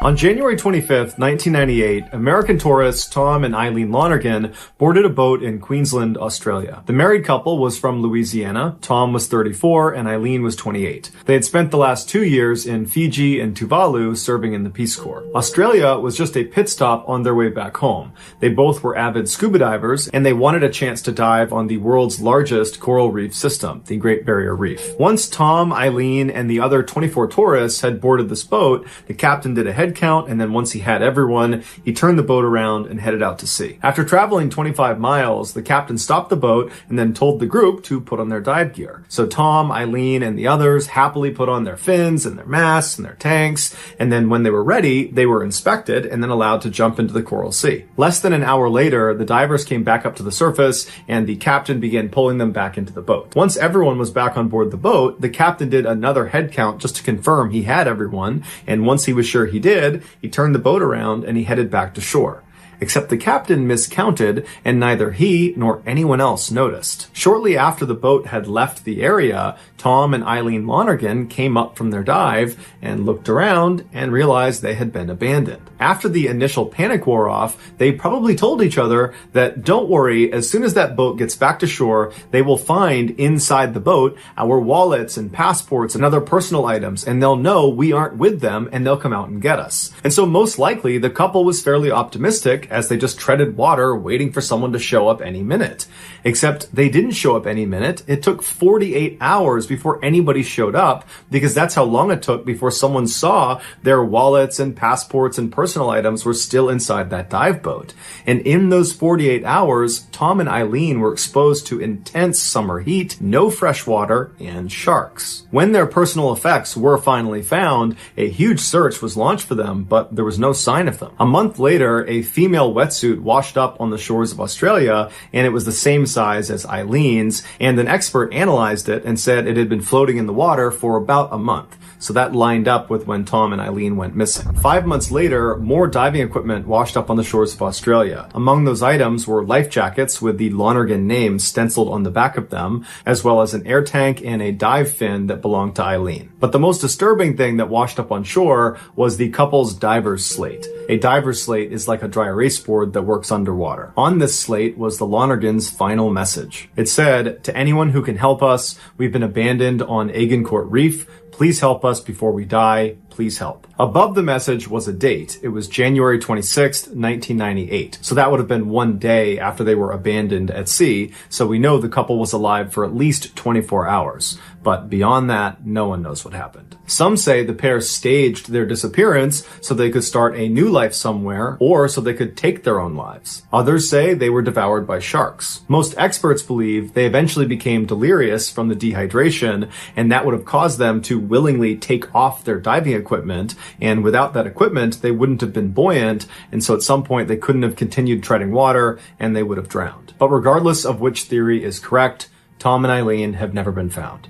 On January 25th, 1998, American tourists Tom and Eileen Lonergan boarded a boat in Queensland, Australia. The married couple was from Louisiana. Tom was 34 and Eileen was 28. They had spent the last 2 years in Fiji and Tuvalu serving in the Peace Corps. Australia was just a pit stop on their way back home. They both were avid scuba divers and they wanted a chance to dive on the world's largest coral reef system, the Great Barrier Reef. Once Tom, Eileen, and the other 24 tourists had boarded this boat, the captain did a head count, and then once he had everyone, he turned the boat around and headed out to sea. After traveling 25 miles, the captain stopped the boat and then told the group to put on their dive gear. So Tom, Eileen, and the others happily put on their fins and their masks and their tanks, and then when they were ready, they were inspected and then allowed to jump into the Coral Sea. Less than an hour later, the divers came back up to the surface and the captain began pulling them back into the boat. Once everyone was back on board the boat, the captain did another head count just to confirm he had everyone, and once he was sure he did, did, he turned the boat around and he headed back to shore. Except the captain miscounted, and neither he nor anyone else noticed. Shortly after the boat had left the area, Tom and Eileen Lonergan came up from their dive and looked around and realized they had been abandoned. After the initial panic wore off, they probably told each other that, don't worry, as soon as that boat gets back to shore, they will find inside the boat our wallets and passports and other personal items, and they'll know we aren't with them and they'll come out and get us. And so most likely, the couple was fairly optimistic as they just treaded water waiting for someone to show up any minute. Except they didn't show up any minute. It took 48 hours before anybody showed up, because that's how long it took before someone saw their wallets and passports and personal items were still inside that dive boat. And in those 48 hours, Tom and Eileen were exposed to intense summer heat, no fresh water, and sharks. When their personal effects were finally found, a huge search was launched for them, but there was no sign of them. A month later, a female wetsuit washed up on the shores of Australia, and it was the same size as Eileen's, and an expert analyzed it and said it had been floating in the water for about a month. So that lined up with when Tom and Eileen went missing. 5 months later, more diving equipment washed up on the shores of Australia. Among those items were life jackets with the Lonergan name stenciled on the back of them, as well as an air tank and a dive fin that belonged to Eileen. But the most disturbing thing that washed up on shore was the couple's diver's slate. A diver's slate is like a dry erase board that works underwater. On this slate was the Lonergans' final message. It said, "To anyone who can help us, we've been abandoned on Agincourt Reef. Please help us before we die. Please help." Above the message was a date. It was January 26th, 1998. So that would have been one day after they were abandoned at sea. So we know the couple was alive for at least 24 hours. But beyond that, no one knows what happened. Some say the pair staged their disappearance so they could start a new life somewhere, or so they could take their own lives. Others say they were devoured by sharks. Most experts believe they eventually became delirious from the dehydration, and that would have caused them to willingly take off their diving equipment, and without that equipment, they wouldn't have been buoyant, and so at some point they couldn't have continued treading water, and they would have drowned. But regardless of which theory is correct, Tom and Eileen have never been found.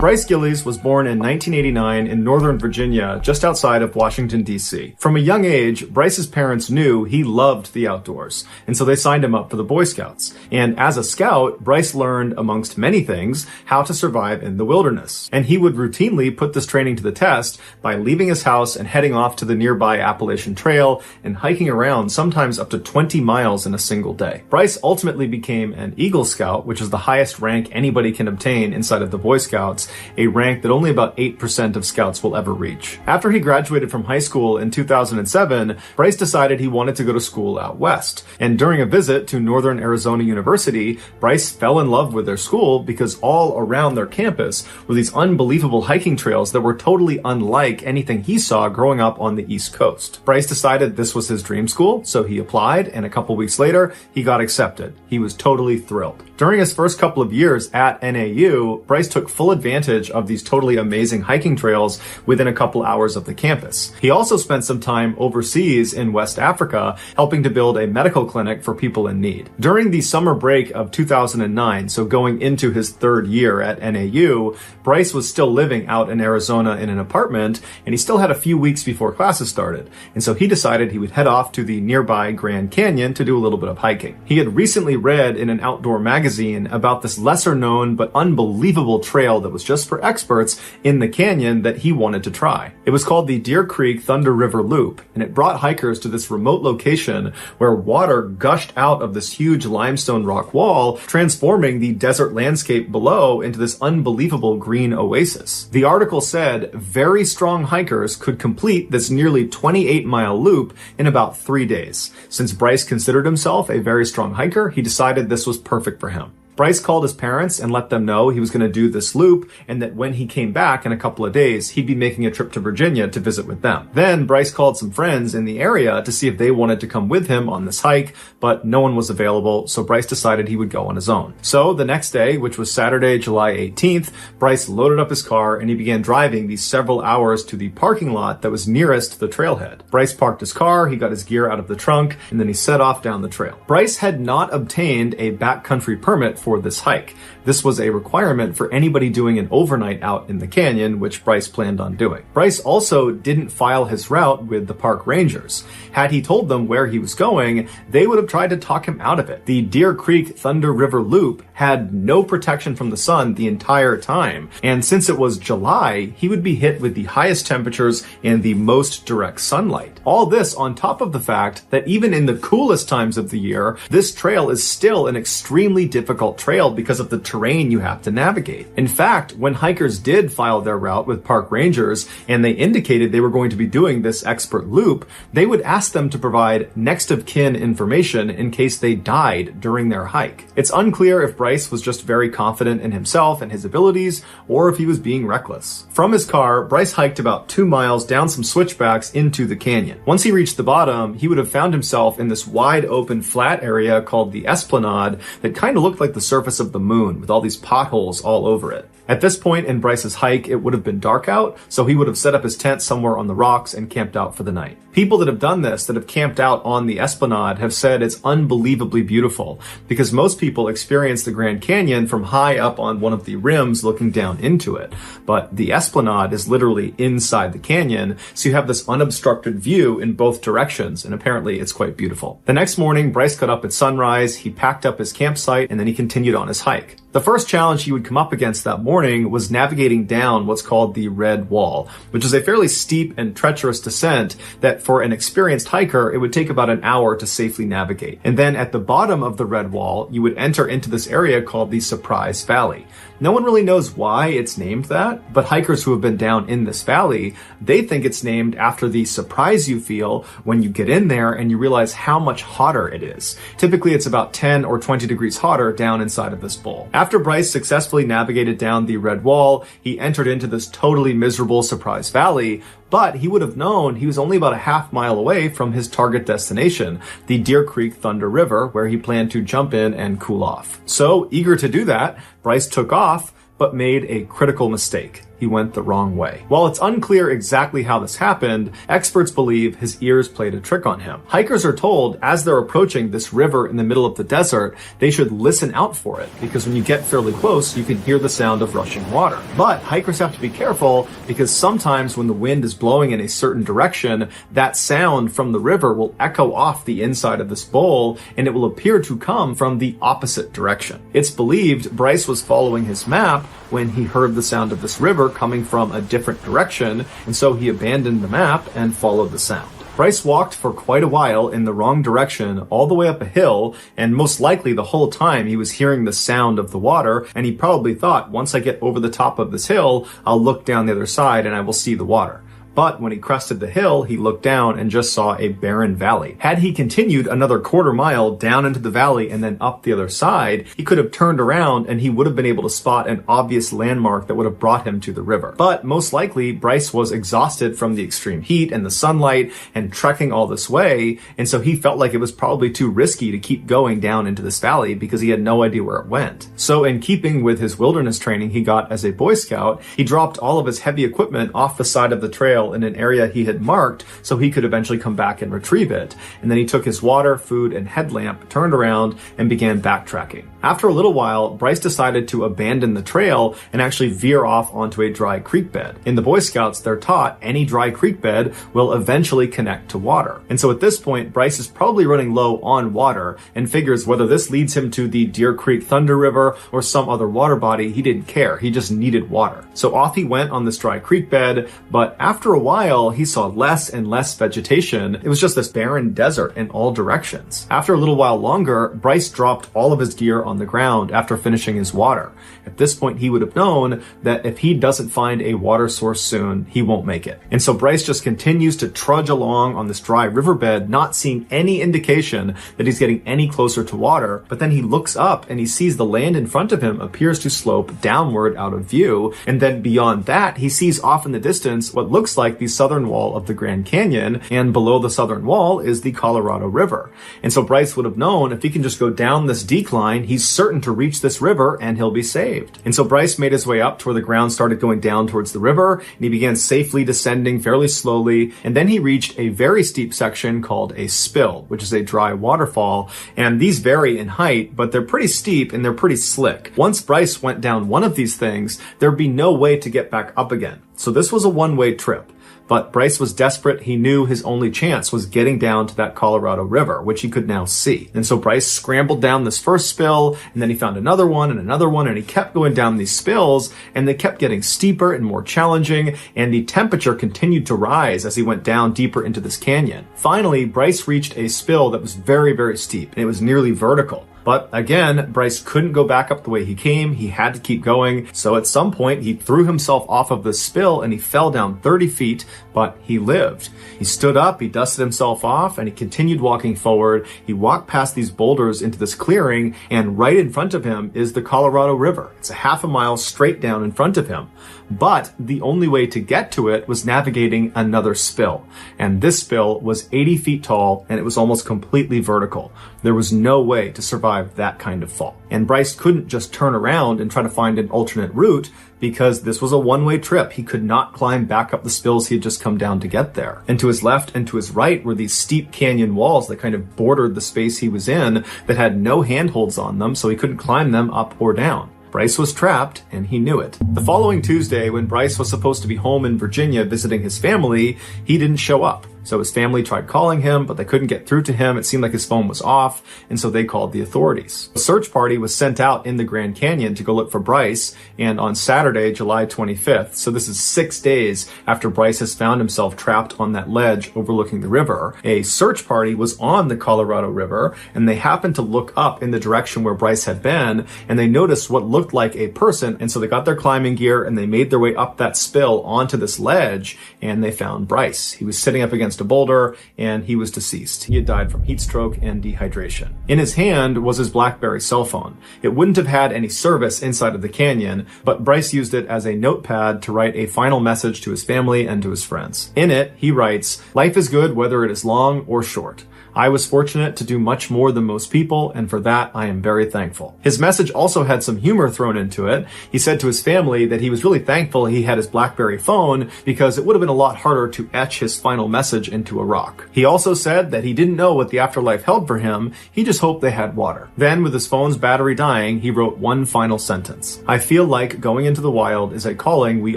Bryce Gillies was born in 1989 in Northern Virginia, just outside of Washington, D.C. From a young age, Bryce's parents knew he loved the outdoors, and so they signed him up for the Boy Scouts. And as a scout, Bryce learned, amongst many things, how to survive in the wilderness. And he would routinely put this training to the test by leaving his house and heading off to the nearby Appalachian Trail and hiking around sometimes up to 20 miles in a single day. Bryce ultimately became an Eagle Scout, which is the highest rank anybody can obtain inside of the Boy Scouts, a rank that only about 8% of scouts will ever reach. After he graduated from high school in 2007, Bryce decided he wanted to go to school out west. And during a visit to Northern Arizona University, Bryce fell in love with their school because all around their campus were these unbelievable hiking trails that were totally unlike anything he saw growing up on the East Coast. Bryce decided this was his dream school, so he applied, and a couple weeks later, he got accepted. He was totally thrilled. During his first couple of years at NAU, Bryce took full advantage of these totally amazing hiking trails within a couple hours of the campus. He also spent some time overseas in West Africa, helping to build a medical clinic for people in need. During the summer break of 2009, so going into his third year at NAU, Bryce was still living out in Arizona in an apartment, and he still had a few weeks before classes started. And so he decided he would head off to the nearby Grand Canyon to do a little bit of hiking. He had recently read in an outdoor magazine about this lesser known but unbelievable trail that was just for experts in the canyon that he wanted to try. It was called the Deer Creek Thunder River Loop, and it brought hikers to this remote location where water gushed out of this huge limestone rock wall, transforming the desert landscape below into this unbelievable green oasis. The article said very strong hikers could complete this nearly 28-mile loop in about 3 days. Since Bryce considered himself a very strong hiker, he decided this was perfect for him. Bryce called his parents and let them know he was going to do this loop, and that when he came back in a couple of days, he'd be making a trip to Virginia to visit with them. Then Bryce called some friends in the area to see if they wanted to come with him on this hike, but no one was available, so Bryce decided he would go on his own. So the next day, which was Saturday, July 18th, Bryce loaded up his car and he began driving these several hours to the parking lot that was nearest the trailhead. Bryce parked his car, he got his gear out of the trunk, and then he set off down the trail. Bryce had not obtained a backcountry permit for for this hike. This was a requirement for anybody doing an overnight out in the canyon, which Bryce planned on doing. Bryce also didn't file his route with the park rangers. Had he told them where he was going, they would have tried to talk him out of it. The Deer Creek Thunder River Loop had no protection from the sun the entire time, and since it was July, he would be hit with the highest temperatures and the most direct sunlight. All this on top of the fact that even in the coolest times of the year, this trail is still an extremely difficult trail because of the terrain you have to navigate. In fact, when hikers did file their route with park rangers and they indicated they were going to be doing this expert loop, they would ask them to provide next of kin information in case they died during their hike. It's unclear if Bryce was just very confident in himself and his abilities, or if he was being reckless. From his car, Bryce hiked about 2 miles down some switchbacks into the canyon. Once he reached the bottom, he would have found himself in this wide open flat area called the Esplanade that kind of looked like the surface of the moon with all these potholes all over it. At this point in Bryce's hike, it would have been dark out, so he would have set up his tent somewhere on the rocks and camped out for the night. People that have done this, that have camped out on the Esplanade, have said it's unbelievably beautiful, because most people experience the Grand Canyon from high up on one of the rims looking down into it. But the Esplanade is literally inside the canyon, so you have this unobstructed view in both directions, and apparently it's quite beautiful. The next morning, Bryce got up at sunrise, he packed up his campsite, and then he continued on his hike. The first challenge he would come up against that morning was navigating down what's called the Red Wall, which is a fairly steep and treacherous descent that for an experienced hiker, it would take about an hour to safely navigate. And then at the bottom of the Red Wall, you would enter into this area called the Surprise Valley. No one really knows why it's named that, but hikers who have been down in this valley, they think it's named after the surprise you feel when you get in there and you realize how much hotter it is. Typically, it's about 10 or 20 degrees hotter down inside of this bowl. After Bryce successfully navigated down the Red Wall, he entered into this totally miserable Surprise Valley, but he would have known he was only about a half-mile away from his target destination, the Deer Creek Thunder River, where he planned to jump in and cool off. So, eager to do that, Bryce took off, but made a critical mistake. He went the wrong way. While it's unclear exactly how this happened, experts believe his ears played a trick on him. Hikers are told as they're approaching this river in the middle of the desert, they should listen out for it, because when you get fairly close, you can hear the sound of rushing water. But hikers have to be careful, because sometimes when the wind is blowing in a certain direction, that sound from the river will echo off the inside of this bowl, and it will appear to come from the opposite direction. It's believed Bryce was following his map when he heard the sound of this river coming from a different direction, and so he abandoned the map and followed the sound. Bryce walked for quite a while in the wrong direction, all the way up a hill, and most likely the whole time he was hearing the sound of the water, and he probably thought, once I get over the top of this hill, I'll look down the other side and I will see the water. But when he crested the hill, he looked down and just saw a barren valley. Had he continued another quarter mile down into the valley and then up the other side, he could have turned around and he would have been able to spot an obvious landmark that would have brought him to the river. But most likely, Bryce was exhausted from the extreme heat and the sunlight and trekking all this way, and so he felt like it was probably too risky to keep going down into this valley because he had no idea where it went. So in keeping with his wilderness training he got as a Boy Scout, he dropped all of his heavy equipment off the side of the trail in an area he had marked so he could eventually come back and retrieve it. And then he took his water, food, and headlamp, turned around, and began backtracking. After a little while, Bryce decided to abandon the trail and actually veer off onto a dry creek bed. In the Boy Scouts, they're taught any dry creek bed will eventually connect to water. And so at this point, Bryce is probably running low on water and figures whether this leads him to the Deer Creek Thunder River or some other water body, he didn't care. He just needed water. So off he went on this dry creek bed, but after a while, he saw less and less vegetation. It was just this barren desert in all directions. After a little while longer, Bryce dropped all of his gear on the ground after finishing his water. At this point, he would have known that if he doesn't find a water source soon, he won't make it. And so Bryce just continues to trudge along on this dry riverbed, not seeing any indication that he's getting any closer to water. But then he looks up and he sees the land in front of him appears to slope downward out of view. And then beyond that, he sees off in the distance what looks like the southern wall of the Grand Canyon, and below the southern wall is the Colorado River. And so Bryce would have known if he can just go down this decline, he's certain to reach this river and he'll be saved. And so Bryce made his way up to where the ground started going down towards the river, and he began safely descending fairly slowly, and then he reached a very steep section called a spill, which is a dry waterfall, and these vary in height, but they're pretty steep and they're pretty slick. Once Bryce went down one of these things, there'd be no way to get back up again. So this was a one-way trip. But Bryce was desperate. He knew his only chance was getting down to that Colorado River, which he could now see. And so Bryce scrambled down this first spill, and then he found another one, and he kept going down these spills, and they kept getting steeper and more challenging, and the temperature continued to rise as he went down deeper into this canyon. Finally, Bryce reached a spill that was very, very steep, and it was nearly vertical. But again, Bryce couldn't go back up the way he came. He had to keep going. So at some point, he threw himself off of the spill and he fell down 30 feet, but he lived. He stood up, he dusted himself off, and he continued walking forward. He walked past these boulders into this clearing, and right in front of him is the Colorado River. It's a half a mile straight down in front of him. But the only way to get to it was navigating another spill. And this spill was 80 feet tall, and it was almost completely vertical. There was no way to survive that kind of fall. And Bryce couldn't just turn around and try to find an alternate route, because this was a one-way trip. He could not climb back up the spills he had just come down to get there. And to his left and to his right were these steep canyon walls that kind of bordered the space he was in that had no handholds on them, so he couldn't climb them up or down. Bryce was trapped, and he knew it. The following Tuesday, when Bryce was supposed to be home in Virginia visiting his family, he didn't show up. So his family tried calling him, but they couldn't get through to him. It seemed like his phone was off, and so they called the authorities. A search party was sent out in the Grand Canyon to go look for Bryce, and on Saturday, July 25th, so this is 6 days after Bryce has found himself trapped on that ledge overlooking the river, a search party was on the Colorado River, and they happened to look up in the direction where Bryce had been, and they noticed what looked like a person, and so they got their climbing gear, and they made their way up that spill onto this ledge, and they found Bryce. He was sitting up against a boulder, and he was deceased. He had died from heat stroke and dehydration. In his hand was his BlackBerry cell phone. It wouldn't have had any service inside of the canyon, but Bryce used it as a notepad to write a final message to his family and to his friends. In it, he writes, "Life is good whether it is long or short. I was fortunate to do much more than most people, and for that I am very thankful." His message also had some humor thrown into it. He said to his family that he was really thankful he had his BlackBerry phone because it would have been a lot harder to etch his final message into a rock. He also said that he didn't know what the afterlife held for him, he just hoped they had water. Then, with his phone's battery dying, he wrote one final sentence. "I feel like going into the wild is a calling we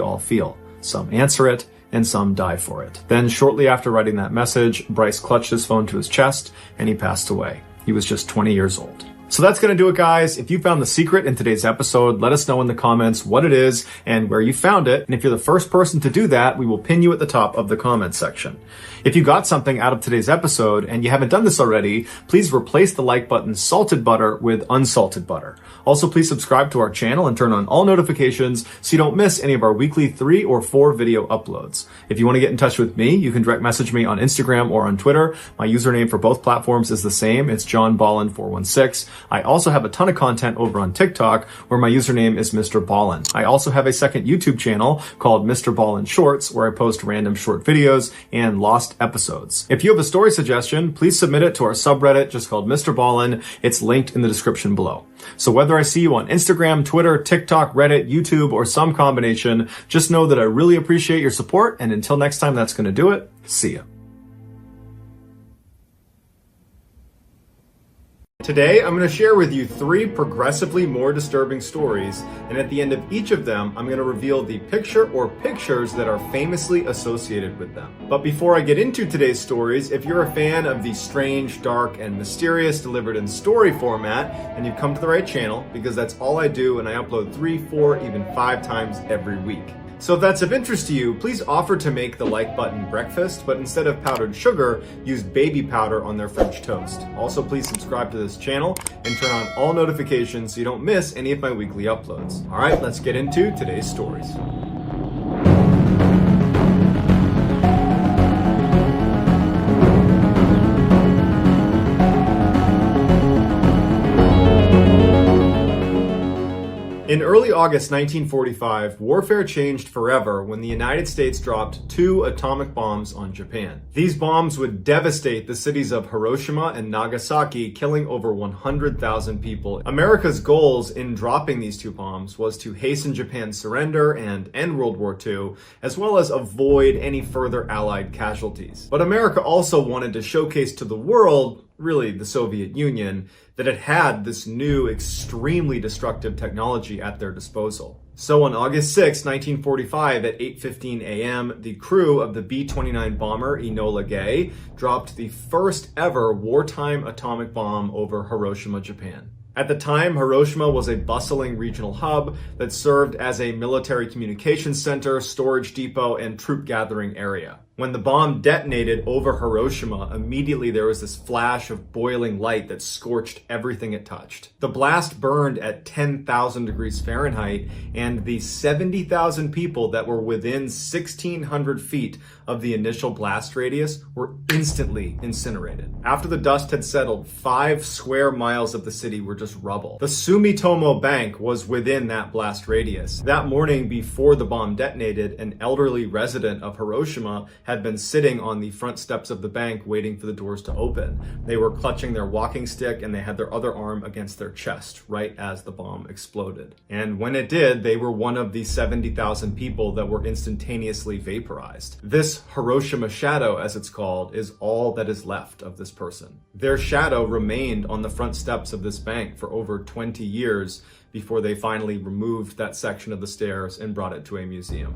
all feel. Some answer it, and some die for it." Then, shortly after writing that message, Bryce clutched his phone to his chest, and he passed away. He was just 20 years old. So that's going to do it, guys. If you found the secret in today's episode, let us know in the comments what it is and where you found it. And if you're the first person to do that, we will pin you at the top of the comments section. If you got something out of today's episode and you haven't done this already, please replace the like button's salted butter with unsalted butter. Also, please subscribe to our channel and turn on all notifications so you don't miss any of our weekly 3 or 4 video uploads. If you want to get in touch with me, you can direct message me on Instagram or on Twitter. My username for both platforms is the same. It's JohnBallen416. I also have a ton of content over on TikTok where my username is MrBallen's. I also have a second YouTube channel called MrBallen's Shorts where I post random short videos and lost episodes. If you have a story suggestion, please submit it to our subreddit just called Mr. Ballen. It's linked in the description below. So whether I see you on Instagram, Twitter, TikTok, Reddit, YouTube, or some combination, just know that I really appreciate your support, and until next time, that's going to do it. See ya. Today, I'm going to share with you 3 progressively more disturbing stories, and at the end of each of them, I'm going to reveal the picture or pictures that are famously associated with them. But before I get into today's stories, if you're a fan of the strange, dark, and mysterious delivered in story format, and you've come to the right channel, because that's all I do, and I upload 3, 4, even 5 times every week. So if that's of interest to you, please offer to make the like button breakfast, but instead of powdered sugar, use baby powder on their French toast. Also, please subscribe to this channel and turn on all notifications so you don't miss any of my weekly uploads. All right, let's get into today's stories. In early August 1945, warfare changed forever when the United States dropped 2 atomic bombs on Japan. These bombs would devastate the cities of Hiroshima and Nagasaki, killing over 100,000 people. America's goals in dropping these 2 bombs was to hasten Japan's surrender and end World War II, as well as avoid any further Allied casualties. But America also wanted to showcase to the world, really the Soviet Union, that it had this new, extremely destructive technology at their disposal. So on August 6, 1945 at 8:15 a.m., the crew of the B-29 bomber Enola Gay dropped the first ever wartime atomic bomb over Hiroshima, Japan. At the time, Hiroshima was a bustling regional hub that served as a military communications center, storage depot, and troop gathering area. When the bomb detonated over Hiroshima, immediately there was this flash of boiling light that scorched everything it touched. The blast burned at 10,000 degrees Fahrenheit, and the 70,000 people that were within 1,600 feet of the initial blast radius were instantly incinerated. After the dust had settled, 5 square miles of the city were just rubble. The Sumitomo Bank was within that blast radius. That morning before the bomb detonated, an elderly resident of Hiroshima had been sitting on the front steps of the bank waiting for the doors to open. They were clutching their walking stick and they had their other arm against their chest right as the bomb exploded. And when it did, they were one of the 70,000 people that were instantaneously vaporized. This Hiroshima shadow, as it's called, is all that is left of this person. Their shadow remained on the front steps of this bank for over 20 years before they finally removed that section of the stairs and brought it to a museum.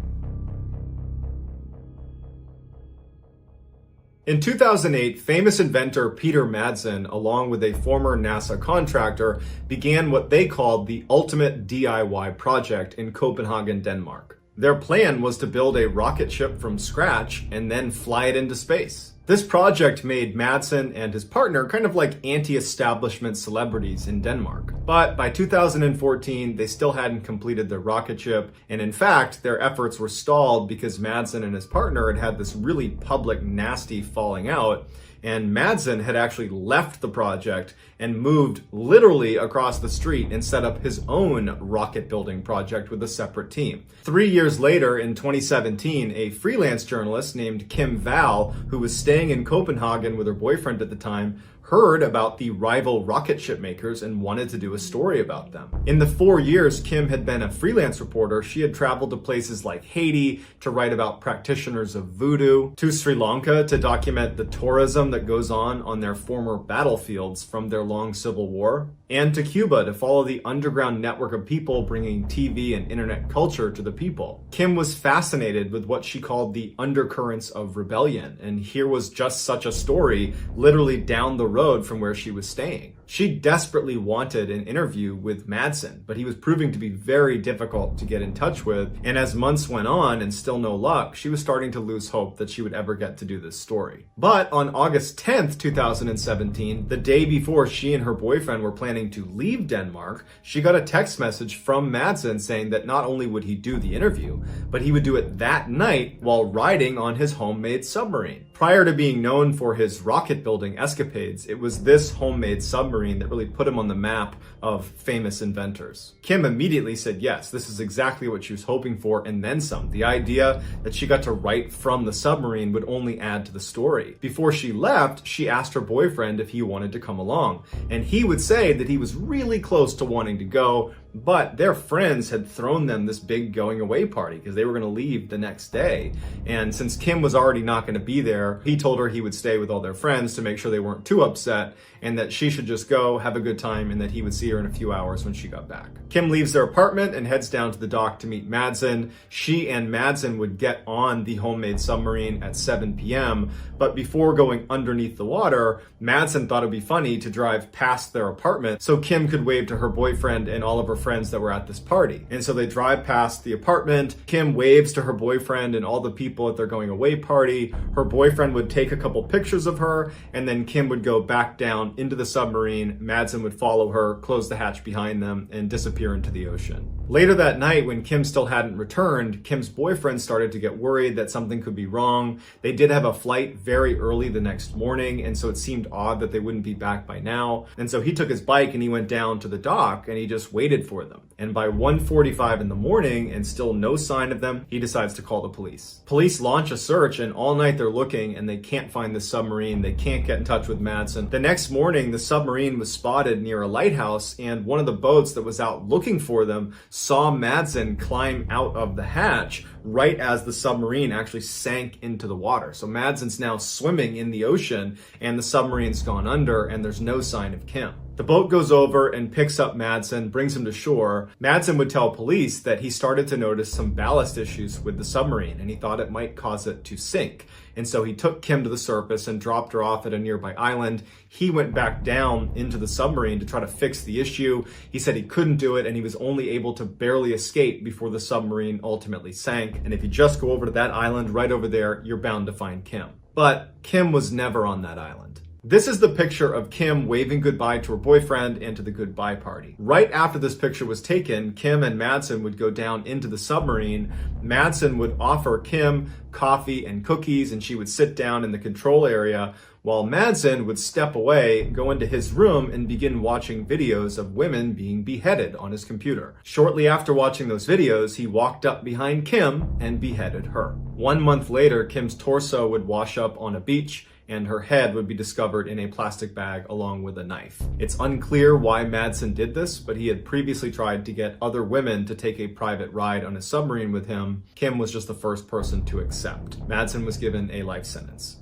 In 2008, famous inventor Peter Madsen, along with a former NASA contractor, began what they called the ultimate DIY project in Copenhagen, Denmark. Their plan was to build a rocket ship from scratch and then fly it into space. This project made Madsen and his partner kind of like anti-establishment celebrities in Denmark. But by 2014, they still hadn't completed their rocket ship, and in fact, their efforts were stalled because Madsen and his partner had had this really public, nasty falling out, and Madsen had actually left the project and moved literally across the street and set up his own rocket building project with a separate team. 3 years later, in 2017, a freelance journalist named Kim Val, who was staying in Copenhagen with her boyfriend at the time, heard about the rival rocket ship makers and wanted to do a story about them. In the 4 years Kim had been a freelance reporter, she had traveled to places like Haiti to write about practitioners of voodoo, to Sri Lanka to document the tourism that goes on their former battlefields from their long civil war, and to Cuba to follow the underground network of people bringing TV and internet culture to the people. Kim was fascinated with what she called the undercurrents of rebellion, and here was just such a story literally down the road from where she was staying. She desperately wanted an interview with Madsen, but he was proving to be very difficult to get in touch with, and as months went on and still no luck, she was starting to lose hope that she would ever get to do this story. But on August 10th, 2017, the day before she and her boyfriend were planning to leave Denmark, she got a text message from Madsen saying that not only would he do the interview, but he would do it that night while riding on his homemade submarine. Prior to being known for his rocket building escapades, it was this homemade submarine that really put him on the map of famous inventors. Kim immediately said yes, this is exactly what she was hoping for and then some. The idea that she got to write from the submarine would only add to the story. Before she left, she asked her boyfriend if he wanted to come along, and he would say that he was really close to wanting to go, but their friends had thrown them this big going away party because they were going to leave the next day. And since Kim was already not going to be there, he told her he would stay with all their friends to make sure they weren't too upset and that she should just go have a good time and that he would see her in a few hours when she got back. Kim leaves their apartment and heads down to the dock to meet Madsen. She and Madsen would get on the homemade submarine at 7 p.m., but before going underneath the water, Madsen thought it'd be funny to drive past their apartment so Kim could wave to her boyfriend and all of her friends that were at this party. And so they drive past the apartment. Kim waves to her boyfriend and all the people at their going away party. Her boyfriend would take a couple pictures of her, and then Kim would go back down into the submarine. Madsen would follow her, close the hatch behind them, and disappear into the ocean. Later that night, when Kim still hadn't returned, Kim's boyfriend started to get worried that something could be wrong. They did have a flight very early the next morning, and so it seemed odd that they wouldn't be back by now. And so he took his bike and he went down to the dock and he just waited for them. And by 1:45 in the morning and still no sign of them, he decides to call the police. Police launch a search, and all night they're looking and they can't find the submarine. They can't get in touch with Madsen. The next morning, the submarine was spotted near a lighthouse, and one of the boats that was out looking for them saw Madsen climb out of the hatch right as the submarine actually sank into the water. So Madsen's now swimming in the ocean and the submarine's gone under and there's no sign of Kim. The boat goes over and picks up Madsen, brings him to shore. Madsen would tell police that he started to notice some ballast issues with the submarine and he thought it might cause it to sink. And so he took Kim to the surface and dropped her off at a nearby island. He went back down into the submarine to try to fix the issue. He said he couldn't do it and he was only able to barely escape before the submarine ultimately sank. And if you just go over to that island right over there, you're bound to find Kim. But Kim was never on that island. This is the picture of Kim waving goodbye to her boyfriend and to the goodbye party. Right after this picture was taken, Kim and Madsen would go down into the submarine. Madsen would offer Kim coffee and cookies, and she would sit down in the control area while Madsen would step away, go into his room, and begin watching videos of women being beheaded on his computer. Shortly after watching those videos, he walked up behind Kim and beheaded her. 1 month later, Kim's torso would wash up on a beach, and her head would be discovered in a plastic bag along with a knife. It's unclear why Madsen did this, but he had previously tried to get other women to take a private ride on a submarine with him. Kim was just the first person to accept. Madsen was given a life sentence.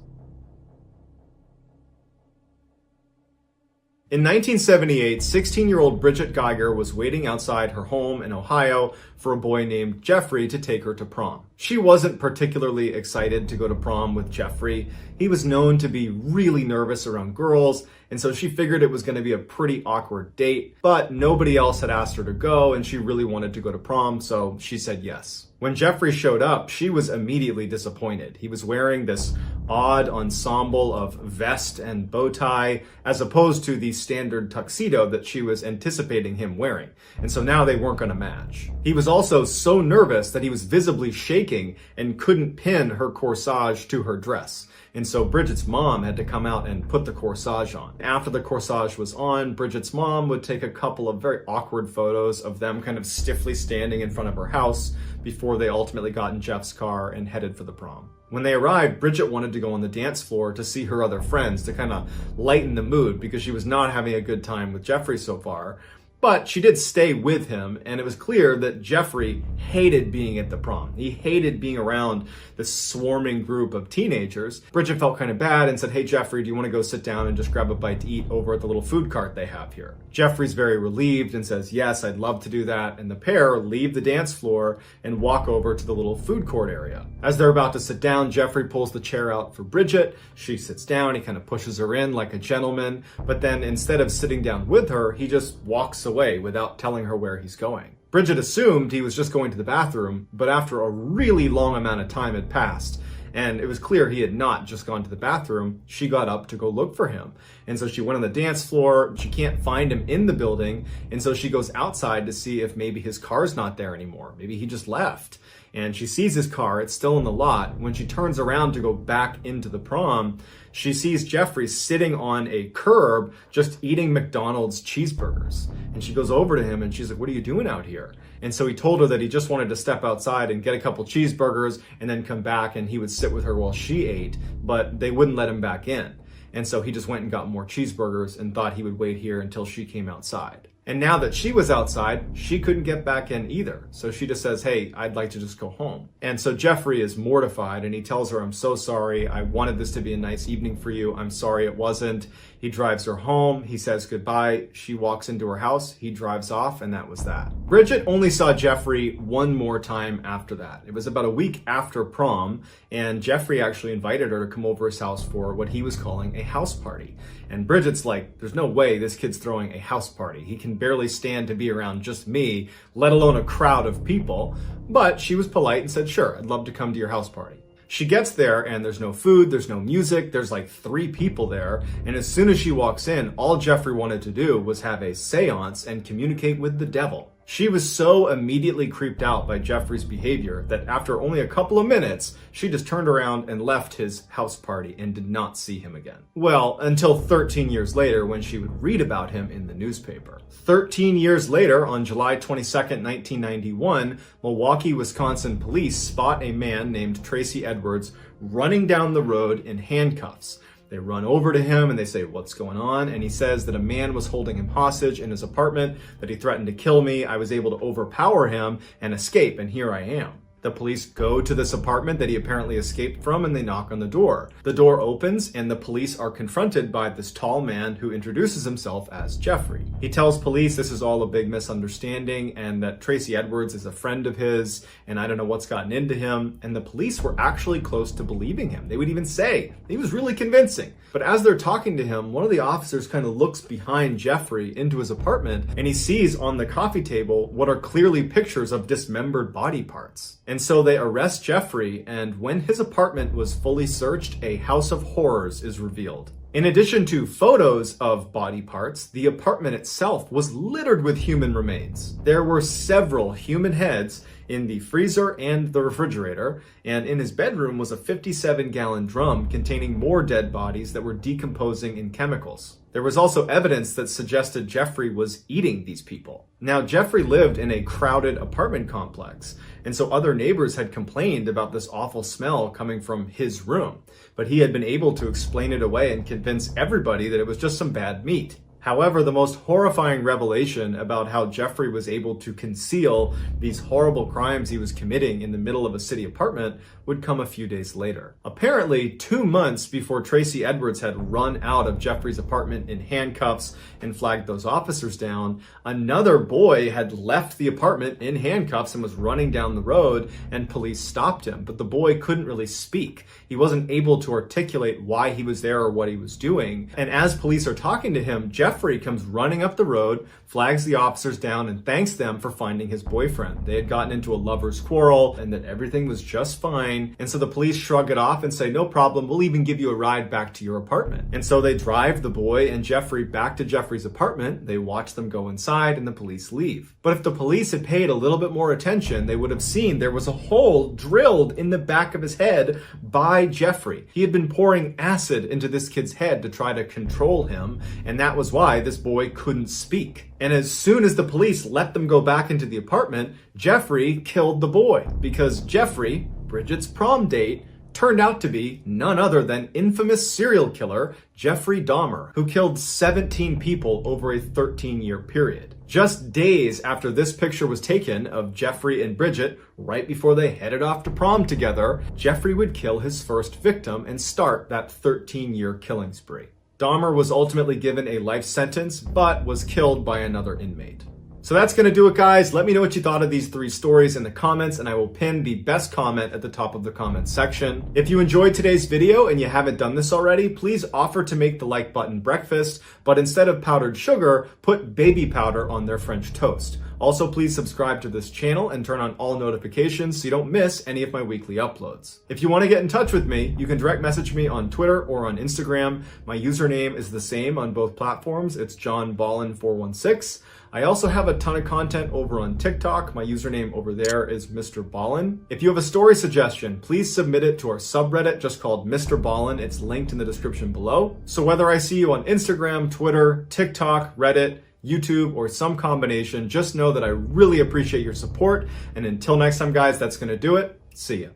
In 1978, 16-year-old Bridget Geiger was waiting outside her home in Ohio for a boy named Jeffrey to take her to prom. She wasn't particularly excited to go to prom with Jeffrey. He was known to be really nervous around girls, and so she figured it was going to be a pretty awkward date, but nobody else had asked her to go, and she really wanted to go to prom, so she said yes. When Jeffrey showed up, she was immediately disappointed. He was wearing this odd ensemble of vest and bow tie, as opposed to the standard tuxedo that she was anticipating him wearing. And so now they weren't going to match. He was also so nervous that he was visibly shaking and couldn't pin her corsage to her dress. And so Bridget's mom had to come out and put the corsage on. After the corsage was on, Bridget's mom would take a couple of very awkward photos of them kind of stiffly standing in front of her house before they ultimately got in Jeff's car and headed for the prom. When they arrived, Bridget wanted to go on the dance floor to see her other friends to kind of lighten the mood because she was not having a good time with Jeffrey so far. But she did stay with him, and it was clear that Jeffrey hated being at the prom. He hated being around this swarming group of teenagers. Bridget felt kind of bad and said, "Hey, Jeffrey, do you want to go sit down and just grab a bite to eat over at the little food cart they have here?" Jeffrey's very relieved and says, "Yes, I'd love to do that." And the pair leave the dance floor and walk over to the little food court area. As they're about to sit down, Jeffrey pulls the chair out for Bridget. She sits down. He kind of pushes her in like a gentleman. But then instead of sitting down with her, he just walks away without telling her where he's going. Bridget assumed he was just going to the bathroom, but after a really long amount of time had passed, and it was clear he had not just gone to the bathroom, she got up to go look for him. And so she went on the dance floor. She can't find him in the building, and so she goes outside to see if maybe his car's not there anymore. Maybe he just left. And she sees his car, it's still in the lot. When she turns around to go back into the prom, she sees Jeffrey sitting on a curb just eating McDonald's cheeseburgers. And she goes over to him and she's like, "What are you doing out here?" And so he told her that he just wanted to step outside and get a couple cheeseburgers and then come back and he would sit with her while she ate, but they wouldn't let him back in. And so he just went and got more cheeseburgers and thought he would wait here until she came outside. And now that she was outside, she couldn't get back in either. So she just says, "Hey, I'd like to just go home." And so Jeffrey is mortified and he tells her, "I'm so sorry. I wanted this to be a nice evening for you. I'm sorry it wasn't." He drives her home. He says goodbye. She walks into her house. He drives off, and that was that. Bridget only saw Jeffrey one more time after that. It was about a week after prom, and Jeffrey actually invited her to come over his house for what he was calling a house party. And Bridget's like, "There's no way this kid's throwing a house party. He can barely stand to be around just me, let alone a crowd of people." But she was polite and said, "Sure, I'd love to come to your house party." She gets there and there's no food, there's no music, there's like 3 people there. And as soon as she walks in, all Jeffrey wanted to do was have a seance and communicate with the devil. She was so immediately creeped out by Jeffrey's behavior that after only a couple of minutes, she just turned around and left his house party and did not see him again. Well, until 13 years later when she would read about him in the newspaper. 13 years later, on July 22nd, 1991, Milwaukee, Wisconsin police spot a man named Tracy Edwards running down the road in handcuffs. They run over to him and they say, "What's going on?" And he says that a man was holding him hostage in his apartment, that he threatened to kill me. I was able to overpower him and escape, and here I am. The police go to this apartment that he apparently escaped from and they knock on the door. The door opens and the police are confronted by this tall man who introduces himself as Jeffrey. He tells police this is all a big misunderstanding and that Tracy Edwards is a friend of his and I don't know what's gotten into him. And the police were actually close to believing him. They would even say he was really convincing. But as they're talking to him, one of the officers kind of looks behind Jeffrey into his apartment and he sees on the coffee table what are clearly pictures of dismembered body parts. And so they arrest Jeffrey, and when his apartment was fully searched, a house of horrors is revealed. In addition to photos of body parts, the apartment itself was littered with human remains. There were several human heads in the freezer and the refrigerator, and in his bedroom was a 57-gallon drum containing more dead bodies that were decomposing in chemicals. There was also evidence that suggested Jeffrey was eating these people. Now, Jeffrey lived in a crowded apartment complex, and so other neighbors had complained about this awful smell coming from his room, but he had been able to explain it away and convince everybody that it was just some bad meat. However, the most horrifying revelation about how Jeffrey was able to conceal these horrible crimes he was committing in the middle of a city apartment would come a few days later. Apparently, 2 months before Tracy Edwards had run out of Jeffrey's apartment in handcuffs and flagged those officers down, another boy had left the apartment in handcuffs and was running down the road, and police stopped him. But the boy couldn't really speak. He wasn't able to articulate why he was there or what he was doing. And as police are talking to him, Jeffrey comes running up the road, flags the officers down, and thanks them for finding his boyfriend. They had gotten into a lover's quarrel and that everything was just fine. And so the police shrug it off and say, "No problem, we'll even give you a ride back to your apartment." And so they drive the boy and Jeffrey back to Jeffrey's apartment. They watch them go inside and the police leave. But if the police had paid a little bit more attention, they would have seen there was a hole drilled in the back of his head by Jeffrey. He had been pouring acid into this kid's head to try to control him, and that was why this boy couldn't speak. And as soon as the police let them go back into the apartment, Jeffrey killed the boy, because Jeffrey, Bridget's prom date, turned out to be none other than infamous serial killer Jeffrey Dahmer, who killed 17 people over a 13-year period. Just days after this picture was taken of Jeffrey and Bridget, right before they headed off to prom together, Jeffrey would kill his first victim and start that 13-year killing spree. Dahmer was ultimately given a life sentence, but was killed by another inmate. So that's going to do it, guys. Let me know what you thought of these 3 stories in the comments, and I will pin the best comment at the top of the comment section. If you enjoyed today's video and you haven't done this already, please offer to make the like button breakfast, but instead of powdered sugar, put baby powder on their French toast. Also, please subscribe to this channel and turn on all notifications so you don't miss any of my weekly uploads. If you want to get in touch with me, you can direct message me on Twitter or on Instagram. My username is the same on both platforms. It's JohnBallen416. I also have a ton of content over on TikTok. My username over there is MrBallen. If you have a story suggestion, please submit it to our subreddit just called MrBallen. It's linked in the description below. So whether I see you on Instagram, Twitter, TikTok, Reddit, YouTube, or some combination, just know that I really appreciate your support. And until next time, guys, that's going to do it. See ya.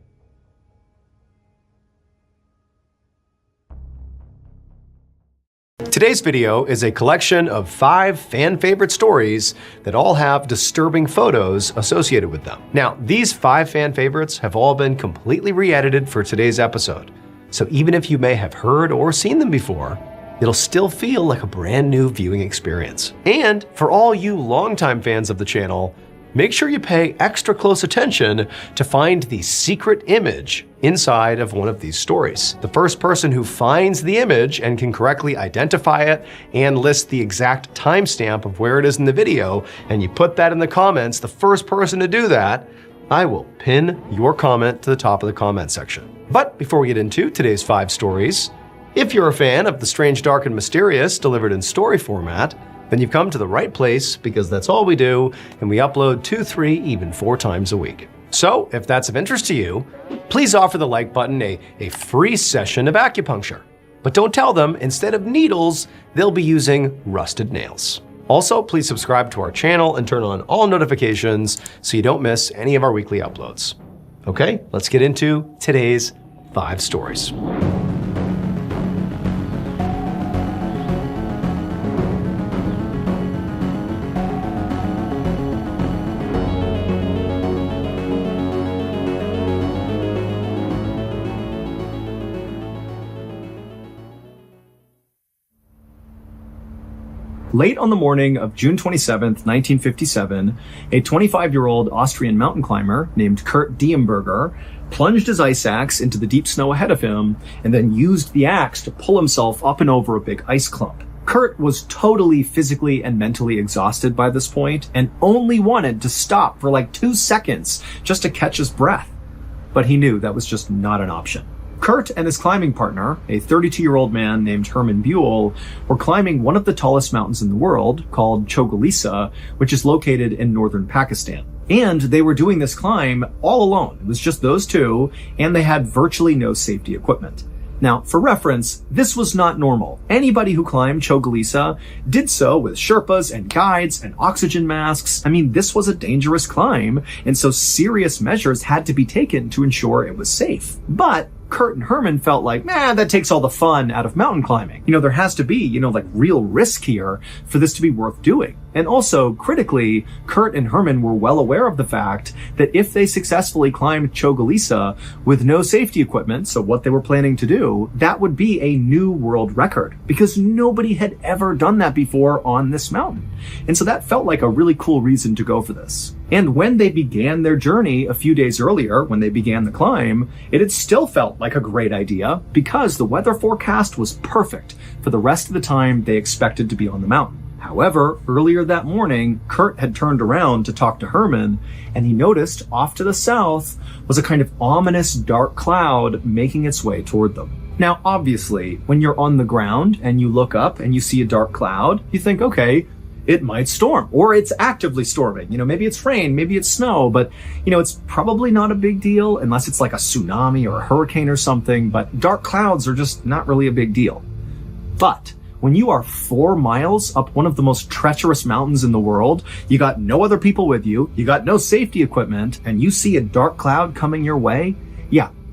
Today's video is a collection of 5 fan-favorite stories that all have disturbing photos associated with them. Now, these 5 fan favorites have all been completely re-edited for today's episode. So even if you may have heard or seen them before, it'll still feel like a brand new viewing experience. And for all you longtime fans of the channel, make sure you pay extra close attention to find the secret image inside of one of these stories. The first person who finds the image and can correctly identify it and list the exact timestamp of where it is in the video, and you put that in the comments, the first person to do that, I will pin your comment to the top of the comment section. But before we get into today's 5 stories, if you're a fan of the strange, dark, and mysterious delivered in story format, then you've come to the right place, because that's all we do, and we upload 2, 3, even 4 times a week. So if that's of interest to you, please offer the like button a free session of acupuncture. But don't tell them, instead of needles, they'll be using rusted nails. Also, please subscribe to our channel and turn on all notifications so you don't miss any of our weekly uploads. Okay, let's get into today's 5 stories. Late on the morning of June 27th, 1957, a 25-year-old Austrian mountain climber named Kurt Diemberger plunged his ice axe into the deep snow ahead of him and then used the axe to pull himself up and over a big ice clump. Kurt was totally physically and mentally exhausted by this point and only wanted to stop for like 2 seconds just to catch his breath. But he knew that was just not an option. Kurt and his climbing partner, a 32-year-old man named Herman Buell, were climbing one of the tallest mountains in the world, called Chogolisa, which is located in northern Pakistan. And they were doing this climb all alone. It was just those two, and they had virtually no safety equipment. Now, for reference, this was not normal. Anybody who climbed Chogolisa did so with Sherpas and guides and oxygen masks. I mean, this was a dangerous climb, and so serious measures had to be taken to ensure it was safe. But Kurt and Herman felt like, that takes all the fun out of mountain climbing. There has to be, like real risk here for this to be worth doing. And also, critically, Kurt and Herman were well aware of the fact that if they successfully climbed Chogolisa with no safety equipment, so what they were planning to do, that would be a new world record, because nobody had ever done that before on this mountain. And so that felt like a really cool reason to go for this. And when they began their journey a few days earlier, when they began the climb, it had still felt like a great idea because the weather forecast was perfect for the rest of the time they expected to be on the mountain. However, earlier that morning, Kurt had turned around to talk to Herman, and he noticed off to the south was a kind of ominous dark cloud making its way toward them. Now, obviously, when you're on the ground and you look up and you see a dark cloud, you think, okay, it might storm, or it's actively storming. Maybe it's rain, maybe it's snow, but, it's probably not a big deal unless it's like a tsunami or a hurricane or something, but dark clouds are just not really a big deal. But when you are 4 miles up one of the most treacherous mountains in the world, you got no other people with you, you got no safety equipment, and you see a dark cloud coming your way,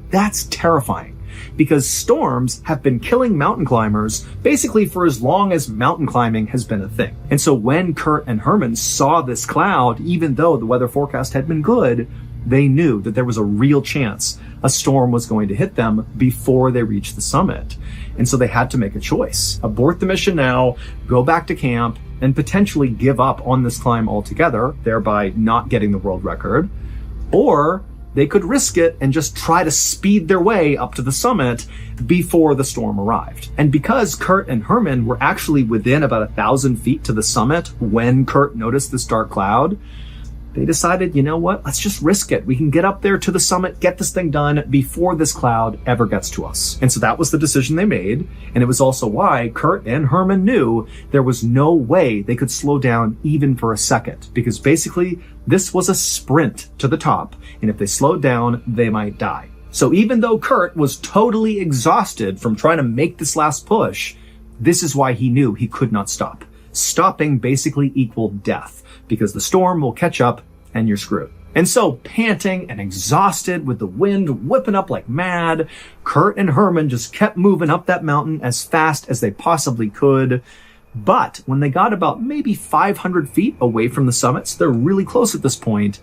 that's terrifying. Because storms have been killing mountain climbers basically for as long as mountain climbing has been a thing. And so when Kurt and Herman saw this cloud, even though the weather forecast had been good, they knew that there was a real chance a storm was going to hit them before they reached the summit. And so they had to make a choice. Abort the mission now, go back to camp, and potentially give up on this climb altogether, thereby not getting the world record. Or they could risk it and just try to speed their way up to the summit before the storm arrived. And because Kurt and Herman were actually within about 1,000 feet to the summit when Kurt noticed this dark cloud, they decided, you know what, let's just risk it. We can get up there to the summit, get this thing done before this cloud ever gets to us. And so that was the decision they made. And it was also why Kurt and Herman knew there was no way they could slow down even for a second, because basically this was a sprint to the top. And if they slowed down, they might die. So even though Kurt was totally exhausted from trying to make this last push, this is why he knew he could not stop. Stopping basically equaled death, because the storm will catch up and you're screwed. And so, panting and exhausted with the wind whipping up like mad, Kurt and Herman just kept moving up that mountain as fast as they possibly could. But when they got about maybe 500 feet away from the summit, so they're really close at this point,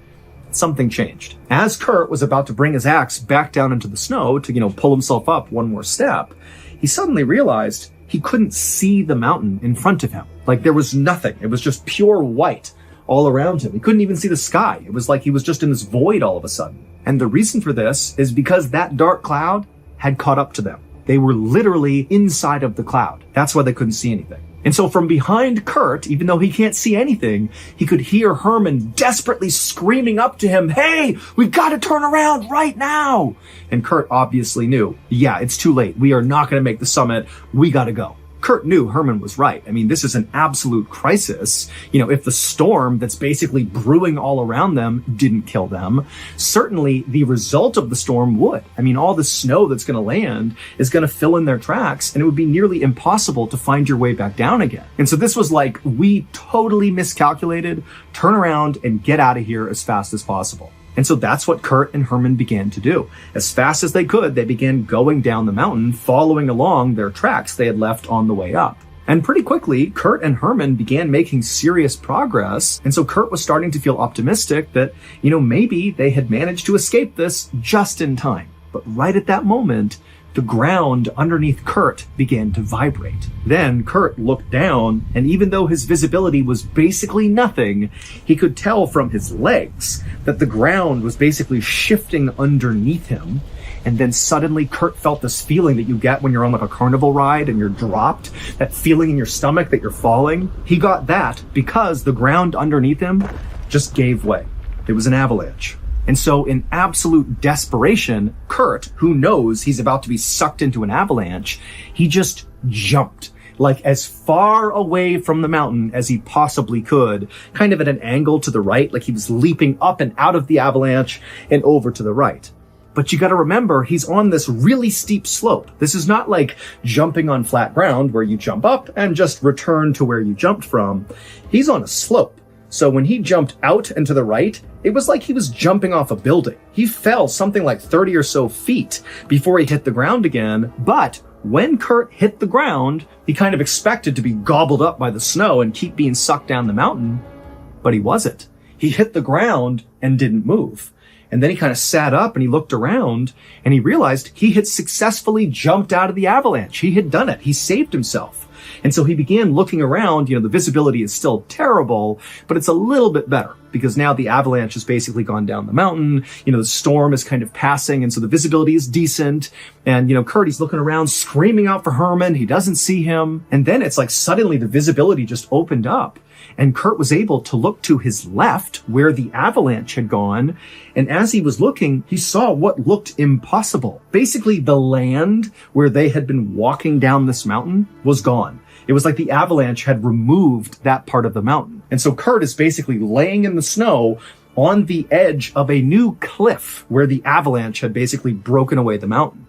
something changed. As Kurt was about to bring his axe back down into the snow to, pull himself up one more step, he suddenly realized he couldn't see the mountain in front of him. Like there was nothing. It was just pure white all around him. He couldn't even see the sky. It was like he was just in this void all of a sudden. And the reason for this is because that dark cloud had caught up to them. They were literally inside of the cloud. That's why they couldn't see anything. And so from behind Kurt, even though he can't see anything, he could hear Herman desperately screaming up to him, "Hey, we've got to turn around right now." And Kurt obviously knew, it's too late. We are not going to make the summit. We got to go. Kurt knew Herman was right. I mean, this is an absolute crisis. If the storm that's basically brewing all around them didn't kill them, certainly the result of the storm would. I mean, all the snow that's going to land is going to fill in their tracks, and it would be nearly impossible to find your way back down again. And so this was like, we totally miscalculated, turn around and get out of here as fast as possible. And so that's what Kurt and Herman began to do. As fast as they could, they began going down the mountain, following along their tracks they had left on the way up. And pretty quickly, Kurt and Herman began making serious progress. And so Kurt was starting to feel optimistic that, maybe they had managed to escape this just in time. But right at that moment, the ground underneath Kurt began to vibrate. Then Kurt looked down, and even though his visibility was basically nothing, he could tell from his legs that the ground was basically shifting underneath him. And then suddenly Kurt felt this feeling that you get when you're on like a carnival ride and you're dropped, that feeling in your stomach that you're falling. He got that because the ground underneath him just gave way. It was an avalanche. And so in absolute desperation, Kurt, who knows he's about to be sucked into an avalanche, he just jumped like as far away from the mountain as he possibly could, kind of at an angle to the right, like he was leaping up and out of the avalanche and over to the right. But you got to remember, he's on this really steep slope. This is not like jumping on flat ground where you jump up and just return to where you jumped from. He's on a slope. So when he jumped out and to the right, it was like he was jumping off a building. He fell something like 30 or so feet before he hit the ground again. But when Kurt hit the ground, he kind of expected to be gobbled up by the snow and keep being sucked down the mountain. But he wasn't. He hit the ground and didn't move. And then he kind of sat up and he looked around and he realized he had successfully jumped out of the avalanche. He had done it. He saved himself. And so he began looking around. The visibility is still terrible, but it's a little bit better because now the avalanche has basically gone down the mountain. The storm is kind of passing. And so the visibility is decent. And, Kurt, he's looking around, screaming out for Herman. He doesn't see him. And then it's like suddenly the visibility just opened up. And Kurt was able to look to his left where the avalanche had gone. And as he was looking, he saw what looked impossible. Basically, the land where they had been walking down this mountain was gone. It was like the avalanche had removed that part of the mountain. And so Kurt is basically laying in the snow on the edge of a new cliff where the avalanche had basically broken away the mountain.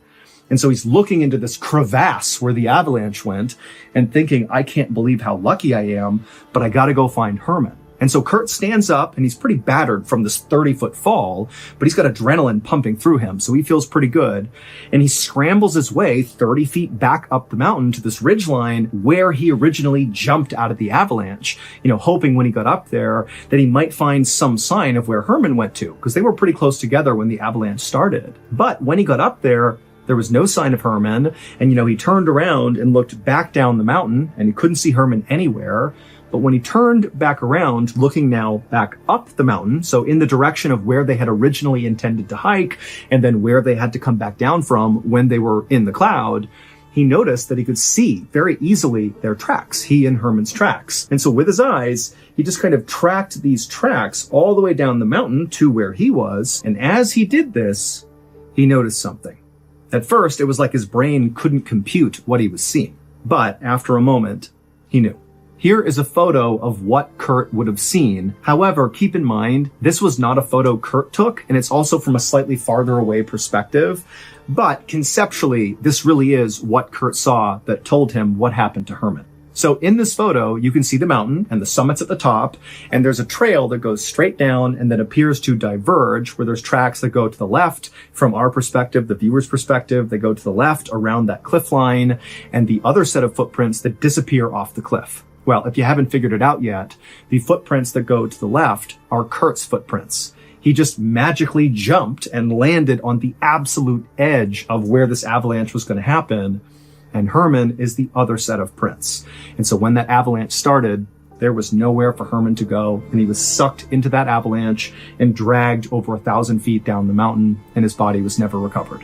And so he's looking into this crevasse where the avalanche went and thinking, I can't believe how lucky I am, but I got to go find Herman. And so Kurt stands up and he's pretty battered from this 30-foot fall, but he's got adrenaline pumping through him. So he feels pretty good. And he scrambles his way 30 feet back up the mountain to this ridgeline where he originally jumped out of the avalanche, hoping when he got up there that he might find some sign of where Herman went to, because they were pretty close together when the avalanche started. But when he got up there was no sign of Herman. And, he turned around and looked back down the mountain and he couldn't see Herman anywhere. But when he turned back around, looking now back up the mountain, so in the direction of where they had originally intended to hike and then where they had to come back down from when they were in the cloud, he noticed that he could see very easily their tracks, he and Herman's tracks. And so with his eyes, he just kind of tracked these tracks all the way down the mountain to where he was. And as he did this, he noticed something. At first, it was like his brain couldn't compute what he was seeing. But after a moment, he knew. Here is a photo of what Kurt would have seen. However, keep in mind, this was not a photo Kurt took, and it's also from a slightly farther away perspective. But conceptually, this really is what Kurt saw that told him what happened to Herman. So in this photo, you can see the mountain and the summit's at the top, and there's a trail that goes straight down and then appears to diverge, where there's tracks that go to the left from our perspective, the viewer's perspective. They go to the left around that cliff line, and the other set of footprints that disappear off the cliff. Well, if you haven't figured it out yet, the footprints that go to the left are Kurt's footprints. He just magically jumped and landed on the absolute edge of where this avalanche was going to happen. And Herman is the other set of prints. And so when that avalanche started, there was nowhere for Herman to go, and he was sucked into that avalanche and dragged over 1,000 feet down the mountain, and his body was never recovered.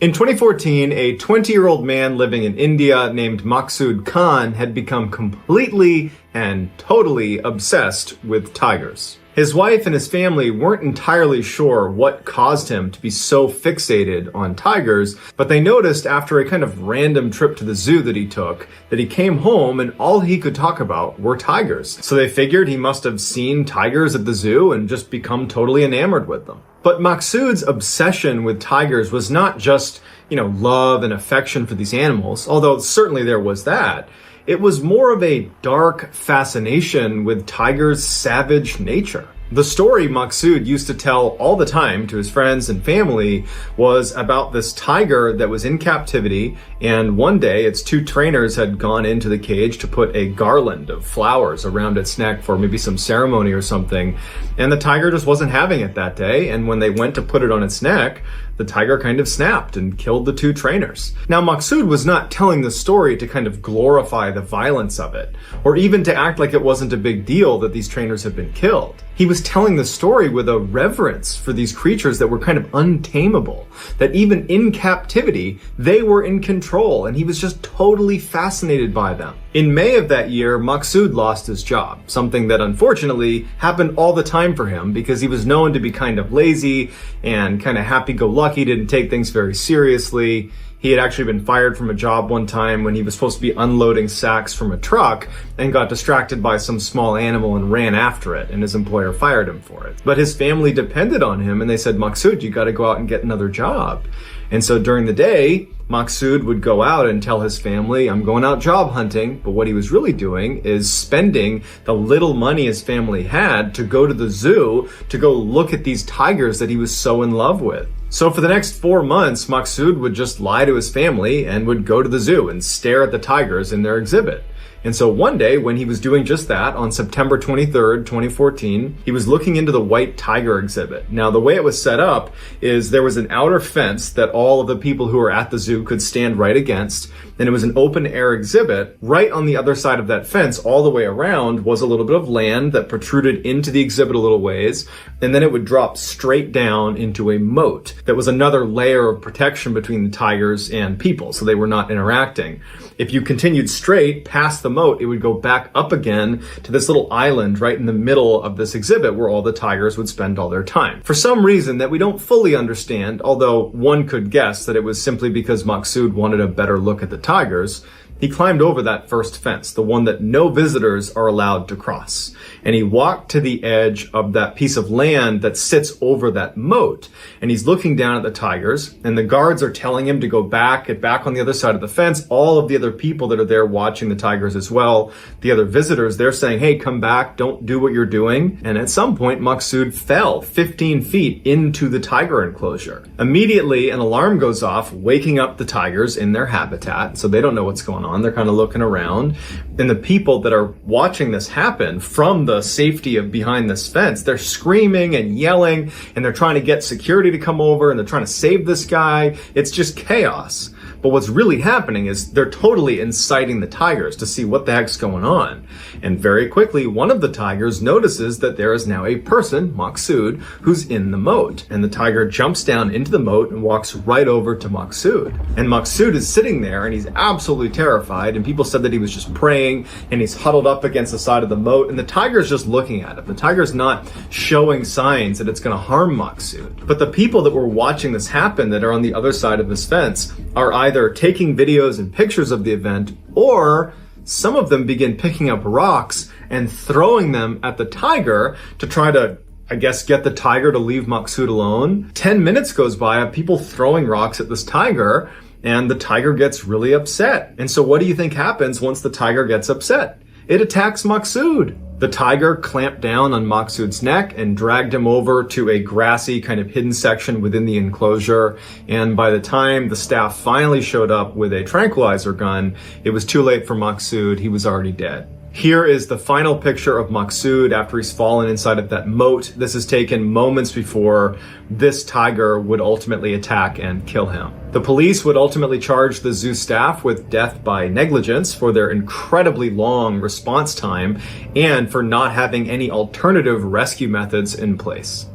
In 2014, a 20-year-old man living in India named Maqsood Khan had become completely and totally obsessed with tigers. His wife and his family weren't entirely sure what caused him to be so fixated on tigers, but they noticed after a kind of random trip to the zoo that he took that he came home and all he could talk about were tigers. So they figured he must have seen tigers at the zoo and just become totally enamored with them. But Maqsood's obsession with tigers was not just, love and affection for these animals, although certainly there was that. It was more of a dark fascination with tigers' savage nature. The story Maqsood used to tell all the time to his friends and family was about this tiger that was in captivity, and one day its two trainers had gone into the cage to put a garland of flowers around its neck for maybe some ceremony or something, and the tiger just wasn't having it that day, and when they went to put it on its neck, the tiger kind of snapped and killed the two trainers. Now, Maqsood was not telling the story to kind of glorify the violence of it, or even to act like it wasn't a big deal that these trainers had been killed. He was telling the story with a reverence for these creatures that were kind of untamable, that even in captivity, they were in control, and he was just totally fascinated by them. In May of that year, Maqsood lost his job, something that unfortunately happened all the time for him because he was known to be kind of lazy and kind of happy-go-lucky, didn't take things very seriously. He had actually been fired from a job one time when he was supposed to be unloading sacks from a truck and got distracted by some small animal and ran after it, and his employer fired him for it. But his family depended on him, and they said, Maqsood, you got to go out and get another job. And so during the day, Maqsood would go out and tell his family, I'm going out job hunting, but what he was really doing is spending the little money his family had to go to the zoo to go look at these tigers that he was so in love with. So for the next 4 months, Maqsood would just lie to his family and would go to the zoo and stare at the tigers in their exhibit. And so one day, when he was doing just that, on September 23rd, 2014, he was looking into the white tiger exhibit. Now, the way it was set up is there was an outer fence that all of the people who were at the zoo could stand right against, and it was an open-air exhibit. Right on the other side of that fence, all the way around, was a little bit of land that protruded into the exhibit a little ways, and then it would drop straight down into a moat that was another layer of protection between the tigers and people, so they were not interacting. If you continued straight past the moat, it would go back up again to this little island right in the middle of this exhibit where all the tigers would spend all their time. For some reason that we don't fully understand, although one could guess that it was simply because Maqsood wanted a better look at the tigers, he climbed over that first fence, the one that no visitors are allowed to cross. And he walked to the edge of that piece of land that sits over that moat. And he's looking down at the tigers, and the guards are telling him to go back, get back on the other side of the fence. All of the other people that are there watching the tigers as well, the other visitors, they're saying, hey, come back, don't do what you're doing. And at some point, Maqsood fell 15 feet into the tiger enclosure. Immediately, an alarm goes off, waking up the tigers in their habitat, so they don't know what's going on. They're kind of looking around. And the people that are watching this happen from the safety of behind this fence, they're screaming and yelling, and they're trying to get security to come over, and they're trying to save this guy. It's just chaos. But what's really happening is they're totally inciting the tigers to see what the heck's going on. And very quickly, one of the tigers notices that there is now a person, Maqsood, who's in the moat. And the tiger jumps down into the moat and walks right over to Maqsood. And Maqsood is sitting there, and he's absolutely terrified. And people said that he was just praying, and he's huddled up against the side of the moat. And the tiger's just looking at him. The tiger's not showing signs that it's going to harm Maqsood. But the people that were watching this happen that are on the other side of this fence are either taking videos and pictures of the event, or some of them begin picking up rocks and throwing them at the tiger to try to, I guess, get the tiger to leave Maqsood alone. 10 minutes goes by of people throwing rocks at this tiger, and the tiger gets really upset. And so what do you think happens once the tiger gets upset? It attacks Maqsood. The tiger clamped down on Maqsood's neck and dragged him over to a grassy kind of hidden section within the enclosure. And by the time the staff finally showed up with a tranquilizer gun, it was too late for Maqsood. He was already dead. Here is the final picture of Maqsood after he's fallen inside of that moat. This is taken moments before this tiger would ultimately attack and kill him. The police would ultimately charge the zoo staff with death by negligence for their incredibly long response time and for not having any alternative rescue methods in place.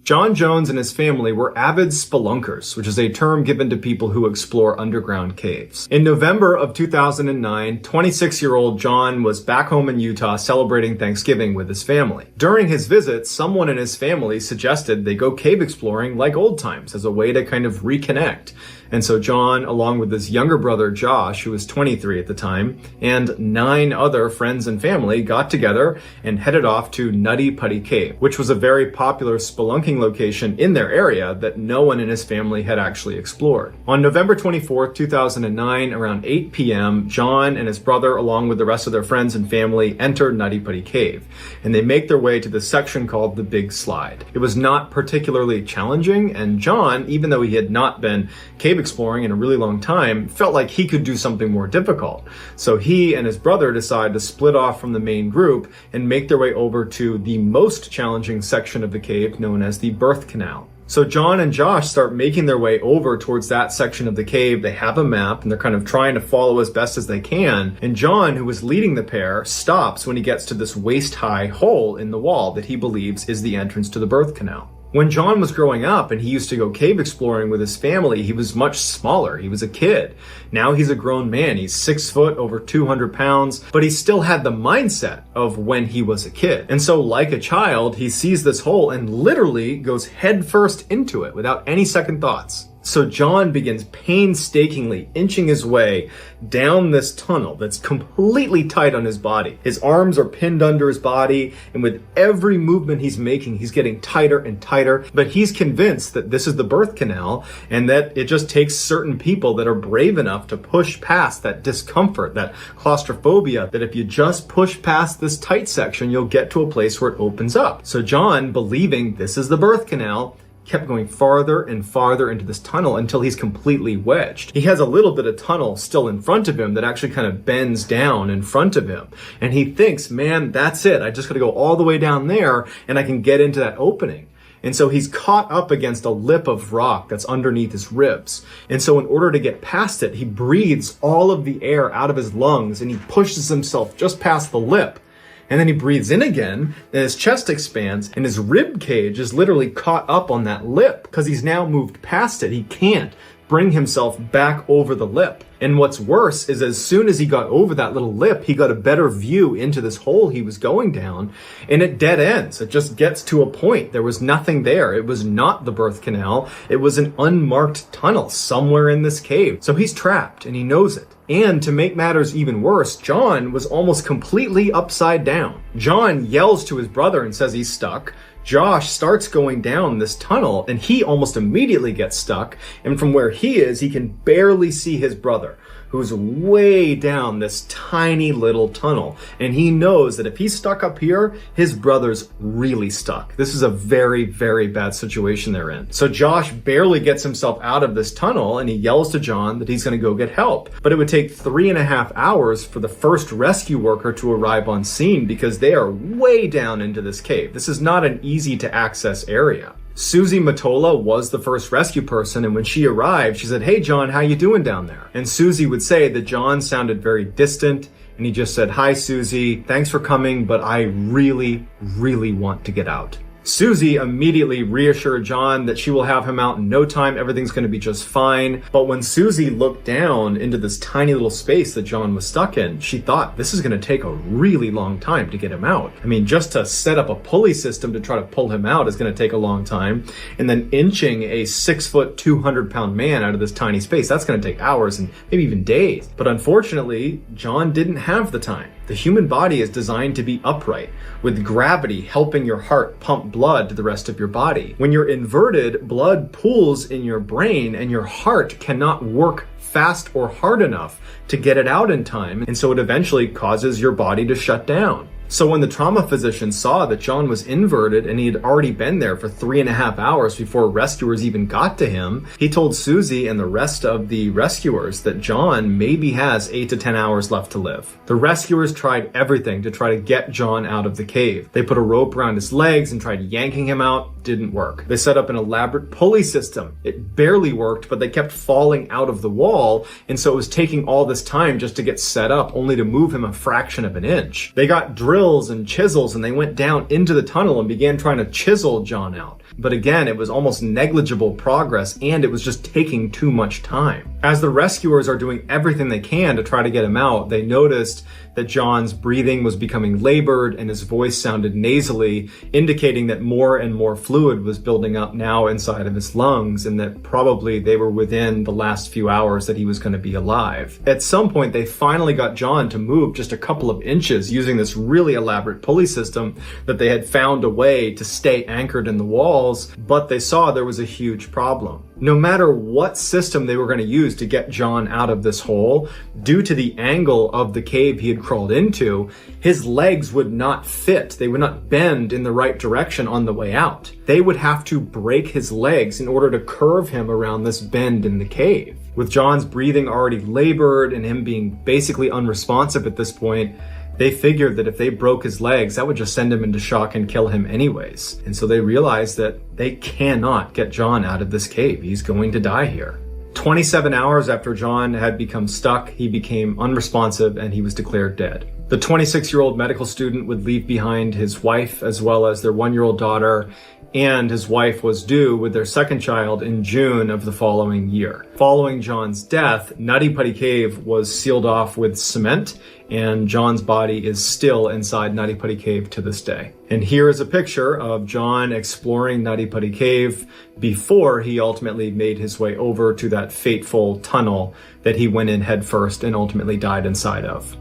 John Jones and his family were avid spelunkers, which is a term given to people who explore underground caves. In November of 2009, 26-year-old John was back home in Utah celebrating Thanksgiving with his family. During his visit, someone in his family suggested they go cave exploring like old times as a way to kind of reconnect. And so John, along with his younger brother Josh, who was 23 at the time, and 9 other friends and family got together and headed off to Nutty Putty Cave, which was a very popular spelunking location in their area that no one in his family had actually explored. On November 24th, 2009, around 8 p.m., John and his brother, along with the rest of their friends and family, enter Nutty Putty Cave, and they make their way to the section called the Big Slide. It was not particularly challenging, and John, even though he had not been cave exploring in a really long time, felt like he could do something more difficult. So he and his brother decide to split off from the main group and make their way over to the most challenging section of the cave, known as the birth canal. So John and Josh start making their way over towards that section of the cave. They have a map and they're kind of trying to follow as best as they can. And John, who was leading the pair, stops when he gets to this waist-high hole in the wall that he believes is the entrance to the birth canal. When John was growing up and he used to go cave exploring with his family, he was much smaller. He was a kid. Now he's a grown man. He's 6 foot, over 200 pounds, but he still had the mindset of when he was a kid. And so like a child, he sees this hole and literally goes headfirst into it without any second thoughts. So John begins painstakingly inching his way down this tunnel that's completely tight on his body. His arms are pinned under his body, and with every movement he's making, he's getting tighter and tighter. But he's convinced that this is the birth canal and that it just takes certain people that are brave enough to push past that discomfort, that claustrophobia, that if you just push past this tight section, you'll get to a place where it opens up. So John, believing this is the birth canal, kept going farther and farther into this tunnel until he's completely wedged. He has a little bit of tunnel still in front of him that actually kind of bends down in front of him. And he thinks, man, that's it. I just got to go all the way down there and I can get into that opening. And so he's caught up against a lip of rock that's underneath his ribs. And so in order to get past it, he breathes all of the air out of his lungs and he pushes himself just past the lip. And then he breathes in again, and his chest expands, and his rib cage is literally caught up on that lip because he's now moved past it. He can't bring himself back over the lip. And what's worse is as soon as he got over that little lip, he got a better view into this hole he was going down, and it dead ends. It just gets to a point. There was nothing there. It was not the birth canal. It was an unmarked tunnel somewhere in this cave. So he's trapped, and he knows it. And to make matters even worse, John was almost completely upside down. John yells to his brother and says he's stuck. Josh starts going down this tunnel and he almost immediately gets stuck. And from where he is, he can barely see his brother, who's way down this tiny little tunnel. And he knows that if he's stuck up here, his brother's really stuck. This is a very, very bad situation they're in. So Josh barely gets himself out of this tunnel and he yells to John that he's going to go get help. But it would take 3.5 hours for the first rescue worker to arrive on scene because they are way down into this cave. This is not an easy to access area. Susie Matola was the first rescue person, and when she arrived, she said, "Hey, John, how you doing down there?" And Susie would say that John sounded very distant, and he just said, "Hi, Susie, thanks for coming, but I really, really want to get out." Susie immediately reassured John that she will have him out in no time. Everything's going to be just fine. But when Susie looked down into this tiny little space that John was stuck in, she thought this is going to take a really long time to get him out. I mean, just to set up a pulley system to try to pull him out is going to take a long time. And then inching a 6 foot, 200 pound man out of this tiny space, that's going to take hours and maybe even days. But unfortunately, John didn't have the time. The human body is designed to be upright, with gravity helping your heart pump blood to the rest of your body. When you're inverted, blood pools in your brain and your heart cannot work fast or hard enough to get it out in time, and so it eventually causes your body to shut down. So when the trauma physician saw that John was inverted and he had already been there for 3.5 hours before rescuers even got to him, he told Susie and the rest of the rescuers that John maybe has 8 to 10 hours left to live. The rescuers tried everything to try to get John out of the cave. They put a rope around his legs and tried yanking him out. Didn't work. They set up an elaborate pulley system. It barely worked, but they kept falling out of the wall, and so it was taking all this time just to get set up, only to move him a fraction of an inch. They got drill drills and chisels, and they went down into the tunnel and began trying to chisel John out. But again, it was almost negligible progress, and it was just taking too much time. As the rescuers are doing everything they can to try to get him out, they noticed that John's breathing was becoming labored and his voice sounded nasally, indicating that more and more fluid was building up now inside of his lungs, and that probably they were within the last few hours that he was going to be alive. At some point, they finally got John to move just a couple of inches using this really elaborate pulley system that they had found a way to stay anchored in the walls, but they saw there was a huge problem. No matter what system they were going to use to get John out of this hole, due to the angle of the cave he had crawled into, his legs would not fit. They would not bend in the right direction on the way out. They would have to break his legs in order to curve him around this bend in the cave. With John's breathing already labored and him being basically unresponsive at this point, they figured that if they broke his legs, that would just send him into shock and kill him anyways. And so they realized that they cannot get John out of this cave. He's going to die here. 27 hours after John had become stuck, he became unresponsive and he was declared dead. The 26-year-old medical student would leave behind his wife as well as their 1-year-old daughter, and his wife was due with their second child in June of the following year. Following John's death, Nutty Putty Cave was sealed off with cement, and John's body is still inside Nutty Putty Cave to this day. And here is a picture of John exploring Nutty Putty Cave before he ultimately made his way over to that fateful tunnel that he went in headfirst and ultimately died inside of.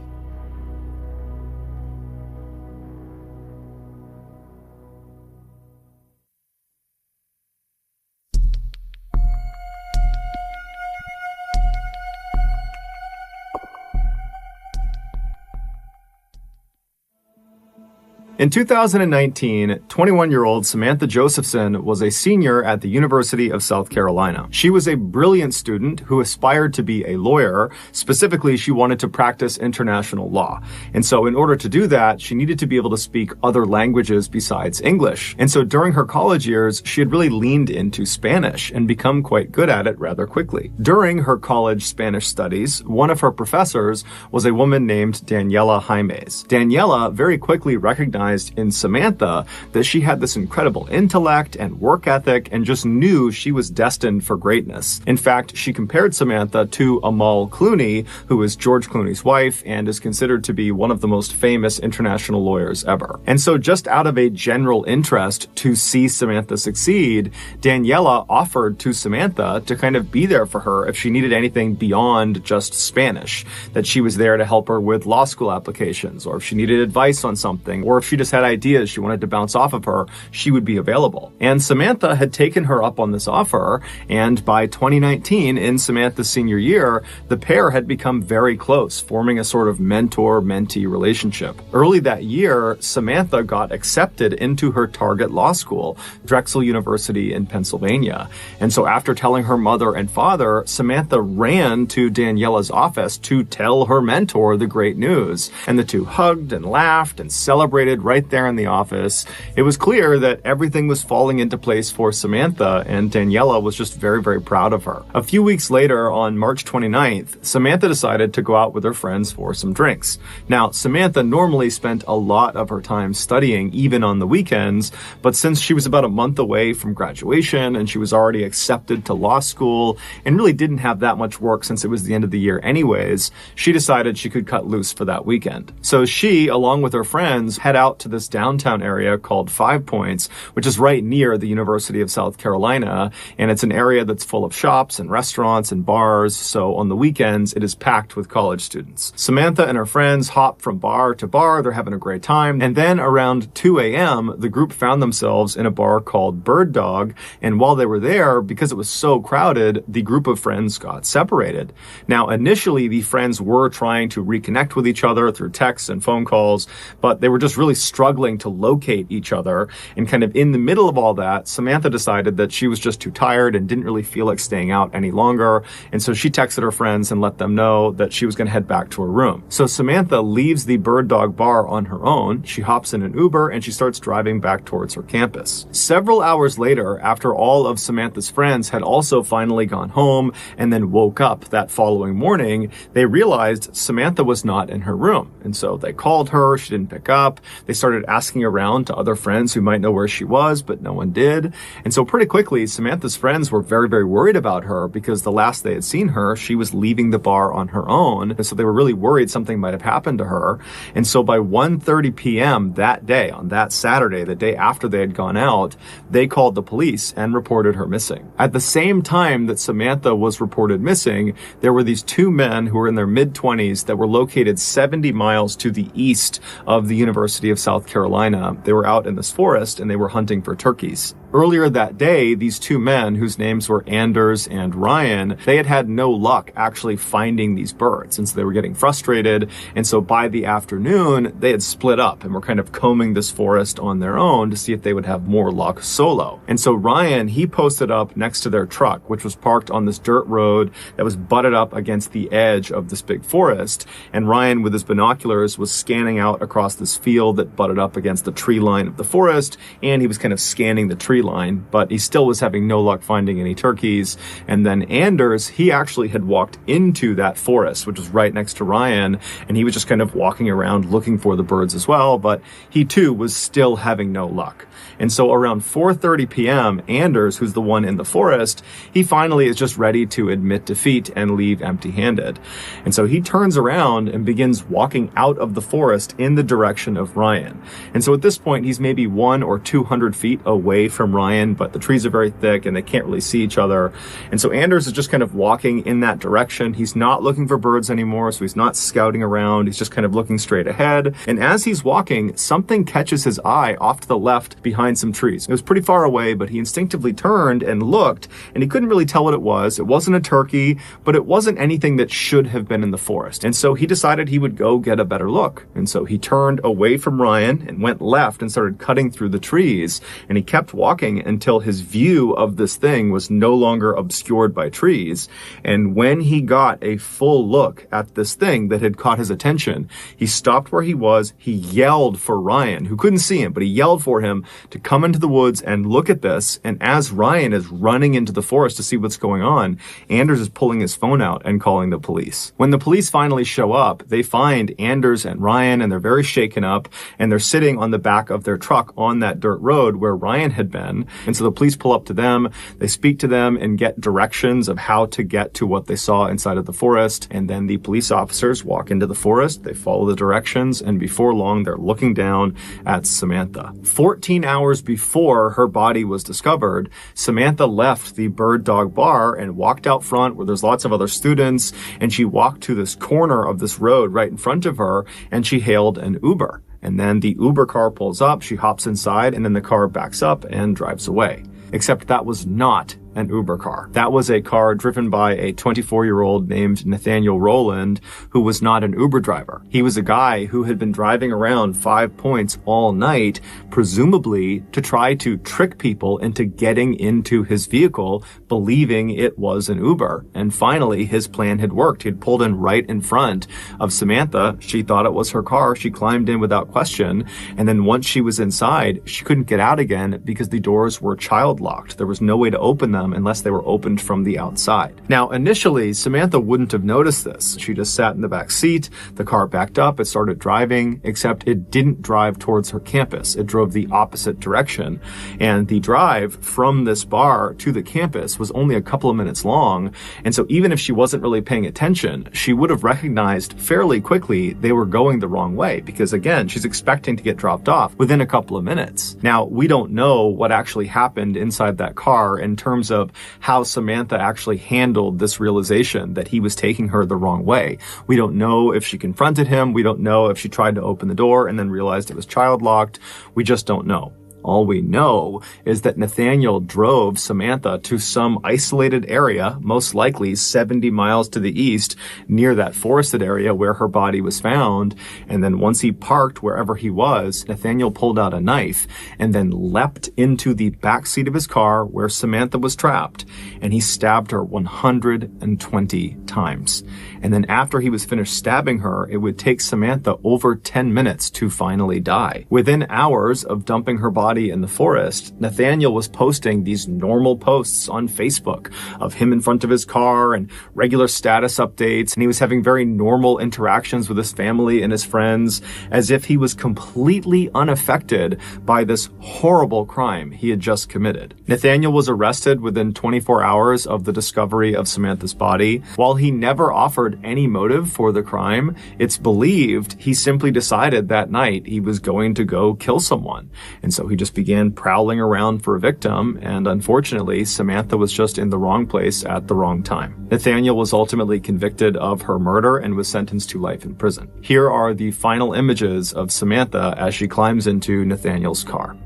In 2019, 21-year-old Samantha Josephson was a senior at the University of South Carolina. She was a brilliant student who aspired to be a lawyer. Specifically, she wanted to practice international law. And so in order to do that, she needed to be able to speak other languages besides English. And so during her college years, she had really leaned into Spanish and become quite good at it rather quickly. During her college Spanish studies, one of her professors was a woman named Daniela Jaimes. Daniela very quickly recognized in Samantha that she had this incredible intellect and work ethic and just knew she was destined for greatness. In fact, she compared Samantha to Amal Clooney, who is George Clooney's wife and is considered to be one of the most famous international lawyers ever. And so just out of a general interest to see Samantha succeed, Daniela offered to Samantha to kind of be there for her if she needed anything beyond just Spanish, that she was there to help her with law school applications, or if she needed advice on something, or if she just had ideas she wanted to bounce off of her, she would be available. And Samantha had taken her up on this offer, and by 2019, in Samantha's senior year, the pair had become very close, forming a sort of mentor-mentee relationship. Early that year, Samantha got accepted into her target law school, Drexel University in Pennsylvania. And so after telling her mother and father, Samantha ran to Daniela's office to tell her mentor the great news. And the two hugged and laughed and celebrated right there in the office. It was clear that everything was falling into place for Samantha, and Daniela was just very, very proud of her. A few weeks later, on March 29th, Samantha decided to go out with her friends for some drinks. Now, Samantha normally spent a lot of her time studying, even on the weekends, but since she was about a month away from graduation and she was already accepted to law school and really didn't have that much work since it was the end of the year anyways, she decided she could cut loose for that weekend. So she, along with her friends, head out to this downtown area called 5 Points, which is right near the University of South Carolina, and it's an area that's full of shops and restaurants and bars, so on the weekends it is packed with college students. Samantha and her friends hop from bar to bar, they're having a great time, and then around 2 a.m. the group found themselves in a bar called Bird Dog, and while they were there, because it was so crowded, the group of friends got separated. Now, initially the friends were trying to reconnect with each other through texts and phone calls, but they were just really struggling to locate each other. And kind of in the middle of all that, Samantha decided that she was just too tired and didn't really feel like staying out any longer. And so she texted her friends and let them know that she was going to head back to her room. So Samantha leaves the Bird Dog Bar on her own. She hops in an Uber and she starts driving back towards her campus. Several hours later, after all of Samantha's friends had also finally gone home and then woke up that following morning, they realized Samantha was not in her room. And so they called her, she didn't pick up. They started asking around to other friends who might know where she was, but no one did. And so pretty quickly, Samantha's friends were very, very worried about her because the last they had seen her, she was leaving the bar on her own. And so they were really worried something might have happened to her. And so by 1:30 p.m. that day, on that Saturday, the day after they had gone out, they called the police and reported her missing. At the same time that Samantha was reported missing, there were these two men who were in their mid-20s that were located 70 miles to the east of the University of South Carolina. They were out in this forest and they were hunting for turkeys. Earlier that day, these two men, whose names were Anders and Ryan, they had had no luck actually finding these birds. And so they were getting frustrated. And so by the afternoon, they had split up and were kind of combing this forest on their own to see if they would have more luck solo. And so Ryan, he posted up next to their truck, which was parked on this dirt road that was butted up against the edge of this big forest. And Ryan, with his binoculars, was scanning out across this field that butted up against the tree line of the forest. And he was kind of scanning the tree line, but he still was having no luck finding any turkeys. And then Anders, he actually had walked into that forest, which was right next to Ryan, and he was just kind of walking around looking for the birds as well, but he too was still having no luck. And so around 4:30 p.m., Anders, who's the one in the forest, he finally is just ready to admit defeat and leave empty-handed. And so he turns around and begins walking out of the forest in the direction of Ryan. And so at this point, he's maybe 100 or 200 feet away from Ryan, but the trees are very thick and they can't really see each other. And so Anders is just kind of walking in that direction. He's not looking for birds anymore, so he's not scouting around. He's just kind of looking straight ahead. And as he's walking, something catches his eye off to the left behind some trees. It was pretty far away, but he instinctively turned and looked, and he couldn't really tell what it was. It wasn't a turkey, but it wasn't anything that should have been in the forest. And so he decided he would go get a better look. And so he turned away from Ryan and went left and started cutting through the trees. And he kept walking until his view of this thing was no longer obscured by trees. And when he got a full look at this thing that had caught his attention, he stopped where he was. He yelled for Ryan, who couldn't see him, but he yelled for him to come into the woods and look at this. And as Ryan is running into the forest to see what's going on, Anders is pulling his phone out and calling the police. When the police finally show up, they find Anders and Ryan, and they're very shaken up, and they're sitting on the back of their truck on that dirt road where Ryan had been. And so the police pull up to them, they speak to them and get directions of how to get to what they saw inside of the forest. And then the police officers walk into the forest, they follow the directions, and before long, they're looking down at Samantha. 14 hours before her body was discovered, Samantha left the Bird Dog Bar and walked out front where there's lots of other students, and she walked to this corner of this road right in front of her, and she hailed an Uber. And then the Uber car pulls up, she hops inside, and then the car backs up and drives away. Except that was not an Uber car. That was a car driven by a 24-year-old named Nathaniel Rowland, who was not an Uber driver. He was a guy who had been driving around 5 Points all night, presumably to try to trick people into getting into his vehicle, believing it was an Uber. And finally, his plan had worked. He had pulled in right in front of Samantha. She thought it was her car. She climbed in without question. And then once she was inside, she couldn't get out again because the doors were child locked. There was no way to open them unless they were opened from the outside. Now, initially, Samantha wouldn't have noticed this. She just sat in the back seat. The car backed up. It started driving, except it didn't drive towards her campus. It drove the opposite direction. And the drive from this bar to the campus was only a couple of minutes long. And so even if she wasn't really paying attention, she would have recognized fairly quickly they were going the wrong way because, again, she's expecting to get dropped off within a couple of minutes. Now, we don't know what actually happened inside that car in terms of how Samantha actually handled this realization that he was taking her the wrong way. We don't know if she confronted him. We don't know if she tried to open the door and then realized it was child locked. We just don't know. All we know is that Nathaniel drove Samantha to some isolated area, most likely 70 miles to the east, near that forested area where her body was found. And then once he parked wherever he was, Nathaniel pulled out a knife and then leapt into the back seat of his car where Samantha was trapped, and he stabbed her 120 times. And then after he was finished stabbing her, it would take Samantha over 10 minutes to finally die. Within hours of dumping her body in the forest, Nathaniel was posting these normal posts on Facebook of him in front of his car and regular status updates, and he was having very normal interactions with his family and his friends, as if he was completely unaffected by this horrible crime he had just committed. Nathaniel was arrested within 24 hours of the discovery of Samantha's body. While he never offered any motive for the crime, it's believed he simply decided that night he was going to go kill someone. And so he just began prowling around for a victim, and unfortunately, Samantha was just in the wrong place at the wrong time. Nathaniel was ultimately convicted of her murder and was sentenced to life in prison. Here are the final images of Samantha as she climbs into Nathaniel's car.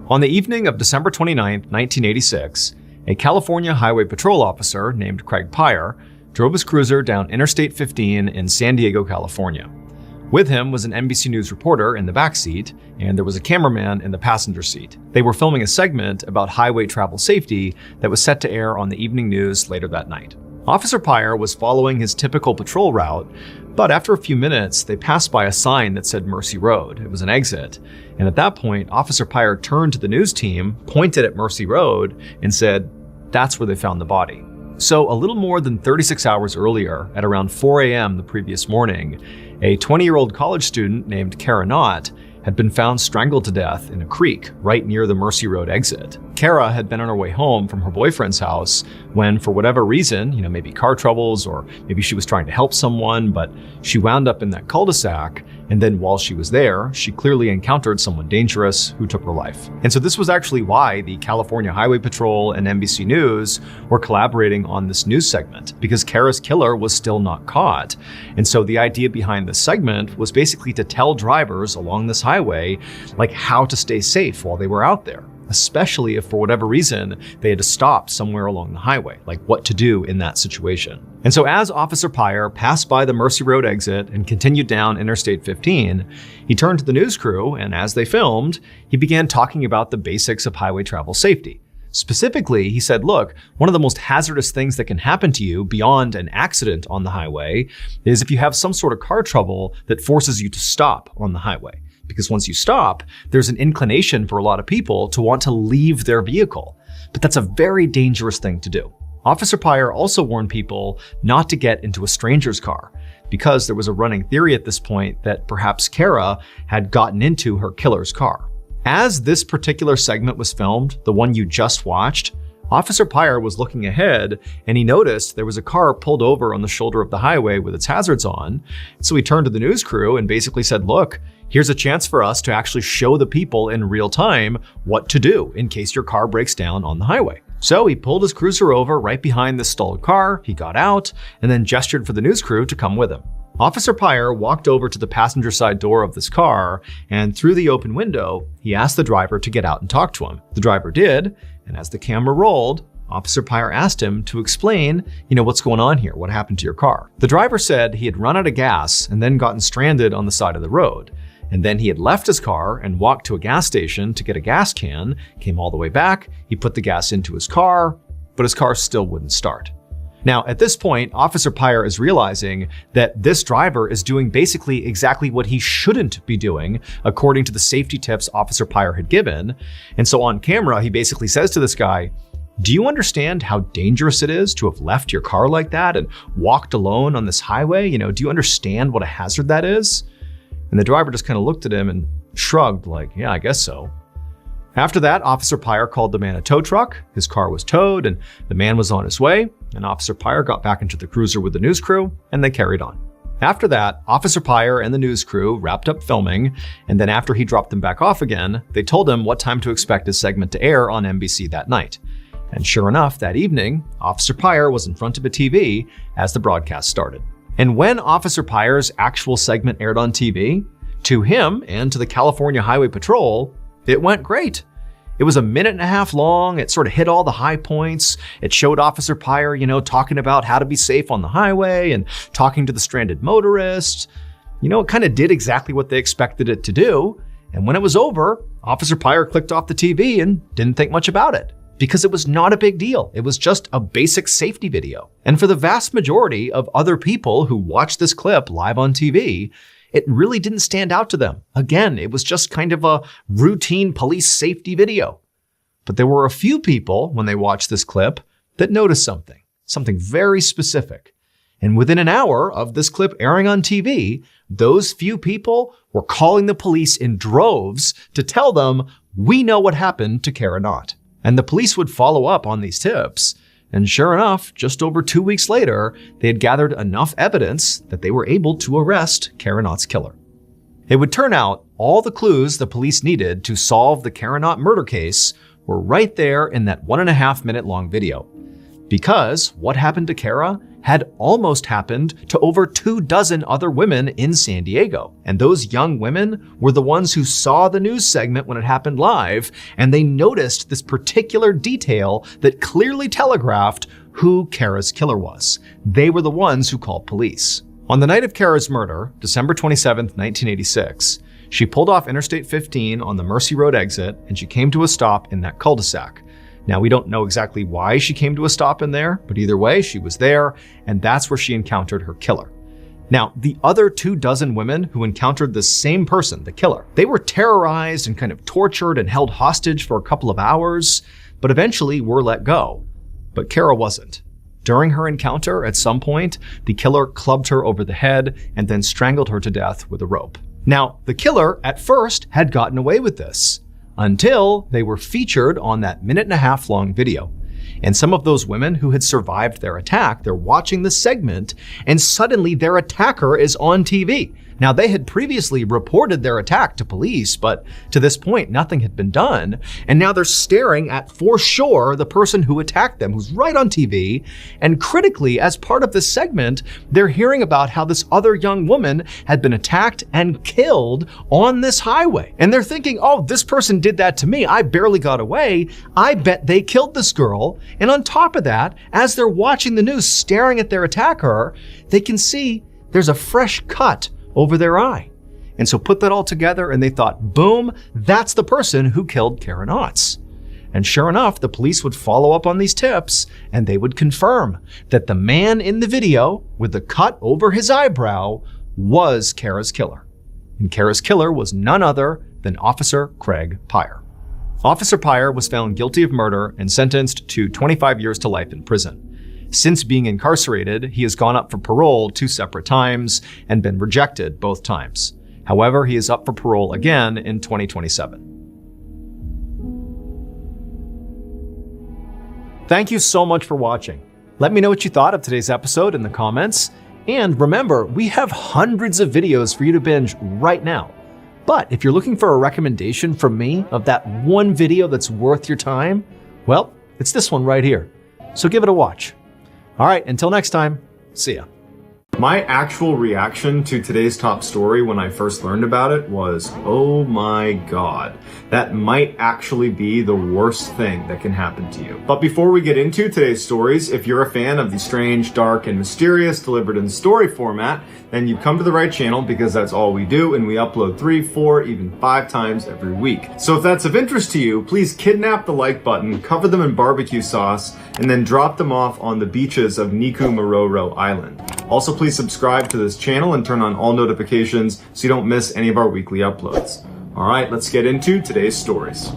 On the evening of December 29, 1986, a California Highway Patrol officer named Craig Pyre drove his cruiser down Interstate 15 in San Diego, California. With him was an NBC News reporter in the back seat, and there was a cameraman in the passenger seat. They were filming a segment about highway travel safety that was set to air on the evening news later that night. Officer Pyre was following his typical patrol route, but after a few minutes, they passed by a sign that said Mercy Road. It was an exit. And at that point, Officer Pyre turned to the news team, pointed at Mercy Road, and said, "That's where they found the body." So a little more than 36 hours earlier, at around 4 a.m. the previous morning, a 20-year-old college student named Kara Knott had been found strangled to death in a creek right near the Mercy Road exit. Kara had been on her way home from her boyfriend's house when, for whatever reason, maybe car troubles or maybe she was trying to help someone, but she wound up in that cul-de-sac. And then while she was there, she clearly encountered someone dangerous who took her life. And so this was actually why the California Highway Patrol and NBC News were collaborating on this news segment, because Kara's killer was still not caught. And so the idea behind this segment was basically to tell drivers along this highway, how to stay safe while they were out there, especially if for whatever reason they had to stop somewhere along the highway, what to do in that situation. And so as Officer Pyre passed by the Mercy Road exit and continued down Interstate 15, he turned to the news crew, and as they filmed, he began talking about the basics of highway travel safety. Specifically, he said, look, one of the most hazardous things that can happen to you beyond an accident on the highway is if you have some sort of car trouble that forces you to stop on the highway. Because once you stop, there's an inclination for a lot of people to want to leave their vehicle. But that's a very dangerous thing to do. Officer Pyre also warned people not to get into a stranger's car, because there was a running theory at this point that perhaps Kara had gotten into her killer's car. As this particular segment was filmed, the one you just watched, Officer Pyre was looking ahead, and he noticed there was a car pulled over on the shoulder of the highway with its hazards on. So he turned to the news crew and basically said, look, here's a chance for us to actually show the people in real time what to do in case your car breaks down on the highway. So he pulled his cruiser over right behind the stalled car, he got out, and then gestured for the news crew to come with him. Officer Pyre walked over to the passenger side door of this car, and through the open window, he asked the driver to get out and talk to him. The driver did, and as the camera rolled, Officer Pyre asked him to explain, what's going on here, what happened to your car. The driver said he had run out of gas and then gotten stranded on the side of the road. And then he had left his car and walked to a gas station to get a gas can, came all the way back, he put the gas into his car, but his car still wouldn't start. Now, at this point, Officer Pyre is realizing that this driver is doing basically exactly what he shouldn't be doing, according to the safety tips Officer Pyre had given. And so on camera, he basically says to this guy, do you understand how dangerous it is to have left your car like that and walked alone on this highway? Do you understand what a hazard that is? And the driver just kind of looked at him and shrugged yeah, I guess so. After that, Officer Pyre called the man a tow truck. His car was towed and the man was on his way. And Officer Pyre got back into the cruiser with the news crew and they carried on. After that, Officer Pyre and the news crew wrapped up filming, and then after he dropped them back off again, they told him what time to expect his segment to air on NBC that night. And sure enough, that evening, Officer Pyre was in front of a TV as the broadcast started. And when Officer Pyre's actual segment aired on TV, to him and to the California Highway Patrol, it went great. It was 1.5 minutes long. It sort of hit all the high points. It showed Officer Pyre, talking about how to be safe on the highway and talking to the stranded motorist. It kind of did exactly what they expected it to do. And when it was over, Officer Pyre clicked off the TV and didn't think much about it because it was not a big deal. It was just a basic safety video. And for the vast majority of other people who watched this clip live on TV, it really didn't stand out to them. Again, it was just kind of a routine police safety video. But there were a few people, when they watched this clip, that noticed something very specific. And within an hour of this clip airing on TV, those few people were calling the police in droves to tell them, we know what happened to Kara Knott. And the police would follow up on these tips. And sure enough, just over 2 weeks later, they had gathered enough evidence that they were able to arrest Kara Knott's killer. It would turn out all the clues the police needed to solve the Kara Knott murder case were right there in that 1.5 minute long video. Because what happened to Kara had almost happened to over 24 other women in San Diego. And those young women were the ones who saw the news segment when it happened live, and they noticed this particular detail that clearly telegraphed who Kara's killer was. They were the ones who called police. On the night of Kara's murder, December 27th, 1986, she pulled off Interstate 15 on the Mercy Road exit, and she came to a stop in that cul-de-sac. Now, we don't know exactly why she came to a stop in there, but either way, she was there, and that's where she encountered her killer. Now, the other 24 women who encountered the same person, the killer, they were terrorized and kind of tortured and held hostage for a couple of hours, but eventually were let go. But Kara wasn't. During her encounter, at some point, the killer clubbed her over the head and then strangled her to death with a rope. Now, the killer, at first, had gotten away with this, until they were featured on that 1.5 minute long video. And some of those women who had survived their attack, they're watching the segment, and suddenly their attacker is on TV. Now, they had previously reported their attack to police, but to this point, nothing had been done. And now they're staring at, for sure, the person who attacked them, who's right on TV. And critically, as part of this segment, they're hearing about how this other young woman had been attacked and killed on this highway. And they're thinking, oh, this person did that to me. I barely got away. I bet they killed this girl. And on top of that, as they're watching the news, staring at their attacker, they can see there's a fresh cut over their eye. And so put that all together and they thought, boom, that's the person who killed Kara Knott. And sure enough, the police would follow up on these tips and they would confirm that the man in the video with the cut over his eyebrow was Kara's killer. And Kara's killer was none other than Officer Craig Pyre. Officer Pyre was found guilty of murder and sentenced to 25 years to life in prison. Since being incarcerated, he has gone up for parole 2 separate times and been rejected both times. However, he is up for parole again in 2027. Thank you so much for watching. Let me know what you thought of today's episode in the comments. And remember, we have hundreds of videos for you to binge right now. But if you're looking for a recommendation from me of that one video that's worth your time, well, it's this one right here. So give it a watch. All right, until next time, see ya. My actual reaction to today's top story when I first learned about it was, oh my God, that might actually be the worst thing that can happen to you. But before we get into today's stories, if you're a fan of the strange, dark, and mysterious delivered in story format, then you've come to the right channel because that's all we do, and we upload 3, 4, even 5 times every week. So if that's of interest to you, please kidnap the like button, cover them in barbecue sauce, and then drop them off on the beaches of Niku Island. Also, please subscribe to this channel and turn on all notifications so you don't miss any of our weekly uploads. All right, let's get into today's stories.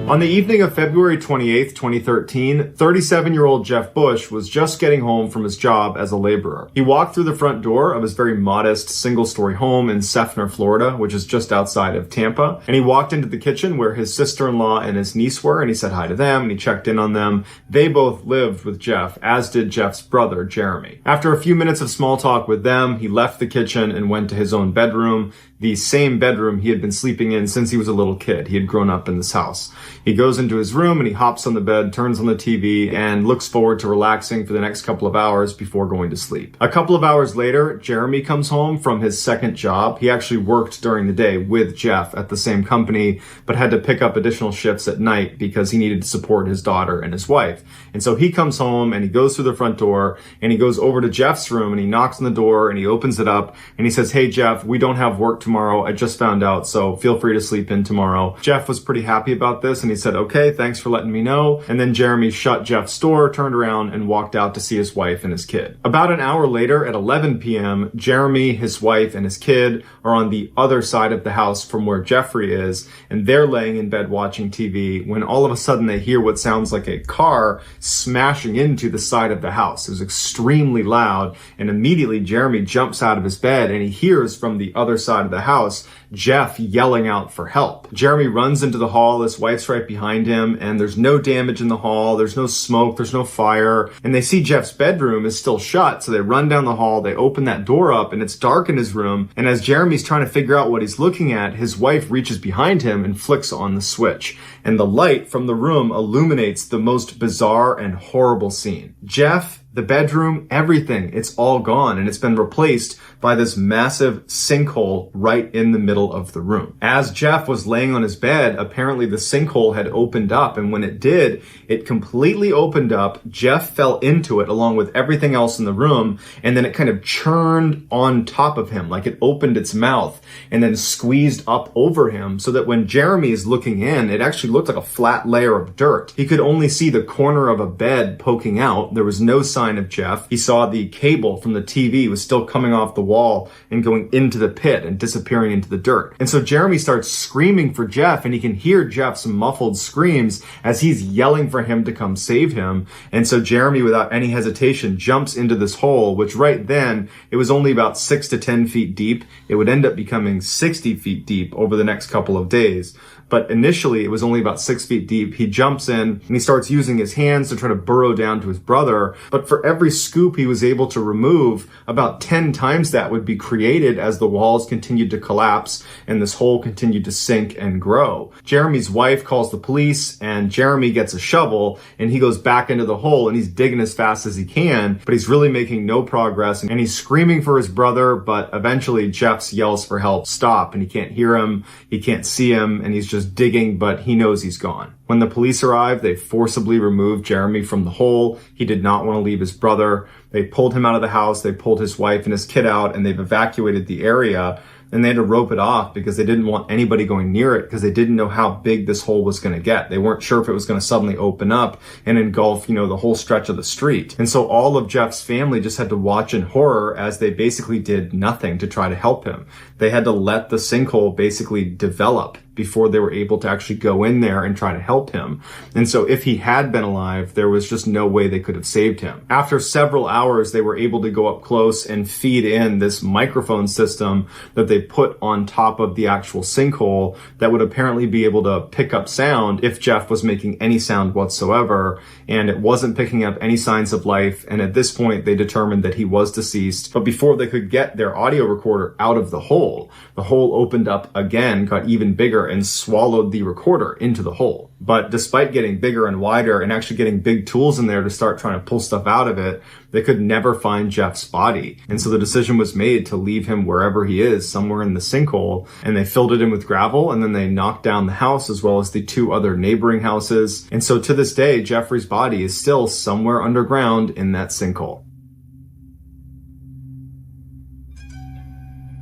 On the evening of February 28th, 2013, 37-year-old Jeff Bush was just getting home from his job as a laborer. He walked through the front door of his very modest single-story home in Seffner, Florida, which is just outside of Tampa, and he walked into the kitchen where his sister-in-law and his niece were, and he said hi to them, and he checked in on them. They both lived with Jeff, as did Jeff's brother, Jeremy. After a few minutes of small talk with them, he left the kitchen and went to his own bedroom, the same bedroom he had been sleeping in since he was a little kid. He had grown up in this house. He goes into his room and he hops on the bed, turns on the TV, and looks forward to relaxing for the next couple of hours before going to sleep. A couple of hours later, Jeremy comes home from his second job. He actually worked during the day with Jeff at the same company, but had to pick up additional shifts at night because he needed to support his daughter and his wife. And so he comes home and he goes through the front door and he goes over to Jeff's room and he knocks on the door and he opens it up and he says, "Hey Jeff, we don't have work tomorrow. I just found out, so feel free to sleep in tomorrow." Jeff was pretty happy about this and he said, "Okay, thanks for letting me know." And then Jeremy shut Jeff's door, turned around and walked out to see his wife and his kid. About an hour later at 11 p.m., Jeremy, his wife, and his kid are on the other side of the house from where Jeffrey is, and they're laying in bed watching TV when all of a sudden they hear what sounds like a car smashing into the side of the house. It was extremely loud, and immediately Jeremy jumps out of his bed and he hears from the other side of the house Jeff yelling out for help. Jeremy runs into the hall, his wife's right behind him, and there's no damage in the hall, there's no smoke, there's no fire, and they see Jeff's bedroom is still shut, so they run down the hall, they open that door up, and it's dark in his room, and as Jeremy's trying to figure out what he's looking at, his wife reaches behind him and flicks on the switch, and the light from the room illuminates the most bizarre and horrible scene. Jeff, the bedroom, everything, it's all gone, and it's been replaced by this massive sinkhole right in the middle of the room. As Jeff was laying on his bed, apparently the sinkhole had opened up, and when it did, it completely opened up. Jeff fell into it along with everything else in the room, and then it kind of churned on top of him, like it opened its mouth and then squeezed up over him, so that when Jeremy is looking in, it actually looked like a flat layer of dirt. He could only see the corner of a bed poking out. There was no sign of Jeff. He saw the cable from the TV was still coming off the wall and going into the pit and disappearing into the dirt. And so Jeremy starts screaming for Jeff, and he can hear Jeff's muffled screams as he's yelling for him to come save him. And so Jeremy, without any hesitation, jumps into this hole, which right then, it was only about 6 to 10 feet deep. It would end up becoming 60 feet deep over the next couple of days. But initially, it was only about 6 feet deep. He jumps in and he starts using his hands to try to burrow down to his brother. But for every scoop he was able to remove, about 10 times that would be created as the walls continued to collapse and this hole continued to sink and grow. Jeremy's wife calls the police, and Jeremy gets a shovel and he goes back into the hole and he's digging as fast as he can, but he's really making no progress, and he's screaming for his brother, but eventually Jeff yells for help, stop, and he can't hear him, he can't see him, and he's just digging, but he knows he's gone. When the police arrived, they forcibly removed Jeremy from the hole. He did not want to leave his brother. They pulled him out of the house, they pulled his wife and his kid out, and they've evacuated the area. And they had to rope it off because they didn't want anybody going near it, because they didn't know how big this hole was going to get. They weren't sure if it was going to suddenly open up and engulf, the whole stretch of the street. And so all of Jeff's family just had to watch in horror as they basically did nothing to try to help him. They had to let the sinkhole basically develop before they were able to actually go in there and try to help him. And so if he had been alive, there was just no way they could have saved him. After several hours, they were able to go up close and feed in this microphone system that they put on top of the actual sinkhole that would apparently be able to pick up sound if Jeff was making any sound whatsoever. And it wasn't picking up any signs of life. And at this point, they determined that he was deceased. But before they could get their audio recorder out of the hole opened up again, got even bigger, and swallowed the recorder into the hole. But despite getting bigger and wider and actually getting big tools in there to start trying to pull stuff out of it, they could never find Jeff's body. And so the decision was made to leave him wherever he is, somewhere in the sinkhole, and they filled it in with gravel, and then they knocked down the house as well as the 2 other neighboring houses. And so to this day, Jeffrey's body is still somewhere underground in that sinkhole.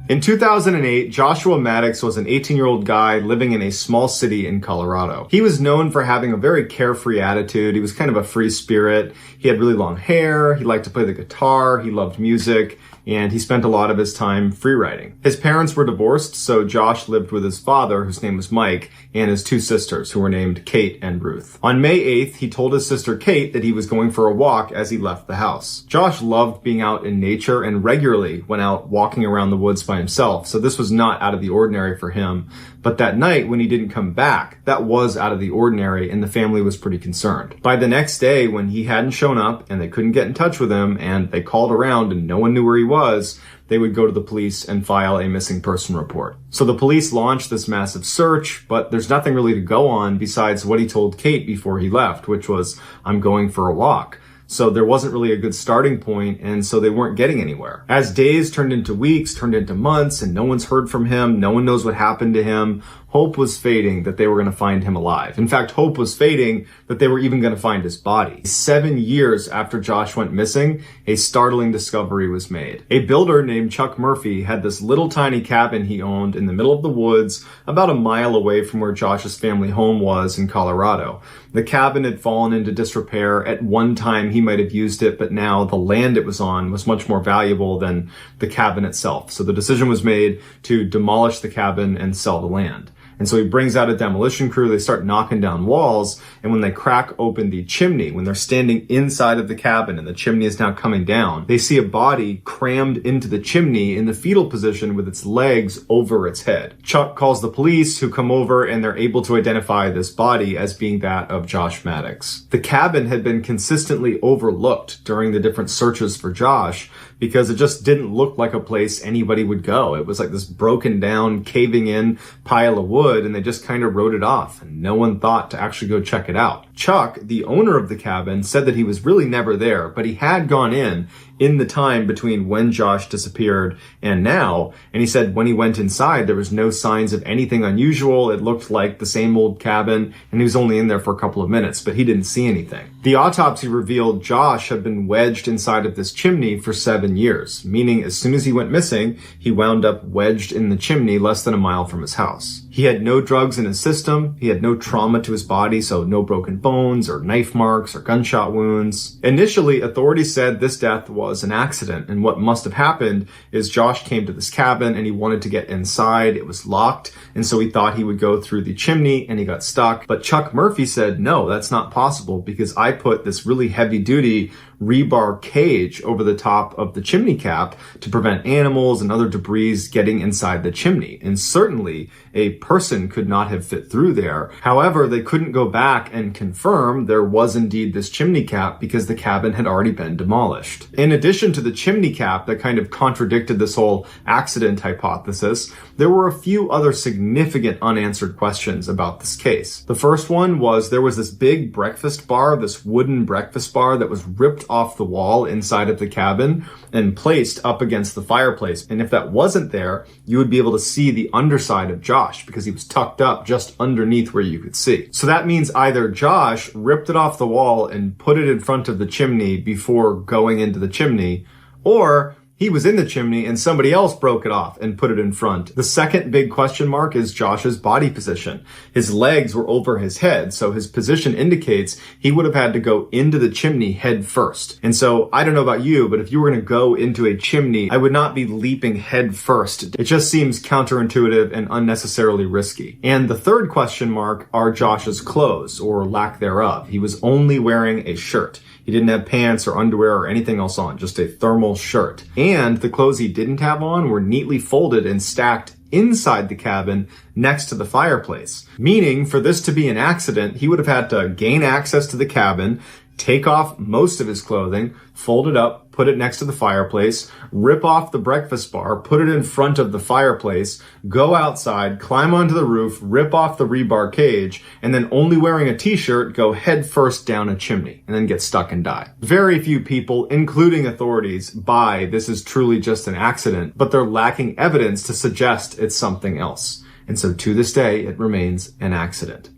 In 2008, Joshua Maddox was an 18-year-old guy living in a small city in Colorado. He was known for having a very carefree attitude. He was kind of a free spirit. He had really long hair. He liked to play the guitar. He loved music. and he spent a lot of his time freeriding. His parents were divorced, so Josh lived with his father, whose name was Mike, and his two sisters, who were named Kate and Ruth. On May 8th, he told his sister Kate that he was going for a walk as he left the house. Josh loved being out in nature and regularly went out walking around the woods by himself, so this was not out of the ordinary for him. But that night, when he didn't come back, that was out of the ordinary, and the family was pretty concerned. By the next day, when he hadn't shown up and they couldn't get in touch with him, and they called around and no one knew where he was, they would go to the police and file a missing person report. So the police launched this massive search, but there's nothing really to go on besides what he told Kate before he left, which was, "I'm going for a walk." So there wasn't really a good starting point, and so they weren't getting anywhere. As days turned into weeks, turned into months, and no one's heard from him, no one knows what happened to him, hope was fading that they were going to find him alive. In fact, hope was fading that they were even going to find his body. 7 years after Josh went missing, a startling discovery was made. A builder named Chuck Murphy had this little tiny cabin he owned in the middle of the woods, about a mile away from where Josh's family home was in Colorado. The cabin had fallen into disrepair. At one time, he might have used it, but now the land it was on was much more valuable than the cabin itself. So the decision was made to demolish the cabin and sell the land. And so he brings out a demolition crew, they start knocking down walls, and when they crack open the chimney, when they're standing inside of the cabin and the chimney is now coming down, they see a body crammed into the chimney in the fetal position with its legs over its head. Chuck calls the police, who come over, and they're able to identify this body as being that of Josh Maddox. The cabin had been consistently overlooked during the different searches for Josh, because it just didn't look like a place anybody would go. It was like this broken down, caving in pile of wood, and they just kind of wrote it off, and no one thought to actually go check it out. Chuck, the owner of the cabin, said that he was really never there, but he had gone in the time between when Josh disappeared and now, and he said when he went inside, there was no signs of anything unusual. It looked like the same old cabin, and he was only in there for a couple of minutes, but he didn't see anything. The autopsy revealed Josh had been wedged inside of this chimney for 7 years, meaning as soon as he went missing, he wound up wedged in the chimney less than a mile from his house. He had no drugs in his system, he had no trauma to his body, so no broken bones or knife marks or gunshot wounds. Initially, authorities said this death was an accident, and what must have happened is Josh came to this cabin and he wanted to get inside. It was locked, and so he thought he would go through the chimney and he got stuck. But Chuck Murphy said, no, that's not possible, because I put this really heavy-duty rebar cage over the top of the chimney cap to prevent animals and other debris getting inside the chimney. And certainly a person could not have fit through there. However, they couldn't go back and confirm there was indeed this chimney cap because the cabin had already been demolished. In addition to the chimney cap that kind of contradicted this whole accident hypothesis, there were a few other significant unanswered questions about this case. The first one was there was this big breakfast bar, this wooden breakfast bar that was ripped off the wall inside of the cabin and placed up against the fireplace. And if that wasn't there, you would be able to see the underside of Josh because he was tucked up just underneath where you could see. So that means either Josh ripped it off the wall and put it in front of the chimney before going into the chimney, or he was in the chimney and somebody else broke it off and put it in front. The second big question mark is Josh's body position. His legs were over his head, so his position indicates he would have had to go into the chimney head first. And so, I don't know about you, but if you were going to go into a chimney, I would not be leaping head first. It just seems counterintuitive and unnecessarily risky. And the third question mark are Josh's clothes, or lack thereof. He was only wearing a shirt. He didn't have pants or underwear or anything else on, just a thermal shirt. And the clothes he didn't have on were neatly folded and stacked inside the cabin next to the fireplace. Meaning, for this to be an accident, he would have had to gain access to the cabin, take off most of his clothing, fold it up, put it next to the fireplace, rip off the breakfast bar, put it in front of the fireplace, go outside, climb onto the roof, rip off the rebar cage, and then only wearing a t-shirt, go head first down a chimney, and then get stuck and die. Very few people, including authorities, buy this is truly just an accident, but they're lacking evidence to suggest it's something else. And so to this day, it remains an accident.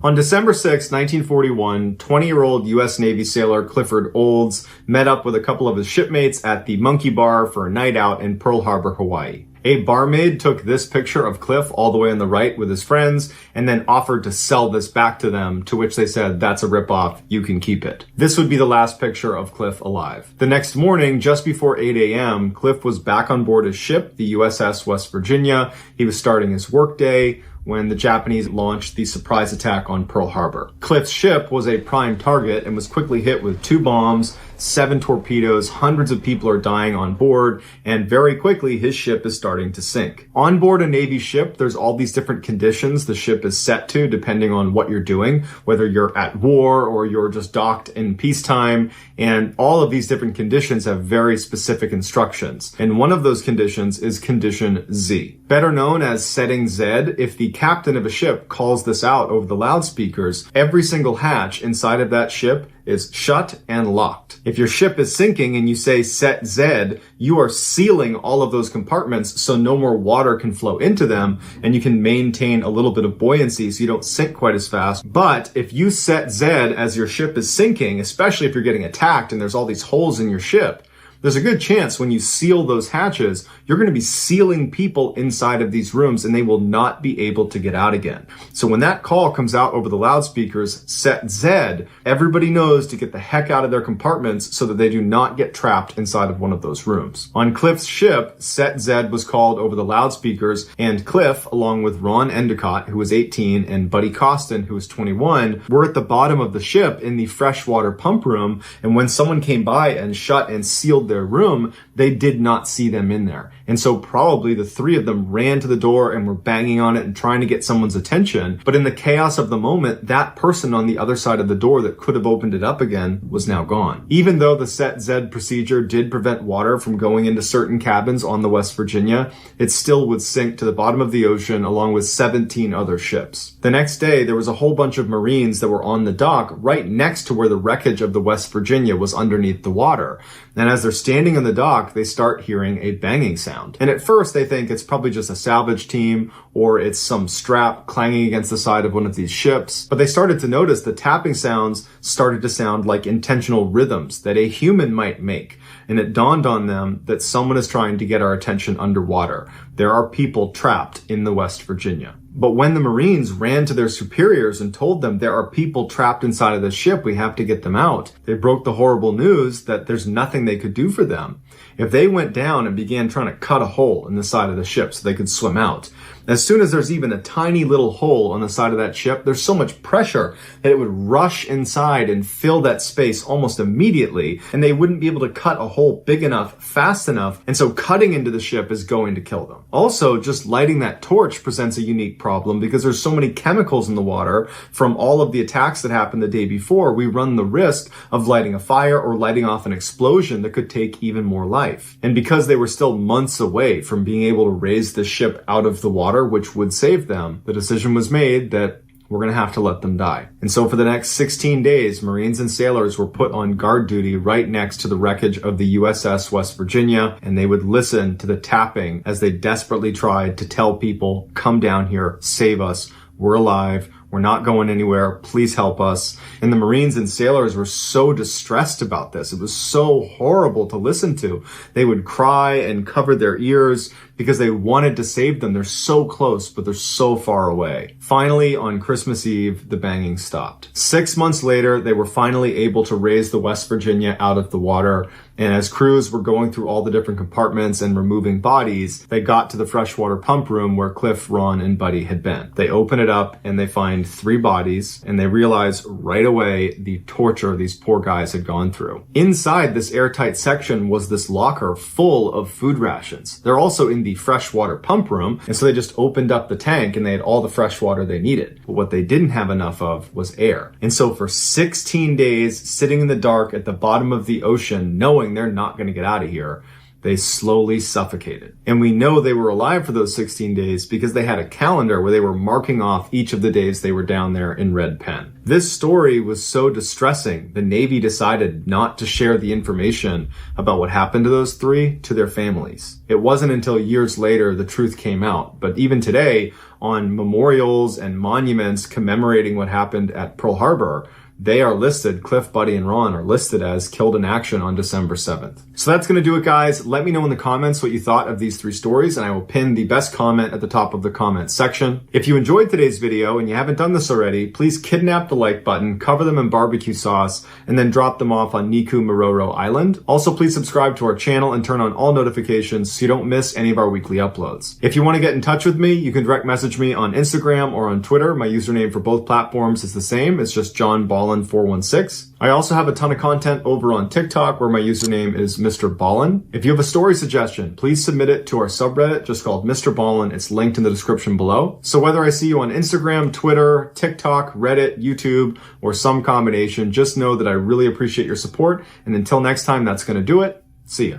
On December 6, 1941, 20-year-old U.S. Navy sailor Clifford Olds met up with a couple of his shipmates at the Monkey Bar for a night out in Pearl Harbor, Hawaii. A barmaid took this picture of Cliff all the way on the right with his friends and then offered to sell this back to them, to which they said, "That's a ripoff, you can keep it." This would be the last picture of Cliff alive. The next morning, just before 8 a.m., Cliff was back on board his ship, the USS West Virginia. He was starting his workday when the Japanese launched the surprise attack on Pearl Harbor. Cliff's ship was a prime target and was quickly hit with 2 bombs, 7 torpedoes, hundreds of people are dying on board, and very quickly his ship is starting to sink. On board a Navy ship, there's all these different conditions the ship is set to depending on what you're doing, whether you're at war or you're just docked in peacetime, and all of these different conditions have very specific instructions. And one of those conditions is condition Z. Better known as setting Z, if the captain of a ship calls this out over the loudspeakers, every single hatch inside of that ship is shut and locked. If your ship is sinking and you say set Z, you are sealing all of those compartments so no more water can flow into them and you can maintain a little bit of buoyancy so you don't sink quite as fast. But if you set Z as your ship is sinking, especially if you're getting attacked and there's all these holes in your ship, there's a good chance when you seal those hatches, you're going to be sealing people inside of these rooms and they will not be able to get out again. So when that call comes out over the loudspeakers, set Z, everybody knows to get the heck out of their compartments so that they do not get trapped inside of one of those rooms. On Cliff's ship, set Z was called over the loudspeakers, and Cliff, along with Ron Endicott, who was 18, and Buddy Costin, who was 21, were at the bottom of the ship in the freshwater pump room, and when someone came by and shut and sealed their room, they did not see them in there. And so probably the 3 of them ran to the door and were banging on it and trying to get someone's attention. But in the chaos of the moment, that person on the other side of the door that could have opened it up again was now gone. Even though the set Z procedure did prevent water from going into certain cabins on the West Virginia, it still would sink to the bottom of the ocean along with 17 other ships. The next day, there was a whole bunch of Marines that were on the dock right next to where the wreckage of the West Virginia was underneath the water. And as they're standing on the dock, they start hearing a banging sound. And at first they think it's probably just a salvage team or it's some strap clanging against the side of one of these ships. But they started to notice the tapping sounds started to sound like intentional rhythms that a human might make. And it dawned on them that someone is trying to get our attention underwater. There are people trapped in the West Virginia. But when the Marines ran to their superiors and told them there are people trapped inside of the ship, we have to get them out, they broke the horrible news that there's nothing they could do for them. If they went down and began trying to cut a hole in the side of the ship so they could swim out, as soon as there's even a tiny little hole on the side of that ship, there's so much pressure that it would rush inside and fill that space almost immediately, and they wouldn't be able to cut a hole big enough, fast enough, and so cutting into the ship is going to kill them. Also, just lighting that torch presents a unique problem because there's so many chemicals in the water from all of the attacks that happened the day before. We run the risk of lighting a fire or lighting off an explosion that could take even more life. And because they were still months away from being able to raise the ship out of the water, which would save them, the decision was made that we're going to have to let them die. And so for the next 16 days, Marines and sailors were put on guard duty right next to the wreckage of the USS West Virginia, and they would listen to the tapping as they desperately tried to tell people, come down here, save us, we're alive, we're not going anywhere, please help us. And the Marines and sailors were so distressed about this. It was so horrible to listen to. They would cry and cover their ears because they wanted to save them. They're so close, but they're so far away. Finally, on Christmas Eve, the banging stopped. 6 months later, they were finally able to raise the West Virginia out of the water. And as crews were going through all the different compartments and removing bodies, they got to the freshwater pump room where Cliff, Ron, and Buddy had been. They open it up and they find 3 bodies, and they realize right away the torture these poor guys had gone through. Inside this airtight section was this locker full of food rations. They're also in the freshwater pump room, and so they just opened up the tank and they had all the fresh water they needed. But what they didn't have enough of was air. And so for 16 days, sitting in the dark at the bottom of the ocean, knowing they're not going to get out of here, they slowly suffocated. And we know they were alive for those 16 days because they had a calendar where they were marking off each of the days they were down there in red pen. This story was so distressing, the Navy decided not to share the information about what happened to those 3 to their families. It wasn't until years later the truth came out, but even today, on memorials and monuments commemorating what happened at Pearl Harbor, they are listed, Cliff, Buddy, and Ron are listed as killed in action on December 7th. So that's going to do it, guys. Let me know in the comments what you thought of these 3 stories, and I will pin the best comment at the top of the comment section. If you enjoyed today's video and you haven't done this already, please kidnap the like button, cover them in barbecue sauce, and then drop them off on Niku Mororo Island. Also, please subscribe to our channel and turn on all notifications so you don't miss any of our weekly uploads. If you want to get in touch with me, you can direct message me on Instagram or on Twitter. My username for both platforms is the same. It's just JohnBallen416. I also have a ton of content over on TikTok where my username is MrBallen. If you have a story suggestion, please submit it to our subreddit just called Mr. Ballen. It's linked in the description below. So whether I see you on Instagram, Twitter, TikTok, Reddit, YouTube, or some combination, just know that I really appreciate your support. And until next time, that's going to do it. See ya.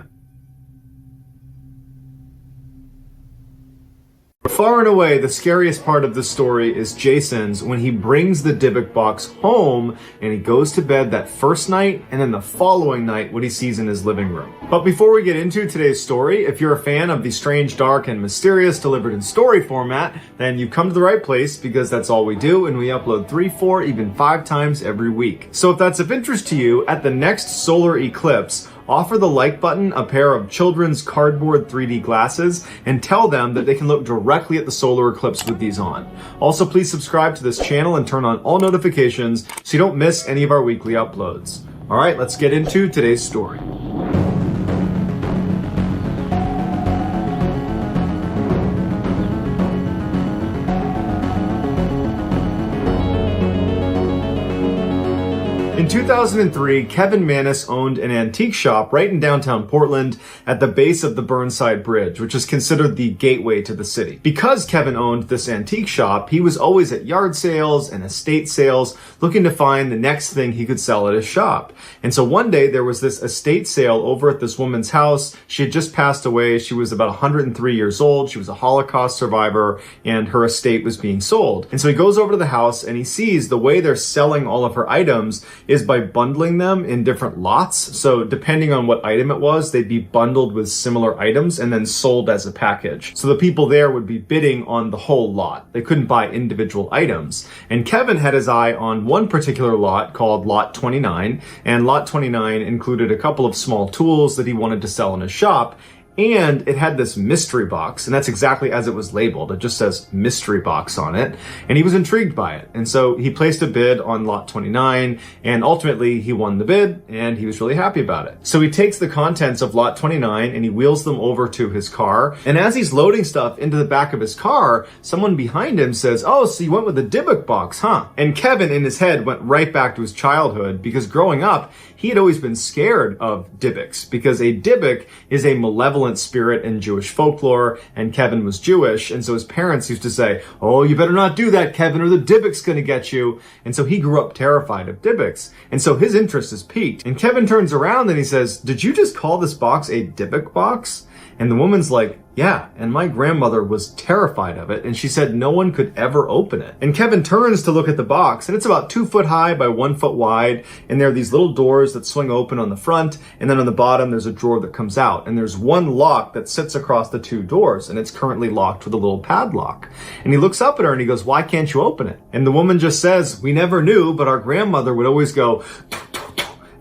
Far and away, the scariest part of the story is Jason's when he brings the Dybbuk box home and he goes to bed that first night and then the following night what he sees in his living room. But before we get into today's story, if you're a fan of the strange, dark, and mysterious delivered in story format, then you've come to the right place because that's all we do and we upload 3, 4, even 5 times every week. So if that's of interest to you, at the next solar eclipse, offer the like button a pair of children's cardboard 3D glasses and tell them that they can look directly at the solar eclipse with these on. Also, please subscribe to this channel and turn on all notifications so you don't miss any of our weekly uploads. All right, let's get into today's story. In 2003, Kevin Mannis owned an antique shop right in downtown Portland at the base of the Burnside Bridge, which is considered the gateway to the city. Because Kevin owned this antique shop, he was always at yard sales and estate sales looking to find the next thing he could sell at his shop. And so one day there was this estate sale over at this woman's house. She had just passed away. She was about 103 years old. She was a Holocaust survivor and her estate was being sold. And so he goes over to the house and he sees the way they're selling all of her items is by bundling them in different lots. So depending on what item it was, they'd be bundled with similar items and then sold as a package. So the people there would be bidding on the whole lot. They couldn't buy individual items. And Kevin had his eye on one particular lot called Lot 29, and Lot 29 included a couple of small tools that he wanted to sell in his shop. And it had this mystery box, and that's exactly as it was labeled. It just says mystery box on it. And he was intrigued by it. And so he placed a bid on lot 29, and ultimately he won the bid, and he was really happy about it. So he takes the contents of lot 29 and he wheels them over to his car. And as he's loading stuff into the back of his car, someone behind him says, "Oh, so you went with the Dybbuk box, huh?" And Kevin in his head went right back to his childhood because growing up, he had always been scared of Dybbuks because a Dybbuk is a malevolent spirit in Jewish folklore, and Kevin was Jewish, and so his parents used to say, "Oh, you better not do that, Kevin, or the Dybbuk's gonna get you." And so he grew up terrified of Dybbuks, and so his interest is piqued. And Kevin turns around and he says, "Did you just call this box a Dybbuk box?" And the woman's like, "Yeah, and my grandmother was terrified of it, and she said no one could ever open it." And Kevin turns to look at the box, and it's about 2 foot high by 1 foot wide, and there are these little doors that swing open on the front, and then on the bottom there's a drawer that comes out, and there's one lock that sits across the 2 doors, and it's currently locked with a little padlock. And he looks up at her and he goes, "Why can't you open it?" And the woman just says, "We never knew, but our grandmother would always go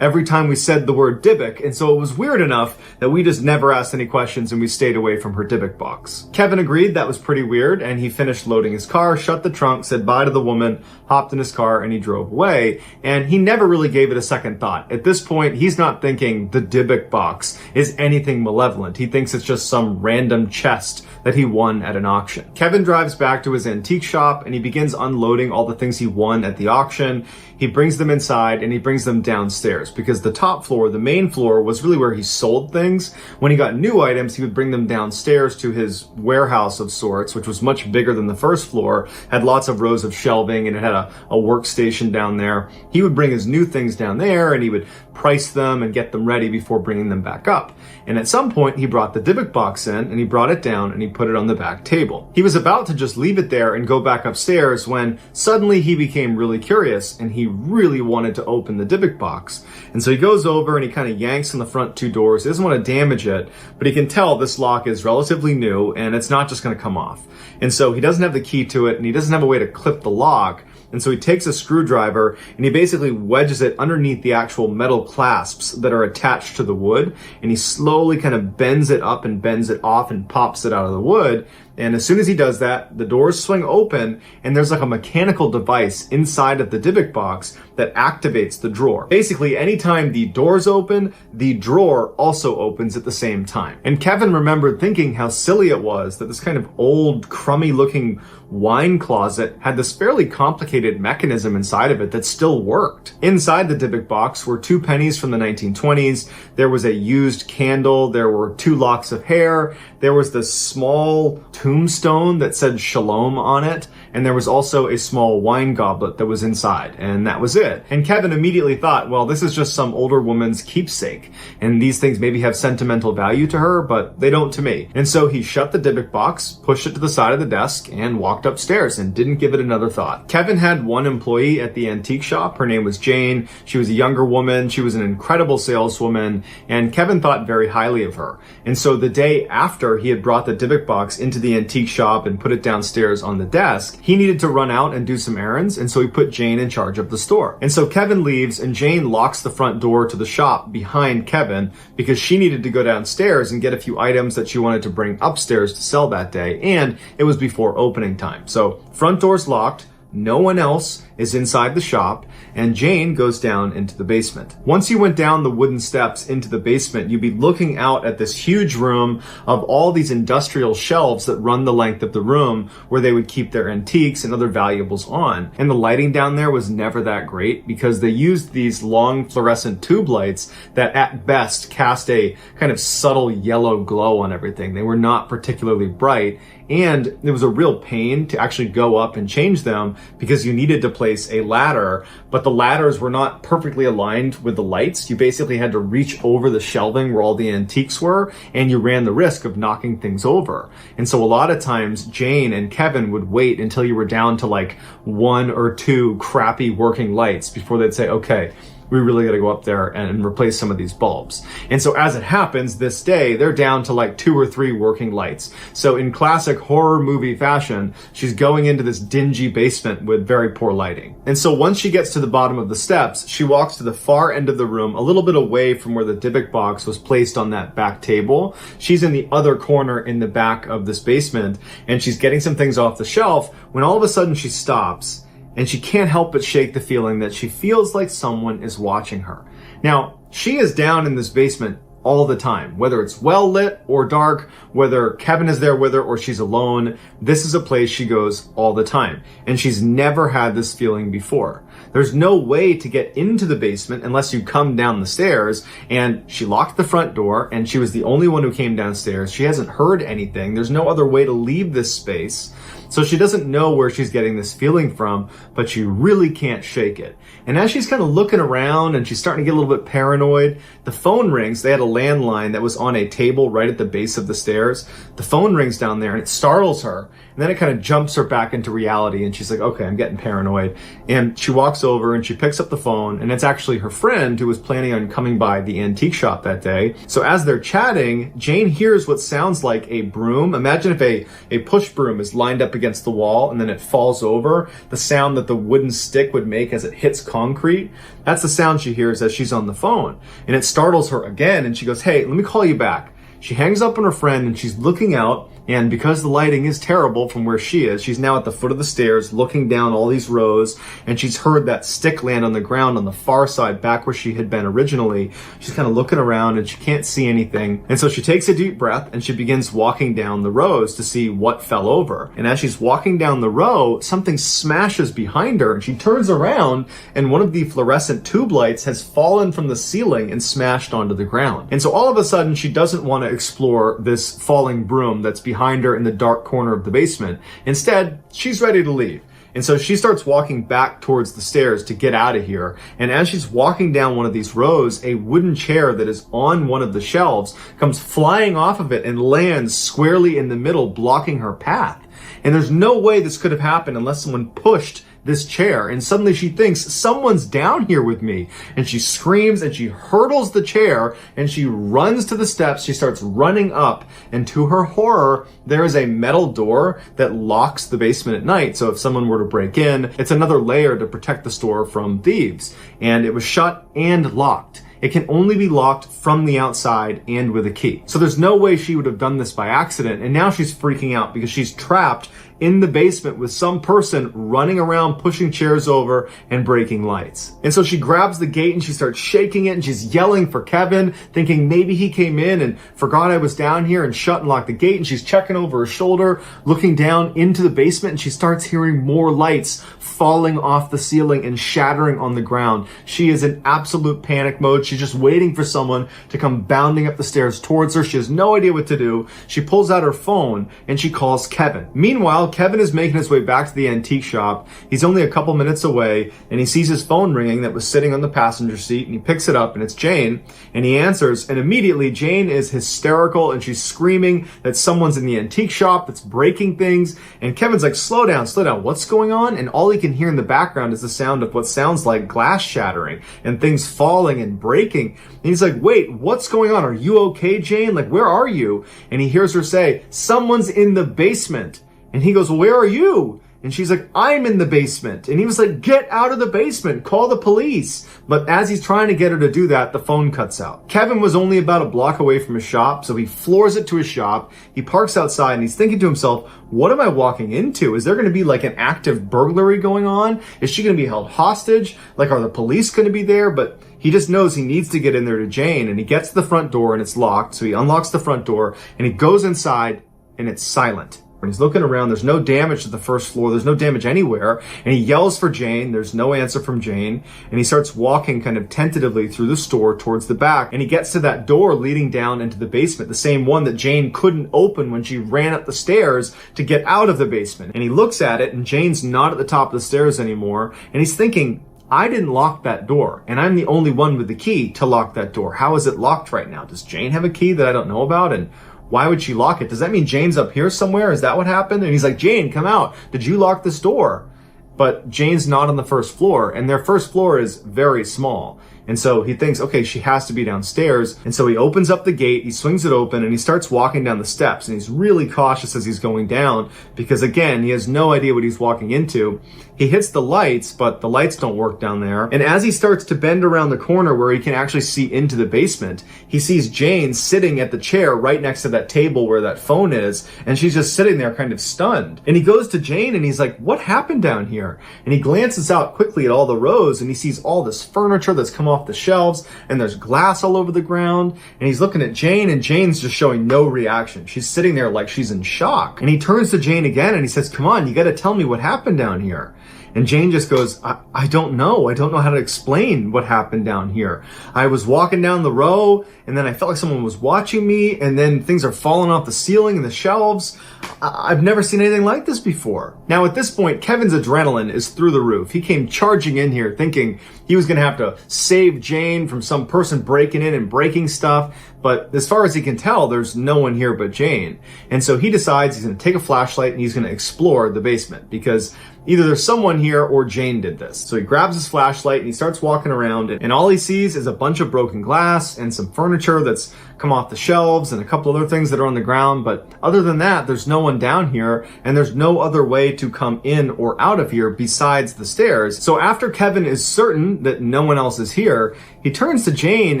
every time we said the word Dybbuk, and so it was weird enough that we just never asked any questions and we stayed away from her Dybbuk box." Kevin agreed that was pretty weird, and he finished loading his car, shut the trunk, said bye to the woman, hopped in his car, and he drove away. And he never really gave it a second thought. At this point, he's not thinking the Dybbuk box is anything malevolent. He thinks it's just some random chest that he won at an auction. Kevin drives back to his antique shop and he begins unloading all the things he won at the auction. He brings them inside and he brings them downstairs because the top floor, the main floor, was really where he sold things. When he got new items, he would bring them downstairs to his warehouse of sorts, which was much bigger than the first floor, had lots of rows of shelving, and it had a workstation down there. He would bring his new things down there and he would price them and get them ready before bringing them back up. And at some point, he brought the Dybbuk box in and he brought it down and he put it on the back table. He was about to just leave it there and go back upstairs when suddenly he became really curious and he really wanted to open the Dybbuk box. And so he goes over and he kind of yanks on the front 2 doors. He doesn't want to damage it, but he can tell this lock is relatively new and it's not just going to come off. And so he doesn't have the key to it and he doesn't have a way to clip the lock. And so he takes a screwdriver and he basically wedges it underneath the actual metal clasps that are attached to the wood. And he slowly kind of bends it up and bends it off and pops it out of the wood. And as soon as he does that, the doors swing open and there's like a mechanical device inside of the Dybbuk box that activates the drawer. Basically, anytime the doors open, the drawer also opens at the same time. And Kevin remembered thinking how silly it was that this kind of old, crummy looking wine closet had this fairly complicated mechanism inside of it that still worked. Inside the Dybbuk box were 2 pennies from the 1920s. There was a used candle. There were 2 locks of hair. There was this small tombstone that said Shalom on it. And there was also a small wine goblet that was inside. And that was it. And Kevin immediately thought, well, this is just some older woman's keepsake. And these things maybe have sentimental value to her, but they don't to me. And so he shut the Dybbuk box, pushed it to the side of the desk, and walked upstairs and didn't give it another thought. Kevin had one employee at the antique shop. Her name was Jane. She was a younger woman. She was an incredible saleswoman. And Kevin thought very highly of her. And so the day after he had brought the Dybbuk box into the antique shop and put it downstairs on the desk, he needed to run out and do some errands, and so he put Jane in charge of the store. And so Kevin leaves, and Jane locks the front door to the shop behind Kevin because she needed to go downstairs and get a few items that she wanted to bring upstairs to sell that day, and it was before opening time. So front door's locked, no one else is inside the shop, and Jane goes down into the basement. Once you went down the wooden steps into the basement, you'd be looking out at this huge room of all these industrial shelves that run the length of the room where they would keep their antiques and other valuables on. And the lighting down there was never that great because they used these long fluorescent tube lights that at best cast a kind of subtle yellow glow on everything. They were not particularly bright, and it was a real pain to actually go up and change them because you needed to place a ladder, but the ladders were not perfectly aligned with the lights. You basically had to reach over the shelving where all the antiques were, and you ran the risk of knocking things over. And so a lot of times Jane and Kevin would wait until you were down to like 1 or 2 crappy working lights before they'd say, okay, we really got to go up there and replace some of these bulbs. And so as it happens, this day, they're down to like 2 or 3 working lights. So in classic horror movie fashion, she's going into this dingy basement with very poor lighting. And so once she gets to the bottom of the steps, she walks to the far end of the room, a little bit away from where the Dybbuk box was placed on that back table. She's in the other corner in the back of this basement, and she's getting some things off the shelf when all of a sudden she stops. And she can't help but shake the feeling that she feels like someone is watching her. Now, she is down in this basement all the time, whether it's well lit or dark, whether Kevin is there with her or she's alone. This is a place she goes all the time. And she's never had this feeling before. There's no way to get into the basement unless you come down the stairs, and she locked the front door, and she was the only one who came downstairs. She hasn't heard anything. There's no other way to leave this space. So she doesn't know where she's getting this feeling from, but she really can't shake it. And as she's kind of looking around and she's starting to get a little bit paranoid, the phone rings. They had a landline that was on a table right at the base of the stairs. The phone rings down there and it startles her. And then it kind of jumps her back into reality, and she's like, okay, I'm getting paranoid. And she walks over and she picks up the phone, and it's actually her friend who was planning on coming by the antique shop that day. So as they're chatting, Jane hears what sounds like a broom. Imagine if a push broom is lined up against the wall and then it falls over, the sound that the wooden stick would make as it hits concrete. That's the sound she hears as she's on the phone. And it startles her again, and she goes, hey, let me call you back. She hangs up on her friend and she's looking out, and because the lighting is terrible from where she is, she's now at the foot of the stairs looking down all these rows, and she's heard that stick land on the ground on the far side back where she had been originally. She's kind of looking around and she can't see anything. And so she takes a deep breath and she begins walking down the rows to see what fell over. And as she's walking down the row, something smashes behind her, and she turns around and one of the fluorescent tube lights has fallen from the ceiling and smashed onto the ground. And so all of a sudden she doesn't want to explore this falling broom that's behind her in the dark corner of the basement. Instead, she's ready to leave. And so she starts walking back towards the stairs to get out of here. And as she's walking down one of these rows, a wooden chair that is on one of the shelves comes flying off of it and lands squarely in the middle, blocking her path. And there's no way this could have happened unless someone pushed this chair, and suddenly she thinks someone's down here with me, and she screams and she hurdles the chair and she runs to the steps. She starts running up, and to her horror, there is a metal door that locks the basement at night. So if someone were to break in, it's another layer to protect the store from thieves. And it was shut and locked. It can only be locked from the outside and with a key. So there's no way she would have done this by accident. And now she's freaking out because she's trapped in the basement with some person running around, pushing chairs over and breaking lights. And so she grabs the gate and she starts shaking it, and she's yelling for Kevin, thinking maybe he came in and forgot I was down here and shut and locked the gate. And she's checking over her shoulder, looking down into the basement, and she starts hearing more lights falling off the ceiling and shattering on the ground. She is in absolute panic mode. She's just waiting for someone to come bounding up the stairs towards her. She has no idea what to do. She pulls out her phone and she calls Kevin. Meanwhile, Kevin is making his way back to the antique shop. He's only a couple minutes away, and he sees his phone ringing that was sitting on the passenger seat, and he picks it up, and it's Jane, and he answers, and immediately Jane is hysterical, and she's screaming that someone's in the antique shop that's breaking things, and Kevin's like, slow down, what's going on? And all he can hear in the background is the sound of what sounds like glass shattering and things falling and breaking. And he's like, wait, what's going on? Are you okay, Jane? Like, where are you? And he hears her say, someone's in the basement. And he goes, well, where are you? And she's like, I'm in the basement. And he was like, get out of the basement, call the police. But as he's trying to get her to do that, the phone cuts out. Kevin was only about a block away from his shop, so he floors it to his shop. He parks outside and he's thinking to himself, what am I walking into? Is there going to be like an active burglary going on? Is she going to be held hostage? Like, are the police going to be there? But he just knows he needs to get in there to Jane, and he gets to the front door and it's locked. So he unlocks the front door and he goes inside and it's silent. When he's looking around, there's no damage to the first floor. There's no damage anywhere. And he yells for Jane. There's no answer from Jane. And he starts walking kind of tentatively through the store towards the back. And he gets to that door leading down into the basement, the same one that Jane couldn't open when she ran up the stairs to get out of the basement. And he looks at it, and Jane's not at the top of the stairs anymore. And he's thinking, I didn't lock that door, and I'm the only one with the key to lock that door. How is it locked right now? Does Jane have a key that I don't know about? And why would she lock it? Does that mean Jane's up here somewhere? Is that what happened? And he's like, Jane, come out. Did you lock this door? But Jane's not on the first floor, and their first floor is very small. And so he thinks, okay, she has to be downstairs. And so he opens up the gate, he swings it open, and he starts walking down the steps. And he's really cautious as he's going down because, again, he has no idea what he's walking into. He hits the lights, but the lights don't work down there. And as he starts to bend around the corner where he can actually see into the basement, he sees Jane sitting at the chair right next to that table where that phone is. And she's just sitting there kind of stunned. And he goes to Jane and he's like, what happened down here? And he glances out quickly at all the rows and he sees all this furniture that's come off the shelves, and there's glass all over the ground. And he's looking at Jane, and Jane's just showing no reaction. She's sitting there like she's in shock. And he turns to Jane again and he says, come on, you got to tell me what happened down here. And Jane just goes, I don't know. I don't know how to explain what happened down here. I was walking down the row, and then I felt like someone was watching me, and then things are falling off the ceiling and the shelves. I've never seen anything like this before. Now, at this point, Kevin's adrenaline is through the roof. He came charging in here thinking he was going to have to save Jane from some person breaking in and breaking stuff. But as far as he can tell, there's no one here but Jane. And so he decides he's going to take a flashlight and he's going to explore the basement because either there's someone here or Jane did this. So he grabs his flashlight and he starts walking around, and all he sees is a bunch of broken glass and some furniture that's come off the shelves and a couple other things that are on the ground. But other than that, there's no one down here, and there's no other way to come in or out of here besides the stairs. So after Kevin is certain that no one else is here, he turns to Jane,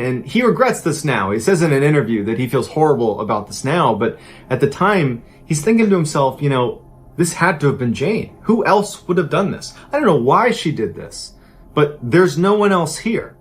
and he regrets this now. He says in an interview that he feels horrible about this now, but at the time, he's thinking to himself, you know, this had to have been Jane. Who else would have done this? I don't know why she did this, but there's no one else here.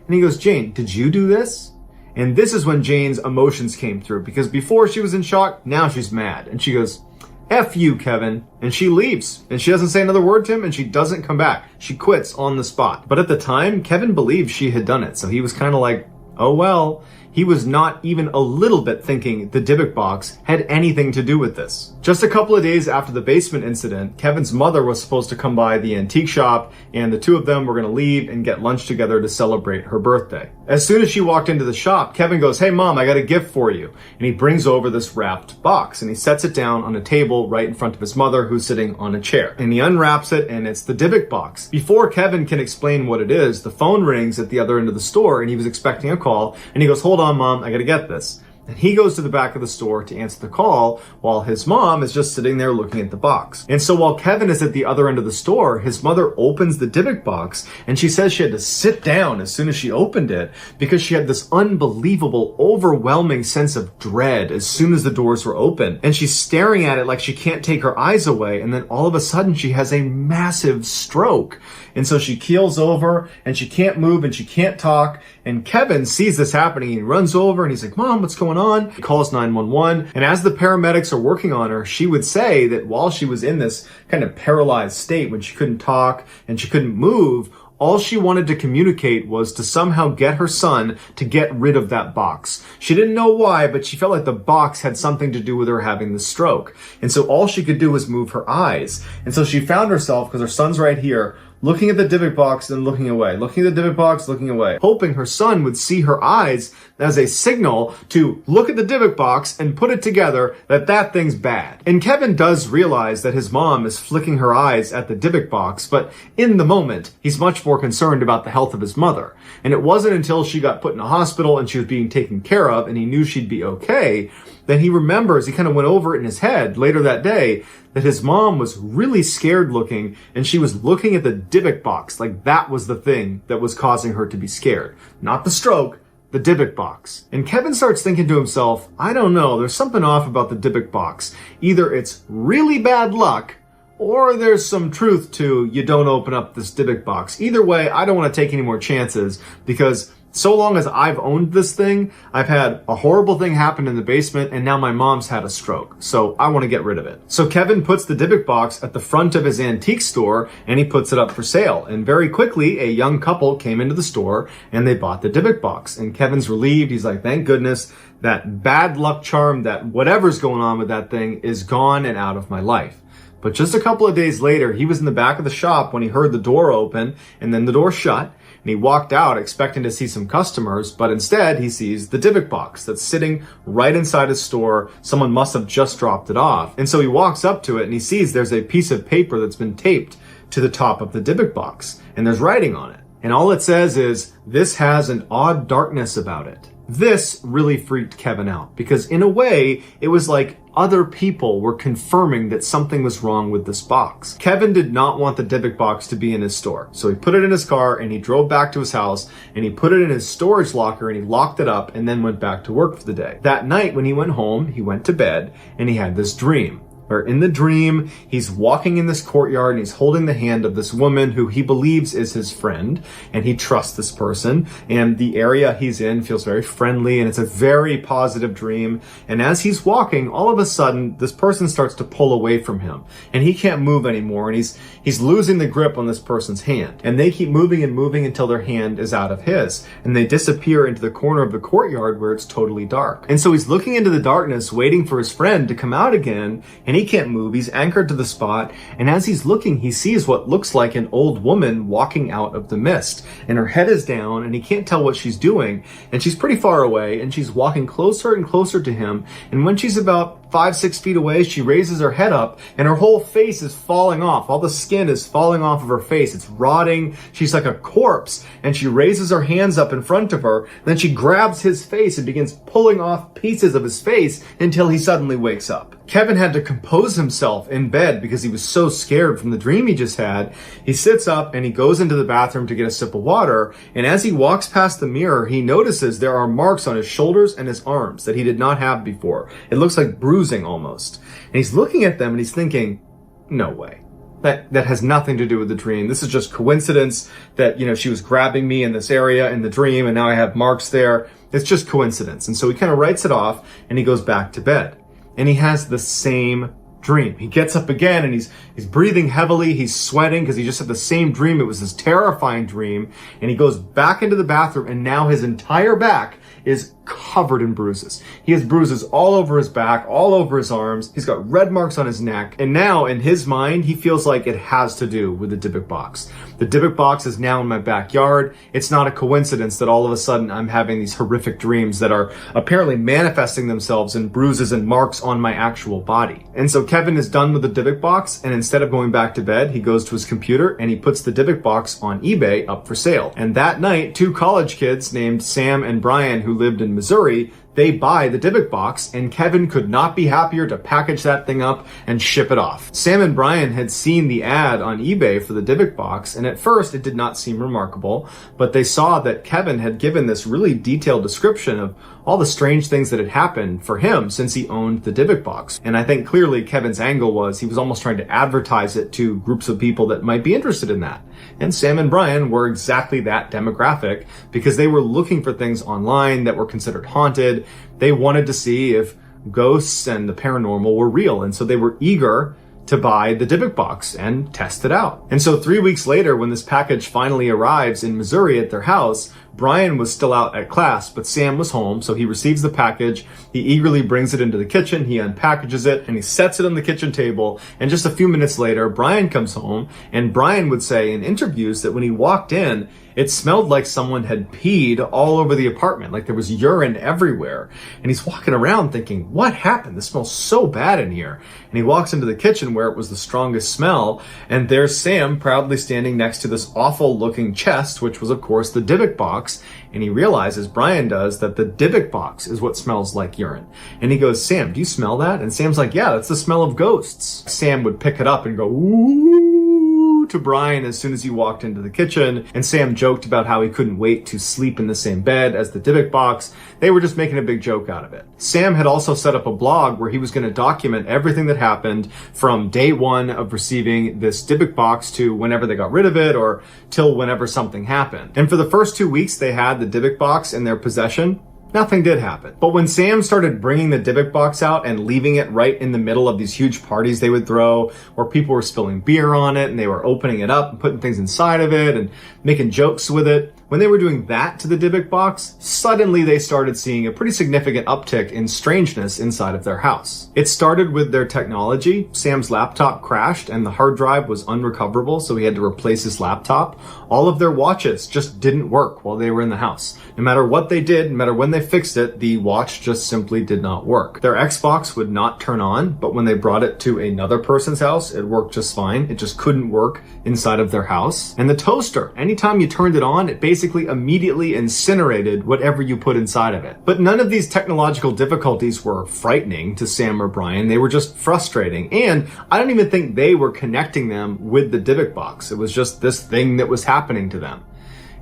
And he goes, Jane, did you do this? And this is when Jane's emotions came through, because before she was in shock, now she's mad. And she goes, F you, Kevin. And she leaves. And she doesn't say another word to him, and she doesn't come back. She quits on the spot. But at the time, Kevin believed she had done it. So he was kind of like, oh well. he was not even a little bit thinking the Dybbuk box had anything to do with this. Just a couple of days after the basement incident, Kevin's mother was supposed to come by the antique shop, and the two of them were going to leave and get lunch together to celebrate her birthday. As soon as she walked into the shop, Kevin goes, "Hey Mom, I got a gift for you." And he brings over this wrapped box and he sets it down on a table right in front of his mother, who's sitting on a chair. And he unwraps it, and it's the Dybbuk box. Before Kevin can explain what it is, the phone rings at the other end of the store, and he was expecting a call, and he goes, "Hold on, Mom, I gotta get this." And he goes to the back of the store to answer the call while his mom is just sitting there looking at the box. And so while Kevin is at the other end of the store, his mother opens the Dybbuk box, and she says she had to sit down as soon as she opened it because she had this unbelievable, overwhelming sense of dread as soon as the doors were open. And she's staring at it like she can't take her eyes away, and then all of a sudden she has a massive stroke. And so she keels over, and she can't move, and she can't talk. And Kevin sees this happening. He runs over, and he's like, "Mom, what's going on?" He calls 911. And as the paramedics are working on her, she would say that while she was in this kind of paralyzed state, when she couldn't talk and she couldn't move, all she wanted to communicate was to somehow get her son to get rid of that box. She didn't know why, but she felt like the box had something to do with her having the stroke. And so all she could do was move her eyes. And so she found herself, because her son's right here, looking at the Dybbuk box and looking away, looking at the Dybbuk box, looking away, hoping her son would see her eyes as a signal to look at the Dybbuk box and put it together that that thing's bad. And Kevin does realize that his mom is flicking her eyes at the Dybbuk box, but in the moment, he's much more concerned about the health of his mother. And it wasn't until she got put in a hospital and she was being taken care of and he knew she'd be okay that he remembers, he kind of went over it in his head later that day, that his mom was really scared looking, and she was looking at the Dybbuk box like that was the thing that was causing her to be scared. Not the stroke, the Dybbuk box. And Kevin starts thinking to himself, I don't know, there's something off about the Dybbuk box. Either it's really bad luck, or there's some truth to you don't open up this Dybbuk box. Either way, I don't want to take any more chances, because so long as I've owned this thing, I've had a horrible thing happen in the basement, and now my mom's had a stroke. So I want to get rid of it. So Kevin puts the Dybbuk box at the front of his antique store, and he puts it up for sale. And very quickly, a young couple came into the store, and they bought the Dybbuk box. And Kevin's relieved. He's like, thank goodness that bad luck charm, that whatever's going on with that thing is gone and out of my life. But just a couple of days later, he was in the back of the shop when he heard the door open, and then the door shut. And he walked out expecting to see some customers, but instead he sees the Dybbuk box that's sitting right inside his store. Someone must have just dropped it off. And so he walks up to it and he sees there's a piece of paper that's been taped to the top of the Dybbuk box, and there's writing on it. And all it says is, "This has an odd darkness about it." This really freaked Kevin out, because in a way, it was like other people were confirming that something was wrong with this box. Kevin did not want the Dybbuk box to be in his store, so he put it in his car and he drove back to his house and he put it in his storage locker and he locked it up and then went back to work for the day. That night when he went home, he went to bed and he had this dream. Where in the dream, he's walking in this courtyard and he's holding the hand of this woman who he believes is his friend, and he trusts this person, and the area he's in feels very friendly, and it's a very positive dream. And as he's walking, all of a sudden, this person starts to pull away from him, and he can't move anymore, and he's losing the grip on this person's hand. And they keep moving and moving until their hand is out of his, and they disappear into the corner of the courtyard where it's totally dark. And so he's looking into the darkness, waiting for his friend to come out again, and he can't move. He's anchored to the spot, and as he's looking, he sees what looks like an old woman walking out of the mist, and her head is down, and he can't tell what she's doing, and she's pretty far away, and she's walking closer and closer to him, and when she's about 5-6 feet away, she raises her head up, and her whole face is falling off. All the skin is falling off of her face. It's rotting. She's like a corpse, and she raises her hands up in front of her, and then she grabs his face and begins pulling off pieces of his face until he suddenly wakes up. Kevin had to compose himself in bed because he was so scared from the dream he just had. He sits up and he goes into the bathroom to get a sip of water, and as he walks past the mirror, he notices there are marks on his shoulders and his arms that he did not have before. It looks like bruising almost. And he's looking at them and he's thinking, no way. That has nothing to do with the dream. This is just coincidence that, she was grabbing me in this area in the dream and now I have marks there. It's just coincidence. And so he kind of writes it off and he goes back to bed. And he has the same dream. He gets up again and he's breathing heavily. He's sweating because he just had the same dream. It was this terrifying dream. And he goes back into the bathroom and now his entire back is covered in bruises. He has bruises all over his back, all over his arms. He's got red marks on his neck. And now, in his mind, he feels like it has to do with the Dybbuk box. The Dybbuk box is now in my backyard. It's not a coincidence that all of a sudden I'm having these horrific dreams that are apparently manifesting themselves in bruises and marks on my actual body. And so Kevin is done with the Dybbuk box, and instead of going back to bed, he goes to his computer and he puts the Dybbuk box on eBay up for sale. And that night, 2 college kids named Sam and Brian, who lived in Missouri, they buy the Dybbuk box, and Kevin could not be happier to package that thing up and ship it off. Sam and Brian had seen the ad on eBay for the Dybbuk box, and at first it did not seem remarkable, but they saw that Kevin had given this really detailed description of all the strange things that had happened for him since he owned the Dybbuk box. And I think clearly Kevin's angle was he was almost trying to advertise it to groups of people that might be interested in that. And Sam and Brian were exactly that demographic because they were looking for things online that were considered haunted. They wanted to see if ghosts and the paranormal were real. And so they were eager to buy the Dybbuk box and test it out. And so 3 weeks later, when this package finally arrives in Missouri at their house, Brian was still out at class, but Sam was home, so he receives the package. He eagerly brings it into the kitchen, he unpackages it, and he sets it on the kitchen table. And just a few minutes later, Brian comes home, and Brian would say in interviews that when he walked in, it smelled like someone had peed all over the apartment, like there was urine everywhere. And he's walking around thinking, what happened? This smells so bad in here. And he walks into the kitchen where it was the strongest smell, and there's Sam proudly standing next to this awful looking chest, which was of course the Dybbuk box. And he realizes, Brian does, that the Dybbuk box is what smells like urine. And he goes, Sam, do you smell that? And Sam's like, yeah, that's the smell of ghosts. Sam would pick it up and go, ooh, to Brian as soon as he walked into the kitchen. And Sam joked about how he couldn't wait to sleep in the same bed as the Dybbuk box. They were just making a big joke out of it. Sam had also set up a blog where he was going to document everything that happened from day one of receiving this Dybbuk box to whenever they got rid of it or till whenever something happened. And for the first 2 weeks they had the Dybbuk box in their possession, nothing did happen. But when Sam started bringing the Dybbuk box out and leaving it right in the middle of these huge parties they would throw where people were spilling beer on it and they were opening it up and putting things inside of it and making jokes with it, when they were doing that to the Dybbuk box, suddenly they started seeing a pretty significant uptick in strangeness inside of their house. It started with their technology. Sam's laptop crashed and the hard drive was unrecoverable, so he had to replace his laptop. All of their watches just didn't work while they were in the house. No matter what they did, no matter when they fixed it, the watch just simply did not work. Their Xbox would not turn on, but when they brought it to another person's house, it worked just fine. It just couldn't work inside of their house. And the toaster, anytime you turned it on, it basically immediately incinerated whatever you put inside of it. But none of these technological difficulties were frightening to Sam or Brian. They were just frustrating. And I don't even think they were connecting them with the Dybbuk box. It was just this thing that was happening to them.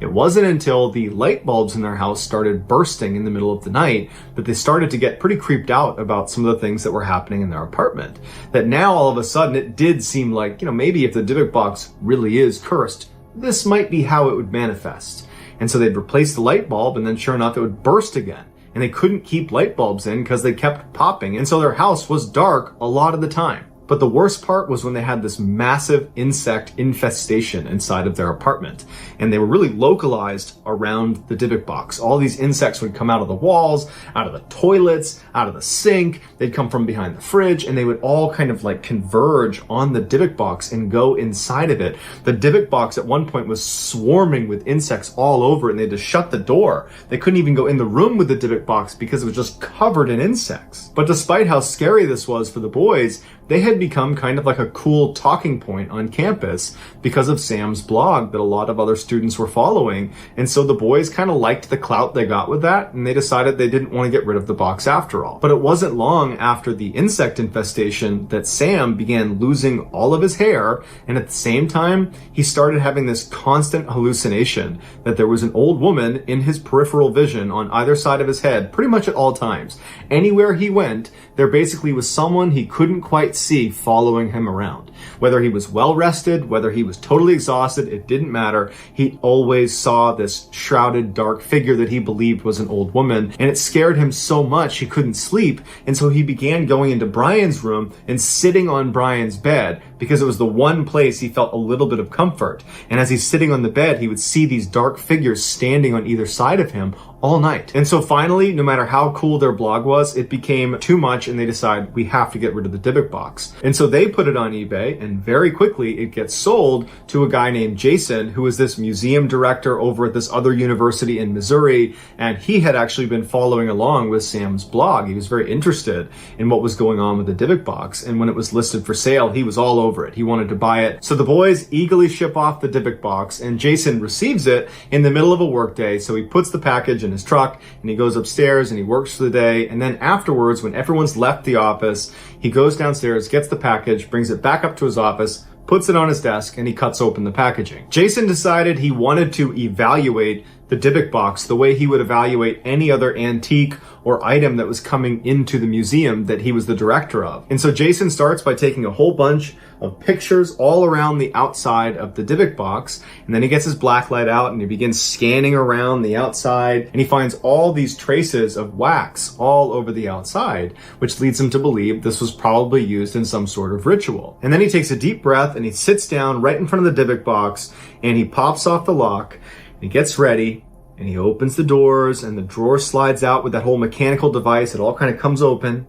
It wasn't until the light bulbs in their house started bursting in the middle of the night that they started to get pretty creeped out about some of the things that were happening in their apartment. That now all of a sudden it did seem like, maybe if the Dybbuk box really is cursed, this might be how it would manifest. And so they'd replace the light bulb and then sure enough it would burst again. And they couldn't keep light bulbs in because they kept popping. And so their house was dark a lot of the time. But the worst part was when they had this massive insect infestation inside of their apartment. And they were really localized around the Dybbuk box. All these insects would come out of the walls, out of the toilets, out of the sink. They'd come from behind the fridge, and they would all kind of like converge on the Dybbuk box and go inside of it. The Dybbuk box at one point was swarming with insects all over, and they had to shut the door. They couldn't even go in the room with the Dybbuk box because it was just covered in insects. But despite how scary this was for the boys, they had become kind of like a cool talking point on campus because of Sam's blog that a lot of other students were following. And so the boys kind of liked the clout they got with that, and they decided they didn't want to get rid of the box after all. But it wasn't long after the insect infestation that Sam began losing all of his hair, and at the same time, he started having this constant hallucination that there was an old woman in his peripheral vision on either side of his head pretty much at all times. Anywhere he went, there basically was someone he couldn't quite see following him around. Whether he was well rested, whether he was totally exhausted, it didn't matter. He always saw this shrouded dark figure that he believed was an old woman, and it scared him so much he couldn't sleep, and so he began going into Brian's room and sitting on Brian's bed, because it was the one place he felt a little bit of comfort. And as he's sitting on the bed, he would see these dark figures standing on either side of him all night. And so finally, no matter how cool their blog was, it became too much and they decide we have to get rid of the Dybbuk box. And so they put it on eBay, and very quickly it gets sold to a guy named Jason, who is this museum director over at this other university in Missouri. And he had actually been following along with Sam's blog. He was very interested in what was going on with the Dybbuk box. And when it was listed for sale, he was all over it. He wanted to buy it. So the boys eagerly ship off the Dybbuk box, and Jason receives it in the middle of a workday. So he puts the package in his truck and he goes upstairs and he works for the day. And then afterwards, when everyone's left the office, he goes downstairs, gets the package, brings it back up to his office, puts it on his desk, and he cuts open the packaging. Jason decided he wanted to evaluate the Dybbuk box the way he would evaluate any other antique or item that was coming into the museum that he was the director of. And so Jason starts by taking a whole bunch of pictures all around the outside of the Dybbuk box, and then he gets his blacklight out and he begins scanning around the outside, and he finds all these traces of wax all over the outside, which leads him to believe this was probably used in some sort of ritual. And then he takes a deep breath and he sits down right in front of the Dybbuk box and he pops off the lock. He gets ready and he opens the doors and the drawer slides out with that whole mechanical device. It all kind of comes open,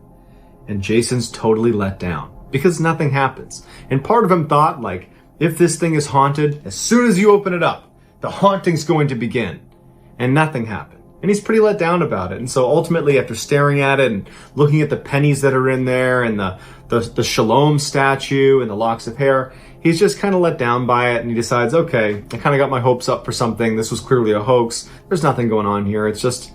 and Jason's totally let down because nothing happens. And part of him thought, like, if this thing is haunted, as soon as you open it up, the haunting's going to begin. And nothing happened. And he's pretty let down about it. And so ultimately, after staring at it and looking at the pennies that are in there and the Shalom statue and the locks of hair, he's just kind of let down by it, and he decides, okay, I kind of got my hopes up for something. This was clearly a hoax. There's nothing going on here. It's just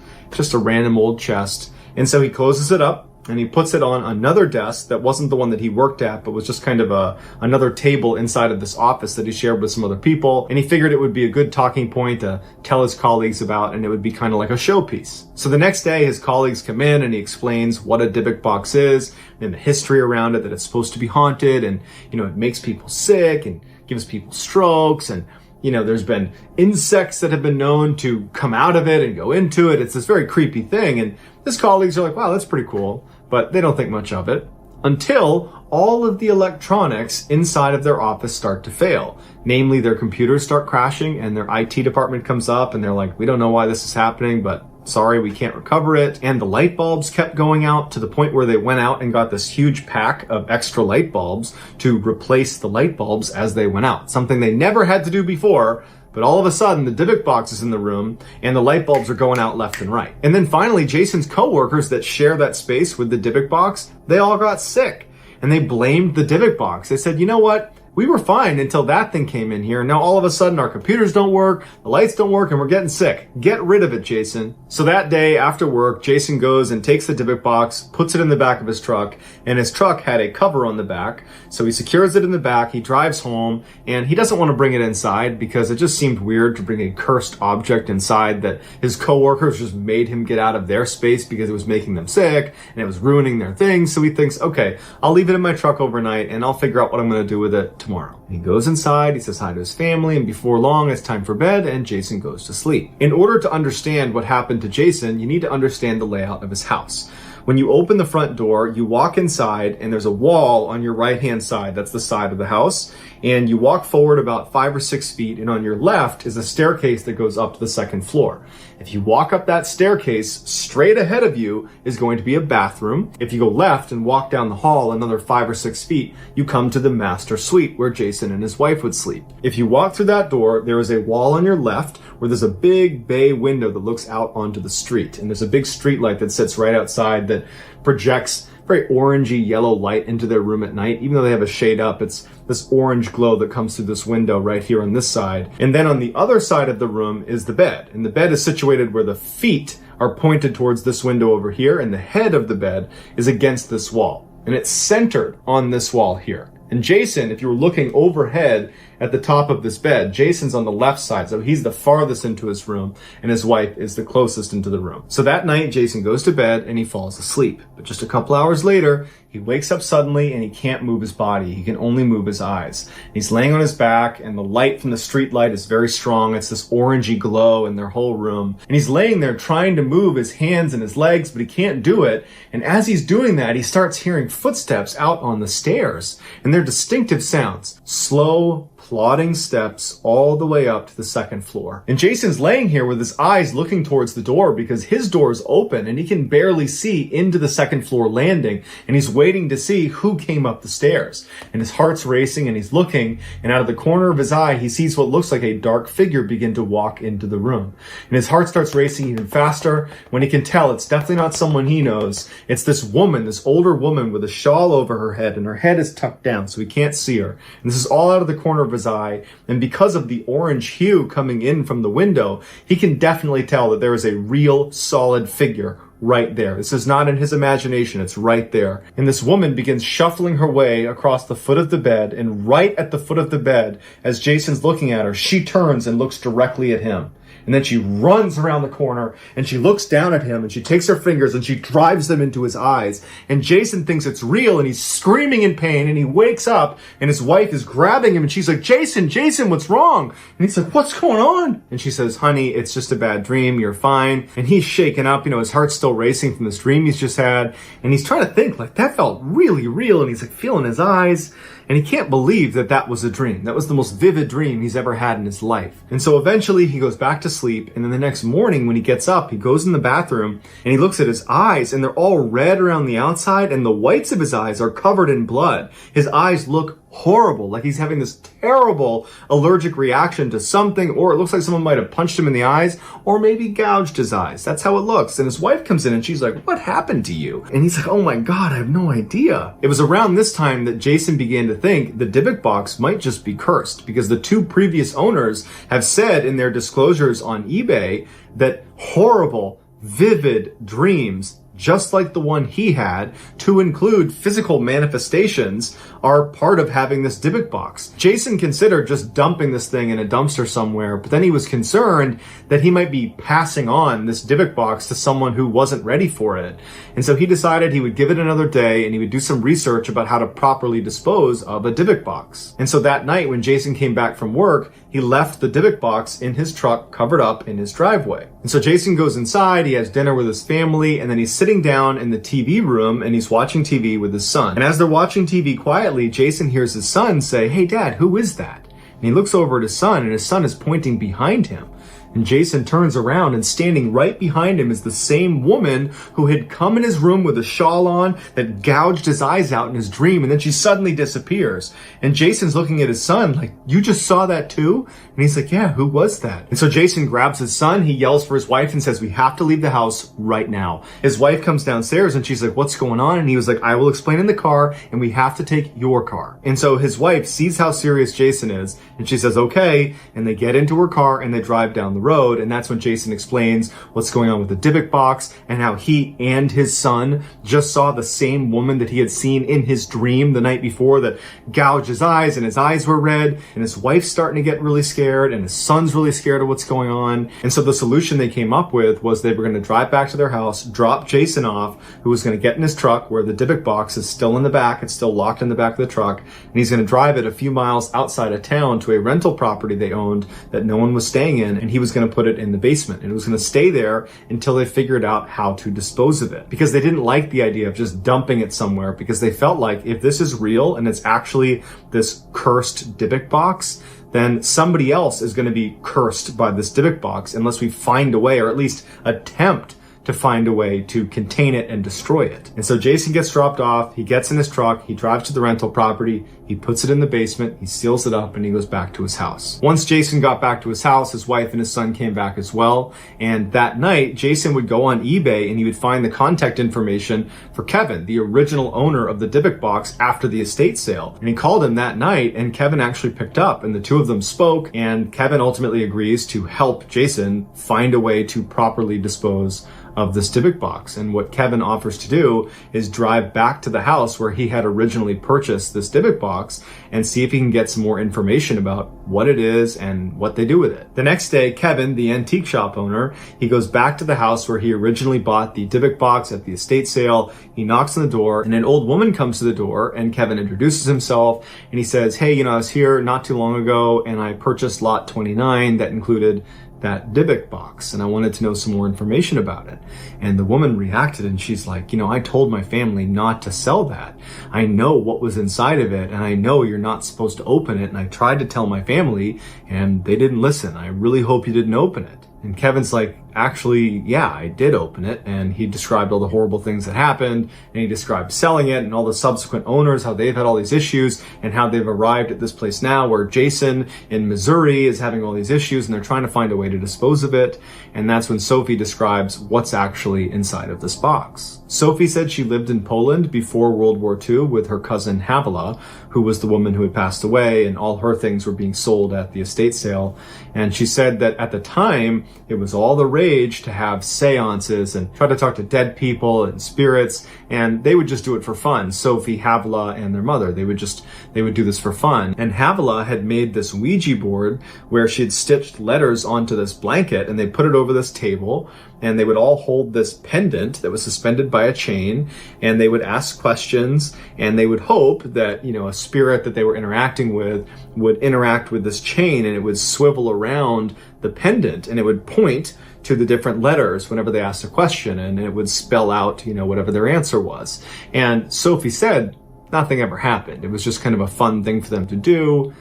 a random old chest. And so he closes it up and he puts it on another desk that wasn't the one that he worked at, but was just kind of another table inside of this office that he shared with some other people. And he figured it would be a good talking point to tell his colleagues about, and it would be kind of like a showpiece. So the next day, his colleagues come in and he explains what a Dybbuk box is and the history around it, that it's supposed to be haunted, and, you know, it makes people sick and gives people strokes, and, you know, there's been insects that have been known to come out of it and go into it. It's this very creepy thing. And his colleagues are like, wow, that's pretty cool. But they don't think much of it until all of the electronics inside of their office start to fail. Namely, their computers start crashing and their IT department comes up and they're like, we don't know why this is happening, but sorry, we can't recover it. And the light bulbs kept going out to the point where they went out and got this huge pack of extra light bulbs to replace the light bulbs as they went out. Something they never had to do before. But all of a sudden, the Dybbuk box is in the room and the light bulbs are going out left and right. And then finally, Jason's coworkers that share that space with the Dybbuk box, they all got sick and they blamed the Dybbuk box. They said, you know what? We were fine until that thing came in here. And now all of a sudden our computers don't work, the lights don't work, and we're getting sick. Get rid of it, Jason. So that day after work, Jason goes and takes the Dybbuk box, puts it in the back of his truck, and his truck had a cover on the back. So he secures it in the back, he drives home, and he doesn't want to bring it inside because it just seemed weird to bring a cursed object inside that his coworkers just made him get out of their space because it was making them sick and it was ruining their things. So he thinks, okay, I'll leave it in my truck overnight and I'll figure out what I'm going to do with it tomorrow. He goes inside, he says hi to his family, and before long it's time for bed and Jason goes to sleep. In order to understand what happened to Jason, you need to understand the layout of his house. When you open the front door, you walk inside and there's a wall on your right-hand side. That's the side of the house. And you walk forward about 5 or 6 feet, and on your left is a staircase that goes up to the second floor. If you walk up that staircase, straight ahead of you is going to be a bathroom. If you go left and walk down the hall another 5 or 6 feet, you come to the master suite where Jason and his wife would sleep. If you walk through that door, there is a wall on your left where there's a big bay window that looks out onto the street. And there's a big street light that sits right outside that projects very orangey yellow light into their room at night. Even though they have a shade up, it's this orange glow that comes through this window right here on this side. And then on the other side of the room is the bed. And the bed is situated where the feet are pointed towards this window over here, and the head of the bed is against this wall. And it's centered on this wall here. And Jason, if you were looking overhead at the top of this bed, Jason's on the left side, so he's the farthest into his room, and his wife is the closest into the room. So that night, Jason goes to bed and he falls asleep. But just a couple hours later, he wakes up suddenly and he can't move his body. He can only move his eyes. He's laying on his back and the light from the street light is very strong. It's this orangey glow in their whole room. And he's laying there trying to move his hands and his legs, but he can't do it. And as he's doing that, he starts hearing footsteps out on the stairs. And they're they're distinctive sounds. Slow, plodding steps all the way up to the second floor. And Jason's laying here with his eyes looking towards the door because his door is open and he can barely see into the second floor landing, and he's waiting to see who came up the stairs. And his heart's racing and he's looking, and out of the corner of his eye he sees what looks like a dark figure begin to walk into the room. And his heart starts racing even faster when he can tell it's definitely not someone he knows. It's this woman, this older woman with a shawl over her head, and her head is tucked down so he can't see her. And this is all out of the corner of his eye, and because of the orange hue coming in from the window, he can definitely tell that there is a real solid figure right there. This is not in his imagination, it's right there. And this woman begins shuffling her way across the foot of the bed, and right at the foot of the bed, as Jason's looking at her, she turns and looks directly at him. And then she runs around the corner and she looks down at him and she takes her fingers and she drives them into his eyes. And Jason thinks it's real and he's screaming in pain, and he wakes up and his wife is grabbing him and she's like, Jason, what's wrong? And he's like, what's going on? And she says, honey, it's just a bad dream. You're fine. And he's shaken up. His heart's still racing from this dream he's just had. And he's trying to think, like, that felt really real. And he's like feeling his eyes. And he can't believe that that was a dream. That was the most vivid dream he's ever had in his life. And so eventually he goes back to sleep. And then the next morning when he gets up, he goes in the bathroom and he looks at his eyes, and they're all red around the outside, and the whites of his eyes are covered in blood. His eyes look horrible, like he's having this terrible allergic reaction to something, or it looks like someone might have punched him in the eyes, or maybe gouged his eyes. That's how it looks. And his wife comes in and she's like, what happened to you? And he's like, oh my God, I have no idea. It was around this time that Jason began to think the Dybbuk box might just be cursed, because the two previous owners have said in their disclosures on eBay that horrible, vivid dreams just like the one he had, to include physical manifestations, are part of having this Dybbuk box. Jason considered just dumping this thing in a dumpster somewhere, but then he was concerned that he might be passing on this Dybbuk box to someone who wasn't ready for it. And so he decided he would give it another day and he would do some research about how to properly dispose of a Dybbuk box. And so that night when Jason came back from work, he left the Dybbuk box in his truck covered up in his driveway. And so Jason goes inside, he has dinner with his family, and then he's sitting down in the TV room and he's watching TV with his son. And as they're watching TV quietly, Jason hears his son say, "Hey Dad, who is that?" And he looks over at his son, and his son is pointing behind him. And Jason turns around, and standing right behind him is the same woman who had come in his room with a shawl on that gouged his eyes out in his dream, and then she suddenly disappears. And Jason's looking at his son like, "You just saw that too?" And he's like, "Yeah, who was that?" And so Jason grabs his son, he yells for his wife and says, "We have to leave the house right now." His wife comes downstairs and she's like, "What's going on?" And he was like, "I will explain in the car, and we have to take your car." And so his wife sees how serious Jason is, and she says, "Okay," and they get into her car and they drive down the road. And that's when Jason explains what's going on with the Dybbuk box and how he and his son just saw the same woman that he had seen in his dream the night before that gouged his eyes, and his eyes were red, and his wife's starting to get really scared, and his son's really scared of what's going on. And so the solution they came up with was they were going to drive back to their house, drop Jason off, who was going to get in his truck where the Dybbuk box is still in the back. It's still locked in the back of the truck, and he's going to drive it a few miles outside of town to a rental property they owned that no one was staying in, and he was going to put it in the basement, and it was going to stay there until they figured out how to dispose of it, because they didn't like the idea of just dumping it somewhere, because they felt like if this is real and it's actually this cursed Dybbuk box, then somebody else is going to be cursed by this Dybbuk box unless we find a way, or at least attempt to find a way to contain it and destroy it. And so Jason gets dropped off, he gets in his truck, he drives to the rental property, he puts it in the basement, he seals it up, and he goes back to his house. Once Jason got back to his house, his wife and his son came back as well. And that night, Jason would go on eBay and he would find the contact information for Kevin, the original owner of the Dybbuk box, after the estate sale. And he called him that night, and Kevin actually picked up, and the two of them spoke, and Kevin ultimately agrees to help Jason find a way to properly dispose of this Dybbuk box. And what Kevin offers to do is drive back to the house where he had originally purchased this Dybbuk box and see if he can get some more information about what it is and what they do with it. The next day, Kevin, the antique shop owner, he goes back to the house where he originally bought the Dybbuk box at the estate sale. He knocks on the door, and an old woman comes to the door, and Kevin introduces himself, and he says, "Hey, I was here not too long ago, and I purchased lot 29 that included that Dybbuk box, and I wanted to know some more information about it. And the woman reacted and she's like, I told my family not to sell that. I know what was inside of it, and I know you're not supposed to open it, and I tried to tell my family and they didn't listen. I really hope you didn't open it. And Kevin's like, actually, yeah, I did open it. And he described all the horrible things that happened, and he described selling it and all the subsequent owners, how they've had all these issues and how they've arrived at this place now where Jason in Missouri is having all these issues and they're trying to find a way to dispose of it. And that's when Sophie describes what's actually inside of this box. Sophie said she lived in Poland before World War II with her cousin Havila, who was the woman who had passed away, and all her things were being sold at the estate sale. And she said that at the time, it was all the rage to have seances and try to talk to dead people and spirits, and they would just do it for fun. Sophie, Havila, and their mother, they would do this for fun. And Havila had made this Ouija board where she had stitched letters onto this blanket, and they put it over this table, and they would all hold this pendant that was suspended by a chain, and they would ask questions, and they would hope that, a spirit that they were interacting with would interact with this chain, and it would swivel around the pendant, and it would point to the different letters whenever they asked a question, and it would spell out, whatever their answer was. And Sophie said nothing ever happened. It was just kind of a fun thing for them to do.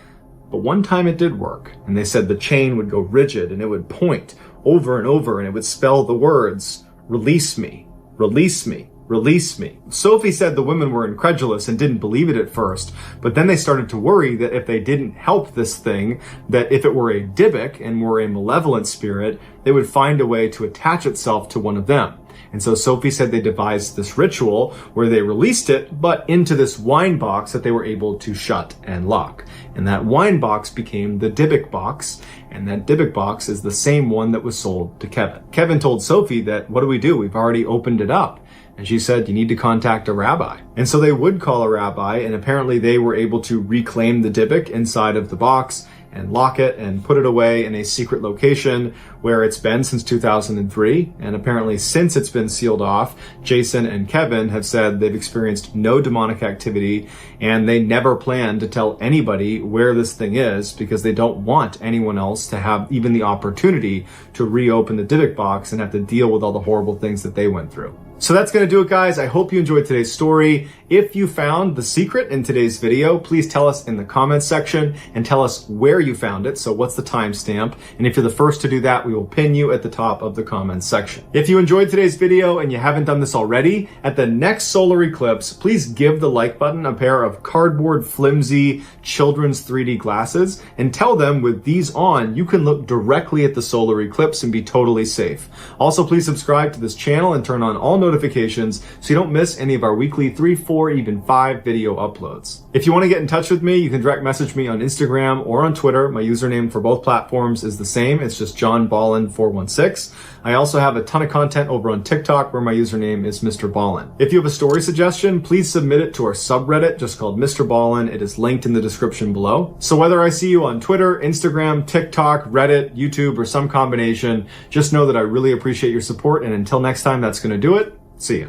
But one time it did work, and they said the chain would go rigid, and it would point over and over, and it would spell the words, "Release me, release me, release me." Sophie said the women were incredulous and didn't believe it at first, but then they started to worry that if they didn't help this thing, that if it were a Dybbuk and were a malevolent spirit, they would find a way to attach itself to one of them. And so Sophie said they devised this ritual where they released it, but into this wine box that they were able to shut and lock. And that wine box became the Dybbuk box, and that Dybbuk box is the same one that was sold to Kevin. Kevin told Sophie that, what do? We've already opened it up. And she said, you need to contact a rabbi. And so they would call a rabbi, and apparently they were able to reclaim the Dybbuk inside of the box and lock it and put it away in a secret location where it's been since 2003. And apparently since it's been sealed off, Jason and Kevin have said they've experienced no demonic activity, and they never plan to tell anybody where this thing is because they don't want anyone else to have even the opportunity to reopen the Dybbuk box and have to deal with all the horrible things that they went through. So that's going to do it, guys. I hope you enjoyed today's story. If you found the secret in today's video, please tell us in the comments section and tell us where you found it. So what's the timestamp? And if you're the first to do that, we will pin you at the top of the comments section. If you enjoyed today's video and you haven't done this already, at the next solar eclipse, please give the like button a pair of cardboard flimsy children's 3D glasses and tell them with these on, you can look directly at the solar eclipse and be totally safe. Also, please subscribe to this channel and turn on all notifications so you don't miss any of our weekly 3, 4, even 5 video uploads. If you want to get in touch with me, you can direct message me on Instagram or on Twitter. My username for both platforms is the same. It's just JohnBallen416. I also have a ton of content over on TikTok where my username is MrBallen. If you have a story suggestion, please submit it to our subreddit just called MrBallen. It is linked in the description below. So whether I see you on Twitter, Instagram, TikTok, Reddit, YouTube, or some combination, just know that I really appreciate your support. And until next time, that's going to do it. See ya.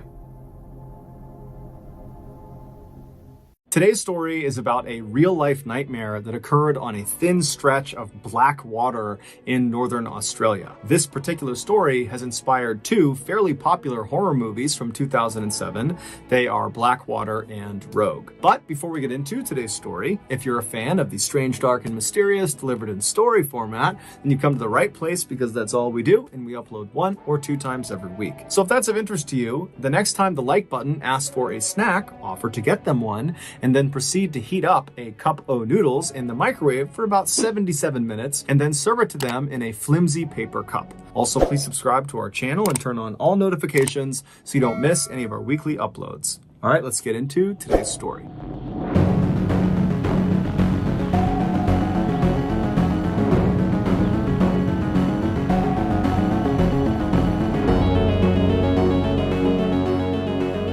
Today's story is about a real-life nightmare that occurred on a thin stretch of black water in northern Australia. This particular story has inspired 2 fairly popular horror movies from 2007. They are Blackwater and Rogue. But before we get into today's story, if you're a fan of the strange, dark, and mysterious delivered in story format, then you come to the right place because that's all we do, and we upload 1 or 2 times every week. So if that's of interest to you, the next time the like button asks for a snack, offer to get them one, and then proceed to heat up a cup o' noodles in the microwave for about 77 minutes, and then serve it to them in a flimsy paper cup. Also, please subscribe to our channel and turn on all notifications so you don't miss any of our weekly uploads. All right, let's get into today's story.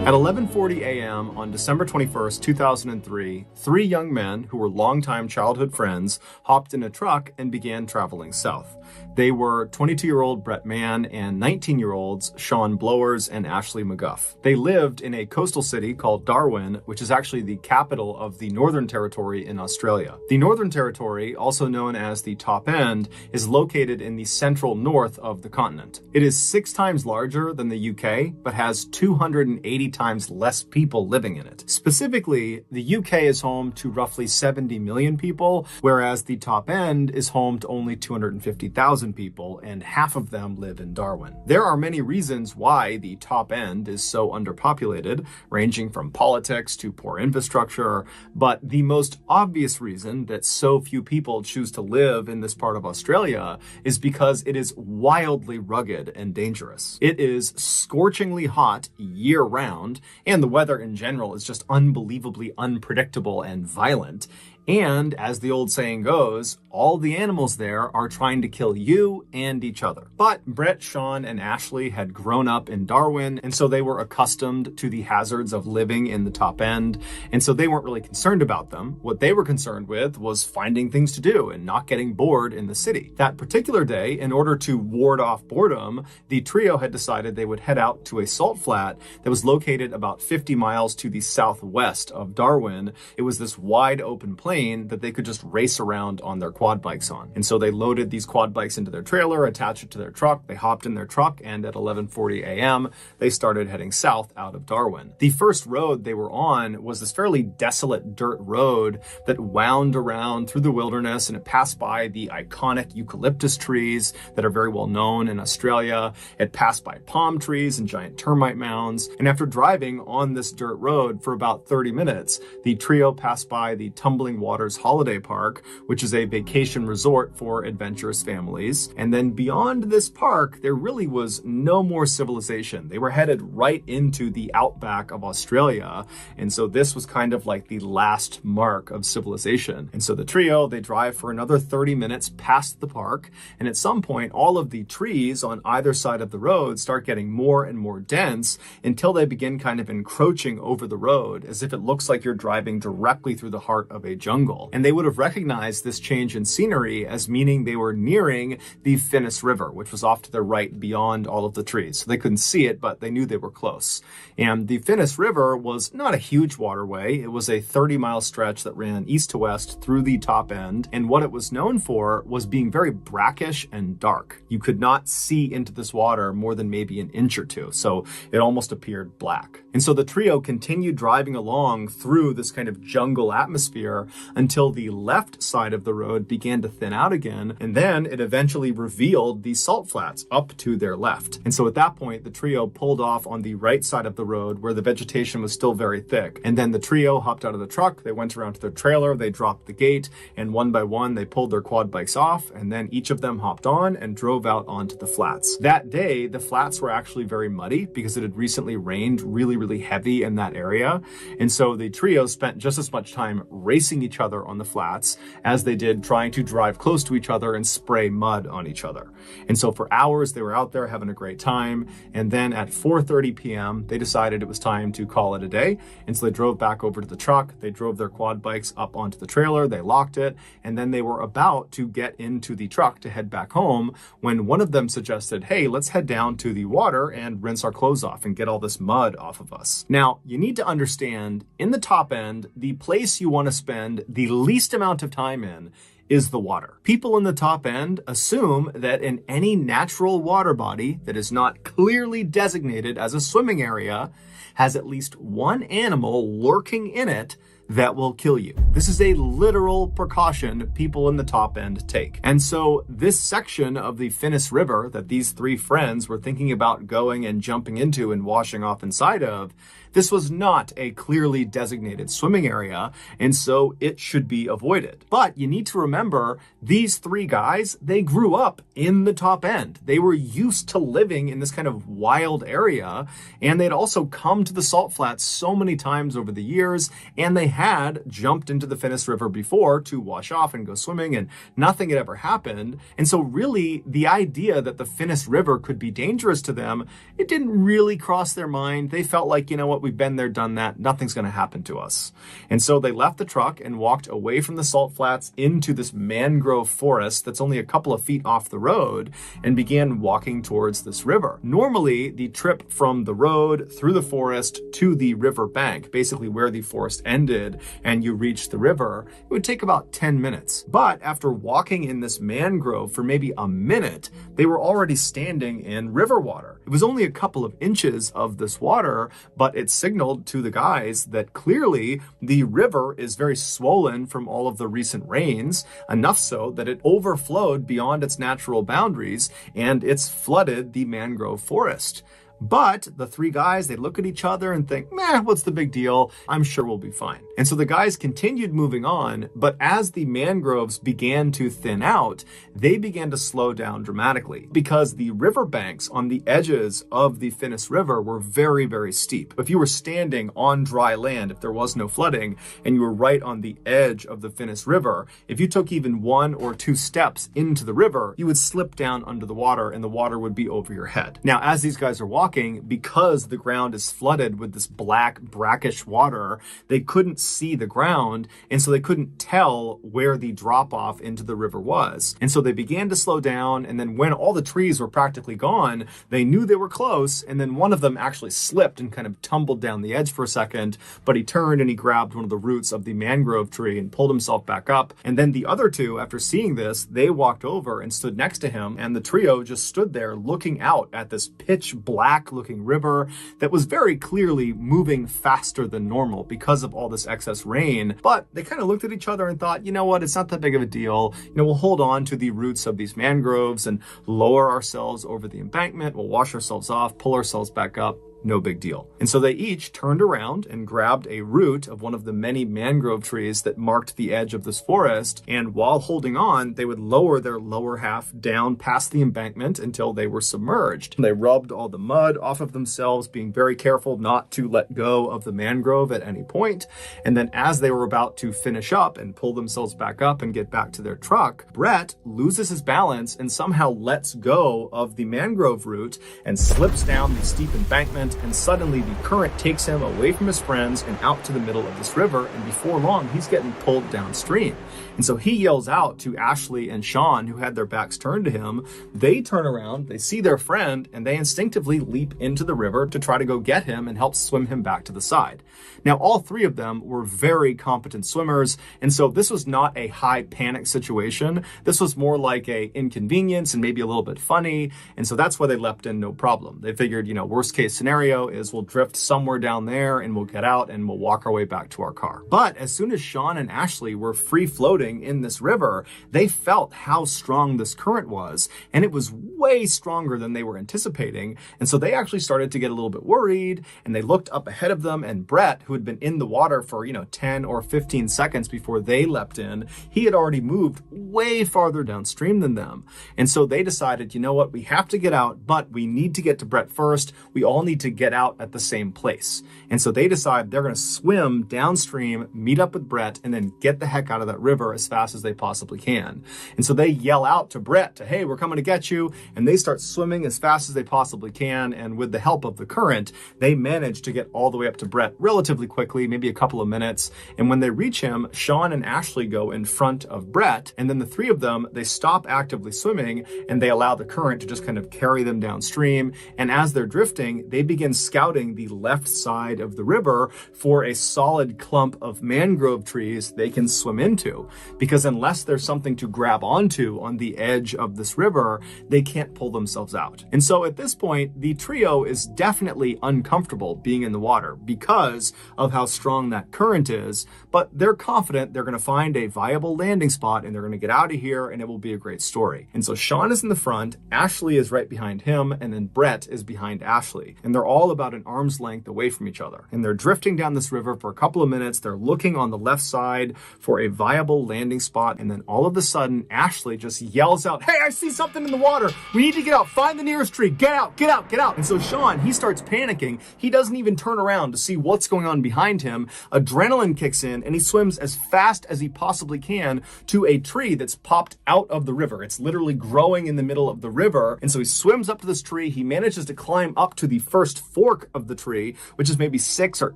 At 11:40 11:40 a.m. on December 21st, 2003, three young men who were longtime childhood friends hopped in a truck and began traveling south. They were 22-year-old Brett Mann and 19-year-olds Sean Blowers and Ashley McGuff. They lived in a coastal city called Darwin, which is actually the capital of the Northern Territory in Australia. The Northern Territory, also known as the Top End, is located in the central north of the continent. It is 6 times larger than the UK, but has 280 times less people living in it. Specifically, the UK is home to roughly 70 million people, whereas the Top End is home to only 250,000 people, and half of them live in Darwin. There are many reasons why the Top End is so underpopulated, ranging from politics to poor infrastructure, but the most obvious reason that so few people choose to live in this part of Australia is because it is wildly rugged and dangerous. It is scorchingly hot year-round, and the weather in general is just unbelievably unpredictable and violent. And as the old saying goes, all the animals there are trying to kill you and each other. But Brett, Sean, and Ashley had grown up in Darwin, and so they were accustomed to the hazards of living in the Top End, and so they weren't really concerned about them. What they were concerned with was finding things to do and not getting bored in the city. That particular day, in order to ward off boredom, the trio had decided they would head out to a salt flat that was located about 50 miles to the southwest of Darwin. It was this wide open plain that they could just race around on their quad bikes on. And so they loaded these quad bikes into their trailer, attached it to their truck, they hopped in their truck, and at 11:40 a.m., they started heading south out of Darwin. The first road they were on was this fairly desolate dirt road that wound around through the wilderness, and it passed by the iconic eucalyptus trees that are very well known in Australia. It passed by palm trees and giant termite mounds. And after driving on this dirt road for about 30 minutes, the trio passed by the Tumbling Waters Holiday Park, which is a vacation resort for adventurous families. And then beyond this park, there really was no more civilization. They were headed right into the outback of Australia. And so this was kind of like the last mark of civilization. And so the trio, they drive for another 30 minutes past the park. And at some point, all of the trees on either side of the road start getting more and more dense until they begin kind of encroaching over the road, as if it looks like you're driving directly through the heart of a jungle. And they would have recognized this change in scenery as meaning they were nearing the Finnis River, which was off to their right beyond all of the trees. So they couldn't see it, but they knew they were close. And the Finnis River was not a huge waterway. It was a 30-mile stretch that ran east to west through the Top End. And what it was known for was being very brackish and dark. You could not see into this water more than maybe an inch or two. So it almost appeared black. And so the trio continued driving along through this kind of jungle atmosphere until the left side of the road began to thin out again, and then it eventually revealed the salt flats up to their left. And so at that point, the trio pulled off on the right side of the road where the vegetation was still very thick. And then the trio hopped out of the truck, they went around to their trailer, they dropped the gate, and one by one, they pulled their quad bikes off, and then each of them hopped on and drove out onto the flats. That day, the flats were actually very muddy because it had recently rained really heavy in that area. And so the trio spent just as much time racing each other on the flats as they did trying to drive close to each other and spray mud on each other. And so for hours, they were out there having a great time. And then at 4:30 p.m., they decided it was time to call it a day. And so they drove back over to the truck. They drove their quad bikes up onto the trailer. They locked it. And then they were about to get into the truck to head back home when one of them suggested, hey, let's head down to the water and rinse our clothes off and get all this mud off of us. Now, you need to understand, in the Top End, the place you want to spend the least amount of time in is the water. People in the Top End assume that in any natural water body that is not clearly designated as a swimming area has at least one animal lurking in it that will kill you. This is a literal precaution people in the Top End take. And so this section of the Finnis River that these three friends were thinking about going and jumping into and washing off inside of, this was not a clearly designated swimming area, and so it should be avoided. But you need to remember, these three guys, they grew up in the Top End. They were used to living in this kind of wild area, and they'd also come to the salt flats so many times over the years, and they had jumped into the Finnis River before to wash off and go swimming, and nothing had ever happened. And so really, the idea that the Finnis River could be dangerous to them, it didn't really cross their mind. They felt like, you know what, what, we've been there, done that. Nothing's going to happen to us. And so they left the truck and walked away from the salt flats into this mangrove forest that's only a couple of feet off the road and began walking towards this river. Normally, the trip from the road through the forest to the river bank, basically where the forest ended and you reach the river, it would take about 10 minutes. But after walking in this mangrove for maybe a minute, they were already standing in river water. It was only a couple of inches of this water, but it signaled to the guys that clearly the river is very swollen from all of the recent rains, enough so that it overflowed beyond its natural boundaries and it's flooded the mangrove forest. But the three guys, they look at each other and think, meh, what's the big deal? I'm sure we'll be fine. And so the guys continued moving on, but as the mangroves began to thin out, they began to slow down dramatically because the riverbanks on the edges of the Finnis River were very, very steep. If you were standing on dry land, if there was no flooding, and you were right on the edge of the Finnis River, if you took even 1 or 2 steps into the river, you would slip down under the water and the water would be over your head. Now, as these guys are walking, because the ground is flooded with this black, brackish water, they couldn't see the ground, and so they couldn't tell where the drop-off into the river was. And so they began to slow down, and then when all the trees were practically gone, they knew they were close, and then one of them actually slipped and kind of tumbled down the edge for a second, but he turned and he grabbed one of the roots of the mangrove tree and pulled himself back up. And then the other two, after seeing this, they walked over and stood next to him, and the trio just stood there looking out at this pitch black looking river that was very clearly moving faster than normal because of all this excess rain. But they kind of looked at each other and thought, you know what, it's not that big of a deal. We'll hold on to the roots of these mangroves and lower ourselves over the embankment. We'll wash ourselves off, pull ourselves back up. No big deal. And so they each turned around and grabbed a root of one of the many mangrove trees that marked the edge of this forest. And while holding on, they would lower their lower half down past the embankment until they were submerged. They rubbed all the mud off of themselves, being very careful not to let go of the mangrove at any point. And then as they were about to finish up and pull themselves back up and get back to their truck, Brett loses his balance and somehow lets go of the mangrove root and slips down the steep embankment, and suddenly the current takes him away from his friends and out to the middle of this river, and before long he's getting pulled downstream. And so he yells out to Ashley and Sean, who had their backs turned to him. They turn around, they see their friend, and they instinctively leap into the river to try to go get him and help swim him back to the side. Now, all three of them were very competent swimmers, and so this was not a high panic situation. This was more like a inconvenience and maybe a little bit funny, and so that's why they leapt in no problem. They figured, worst case scenario is we'll drift somewhere down there and we'll get out and we'll walk our way back to our car. But as soon as Sean and Ashley were free floating in this river, they felt how strong this current was, and it was way stronger than they were anticipating. And so they actually started to get a little bit worried, and they looked up ahead of them, and Brett, who had been in the water for 10 or 15 seconds before they leapt in, he had already moved way farther downstream than them. And so they decided, you know what, we have to get out, but we need to get to Brett first. We all need to get out at the same place. And so they decide they're going to swim downstream, meet up with Brett, and then get the heck out of that river as fast as they possibly can. And so they yell out to Brett hey, we're coming to get you. And they start swimming as fast as they possibly can. And with the help of the current, they manage to get all the way up to Brett relatively quickly, maybe a couple of minutes. And when they reach him, Sean and Ashley go in front of Brett. And then the three of them, they stop actively swimming and they allow the current to just kind of carry them downstream. And as they're drifting, they begin scouting the left side of the river for a solid clump of mangrove trees they can swim into. Because unless there's something to grab onto on the edge of this river, they can't pull themselves out. And so at this point, the trio is definitely uncomfortable being in the water because of how strong that current is, but they're confident they're going to find a viable landing spot and they're going to get out of here and it will be a great story. And so Sean is in the front, Ashley is right behind him, and then Brett is behind Ashley. And they're all about an arm's length away from each other. And they're drifting down this river for a couple of minutes. They're looking on the left side for a viable landing spot. And then all of a sudden, Ashley just yells out, hey, I see something in the water. We need to get out. Find the nearest tree. Get out, get out, get out. And so Sean, he starts panicking. He doesn't even turn around to see what's going on behind him. Adrenaline kicks in and he swims as fast as he possibly can to a tree that's popped out of the river. It's literally growing in the middle of the river. And so he swims up to this tree. He manages to climb up to the first highest fork of the tree, which is maybe 6 or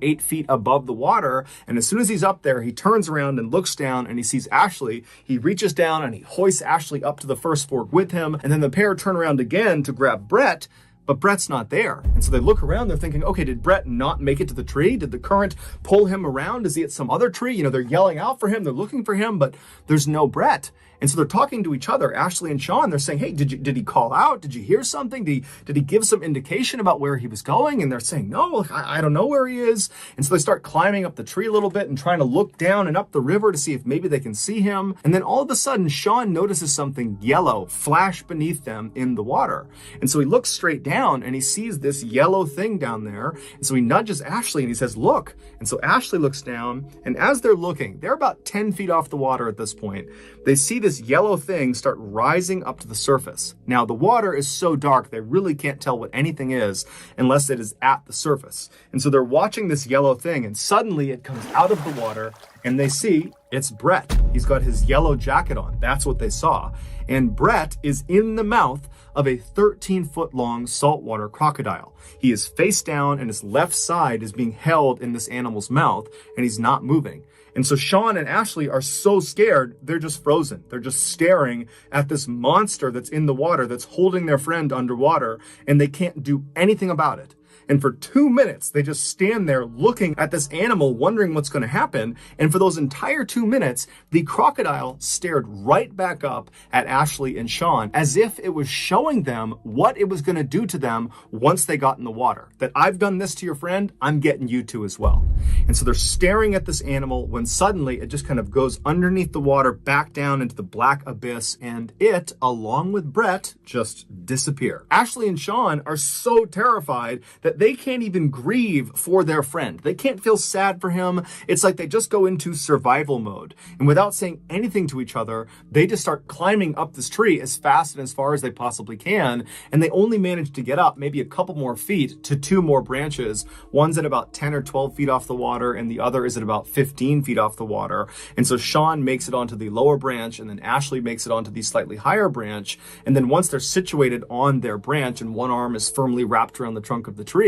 8 feet above the water. And as soon as he's up there, he turns around and looks down and he sees Ashley. He reaches down and he hoists Ashley up to the first fork with him. And then the pair turn around again to grab Brett, but Brett's not there. And so they look around, they're thinking, okay, did Brett not make it to the tree? Did the current pull him around? Is he at some other tree? They're yelling out for him, they're looking for him, but there's no Brett. And so they're talking to each other, Ashley and Sean. They're saying, hey, did he call out? Did you hear something? Did he give some indication about where he was going? And they're saying, no, I don't know where he is. And so they start climbing up the tree a little bit and trying to look down and up the river to see if maybe they can see him. And then all of a sudden, Sean notices something yellow flash beneath them in the water. And so he looks straight down and he sees this yellow thing down there. And so he nudges Ashley and he says, look. And so Ashley looks down, and as they're looking, they're about 10 feet off the water at this point. They see this yellow thing start rising up to the surface. Now, the water is so dark, they really can't tell what anything is unless it is at the surface. And so they're watching this yellow thing, and suddenly it comes out of the water, and they see it's Brett. He's got his yellow jacket on. That's what they saw. And Brett is in the mouth of a 13-foot-long saltwater crocodile. He is face down, and his left side is being held in this animal's mouth, and he's not moving. And so Sean and Ashley are so scared, they're just frozen. They're just staring at this monster that's in the water, that's holding their friend underwater, and they can't do anything about it. And for 2 minutes, they just stand there looking at this animal, wondering what's going to happen. And for those entire 2 minutes, the crocodile stared right back up at Ashley and Sean as if it was showing them what it was going to do to them once they got in the water. That I've done this to your friend, I'm getting you to as well. And so they're staring at this animal when suddenly it just kind of goes underneath the water, back down into the black abyss, and it, along with Brett, just disappear. Ashley and Sean are so terrified that they can't even grieve for their friend. They can't feel sad for him. It's like they just go into survival mode. And without saying anything to each other, they just start climbing up this tree as fast and as far as they possibly can. And they only manage to get up maybe a couple more feet to 2 more branches. One's at about 10 or 12 feet off the water, and the other is at about 15 feet off the water. And so Sean makes it onto the lower branch, and then Ashley makes it onto the slightly higher branch. And then once they're situated on their branch and one arm is firmly wrapped around the trunk of the tree,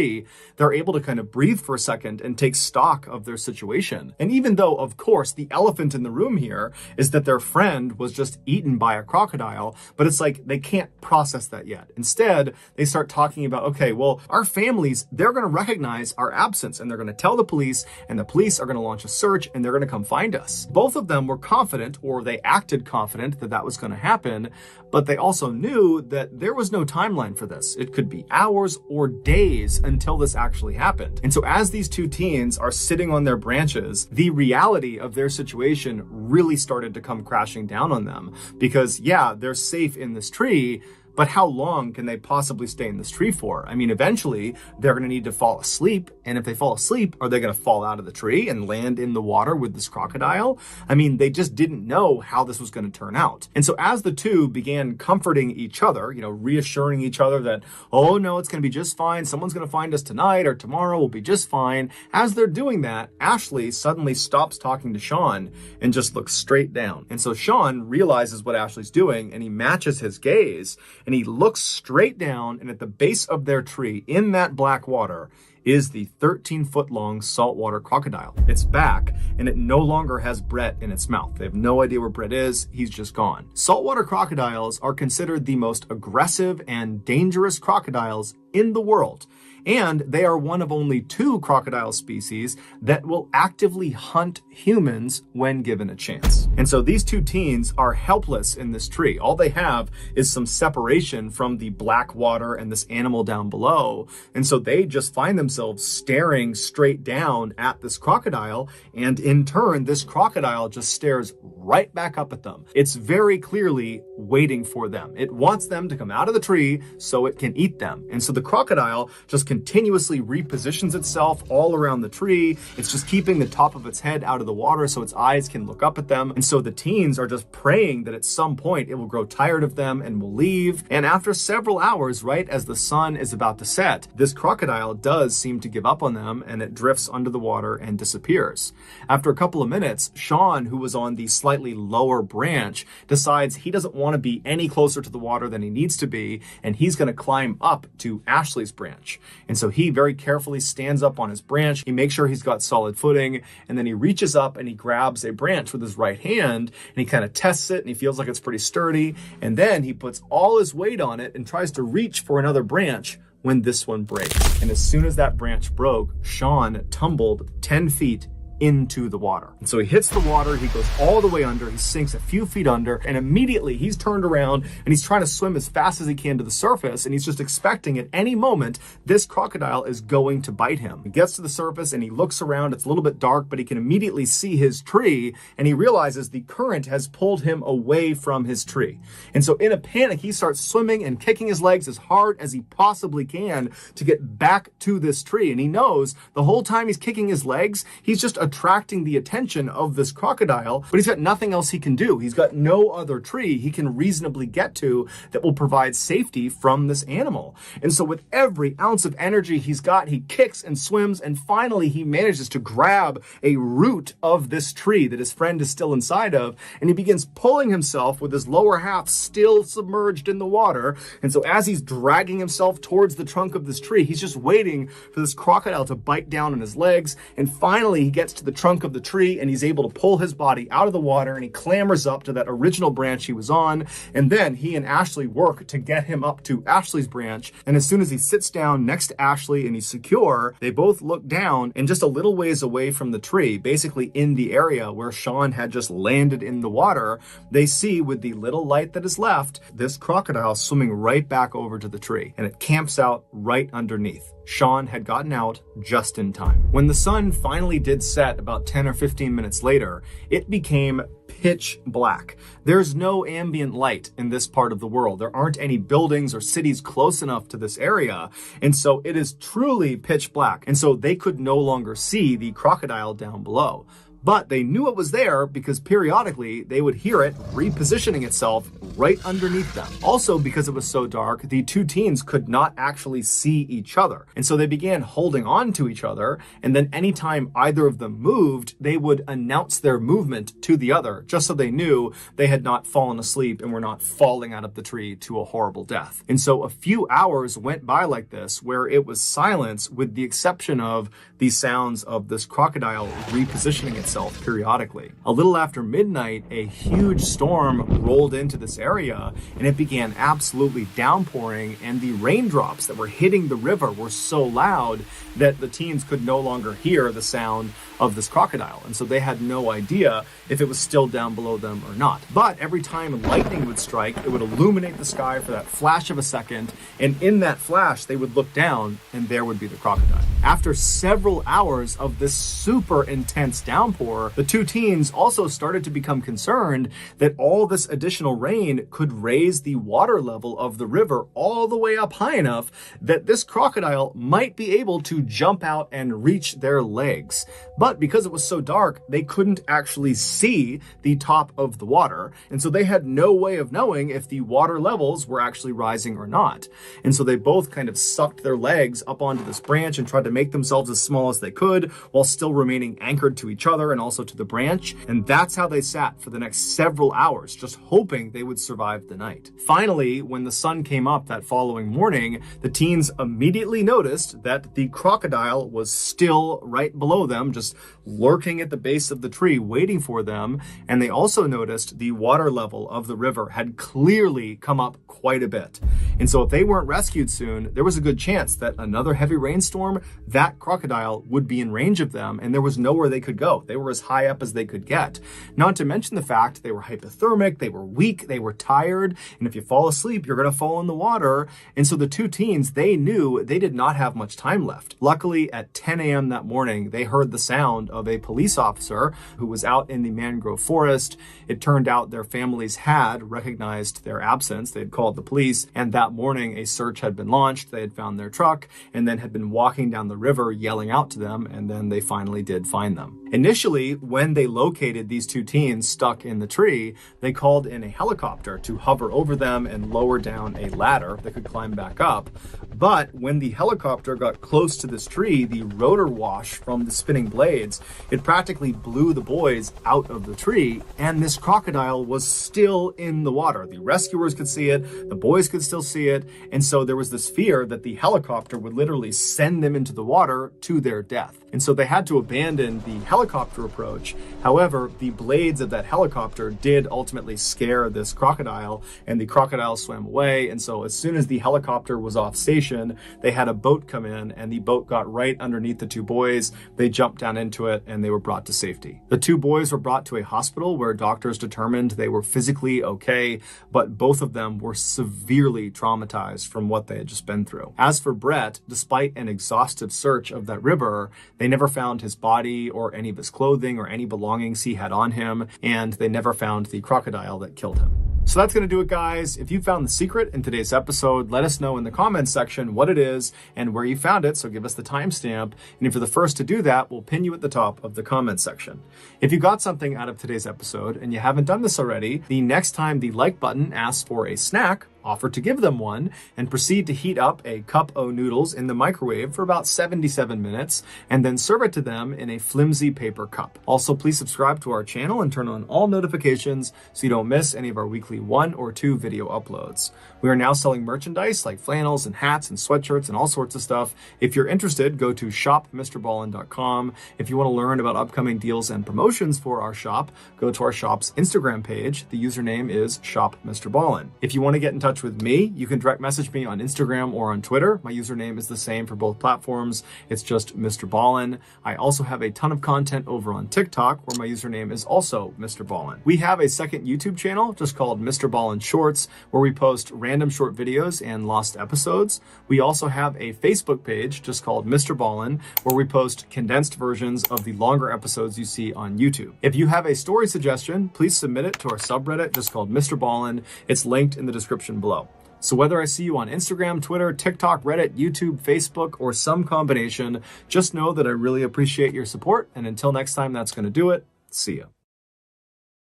they're able to kind of breathe for a second and take stock of their situation. And even though, of course, the elephant in the room here is that their friend was just eaten by a crocodile, but it's like they can't process that yet. Instead, they start talking about, okay, well, our families, they're going to recognize our absence, and they're going to tell the police, and the police are going to launch a search, and they're going to come find us. Both of them were confident, or they acted confident, that that was going to happen, but they also knew that there was no timeline for this. It could be hours or days until this actually happened. And so as these two teens are sitting on their branches, the reality of their situation really started to come crashing down on them. Because yeah, they're safe in this tree, but how long can they possibly stay in this tree for? I mean, eventually they're going to need to fall asleep. And if they fall asleep, are they going to fall out of the tree and land in the water with this crocodile? I mean, they just didn't know how this was going to turn out. And so as the two began comforting each other, reassuring each other that, oh no, it's going to be just fine. Someone's going to find us tonight or tomorrow. We'll be just fine. As they're doing that, Ashley suddenly stops talking to Sean and just looks straight down. And so Sean realizes what Ashley's doing, and he matches his gaze. And he looks straight down, and at the base of their tree, in that black water, is the 13-foot-long saltwater crocodile. It's back, and it no longer has Brett in its mouth. They have no idea where Brett is. He's just gone. Saltwater crocodiles are considered the most aggressive and dangerous crocodiles in the world. And they are one of only 2 crocodile species that will actively hunt humans when given a chance. And so these 2 teens are helpless in this tree. All they have is some separation from the black water and this animal down below. And so they just find themselves staring straight down at this crocodile. And in turn, this crocodile just stares right back up at them. It's very clearly waiting for them. It wants them to come out of the tree so it can eat them. And so the crocodile just continuously repositions itself all around the tree. It's just keeping the top of its head out of the water so its eyes can look up at them. And so the teens are just praying that at some point it will grow tired of them and will leave. And after several hours, right as the sun is about to set, this crocodile does seem to give up on them, and it drifts under the water and disappears. After a couple of minutes, Sean, who was on the slightly lower branch, decides he doesn't want to be any closer to the water than he needs to be, and he's going to climb up to Ashley's branch. And so he very carefully stands up on his branch. He makes sure he's got solid footing, and then he reaches up and he grabs a branch with his right hand, and he kind of tests it, and he feels like it's pretty sturdy. And then he puts all his weight on it and tries to reach for another branch when this one breaks. And as soon as that branch broke, Sean tumbled 10 feet into the water. And so he hits the water, he goes all the way under, he sinks a few feet under, and immediately he's turned around and he's trying to swim as fast as he can to the surface, and he's just expecting at any moment this crocodile is going to bite him. He gets to the surface and he looks around. It's a little bit dark, but he can immediately see his tree, and he realizes the current has pulled him away from his tree. And so in a panic, he starts swimming and kicking his legs as hard as he possibly can to get back to this tree. And he knows the whole time he's kicking his legs, he's just attracting the attention of this crocodile, but he's got nothing else he can do. He's got no other tree he can reasonably get to that will provide safety from this animal. And so with every ounce of energy he's got, he kicks and swims, and finally he manages to grab a root of this tree that his friend is still inside of, and he begins pulling himself with his lower half still submerged in the water. And so as he's dragging himself towards the trunk of this tree, he's just waiting for this crocodile to bite down on his legs, and finally he gets to the trunk of the tree and he's able to pull his body out of the water, and he clambers up to that original branch he was on. And then he and Ashley work to get him up to Ashley's branch. And as soon as he sits down next to Ashley and he's secure, they both look down, and just a little ways away from the tree, basically in the area where Sean had just landed in the water, they see with the little light that is left, this crocodile swimming right back over to the tree, and it camps out right underneath. Sean had gotten out just in time. When the sun finally did set about 10 or 15 minutes later, it became pitch black. There's no ambient light in this part of the world. There aren't any buildings or cities close enough to this area, and so it is truly pitch black. And so they could no longer see the crocodile down below. But they knew it was there because periodically they would hear it repositioning itself right underneath them. Also, because it was so dark, the two teens could not actually see each other. And so they began holding on to each other, and then anytime either of them moved, they would announce their movement to the other, just so they knew they had not fallen asleep and were not falling out of the tree to a horrible death. And so a few hours went by like this, where it was silence with the exception of the sounds of this crocodile repositioning itself periodically. A little after midnight, a huge storm rolled into this area, and it began absolutely downpouring, and the raindrops that were hitting the river were so loud that the teens could no longer hear the sound of this crocodile. And so they had no idea if it was still down below them or not. But every time lightning would strike, it would illuminate the sky for that flash of a second, and in that flash, they would look down, and there would be the crocodile. After several hours of this super intense downpour, the two teens also started to become concerned that all this additional rain could raise the water level of the river all the way up high enough that this crocodile might be able to jump out and reach their legs. But because it was so dark, they couldn't actually see the top of the water, and so they had no way of knowing if the water levels were actually rising or not. And so they both kind of sucked their legs up onto this branch and tried to make themselves as small as they could while still remaining anchored to each other and also to the branch. And that's how they sat for the next several hours, just hoping they would survive the night. Finally, when the sun came up that following morning, the teens immediately noticed that the crocodile was still right below them, just lurking at the base of the tree waiting for them. And they also noticed the water level of the river had clearly come up quite a bit. And so if they weren't rescued soon, there was a good chance that another heavy rainstorm, that crocodile would be in range of them, and there was nowhere they could go. They were as high up as they could get. Not to mention the fact they were hypothermic, they were weak, they were tired, and if you fall asleep, you're going to fall in the water. And so the two teens, they knew they did not have much time left. Luckily, at 10 a.m. that morning, they heard the sound of a police officer who was out in the mangrove forest. It turned out their families had recognized their absence. They had called the police, and that morning a search had been launched. They had found their truck and then had been walking down the river yelling out to them, and then they finally did find them. Initially, Initially, when they located these two teens stuck in the tree, they called in a helicopter to hover over them and lower down a ladder that could climb back up. But when the helicopter got close to this tree, the rotor wash from the spinning blades, it practically blew the boys out of the tree, and this crocodile was still in the water. The rescuers could see it, the boys could still see it, and so there was this fear that the helicopter would literally send them into the water to their death. And so they had to abandon the helicopter approach. However, the blades of that helicopter did ultimately scare this crocodile, and the crocodile swam away. And so as soon as the helicopter was off station, they had a boat come in, and the boat got right underneath the two boys. They jumped down into it, and they were brought to safety. The two boys were brought to a hospital where doctors determined they were physically okay, but both of them were severely traumatized from what they had just been through. As for Brett, despite an exhaustive search of that river, they never found his body or any of his clothing or any belongings he had on him, and they never found the crocodile that killed him. So that's going to do it, guys. If you found the secret in today's episode, let us know in the comments section what it is and where you found it, so give us the timestamp. And if you're the first to do that, we'll pin you at the top of the comments section. If you got something out of today's episode and you haven't done this already, the next time the like button asks for a snack, offer to give them one, and proceed to heat up a cup o' noodles in the microwave for about 77 minutes, and then serve it to them in a flimsy paper cup. Also, please subscribe to our channel and turn on all notifications so you don't miss any of our weekly 1 or 2 video uploads. We are now selling merchandise like flannels and hats and sweatshirts and all sorts of stuff. If you're interested, go to shop.MrBallen.com. If you want to learn about upcoming deals and promotions for our shop, go to our shop's Instagram page. The username is shopMrBallen. If you want to get in touch with me, you can direct message me on Instagram or on Twitter. My username is the same for both platforms. It's just Mr. Ballen. I also have a ton of content over on TikTok where my username is also Mr. Ballen. We have a second YouTube channel just called Mr. Ballen Shorts where we post random short videos and lost episodes. We also have a Facebook page just called Mr. Ballen where we post condensed versions of the longer episodes you see on YouTube. If you have a story suggestion, please submit it to our subreddit just called Mr. Ballen. It's linked in the description below. So whether I see you on Instagram, Twitter, TikTok, Reddit, YouTube, Facebook, or some combination, just know that I really appreciate your support. And until next time, that's going to do it. See ya.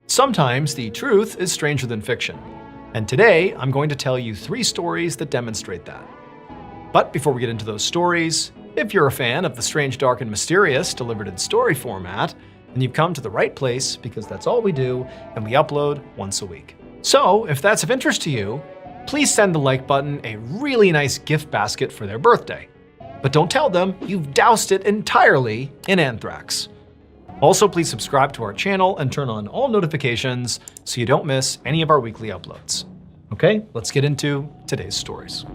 Sometimes the truth is stranger than fiction. And today, I'm going to tell you 3 stories that demonstrate that. But before we get into those stories, if you're a fan of the strange, dark, and mysterious delivered in story format, then you've come to the right place because that's all we do, and we upload once a week. So if that's of interest to you, please send the like button a really nice gift basket for their birthday. But don't tell them you've doused it entirely in anthrax. Also, please subscribe to our channel and turn on all notifications so you don't miss any of our weekly uploads. Okay, let's get into today's stories.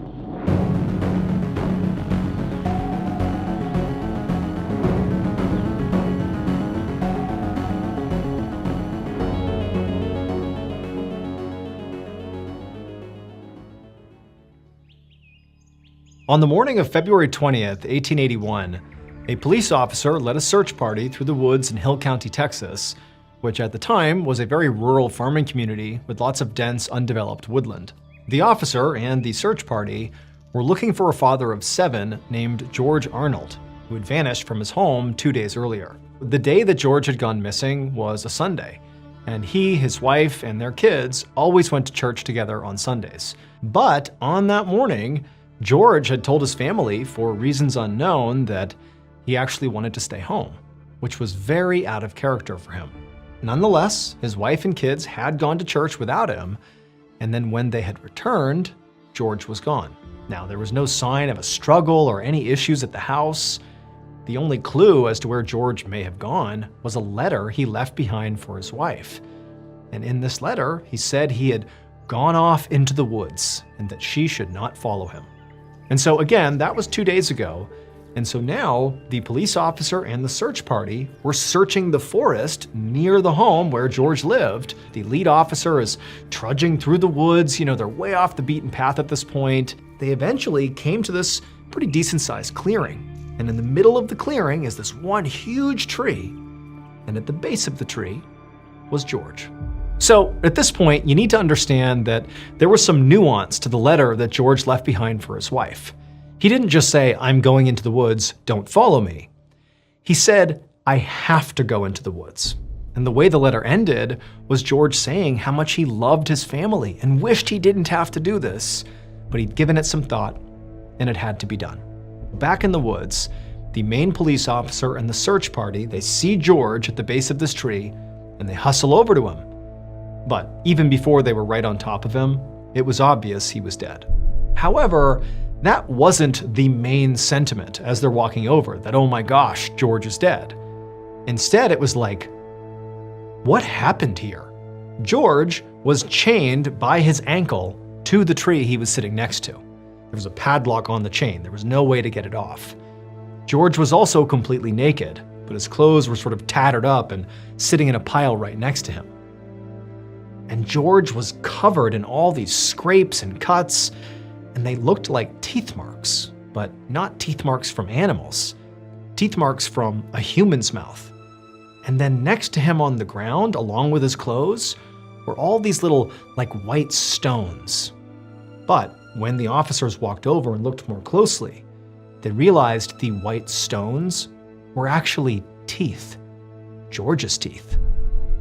On the morning of February 20th, 1881, a police officer led a search party through the woods in Hill County, Texas, which at the time was a very rural farming community with lots of dense, undeveloped woodland. The officer and the search party were looking for a father of 7 named George Arnold, who had vanished from his home 2 days earlier. The day that George had gone missing was a Sunday, and he, his wife, and their kids always went to church together on Sundays. But on that morning, George had told his family, for reasons unknown, that he actually wanted to stay home, which was very out of character for him. Nonetheless, his wife and kids had gone to church without him, and then when they had returned, George was gone. Now, there was no sign of a struggle or any issues at the house. The only clue as to where George may have gone was a letter he left behind for his wife. And in this letter, he said he had gone off into the woods and that she should not follow him. And so again, that was 2 days ago. And so now the police officer and the search party were searching the forest near the home where George lived. The lead officer is trudging through the woods. You know, they're way off the beaten path at this point. They eventually came to this pretty decent sized clearing. And in the middle of the clearing is this one huge tree. And at the base of the tree was George. So at this point, you need to understand that there was some nuance to the letter that George left behind for his wife. He didn't just say, "I'm going into the woods, don't follow me." He said, I have to go into the woods. And the way the letter ended was George saying how much he loved his family and wished he didn't have to do this, but he'd given it some thought and it had to be done. Back in the woods, the Maine police officer and the search party, they see George at the base of this tree and they hustle over to him. But even before they were right on top of him, it was obvious he was dead. However, that wasn't the main sentiment as they're walking over, that, oh my gosh, George is dead. Instead, it was like, what happened here? George was chained by his ankle to the tree he was sitting next to. There was a padlock on the chain. There was no way to get it off. George was also completely naked, but his clothes were sort of tattered up and sitting in a pile right next to him. And George was covered in all these scrapes and cuts, and they looked like teeth marks, but not teeth marks from animals, teeth marks from a human's mouth. And then next to him on the ground, along with his clothes, were all these little, like, white stones. But when the officers walked over and looked more closely, they realized the white stones were actually teeth, George's teeth.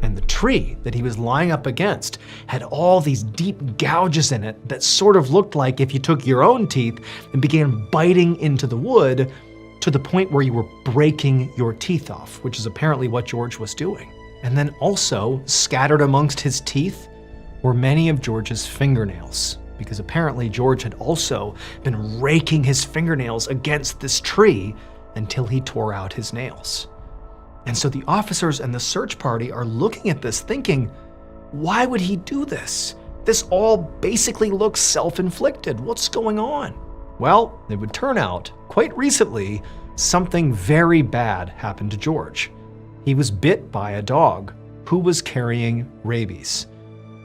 And the tree that he was lying up against had all these deep gouges in it that sort of looked like if you took your own teeth and began biting into the wood to the point where you were breaking your teeth off, which is apparently what George was doing. And then also scattered amongst his teeth were many of George's fingernails, because apparently George had also been raking his fingernails against this tree until he tore out his nails. And so the officers and the search party are looking at this thinking, why would he do this? This all basically looks self-inflicted. What's going on? Well, it would turn out, quite recently, something very bad happened to George. He was bit by a dog who was carrying rabies.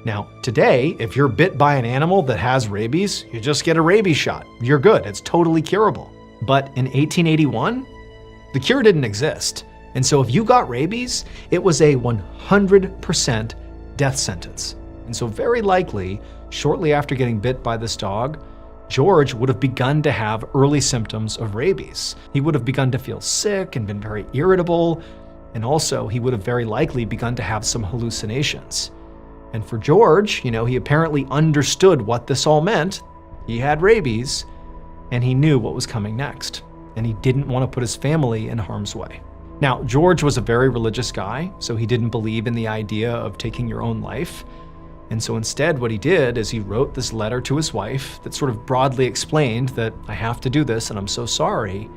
Now, today, if you're bit by an animal that has rabies, you just get a rabies shot. You're good, it's totally curable. But in 1881, the cure didn't exist. And so if you got rabies, it was a 100% death sentence. And so very likely, shortly after getting bit by this dog, George would have begun to have early symptoms of rabies. He would have begun to feel sick and been very irritable. And also, he would have very likely begun to have some hallucinations. And for George, he apparently understood what this all meant. He had rabies, and he knew what was coming next. And he didn't want to put his family in harm's way. Now, George was a very religious guy, so he didn't believe in the idea of taking your own life. And so instead, what he did is he wrote this letter to his wife that sort of broadly explained that I have to do this and I'm so sorry.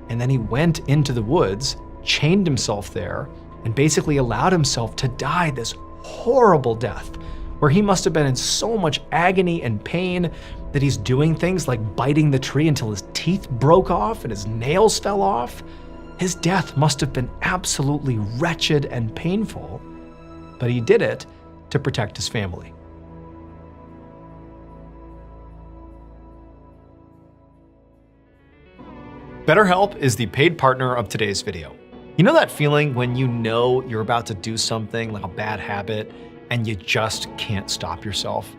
And then he went into the woods, chained himself there, and basically allowed himself to die this horrible death, where he must have been in so much agony and pain that he's doing things like biting the tree until his teeth broke off and his nails fell off. His death must have been absolutely wretched and painful, but he did it to protect his family. BetterHelp is the paid partner of today's video. You know that feeling when you know you're about to do something like a bad habit and you just can't stop yourself?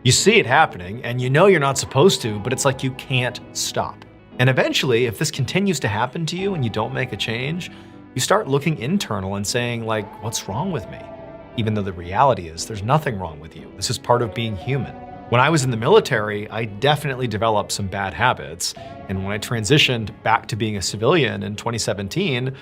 You see it happening and you know you're not supposed to, but it's like you can't stop. And eventually, if this continues to happen to you and you don't make a change, you start looking internal and saying, like, what's wrong with me? Even though the reality is there's nothing wrong with you. This is part of being human. When I was in the military, I definitely developed some bad habits. And when I transitioned back to being a civilian in 2017,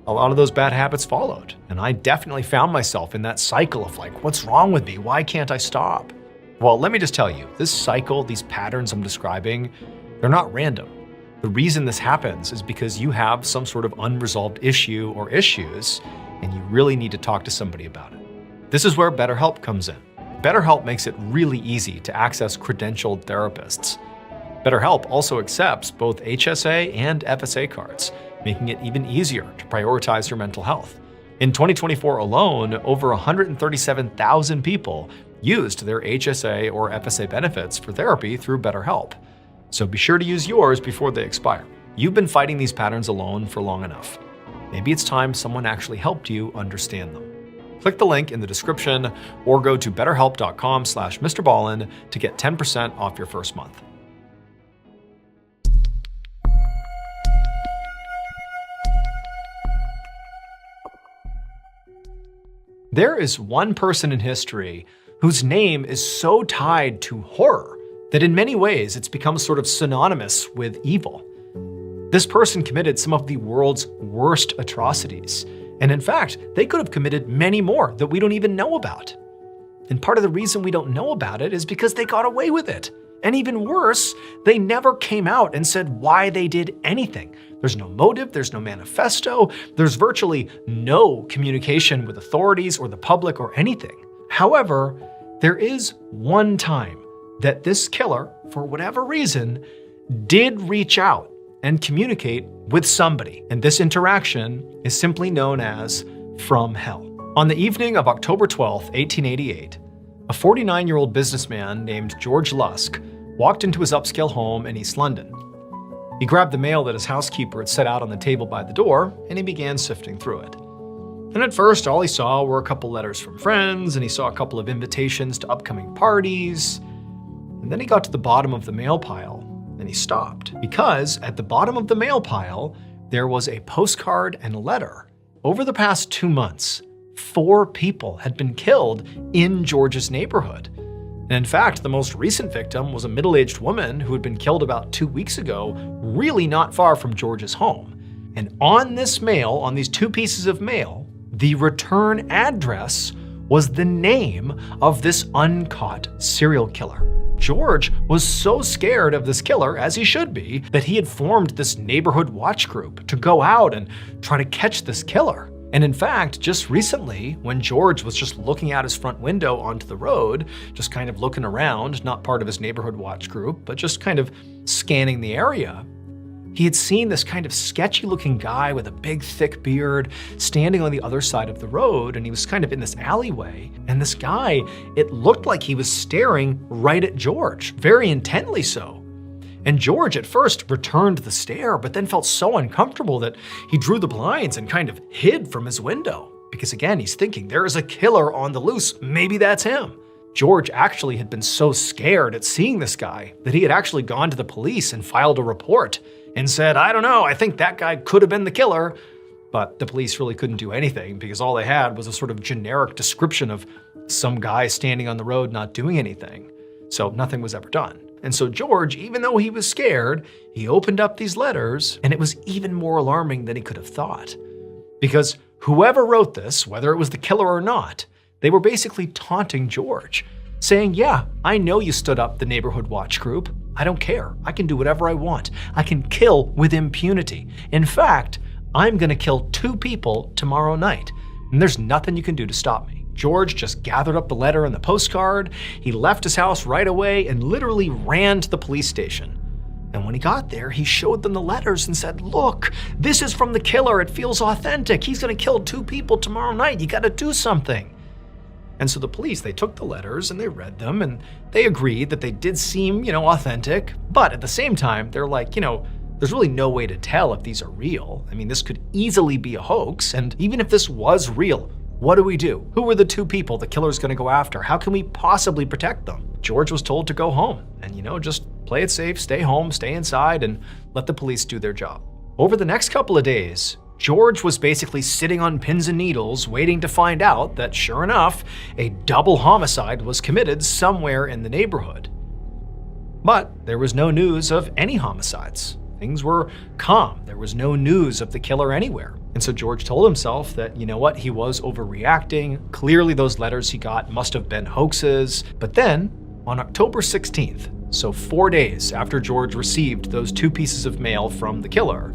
a lot of those bad habits followed. And I definitely found myself in that cycle of like, what's wrong with me? Why can't I stop? Well, let me just tell you, this cycle, these patterns I'm describing, they're not random. The reason this happens is because you have some sort of unresolved issue or issues, and you really need to talk to somebody about it. This is where BetterHelp comes in. BetterHelp makes it really easy to access credentialed therapists. BetterHelp also accepts both HSA and FSA cards, making it even easier to prioritize your mental health. In 2024 alone, over 137,000 people used their HSA or FSA benefits for therapy through BetterHelp. So be sure to use yours before they expire. You've been fighting these patterns alone for long enough. Maybe it's time someone actually helped you understand them. Click the link in the description or go to betterhelp.com/MrBallen to get 10% off your first month. There is one person in history whose name is so tied to horror that in many ways it's become sort of synonymous with evil. This person committed some of the world's worst atrocities. And in fact, they could have committed many more that we don't even know about. And part of the reason we don't know about it is because they got away with it. And even worse, they never came out and said why they did anything. There's no motive, there's no manifesto, there's virtually no communication with authorities or the public or anything. However, there is one time that this killer, for whatever reason, did reach out and communicate with somebody. And this interaction is simply known as from hell. On the evening of October 12th, 1888, a 49-year-old businessman named George Lusk walked into his upscale home in East London. He grabbed the mail that his housekeeper had set out on the table by the door, and he began sifting through it. And at first, all he saw were a couple letters from friends, and he saw a couple of invitations to upcoming parties. And then he got to the bottom of the mail pile, and he stopped. Because at the bottom of the mail pile, there was a postcard and a letter. Over the past 2 months, 4 people had been killed in George's neighborhood. And in fact, the most recent victim was a middle-aged woman who had been killed about 2 weeks ago, really not far from George's home. And on this mail, on these 2 pieces of mail, the return address was the name of this uncaught serial killer. George was so scared of this killer, as he should be, that he had formed this neighborhood watch group to go out and try to catch this killer. And in fact, just recently, when George was just looking out his front window onto the road, just kind of looking around, not part of his neighborhood watch group, but just kind of scanning the area, he had seen this kind of sketchy looking guy with a big thick beard standing on the other side of the road, and he was kind of in this alleyway. And this guy, it looked like he was staring right at George, very intently so. And George at first returned the stare, but then felt so uncomfortable that he drew the blinds and kind of hid from his window. Because again, he's thinking, there is a killer on the loose, maybe that's him. George actually had been so scared at seeing this guy that he had actually gone to the police and filed a report and said, I don't know, I think that guy could have been the killer. But the police really couldn't do anything because all they had was a sort of generic description of some guy standing on the road not doing anything. So nothing was ever done. And so George, even though he was scared, he opened up these letters, and it was even more alarming than he could have thought. Because whoever wrote this, whether it was the killer or not, they were basically taunting George, saying, yeah, I know you stood up the neighborhood watch group. I don't care. I can do whatever I want. I can kill with impunity. In fact, I'm gonna kill 2 people tomorrow night, and there's nothing you can do to stop me. George just gathered up the letter and the postcard. He left his house right away and literally ran to the police station. And when he got there, he showed them the letters and said, look, this is from the killer. It feels authentic. He's gonna kill 2 people tomorrow night. You gotta do something. And so the police, they took the letters and they read them and they agreed that they did seem, authentic. But at the same time, they're like, there's really no way to tell if these are real. I mean, this could easily be a hoax. And even if this was real, what do we do? Who are the 2 people the killer's gonna go after? How can we possibly protect them? George was told to go home and, just play it safe, stay home, stay inside, and let the police do their job. Over the next couple of days, George was basically sitting on pins and needles waiting to find out that, sure enough, a double homicide was committed somewhere in the neighborhood. But there was no news of any homicides. Things were calm. There was no news of the killer anywhere. And so George told himself that, he was overreacting. Clearly those letters he got must have been hoaxes. But then, on October 16th, so 4 days after George received those 2 pieces of mail from the killer,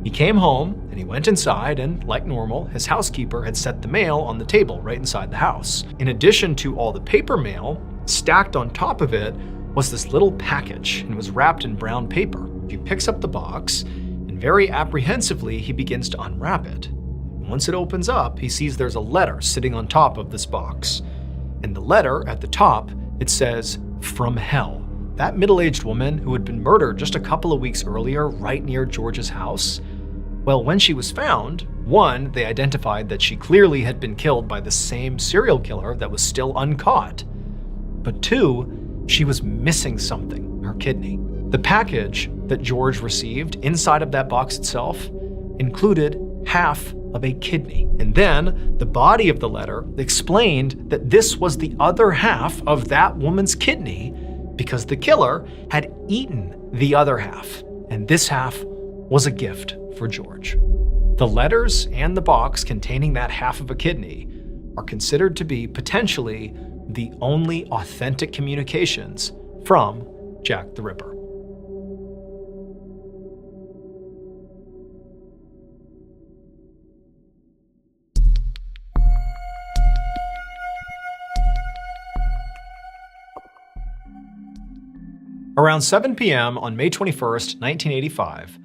he came home and he went inside, and like normal, his housekeeper had set the mail on the table right inside the house. In addition to all the paper mail, stacked on top of it was this little package, and it was wrapped in brown paper. He picks up the box, and very apprehensively, he begins to unwrap it. And once it opens up, he sees there's a letter sitting on top of this box. And the letter at the top, it says, from hell. That middle-aged woman who had been murdered just a couple of weeks earlier right near George's house, well, when she was found, 1, they identified that she clearly had been killed by the same serial killer that was still uncaught. But 2, she was missing something, her kidney. The package that George received inside of that box itself included half of a kidney. And then the body of the letter explained that this was the other half of that woman's kidney because the killer had eaten the other half. And this half was a gift for George. The letters and the box containing that half of a kidney are considered to be potentially the only authentic communications from Jack the Ripper. Around 7 p.m. on May 21st, 1985,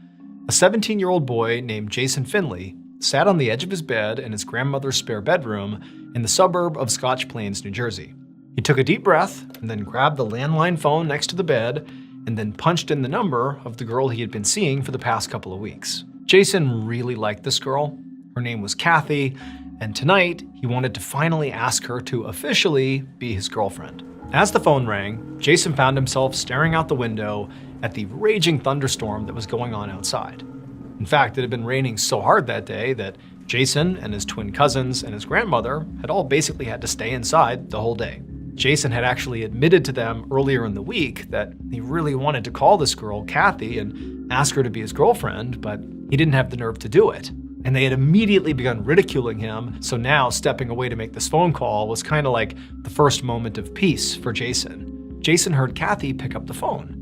a 17-year-old boy named Jason Finley sat on the edge of his bed in his grandmother's spare bedroom in the suburb of Scotch Plains, New Jersey. He took a deep breath and then grabbed the landline phone next to the bed and then punched in the number of the girl he had been seeing for the past couple of weeks. Jason really liked this girl. Her name was Kathy, and tonight he wanted to finally ask her to officially be his girlfriend. As the phone rang, Jason found himself staring out the window at the raging thunderstorm that was going on outside. In fact, it had been raining so hard that day that Jason and his twin cousins and his grandmother had all basically had to stay inside the whole day. Jason had actually admitted to them earlier in the week that he really wanted to call this girl, Kathy, and ask her to be his girlfriend, but he didn't have the nerve to do it. And they had immediately begun ridiculing him, so now stepping away to make this phone call was kind of like the first moment of peace for Jason. Jason heard Kathy pick up the phone.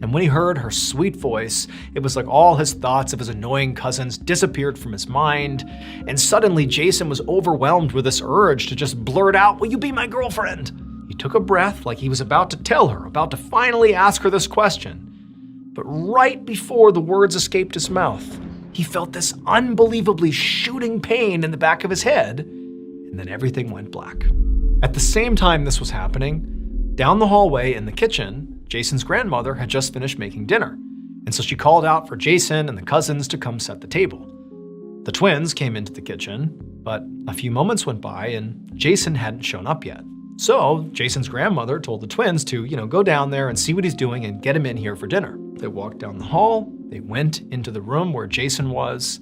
And when he heard her sweet voice, it was like all his thoughts of his annoying cousins disappeared from his mind, and suddenly Jason was overwhelmed with this urge to just blurt out, "Will you be my girlfriend?" He took a breath like he was about to tell her, about to finally ask her this question. But right before the words escaped his mouth, he felt this unbelievably shooting pain in the back of his head, and then everything went black. At the same time this was happening, down the hallway in the kitchen, Jason's grandmother had just finished making dinner, and so she called out for Jason and the cousins to come set the table. The twins came into the kitchen, but a few moments went by and Jason hadn't shown up yet. So Jason's grandmother told the twins to, go down there and see what he's doing and get him in here for dinner. They walked down the hall, they went into the room where Jason was,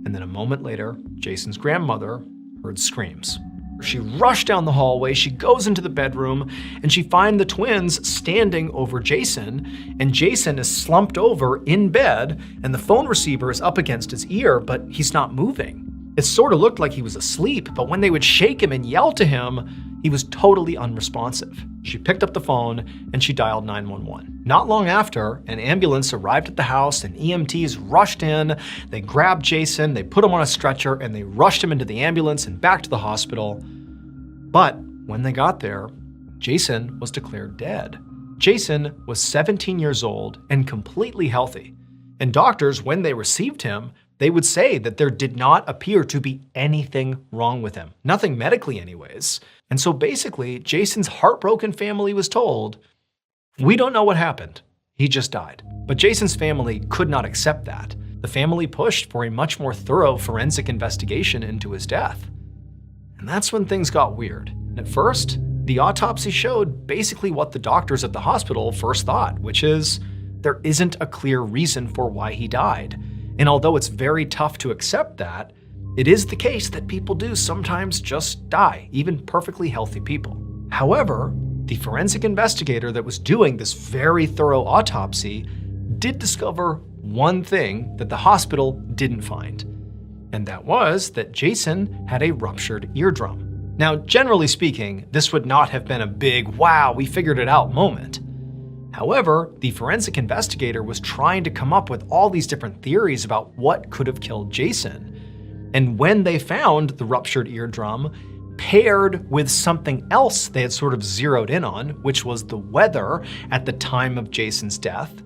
and then a moment later, Jason's grandmother heard screams. She rushed down the hallway, she goes into the bedroom, and she finds the twins standing over Jason, and Jason is slumped over in bed, and the phone receiver is up against his ear, but he's not moving. It sort of looked like he was asleep, but when they would shake him and yell to him, he was totally unresponsive. She picked up the phone and she dialed 911. Not long after, an ambulance arrived at the house and EMTs rushed in. They grabbed Jason, they put him on a stretcher, and they rushed him into the ambulance and back to the hospital. But when they got there, Jason was declared dead. Jason was 17 years old and completely healthy. And doctors, when they received him, they would say that there did not appear to be anything wrong with him. Nothing medically anyways. And so basically, Jason's heartbroken family was told, "We don't know what happened. He just died." But Jason's family could not accept that. The family pushed for a much more thorough forensic investigation into his death. And that's when things got weird. At first, the autopsy showed basically what the doctors at the hospital first thought, which is there isn't a clear reason for why he died. And although it's very tough to accept that, it is the case that people do sometimes just die, even perfectly healthy people. However, the forensic investigator that was doing this very thorough autopsy did discover one thing that the hospital didn't find. And that was that Jason had a ruptured eardrum. Now, generally speaking, this would not have been a big, wow, we figured it out moment. However, the forensic investigator was trying to come up with all these different theories about what could have killed Jason. And when they found the ruptured eardrum, paired with something else they had sort of zeroed in on, which was the weather at the time of Jason's death,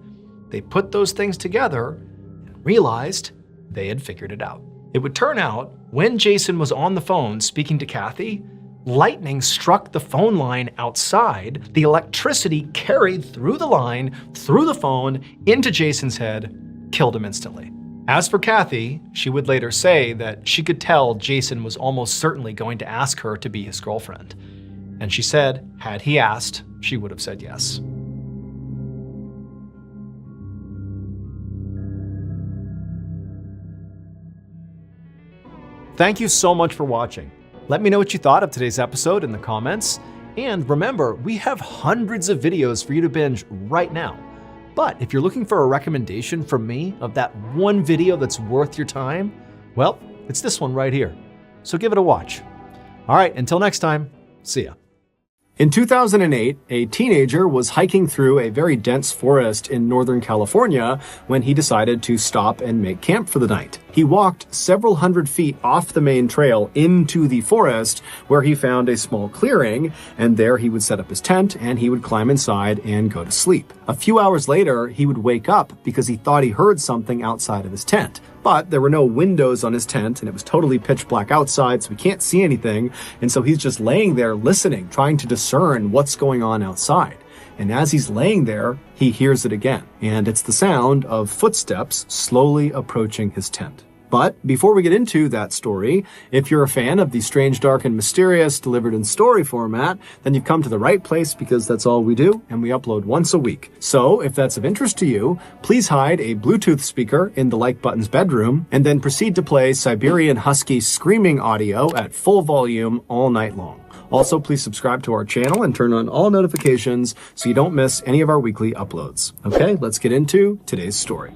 they put those things together and realized they had figured it out. It would turn out, when Jason was on the phone speaking to Kathy, lightning struck the phone line outside. The electricity carried through the line, through the phone, into Jason's head, killed him instantly. As for Kathy, she would later say that she could tell Jason was almost certainly going to ask her to be his girlfriend. And she said, had he asked, she would have said yes. Thank you so much for watching. Let me know what you thought of today's episode in the comments. And remember, we have hundreds of videos for you to binge right now. But if you're looking for a recommendation from me of that one video that's worth your time, well, it's this one right here. So give it a watch. All right, until next time, see ya. In 2008, a teenager was hiking through a very dense forest in Northern California when he decided to stop and make camp for the night. He walked several hundred feet off the main trail into the forest where he found a small clearing, and there he would set up his tent and he would climb inside and go to sleep. A few hours later, he would wake up because he thought he heard something outside of his tent. But there were no windows on his tent and it was totally pitch black outside, so he can't see anything. And so he's just laying there listening, trying to discern what's going on outside. And as he's laying there, he hears it again. And it's the sound of footsteps slowly approaching his tent. But before we get into that story, if you're a fan of the strange, dark, and mysterious delivered in story format, then you've come to the right place because that's all we do, and we upload once a week. So if that's of interest to you, please hide a Bluetooth speaker in the like button's bedroom, and then proceed to play Siberian Husky screaming audio at full volume all night long. Also, please subscribe to our channel and turn on all notifications so you don't miss any of our weekly uploads. Okay, let's get into today's story.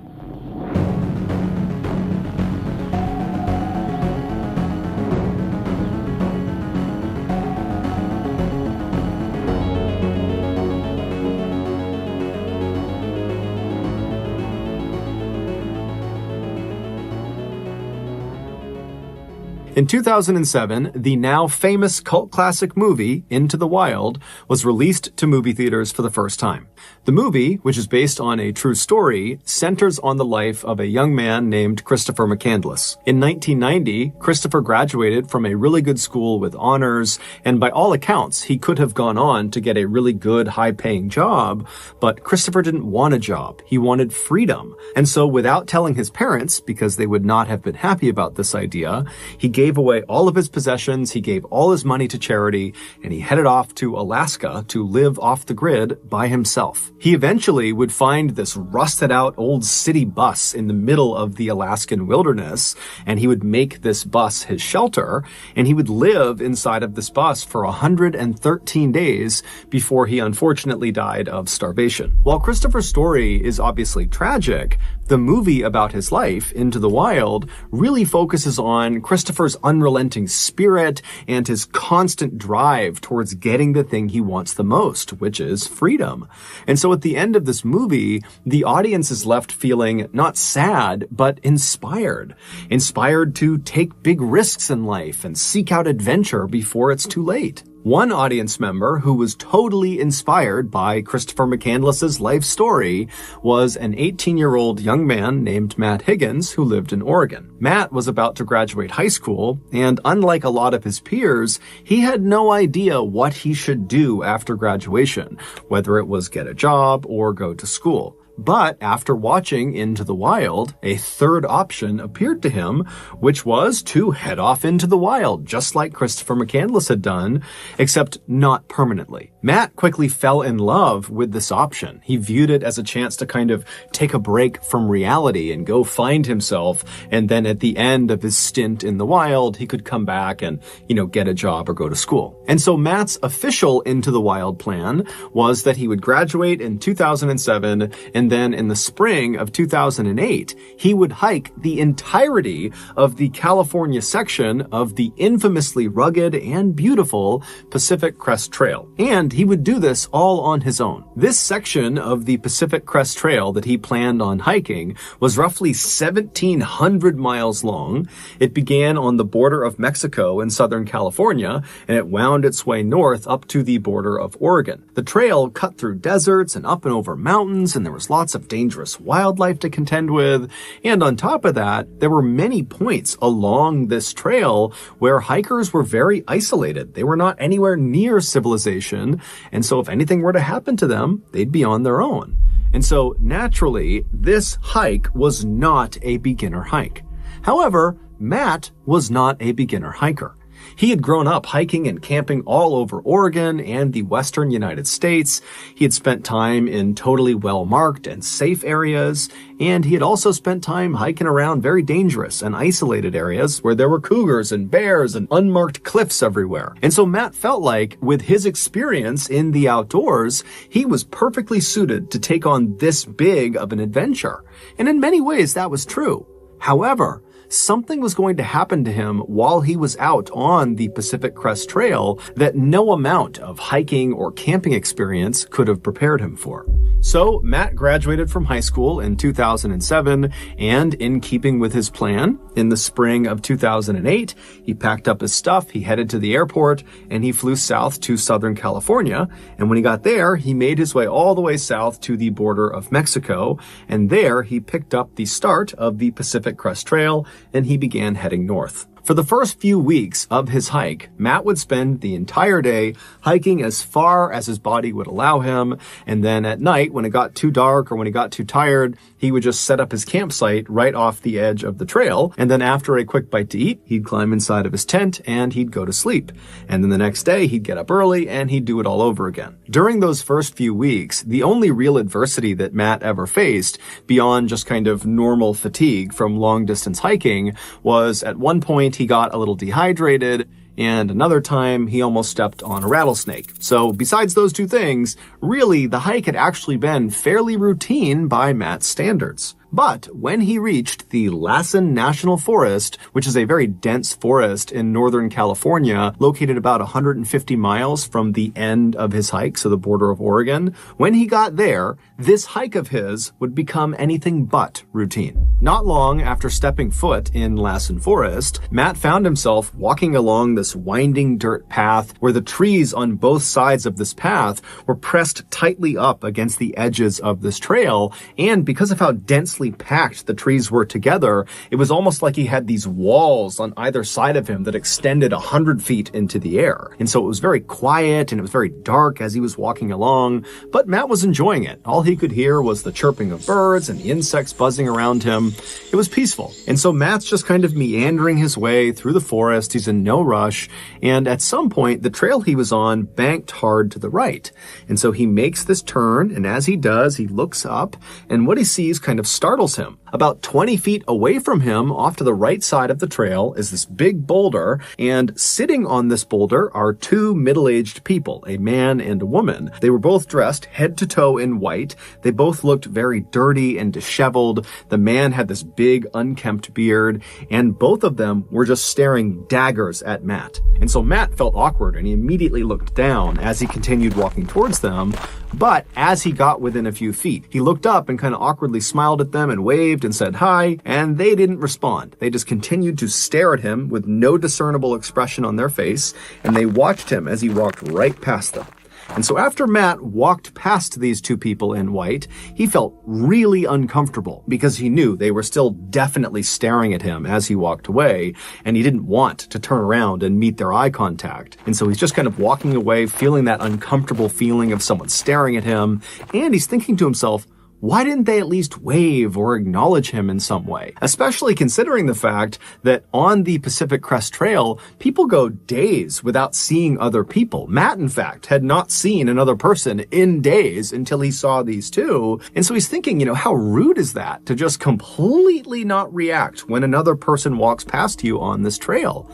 In 2007, the now famous cult classic movie, Into the Wild, was released to movie theaters for the first time. The movie, which is based on a true story, centers on the life of a young man named Christopher McCandless. In 1990, Christopher graduated from a really good school with honors, and by all accounts, he could have gone on to get a really good, high-paying job, but Christopher didn't want a job. He wanted freedom. And so without telling his parents, because they would not have been happy about this idea, he gave away all of his possessions, he gave all his money to charity, and he headed off to Alaska to live off the grid by himself. He eventually would find this rusted out old city bus in the middle of the Alaskan wilderness, and he would make this bus his shelter, and he would live inside of this bus for 113 days before he unfortunately died of starvation. While Christopher's story is obviously tragic, the movie about his life, Into the Wild, really focuses on Christopher's unrelenting spirit and his constant drive towards getting the thing he wants the most, which is freedom. And so at the end of this movie, the audience is left feeling not sad, but inspired. Inspired to take big risks in life and seek out adventure before it's too late. One audience member who was totally inspired by Christopher McCandless's life story was an 18-year-old young man named Matt Higgins who lived in Oregon. Matt was about to graduate high school, and unlike a lot of his peers, he had no idea what he should do after graduation, whether it was get a job or go to school. But after watching Into the Wild, a third option appeared to him, which was to head off into the wild, just like Christopher McCandless had done, except not permanently. Matt quickly fell in love with this option. He viewed it as a chance to kind of take a break from reality and go find himself, and then at the end of his stint in the wild, he could come back and, get a job or go to school. And so Matt's official Into the Wild plan was that he would graduate in 2007, and then in the spring of 2008, he would hike the entirety of the California section of the infamously rugged and beautiful Pacific Crest Trail. And he would do this all on his own. This section of the Pacific Crest Trail that he planned on hiking was roughly 1,700 miles long. It began on the border of Mexico in Southern California, and it wound its way north up to the border of Oregon. The trail cut through deserts and up and over mountains, and there was lots of dangerous wildlife to contend with. And on top of that, there were many points along this trail where hikers were very isolated. They were not anywhere near civilization. And so if anything were to happen to them, they'd be on their own. And so naturally, this hike was not a beginner hike. However, Matt was not a beginner hiker. He had grown up hiking and camping all over Oregon and the western United States. He had spent time in totally well-marked and safe areas, and he had also spent time hiking around very dangerous and isolated areas where there were cougars and bears and unmarked cliffs everywhere. And so Matt felt like, with his experience in the outdoors, he was perfectly suited to take on this big of an adventure. And in many ways, that was true. However, something was going to happen to him while he was out on the Pacific Crest Trail that no amount of hiking or camping experience could have prepared him for. So Matt graduated from high school in 2007, and in keeping with his plan, in the spring of 2008, he packed up his stuff, he headed to the airport, and he flew south to Southern California. And when he got there, he made his way all the way south to the border of Mexico, and there he picked up the start of the Pacific Crest Trail, and he began heading north. For the first few weeks of his hike, Matt would spend the entire day hiking as far as his body would allow him, and then at night, when it got too dark or when he got too tired, he would just set up his campsite right off the edge of the trail, and then after a quick bite to eat, he'd climb inside of his tent and he'd go to sleep. And then the next day, he'd get up early and he'd do it all over again. During those first few weeks, the only real adversity that Matt ever faced, beyond just kind of normal fatigue from long-distance hiking, was at one point he got a little dehydrated, and another time he almost stepped on a rattlesnake. So besides those two things, really the hike had actually been fairly routine by Matt's standards. But when he reached the Lassen National Forest, which is a very dense forest in Northern California, located about 150 miles from the end of his hike, so the border of Oregon, when he got there, this hike of his would become anything but routine. Not long after stepping foot in Lassen Forest, Matt found himself walking along this winding dirt path where the trees on both sides of this path were pressed tightly up against the edges of this trail, and because of how densely packed the trees were together, it was almost like he had these walls on either side of him that extended 100 feet into the air. And so it was very quiet and it was very dark as he was walking along, but Matt was enjoying it. All he could hear was the chirping of birds and the insects buzzing around him. It was peaceful. And so Matt's just kind of meandering his way through the forest. He's in no rush. And at some point, the trail he was on banked hard to the right. And so he makes this turn, and as he does, he looks up, and what he sees kind of startles him. About 20 feet away from him, off to the right side of the trail, is this big boulder, and sitting on this boulder are two middle-aged people, a man and a woman. They were both dressed head to toe in white. They both looked very dirty and disheveled. The man had this big, unkempt beard, and both of them were just staring daggers at Matt. And so Matt felt awkward, and he immediately looked down as he continued walking towards them. But as he got within a few feet, he looked up and kind of awkwardly smiled at them and waved and said hi, and they didn't respond. They just continued to stare at him with no discernible expression on their face, and they watched him as he walked right past them. And so after Matt walked past these two people in white, he felt really uncomfortable because he knew they were still definitely staring at him as he walked away, and he didn't want to turn around and meet their eye contact. And so he's just kind of walking away, feeling that uncomfortable feeling of someone staring at him, and he's thinking to himself, why didn't they at least wave or acknowledge him in some way? Especially considering the fact that on the Pacific Crest Trail, people go days without seeing other people. Matt, in fact, had not seen another person in days until he saw these two. And so he's thinking, how rude is that to just completely not react when another person walks past you on this trail?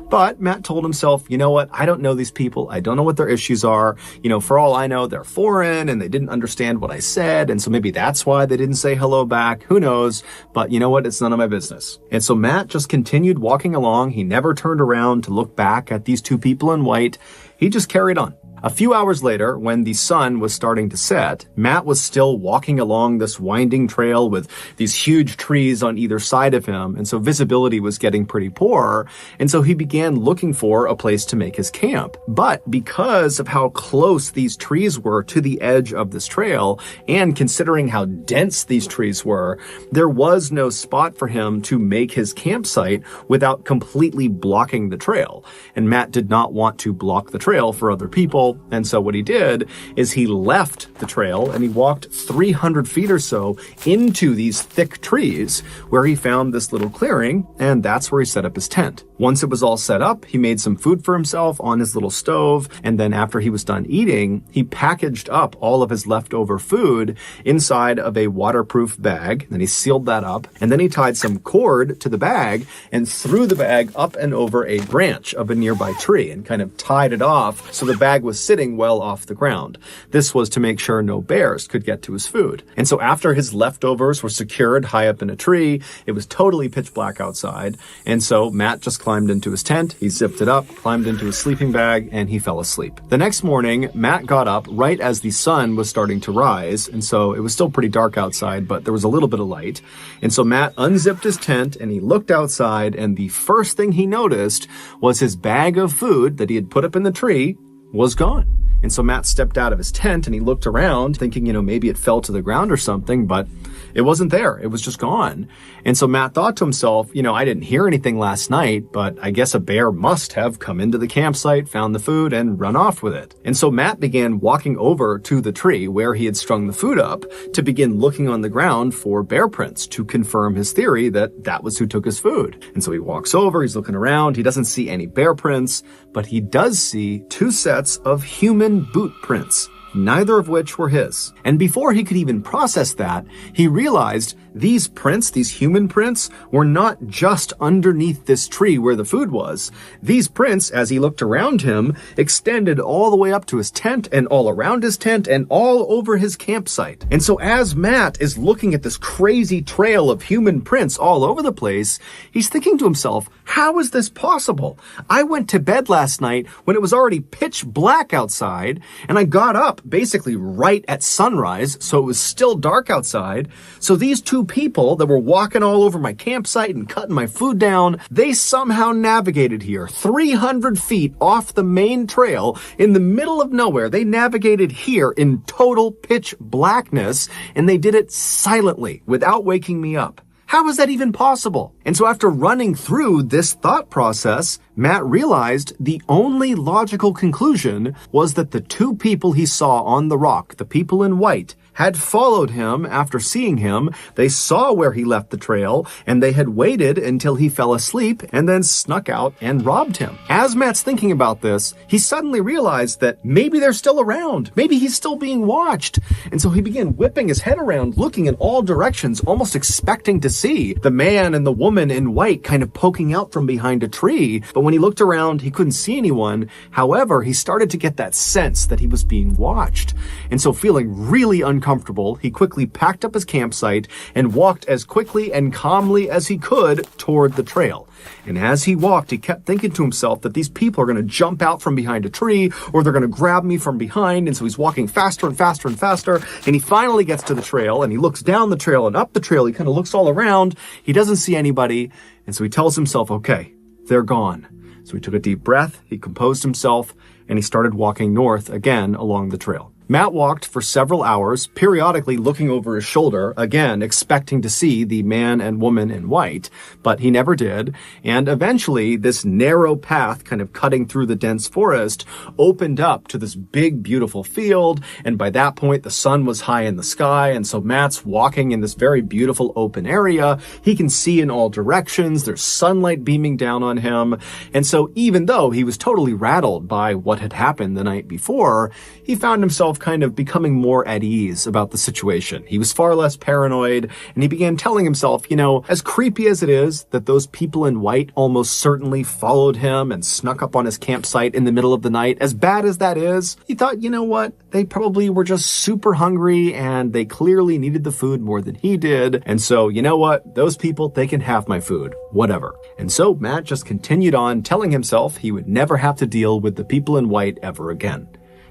But Matt told himself, you know what? I don't know these people. I don't know what their issues are. For all I know, they're foreign and they didn't understand what I said. And so maybe that's why they didn't say hello back. Who knows? But you know what? It's none of my business. And so Matt just continued walking along. He never turned around to look back at these two people in white. He just carried on. A few hours later, when the sun was starting to set, Matt was still walking along this winding trail with these huge trees on either side of him, and so visibility was getting pretty poor, and so he began looking for a place to make his camp. But because of how close these trees were to the edge of this trail, and considering how dense these trees were, there was no spot for him to make his campsite without completely blocking the trail. And Matt did not want to block the trail for other people. And so what he did is he left the trail and he walked 300 feet or so into these thick trees where he found this little clearing, and that's where he set up his tent. Once it was all set up, he made some food for himself on his little stove, and then after he was done eating, he packaged up all of his leftover food inside of a waterproof bag. Then he sealed that up, and then he tied some cord to the bag and threw the bag up and over a branch of a nearby tree and kind of tied it off so the bag was sitting well off the ground. This was to make sure no bears could get to his food. And so after his leftovers were secured high up in a tree, it was totally pitch black outside, and so Matt just climbed into his tent, he zipped it up, climbed into his sleeping bag, and he fell asleep. The next morning, Matt got up right as the sun was starting to rise, and so it was still pretty dark outside, but there was a little bit of light. And so Matt unzipped his tent and he looked outside, and the first thing he noticed was his bag of food that he had put up in the tree was gone. And so Matt stepped out of his tent and he looked around thinking, maybe it fell to the ground or something, but it wasn't there. It was just gone. And so Matt thought to himself, I didn't hear anything last night, but I guess a bear must have come into the campsite, found the food, and run off with it. And so Matt began walking over to the tree where he had strung the food up to begin looking on the ground for bear prints to confirm his theory that that was who took his food. And so he walks over, he's looking around, he doesn't see any bear prints, but he does see 2 sets of human boot prints, neither of which were his. And before he could even process that, he realized these prints, these human prints, were not just underneath this tree where the food was. These prints, as he looked around him, extended all the way up to his tent and all around his tent and all over his campsite. And so as Matt is looking at this crazy trail of human prints all over the place, he's thinking to himself, how is this possible? I went to bed last night when it was already pitch black outside, and I got up basically right at sunrise, so it was still dark outside. So these 2 people that were walking all over my campsite and cutting my food down, they somehow navigated here 300 feet off the main trail in the middle of nowhere. They navigated here in total pitch blackness, and they did it silently without waking me up. How is that even possible? And so after running through this thought process, Matt realized the only logical conclusion was that the 2 people he saw on the rock, the people in white, had followed him after seeing him. They saw where he left the trail, and they had waited until he fell asleep and then snuck out and robbed him. As Matt's thinking about this, he suddenly realized that maybe they're still around. Maybe he's still being watched. And so he began whipping his head around, looking in all directions, almost expecting to see the man and the woman in white kind of poking out from behind a tree. But when he looked around, he couldn't see anyone. However, he started to get that sense that he was being watched. And so feeling really uncomfortable, he quickly packed up his campsite and walked as quickly and calmly as he could toward the trail. And as he walked, he kept thinking to himself that these people are going to jump out from behind a tree, or they're going to grab me from behind. And so he's walking faster and faster and faster. And he finally gets to the trail, and he looks down the trail and up the trail. He kind of looks all around. He doesn't see anybody. And so he tells himself, okay, they're gone. So he took a deep breath, he composed himself, and he started walking north again along the trail. Matt walked for several hours, periodically looking over his shoulder, again expecting to see the man and woman in white, but he never did. And eventually, this narrow path kind of cutting through the dense forest opened up to this big, beautiful field. And by that point, the sun was high in the sky. And so Matt's walking in this very beautiful open area. He can see in all directions. There's sunlight beaming down on him. And so even though he was totally rattled by what had happened the night before, he found himself kind of becoming more at ease about the situation. He was far less paranoid, and he began telling himself, as creepy as it is that those people in white almost certainly followed him and snuck up on his campsite in the middle of the night, as bad as that is, he thought, what? They probably were just super hungry, and they clearly needed the food more than he did. And so, what? Those people, they can have my food. Whatever. And so Matt just continued on telling himself he would never have to deal with the people in white ever again.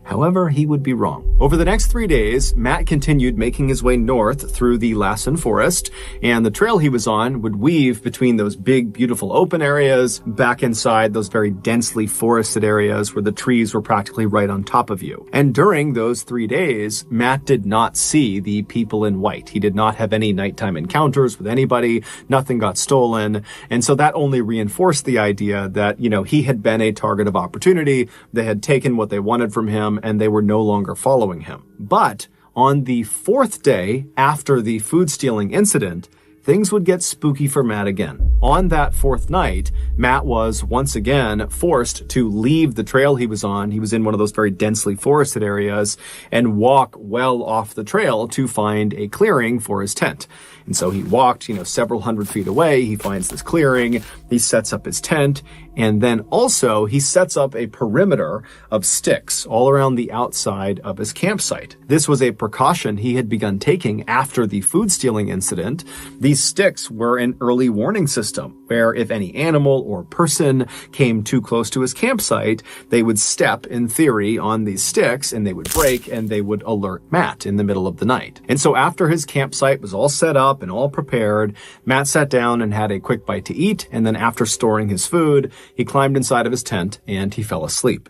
However, he would be wrong. Over the next 3 days, Matt continued making his way north through the Lassen forest, and the trail he was on would weave between those big, beautiful open areas back inside those very densely forested areas where the trees were practically right on top of you. And during those 3 days, Matt did not see the people in white. He did not have any nighttime encounters with anybody. Nothing got stolen. And so that only reinforced the idea that, he had been a target of opportunity. They had taken what they wanted from him, and they were no longer following him. But on the 4th day after the food stealing incident, things would get spooky for Matt again. On that fourth night, Matt was once again forced to leave the trail he was on. He was in one of those very densely forested areas and walk well off the trail to find a clearing for his tent. And so he walked, several hundred feet away. He finds this clearing. He sets up his tent. And then also he sets up a perimeter of sticks all around the outside of his campsite. This was a precaution he had begun taking after the food stealing incident. These sticks were an early warning system where if any animal or person came too close to his campsite, they would step, in theory, on these sticks and they would break and they would alert Matt in the middle of the night. And so after his campsite was all set up and all prepared, Matt sat down and had a quick bite to eat, and then after storing his food, he climbed inside of his tent and he fell asleep.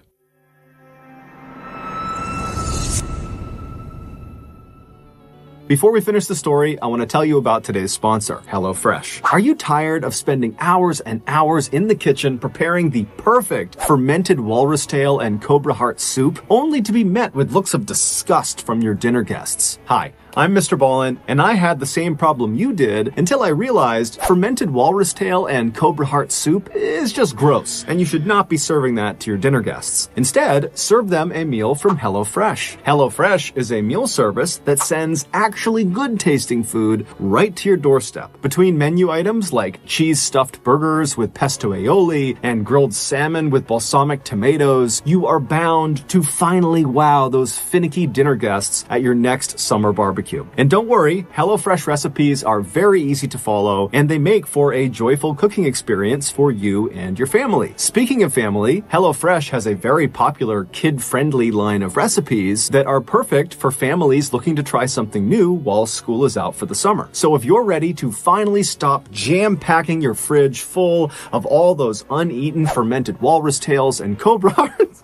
Before we finish the story, I want to tell you about today's sponsor, HelloFresh. Are you tired of spending hours and hours in the kitchen preparing the perfect fermented walrus tail and cobra heart soup, only to be met with looks of disgust from your dinner guests? Hi, I'm Mr. Ballen, and I had the same problem you did until I realized fermented walrus tail and cobra heart soup is just gross, and you should not be serving that to your dinner guests. Instead, serve them a meal from HelloFresh. HelloFresh is a meal service that sends actually good-tasting food right to your doorstep. Between menu items like cheese-stuffed burgers with pesto aioli and grilled salmon with balsamic tomatoes, you are bound to finally wow those finicky dinner guests at your next summer barbecue. And don't worry, HelloFresh recipes are very easy to follow, and they make for a joyful cooking experience for you and your family. Speaking of family, HelloFresh has a very popular kid-friendly line of recipes that are perfect for families looking to try something new while school is out for the summer. So if you're ready to finally stop jam-packing your fridge full of all those uneaten fermented walrus tails and cobra hearts,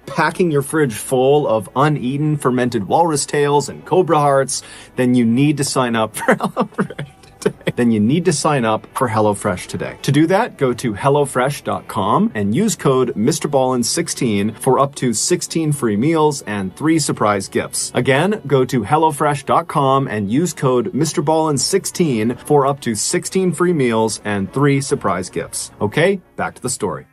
packing your fridge full of uneaten fermented walrus tails and cobra hearts, then you need to sign up for HelloFresh. Today. To do that, go to HelloFresh.com and use code MrBallen's16 for up to 16 free meals and 3 surprise gifts. Again, go to HelloFresh.com and use code MrBallen's16 for up to 16 free meals and 3 surprise gifts. Okay, back to the story.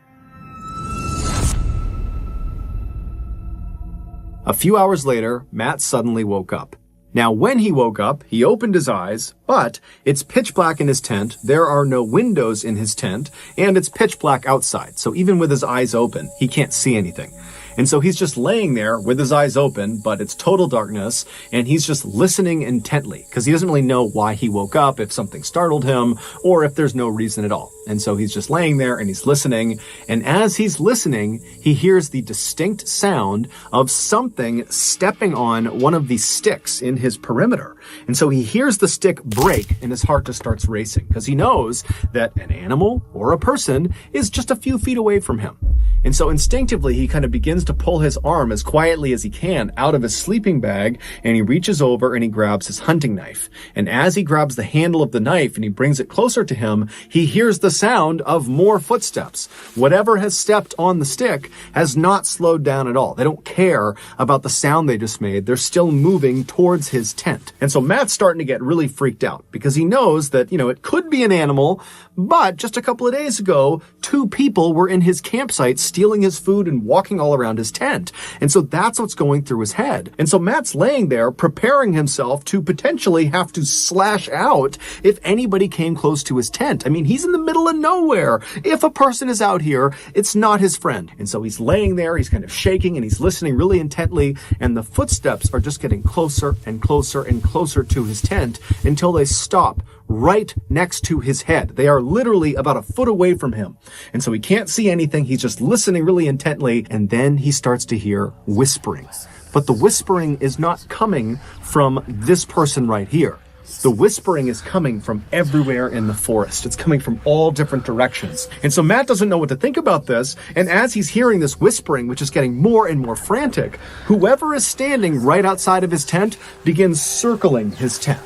A few hours later, Matt suddenly woke up. Now, when he woke up, he opened his eyes, but it's pitch black in his tent, there are no windows in his tent, and it's pitch black outside. So even with his eyes open, he can't see anything. And so he's just laying there with his eyes open, but it's total darkness, and he's just listening intently, because he doesn't really know why he woke up, if something startled him, or if there's no reason at all. And so he's just laying there and he's listening, and as he's listening, he hears the distinct sound of something stepping on one of the sticks in his perimeter. And so he hears the stick break and his heart just starts racing, because he knows that an animal or a person is just a few feet away from him. And so instinctively, he kind of begins to pull his arm as quietly as he can out of his sleeping bag, and he reaches over and he grabs his hunting knife. And as he grabs the handle of the knife and he brings it closer to him, he hears the sound of more footsteps. Whatever has stepped on the stick has not slowed down at all. They don't care about the sound they just made. They're still moving towards his tent. And so Matt's starting to get really freaked out, because he knows that, it could be an animal, but just a couple of days ago, 2 people were in his campsite stealing his food and walking all around his tent. And so that's what's going through his head. And so Matt's laying there preparing himself to potentially have to slash out if anybody came close to his tent. I mean, he's in the middle of nowhere. If a person is out here, it's not his friend. And so he's laying there, he's kind of shaking, and he's listening really intently, and the footsteps are just getting closer and closer and closer to his tent until they stop right next to his head. They are literally about a foot away from him. And so he can't see anything. He's just listening really intently. And then he starts to hear whispering. But the whispering is not coming from this person right here. The whispering is coming from everywhere in the forest. It's coming from all different directions. And so Matt doesn't know what to think about this. And as he's hearing this whispering, which is getting more and more frantic, whoever is standing right outside of his tent begins circling his tent.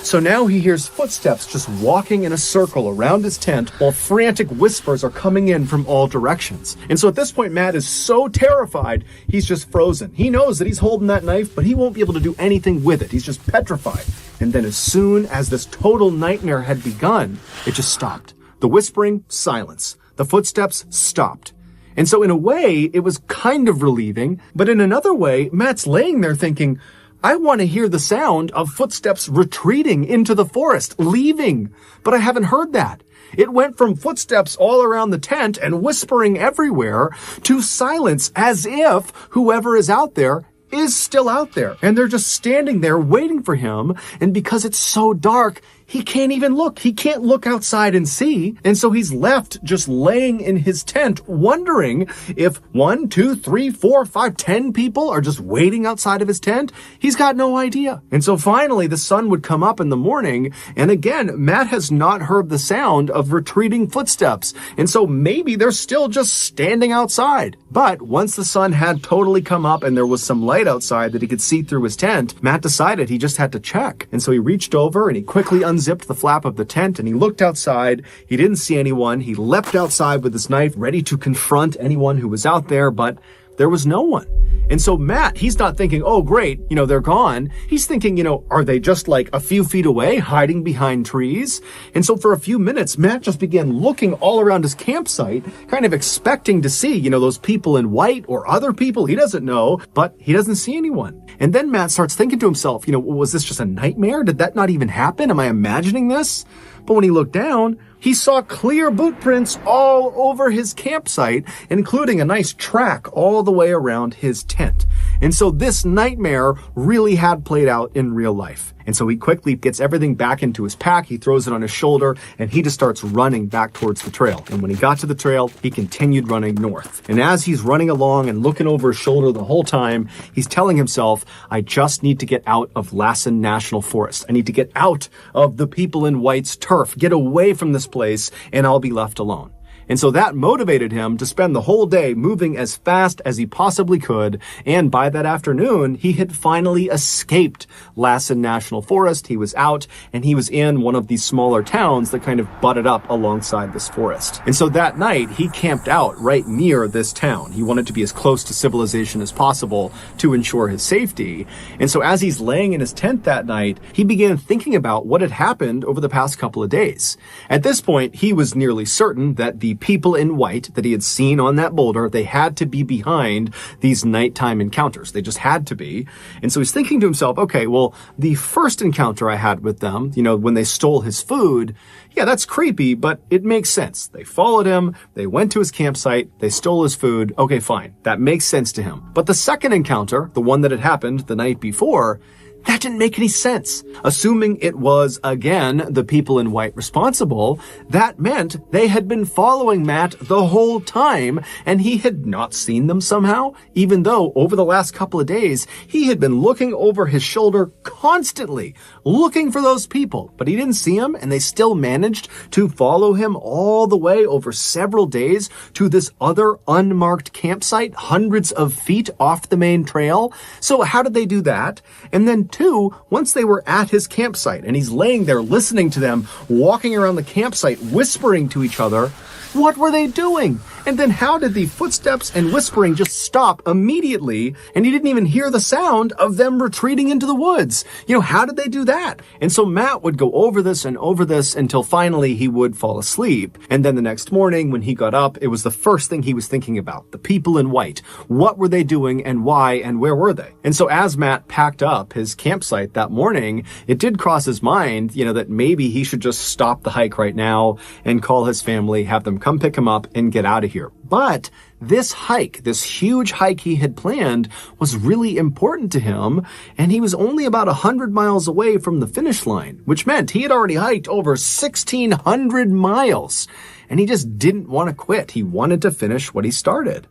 So now he hears footsteps just walking in a circle around his tent while frantic whispers are coming in from all directions. And so at this point, Matt is so terrified, he's just frozen. He knows that he's holding that knife, but he won't be able to do anything with it. He's just petrified. And then as soon as this total nightmare had begun, it just stopped. The whispering, silence. The footsteps stopped. And so in a way, it was kind of relieving, but in another way, Matt's laying there thinking, I want to hear the sound of footsteps retreating into the forest, leaving, but I haven't heard that. It went from footsteps all around the tent and whispering everywhere to silence, as if whoever is out there is still out there. And they're just standing there waiting for him. And because it's so dark, he can't even look. He can't look outside and see. And so he's left just laying in his tent, wondering if 1, 2, 3, 4, 5, 10 people are just waiting outside of his tent. He's got no idea. And so finally the sun would come up in the morning. And again, Matt has not heard the sound of retreating footsteps. And so maybe they're still just standing outside. But once the sun had totally come up and there was some light outside that he could see through his tent, Matt decided he just had to check. And so he reached over and he quickly unzipped the flap of the tent and he looked outside. He didn't see anyone. He leapt outside with his knife, ready to confront anyone who was out there, but there was no one. And so Matt, he's not thinking, oh great, they're gone. He's thinking, are they just like a few feet away, hiding behind trees? And so for a few minutes, Matt just began looking all around his campsite, kind of expecting to see, those people in white or other people. He doesn't know, but he doesn't see anyone. And then Matt starts thinking to himself, was this just a nightmare? Did that not even happen? Am I imagining this? But when he looked down, he saw clear boot prints all over his campsite, including a nice track all the way around his tent. And so this nightmare really had played out in real life. And so he quickly gets everything back into his pack, he throws it on his shoulder, and he just starts running back towards the trail. And when he got to the trail, he continued running north. And as he's running along and looking over his shoulder the whole time, he's telling himself, I just need to get out of Lassen National Forest. I need to get out of the people in white's turf, get away from this place, and I'll be left alone. And so that motivated him to spend the whole day moving as fast as he possibly could. And by that afternoon, he had finally escaped Lassen National Forest. He was out and he was in one of these smaller towns that kind of butted up alongside this forest. And so that night, he camped out right near this town. He wanted to be as close to civilization as possible to ensure his safety. And so as he's laying in his tent that night, he began thinking about what had happened over the past couple of days. At this point, he was nearly certain that the people in white that he had seen on that boulder, they had to be behind these nighttime encounters. They just had to be. And so he's thinking to himself, okay, well, the first encounter I had with them, when they stole his food, yeah, that's creepy, but it makes sense. They followed him, they went to his campsite, they stole his food. Okay, fine. That makes sense to him. But the second encounter, the one that had happened the night before, that didn't make any sense. Assuming it was, again, the people in white responsible, that meant they had been following Matt the whole time, and he had not seen them somehow, even though over the last couple of days, he had been looking over his shoulder constantly, looking for those people, but he didn't see them, and they still managed to follow him all the way over several days to this other unmarked campsite, hundreds of feet off the main trail. So how did they do that? And then two, once they were at his campsite and he's laying there listening to them, walking around the campsite, whispering to each other, what were they doing? And then how did the footsteps and whispering just stop immediately and he didn't even hear the sound of them retreating into the woods? How did they do that? And so Matt would go over this until finally he would fall asleep. And then the next morning when he got up, it was the first thing he was thinking about. The people in white. What were they doing and why and where were they? And so as Matt packed up his campsite that morning, it did cross his mind, that maybe he should just stop the hike right now and call his family, have them come pick him up and get out of here. But this hike, this huge hike he had planned, was really important to him, and he was only about 100 miles away from the finish line, which meant he had already hiked over 1,600 miles, and he just didn't want to quit. He wanted to finish what he started.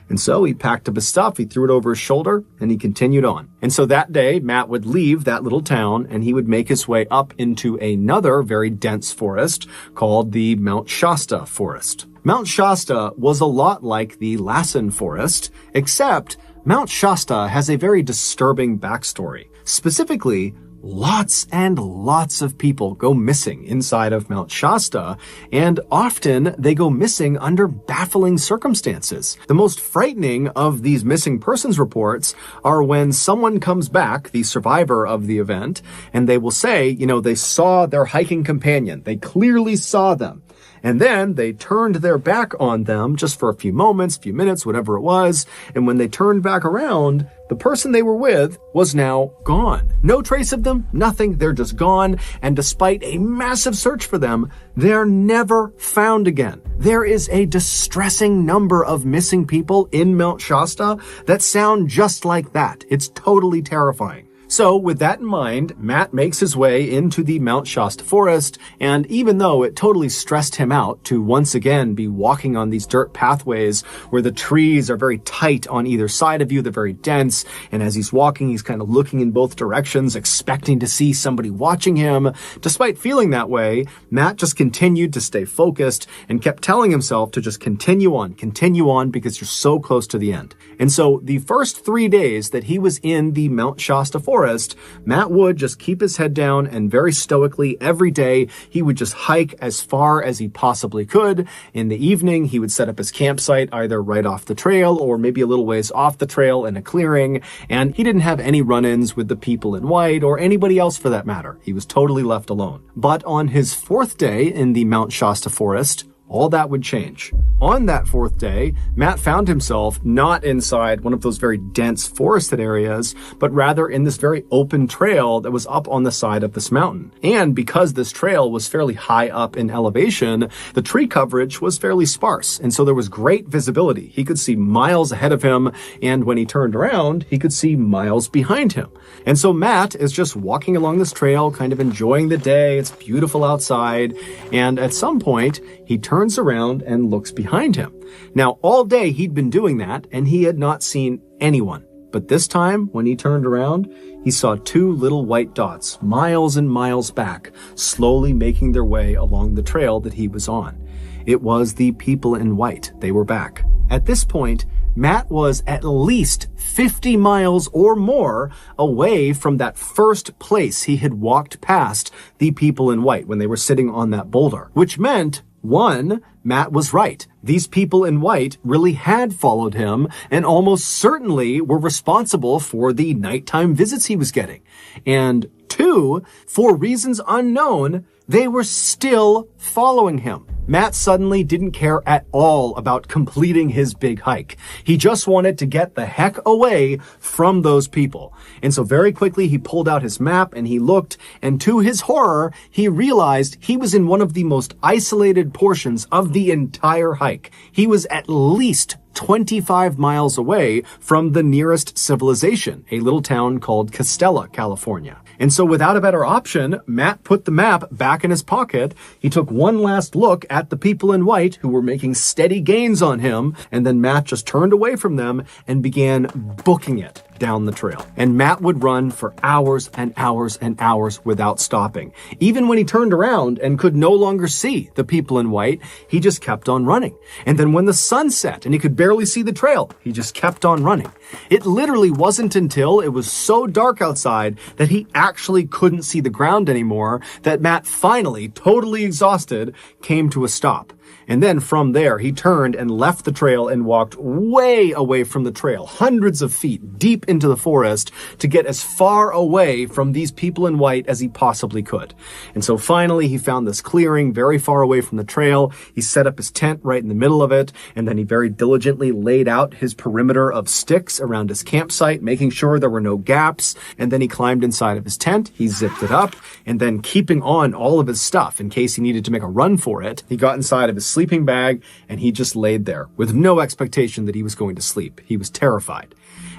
And so he packed up his stuff, he threw it over his shoulder, and he continued on. And so that day, Matt would leave that little town, and he would make his way up into another very dense forest called the Mount Shasta Forest. Mount Shasta was a lot like the Lassen Forest, except Mount Shasta has a very disturbing backstory. Specifically, lots and lots of people go missing inside of Mount Shasta, and often they go missing under baffling circumstances. The most frightening of these missing persons reports are when someone comes back, the survivor of the event, and they will say, they saw their hiking companion. They clearly saw them. And then they turned their back on them just for a few moments, few minutes, whatever it was. And when they turned back around, the person they were with was now gone. No trace of them, nothing. They're just gone. And despite a massive search for them, they're never found again. There is a distressing number of missing people in Mount Shasta that sound just like that. It's totally terrifying. So with that in mind, Matt makes his way into the Mount Shasta forest, and even though it totally stressed him out to once again be walking on these dirt pathways where the trees are very tight on either side of you, they're very dense, and as he's walking, he's kind of looking in both directions, expecting to see somebody watching him. Despite feeling that way, Matt just continued to stay focused and kept telling himself to just continue on, because you're so close to the end. And so the first 3 days that he was in the Mount Shasta forest, Matt would just keep his head down and very stoically every day he would just hike as far as he possibly could. In the evening, he would set up his campsite either right off the trail or maybe a little ways off the trail in a clearing, and he didn't have any run-ins with the people in white or anybody else for that matter. He was totally left alone. But on his 4th day in the Mount Shasta forest, all that would change. On that 4th day, Matt found himself not inside one of those very dense forested areas, but rather in this very open trail that was up on the side of this mountain. And because this trail was fairly high up in elevation, the tree coverage was fairly sparse, and so there was great visibility. He could see miles ahead of him, and when he turned around, he could see miles behind him. And so Matt is just walking along this trail, kind of enjoying the day. It's beautiful outside, and at some point, he turns around and looks behind him. Now, all day he'd been doing that, and he had not seen anyone. But this time, when he turned around, he saw 2 little white dots, miles and miles back, slowly making their way along the trail that he was on. It was the people in white. They were back. At this point, Matt was at least 50 miles or more away from that first place he had walked past the people in white when they were sitting on that boulder, which meant, 1, Matt was right. These people in white really had followed him and almost certainly were responsible for the nighttime visits he was getting. And 2, for reasons unknown, they were still following him. Matt suddenly didn't care at all about completing his big hike. He just wanted to get the heck away from those people. And so very quickly he pulled out his map and he looked, and to his horror, he realized he was in one of the most isolated portions of the entire hike. He was at least 25 miles away from the nearest civilization, a little town called Castella, California. And so without a better option, Matt put the map back in his pocket. He took one last look at the people in white who were making steady gains on him, and then Matt just turned away from them and began booking it down the trail. And Matt would run for hours and hours and hours without stopping. Even when he turned around and could no longer see the people in white, he just kept on running. And then when the sun set and he could barely see the trail, he just kept on running. It literally wasn't until it was so dark outside that he actually couldn't see the ground anymore that Matt finally, totally exhausted, came to a stop. And then from there, he turned and left the trail and walked way away from the trail, hundreds of feet deep into the forest to get as far away from these people in white as he possibly could. And so finally, he found this clearing very far away from the trail. He set up his tent right in the middle of it, and then he very diligently laid out his perimeter of sticks around his campsite, making sure there were no gaps. And then he climbed inside of his tent, he zipped it up, and then keeping on all of his stuff in case he needed to make a run for it, he got inside of his sleeping bag, and he just laid there with no expectation that he was going to sleep. He was terrified.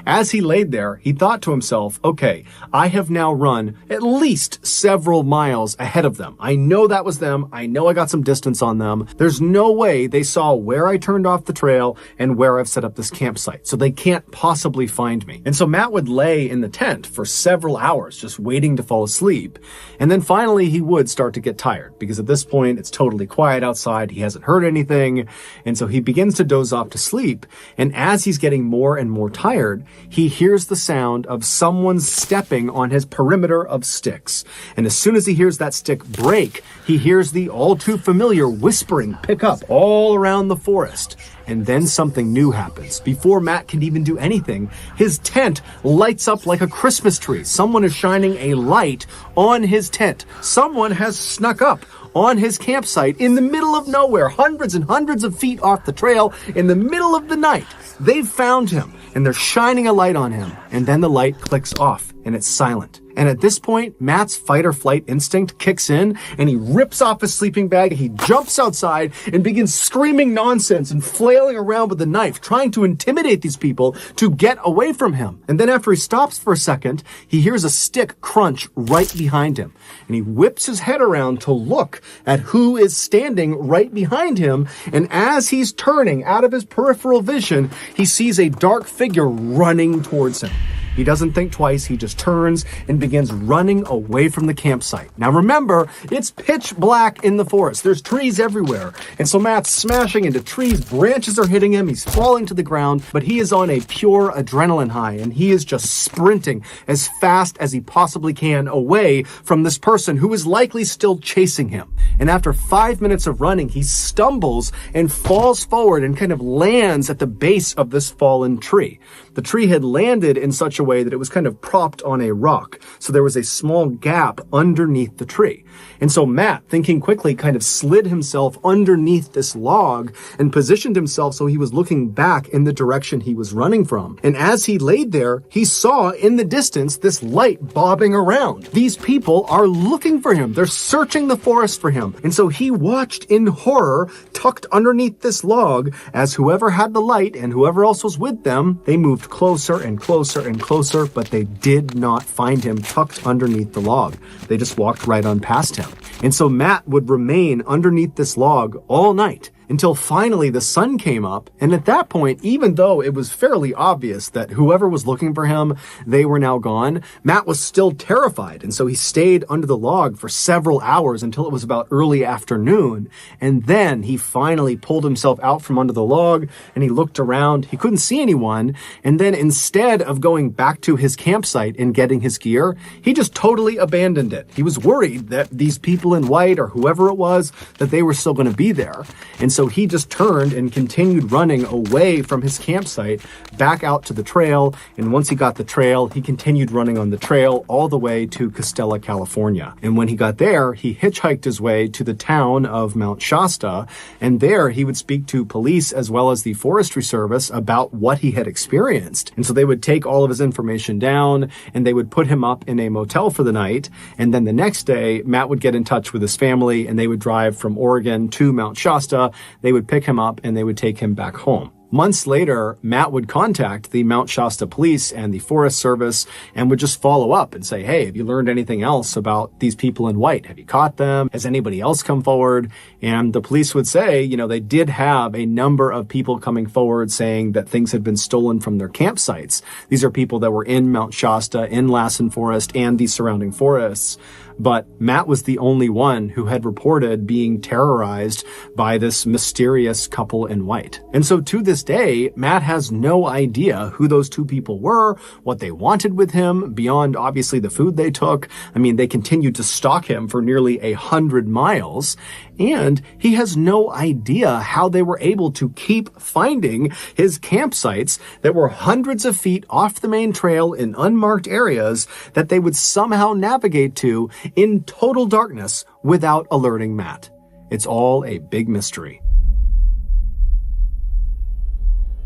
As he laid there, he thought to himself, okay, I have now run at least several miles ahead of them. I know that was them. I know I got some distance on them. There's no way they saw where I turned off the trail and where I've set up this campsite, so they can't possibly find me. And so Matt would lay in the tent for several hours just waiting to fall asleep. And then finally he would start to get tired because at this point it's totally quiet outside. He hasn't heard anything. And so he begins to doze off to sleep. And as he's getting more and more tired, he hears the sound of someone stepping on his perimeter of sticks. And as soon as he hears that stick break, he hears the all too familiar whispering pick up all around the forest. And then something new happens. Before Matt can even do anything, his tent lights up like a Christmas tree. Someone is shining a light on his tent. Someone has snuck up on his campsite in the middle of nowhere, hundreds and hundreds of feet off the trail, in the middle of the night. They've found him, and they're shining a light on him. And then the light clicks off, and it's silent. And at this point, Matt's fight or flight instinct kicks in, and he rips off his sleeping bag, he jumps outside and begins screaming nonsense and flailing around with the knife, trying to intimidate these people to get away from him. And then after he stops for a second, he hears a stick crunch right behind him. And he whips his head around to look at who is standing right behind him. And as he's turning out of his peripheral vision, he sees a dark figure running towards him. He doesn't think twice, he just turns and begins running away from the campsite. Now remember, it's pitch black in the forest. There's trees everywhere. And so Matt's smashing into trees, branches are hitting him, he's falling to the ground, but he is on a pure adrenaline high, and he is just sprinting as fast as he possibly can away from this person who is likely still chasing him. And after 5 minutes of running, he stumbles and falls forward and kind of lands at the base of this fallen tree. The tree had landed in such a way that it was kind of propped on a rock. So there was a small gap underneath the tree. And so Matt, thinking quickly, kind of slid himself underneath this log and positioned himself so he was looking back in the direction he was running from. And as he laid there, he saw in the distance this light bobbing around. These people are looking for him. They're searching the forest for him. And so he watched in horror, tucked underneath this log, as whoever had the light and whoever else was with them, they moved closer and closer and closer, but they did not find him tucked underneath the log. They just walked right on past him. And so Matt would remain underneath this log all night until finally the sun came up. And at that point, even though it was fairly obvious that whoever was looking for him, they were now gone, Matt was still terrified. And so he stayed under the log for several hours until it was about early afternoon. And then he finally pulled himself out from under the log and he looked around. He couldn't see anyone. And then instead of going back to his campsite and getting his gear, he just totally abandoned it. He was worried that these people in white or whoever it was, that they were still going to be there. And so he just turned and continued running away from his campsite back out to the trail. And once he got the trail, he continued running on the trail all the way to Costella, California. And when he got there, he hitchhiked his way to the town of Mount Shasta. And there he would speak to police as well as the Forestry Service about what he had experienced. And so they would take all of his information down and they would put him up in a motel for the night. And then the next day, Matt would get in touch with his family and they would drive from Oregon to Mount Shasta. They would pick him up and they would take him back home. Months later, Matt would contact the Mount Shasta police and the Forest Service and would just follow up and say, hey, have you learned anything else about these people in white? Have you caught them? Has anybody else come forward? And the police would say, they did have a number of people coming forward saying that things had been stolen from their campsites. These are people that were in Mount Shasta, in Lassen Forest, and the surrounding forests. But Matt was the only one who had reported being terrorized by this mysterious couple in white. And so to this day, Matt has no idea who those two people were, what they wanted with him, beyond obviously the food they took. I mean, they continued to stalk him for nearly 100 miles. And he has no idea how they were able to keep finding his campsites that were hundreds of feet off the main trail in unmarked areas that they would somehow navigate to in total darkness without alerting Matt. It's all a big mystery.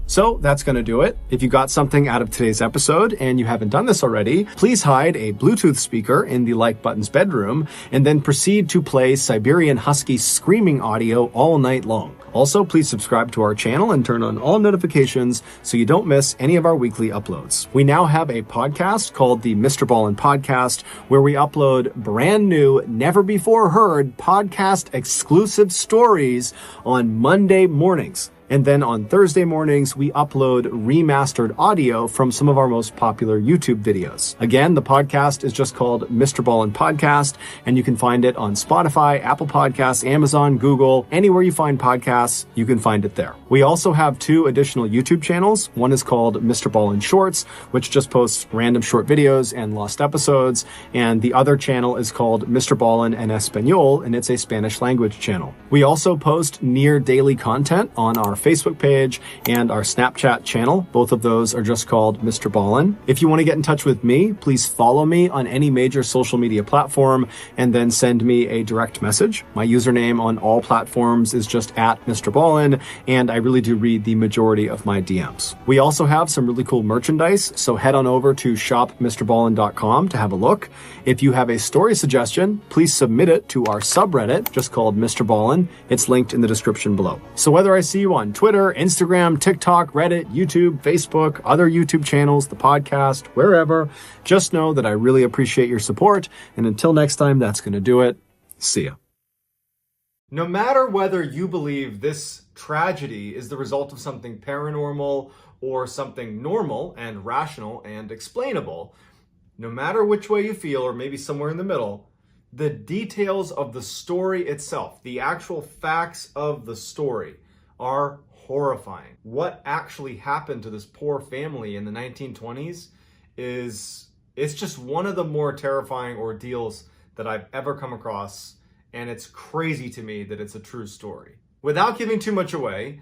So that's going to do it. If you got something out of today's episode and you haven't done this already, please hide a Bluetooth speaker in the like button's bedroom and then proceed to play Siberian Husky screaming audio all night long. Also, please subscribe to our channel and turn on all notifications so you don't miss any of our weekly uploads. We now have a podcast called the MrBallen's Podcast, where we upload brand new, never before heard podcast exclusive stories on Monday mornings. And then on Thursday mornings, we upload remastered audio from some of our most popular YouTube videos. Again, the podcast is just called Mr. Ballin Podcast, and you can find it on Spotify, Apple Podcasts, Amazon, Google, anywhere you find podcasts, you can find it there. We also have 2 additional YouTube channels. One is called Mr. Ballin Shorts, which just posts random short videos and lost episodes. And the other channel is called Mr. Ballin en Español, and it's a Spanish language channel. We also post near daily content on our Facebook page and our Snapchat channel. Both of those are just called Mr. Ballin. If you want to get in touch with me, please follow me on any major social media platform and then send me a direct message. My username on all platforms is just at Mr. Ballin, and I really do read the majority of my DMs. We also have some really cool merchandise, so head on over to shopmrballin.com to have a look. If you have a story suggestion, please submit it to our subreddit, just called Mr. Ballin. It's linked in the description below. So whether I see you on Twitter, Instagram, TikTok, Reddit, YouTube, Facebook, other YouTube channels, the podcast, wherever, just know that I really appreciate your support. And until next time, that's going to do it. See ya. No matter whether you believe this tragedy is the result of something paranormal or something normal and rational and explainable, no matter which way you feel, or maybe somewhere in the middle, the details of the story itself, the actual facts of the story, are horrifying. What actually happened to this poor family in the 1920s it's just one of the more terrifying ordeals that I've ever come across, and it's crazy to me that it's a true story. Without giving too much away,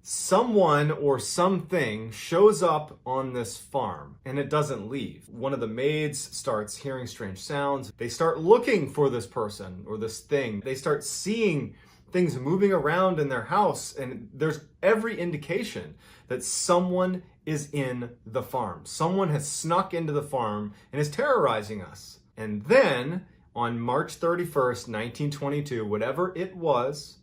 someone or something shows up on this farm and it doesn't leave. One of the maids starts hearing strange sounds. They start looking for this person or this thing. They start seeing things moving around in their house, and there's every indication that someone is in the farm. Someone has snuck into the farm and is terrorizing us. And then on March 31st, 1922, whatever it was,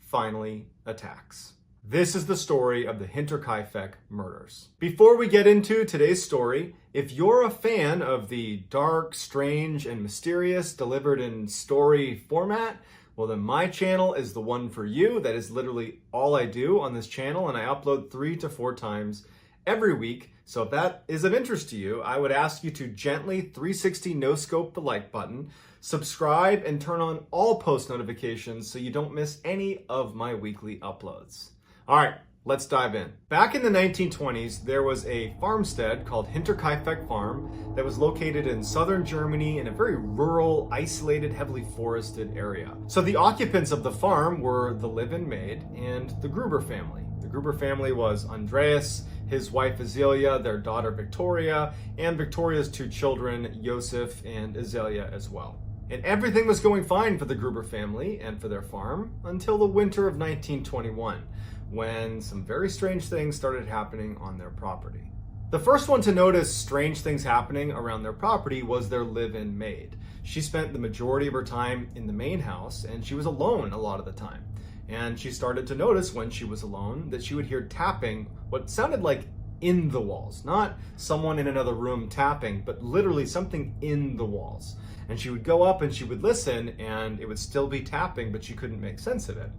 finally attacks. This is the story of the Hinterkaifeck murders. Before we get into today's story, if you're a fan of the dark, strange, and mysterious delivered in story format, well then my channel is the one for you. That is literally all I do on this channel, and I upload 3 to 4 times every week. So if that is of interest to you, I would ask you to gently 360 no-scope the like button, subscribe, and turn on all post notifications so you don't miss any of my weekly uploads. All right, let's dive in. Back in the 1920s, there was a farmstead called Hinterkaifeck Farm that was located in southern Germany in a very rural, isolated, heavily forested area. So the occupants of the farm were the live-in maid and the Gruber family. The Gruber family was Andreas, his wife Azelia, their daughter Victoria, and Victoria's 2 children, Joseph and Azelia as well. And everything was going fine for the Gruber family and for their farm until the winter of 1921. When some very strange things started happening on their property. The first one to notice strange things happening around their property was their live-in maid. She spent the majority of her time in the main house, and she was alone a lot of the time. And she started to notice when she was alone that she would hear tapping, what sounded like in the walls. Not someone in another room tapping, but literally something in the walls. And she would go up and she would listen, and it would still be tapping, but she couldn't make sense of it.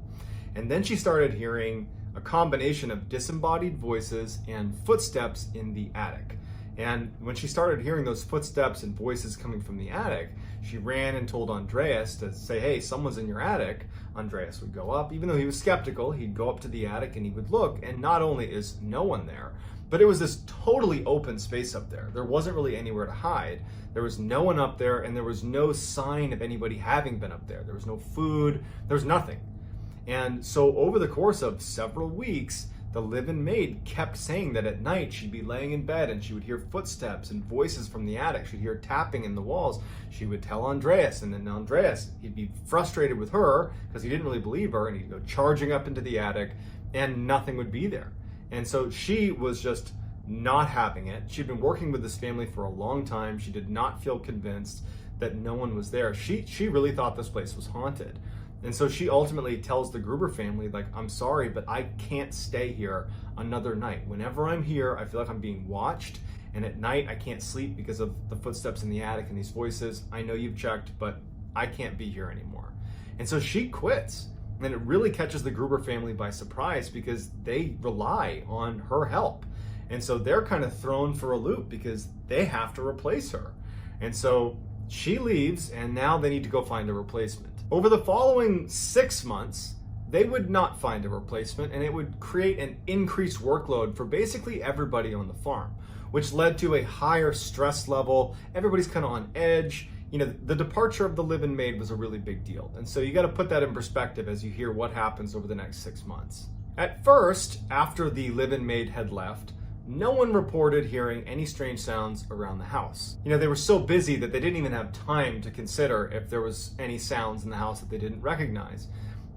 And then she started hearing a combination of disembodied voices and footsteps in the attic. And when she started hearing those footsteps and voices coming from the attic, she ran and told Andreas to say, hey, someone's in your attic. Andreas would go up. Even though he was skeptical, he'd go up to the attic and he would look, and not only is no one there, but it was this totally open space up there. There wasn't really anywhere to hide. There was no one up there, and there was no sign of anybody having been up there. There was no food. There was nothing. And so over the course of several weeks, the live-in maid kept saying that at night she'd be laying in bed and she would hear footsteps and voices from the attic. She'd hear tapping in the walls. She would tell Andreas, and then Andreas, he'd be frustrated with her because he didn't really believe her, and he'd go charging up into the attic and nothing would be there. And so she was just not having it. She'd been working with this family for a long time. She did not feel convinced that no one was there. She really thought this place was haunted. And so she ultimately tells the Gruber family, like, I'm sorry, but I can't stay here another night. Whenever I'm here, I feel like I'm being watched. And at night, I can't sleep because of the footsteps in the attic and these voices. I know you've checked, but I can't be here anymore. And so she quits. And it really catches the Gruber family by surprise because they rely on her help. And so they're kind of thrown for a loop because they have to replace her. And so she leaves, and now they need to go find a replacement. Over the following 6 months, they would not find a replacement, and it would create an increased workload for basically everybody on the farm, which led to a higher stress level. Everybody's kind of on edge. You know, the departure of the live-in maid was a really big deal. And so you got to put that in perspective as you hear what happens over the next 6 months. At first, after the live-in maid had left, no one reported hearing any strange sounds around the house. You know, they were so busy that they didn't even have time to consider if there was any sounds in the house that they didn't recognize.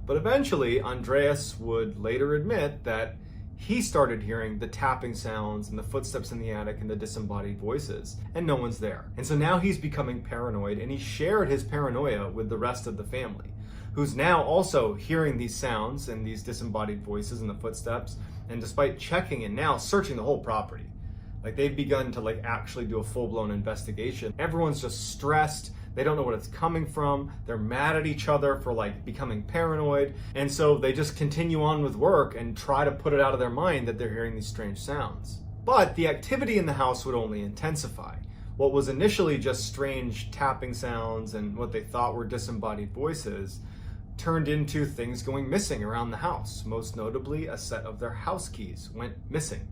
But eventually, Andreas would later admit that he started hearing the tapping sounds and the footsteps in the attic and the disembodied voices, and no one's there. And so now he's becoming paranoid, and he shared his paranoia with the rest of the family, who's now also hearing these sounds and these disembodied voices and the footsteps, and despite checking and now searching the whole property. Like, they've begun to actually do a full-blown investigation. Everyone's just stressed. They don't know what it's coming from. They're mad at each other for becoming paranoid. And so they just continue on with work and try to put it out of their mind that they're hearing these strange sounds. But the activity in the house would only intensify. What was initially just strange tapping sounds and what they thought were disembodied voices turned into things going missing around the house. Most notably, a set of their house keys went missing.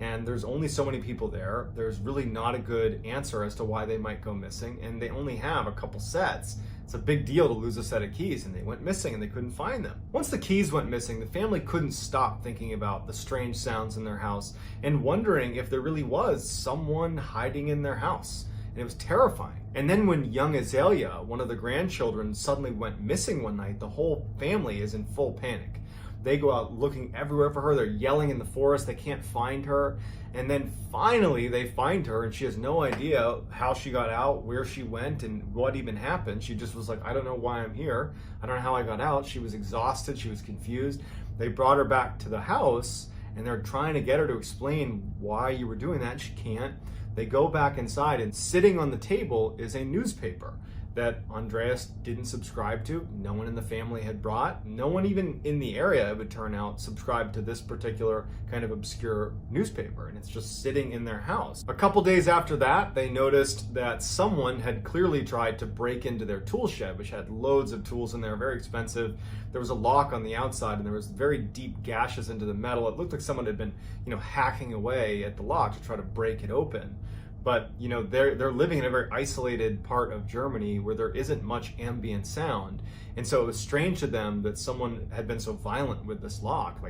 And there's only so many people there. There's really not a good answer as to why they might go missing, and they only have a couple sets. It's a big deal to lose a set of keys, and they went missing and they couldn't find them. Once the keys went missing, the family couldn't stop thinking about the strange sounds in their house and wondering if there really was someone hiding in their house. And it was terrifying. And then when young Azalea, one of the grandchildren, suddenly went missing one night, the whole family is in full panic. They go out looking everywhere for her. They're yelling in the forest. They can't find her. And then finally they find her, and she has no idea how she got out, where she went, and what even happened. She just was like, I don't know why I'm here. I don't know how I got out. She was exhausted. She was confused. They brought her back to the house, and they're trying to get her to explain why you were doing that, and she can't. They go back inside, and sitting on the table is a newspaper that Andreas didn't subscribe to. No one in the family had brought. No one even in the area, it would turn out, subscribed to this particular kind of obscure newspaper, and it's just sitting in their house. A couple days after that, they noticed that someone had clearly tried to break into their tool shed, which had loads of tools in there, very expensive. There was a lock on the outside, and there was very deep gashes into the metal. It looked like someone had been, hacking away at the lock to try to break it open. But, they're living in a very isolated part of Germany where there isn't much ambient sound. And so it was strange to them that someone had been so violent with this lock,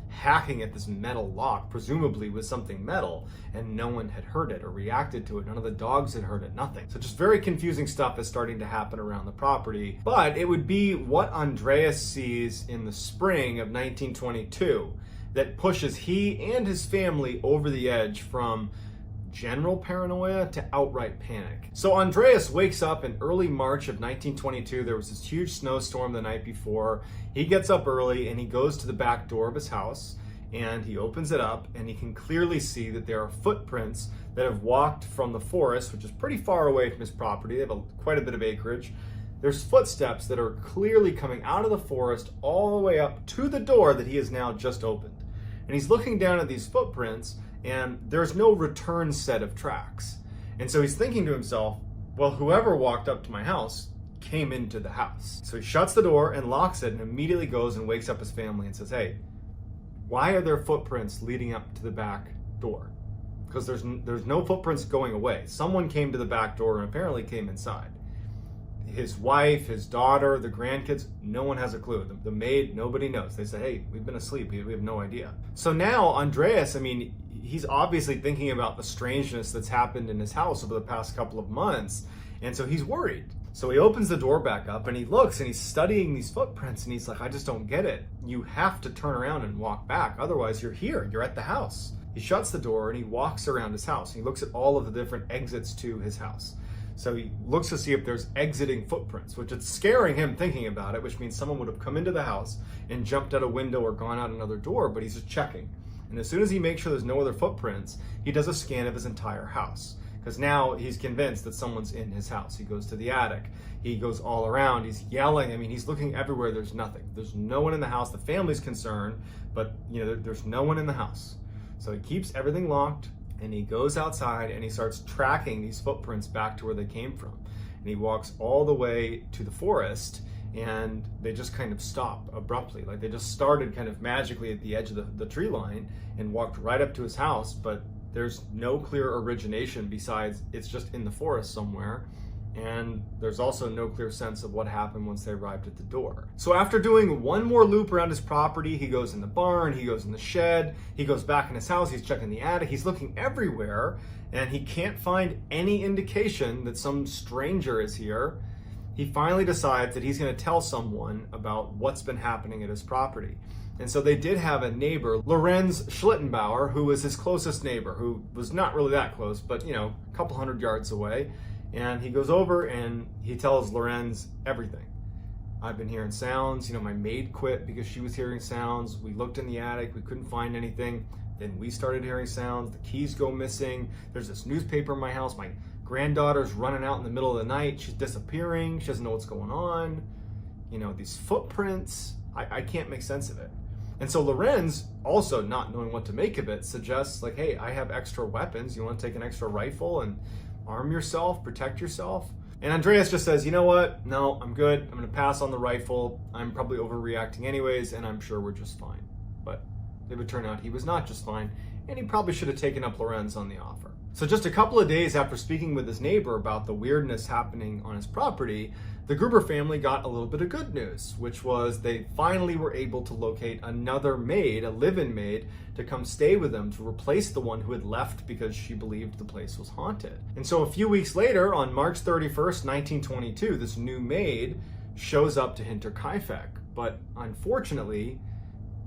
hacking at this metal lock, presumably with something metal, and no one had heard it or reacted to it. None of the dogs had heard it, nothing. So just very confusing stuff is starting to happen around the property. But it would be what Andreas sees in the spring of 1922 that pushes he and his family over the edge from general paranoia to outright panic. So Andreas wakes up in early March of 1922. There was this huge snowstorm the night before. He gets up early and he goes to the back door of his house and he opens it up, and he can clearly see that there are footprints that have walked from the forest, which is pretty far away from his property. They have quite a bit of acreage. There's footsteps that are clearly coming out of the forest all the way up to the door that he has now just opened. And he's looking down at these footprints, and there's no return set of tracks. And so he's thinking to himself, well, whoever walked up to my house came into the house. So he shuts the door and locks it and immediately goes and wakes up his family and says, hey, why are there footprints leading up to the back door? Because there's no footprints going away. Someone came to the back door and apparently came inside. His wife, his daughter, the grandkids, no one has a clue. The maid, nobody knows. They say, hey, we've been asleep. We have no idea. So now Andreas, he's obviously thinking about the strangeness that's happened in his house over the past couple of months. And so he's worried. So he opens the door back up and he looks and he's studying these footprints and he's like, I just don't get it. You have to turn around and walk back. Otherwise you're here, you're at the house. He shuts the door and he walks around his house. He looks at all of the different exits to his house. So he looks to see if there's exiting footprints, which is scaring him thinking about it, which means someone would have come into the house and jumped out a window or gone out another door, but he's just checking. And as soon as he makes sure there's no other footprints, he does a scan of his entire house, because now he's convinced that someone's in his house. He goes to the attic. He goes all around. He's yelling. I mean, he's looking everywhere. There's nothing. There's no one in the house. The family's concerned, but there's no one in the house. So he keeps everything locked, and he goes outside and he starts tracking these footprints back to where they came from. And he walks all the way to the forest, and they just kind of stop abruptly. Like they just started kind of magically at the edge of the tree line and walked right up to his house, but there's no clear origination besides it's just in the forest somewhere. And there's also no clear sense of what happened once they arrived at the door. So after doing one more loop around his property, he goes in the barn, he goes in the shed, he goes back in his house, he's checking the attic, he's looking everywhere, and he can't find any indication that some stranger is here. He finally decides that he's going to tell someone about what's been happening at his property. And so they did have a neighbor, Lorenz Schlittenbauer, who was his closest neighbor, who was not really that close, but a couple hundred yards away. And he goes over and he tells Lorenz everything. I've been hearing sounds. My maid quit because she was hearing sounds. We looked in the attic. We couldn't find anything. Then we started hearing sounds. The keys go missing. There's this newspaper in my house. My granddaughter's running out in the middle of the night. She's disappearing. She doesn't know what's going on. These footprints. I can't make sense of it. And so Lorenz, also not knowing what to make of it, suggests like, hey, I have extra weapons. You want to take an extra rifle and arm yourself, protect yourself? And Andreas just says, you know what? No, I'm good. I'm going to pass on the rifle. I'm probably overreacting anyways, and I'm sure we're just fine. But it would turn out he was not just fine, and he probably should have taken up Lorenz on the offer. So just a couple of days after speaking with his neighbor about the weirdness happening on his property, the Gruber family got a little bit of good news, which was they finally were able to locate another maid, a live-in maid, to come stay with them to replace the one who had left because she believed the place was haunted. And so a few weeks later, on March 31st, 1922, this new maid shows up to Hinterkaifeck. But unfortunately,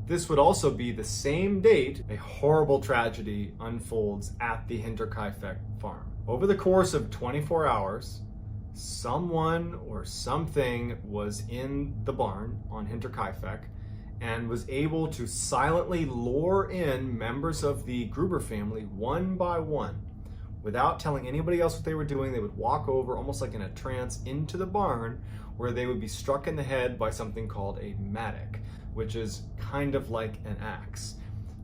this would also be the same date a horrible tragedy unfolds at the Hinterkaifeck farm. Over the course of 24 hours, someone or something was in the barn on Hinterkaifeck and was able to silently lure in members of the Gruber family one by one. Without telling anybody else what they were doing, they would walk over almost like in a trance into the barn, where they would be struck in the head by something called a mattock, which is kind of like an axe.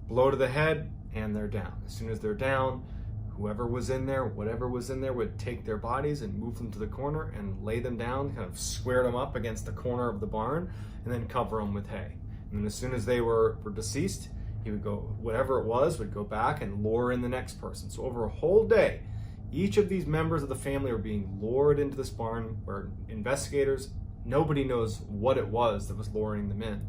Blow to the head and they're down. As soon as they're down, whoever was in there, whatever was in there, would take their bodies and move them to the corner and lay them down, kind of square them up against the corner of the barn, and then cover them with hay. And then as soon as they were deceased, he would go, whatever it was, would go back and lure in the next person. So over a whole day, each of these members of the family were being lured into this barn where investigators, nobody knows what it was that was luring them in.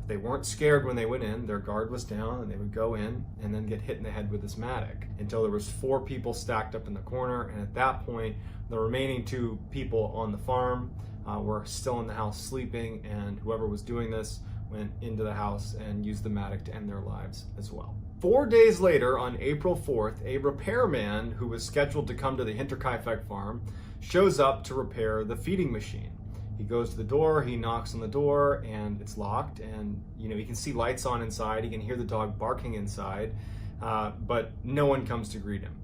They weren't scared when they went in. Their guard was down, and they would go in and then get hit in the head with this mattock until there was 4 people stacked up in the corner. And at that point, the remaining 2 people on the farm were still in the house sleeping, and whoever was doing this went into the house and used the mattock to end their lives as well. 4 days later, on April 4th, a repairman who was scheduled to come to the Hinterkaifeck farm shows up to repair the feeding machine. He goes to the door, he knocks on the door, and it's locked, and he can see lights on inside, he can hear the dog barking inside, but no one comes to greet him.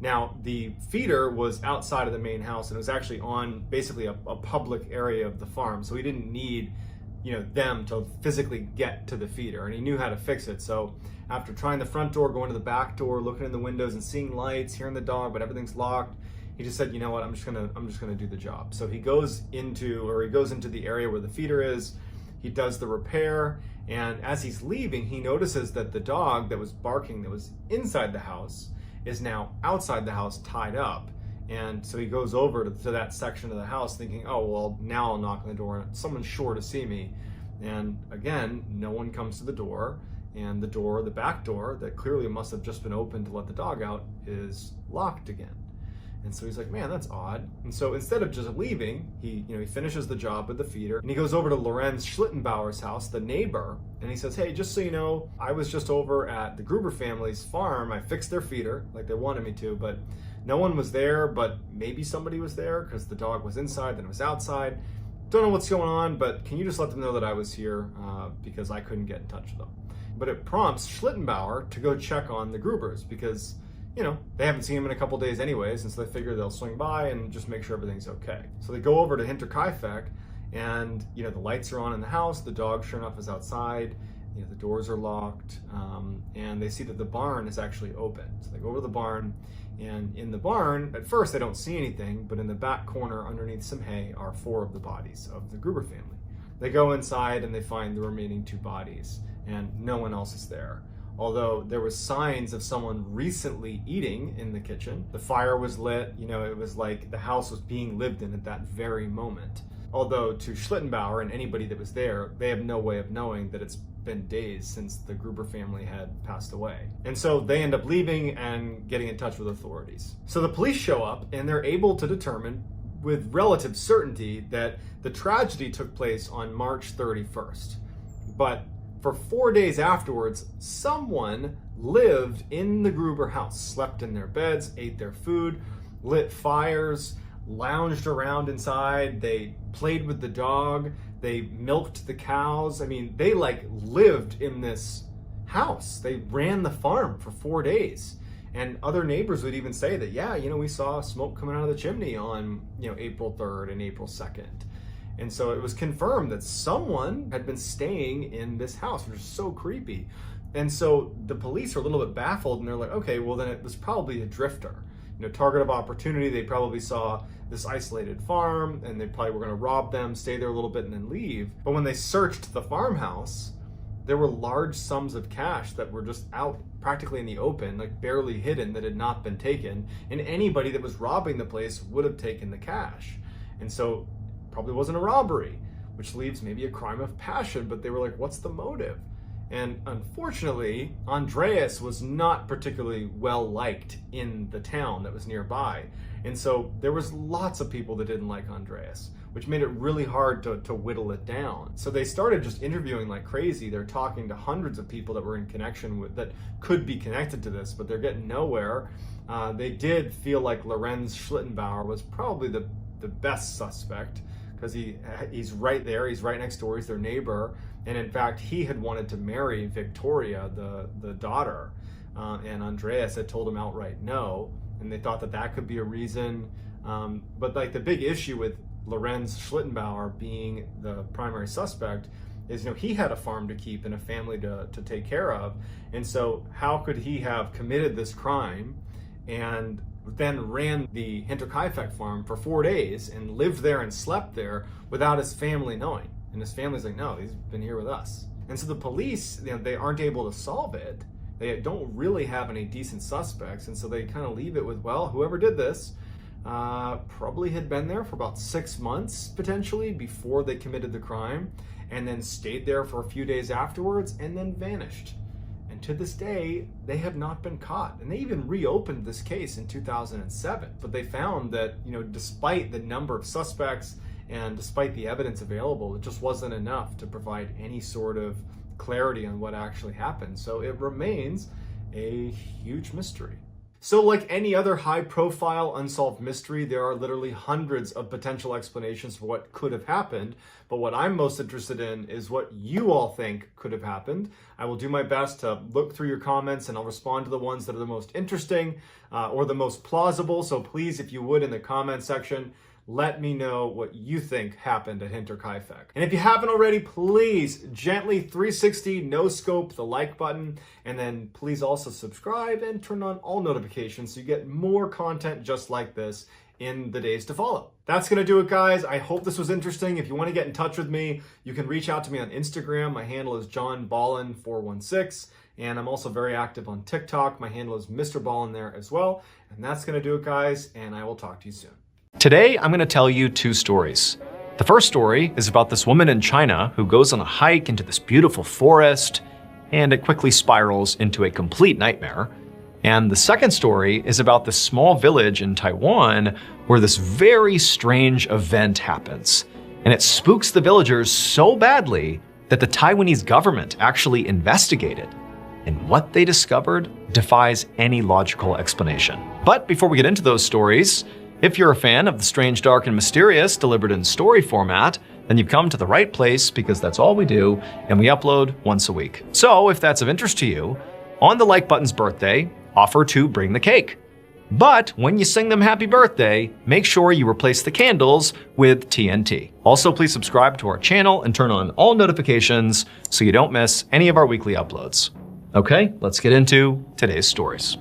Now, the feeder was outside of the main house, and it was actually on basically a public area of the farm, so he didn't need them to physically get to the feeder, and he knew how to fix it. So after trying the front door, going to the back door, looking in the windows and seeing lights, hearing the dog, but everything's locked, he just said, you know what, I'm just gonna do the job. So he goes into the area where the feeder is, he does the repair, and as he's leaving, he notices that the dog that was barking, that was inside the house, is now outside the house tied up. And so he goes over to that section of the house thinking, oh, well, now I'll knock on the door. Someone's sure to see me. And again, no one comes to the door. And the back door, that clearly must have just been opened to let the dog out, is locked again. And so he's like, man, that's odd. And so instead of just leaving, he finishes the job with the feeder, and he goes over to Lorenz Schlittenbauer's house, the neighbor, and he says, hey, just so you know, I was just over at the Gruber family's farm. I fixed their feeder like they wanted me to, but no one was there, but maybe somebody was there because the dog was inside, then it was outside. Don't know what's going on, but can you just let them know that I was here because I couldn't get in touch with them. But it prompts Schlittenbauer to go check on the Grubers because they haven't seen him in a couple days anyways, and so they figure they'll swing by and just make sure everything's okay. So they go over to Hinterkaifeck, and the lights are on in the house. The dog, sure enough, is outside. The doors are locked, and they see that the barn is actually open. So they go over to the barn, and in the barn, at first they don't see anything, but in the back corner underneath some hay are 4 of the bodies of the Gruber family. They go inside and they find the remaining 2 bodies, and no one else is there. Although there was signs of someone recently eating in the kitchen. The fire was lit, it was like the house was being lived in at that very moment. Although to Schlittenbauer and anybody that was there, they have no way of knowing that it's been days since the Gruber family had passed away. And so they end up leaving and getting in touch with authorities. So the police show up and they're able to determine with relative certainty that the tragedy took place on March 31st. But for 4 days afterwards, someone lived in the Gruber house, slept in their beds, ate their food, lit fires, lounged around inside. They played with the dog. They milked the cows. I mean, they lived in this house. They ran the farm for 4 days. And other neighbors would even say that, we saw smoke coming out of the chimney on, April 3rd and April 2nd. And so it was confirmed that someone had been staying in this house, which is so creepy. And so the police are a little bit baffled, and they're like, okay, well then it was probably a drifter. Target of opportunity. They probably saw this isolated farm, and they probably were going to rob them, stay there a little bit, and then leave. But when they searched the farmhouse, there were large sums of cash that were just out practically in the open, barely hidden, that had not been taken. And anybody that was robbing the place would have taken the cash. And so probably wasn't a robbery, which leaves maybe a crime of passion, but they were like, what's the motive? And unfortunately, Andreas was not particularly well liked in the town that was nearby. And so there was lots of people that didn't like Andreas, which made it really hard to whittle it down. So they started just interviewing like crazy. They're talking to hundreds of people that were in connection with, that could be connected to this, but they're getting nowhere. They did feel like Lorenz Schlittenbauer was probably the best suspect, because he's right there, he's right next door, he's their neighbor. And in fact, he had wanted to marry Victoria, the daughter, and Andreas had told him outright no, and they thought that could be a reason. But the big issue with Lorenz Schlittenbauer being the primary suspect is, he had a farm to keep and a family to take care of. And so how could he have committed this crime and then ran the Hinterkaifeck farm for 4 days and lived there and slept there without his family knowing? And his family's like, no, he's been here with us. And so the police, they aren't able to solve it. They don't really have any decent suspects. And so they kind of leave it with, well, whoever did this probably had been there for about 6 months, potentially, before they committed the crime, and then stayed there for a few days afterwards and then vanished. And to this day, they have not been caught. And they even reopened this case in 2007. But they found that, despite the number of suspects and despite the evidence available, it just wasn't enough to provide any sort of clarity on what actually happened. So it remains a huge mystery. So like any other high-profile unsolved mystery, there are literally hundreds of potential explanations for what could have happened. But what I'm most interested in is what you all think could have happened. I will do my best to look through your comments, and I'll respond to the ones that are the most interesting or the most plausible. So please, if you would, in the comment section, let me know what you think happened at Hinterkaifeck. And if you haven't already, please gently 360 no scope the like button, and then please also subscribe and turn on all notifications so you get more content just like this in the days to follow. That's gonna do it, guys. I hope this was interesting. If you want to get in touch with me, you can reach out to me on Instagram. My handle is JohnBallen416. And I'm also very active on TikTok. My handle is MrBallen there as well. And that's gonna do it, guys, and I will talk to you soon. Today, I'm going to tell you 2 stories. The first story is about this woman in China who goes on a hike into this beautiful forest, and it quickly spirals into a complete nightmare. And the second story is about this small village in Taiwan where this very strange event happens. And it spooks the villagers so badly that the Taiwanese government actually investigated. And what they discovered defies any logical explanation. But before we get into those stories, if you're a fan of the strange, dark, and mysterious delivered in story format, then you've come to the right place, because that's all we do, and we upload once a week. So if that's of interest to you, on the Like Button's birthday, offer to bring the cake. But when you sing them happy birthday, make sure you replace the candles with TNT. Also, please subscribe to our channel and turn on all notifications so you don't miss any of our weekly uploads. Okay, let's get into today's stories.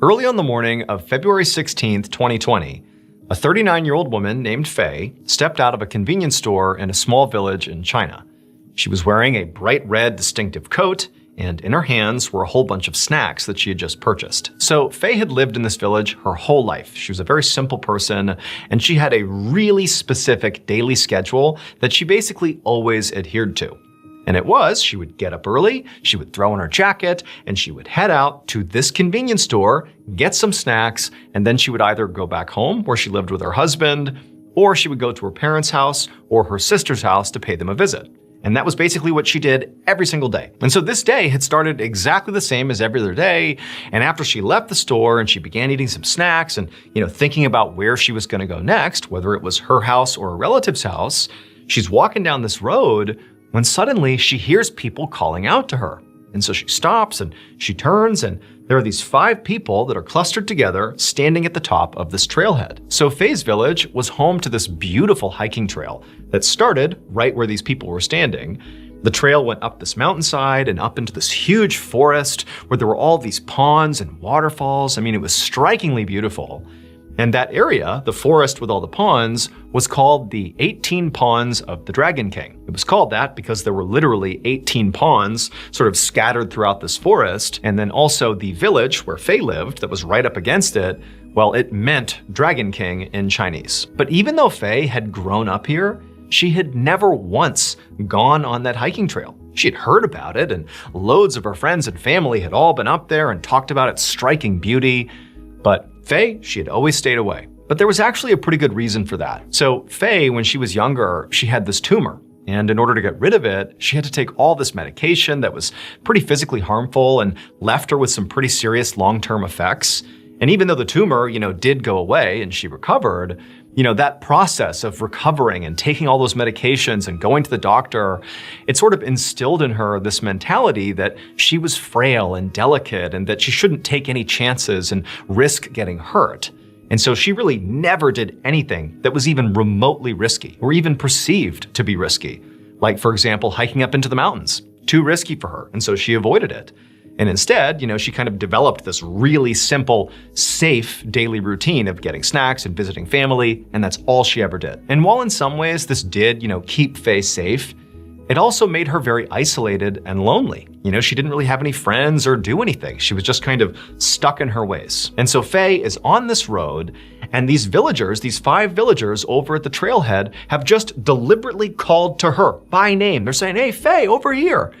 Early on the morning of February 16th, 2020, a 39-year-old woman named Faye stepped out of a convenience store in a small village in China. She was wearing a bright red distinctive coat, and in her hands were a whole bunch of snacks that she had just purchased. So Faye had lived in this village her whole life. She was a very simple person, and she had a really specific daily schedule that she basically always adhered to. And it was, she would get up early, she would throw on her jacket, and she would head out to this convenience store, get some snacks, and then she would either go back home where she lived with her husband, or she would go to her parents' house or her sister's house to pay them a visit. And that was basically what she did every single day. And so this day had started exactly the same as every other day. And after she left the store and she began eating some snacks and, thinking about where she was going to go next, whether it was her house or a relative's house, she's walking down this road when suddenly she hears people calling out to her. And so she stops and she turns, and there are these 5 people that are clustered together standing at the top of this trailhead. So Faye's village was home to this beautiful hiking trail that started right where these people were standing. The trail went up this mountainside and up into this huge forest where there were all these ponds and waterfalls. I mean, it was strikingly beautiful. And that area, the forest with all the ponds, was called the 18 Ponds of the Dragon King. It was called that because there were literally 18 ponds sort of scattered throughout this forest. And then also the village where Faye lived that was right up against it, well, it meant Dragon King in Chinese. But even though Faye had grown up here, she had never once gone on that hiking trail. She had heard about it, and loads of her friends and family had all been up there and talked about its striking beauty. But Faye, she had always stayed away. But there was actually a pretty good reason for that. So Faye, when she was younger, she had this tumor. And in order to get rid of it, she had to take all this medication that was pretty physically harmful and left her with some pretty serious long-term effects. And even though the tumor, did go away and she recovered, that process of recovering and taking all those medications and going to the doctor, it sort of instilled in her this mentality that she was frail and delicate and that she shouldn't take any chances and risk getting hurt. And so she really never did anything that was even remotely risky or even perceived to be risky. Like, for example, hiking up into the mountains. Too risky for her, and so she avoided it. And instead, she kind of developed this really simple, safe daily routine of getting snacks and visiting family, and that's all she ever did. And while in some ways this did, keep Faye safe, it also made her very isolated and lonely. She didn't really have any friends or do anything. She was just kind of stuck in her ways. And so Faye is on this road, and these villagers, these 5 villagers over at the trailhead, have just deliberately called to her by name. They're saying, "Hey, Faye, over here."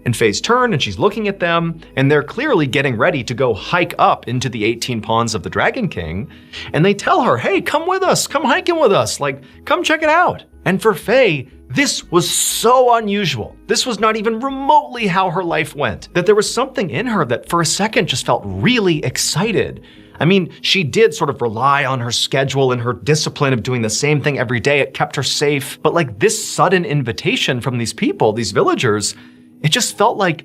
And Faye's turned and she's looking at them, and they're clearly getting ready to go hike up into the 18 Ponds of the Dragon King. And they tell her, "Hey, come with us, come hiking with us, come check it out." And for Faye, this was so unusual. This was not even remotely how her life went, that there was something in her that for a second just felt really excited. I mean, she did sort of rely on her schedule and her discipline of doing the same thing every day. It kept her safe. But this sudden invitation from these people, these villagers, it just felt like,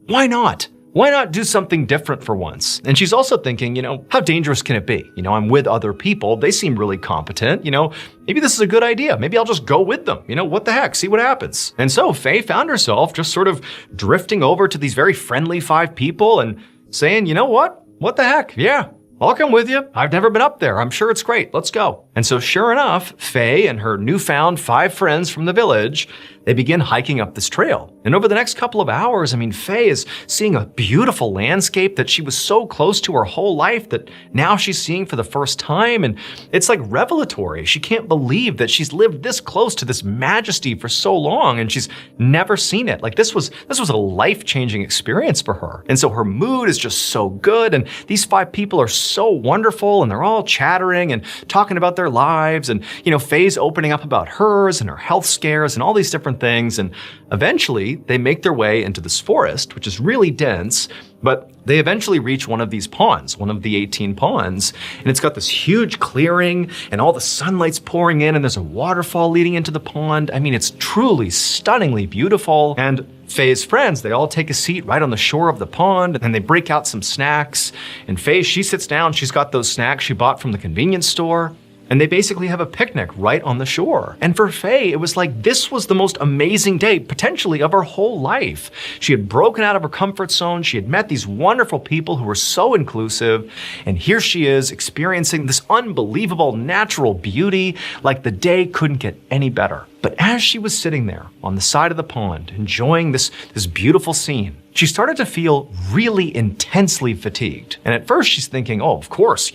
why not? Why not do something different for once? And she's also thinking, how dangerous can it be? I'm with other people. They seem really competent. Maybe this is a good idea. Maybe I'll just go with them. What the heck? See what happens. And so Faye found herself just sort of drifting over to these very friendly 5 people and saying, what? What the heck? Yeah, I'll come with you. I've never been up there. I'm sure it's great. Let's go. And so sure enough, Faye and her newfound 5 friends from the village, they begin hiking up this trail. And over the next couple of hours, Faye is seeing a beautiful landscape that she was so close to her whole life that now she's seeing for the first time. And it's revelatory. She can't believe that she's lived this close to this majesty for so long and she's never seen it. This was a life-changing experience for her. And so her mood is just so good. And these 5 people are so wonderful, and they're all chattering and talking about their lives. And, Faye's opening up about hers and her health scares and all these different things. And eventually they make their way into this forest, which is really dense, But they eventually reach one of these ponds, one of the 18 ponds, and it's got this huge clearing and all the sunlight's pouring in and there's a waterfall leading into the pond. I mean, it's truly stunningly beautiful. And Faye's friends, they all take a seat right on the shore of the pond and they break out some snacks. And Faye, she sits down, she's got those snacks she bought from the convenience store. And they basically have a picnic right on the shore. And for Faye, it was like this was the most amazing day, potentially, of her whole life. She had broken out of her comfort zone. She had met these wonderful people who were so inclusive. And here she is experiencing this unbelievable natural beauty, like the day couldn't get any better. But as she was sitting there on the side of the pond, enjoying this beautiful scene, she started to feel really intensely fatigued. And at first she's thinking, oh, of course,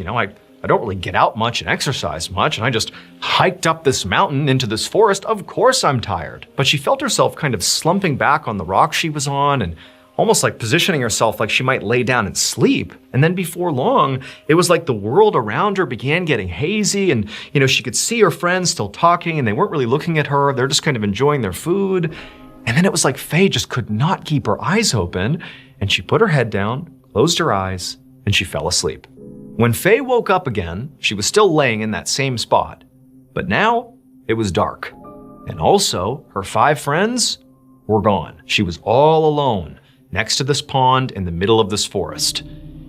I don't really get out much and exercise much, and I just hiked up this mountain into this forest. Of course I'm tired. But she felt herself kind of slumping back on the rock she was on and almost like positioning herself like she might lay down and sleep. And then before long, it was like the world around her began getting hazy and, she could see her friends still talking and they weren't really looking at her. They're just kind of enjoying their food. And then it was like Faye just could not keep her eyes open and she put her head down, closed her eyes, and she fell asleep. When Faye woke up again, she was still laying in that same spot, but now it was dark. And also, her 5 friends were gone. She was all alone next to this pond in the middle of this forest.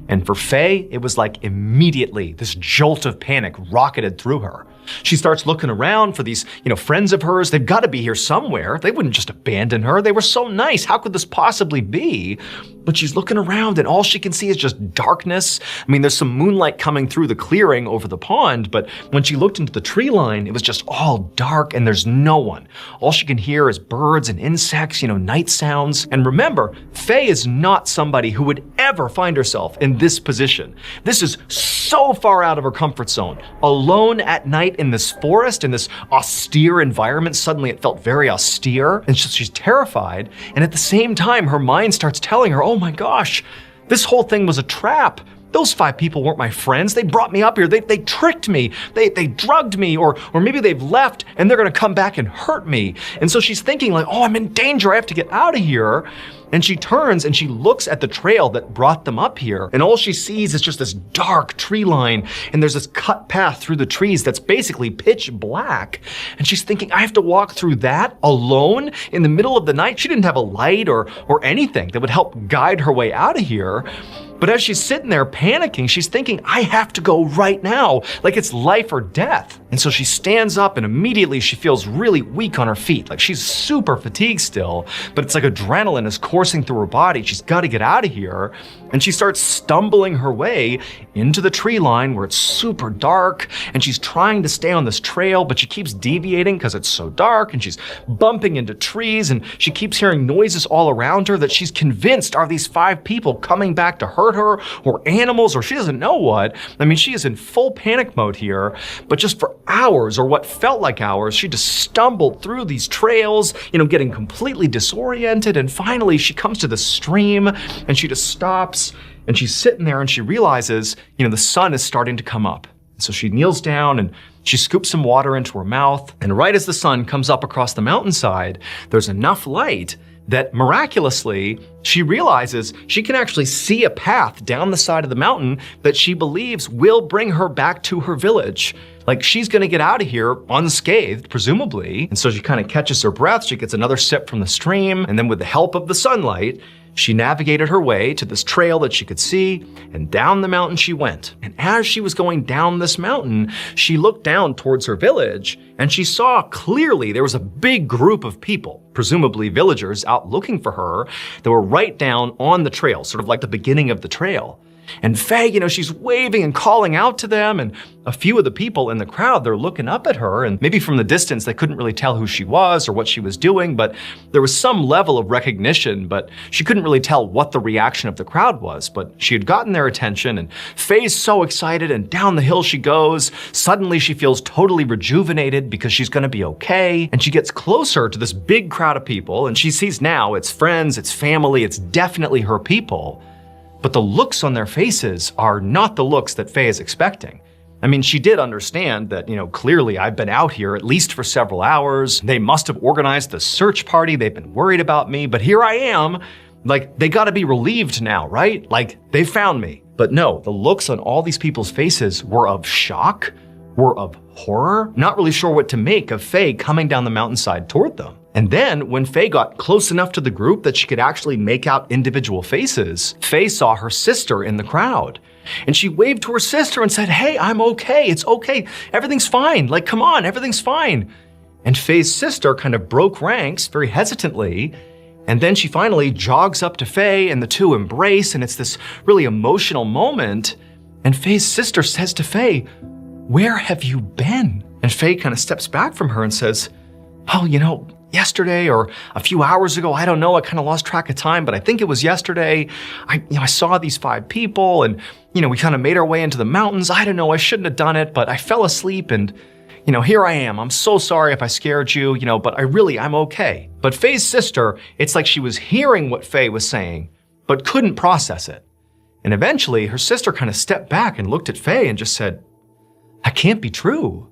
And for Faye, it was like immediately this jolt of panic rocketed through her. She starts looking around for these, friends of hers. They've got to be here somewhere. They wouldn't just abandon her. They were so nice. How could this possibly be? But she's looking around and all she can see is just darkness. I mean, there's some moonlight coming through the clearing over the pond, but when she looked into the tree line, it was just all dark and there's no one. All she can hear is birds and insects, night sounds. And remember, Faye is not somebody who would ever find herself in this position. This is so far out of her comfort zone. Alone at night in this forest, in this austere environment, suddenly it felt very austere, and she's terrified. And at the same time, her mind starts telling her, oh my gosh, this whole thing was a trap. Those 5 people weren't my friends. They brought me up here. They tricked me. They drugged me, or maybe they've left and they're gonna come back and hurt me. And so she's thinking like, oh, I'm in danger. I have to get out of here. And she turns and she looks at the trail that brought them up here. And all she sees is just this dark tree line. And there's this cut path through the trees that's basically pitch black. And she's thinking, I have to walk through that alone in the middle of the night. She didn't have a light or anything that would help guide her way out of here. But as she's sitting there panicking, she's thinking, I have to go right now, like it's life or death. And so she stands up and immediately she feels really weak on her feet. Like she's super fatigued still, but it's like adrenaline is coursing through her body. She's got to get out of here. And she starts stumbling her way into the tree line where it's super dark. And she's trying to stay on this trail, but she keeps deviating because it's so dark. And she's bumping into trees and she keeps hearing noises all around her that she's convinced are these 5 people coming back to hurt her or animals or she doesn't know what. I mean, she is in full panic mode here, but just for hours or what felt like hours, she just stumbled through these trails, getting completely disoriented. And finally she comes to the stream and she just stops and she's sitting there and she realizes, the sun is starting to come up. So she kneels down and she scoops some water into her mouth. And right as the sun comes up across the mountainside, there's enough light that miraculously, she realizes she can actually see a path down the side of the mountain that she believes will bring her back to her village. Like she's gonna get out of here unscathed, presumably. And so she kind of catches her breath, she gets another sip from the stream, and then with the help of the sunlight, she navigated her way to this trail that she could see, and down the mountain she went. And as she was going down this mountain, she looked down towards her village, and she saw clearly there was a big group of people, presumably villagers, out looking for her, that were right down on the trail, sort of like the beginning of the trail. And Faye, she's waving and calling out to them, and a few of the people in the crowd, they're looking up at her, and maybe from the distance they couldn't really tell who she was or what she was doing, but there was some level of recognition, but she couldn't really tell what the reaction of the crowd was. But she had gotten their attention, and Faye's so excited, and down the hill she goes. Suddenly she feels totally rejuvenated because she's gonna be okay, and she gets closer to this big crowd of people, and she sees now it's friends, it's family, it's definitely her people. But the looks on their faces are not the looks that Faye is expecting. I mean, she did understand that, clearly I've been out here at least for several hours. They must have organized the search party. They've been worried about me, but here I am. Like, they gotta be relieved now, right? Like, they found me. But no, the looks on all these people's faces were of shock, were of horror, not really sure what to make of Faye coming down the mountainside toward them. And then, when Faye got close enough to the group that she could actually make out individual faces, Faye saw her sister in the crowd. And she waved to her sister and said, "Hey, I'm okay, it's okay, everything's fine, like, come on, everything's fine." And Faye's sister kind of broke ranks very hesitantly, and then she finally jogs up to Faye and the two embrace, and it's this really emotional moment. And Faye's sister says to Faye, "Where have you been?" And Faye kind of steps back from her and says, "Oh, yesterday or a few hours ago, I don't know, I kind of lost track of time, but I think it was yesterday. I saw these 5 people and, we kind of made our way into the mountains. I don't know, I shouldn't have done it, but I fell asleep and, here I am. I'm so sorry if I scared you, but I'm okay." But Faye's sister, it's like she was hearing what Faye was saying, but couldn't process it. And eventually her sister kind of stepped back and looked at Faye and just said, "That can't be true.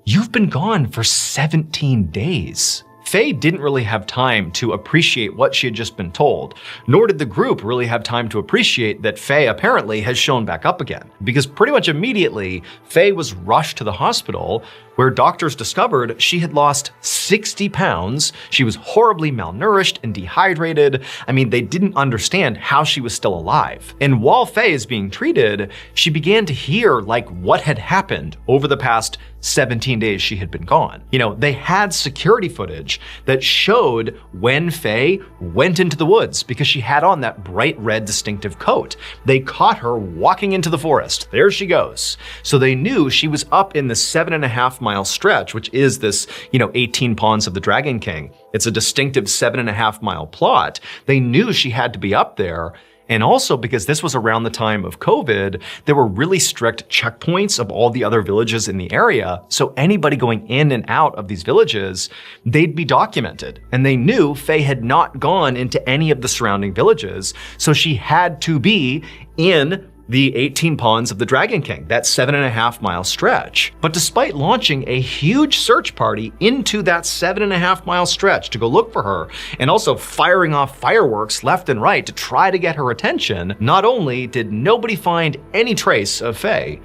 You've been gone for 17 days. Faye didn't really have time to appreciate what she had just been told, nor did the group really have time to appreciate that Faye apparently has shown back up again. Because pretty much immediately, Faye was rushed to the hospital where doctors discovered she had lost 60 pounds. She was horribly malnourished and dehydrated. They didn't understand how she was still alive. And while Faye is being treated, she began to hear what had happened over the past 17 days she had been gone. They had security footage that showed when Faye went into the woods because she had on that bright red distinctive coat. They caught her walking into the forest. There she goes. So they knew she was up in the 7.5-mile stretch, which is this, 18 Ponds of the Dragon King. It's a distinctive 7.5-mile plot. They knew she had to be up there. And also because this was around the time of COVID, there were really strict checkpoints of all the other villages in the area. So anybody going in and out of these villages, they'd be documented. And they knew Faye had not gone into any of the surrounding villages. So she had to be in the 18 Ponds of the Dragon King, that 7.5-mile stretch. But despite launching a huge search party into that 7.5-mile stretch to go look for her, and also firing off fireworks left and right to try to get her attention, not only did nobody find any trace of Faye,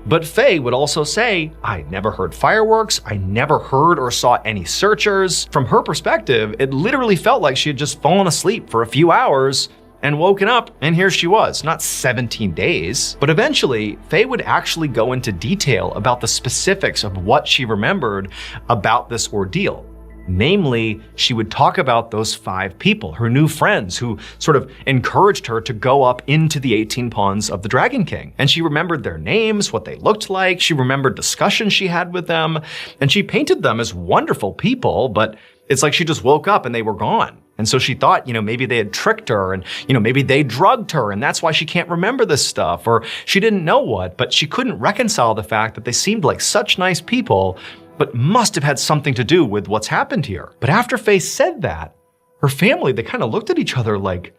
but Faye would also say, "I never heard fireworks, I never heard or saw any searchers." From her perspective, it literally felt like she had just fallen asleep for a few hours and woken up, and here she was, not 17 days. But eventually, Faye would actually go into detail about the specifics of what she remembered about this ordeal. Namely, she would talk about those 5 people, her new friends, who sort of encouraged her to go up into the 18 Ponds of the Dragon King. And she remembered their names, what they looked like, she remembered discussions she had with them, and she painted them as wonderful people, but it's like she just woke up and they were gone. And so she thought, maybe they had tricked her and, maybe they drugged her and that's why she can't remember this stuff, or she didn't know what, but she couldn't reconcile the fact that they seemed like such nice people, but must have had something to do with what's happened here. But after Faye said that, her family, they kind of looked at each other like,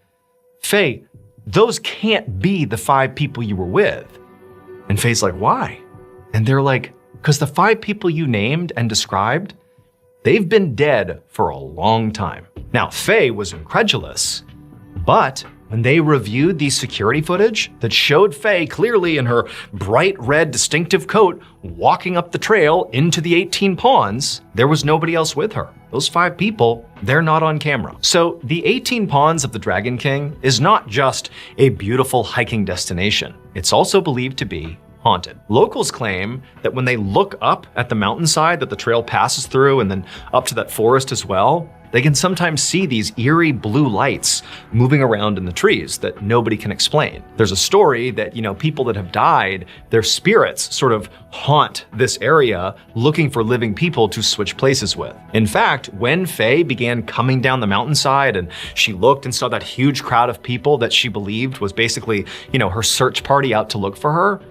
"Faye, those can't be the 5 people you were with." And Faye's like, "Why?" And they're like, "'Cause the 5 people you named and described, they've been dead for a long time." Now, Faye was incredulous, but when they reviewed the security footage that showed Faye clearly in her bright red distinctive coat walking up the trail into the 18 Ponds, there was nobody else with her. Those 5 people, they're not on camera. So the 18 Ponds of the Dragon King is not just a beautiful hiking destination. It's also believed to be haunted. Locals claim that when they look up at the mountainside that the trail passes through and then up to that forest as well, they can sometimes see these eerie blue lights moving around in the trees that nobody can explain. There's a story that, people that have died, their spirits sort of haunt this area looking for living people to switch places with. In fact, when Faye began coming down the mountainside and she looked and saw that huge crowd of people that she believed was basically, her search party out to look for her,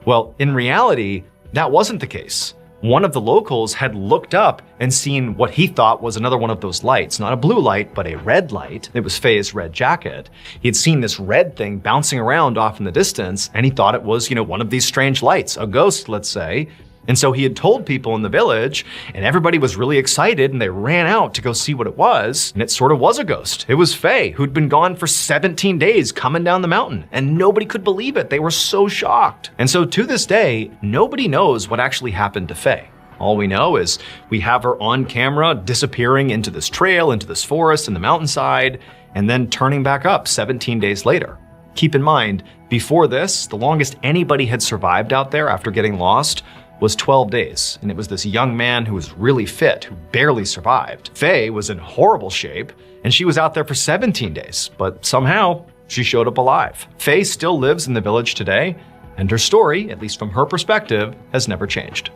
well, in reality, that wasn't the case. One of the locals had looked up and seen what he thought was another one of those lights, not a blue light, but a red light. It was Faye's red jacket. He had seen this red thing bouncing around off in the distance, and he thought it was, one of these strange lights, a ghost, let's say. And so he had told people in the village, and everybody was really excited, and they ran out to go see what it was, and it sort of was a ghost. It was Faye, who'd been gone for 17 days coming down the mountain, and nobody could believe it. They were so shocked. And so to this day, nobody knows what actually happened to Faye. All we know is we have her on camera disappearing into this trail, into this forest, in the mountainside, and then turning back up 17 days later. Keep in mind, before this, the longest anybody had survived out there after getting lost was 12 days, and it was this young man who was really fit, who barely survived. Faye was in horrible shape, and she was out there for 17 days, but somehow she showed up alive. Faye still lives in the village today, and her story, at least from her perspective, has never changed.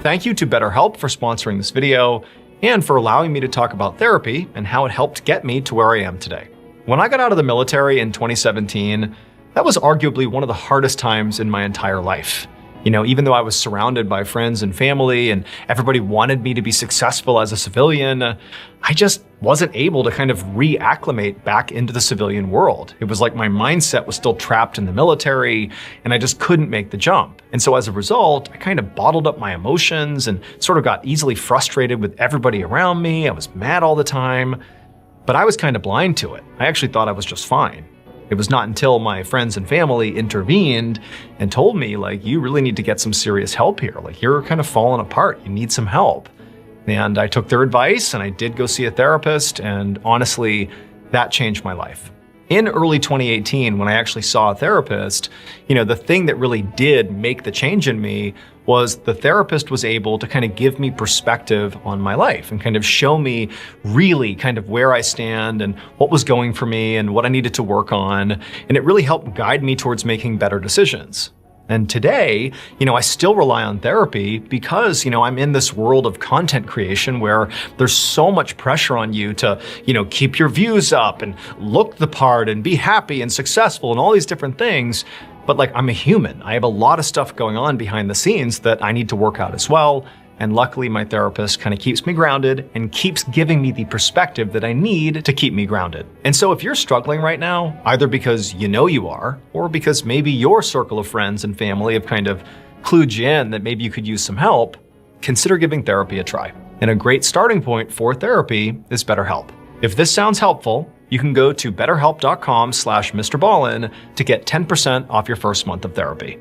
Thank you to BetterHelp for sponsoring this video and for allowing me to talk about therapy and how it helped get me to where I am today. When I got out of the military in 2017, that was arguably one of the hardest times in my entire life. You know, even though I was surrounded by friends and family and everybody wanted me to be successful as a civilian, I just wasn't able to kind of reacclimate back into the civilian world. It was like my mindset was still trapped in the military and I just couldn't make the jump. And so as a result, I kind of bottled up my emotions and sort of got easily frustrated with everybody around me. I was mad all the time, but I was kind of blind to it. I actually thought I was just fine. It was not until my friends and family intervened and told me, like, you really need to get some serious help here. Like, you're kind of falling apart. You need some help. And I took their advice and I did go see a therapist. And honestly, that changed my life. In early 2018, when I actually saw a therapist, you know, the thing that really did make the change in me was the therapist was able to kind of give me perspective on my life and kind of show me really kind of where I stand and what was going for me and what I needed to work on. And it really helped guide me towards making better decisions. And today, you know, I still rely on therapy because, you know, I'm in this world of content creation where there's so much pressure on you to, you know, keep your views up and look the part and be happy and successful and all these different things. But like, I'm a human. I have a lot of stuff going on behind the scenes that I need to work out as well. And luckily, my therapist kind of keeps me grounded and keeps giving me the perspective that I need to keep me grounded. And so if you're struggling right now, either because you know you are, or because maybe your circle of friends and family have kind of clued you in that maybe you could use some help, consider giving therapy a try. And a great starting point for therapy is BetterHelp. If this sounds helpful, you can go to betterhelp.com/MrBallen to get 10% off your first month of therapy.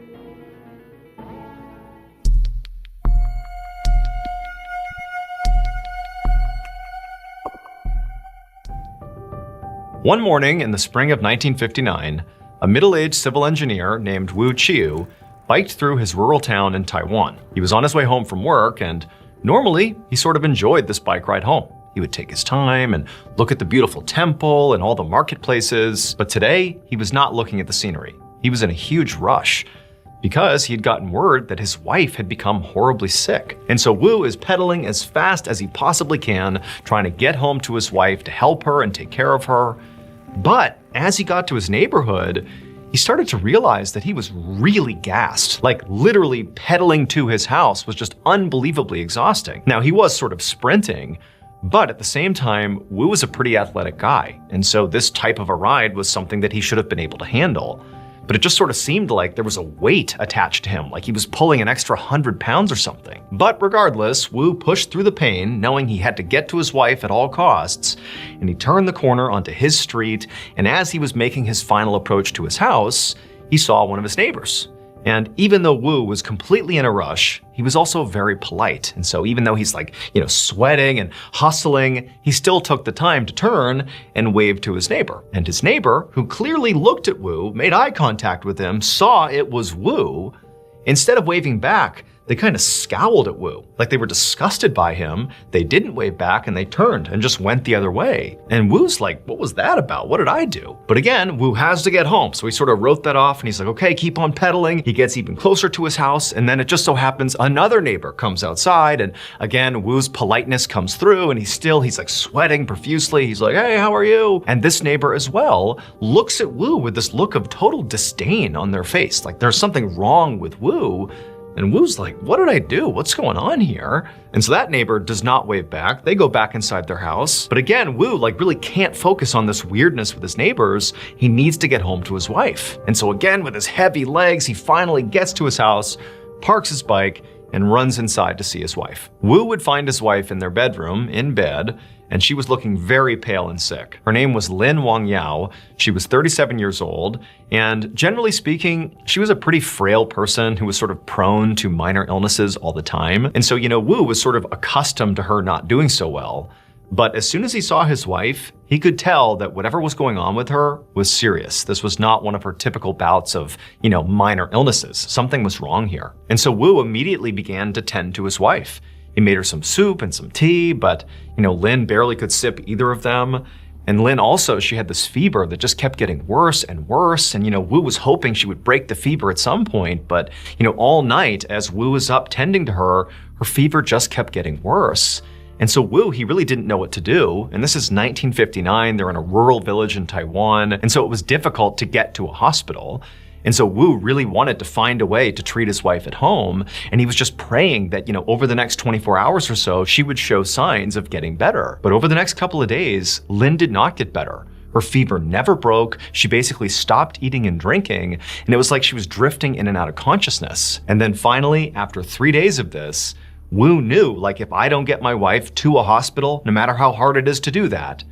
One morning in the spring of 1959, a middle-aged civil engineer named Wu Chiu biked through his rural town in Taiwan. He was on his way home from work, and normally he sort of enjoyed this bike ride home. He would take his time and look at the beautiful temple and all the marketplaces. But today, he was not looking at the scenery. He was in a huge rush because he had gotten word that his wife had become horribly sick. And so Wu is pedaling as fast as he possibly can, trying to get home to his wife to help her and take care of her. But as he got to his neighborhood, he started to realize that he was really gassed. Like, literally pedaling to his house was just unbelievably exhausting. Now, he was sort of sprinting, but at the same time, Wu was a pretty athletic guy. And so this type of a ride was something that he should have been able to handle. But it just sort of seemed like there was a weight attached to him, like he was pulling an extra 100 pounds or something. But regardless, Wu pushed through the pain, knowing he had to get to his wife at all costs, and he turned the corner onto his street, and as he was making his final approach to his house, he saw one of his neighbors. And even though Wu was completely in a rush, he was also very polite. And so even though he's like, you know, sweating and hustling, he still took the time to turn and wave to his neighbor. And his neighbor, who clearly looked at Wu, made eye contact with him, saw it was Wu. Instead of waving back, they kind of scowled at Wu, like they were disgusted by him. They didn't wave back and they turned and just went the other way. And Wu's like, what was that about? What did I do? But again, Wu has to get home. So he sort of wrote that off and he's like, okay, keep on pedaling. He gets even closer to his house. And then it just so happens another neighbor comes outside. And again, Wu's politeness comes through and he's like sweating profusely. He's like, hey, how are you? And this neighbor as well looks at Wu with this look of total disdain on their face. Like there's something wrong with Wu. And Woo's like, what did I do? What's going on here? And so that neighbor does not wave back. They go back inside their house. But again, Woo really can't focus on this weirdness with his neighbors. He needs to get home to his wife. And so again, with his heavy legs, he finally gets to his house, parks his bike, and runs inside to see his wife. Woo would find his wife in their bedroom, in bed, and she was looking very pale and sick. Her name was Lin Wang Yao. She was 37 years old, and generally speaking, she was a pretty frail person who was sort of prone to minor illnesses all the time. And so, Woo was sort of accustomed to her not doing so well. But as soon as he saw his wife, he could tell that whatever was going on with her was serious. This was not one of her typical bouts of, minor illnesses. Something was wrong here. And so Woo immediately began to tend to his wife. He made her some soup and some tea, but, Lin barely could sip either of them. And Lin also, she had this fever that just kept getting worse and worse. And, Woo was hoping she would break the fever at some point. But, all night as Woo was up tending to her, her fever just kept getting worse. And so Woo, he really didn't know what to do. And this is 1959. They're in a rural village in Taiwan. And so it was difficult to get to a hospital. And so Woo really wanted to find a way to treat his wife at home. And he was just praying that, over the next 24 hours or so, she would show signs of getting better. But over the next couple of days, Lin did not get better. Her fever never broke. She basically stopped eating and drinking. And it was like she was drifting in and out of consciousness. And then finally, after 3 days of this, Woo knew, if I don't get my wife to a hospital, no matter how hard it is to do that,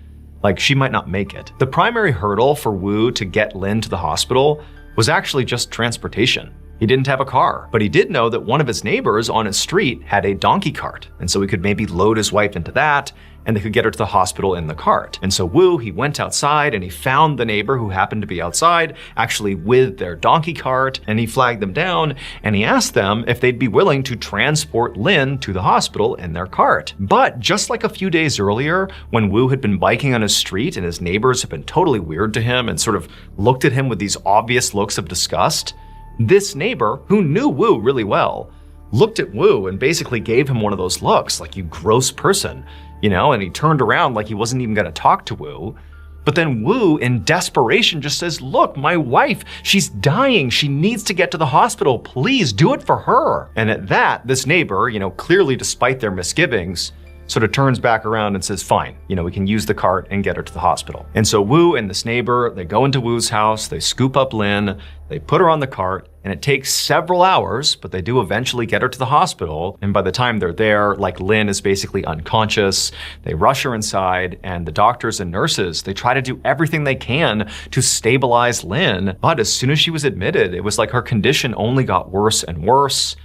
she might not make it. The primary hurdle for Woo to get Lin to the hospital was actually just transportation. He didn't have a car, but he did know that one of his neighbors on his street had a donkey cart. And so he could maybe load his wife into that, and they could get her to the hospital in the cart. And so Woo, he went outside and he found the neighbor who happened to be outside, actually with their donkey cart, and he flagged them down and he asked them if they'd be willing to transport Lin to the hospital in their cart. But just like a few days earlier, when Woo had been biking on his street and his neighbors had been totally weird to him and sort of looked at him with these obvious looks of disgust, this neighbor, who knew Woo really well, looked at Woo and basically gave him one of those looks, like, you gross person, and he turned around like he wasn't even gonna talk to Woo. But then Woo, in desperation, just says, look, my wife, she's dying. She needs to get to the hospital. Please do it for her. And at that, this neighbor, clearly despite their misgivings, sort of turns back around and says, fine, we can use the cart and get her to the hospital. And so Woo and this neighbor, they go into Woo's house, they scoop up Lin, they put her on the cart, and it takes several hours, but they do eventually get her to the hospital. And by the time they're there, Lin is basically unconscious. They rush her inside, and the doctors and nurses, they try to do everything they can to stabilize Lin. But as soon as she was admitted, it was like her condition only got worse and worse.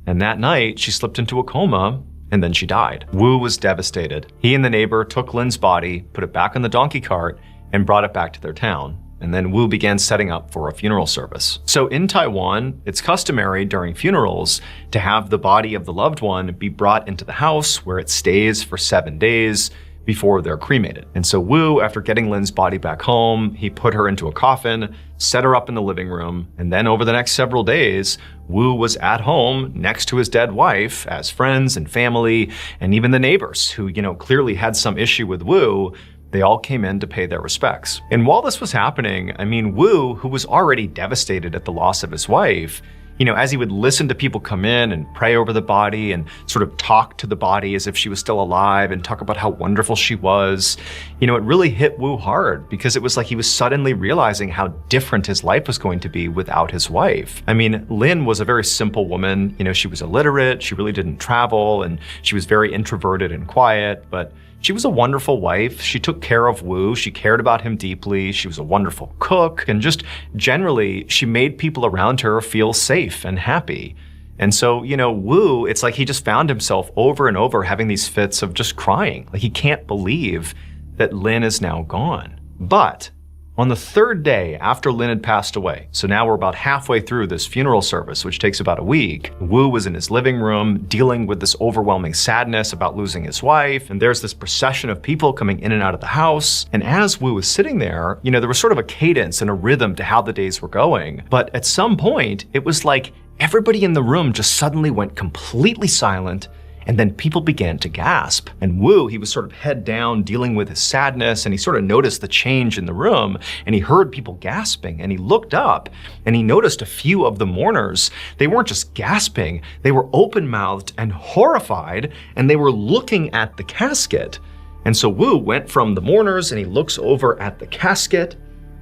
And that night, she slipped into a coma, and then she died. Woo was devastated. He and the neighbor took Lin's body, put it back on the donkey cart, and brought it back to their town. And then Woo began setting up for a funeral service. So in Taiwan, it's customary during funerals to have the body of the loved one be brought into the house where it stays for 7 days before they're cremated. And so Woo, after getting Lin's body back home, he put her into a coffin, set her up in the living room, and then over the next several days, Woo was at home next to his dead wife as friends and family, and even the neighbors who, clearly had some issue with Woo, they all came in to pay their respects. And while this was happening, Woo, who was already devastated at the loss of his wife, as he would listen to people come in and pray over the body and sort of talk to the body as if she was still alive and talk about how wonderful she was, it really hit Woo hard because it was like he was suddenly realizing how different his life was going to be without his wife. Lin was a very simple woman. She was illiterate, she really didn't travel, and she was very introverted and quiet, but she was a wonderful wife. She took care of Woo. She cared about him deeply. She was a wonderful cook. And just generally, she made people around her feel safe and happy. And so, Woo, it's like he just found himself over and over having these fits of just crying. Like he can't believe that Lin is now gone. But on the third day after Lin had passed away, so now we're about halfway through this funeral service, which takes about a week, Woo was in his living room dealing with this overwhelming sadness about losing his wife, and there's this procession of people coming in and out of the house. And as Woo was sitting there, there was sort of a cadence and a rhythm to how the days were going. But at some point, it was like everybody in the room just suddenly went completely silent, And then people began to gasp. And Wu, he was sort of head down, dealing with his sadness, and he sort of noticed the change in the room, and he heard people gasping, and he looked up, and he noticed a few of the mourners. They weren't just gasping, they were open-mouthed and horrified, and they were looking at the casket. And so Wu went from the mourners, and he looks over at the casket,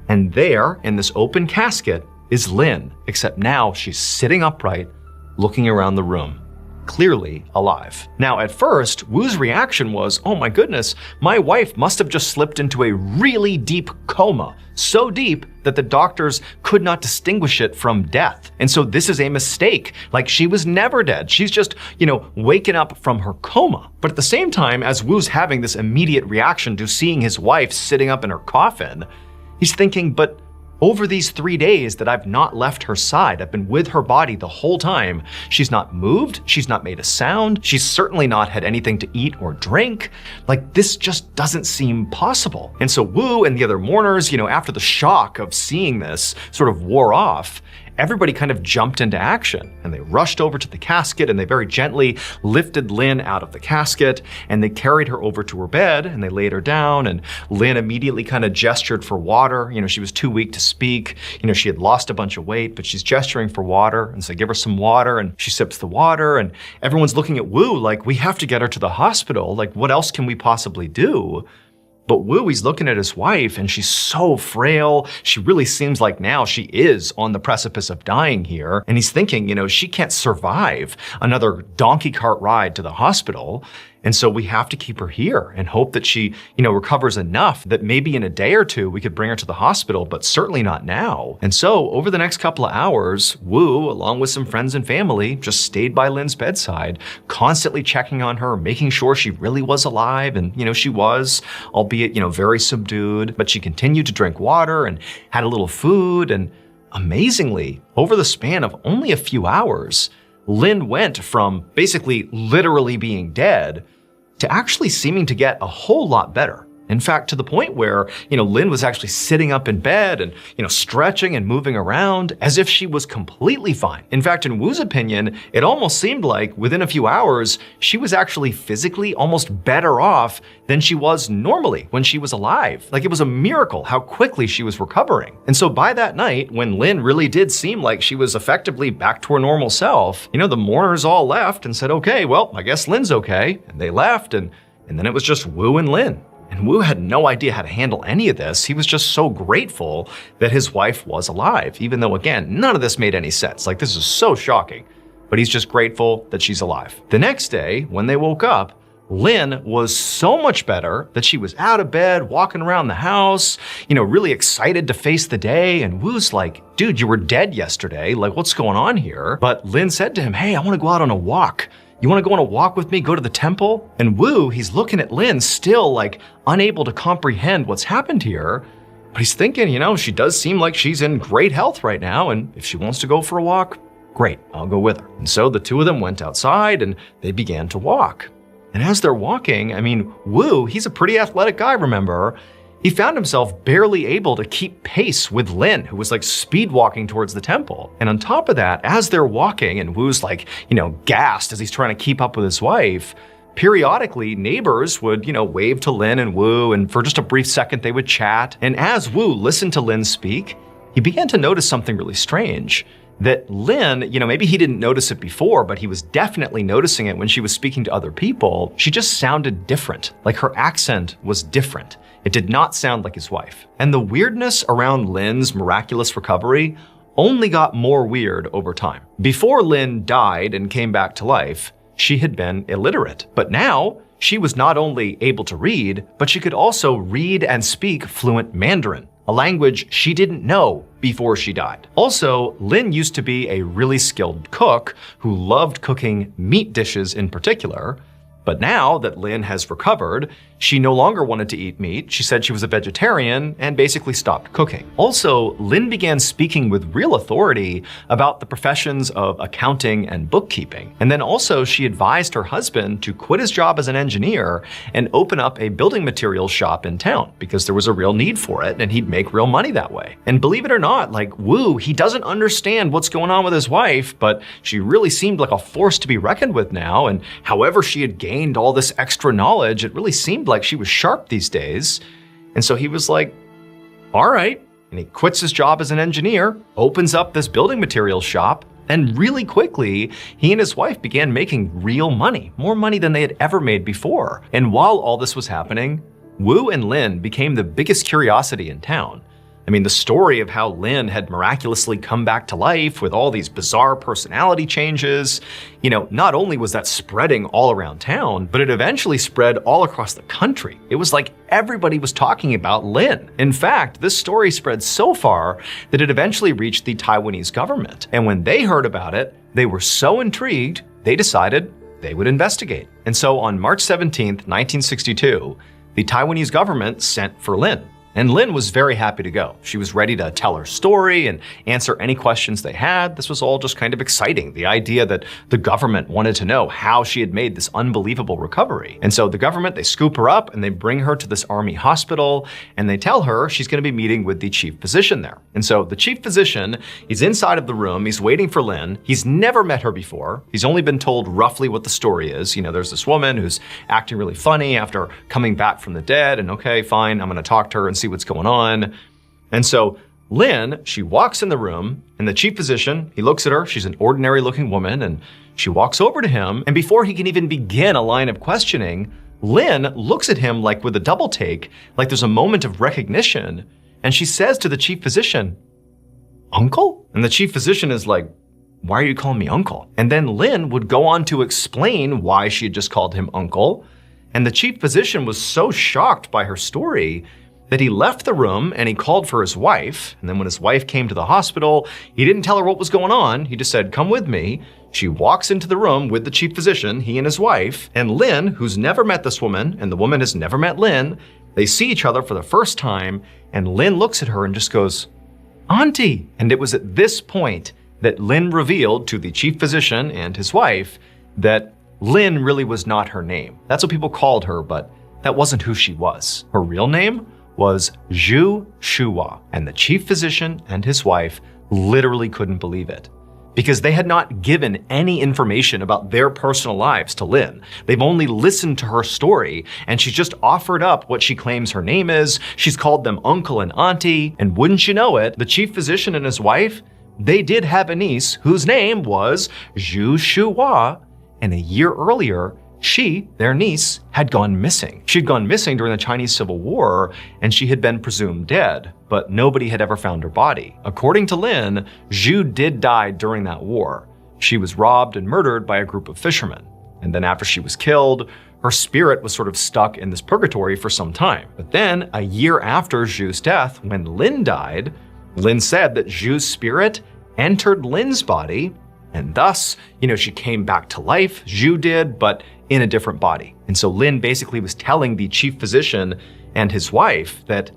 and there, in this open casket, is Lynn, except now she's sitting upright, looking around the room, clearly alive. Now, at first, Wu's reaction was, oh my goodness, my wife must have just slipped into a really deep coma, so deep that the doctors could not distinguish it from death. And so this is a mistake. Like, she was never dead. She's just, waking up from her coma. But at the same time, as Wu's having this immediate reaction to seeing his wife sitting up in her coffin, he's thinking, but over these 3 days that I've not left her side, I've been with her body the whole time. She's not moved, she's not made a sound, she's certainly not had anything to eat or drink. Like, this just doesn't seem possible. And so Wu and the other mourners, after the shock of seeing this sort of wore off, everybody kind of jumped into action, and they rushed over to the casket, and they very gently lifted Lynn out of the casket, and they carried her over to her bed, and they laid her down, and Lynn immediately kind of gestured for water. She was too weak to speak. She had lost a bunch of weight, but she's gesturing for water, and so they give her some water, and she sips the water, and everyone's looking at Wu like, we have to get her to the hospital. Like, what else can we possibly do? But Wu, he's looking at his wife, and she's so frail. She really seems like now she is on the precipice of dying here. And he's thinking, she can't survive another donkey cart ride to the hospital. And so we have to keep her here and hope that she, recovers enough that maybe in a day or two we could bring her to the hospital, but certainly not now. And so over the next couple of hours, Wu, along with some friends and family, just stayed by Lynn's bedside, constantly checking on her, making sure she really was alive. And, she was, albeit, very subdued, but she continued to drink water and had a little food. And amazingly, over the span of only a few hours, Lynn went from basically literally being dead to actually seeming to get a whole lot better. In fact, to the point where, Lynn was actually sitting up in bed and, stretching and moving around as if she was completely fine. In fact, in Wu's opinion, it almost seemed like within a few hours, she was actually physically almost better off than she was normally when she was alive. Like, it was a miracle how quickly she was recovering. And so by that night, when Lynn really did seem like she was effectively back to her normal self, the mourners all left and said, okay, well, I guess Lynn's okay. And they left, and then it was just Wu and Lynn. And Wu had no idea how to handle any of this. He was just so grateful that his wife was alive, even though, again, none of this made any sense. Like, this is so shocking, but he's just grateful that she's alive. The next day, when they woke up, Lynn was so much better that she was out of bed, walking around the house, really excited to face the day. And Wu's like, dude, you were dead yesterday. Like, what's going on here? But Lynn said to him, hey, I want to go out on a walk. You want to go on a walk with me, go to the temple? And Wu, he's looking at Lynn, still like unable to comprehend what's happened here. But he's thinking, she does seem like she's in great health right now. And if she wants to go for a walk, great, I'll go with her. And so the two of them went outside and they began to walk. And as they're walking, Wu, he's a pretty athletic guy, remember? He found himself barely able to keep pace with Lynn, who was like speed walking towards the temple. And on top of that, as they're walking and Wu's like, gassed as he's trying to keep up with his wife, periodically neighbors would, wave to Lynn and Wu, and for just a brief second they would chat. And as Wu listened to Lynn speak, he began to notice something really strange. That Lynn, maybe he didn't notice it before, but he was definitely noticing it when she was speaking to other people. She just sounded different. Like, her accent was different. It did not sound like his wife. And the weirdness around Lynn's miraculous recovery only got more weird over time. Before Lynn died and came back to life, she had been illiterate. But now, she was not only able to read, but she could also read and speak fluent Mandarin, a language she didn't know before she died. Also, Lynn used to be a really skilled cook who loved cooking meat dishes in particular. But now that Lynn has recovered, she no longer wanted to eat meat. She said she was a vegetarian and basically stopped cooking. Also, Lynn began speaking with real authority about the professions of accounting and bookkeeping. And then also she advised her husband to quit his job as an engineer and open up a building materials shop in town because there was a real need for it and he'd make real money that way. And believe it or not, like Wu, he doesn't understand what's going on with his wife, but she really seemed like a force to be reckoned with now. And however she had gained all this extra knowledge, it really seemed like she was sharp these days. And so he was like, all right. And he quits his job as an engineer, opens up this building materials shop, and really quickly, he and his wife began making real money, more money than they had ever made before. And while all this was happening, Wu and Lynn became the biggest curiosity in town. I mean, the story of how Lynn had miraculously come back to life with all these bizarre personality changes, not only was that spreading all around town, but it eventually spread all across the country. It was like everybody was talking about Lynn. In fact, this story spread so far that it eventually reached the Taiwanese government. And when they heard about it, they were so intrigued, they decided they would investigate. And so on March 17th, 1962, the Taiwanese government sent for Lynn. And Lynn was very happy to go. She was ready to tell her story and answer any questions they had. This was all just kind of exciting. The idea that the government wanted to know how she had made this unbelievable recovery. And so the government, they scoop her up and they bring her to this army hospital and they tell her she's going to be meeting with the chief physician there. And so the chief physician, he's inside of the room. He's waiting for Lynn. He's never met her before. He's only been told roughly what the story is. There's this woman who's acting really funny after coming back from the dead. And okay, fine, I'm going to talk to her and see what's going on. And so Lynn, she walks in the room and the chief physician, he looks at her. She's an ordinary looking woman and she walks over to him. And before he can even begin a line of questioning, Lynn looks at him like with a double take, like there's a moment of recognition. And she says to the chief physician, "Uncle?" And the chief physician is like, "Why are you calling me uncle?" And then Lynn would go on to explain why she had just called him uncle. And the chief physician was so shocked by her story that he left the room and he called for his wife. And then when his wife came to the hospital, he didn't tell her what was going on. He just said, "Come with me." She walks into the room with the chief physician, he and his wife, and Lynn, who's never met this woman, and the woman has never met Lynn, they see each other for the first time, and Lynn looks at her and just goes, "Auntie." And it was at this point that Lynn revealed to the chief physician and his wife that Lynn really was not her name. That's what people called her, but that wasn't who she was. Her real name was Zhu Shuhua, and the chief physician and his wife literally couldn't believe it because they had not given any information about their personal lives to Lynn. They've only listened to her story, and she's just offered up what she claims her name is. She's called them uncle and auntie, and wouldn't you know it, the chief physician and his wife, they did have a niece whose name was Zhu Shuhua, and a year earlier, she, their niece, had gone missing. She'd gone missing during the Chinese Civil War, and she had been presumed dead, but nobody had ever found her body. According to Lynn, Zhu did die during that war. She was robbed and murdered by a group of fishermen. And then after she was killed, her spirit was sort of stuck in this purgatory for some time. But then, a year after Zhu's death, when Lynn died, Lynn said that Zhu's spirit entered Lynn's body, and thus, she came back to life, Zhu did, but in a different body. And so Lynn basically was telling the chief physician and his wife that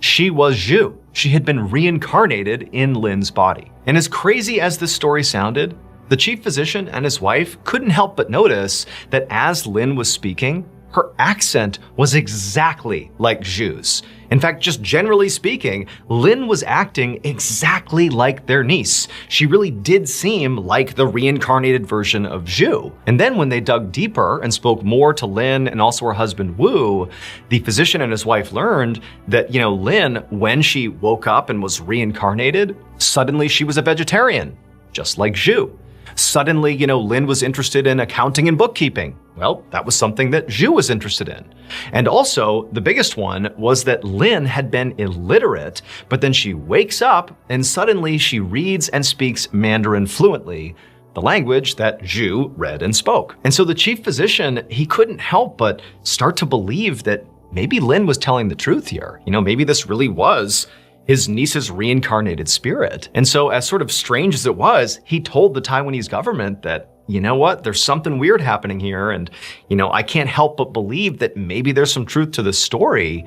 she was Zhu. She had been reincarnated in Lynn's body. And as crazy as this story sounded, the chief physician and his wife couldn't help but notice that as Lynn was speaking, her accent was exactly like Zhu's. In fact, just generally speaking, Lynn was acting exactly like their niece. She really did seem like the reincarnated version of Zhu. And then when they dug deeper and spoke more to Lynn and also her husband Wu, the physician and his wife learned that, Lynn, when she woke up and was reincarnated, suddenly she was a vegetarian, just like Zhu. Suddenly, Lynn was interested in accounting and bookkeeping. Well, that was something that Zhu was interested in. And also, the biggest one was that Lynn had been illiterate, but then she wakes up and suddenly she reads and speaks Mandarin fluently, the language that Zhu read and spoke. And so the chief physician, he couldn't help but start to believe that maybe Lynn was telling the truth here. Maybe this really was his niece's reincarnated spirit. And so as sort of strange as it was, he told the Taiwanese government that you know what? There's something weird happening here. And, I can't help but believe that maybe there's some truth to this story.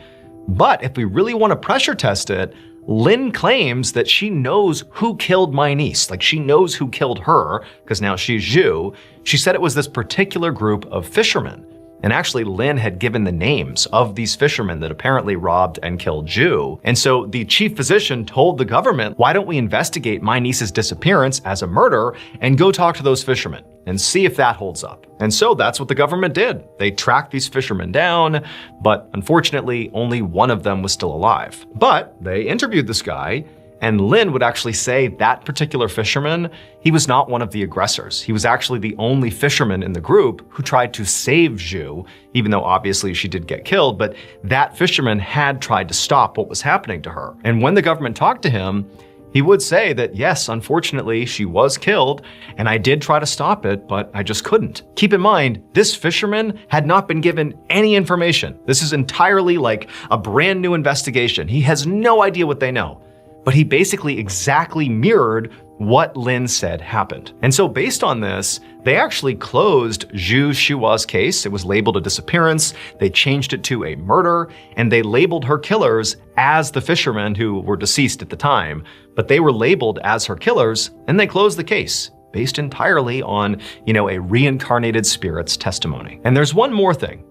But if we really want to pressure test it, Lynn claims that she knows who killed my niece. Like, she knows who killed her, because now she's Zhu. She said it was this particular group of fishermen. And actually, Lynn had given the names of these fishermen that apparently robbed and killed Zhu. And so the chief physician told the government, why don't we investigate my niece's disappearance as a murder and go talk to those fishermen and see if that holds up. And so that's what the government did. They tracked these fishermen down, but unfortunately, only one of them was still alive. But they interviewed this guy, and Lynn would actually say that particular fisherman, he was not one of the aggressors. He was actually the only fisherman in the group who tried to save Zhu, even though obviously she did get killed, but that fisherman had tried to stop what was happening to her. And when the government talked to him, he would say that, yes, unfortunately, she was killed, and I did try to stop it, but I just couldn't. Keep in mind, this fisherman had not been given any information. This is entirely like a brand new investigation. He has no idea what they know. But he basically exactly mirrored what Lynn said happened. And so based on this, they actually closed Zhu Shua's case. It was labeled a disappearance. They changed it to a murder, and they labeled her killers as the fishermen who were deceased at the time. But they were labeled as her killers, and they closed the case based entirely on, a reincarnated spirit's testimony. And there's one more thing.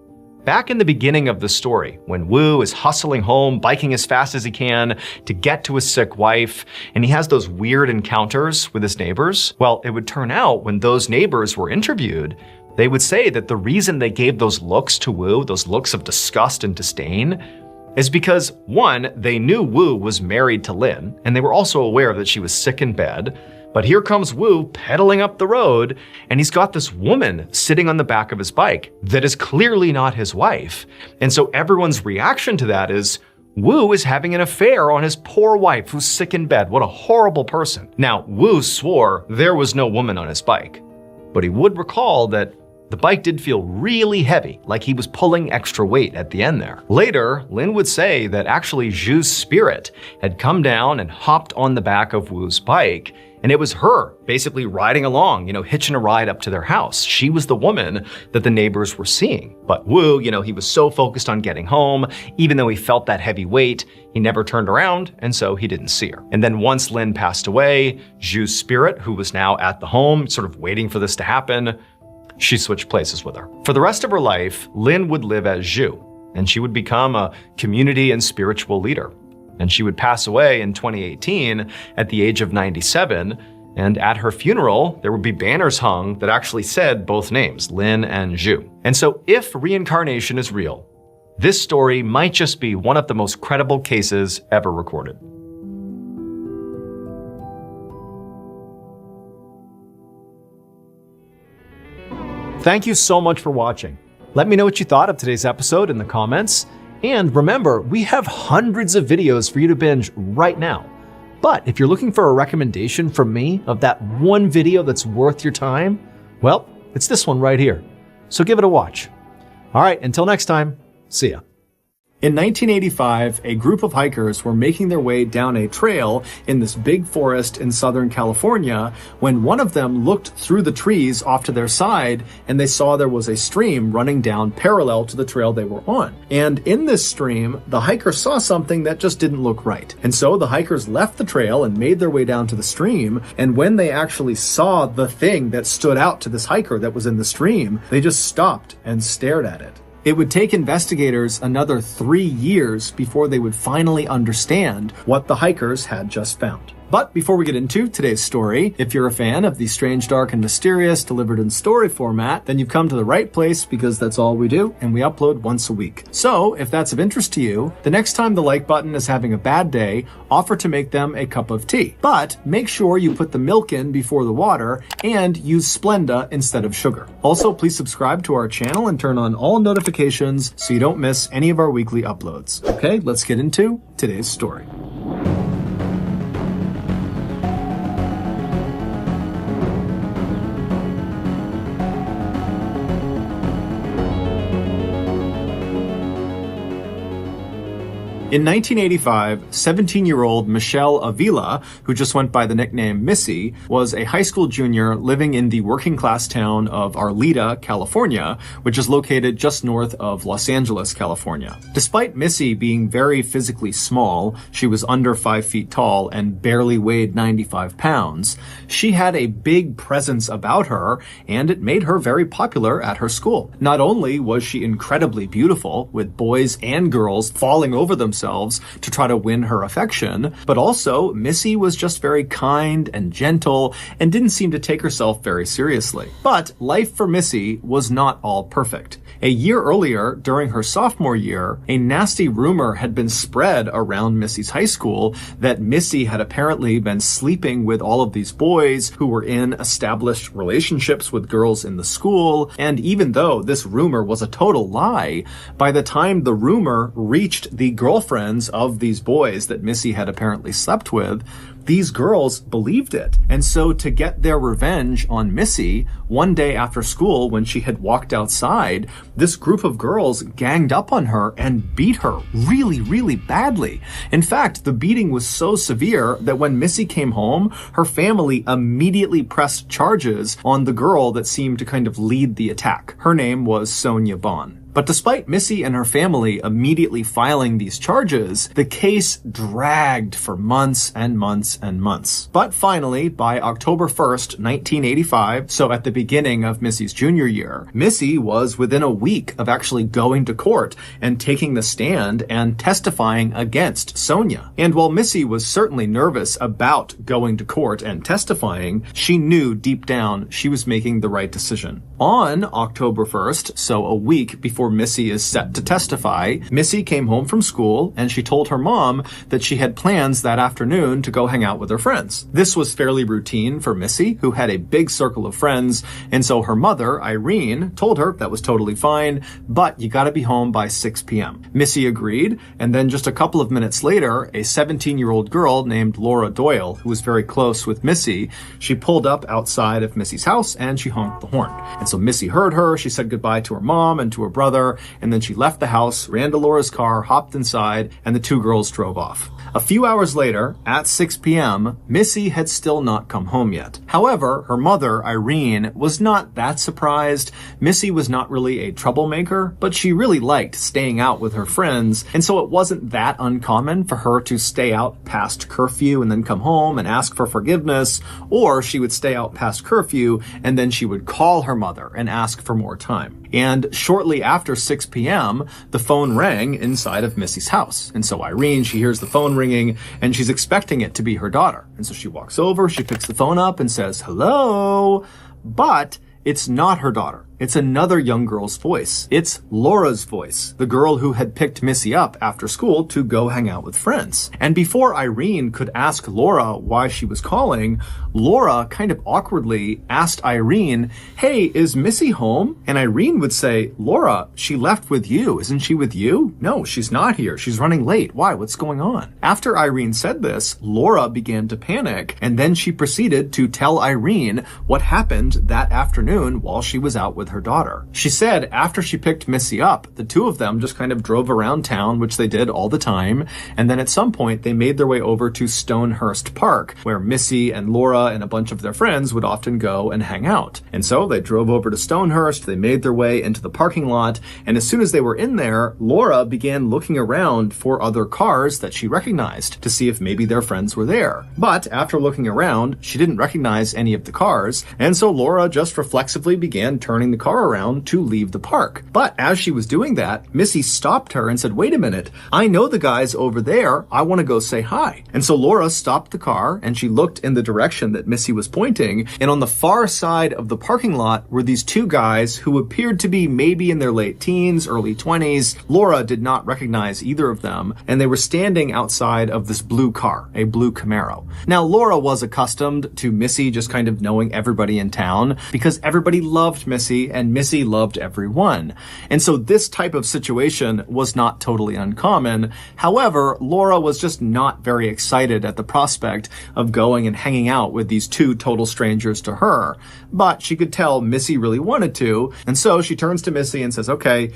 Back in the beginning of the story, when Wu is hustling home, biking as fast as he can to get to his sick wife, and he has those weird encounters with his neighbors, well, it would turn out when those neighbors were interviewed, they would say that the reason they gave those looks to Wu, those looks of disgust and disdain, is because, one, they knew Wu was married to Lin, and they were also aware that she was sick in bed. But here comes Wu pedaling up the road, and he's got this woman sitting on the back of his bike that is clearly not his wife. And so everyone's reaction to that is, Wu is having an affair on his poor wife who's sick in bed. What a horrible person. Now, Wu swore there was no woman on his bike, but he would recall that the bike did feel really heavy, like he was pulling extra weight at the end there. Later, Lin would say that actually Zhu's spirit had come down and hopped on the back of Wu's bike, and it was her basically riding along, hitching a ride up to their house. She was the woman that the neighbors were seeing. But Wu, he was so focused on getting home, even though he felt that heavy weight, he never turned around, and so he didn't see her. And then once Lin passed away, Zhu's spirit, who was now at the home, sort of waiting for this to happen, she switched places with her. For the rest of her life, Lin would live as Zhu, and she would become a community and spiritual leader. And she would pass away in 2018 at the age of 97, and at her funeral, there would be banners hung that actually said both names, Lin and Zhu. And so if reincarnation is real, this story might just be one of the most credible cases ever recorded. Thank you so much for watching. Let me know what you thought of today's episode in the comments. And remember, we have hundreds of videos for you to binge right now. But if you're looking for a recommendation from me of that one video that's worth your time, well, it's this one right here. So give it a watch. All right, until next time, see ya. In 1985, a group of hikers were making their way down a trail in this big forest in Southern California when one of them looked through the trees off to their side and they saw there was a stream running down parallel to the trail they were on. And in this stream, the hiker saw something that just didn't look right. And so the hikers left the trail and made their way down to the stream. And when they actually saw the thing that stood out to this hiker that was in the stream, they just stopped and stared at it. It would take investigators another 3 years before they would finally understand what the hikers had just found. But before we get into today's story, if you're a fan of the strange, dark, and mysterious delivered in story format, then you've come to the right place because that's all we do, and we upload once a week. So if that's of interest to you, the next time the like button is having a bad day, offer to make them a cup of tea. But make sure you put the milk in before the water and use Splenda instead of sugar. Also, please subscribe to our channel and turn on all notifications so you don't miss any of our weekly uploads. Okay, let's get into today's story. In 1985, 17-year-old Michelle Avila, who just went by the nickname Missy, was a high school junior living in the working-class town of Arleta, California, which is located just north of Los Angeles, California. Despite Missy being very physically small, she was under 5 feet tall and barely weighed 95 pounds, she had a big presence about her, and it made her very popular at her school. Not only was she incredibly beautiful, with boys and girls falling over themselves to try to win her affection, but also Missy was just very kind and gentle and didn't seem to take herself very seriously. But life for Missy was not all perfect. A year earlier, during her sophomore year, a nasty rumor had been spread around Missy's high school that Missy had apparently been sleeping with all of these boys who were in established relationships with girls in the school, and even though this rumor was a total lie, by the time the rumor reached the girlfriends of these boys that Missy had apparently slept with, these girls believed it. And so to get their revenge on Missy, one day after school when she had walked outside, this group of girls ganged up on her and beat her really, really badly. In fact, the beating was so severe that when Missy came home, her family immediately pressed charges on the girl that seemed to kind of lead the attack. Her name was Sonia Bond. But despite Missy and her family immediately filing these charges, the case dragged for months and months and months. But finally, by October 1st, 1985, so at the beginning of Missy's junior year, Missy was within a week of actually going to court and taking the stand and testifying against Sonia. And while Missy was certainly nervous about going to court and testifying, she knew deep down she was making the right decision. On October 1st, so a week before Missy is set to testify, Missy came home from school and she told her mom that she had plans that afternoon to go hang out with her friends. This was fairly routine for Missy, who had a big circle of friends, and so her mother, Irene, told her that was totally fine, but you gotta be home by 6 p.m. Missy agreed, and then just a couple of minutes later, a 17-year-old girl named Laura Doyle, who was very close with Missy, she pulled up outside of Missy's house and she honked the horn. And so Missy heard her, she said goodbye to her mom and to her brother, and then she left the house, ran to Laura's car, hopped inside, and the two girls drove off. A few hours later, at 6 p.m., Missy had still not come home yet. However, her mother, Irene, was not that surprised. Missy was not really a troublemaker, but she really liked staying out with her friends, and so it wasn't that uncommon for her to stay out past curfew and then come home and ask for forgiveness, or she would stay out past curfew and then she would call her mother and ask for more time. And shortly after 6 p.m., the phone rang inside of Missy's house. And so Irene, she hears the phone ringing and she's expecting it to be her daughter. And so she walks over, she picks the phone up and says, "Hello," but it's not her daughter. It's another young girl's voice. It's Laura's voice, the girl who had picked Missy up after school to go hang out with friends. And before Irene could ask Laura why she was calling, Laura kind of awkwardly asked Irene, "Hey, is Missy home?" And Irene would say, "Laura, she left with you. Isn't she with you?" "No, she's not here. She's running late. Why? What's going on?" After Irene said this, Laura began to panic, and then she proceeded to tell Irene what happened that afternoon while she was out with her daughter. She said after she picked Missy up, the two of them just kind of drove around town, which they did all the time, and then at some point they made their way over to Stonehurst Park, where Missy and Laura and a bunch of their friends would often go and hang out. And so they drove over to Stonehurst, they made their way into the parking lot, and as soon as they were in there, Laura began looking around for other cars that she recognized to see if maybe their friends were there. But after looking around, she didn't recognize any of the cars, and so Laura just reflexively began turning the car around to leave the park. But as she was doing that, Missy stopped her and said, "Wait a minute, I know the guys over there. I want to go say hi." And so Laura stopped the car and she looked in the direction that Missy was pointing, and on the far side of the parking lot were these two guys who appeared to be maybe in their late teens, early 20s. Laura did not recognize either of them, and they were standing outside of this blue car, a blue Camaro. Now, Laura was accustomed to Missy just kind of knowing everybody in town because everybody loved Missy Missy, and Missy loved everyone. And so this type of situation was not totally uncommon. However, Laura was just not very excited at the prospect of going and hanging out with these two total strangers to her. But she could tell Missy really wanted to, and so she turns to Missy and says, okay,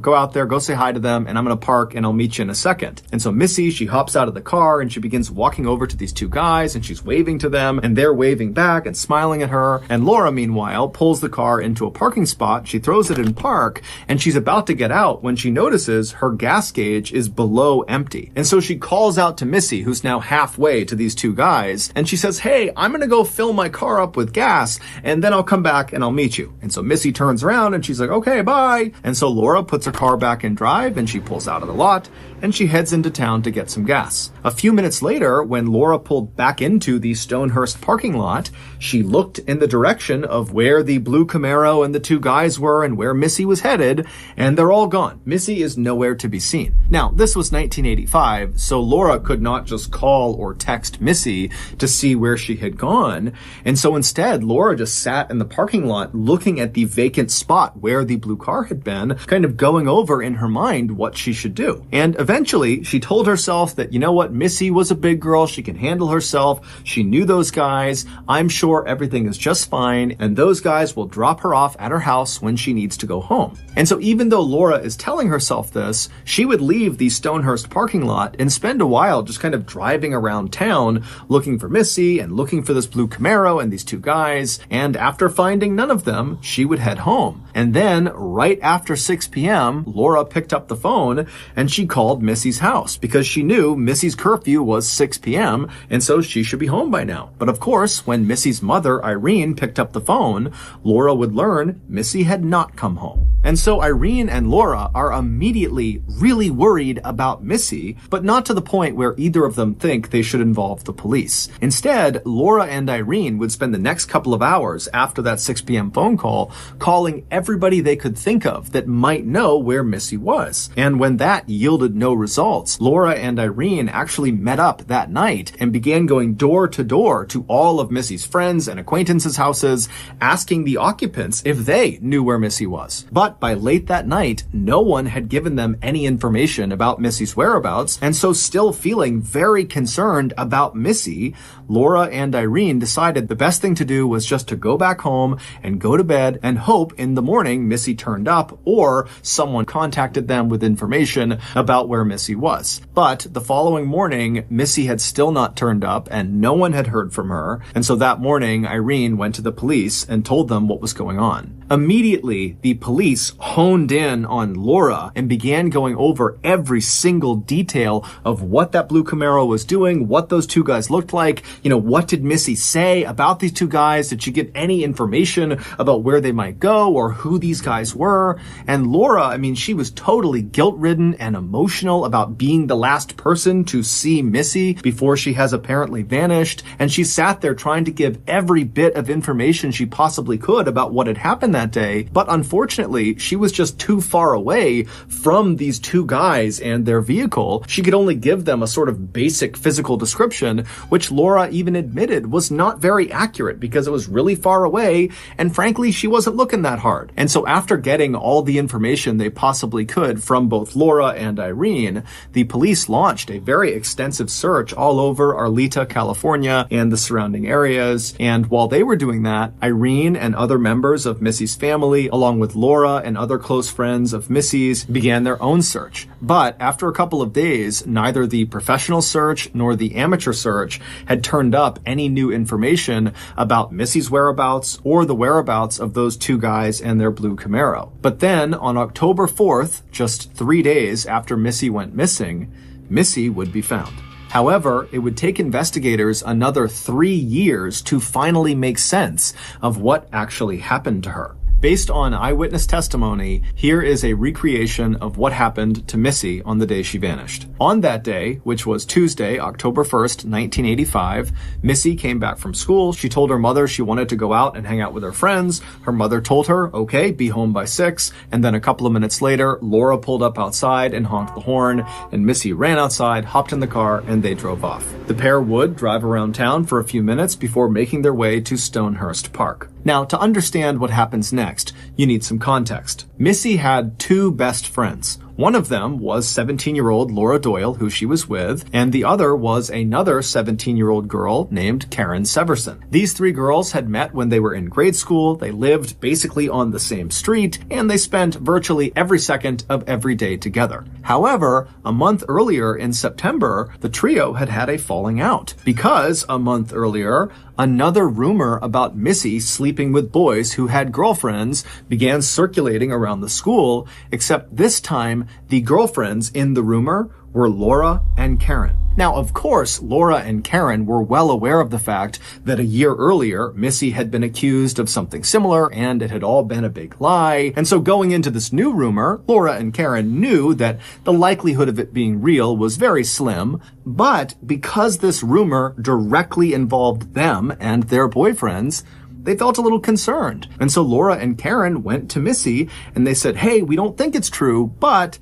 go out there, go say hi to them, and I'm going to park and I'll meet you in a second. And so Missy, she hops out of the car and she begins walking over to these two guys and she's waving to them and they're waving back and smiling at her. And Laura, meanwhile, pulls the car into a parking spot. She throws it in park and she's about to get out when she notices her gas gauge is below empty. And so she calls out to Missy, who's now halfway to these two guys, and she says, hey, I'm going to go fill my car up with gas and then I'll come back and I'll meet you. And so Missy turns around and she's like, okay, bye. And so Laura puts her car back in drive and she pulls out of the lot and she heads into town to get some gas. A few minutes later, when Laura pulled back into the Stonehurst parking lot, she looked in the direction of where the blue Camaro and the two guys were and where Missy was headed, and they're all gone. Missy is nowhere to be seen. Now, this was 1985, so Laura could not just call or text Missy to see where she had gone, and so instead, Laura just sat in the parking lot looking at the vacant spot where the blue car had been, kind of going over in her mind what she should do. And eventually, she told herself that, you know what, Missy was a big girl, she can handle herself, she knew those guys, I'm sure everything is just fine, and those guys will drop her off at her house when she needs to go home. And so even though Laura is telling herself this, she would leave the Stonehurst parking lot and spend a while just kind of driving around town looking for Missy and looking for this blue Camaro and these two guys, and after finding none of them, she would head home. And then, right after 6 p.m., Laura picked up the phone and she called Missy's house because she knew Missy's curfew was 6 p.m. and so she should be home by now. But of course, when Missy's mother, Irene, picked up the phone, Laura would learn Missy had not come home. And so Irene and Laura are immediately really worried about Missy, but not to the point where either of them think they should involve the police. Instead, Laura and Irene would spend the next couple of hours after that 6 p.m. phone call calling everybody they could think of that might know where Missy was. And when that yielded no results, Laura and Irene actually met up that night and began going door to door to all of Missy's friends and acquaintances' houses, asking the occupants if they knew where Missy was. But by late that night, no one had given them any information about Missy's whereabouts, and so still feeling very concerned about Missy, Laura and Irene decided the best thing to do was just to go back home and go to bed and hope in the morning Missy turned up or someone contacted them with information about where Missy was. But the following morning, Missy had still not turned up and no one had heard from her, and so that morning Irene went to the police and told them what was going on. Immediately, the police honed in on Laura and began going over every single detail of what that blue Camaro was doing, what those two guys looked like, what did Missy say about these two guys? Did she give any information about where they might go or who these guys were? And Laura, she was totally guilt-ridden and emotional about being the last person to see Missy before she has apparently vanished. And she sat there trying to give every bit of information she possibly could about what had happened that day. But unfortunately, she was just too far away from these two guys and their vehicle. She could only give them a sort of basic physical description, which Laura even admitted was not very accurate because it was really far away, and frankly, she wasn't looking that hard. And so after getting all the information they possibly could from both Laura and Irene, the police launched a very extensive search all over Arleta, California, and the surrounding areas. And while they were doing that, Irene and other members of Missy's family, along with Laura and other close friends of Missy's, began their own search. But after a couple of days, neither the professional search nor the amateur search had turned up any new information about Missy's whereabouts or the whereabouts of those two guys and their blue Camaro. But then, on October 4th, just 3 days after Missy went missing, Missy would be found. However, it would take investigators another 3 years to finally make sense of what actually happened to her. Based on eyewitness testimony, here is a recreation of what happened to Missy on the day she vanished. On that day, which was Tuesday, October 1st, 1985, Missy came back from school. She told her mother she wanted to go out and hang out with her friends. Her mother told her, okay, be home by 6. And then a couple of minutes later, Laura pulled up outside and honked the horn, and Missy ran outside, hopped in the car, and they drove off. The pair would drive around town for a few minutes before making their way to Stonehurst Park. Now, to understand what happens next, you need some context. Missy had two best friends. One of them was 17-year-old Laura Doyle, who she was with, and the other was another 17-year-old girl named Karen Severson. These three girls had met when they were in grade school, they lived basically on the same street, and they spent virtually every second of every day together. However, a month earlier in September, the trio had had a falling out, because a month earlier, another rumor about Missy sleeping with boys who had girlfriends began circulating around the school, except this time, the girlfriends in the rumor were Laura and Karen. Now, of course, Laura and Karen were well aware of the fact that a year earlier, Missy had been accused of something similar and it had all been a big lie. And so going into this new rumor, Laura and Karen knew that the likelihood of it being real was very slim. But because this rumor directly involved them and their boyfriends, they felt a little concerned. And so Laura and Karen went to Missy and they said, "Hey, we don't think it's true, but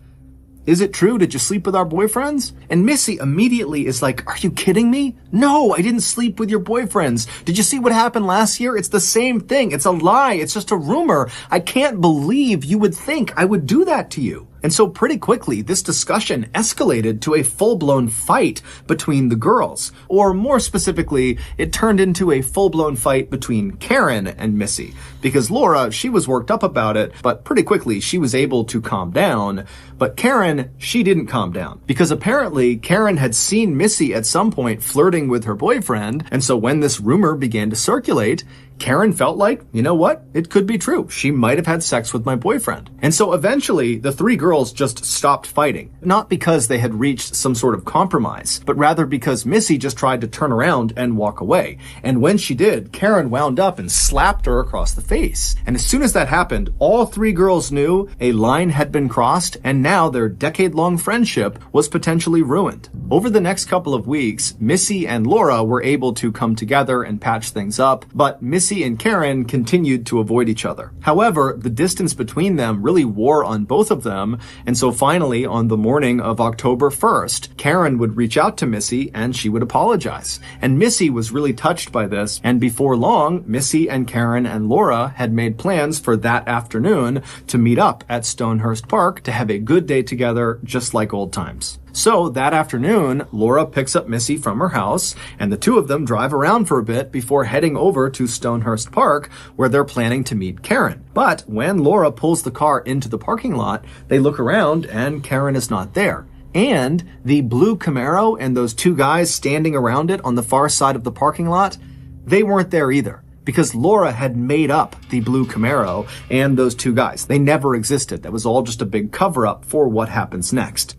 is it true? Did you sleep with our boyfriends?" And Missy immediately is like, "Are you kidding me? No, I didn't sleep with your boyfriends. Did you see what happened last year? It's the same thing. It's a lie. It's just a rumor. I can't believe you would think I would do that to you." And so pretty quickly, this discussion escalated to a full-blown fight between the girls. Or more specifically, it turned into a full-blown fight between Karen and Missy. Because Laura, she was worked up about it, but pretty quickly she was able to calm down. But Karen, she didn't calm down. Because apparently Karen had seen Missy at some point flirting with her boyfriend, and so when this rumor began to circulate, Karen felt like, you know what? It could be true. She might have had sex with my boyfriend. And so eventually, the three girls just stopped fighting. Not because they had reached some sort of compromise, but rather because Missy just tried to turn around and walk away. And when she did, Karen wound up and slapped her across the face. And as soon as that happened, all three girls knew a line had been crossed, and now their decade-long friendship was potentially ruined. Over the next couple of weeks, Missy and Laura were able to come together and patch things up, but Missy and Karen continued to avoid each other. However, the distance between them really wore on both of them, and so finally, on the morning of October 1st, Karen would reach out to Missy and she would apologize. And Missy was really touched by this, and before long, Missy and Karen and Laura had made plans for that afternoon to meet up at Stonehurst Park to have a good day together, just like old times. So that afternoon, Laura picks up Missy from her house, and the two of them drive around for a bit before heading over to Stonehurst Park, where they're planning to meet Karen. But when Laura pulls the car into the parking lot, they look around and Karen is not there. And the blue Camaro and those two guys standing around it on the far side of the parking lot, they weren't there either. Because Laura had made up the blue Camaro and those two guys. They never existed. That was all just a big cover-up for what happens next.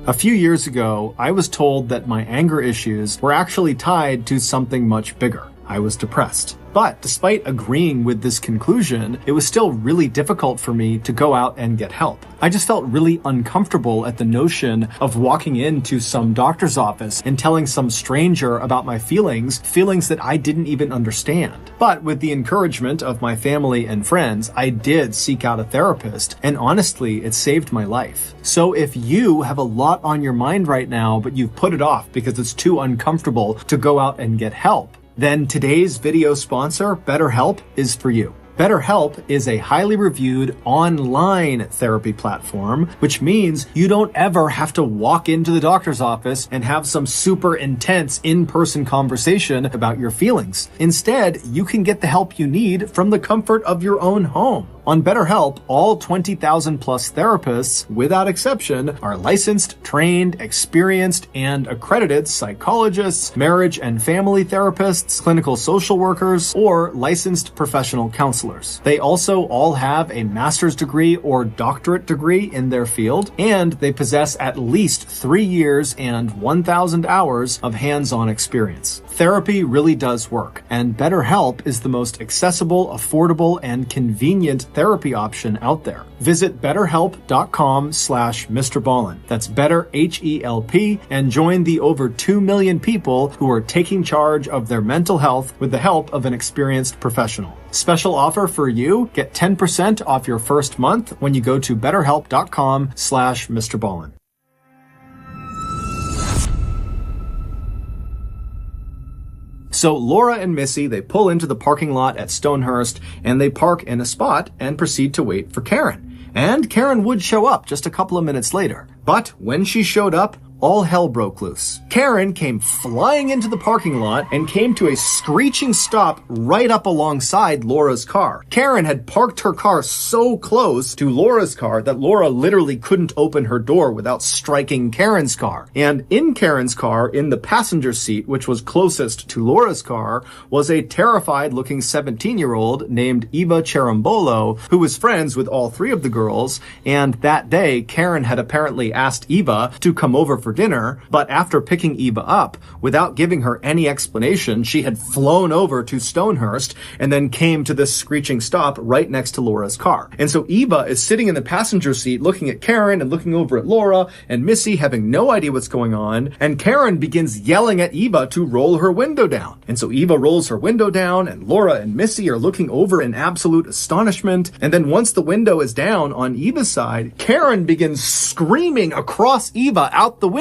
A few years ago, I was told that my anger issues were actually tied to something much bigger. I was depressed. But despite agreeing with this conclusion, it was still really difficult for me to go out and get help. I just felt really uncomfortable at the notion of walking into some doctor's office and telling some stranger about my feelings that I didn't even understand. But with the encouragement of my family and friends, I did seek out a therapist, and honestly, it saved my life. So if you have a lot on your mind right now, but you've put it off because it's too uncomfortable to go out and get help, then today's video sponsor, BetterHelp, is for you. BetterHelp is a highly reviewed online therapy platform, which means you don't ever have to walk into the doctor's office and have some super intense in-person conversation about your feelings. Instead, you can get the help you need from the comfort of your own home. On BetterHelp, all 20,000 plus therapists, without exception, are licensed, trained, experienced, and accredited psychologists, marriage and family therapists, clinical social workers, or licensed professional counselors. They also all have a master's degree or doctorate degree in their field, and they possess at least 3 years and 1,000 hours of hands-on experience. Therapy really does work, and BetterHelp is the most accessible, affordable, and convenient therapy option out there. Visit betterhelp.com/MrBallen. That's better, H-E-L-P, and join the over 2 million people who are taking charge of their mental health with the help of an experienced professional. Special offer for you, get 10% off your first month when you go to betterhelp.com/MrBallen. So Laura and Missy, they pull into the parking lot at Stonehurst, and they park in a spot and proceed to wait for Karen. And Karen would show up just a couple of minutes later. But when she showed up, all hell broke loose. Karen came flying into the parking lot and came to a screeching stop right up alongside Laura's car. Karen had parked her car so close to Laura's car that Laura literally couldn't open her door without striking Karen's car. And in Karen's car, in the passenger seat, which was closest to Laura's car, was a terrified-looking 17-year-old named Eva Cherambolo, who was friends with all three of the girls, and that day, Karen had apparently asked Eva to come over for dinner, but after picking Eva up, without giving her any explanation, she had flown over to Stonehurst and then came to this screeching stop right next to Laura's car. And so Eva is sitting in the passenger seat looking at Karen and looking over at Laura and Missy having no idea what's going on, and Karen begins yelling at Eva to roll her window down. And so Eva rolls her window down and Laura and Missy are looking over in absolute astonishment, and then once the window is down on Eva's side, Karen begins screaming across Eva out the window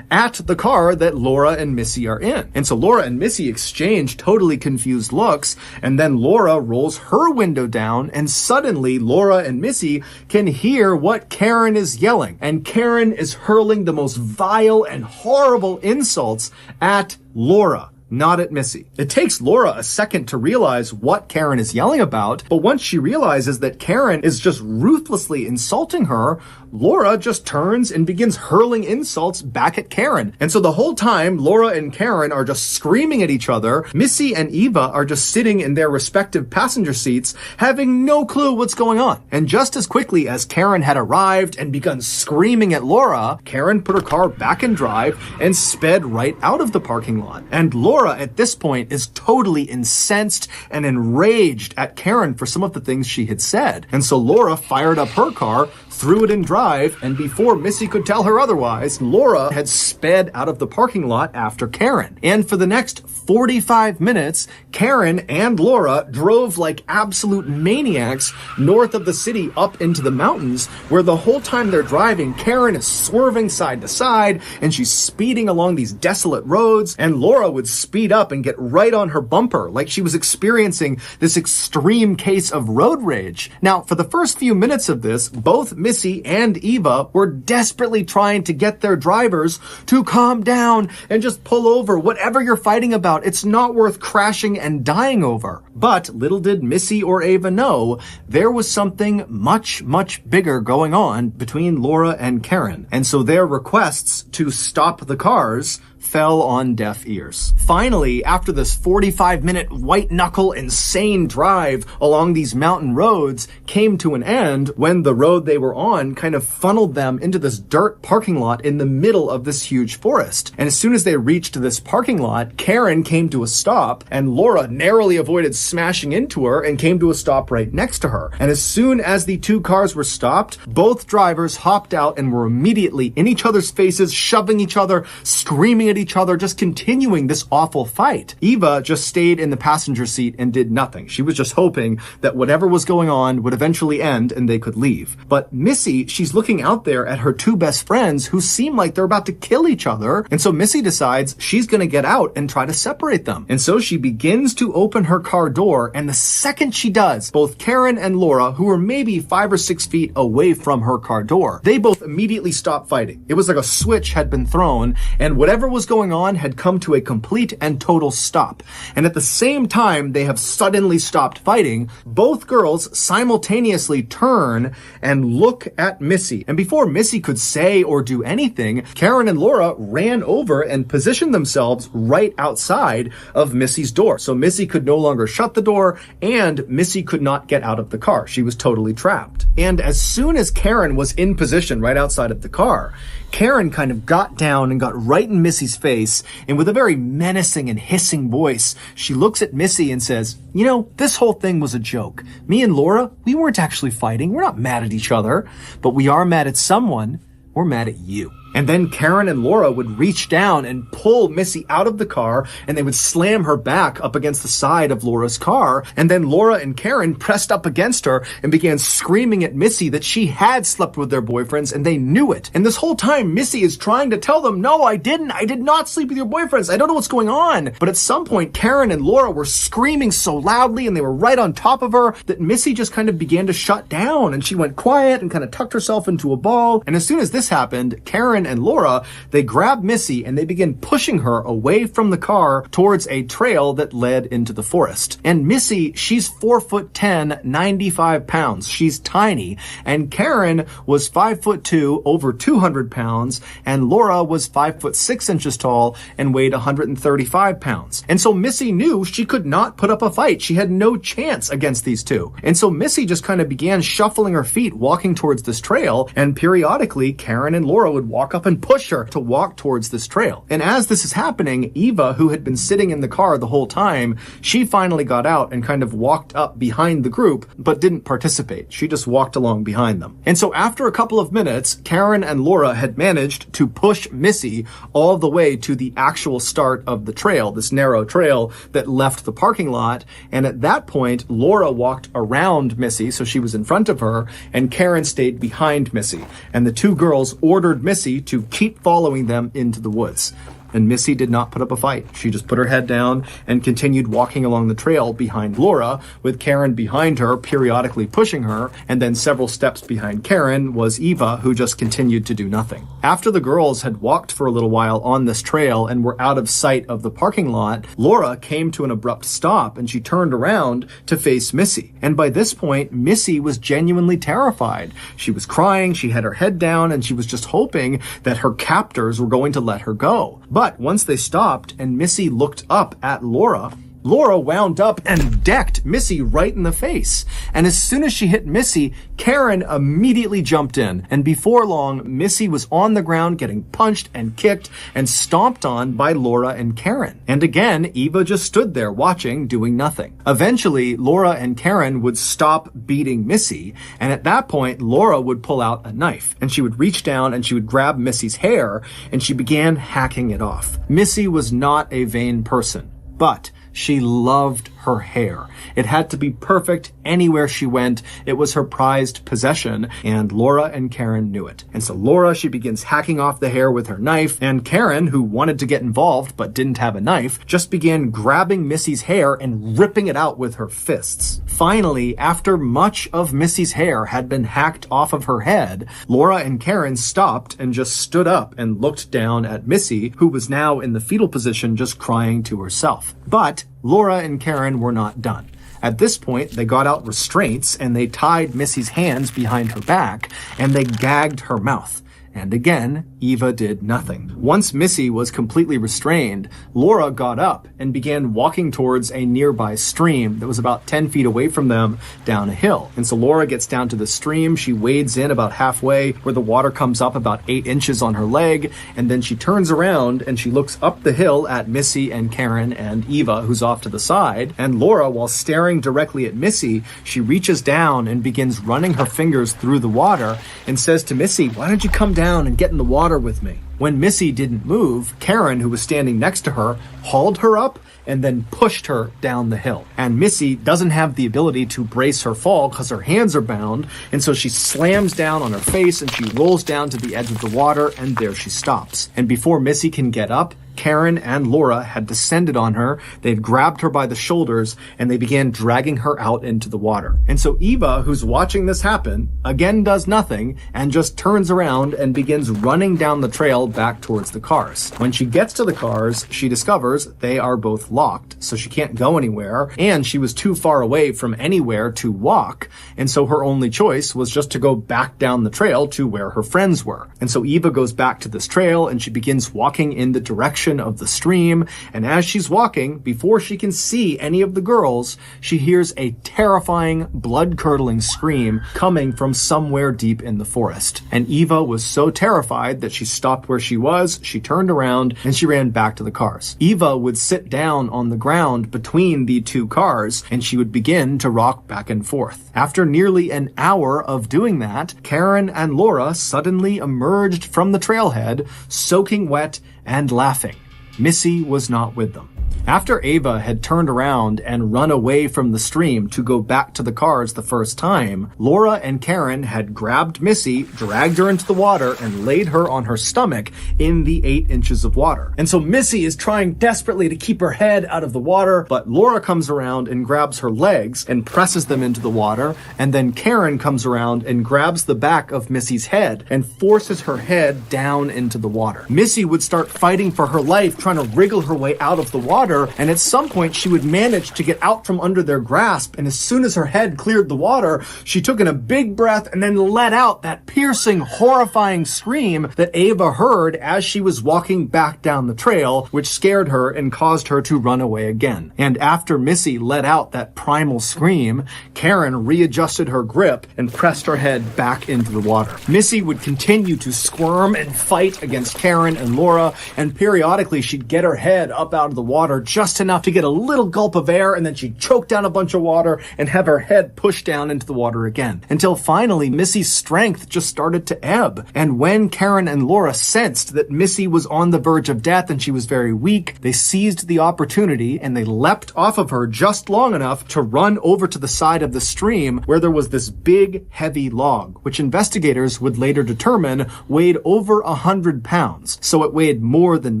at the car that Laura and Missy are in. And so Laura and Missy exchange totally confused looks, and then Laura rolls her window down, and suddenly Laura and Missy can hear what Karen is yelling. And Karen is hurling the most vile and horrible insults at Laura, not at Missy. It takes Laura a second to realize what Karen is yelling about, but once she realizes that Karen is just ruthlessly insulting her, Laura just turns and begins hurling insults back at Karen. And so the whole time, Laura and Karen are just screaming at each other. Missy and Eva are just sitting in their respective passenger seats, having no clue what's going on. And just as quickly as Karen had arrived and begun screaming at Laura, Karen put her car back in drive and sped right out of the parking lot. And Laura, at this point, is totally incensed and enraged at Karen for some of the things she had said. And so Laura fired up her car, threw it in drive, and before Missy could tell her otherwise, Laura had sped out of the parking lot after Karen. And for the next 45 minutes, Karen and Laura drove like absolute maniacs north of the city up into the mountains, where the whole time they're driving, Karen is swerving side to side, and she's speeding along these desolate roads, and Laura would speed up and get right on her bumper, like she was experiencing this extreme case of road rage. Now, for the first few minutes of this, both Missy and Eva were desperately trying to get their drivers to calm down and just pull over. Whatever you're fighting about, it's not worth crashing and dying over. But little did Missy or Eva know, there was something much, much bigger going on between Laura and Karen. And so their requests to stop the cars fell on deaf ears. Finally, after this 45-minute white-knuckle insane drive along these mountain roads came to an end when the road they were on kind of funneled them into this dirt parking lot in the middle of this huge forest. And as soon as they reached this parking lot, Karen came to a stop, and Laura narrowly avoided smashing into her and came to a stop right next to her. And as soon as the two cars were stopped, both drivers hopped out and were immediately in each other's faces, shoving each other, screaming at each other, just continuing this awful fight. Eva just stayed in the passenger seat and did nothing. She was just hoping that whatever was going on would eventually end and they could leave. But Missy, she's looking out there at her two best friends who seem like they're about to kill each other. And so Missy decides she's going to get out and try to separate them. And so she begins to open her car door, and the second she does, both Karen and Laura, who were maybe 5 or 6 feet away from her car door, they both immediately stopped fighting. It was like a switch had been thrown, and whatever was going on had come to a complete and total stop. And at the same time they have suddenly stopped fighting, both girls simultaneously turn and look at Missy. And before Missy could say or do anything, Karen and Laura ran over and positioned themselves right outside of Missy's door. So Missy could no longer shut the door, and Missy could not get out of the car. She was totally trapped. And as soon as Karen was in position right outside of the car, Karen kind of got down and got right in Missy's face, and with a very menacing and hissing voice, she looks at Missy and says, "You know, this whole thing was a joke. Me and Laura, we weren't actually fighting. We're not mad at each other, but we are mad at someone. We're mad at you." And then Karen and Laura would reach down and pull Missy out of the car, and they would slam her back up against the side of Laura's car. And then Laura and Karen pressed up against her and began screaming at Missy that she had slept with their boyfriends, and they knew it. And this whole time, Missy is trying to tell them, no, I didn't. I did not sleep with your boyfriends. I don't know what's going on. But at some point, Karen and Laura were screaming so loudly, and they were right on top of her, that Missy just kind of began to shut down, and she went quiet and kind of tucked herself into a ball. And as soon as this happened, Karen and Laura, they grabbed Missy and they began pushing her away from the car towards a trail that led into the forest. And Missy, she's 4'10", 95 pounds. She's tiny. And Karen was 5'2", over 200 pounds. And Laura was 5'6" inches tall and weighed 135 pounds. And so Missy knew she could not put up a fight. She had no chance against these two. And so Missy just kind of began shuffling her feet, walking towards this trail. And periodically, Karen and Laura would walk up and push her to walk towards this trail. And as this is happening, Eva, who had been sitting in the car the whole time, she finally got out and kind of walked up behind the group, but didn't participate. She just walked along behind them. And so after a couple of minutes, Karen and Laura had managed to push Missy all the way to the actual start of the trail, this narrow trail that left the parking lot. And at that point, Laura walked around Missy, so she was in front of her, and Karen stayed behind Missy. And the two girls ordered Missy to keep following them into the woods. And Missy did not put up a fight. She just put her head down and continued walking along the trail behind Laura, with Karen behind her, periodically pushing her. And then several steps behind Karen was Eva, who just continued to do nothing. After the girls had walked for a little while on this trail and were out of sight of the parking lot, Laura came to an abrupt stop and she turned around to face Missy. And by this point, Missy was genuinely terrified. She was crying, she had her head down, and she was just hoping that her captors were going to let her go. But once they stopped and Missy looked up at Laura, Laura wound up and decked Missy right in the face. And as soon as she hit Missy, Karen immediately jumped in. And before long, Missy was on the ground getting punched and kicked and stomped on by Laura and Karen. And again, Eva just stood there watching, doing nothing. Eventually, Laura and Karen would stop beating Missy. And at that point, Laura would pull out a knife. And she would reach down and she would grab Missy's hair and she began hacking it off. Missy was not a vain person, but she loved her hair. It had to be perfect anywhere she went. It was her prized possession, and Laura and Karen knew it. And so Laura, she begins hacking off the hair with her knife, and Karen, who wanted to get involved but didn't have a knife, just began grabbing Missy's hair and ripping it out with her fists. Finally, after much of Missy's hair had been hacked off of her head, Laura and Karen stopped and just stood up and looked down at Missy, who was now in the fetal position just crying to herself. But Laura and Karen were not done. At this point, they got out restraints and they tied Missy's hands behind her back and they gagged her mouth. And again, Eva did nothing. Once Missy was completely restrained, Laura got up and began walking towards a nearby stream that was about 10 feet away from them down a hill. And so Laura gets down to the stream, she wades in about halfway where the water comes up about 8 inches on her leg, and then she turns around and she looks up the hill at Missy and Karen and Eva, who's off to the side. And Laura, while staring directly at Missy, she reaches down and begins running her fingers through the water and says to Missy, "Why don't you come down and get in the water with me?" When Missy didn't move, Karen, who was standing next to her, hauled her up and then pushed her down the hill. And Missy doesn't have the ability to brace her fall because her hands are bound, and so she slams down on her face and she rolls down to the edge of the water, and there she stops. And before Missy can get up, Karen and Laura had descended on her, they'd grabbed her by the shoulders, and they began dragging her out into the water. And so Eva, who's watching this happen, again does nothing, and just turns around and begins running down the trail back towards the cars. When she gets to the cars, she discovers they are both locked, so she can't go anywhere, and she was too far away from anywhere to walk, and so her only choice was just to go back down the trail to where her friends were. And so Eva goes back to this trail, and she begins walking in the direction direction of the stream, and as she's walking, before she can see any of the girls, she hears a terrifying, blood-curdling scream coming from somewhere deep in the forest. And Eva was so terrified that she stopped where she was, she turned around, and she ran back to the cars. Eva would sit down on the ground between the two cars, and she would begin to rock back and forth. After nearly an hour of doing that, Karen and Laura suddenly emerged from the trailhead, soaking wet and laughing. Missy was not with them. After Ava had turned around and run away from the stream to go back to the cars the first time, Laura and Karen had grabbed Missy, dragged her into the water, and laid her on her stomach in the 8 inches of water. And so Missy is trying desperately to keep her head out of the water, but Laura comes around and grabs her legs and presses them into the water, and then Karen comes around and grabs the back of Missy's head and forces her head down into the water. Missy would start fighting for her life, trying to wriggle her way out of the water, and at some point she would manage to get out from under their grasp, and as soon as her head cleared the water, she took in a big breath and then let out that piercing, horrifying scream that Ava heard as she was walking back down the trail, which scared her and caused her to run away again. And after Missy let out that primal scream, Karen readjusted her grip and pressed her head back into the water. Missy would continue to squirm and fight against Karen and Laura, and periodically she'd get her head up out of the water just enough to get a little gulp of air, and then she'd choke down a bunch of water and have her head pushed down into the water again. Until finally, Missy's strength just started to ebb. And when Karen and Laura sensed that Missy was on the verge of death and she was very weak, they seized the opportunity and they leapt off of her just long enough to run over to the side of the stream where there was this big, heavy log, which investigators would later determine weighed over 100 pounds. So it weighed more than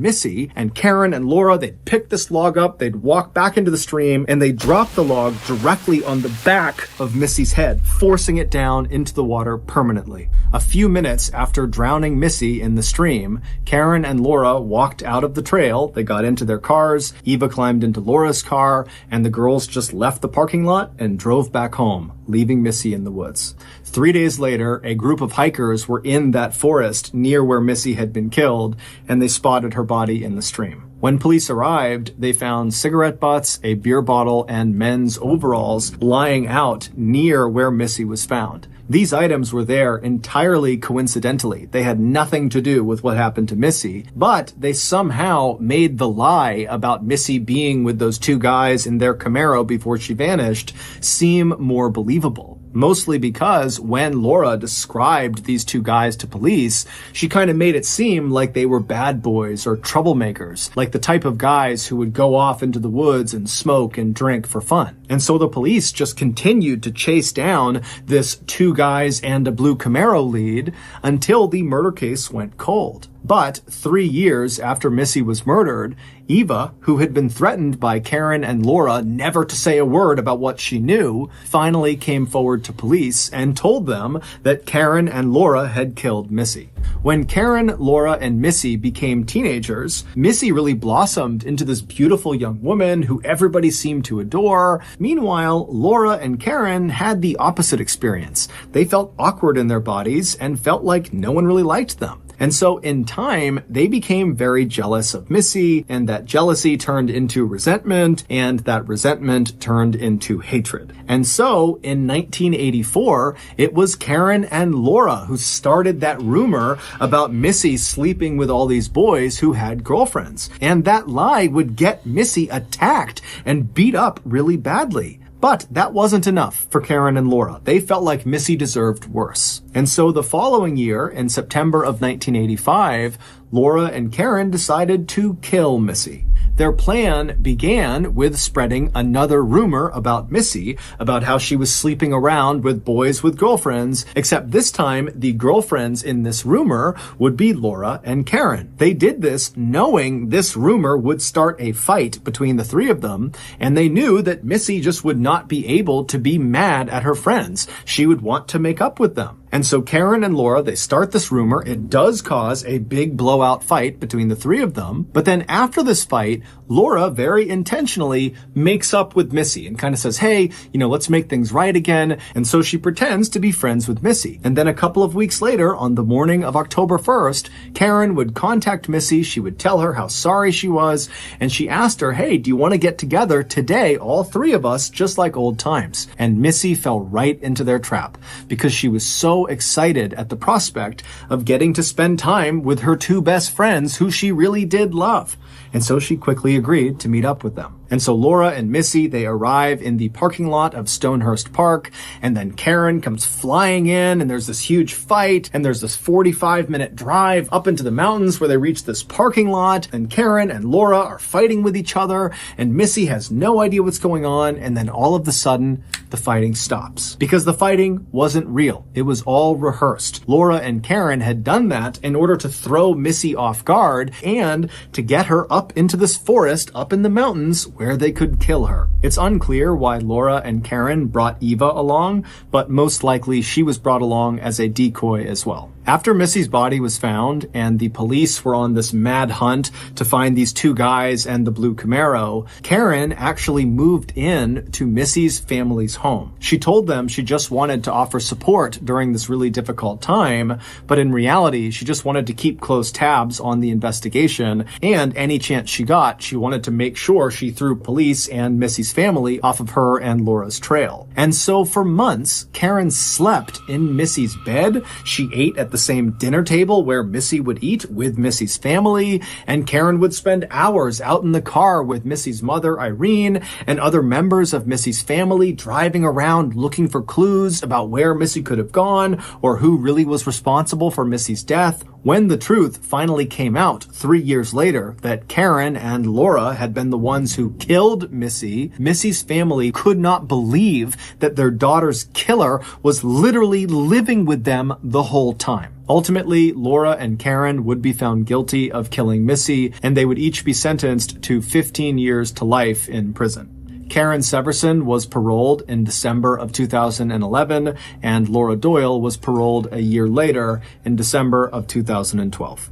Missy, and Karen and Laura, they'd pick this log up, they'd walk back into the stream, and they dropped the log directly on the back of Missy's head, forcing it down into the water permanently. A few minutes after drowning Missy in the stream, Karen and Laura walked out of the trail, they got into their cars, Eva climbed into Laura's car, and the girls just left the parking lot and drove back home, leaving Missy in the woods. 3 days later, a group of hikers were in that forest near where Missy had been killed, and they spotted her body in the stream. When police arrived, they found cigarette butts, a beer bottle, and men's overalls lying out near where Missy was found. These items were there entirely coincidentally. They had nothing to do with what happened to Missy, but they somehow made the lie about Missy being with those two guys in their Camaro before she vanished seem more believable. Mostly because when Laura described these two guys to police, she kind of made it seem like they were bad boys or troublemakers, like the type of guys who would go off into the woods and smoke and drink for fun. And so the police just continued to chase down this two guys and a blue Camaro lead until the murder case went cold. But 3 years after Missy was murdered, Eva, who had been threatened by Karen and Laura never to say a word about what she knew, finally came forward to police and told them that Karen and Laura had killed Missy. When Karen, Laura, and Missy became teenagers, Missy really blossomed into this beautiful young woman who everybody seemed to adore. Meanwhile, Laura and Karen had the opposite experience. They felt awkward in their bodies and felt like no one really liked them. And so in time, they became very jealous of Missy, and that jealousy turned into resentment, and that resentment turned into hatred. And so in 1984, it was Karen and Laura who started that rumor about Missy sleeping with all these boys who had girlfriends. And that lie would get Missy attacked and beat up really badly. But that wasn't enough for Karen and Laura. They felt like Missy deserved worse. And so the following year, in September of 1985, Laura and Karen decided to kill Missy. Their plan began with spreading another rumor about Missy, about how she was sleeping around with boys with girlfriends, except this time the girlfriends in this rumor would be Laura and Karen. They did this knowing this rumor would start a fight between the three of them, and they knew that Missy just would not be able to be mad at her friends. She would want to make up with them. And so Karen and Laura, they start this rumor. It does cause a big blowout fight between the three of them. But then after this fight, Laura very intentionally makes up with Missy and kind of says, hey, let's make things right again. And so she pretends to be friends with Missy. And then a couple of weeks later, on the morning of October 1st, Karen would contact Missy. She would tell her how sorry she was. And she asked her, hey, do you want to get together today, all three of us, just like old times? And Missy fell right into their trap because she was so excited at the prospect of getting to spend time with her two best friends who she really did love. And so she quickly agreed to meet up with them. And so Laura and Missy, they arrive in the parking lot of Stonehurst Park, and then Karen comes flying in, and there's this huge fight, and there's this 45-minute drive up into the mountains where they reach this parking lot, and Karen and Laura are fighting with each other, and Missy has no idea what's going on, and then all of a sudden, the fighting stops. Because the fighting wasn't real. It was all rehearsed. Laura and Karen had done that in order to throw Missy off guard and to get her up into this forest up in the mountains where they could kill her. It's unclear why Laura and Karen brought Eva along, but most likely she was brought along as a decoy as well. After Missy's body was found and the police were on this mad hunt to find these two guys and the blue Camaro, Karen actually moved in to Missy's family's home. She told them she just wanted to offer support during this really difficult time, but in reality, she just wanted to keep close tabs on the investigation, and any chance she got, she wanted to make sure she threw police and Missy's family off of her and Laura's trail. And so for months, Karen slept in Missy's bed. She ate at the same dinner table where Missy would eat with Missy's family, and Karen would spend hours out in the car with Missy's mother, Irene, and other members of Missy's family driving around looking for clues about where Missy could have gone or who really was responsible for Missy's death. When the truth finally came out 3 years later that Karen and Laura had been the ones who killed Missy, Missy's family could not believe that their daughter's killer was literally living with them the whole time. Ultimately, Laura and Karen would be found guilty of killing Missy, and they would each be sentenced to 15 years to life in prison. Karen Severson was paroled in December of 2011, and Laura Doyle was paroled a year later in December of 2012.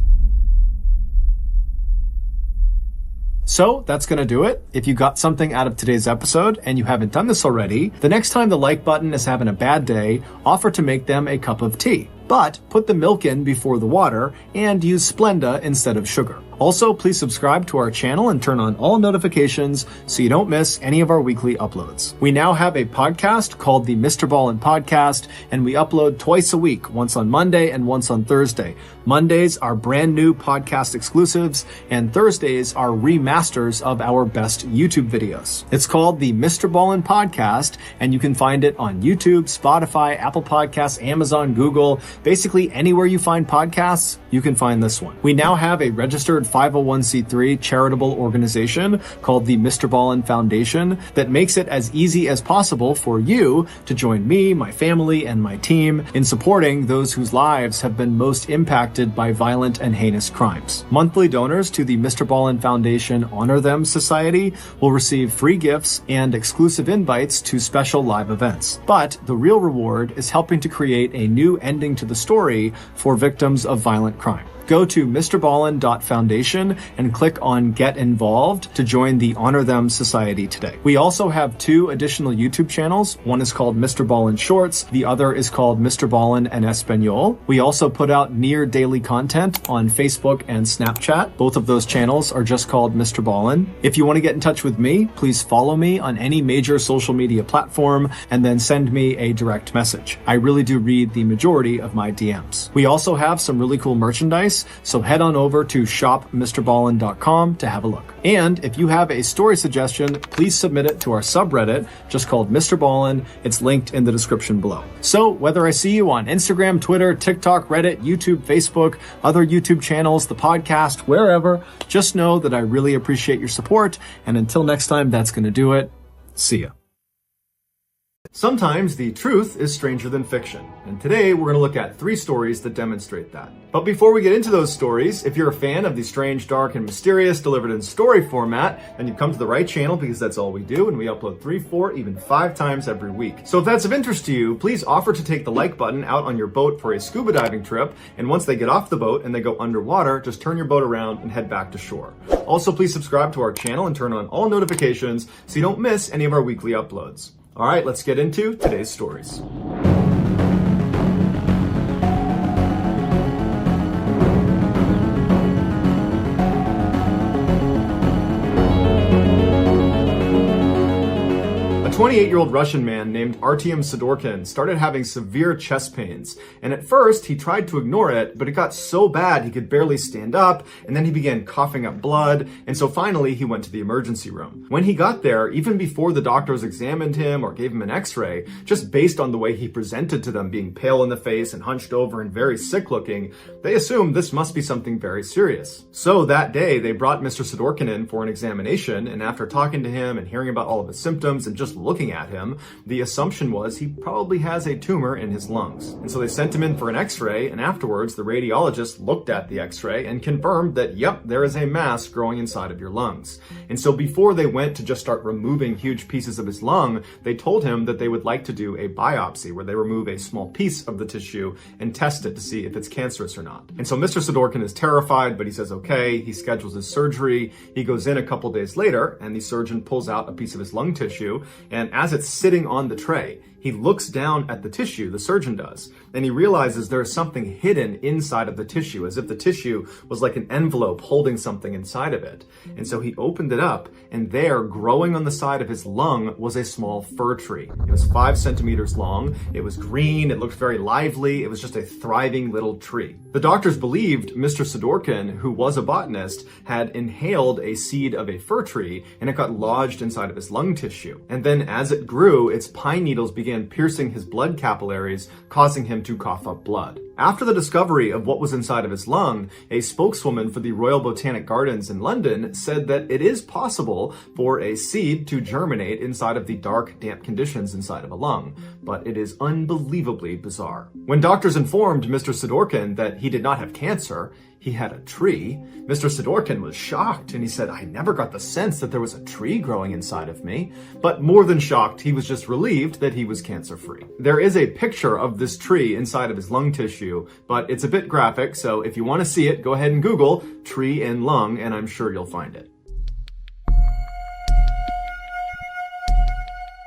So that's going to do it. If you got something out of today's episode and you haven't done this already, the next time the like button is having a bad day, offer to make them a cup of tea. But put the milk in before the water and use Splenda instead of sugar. Also, please subscribe to our channel and turn on all notifications so you don't miss any of our weekly uploads. We now have a podcast called the Mr. Ballin' Podcast, and we upload twice a week, once on Monday and once on Thursday. Mondays are brand new podcast exclusives, and Thursdays are remasters of our best YouTube videos. It's called the Mr. Ballin' Podcast, and you can find it on YouTube, Spotify, Apple Podcasts, Amazon, Google, basically anywhere you find podcasts, you can find this one. We now have a registered 501c3 charitable organization called the Mr. Ballin Foundation that makes it as easy as possible for you to join me, my family, and my team in supporting those whose lives have been most impacted by violent and heinous crimes. Monthly donors to the Mr. Ballin Foundation Honor Them Society will receive free gifts and exclusive invites to special live events. But the real reward is helping to create a new ending to the story for victims of violent crime. Go to MrBallen.Foundation and click on Get Involved to join the Honor Them Society today. We also have 2 additional YouTube channels. One is called Mr. Ballin Shorts. The other is called Mr. Ballin en Espanol. We also put out near daily content on Facebook and Snapchat. Both of those channels are just called Mr. Ballin. If you want to get in touch with me, please follow me on any major social media platform and then send me a direct message. I really do read the majority of my DMs. We also have some really cool merchandise, so head on over to shopmrballin.com to have a look. And if you have a story suggestion, please submit it to our subreddit, just called Mr. Ballin. It's linked in the description below. So whether I see you on Instagram, Twitter, TikTok, Reddit, YouTube, Facebook, other YouTube channels, the podcast, wherever, just know that I really appreciate your support. And until next time, that's going to do it. See ya. Sometimes the truth is stranger than fiction, and today we're going to look at 3 stories that demonstrate that. But before we get into those stories, if you're a fan of the strange, dark, and mysterious delivered in story format, then you've come to the right channel because that's all we do, and we upload 3, 4, even 5 times every week. So if that's of interest to you, please offer to take the like button out on your boat for a scuba diving trip, and once they get off the boat and they go underwater, just turn your boat around and head back to shore. Also, please subscribe to our channel and turn on all notifications so you don't miss any of our weekly uploads. All right, let's get into today's stories. A 28-year-old Russian man named Artyom Sidorkin started having severe chest pains, and at first he tried to ignore it, but it got so bad he could barely stand up, and then he began coughing up blood, and so finally he went to the emergency room. When he got there, even before the doctors examined him or gave him an x-ray, just based on the way he presented to them, being pale in the face and hunched over and very sick looking, they assumed this must be something very serious. So that day they brought Mr. Sidorkin in for an examination, and after talking to him and hearing about all of his symptoms and just looking at him, the assumption was he probably has a tumor in his lungs. And so they sent him in for an x-ray, and afterwards the radiologist looked at the x-ray and confirmed that, yep, there is a mass growing inside of your lungs. And so before they went to just start removing huge pieces of his lung, they told him that they would like to do a biopsy where they remove a small piece of the tissue and test it to see if it's cancerous or not. And so Mr. Sidorkin is terrified, but he says okay. He schedules his surgery. He goes in a couple days later, and the surgeon pulls out a piece of his lung tissue, and as it's sitting on the tray, he looks down at the tissue, the surgeon does, and he realizes there is something hidden inside of the tissue, as if the tissue was like an envelope holding something inside of it. And so he opened it up, and there, growing on the side of his lung, was a small fir tree. It was 5 centimeters long, it was green, it looked very lively, it was just a thriving little tree. The doctors believed Mr. Sidorkin, who was a botanist, had inhaled a seed of a fir tree, and it got lodged inside of his lung tissue. And then as it grew, its pine needles began piercing his blood capillaries, causing him to cough up blood. After the discovery of what was inside of his lung, a spokeswoman for the Royal Botanic Gardens in London said that it is possible for a seed to germinate inside of the dark, damp conditions inside of a lung, but it is unbelievably bizarre. When doctors informed Mr. Sidorkin that he did not have cancer, he had a tree, Mr. Sidorkin was shocked, and he said, I never got the sense that there was a tree growing inside of me. But more than shocked, he was just relieved that he was cancer-free. There is a picture of this tree inside of his lung tissue, but it's a bit graphic, so if you want to see it, go ahead and Google tree in lung, and I'm sure you'll find it.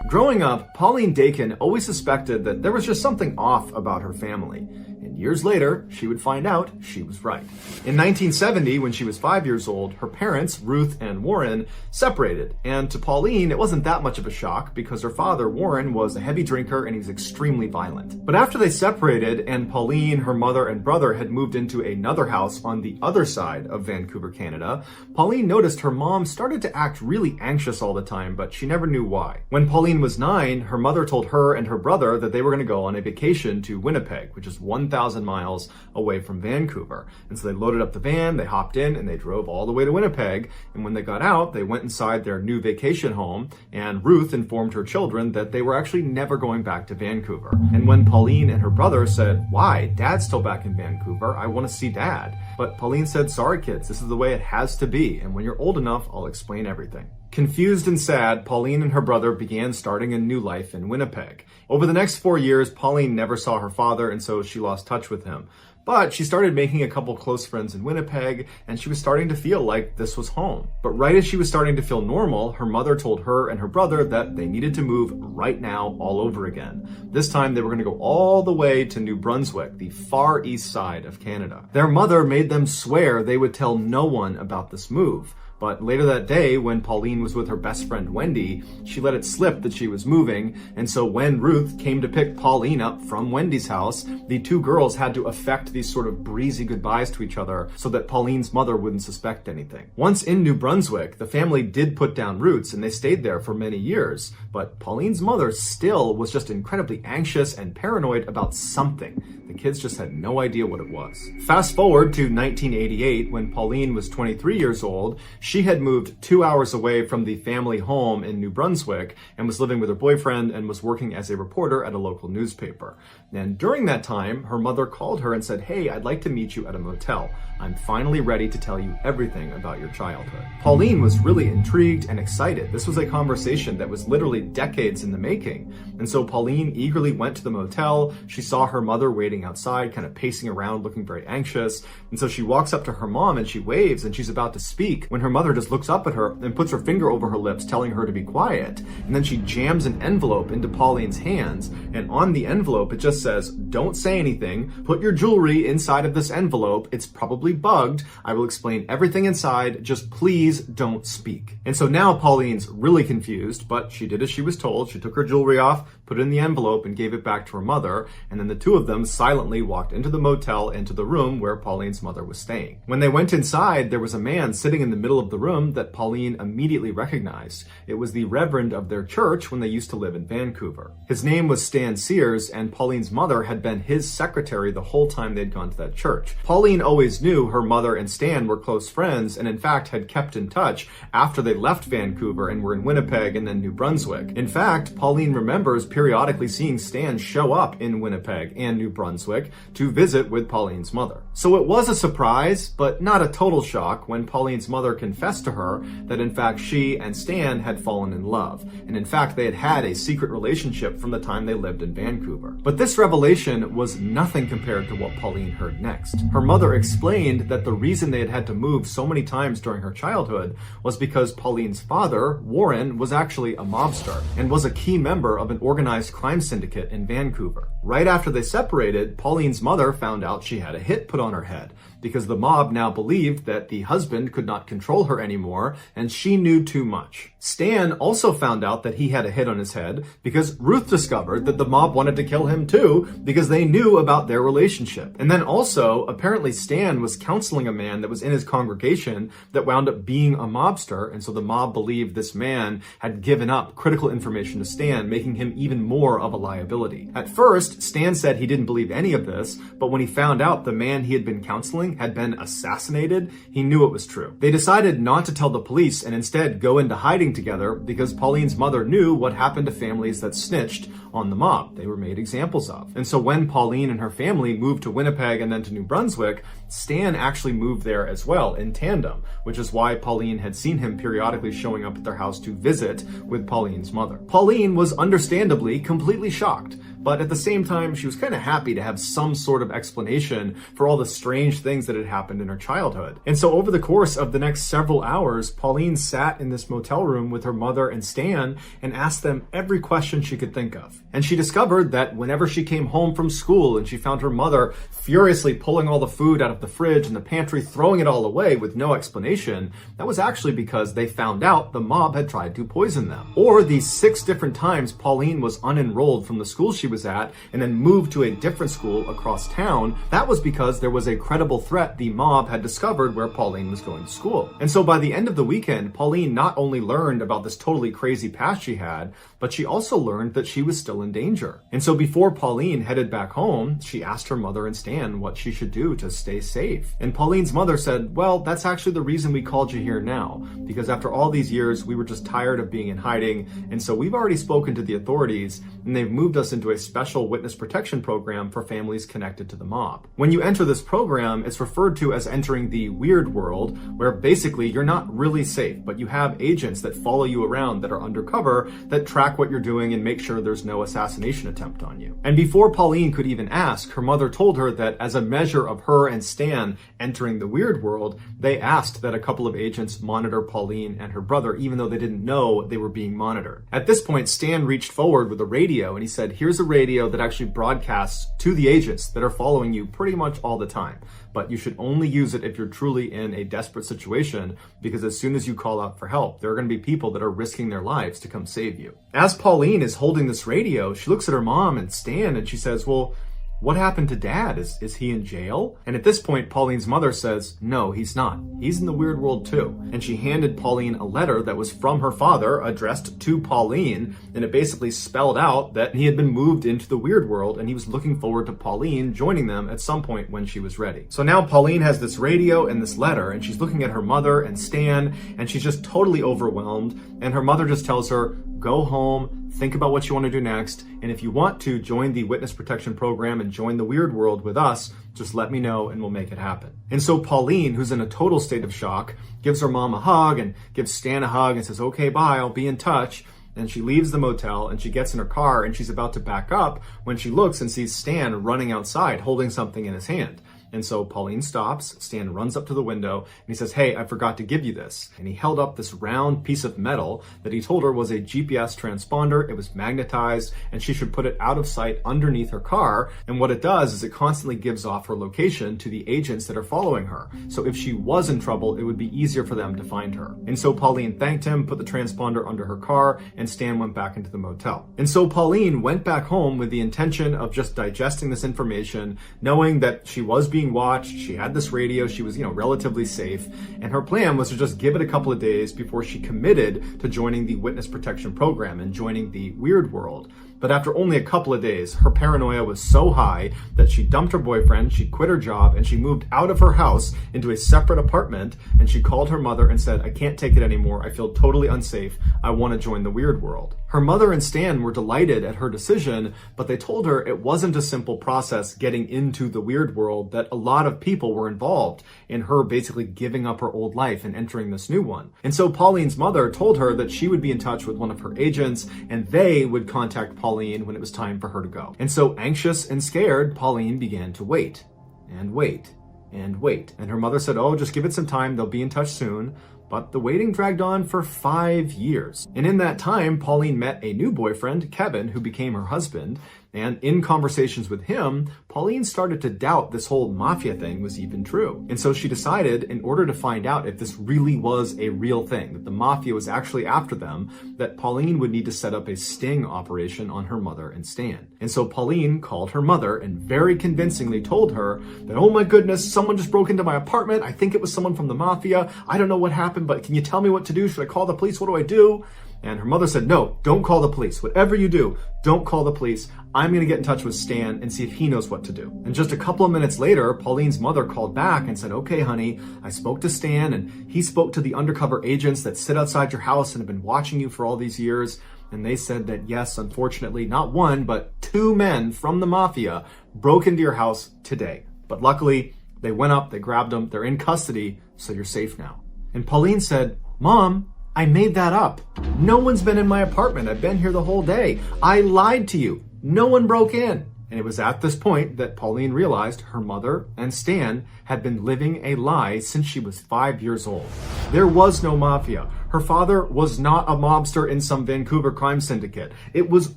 Growing up, Pauline Dakin always suspected that there was just something off about her family. And years later, she would find out she was right. In 1970, when she was 5 years old, her parents, Ruth and Warren, separated. And to Pauline, it wasn't that much of a shock because her father, Warren, was a heavy drinker and he was extremely violent. But after they separated and Pauline, her mother, and brother had moved into another house on the other side of Vancouver, Canada, Pauline noticed her mom started to act really anxious all the time, but she never knew why. When Pauline was 9, her mother told her and her brother that they were going to go on a vacation to Winnipeg, which is 1,000 miles away from Vancouver. And so they loaded up the van, they hopped in, and they drove all the way to Winnipeg. And when they got out, they went inside their new vacation home, and Ruth informed her children that they were actually never going back to Vancouver. And when Pauline and her brother said, why? Dad's still back in Vancouver. I want to see Dad. But Pauline said, sorry kids, this is the way it has to be. And when you're old enough, I'll explain everything. Confused and sad, Pauline and her brother began starting a new life in Winnipeg. Over the next 4 years, Pauline never saw her father, and so she lost touch with him. But she started making a couple close friends in Winnipeg, and she was starting to feel like this was home. But right as she was starting to feel normal, her mother told her and her brother that they needed to move right now all over again. This time they were going to go all the way to New Brunswick, the far east side of Canada. Their mother made them swear they would tell no one about this move. But later that day, when Pauline was with her best friend Wendy, she let it slip that she was moving, and so when Ruth came to pick Pauline up from Wendy's house, the two girls had to affect these sort of breezy goodbyes to each other so that Pauline's mother wouldn't suspect anything. Once in New Brunswick, the family did put down roots and they stayed there for many years, but Pauline's mother still was just incredibly anxious and paranoid about something. The kids just had no idea what it was. Fast forward to 1988, when Pauline was 23 years old, She had moved 2 hours away from the family home in New Brunswick and was living with her boyfriend and was working as a reporter at a local newspaper. And during that time, her mother called her and said, "Hey, I'd like to meet you at a motel. I'm finally ready to tell you everything about your childhood." Pauline was really intrigued and excited. This was a conversation that was literally decades in the making. And so Pauline eagerly went to the motel. She saw her mother waiting outside, kind of pacing around, looking very anxious. And so she walks up to her mom and she waves and she's about to speak when her mother just looks up at her and puts her finger over her lips, telling her to be quiet. And then she jams an envelope into Pauline's hands. And on the envelope, it just says, "Don't say anything. Put your jewelry inside of this envelope. It's probably bugged. I will explain everything inside. Just please don't speak." And so now Pauline's really confused, but she did as she was told. She took her jewelry off, put it in the envelope, and gave it back to her mother. And then the two of them silently walked into the motel, into the room where Pauline's mother was staying. When they went inside, there was a man sitting in the middle of the room that Pauline immediately recognized. It was the reverend of their church when they used to live in Vancouver. His name was Stan Sears, and Pauline's mother had been his secretary the whole time they'd gone to that church. Pauline always knew her mother and Stan were close friends, and in fact had kept in touch after they left Vancouver and were in Winnipeg and then New Brunswick. In fact, Pauline remembers periodically seeing Stan show up in Winnipeg and New Brunswick to visit with Pauline's mother. So it was a surprise, but not a total shock, when Pauline's mother confessed to her that in fact she and Stan had fallen in love. And in fact, they had had a secret relationship from the time they lived in Vancouver. But this revelation was nothing compared to what Pauline heard next. Her mother explained that the reason they had had to move so many times during her childhood was because Pauline's father, Warren, was actually a mobster and was a key member of an organized crime syndicate in Vancouver. Right after they separated, Pauline's mother found out she had a hit put on her head because the mob now believed that the husband could not control her anymore and she knew too much. Stan also found out that he had a hit on his head because Ruth discovered that the mob wanted to kill him too because they knew about their relationship. And then also, apparently Stan was counseling a man that was in his congregation that wound up being a mobster, and so the mob believed this man had given up critical information to Stan, making him even more of a liability. At first, Stan said he didn't believe any of this, but when he found out the man he had been counseling had been assassinated, he knew it was true. They decided not to tell the police and instead go into hiding together because Pauline's mother knew what happened to families that snitched on the mob. They were made examples of. And so when Pauline and her family moved to Winnipeg and then to New Brunswick, Stan actually moved there as well in tandem, which is why Pauline had seen him periodically showing up at their house to visit with Pauline's mother. Pauline was understandably completely shocked, but at the same time, she was kind of happy to have some sort of explanation for all the strange things that had happened in her childhood. And so over the course of the next several hours, Pauline sat in this motel room with her mother and Stan and asked them every question she could think of. And she discovered that whenever she came home from school and she found her mother furiously pulling all the food out of the fridge and the pantry, throwing it all away with no explanation, that was actually because they found out the mob had tried to poison them. Or these 6 different times Pauline was unenrolled from the school she was at and then moved to a different school across town, that was because there was a credible threat the mob had discovered where Pauline was going to school. And so by the end of the weekend, Pauline not only learned about this totally crazy past she had, but she also learned that she was still in danger. And so before Pauline headed back home, she asked her mother and Stan what she should do to stay safe. And Pauline's mother said, "Well, that's actually the reason we called you here now, because after all these years, we were just tired of being in hiding, and so we've already spoken to the authorities, and they've moved us into a special witness protection program for families connected to the mob. When you enter this program, it's referred to as entering the weird world, where basically you're not really safe, but you have agents that follow you around that are undercover, that track what you're doing and make sure there's no assassination attempt on you." And before Pauline could even ask, her mother told her that as a measure of her and Stan entering the weird world, they asked that a couple of agents monitor Pauline and her brother, even though they didn't know they were being monitored. At this point, Stan reached forward with a radio and he said, "Here's a radio that actually broadcasts to the agents that are following you pretty much all the time. But you should only use it if you're truly in a desperate situation, because as soon as you call out for help, there are going to be people that are risking their lives to come save you." As Pauline is holding this radio, she looks at her mom and Stan and she says, "Well, what happened to Dad? Is he in jail? And at this point, Pauline's mother says, no, he's not. He's in the weird world too. And she handed Pauline a letter that was from her father addressed to Pauline, and it basically spelled out that he had been moved into the weird world and he was looking forward to Pauline joining them at some point when she was ready. So now Pauline has this radio and this letter, and she's looking at her mother and Stan, and she's just totally overwhelmed, and her mother just tells her, go home, think about what you want to do next, and if you want to join the witness protection program and join the weird world with us, just let me know and we'll make it happen. And so Pauline, who's in a total state of shock, gives her mom a hug and gives Stan a hug and says, okay, bye, I'll be in touch. And she leaves the motel and she gets in her car and she's about to back up when she looks and sees Stan running outside holding something in his hand. And so Pauline stops, Stan runs up to the window, and he says, hey, I forgot to give you this. And he held up this round piece of metal that he told her was a GPS transponder. It was magnetized, and she should put it out of sight underneath her car. And what it does is it constantly gives off her location to the agents that are following her. So if she was in trouble, it would be easier for them to find her. And so Pauline thanked him, put the transponder under her car, and Stan went back into the motel. And so Pauline went back home with the intention of just digesting this information, knowing that she was being watched, she had this radio, she was, relatively safe, and her plan was to just give it a couple of days before she committed to joining the witness protection program and joining the weird world. But after only a couple of days, her paranoia was so high that she dumped her boyfriend, she quit her job, and she moved out of her house into a separate apartment, and she called her mother and said, I can't take it anymore, I feel totally unsafe, I want to join the weird world. Her mother and Stan were delighted at her decision, but they told her it wasn't a simple process getting into the weird world, that a lot of people were involved in her basically giving up her old life and entering this new one. And so Pauline's mother told her that she would be in touch with one of her agents and they would contact Pauline when it was time for her to go. And so anxious and scared, Pauline began to wait and wait and wait. And her mother said, oh, just give it some time, they'll be in touch soon. But the waiting dragged on for 5 years. And in that time, Pauline met a new boyfriend, Kevin, who became her husband. And in conversations with him, Pauline started to doubt this whole mafia thing was even true. And so she decided, in order to find out if this really was a real thing, that the mafia was actually after them, that Pauline would need to set up a sting operation on her mother and Stan. And so Pauline called her mother and very convincingly told her that, oh my goodness, someone just broke into my apartment. I think it was someone from the mafia. I don't know what happened, but can you tell me what to do? Should I call the police? What do I do? And her mother said, no, don't call the police. Whatever you do, don't call the police. I'm going to get in touch with Stan and see if he knows what to do. And just a couple of minutes later, Pauline's mother called back and said, okay, honey, I spoke to Stan and he spoke to the undercover agents that sit outside your house and have been watching you for all these years. And they said that, yes, unfortunately, not one, but 2 men from the mafia broke into your house today. But luckily, they went up, they grabbed them, they're in custody, so you're safe now. And Pauline said, Mom, I made that up. No one's been in my apartment. I've been here the whole day. I lied to you. No one broke in. And it was at this point that Pauline realized her mother and Stan had been living a lie since she was 5 years old. There was no mafia. Her father was not a mobster in some Vancouver crime syndicate. It was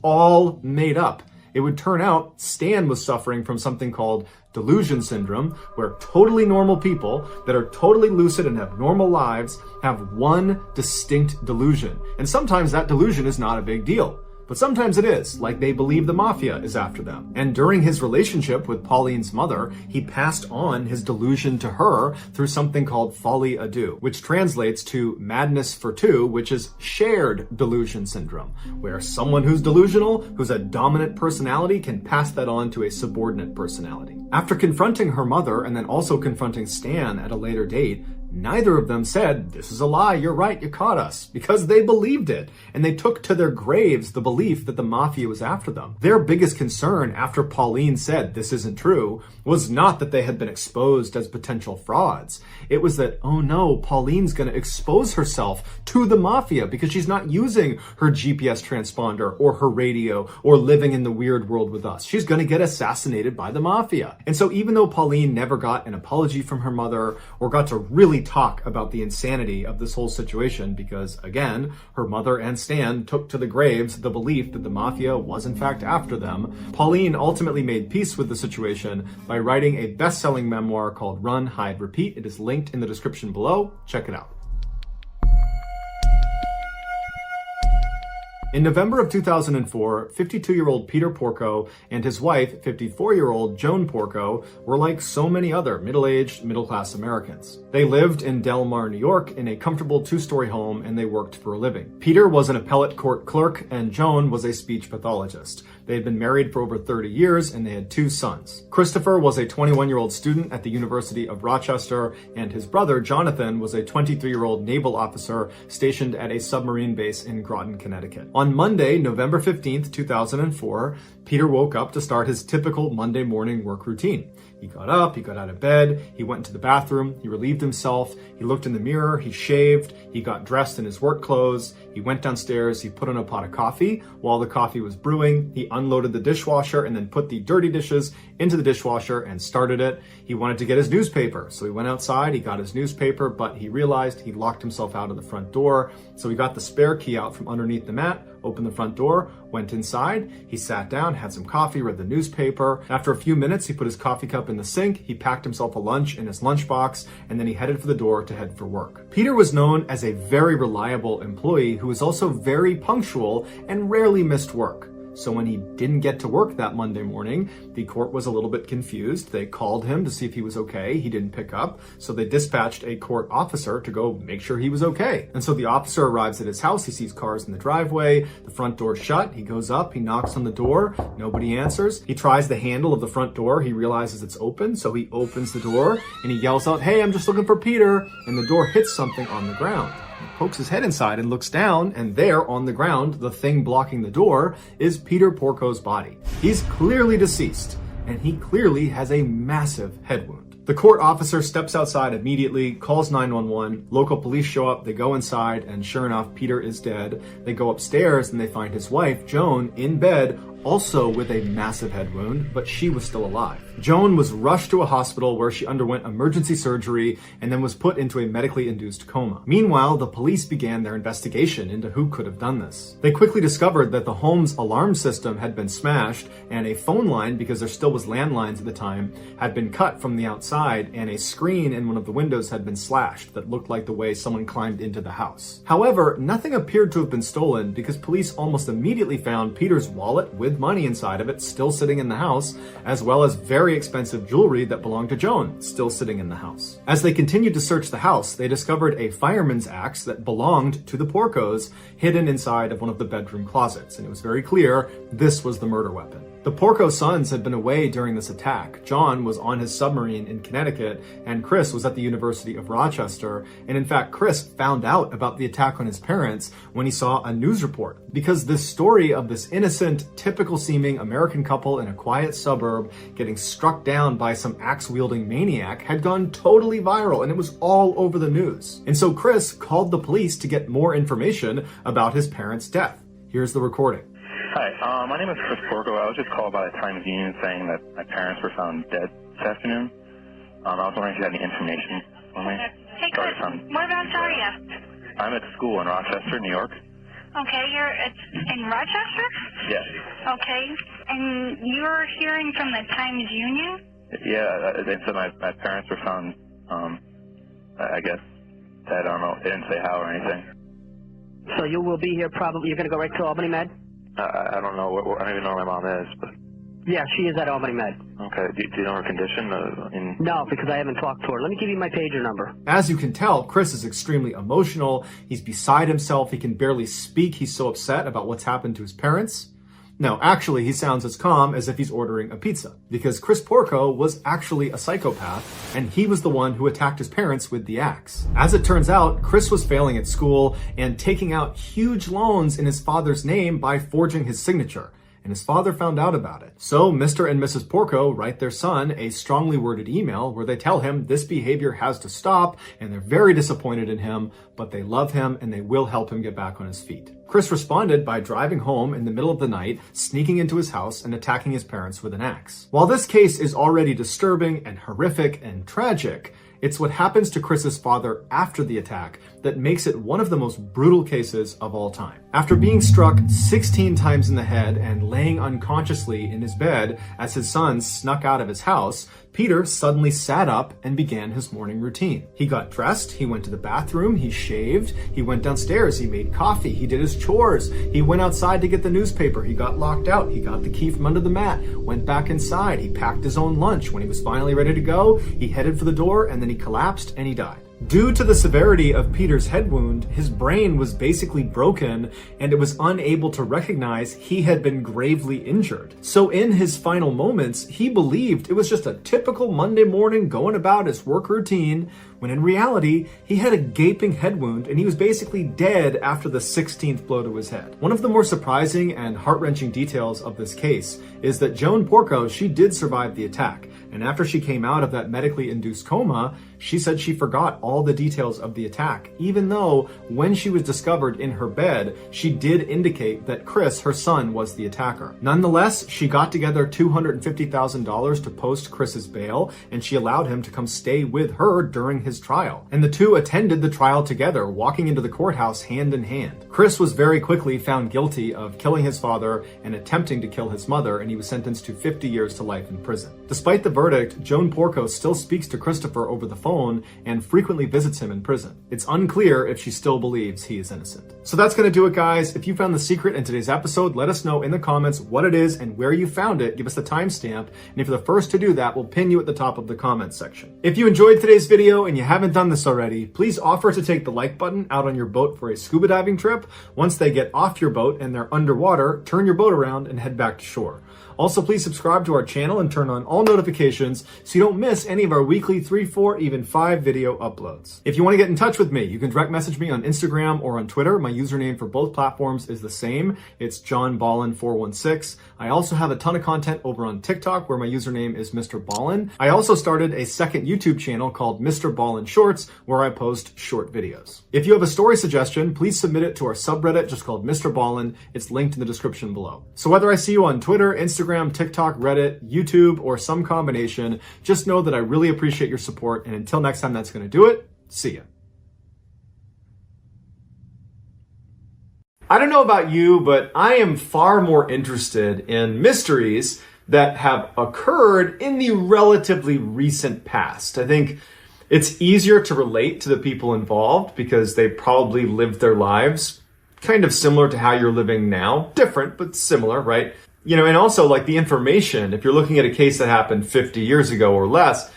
all made up. It would turn out Stan was suffering from something called delusion syndrome, where totally normal people that are totally lucid and have normal lives have one distinct delusion. And sometimes that delusion is not a big deal. But sometimes it is, like they believe the mafia is after them. And during his relationship with Pauline's mother, he passed on his delusion to her through something called folie à deux, which translates to madness for two, which is shared delusion syndrome, where someone who's delusional, who's a dominant personality, can pass that on to a subordinate personality. After confronting her mother and then also confronting Stan at a later date, neither of them said, this is a lie, you're right, you caught us, because they believed it, and they took to their graves the belief that the mafia was after them. Their biggest concern after Pauline said this isn't true was not that they had been exposed as potential frauds. It was that, oh no, Pauline's going to expose herself to the mafia because she's not using her GPS transponder or her radio or living in the weird world with us. She's going to get assassinated by the mafia. And so even though Pauline never got an apology from her mother or got to really talk about the insanity of this whole situation, because again, her mother and Stan took to the graves the belief that the mafia was in fact after them, Pauline ultimately made peace with the situation by writing a best-selling memoir called Run, Hide, Repeat. It is linked in the description below. Check it out. In November of 2004, 52-year-old Peter Porco and his wife, 54-year-old Joan Porco, were like so many other middle-aged, middle-class Americans. They lived in Del Mar, New York in a comfortable two-story home, and they worked for a living. Peter was an appellate court clerk and Joan was a speech pathologist. They had been married for over 30 years and they had 2 sons. Christopher was a 21-year-old student at the University of Rochester, and his brother Jonathan was a 23-year-old naval officer stationed at a submarine base in Groton, Connecticut. On Monday, November 15th, 2004, Peter woke up to start his typical Monday morning work routine. He got up, he got out of bed, he went into the bathroom, he relieved himself, he looked in the mirror, he shaved, he got dressed in his work clothes, he went downstairs, he put on a pot of coffee. While the coffee was brewing, he unloaded the dishwasher and then put the dirty dishes into the dishwasher and started it. He wanted to get his newspaper, so he went outside, he got his newspaper, but he realized he locked himself out of the front door, so he got the spare key out from underneath the mat, opened the front door, went inside, he sat down, had some coffee, read the newspaper. After a few minutes, he put his coffee cup in the sink, he packed himself a lunch in his lunchbox, and then he headed for the door to head for work. Peter was known as a very reliable employee who was also very punctual and rarely missed work. So when he didn't get to work that Monday morning, the court was a little bit confused. They called him to see if he was okay. He didn't pick up. So they dispatched a court officer to go make sure he was okay. And so the officer arrives at his house. He sees cars in the driveway. The front door's shut. He goes up. He knocks on the door. Nobody answers. He tries the handle of the front door. He realizes it's open. So he opens the door and he yells out, "Hey, I'm just looking for Peter." And the door hits something on the ground. He pokes his head inside and looks down, and there on the ground, the thing blocking the door, is Peter Porco's body. He's clearly deceased, and he clearly has a massive head wound. The court officer steps outside immediately, calls 911, local police show up, they go inside, and sure enough, Peter is dead. They go upstairs and they find his wife, Joan, in bed, also with a massive head wound, but she was still alive. Joan was rushed to a hospital where she underwent emergency surgery and then was put into a medically induced coma. Meanwhile, the police began their investigation into who could have done this. They quickly discovered that the home's alarm system had been smashed and a phone line, because there still was landlines at the time, had been cut from the outside, and a screen in one of the windows had been slashed that looked like the way someone climbed into the house. However, nothing appeared to have been stolen because police almost immediately found Peter's wallet with money inside of it still sitting in the house, as well as very expensive jewelry that belonged to Joan still sitting in the house. As they continued to search the house, they discovered a fireman's axe that belonged to the Porcos hidden inside of one of the bedroom closets, and it was very clear this was the murder weapon. The Porco sons had been away during this attack. John was on his submarine in Connecticut, and Chris was at the University of Rochester. And in fact, Chris found out about the attack on his parents when he saw a news report, because this story of this innocent, typical-seeming American couple in a quiet suburb getting struck down by some axe-wielding maniac had gone totally viral, and it was all over the news. And so Chris called the police to get more information about his parents' death. Here's the recording. Hi, my name is Chris Porco. I was just called by the Times Union saying that my parents were found dead this afternoon. I was wondering if you had any information for me. Hey, Chris, whereabouts are you? I'm at school in Rochester, New York. Okay, you're in Rochester? Yes. Okay, and you're hearing from the Times Union? Yeah, they said my parents were found, I guess, dead. I don't know. They didn't say how or anything. So you will be here probably, you're going to go right to Albany Med? I don't know. I don't even know where my mom is, but... Yeah, she is at Albany Med. Okay. Do you know her condition? No, because I haven't talked to her. Let me give you my pager number. As you can tell, Chris is extremely emotional. He's beside himself. He can barely speak. He's so upset about what's happened to his parents. No, actually, he sounds as calm as if he's ordering a pizza, because Chris Porco was actually a psychopath, and he was the one who attacked his parents with the axe. As it turns out, Chris was failing at school and taking out huge loans in his father's name by forging his signature, and his father found out about it. So Mr. and Mrs. Porco write their son a strongly worded email where they tell him this behavior has to stop, and they're very disappointed in him, but they love him and they will help him get back on his feet. Chris responded by driving home in the middle of the night, sneaking into his house and attacking his parents with an axe. While this case is already disturbing and horrific and tragic, It's what happens to Chris's father after the attack that makes it one of the most brutal cases of all time. After being struck 16 times in the head and laying unconsciously in his bed as his son snuck out of his house, Peter suddenly sat up and began his morning routine. He got dressed, he went to the bathroom, he shaved, he went downstairs, he made coffee, he did his chores, he went outside to get the newspaper, he got locked out, he got the key from under the mat, went back inside, he packed his own lunch. When he was finally ready to go, he headed for the door and then he collapsed and he died. Due to the severity of Peter's head wound, his brain was basically broken and it was unable to recognize he had been gravely injured. So in his final moments, he believed it was just a typical Monday morning going about his work routine, when in reality, he had a gaping head wound and he was basically dead after the 16th blow to his head. One of the more surprising and heart-wrenching details of this case is that Joan Porco, she did survive the attack. And after she came out of that medically induced coma, she said she forgot all the details of the attack, even though when she was discovered in her bed, she did indicate that Chris, her son, was the attacker. Nonetheless, she got together $250,000 to post Chris's bail, and she allowed him to come stay with her during his trial. And the two attended the trial together, walking into the courthouse hand in hand. Chris was very quickly found guilty of killing his father and attempting to kill his mother, and he was sentenced to 50 years to life in prison. Despite the verdict, Joan Porco still speaks to Christopher over the phone and frequently visits him in prison. It's unclear if she still believes he is innocent. So that's going to do it, guys. If you found the secret in today's episode, let us know in the comments what it is and where you found it. Give us the timestamp, and if you're the first to do that, we'll pin you at the top of the comments section. If you enjoyed today's video and you haven't done this already, please offer to take the like button out on your boat for a scuba diving trip. Once they get off your boat and they're underwater, turn your boat around and head back to shore. Also, please subscribe to our channel and turn on all notifications so you don't miss any of our weekly 3, 4, even 5 video uploads. If you want to get in touch with me, you can direct message me on Instagram or on Twitter. My username for both platforms is the same. It's JohnBallen416. I also have a ton of content over on TikTok where my username is MrBallen. I also started a second YouTube channel called MrBallen Shorts where I post short videos. If you have a story suggestion, please submit it to our subreddit just called MrBallen. It's linked in the description below. So whether I see you on Twitter, Instagram, TikTok, Reddit, YouTube, or some combination, just know that I really appreciate your support, and until next time, that's going to do it. See ya. I don't know about you, but I am far more interested in mysteries that have occurred in the relatively recent past. I think it's easier to relate to the people involved because they probably lived their lives kind of similar to how you're living now. Different, but similar, right? You know, and also like the information, if you're looking at a case that happened 50 years ago or less,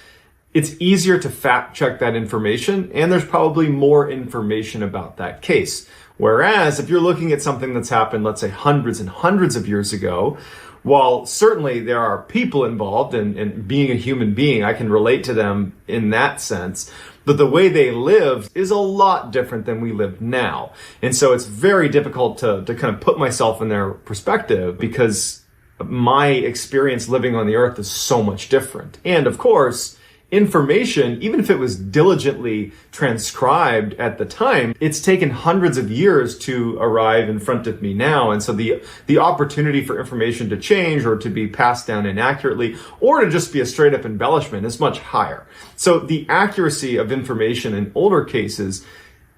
it's easier to fact check that information, and there's probably more information about that case. Whereas if you're looking at something that's happened, let's say hundreds and hundreds of years ago, while certainly there are people involved and being a human being, I can relate to them in that sense, but the way they lived is a lot different than we live now. And so it's very difficult to kind of put myself in their perspective because my experience living on the earth is so much different. And of course, information, even if it was diligently transcribed at the time, it's taken hundreds of years to arrive in front of me now. And so the opportunity for information to change or to be passed down inaccurately or to just be a straight up embellishment is much higher. So the accuracy of information in older cases,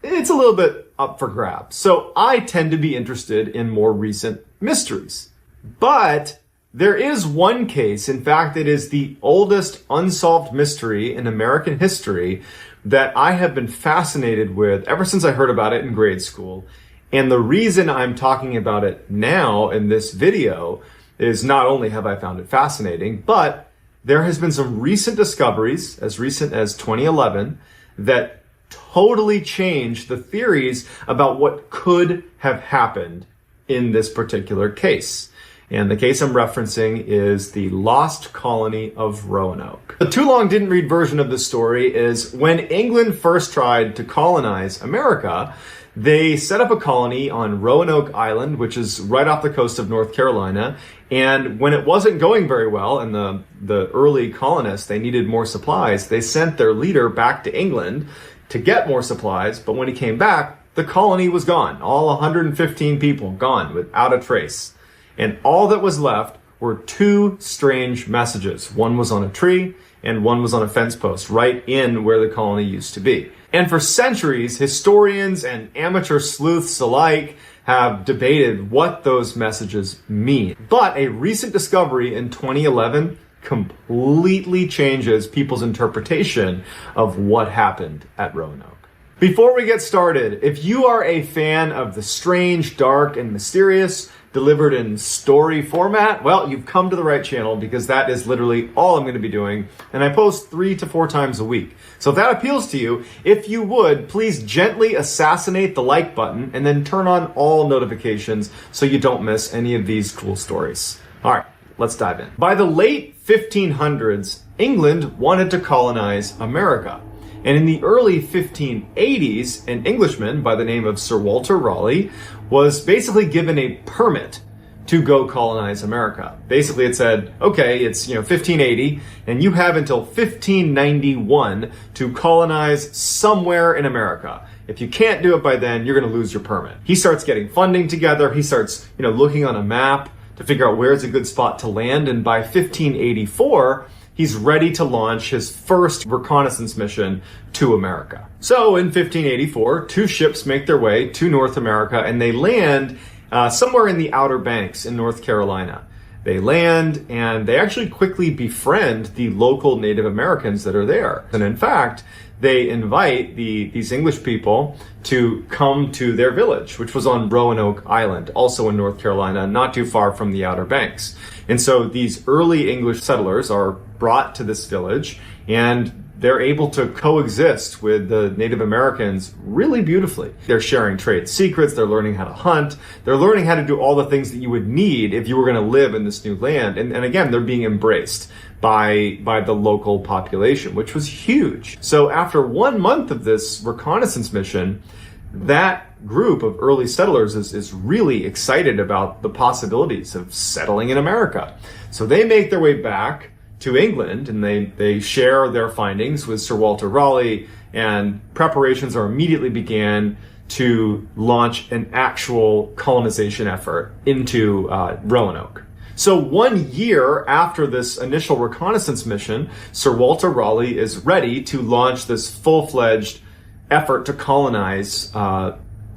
it's a little bit up for grabs. So I tend to be interested in more recent mysteries. But there is one case, in fact, it is the oldest unsolved mystery in American history that I have been fascinated with ever since I heard about it in grade school. And the reason I'm talking about it now in this video is not only have I found it fascinating, but there has been some recent discoveries, as recent as 2011, that totally changed the theories about what could have happened in this particular case. And the case I'm referencing is the lost colony of Roanoke. The too long didn't read version of the story is when England first tried to colonize America, they set up a colony on Roanoke Island, which is right off the coast of North Carolina. And when it wasn't going very well and the early colonists, they needed more supplies, they sent their leader back to England to get more supplies. But when he came back, the colony was gone. All 115 people gone without a trace. And all that was left were two strange messages. One was on a tree and one was on a fence post right in where the colony used to be. And for centuries, historians and amateur sleuths alike have debated what those messages mean. But a recent discovery in 2011 completely changes people's interpretation of what happened at Roanoke. Before we get started, if you are a fan of the strange, dark, and mysterious delivered in story format, well, you've come to the right channel because that is literally all I'm going to be doing, and I post 3 to 4 times a week. So if that appeals to you, if you would, please gently assassinate the like button and then turn on all notifications so you don't miss any of these cool stories. All right, let's dive in. By the late 1500s, England wanted to colonize America. And in the early 1580s, an Englishman by the name of Sir Walter Raleigh was basically given a permit to go colonize America. Basically, it said, okay, it's 1580, and you have until 1591 to colonize somewhere in America. If you can't do it by then, you're going to lose your permit. He starts getting funding together. He starts, looking on a map to figure out where's a good spot to land. And by 1584, he's ready to launch his first reconnaissance mission to America. So in 1584, 2 ships make their way to North America and they land somewhere in the Outer Banks in North Carolina. They land and they actually quickly befriend the local Native Americans that are there. And in fact, they invite these English people to come to their village, which was on Roanoke Island, also in North Carolina, not too far from the Outer Banks. And so these early English settlers are brought to this village and they're able to coexist with the Native Americans really beautifully. They're sharing trade secrets, they're learning how to hunt, they're learning how to do all the things that you would need if you were going to live in this new land. And again, they're being embraced by the local population, which was huge. So after 1 month of this reconnaissance mission, that group of early settlers is really excited about the possibilities of settling in America. So they make their way back to England and they share their findings with Sir Walter Raleigh, and preparations are immediately began to launch an actual colonization effort into Roanoke. So 1 year after this initial reconnaissance mission, Sir Walter Raleigh is ready to launch this full-fledged effort to colonize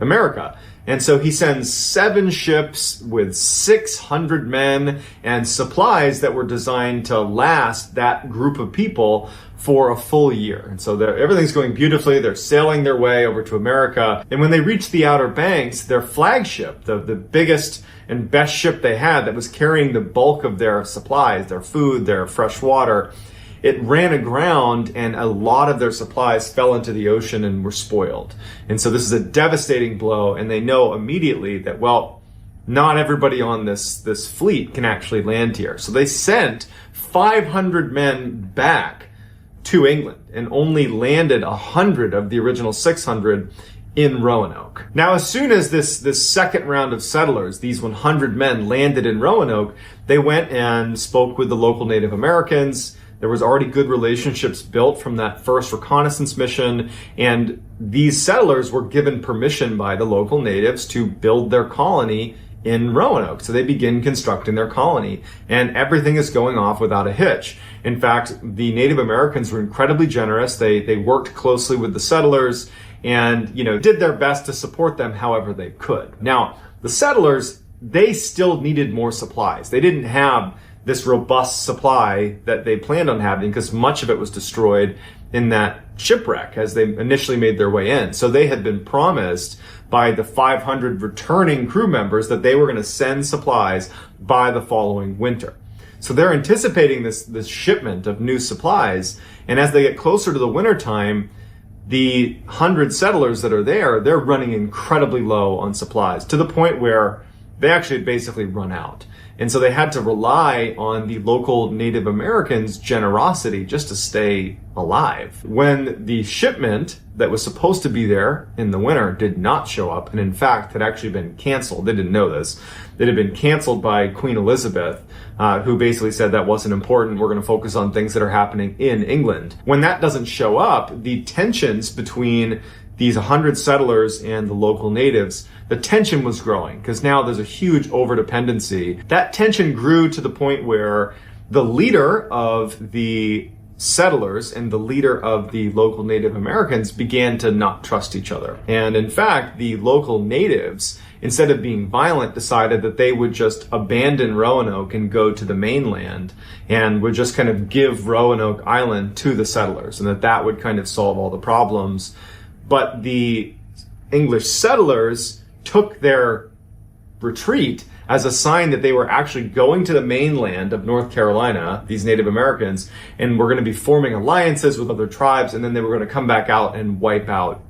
America. And so he sends 7 ships with 600 men and supplies that were designed to last that group of people for a full year. And so everything's going beautifully. They're sailing their way over to America. And when they reach the Outer Banks, their flagship, the biggest and best ship they had that was carrying the bulk of their supplies, their food, their fresh water, it ran aground and a lot of their supplies fell into the ocean and were spoiled. And so this is a devastating blow, and they know immediately that, well, not everybody on this fleet can actually land here. So they sent 500 men back to England and only landed 100 of the original 600 in Roanoke. Now, as soon as this second round of settlers, these 100 men, landed in Roanoke, they went and spoke with the local Native Americans. There was already good relationships built from that first reconnaissance mission, and these settlers were given permission by the local natives to build their colony in Roanoke. So they begin constructing their colony, and everything is going off without a hitch. In fact, the Native Americans were incredibly generous. They worked closely with the settlers and, did their best to support them however they could. Now, the settlers, they still needed more supplies. They didn't have this robust supply that they planned on having because much of it was destroyed in that shipwreck as they initially made their way in. So they had been promised by the 500 returning crew members that they were going to send supplies by the following winter. So they're anticipating this shipment of new supplies. And as they get closer to the winter time, the 100 settlers that are there, they're running incredibly low on supplies to the point where they actually basically run out. And so they had to rely on the local Native Americans' generosity just to stay alive. When the shipment that was supposed to be there in the winter did not show up, and in fact had actually been canceled, they didn't know this, it had been canceled by Queen Elizabeth, who basically said that wasn't important, we're going to focus on things that are happening in England. When that doesn't show up, the tensions between these 100 settlers and the local natives, the tension was growing because now there's a huge overdependency. That tension grew to the point where the leader of the settlers and the leader of the local Native Americans began to not trust each other. And in fact, the local natives, instead of being violent, decided that they would just abandon Roanoke and go to the mainland and would just kind of give Roanoke Island to the settlers, and that would kind of solve all the problems. But the English settlers took their retreat as a sign that they were actually going to the mainland of North Carolina, these Native Americans, and were going to be forming alliances with other tribes, and then they were going to come back out and wipe out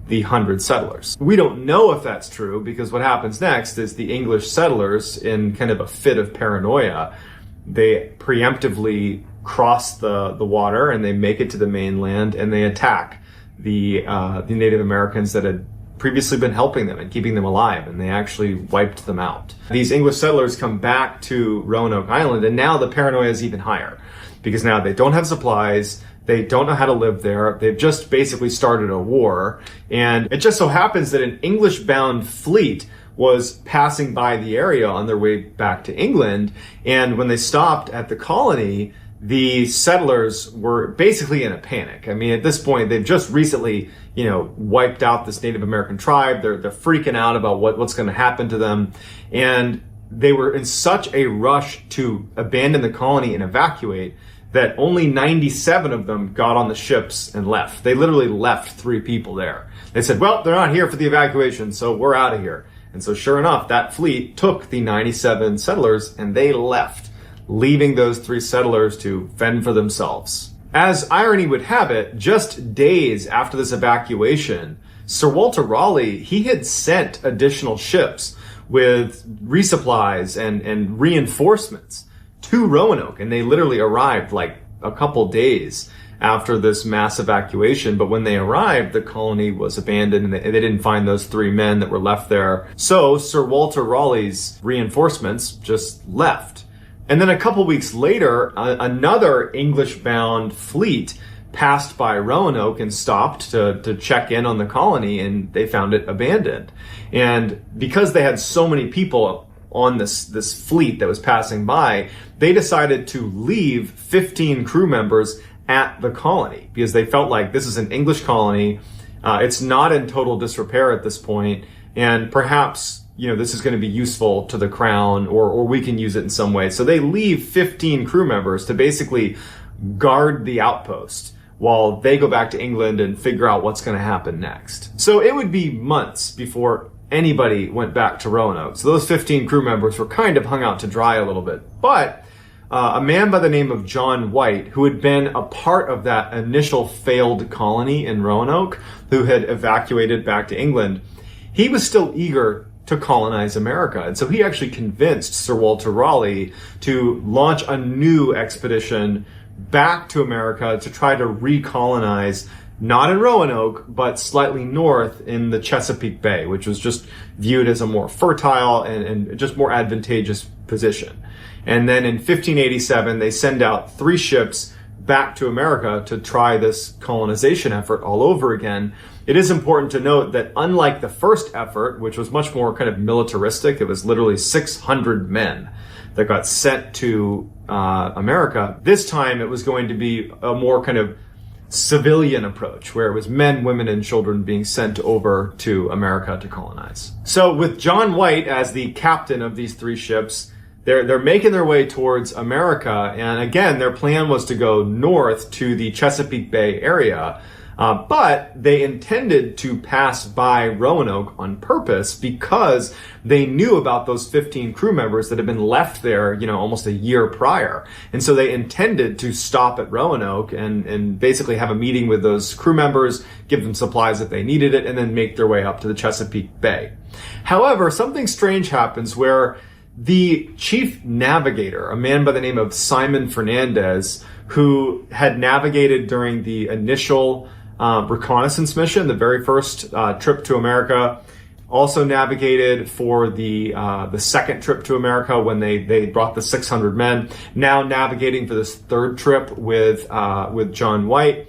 the 100 settlers. We don't know if that's true, because what happens next is the English settlers, in kind of a fit of paranoia, they preemptively cross the water and they make it to the mainland and they attack the Native Americans that had previously been helping them and keeping them alive, and they actually wiped them out. These English settlers come back to Roanoke Island, and now the paranoia is even higher, because now they don't have supplies, they don't know how to live there, they've just basically started a war, and it just so happens that an English-bound fleet was passing by the area on their way back to England, and when they stopped at the colony, the settlers were basically in a panic. I mean, at this point, they've just recently, wiped out this Native American tribe. They're freaking out about what's going to happen to them. And they were in such a rush to abandon the colony and evacuate that only 97 of them got on the ships and left. They literally left 3 people there. They said, well, they're not here for the evacuation, so we're out of here. And so sure enough, that fleet took the 97 settlers and they left, leaving those 3 settlers to fend for themselves. As irony would have it, just days after this evacuation, Sir Walter Raleigh, he had sent additional ships with resupplies and reinforcements to Roanoke, and they literally arrived like a couple days after this mass evacuation. But when they arrived, the colony was abandoned and they didn't find those 3 men that were left there. So Sir Walter Raleigh's reinforcements just left. And then a couple weeks later, another English-bound fleet passed by Roanoke and stopped to check in on the colony, and they found it abandoned. And because they had so many people on this fleet that was passing by, they decided to leave 15 crew members at the colony because they felt like this is an English colony. It's not in total disrepair at this point, and perhaps this is going to be useful to the crown, or we can use it in some way. So they leave 15 crew members to basically guard the outpost while they go back to England and figure out what's going to happen next. So it would be months before anybody went back to Roanoke. So those 15 crew members were kind of hung out to dry a little bit. But a man by the name of John White, who had been a part of that initial failed colony in Roanoke, who had evacuated back to England, he was still eager to colonize America. And so he actually convinced Sir Walter Raleigh to launch a new expedition back to America to try to recolonize, not in Roanoke, but slightly north in the Chesapeake Bay, which was just viewed as a more fertile and just more advantageous position. And then in 1587, they send out 3 ships back to America to try this colonization effort all over again. It is important to note that unlike the first effort, which was much more kind of militaristic, it was literally 600 men that got sent to America. This time it was going to be a more kind of civilian approach, where it was men, women, and children being sent over to America to colonize. So with John White as the captain of these 3 ships, they're making their way towards America, and again, their plan was to go north to the Chesapeake Bay area, but they intended to pass by Roanoke on purpose because they knew about those 15 crew members that had been left there, almost a year prior. And so they intended to stop at Roanoke and basically have a meeting with those crew members, give them supplies if they needed it, and then make their way up to the Chesapeake Bay. However, something strange happens where the chief navigator, a man by the name of Simon Fernandez, who had navigated during the initial reconnaissance mission, the very first trip to America, also navigated for the second trip to America when they brought the 600 men, now navigating for this 3rd trip with John White.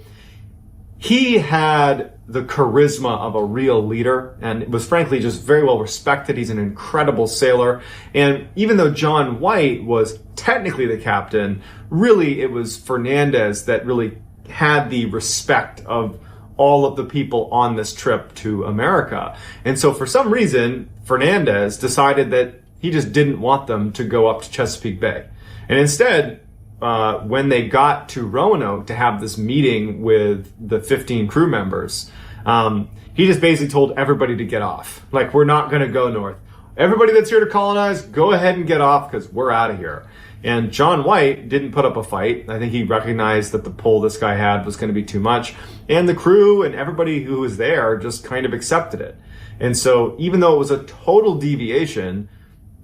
He had the charisma of a real leader and was frankly just very well respected. He's an incredible sailor. And even though John White was technically the captain, really it was Fernandez that really had the respect of all of the people on this trip to America. And so for some reason, Fernandez decided that he just didn't want them to go up to Chesapeake Bay. And instead, when they got to Roanoke to have this meeting with the 15 crew members, he just basically told everybody to get off. Like, we're not going to go north. Everybody that's here to colonize, go ahead and get off because we're out of here. And John White didn't put up a fight. I think he recognized that the pull this guy had was going to be too much. And the crew and everybody who was there just kind of accepted it. And so even though it was a total deviation,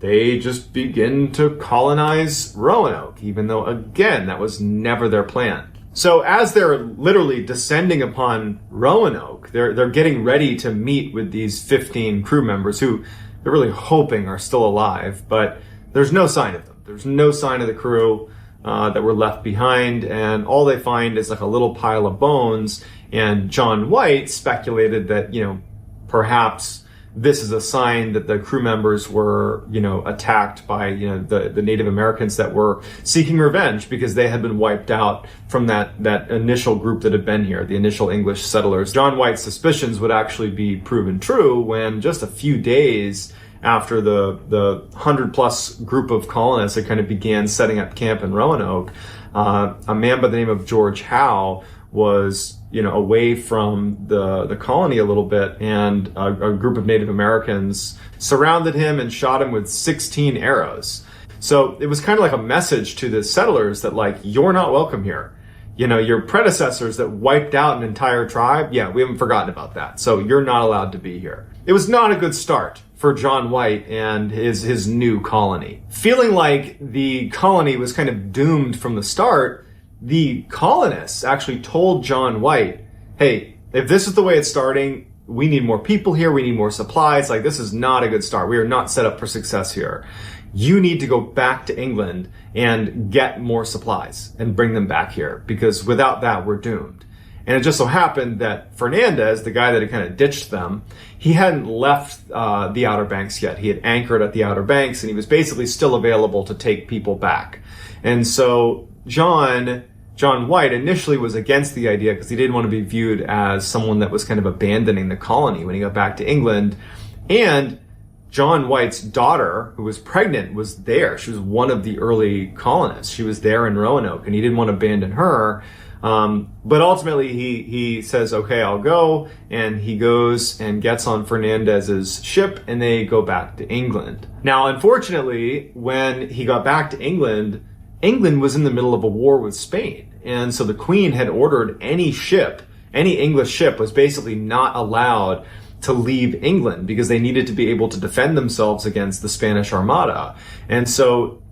they just begin to colonize Roanoke, even though, again, that was never their plan. So as they're literally descending upon Roanoke, they're getting ready to meet with these 15 crew members who they're really hoping are still alive, but there's no sign of them. There's no sign of the crew that were left behind, and all they find is like a little pile of bones. And John White speculated that, perhaps this is a sign that the crew members were, attacked by, the Native Americans that were seeking revenge because they had been wiped out from that initial group that had been here, the initial English settlers. John White's suspicions would actually be proven true when just a few days after the 100-plus group of colonists that kind of began setting up camp in Roanoke, a man by the name of George Howe was, away from the colony a little bit, and a group of Native Americans surrounded him and shot him with 16 arrows. So it was kind of like a message to the settlers that, like, you're not welcome here. Your predecessors that wiped out an entire tribe, yeah, we haven't forgotten about that. So you're not allowed to be here. It was not a good start for John White and his new colony. Feeling like the colony was kind of doomed from the start, the colonists actually told John White, hey, if this is the way it's starting, we need more people here, we need more supplies, like this is not a good start. We are not set up for success here. You need to go back to England and get more supplies and bring them back here, because without that, we're doomed. And it just so happened that Fernandez, the guy that had kind of ditched them, he hadn't left the Outer Banks yet. He had anchored at the Outer Banks, and he was basically still available to take people back. And so John White initially was against the idea because he didn't want to be viewed as someone that was kind of abandoning the colony when he got back to England. And John White's daughter, who was pregnant, was there. She was one of the early colonists. She was there in Roanoke, and he didn't want to abandon her. But ultimately he says, okay, I'll go. And he goes and gets on Fernandez's ship, and they go back to England. Now, unfortunately, when he got back to England, England was in the middle of a war with Spain. And so the Queen had ordered any English ship was basically not allowed to leave England because they needed to be able to defend themselves against the Spanish Armada. And so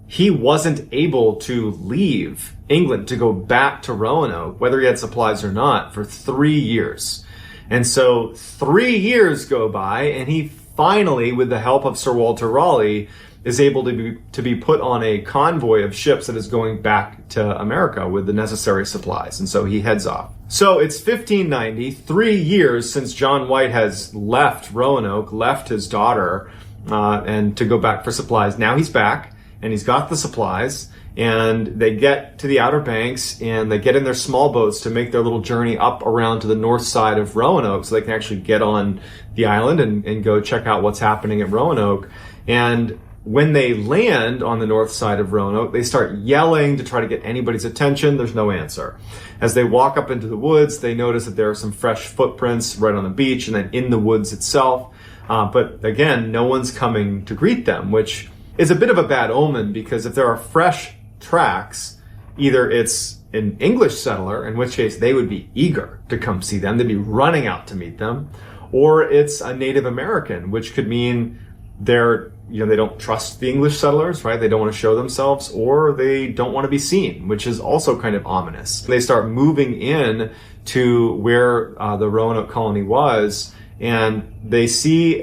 he wasn't able to leave England to go back to Roanoke, whether he had supplies or not, for 3 years. And so 3 years go by, and he finally, with the help of Sir Walter Raleigh, is able to be put on a convoy of ships that is going back to America with the necessary supplies. And so he heads off. So it's 1590, 3 years since John White has left Roanoke, left his daughter, and to go back for supplies. Now he's back, and he's got the supplies, and they get to the Outer Banks, and they get in their small boats to make their little journey up around to the north side of Roanoke so they can actually get on the island and go check out what's happening at Roanoke. And when they land on the north side of Roanoke, they start yelling to try to get anybody's attention. There's no answer. As they walk up into the woods, they notice that there are some fresh footprints right on the beach and then in the woods itself. But again, no one's coming to greet them, which is a bit of a bad omen, because if there are fresh tracks, either it's an English settler, in which case they would be eager to come see them, they'd be running out to meet them, or it's a Native American, which could mean they don't trust the English settlers, right? They don't want to show themselves, or they don't want to be seen, which is also kind of ominous. They start moving in to where the Roanoke colony was, and they see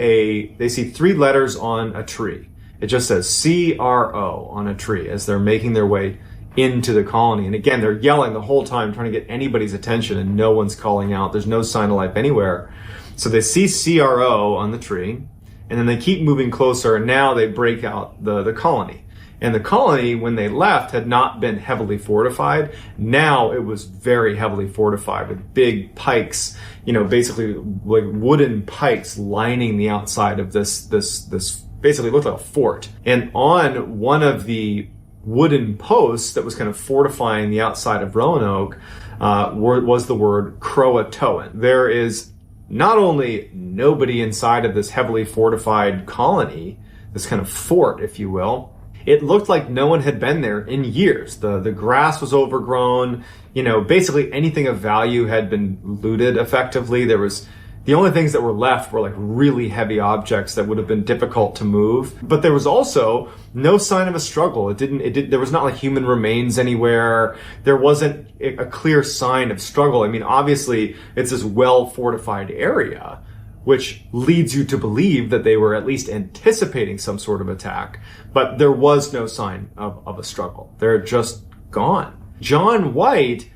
3 letters on a tree. It just says CRO on a tree as they're making their way into the colony. And again, they're yelling the whole time, trying to get anybody's attention, and no one's calling out. There's no sign of life anywhere. So they see CRO on the tree, and then they keep moving closer, and now they break out the colony. And the colony, when they left, had not been heavily fortified. Now it was very heavily fortified with big pikes, basically like wooden pikes lining the outside of this basically looked like a fort. And on one of the wooden posts that was kind of fortifying the outside of Roanoke was the word Croatoan. There is not only nobody inside of this heavily fortified colony, this kind of fort, if you will, it looked like no one had been there in years. The grass was overgrown. Basically anything of value had been looted effectively. The only things that were left were like really heavy objects that would have been difficult to move. But there was also no sign of a struggle. There was not like human remains anywhere. There wasn't a clear sign of struggle. I mean, obviously it's this well fortified area, which leads you to believe that they were at least anticipating some sort of attack. But there was no sign of a struggle. They're just gone. John White,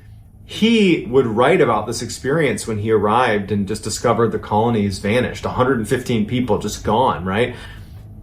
he would write about this experience when he arrived and just discovered the colonies vanished. 115 people just gone, right?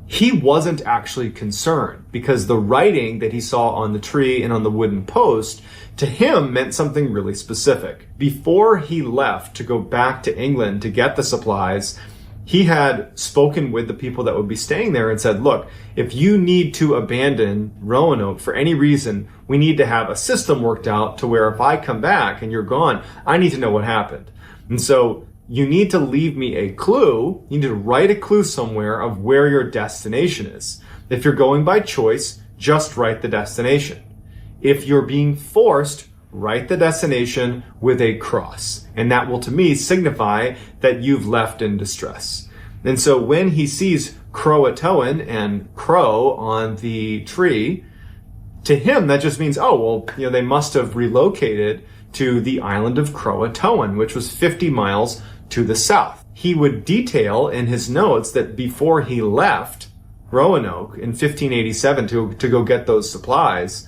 He wasn't actually concerned because the writing that he saw on the tree and on the wooden post to him meant something really specific. Before he left to go back to England to get the supplies, he had spoken with the people that would be staying there and said, look, if you need to abandon Roanoke for any reason, we need to have a system worked out to where if I come back and you're gone, I need to know what happened. And so you need to leave me a clue. You need to write a clue somewhere of where your destination is. If you're going by choice, just write the destination. If you're being forced, write the destination with a cross. And that will, to me, signify that you've left in distress. And so when he sees Croatoan and crow on the tree, to him, that just means, they must have relocated to the island of Croatoan, which was 50 miles to the south. He would detail in his notes that before he left Roanoke in 1587 to go get those supplies,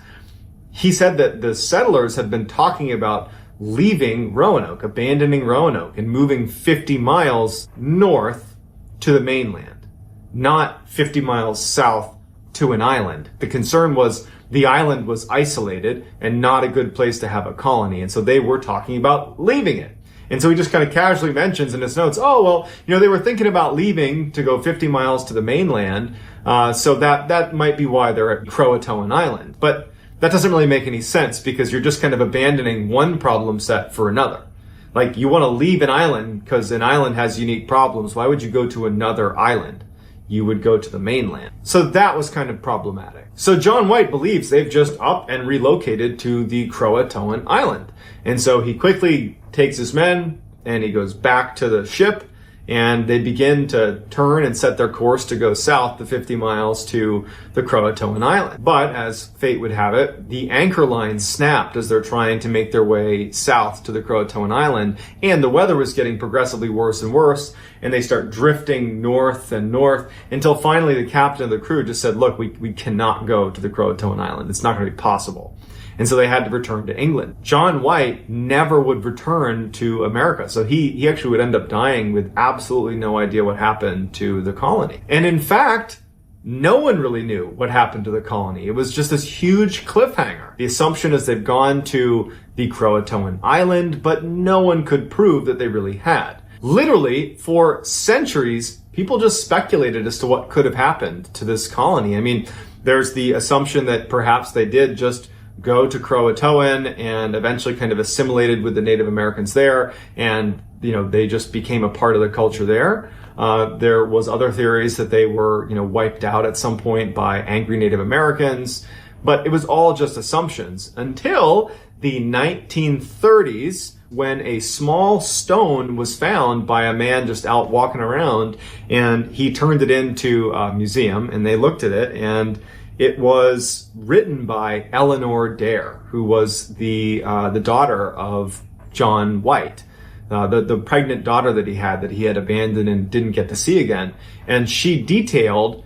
he said that the settlers had been talking about leaving Roanoke, abandoning Roanoke, and moving 50 miles north to the mainland, not 50 miles south to an island. The concern was the island was isolated and not a good place to have a colony, and so they were talking about leaving it. And so he just kind of casually mentions in his notes, they were thinking about leaving to go 50 miles to the mainland, so that might be why they're at Croatoan Island. But that doesn't really make any sense because you're just kind of abandoning one problem set for another. Like, you want to leave an island because an island has unique problems. Why would you go to another island? You would go to the mainland. So that was kind of problematic. So John White believes they've just up and relocated to the Croatoan Island. And so he quickly takes his men and he goes back to the ship, and they begin to turn and set their course to go south the 50 miles to the Croatoan Island. But as fate would have it, the anchor line snapped as they're trying to make their way south to the Croatoan Island, and the weather was getting progressively worse and worse, and they start drifting north and north until finally the captain of the crew just said, look, we cannot go to the Croatoan Island. It's not going to be possible. And so they had to return to England. John White never would return to America. So he actually would end up dying with absolutely no idea what happened to the colony. And in fact, no one really knew what happened to the colony. It was just this huge cliffhanger. The assumption is they've gone to the Croatoan Island, but no one could prove that they really had. Literally, for centuries, people just speculated as to what could have happened to this colony. I mean, there's the assumption that perhaps they did just go to Croatoan and eventually kind of assimilated with the Native Americans there, and they just became a part of the culture there. There was other theories that they were wiped out at some point by angry Native Americans, but it was all just assumptions until the 1930s, when a small stone was found by a man just out walking around, and he turned it into a museum, and they looked at it, and it was written by Eleanor Dare, who was the daughter of John White, the pregnant daughter that he had abandoned and didn't get to see again. And she detailed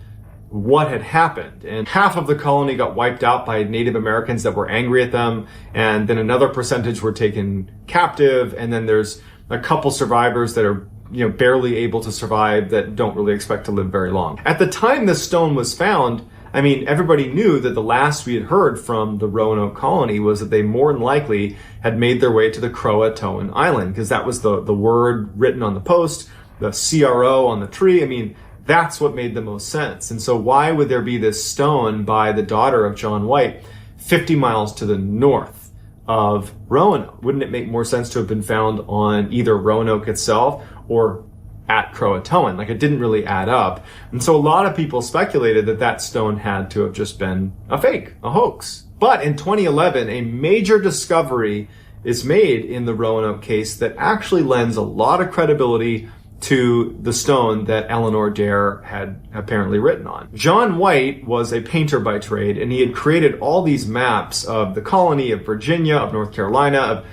what had happened. And half of the colony got wiped out by Native Americans that were angry at them, and then another percentage were taken captive, and then there's a couple survivors that are barely able to survive that don't really expect to live very long. At the time this stone was found, I mean, everybody knew that the last we had heard from the Roanoke colony was that they more than likely had made their way to the Croatoan Island, because that was the word written on the post, the CRO on the tree. I mean, that's what made the most sense. And so why would there be this stone by the daughter of John White 50 miles to the north of Roanoke? Wouldn't it make more sense to have been found on either Roanoke itself or at Croatoan? Like, it didn't really add up. And so a lot of people speculated that that stone had to have just been a fake, a hoax. But in 2011, a major discovery is made in the Roanoke case that actually lends a lot of credibility to the stone that Eleanor Dare had apparently written on. John White was a painter by trade, and he had created all these maps of the colony, of Virginia, of North Carolina, of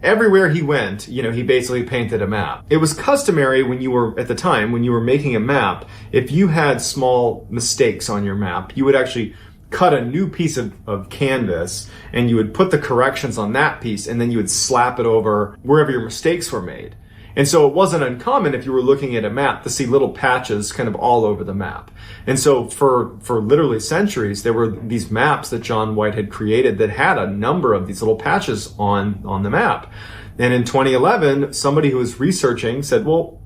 everywhere he went. He basically painted a map. It was customary when you were making a map, if you had small mistakes on your map, you would actually cut a new piece of canvas, and you would put the corrections on that piece, and then you would slap it over wherever your mistakes were made. And so it wasn't uncommon if you were looking at a map to see little patches kind of all over the map. And so for literally centuries, there were these maps that John White had created that had a number of these little patches on the map. And in 2011, somebody who was researching said, well,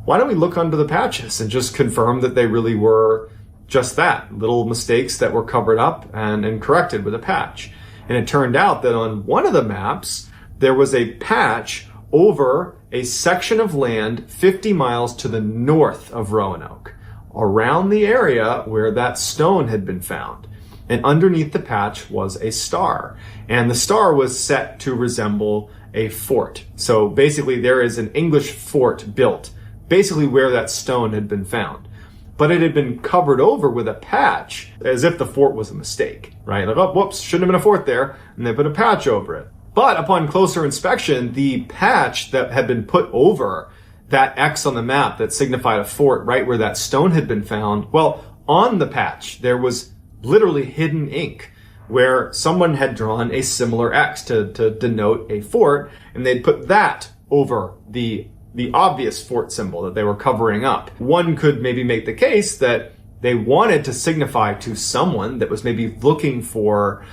why don't we look under the patches and just confirm that they really were just that, little mistakes that were covered up and corrected with a patch. And it turned out that on one of the maps, there was a patch over a section of land 50 miles to the north of Roanoke, around the area where that stone had been found. And underneath the patch was a star. And the star was set to resemble a fort. So basically there is an English fort built, basically where that stone had been found. But it had been covered over with a patch, as if the fort was a mistake, right? Like, oh, whoops, shouldn't have been a fort there. And they put a patch over it. But upon closer inspection, the patch that had been put over that X on the map that signified a fort right where that stone had been found, well, on the patch, there was literally hidden ink where someone had drawn a similar X to denote a fort, and they'd put that over the obvious fort symbol that they were covering up. One could maybe make the case that they wanted to signify to someone that was maybe looking for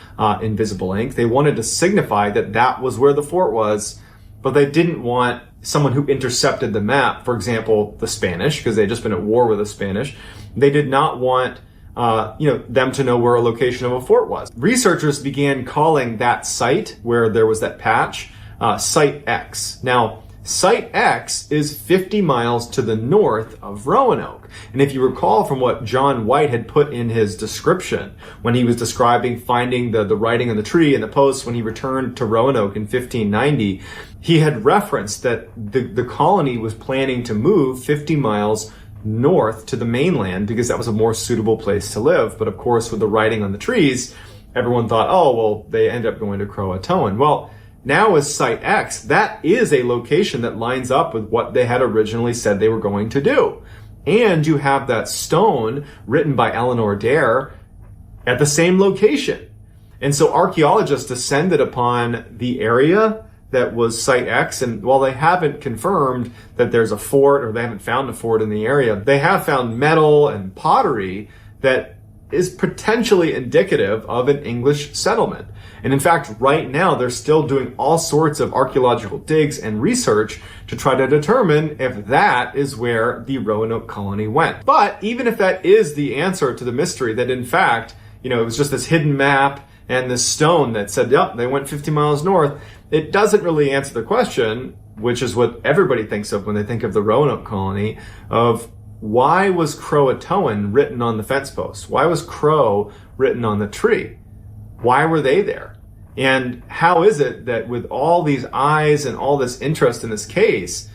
invisible ink. They wanted to signify that that was where the fort was, but they didn't want someone who intercepted the map, for example, the Spanish, because they'd just been at war with the Spanish. They did not want them to know where a location of a fort was. Researchers began calling that site where there was that patch Site X. Now, Site X is 50 miles to the north of Roanoke. And if you recall from what John White had put in his description when he was describing finding the writing on the tree and the post when he returned to Roanoke in 1590, he had referenced that the colony was planning to move 50 miles north to the mainland because that was a more suitable place to live. But of course, with the writing on the trees, everyone thought, oh, well, they end up going to Croatoan. Well, now as Site X, that is a location that lines up with what they had originally said they were going to do. And you have that stone written by Eleanor Dare at the same location. And so archaeologists descended upon the area that was Site X, and while they haven't confirmed that there's a fort or they haven't found a fort in the area, they have found metal and pottery that is potentially indicative of an English settlement. And in fact, right now, they're still doing all sorts of archaeological digs and research to try to determine if that is where the Roanoke colony went. But even if that is the answer to the mystery, that in fact, it was just this hidden map and this stone that said, yep, they went 50 miles north, it doesn't really answer the question, which is what everybody thinks of when they think of the Roanoke colony, of why was Croatoan written on the fence post? Why was Crow written on the tree? Why were they there? And how is it that with all these eyes and all this interest in this case,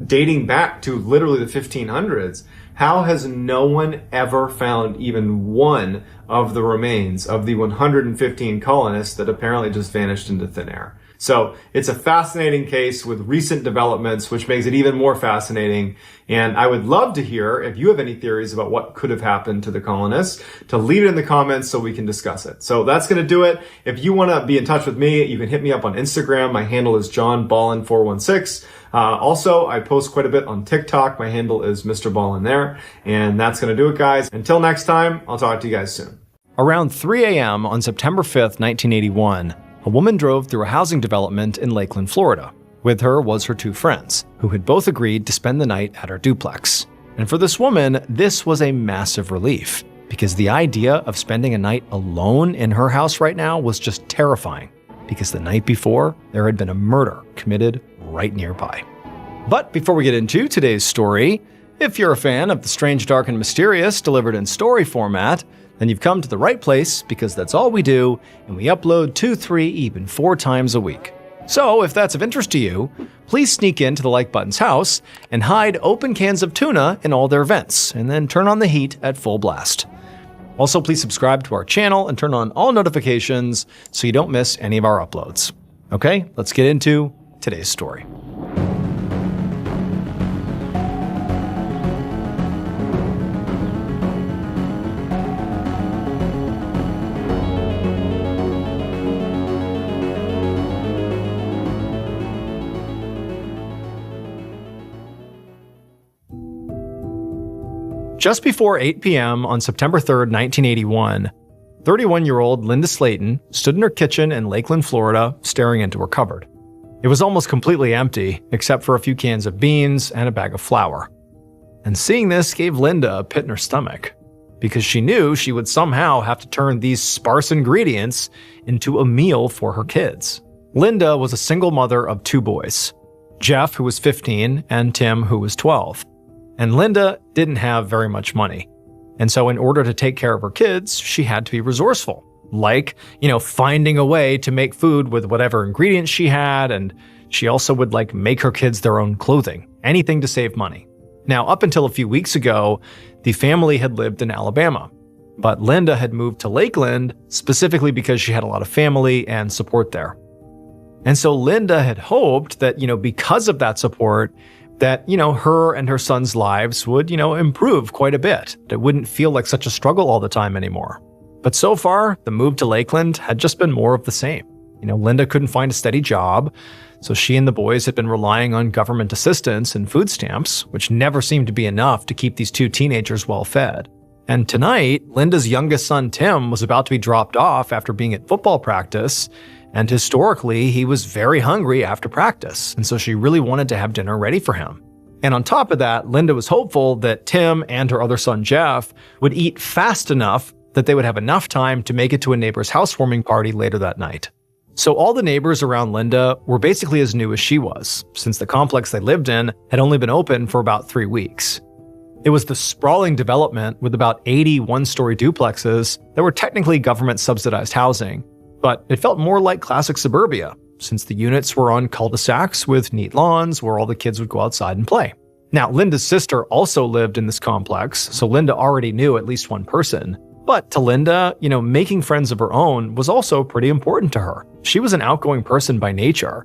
dating back to literally the 1500s, how has no one ever found even one of the remains of the 115 colonists that apparently just vanished into thin air. So it's a fascinating case with recent developments, which makes it even more fascinating. And I would love to hear if you have any theories about what could have happened to the colonists, to leave it in the comments so we can discuss it. So that's going to do it. If you want to be in touch with me, you can hit me up on Instagram. My handle is JohnBallen416. Also, I post quite a bit on TikTok. My handle is MrBallen there. And that's going to do it, guys. Until next time, I'll talk to you guys soon. Around 3 a.m. on September 5th, 1981, a woman drove through a housing development in Lakeland, Florida. With her was her two friends, who had both agreed to spend the night at her duplex. And for this woman, this was a massive relief, because the idea of spending a night alone in her house right now was just terrifying, because the night before, there had been a murder committed right nearby. But before we get into today's story, if you're a fan of the strange, dark, and mysterious delivered in story format, then you've come to the right place, because that's all we do, and we upload 2, 3, even 4 times a week. So if that's of interest to you, please sneak into the like button's house and hide open cans of tuna in all their vents, and then turn on the heat at full blast. Also, please subscribe to our channel and turn on all notifications so you don't miss any of our uploads. Okay, let's get into today's story. Just before 8 p.m. on September 3rd, 1981, 31-year-old Linda Slayton stood in her kitchen in Lakeland, Florida, staring into her cupboard. It was almost completely empty, except for a few cans of beans and a bag of flour. And seeing this gave Linda a pit in her stomach, because she knew she would somehow have to turn these sparse ingredients into a meal for her kids. Linda was a single mother of 2 boys, Jeff, who was 15, and Tim, who was 12. And Linda didn't have very much money. And so in order to take care of her kids, she had to be resourceful. Like, finding a way to make food with whatever ingredients she had, and she also would make her kids their own clothing. Anything to save money. Now, up until a few weeks ago, the family had lived in Alabama. But Linda had moved to Lakeland specifically because she had a lot of family and support there. And so Linda had hoped that, because of that support, that, her and her son's lives would, improve quite a bit. It wouldn't feel like such a struggle all the time anymore. But so far, the move to Lakeland had just been more of the same. Linda couldn't find a steady job, so she and the boys had been relying on government assistance and food stamps, which never seemed to be enough to keep these 2 teenagers well fed. And tonight, Linda's youngest son, Tim, was about to be dropped off after being at football practice. And historically, he was very hungry after practice, and so she really wanted to have dinner ready for him. And on top of that, Linda was hopeful that Tim and her other son Jeff would eat fast enough that they would have enough time to make it to a neighbor's housewarming party later that night. So all the neighbors around Linda were basically as new as she was, since the complex they lived in had only been open for about 3 weeks. It was the sprawling development with about 80 one-story duplexes that were technically government-subsidized housing, but it felt more like classic suburbia, since the units were on cul-de-sacs with neat lawns where all the kids would go outside and play. Now, Linda's sister also lived in this complex, so Linda already knew at least one person. But to Linda, making friends of her own was also pretty important to her. She was an outgoing person by nature,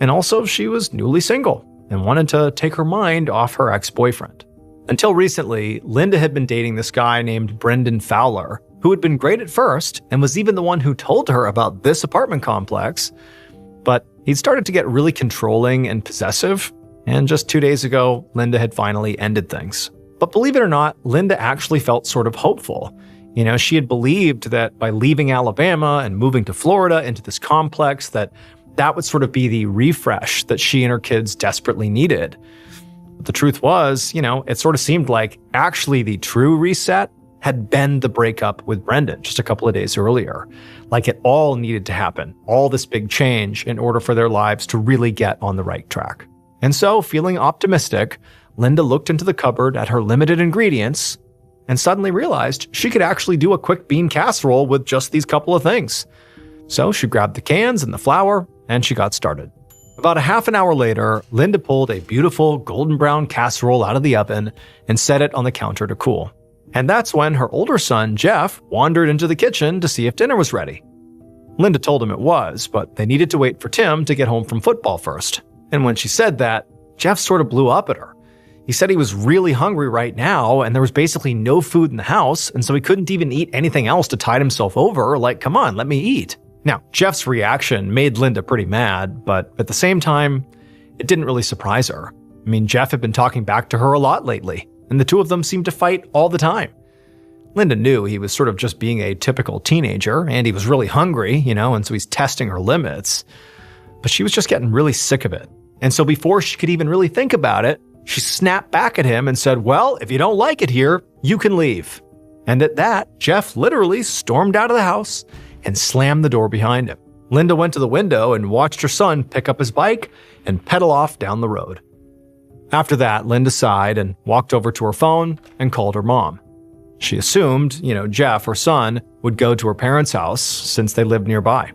and also she was newly single and wanted to take her mind off her ex-boyfriend. Until recently, Linda had been dating this guy named Brendan Fowler, who had been great at first and was even the one who told her about this apartment complex. But he'd started to get really controlling and possessive, and just 2 days ago, Linda had finally ended things. But believe it or not, Linda actually felt sort of hopeful. She had believed that by leaving Alabama and moving to Florida into this complex, that would sort of be the refresh that she and her kids desperately needed. But the truth was, it sort of seemed like actually the true reset had been the breakup with Brendan just a couple of days earlier. Like it all needed to happen, all this big change in order for their lives to really get on the right track. And so, feeling optimistic, Linda looked into the cupboard at her limited ingredients and suddenly realized she could actually do a quick bean casserole with just these couple of things. So she grabbed the cans and the flour, and she got started. About a half an hour later, Linda pulled a beautiful golden brown casserole out of the oven and set it on the counter to cool. And that's when her older son, Jeff, wandered into the kitchen to see if dinner was ready. Linda told him it was, but they needed to wait for Tim to get home from football first. And when she said that, Jeff sort of blew up at her. He said he was really hungry right now, and there was basically no food in the house, and so he couldn't even eat anything else to tide himself over, like, come on, let me eat. Now, Jeff's reaction made Linda pretty mad, but at the same time, it didn't really surprise her. I mean, Jeff had been talking back to her a lot lately, and the two of them seemed to fight all the time. Linda knew he was sort of just being a typical teenager, and he was really hungry, and so he's testing her limits. But she was just getting really sick of it. And so before she could even really think about it, she snapped back at him and said, well, if you don't like it here, you can leave. And at that, Jeff literally stormed out of the house and slammed the door behind him. Linda went to the window and watched her son pick up his bike and pedal off down the road. After that, Linda sighed and walked over to her phone and called her mom. She assumed, Jeff, her son, would go to her parents' house since they lived nearby.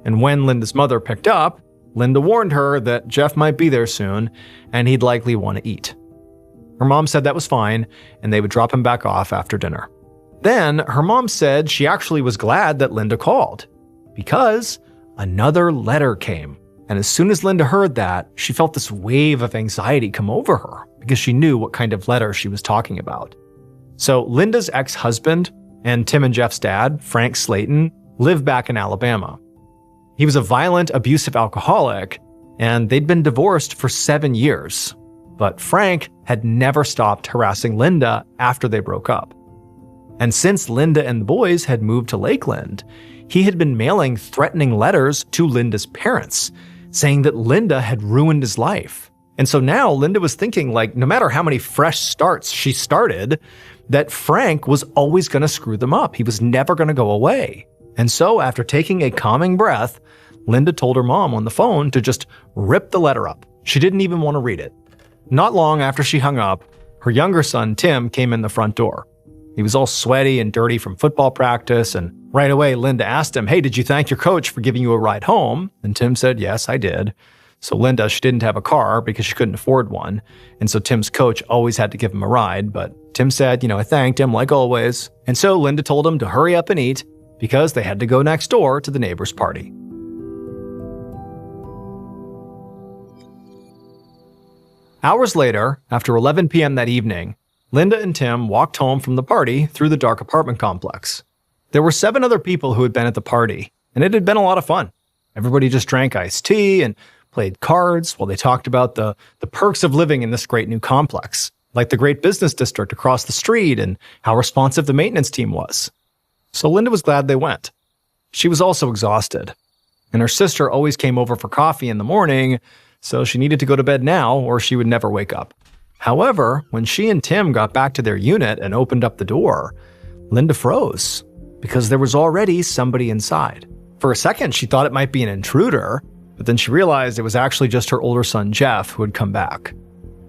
And when Linda's mother picked up, Linda warned her that Jeff might be there soon and he'd likely want to eat. Her mom said that was fine and they would drop him back off after dinner. Then her mom said she actually was glad that Linda called because another letter came. And as soon as Linda heard that, she felt this wave of anxiety come over her because she knew what kind of letter she was talking about. So Linda's ex-husband and Tim and Jeff's dad, Frank Slayton, lived back in Alabama. He was a violent, abusive alcoholic, and they'd been divorced for 7 years. But Frank had never stopped harassing Linda after they broke up. And since Linda and the boys had moved to Lakeland, he had been mailing threatening letters to Linda's parents, saying that Linda had ruined his life. And so now Linda was thinking, no matter how many fresh starts she started, that Frank was always going to screw them up. He was never going to go away. And so after taking a calming breath, Linda told her mom on the phone to just rip the letter up. She didn't even want to read it. Not long after she hung up, her younger son, Tim, came in the front door. He was all sweaty and dirty from football practice, and right away, Linda asked him, hey, did you thank your coach for giving you a ride home? And Tim said, yes, I did. So Linda, she didn't have a car because she couldn't afford one, and so Tim's coach always had to give him a ride, but Tim said, I thanked him like always. And so Linda told him to hurry up and eat because they had to go next door to the neighbor's party. Hours later, after 11 p.m. that evening, Linda and Tim walked home from the party through the dark apartment complex. There were 7 other people who had been at the party, and it had been a lot of fun. Everybody just drank iced tea and played cards while they talked about the perks of living in this great new complex, like the great business district across the street and how responsive the maintenance team was. So Linda was glad they went. She was also exhausted, and her sister always came over for coffee in the morning, so she needed to go to bed now or she would never wake up. However, when she and Tim got back to their unit and opened up the door, Linda froze because there was already somebody inside. For a second, she thought it might be an intruder, but then she realized it was actually just her older son, Jeff, who had come back.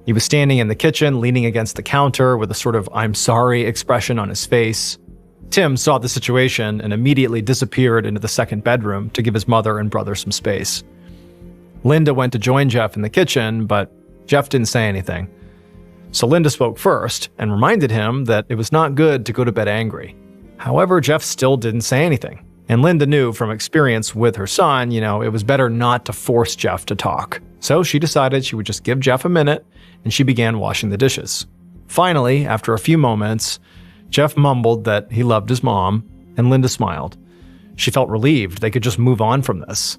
He was standing in the kitchen, leaning against the counter with a sort of I'm sorry expression on his face. Tim saw the situation and immediately disappeared into the second bedroom to give his mother and brother some space. Linda went to join Jeff in the kitchen, but Jeff didn't say anything. So Linda spoke first and reminded him that it was not good to go to bed angry. However, Jeff still didn't say anything. And Linda knew from experience with her son, it was better not to force Jeff to talk. So she decided she would just give Jeff a minute, and she began washing the dishes. Finally, after a few moments, Jeff mumbled that he loved his mom, and Linda smiled. She felt relieved they could just move on from this.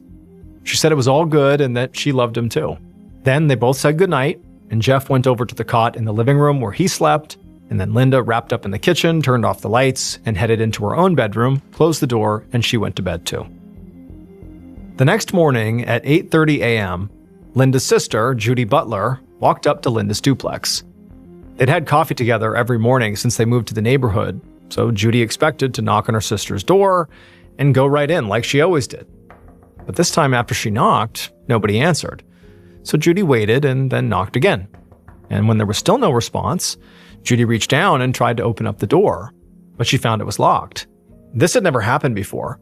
She said it was all good and that she loved him too. Then they both said goodnight, and Jeff went over to the cot in the living room where he slept, and then Linda wrapped up in the kitchen, turned off the lights, and headed into her own bedroom, closed the door, and she went to bed too. The next morning at 8:30 a.m., Linda's sister, Judy Butler, walked up to Linda's duplex. They'd had coffee together every morning since they moved to the neighborhood, so Judy expected to knock on her sister's door and go right in like she always did. But this time after she knocked, nobody answered. So Judy waited and then knocked again. And when there was still no response, Judy reached down and tried to open up the door, but she found it was locked. This had never happened before.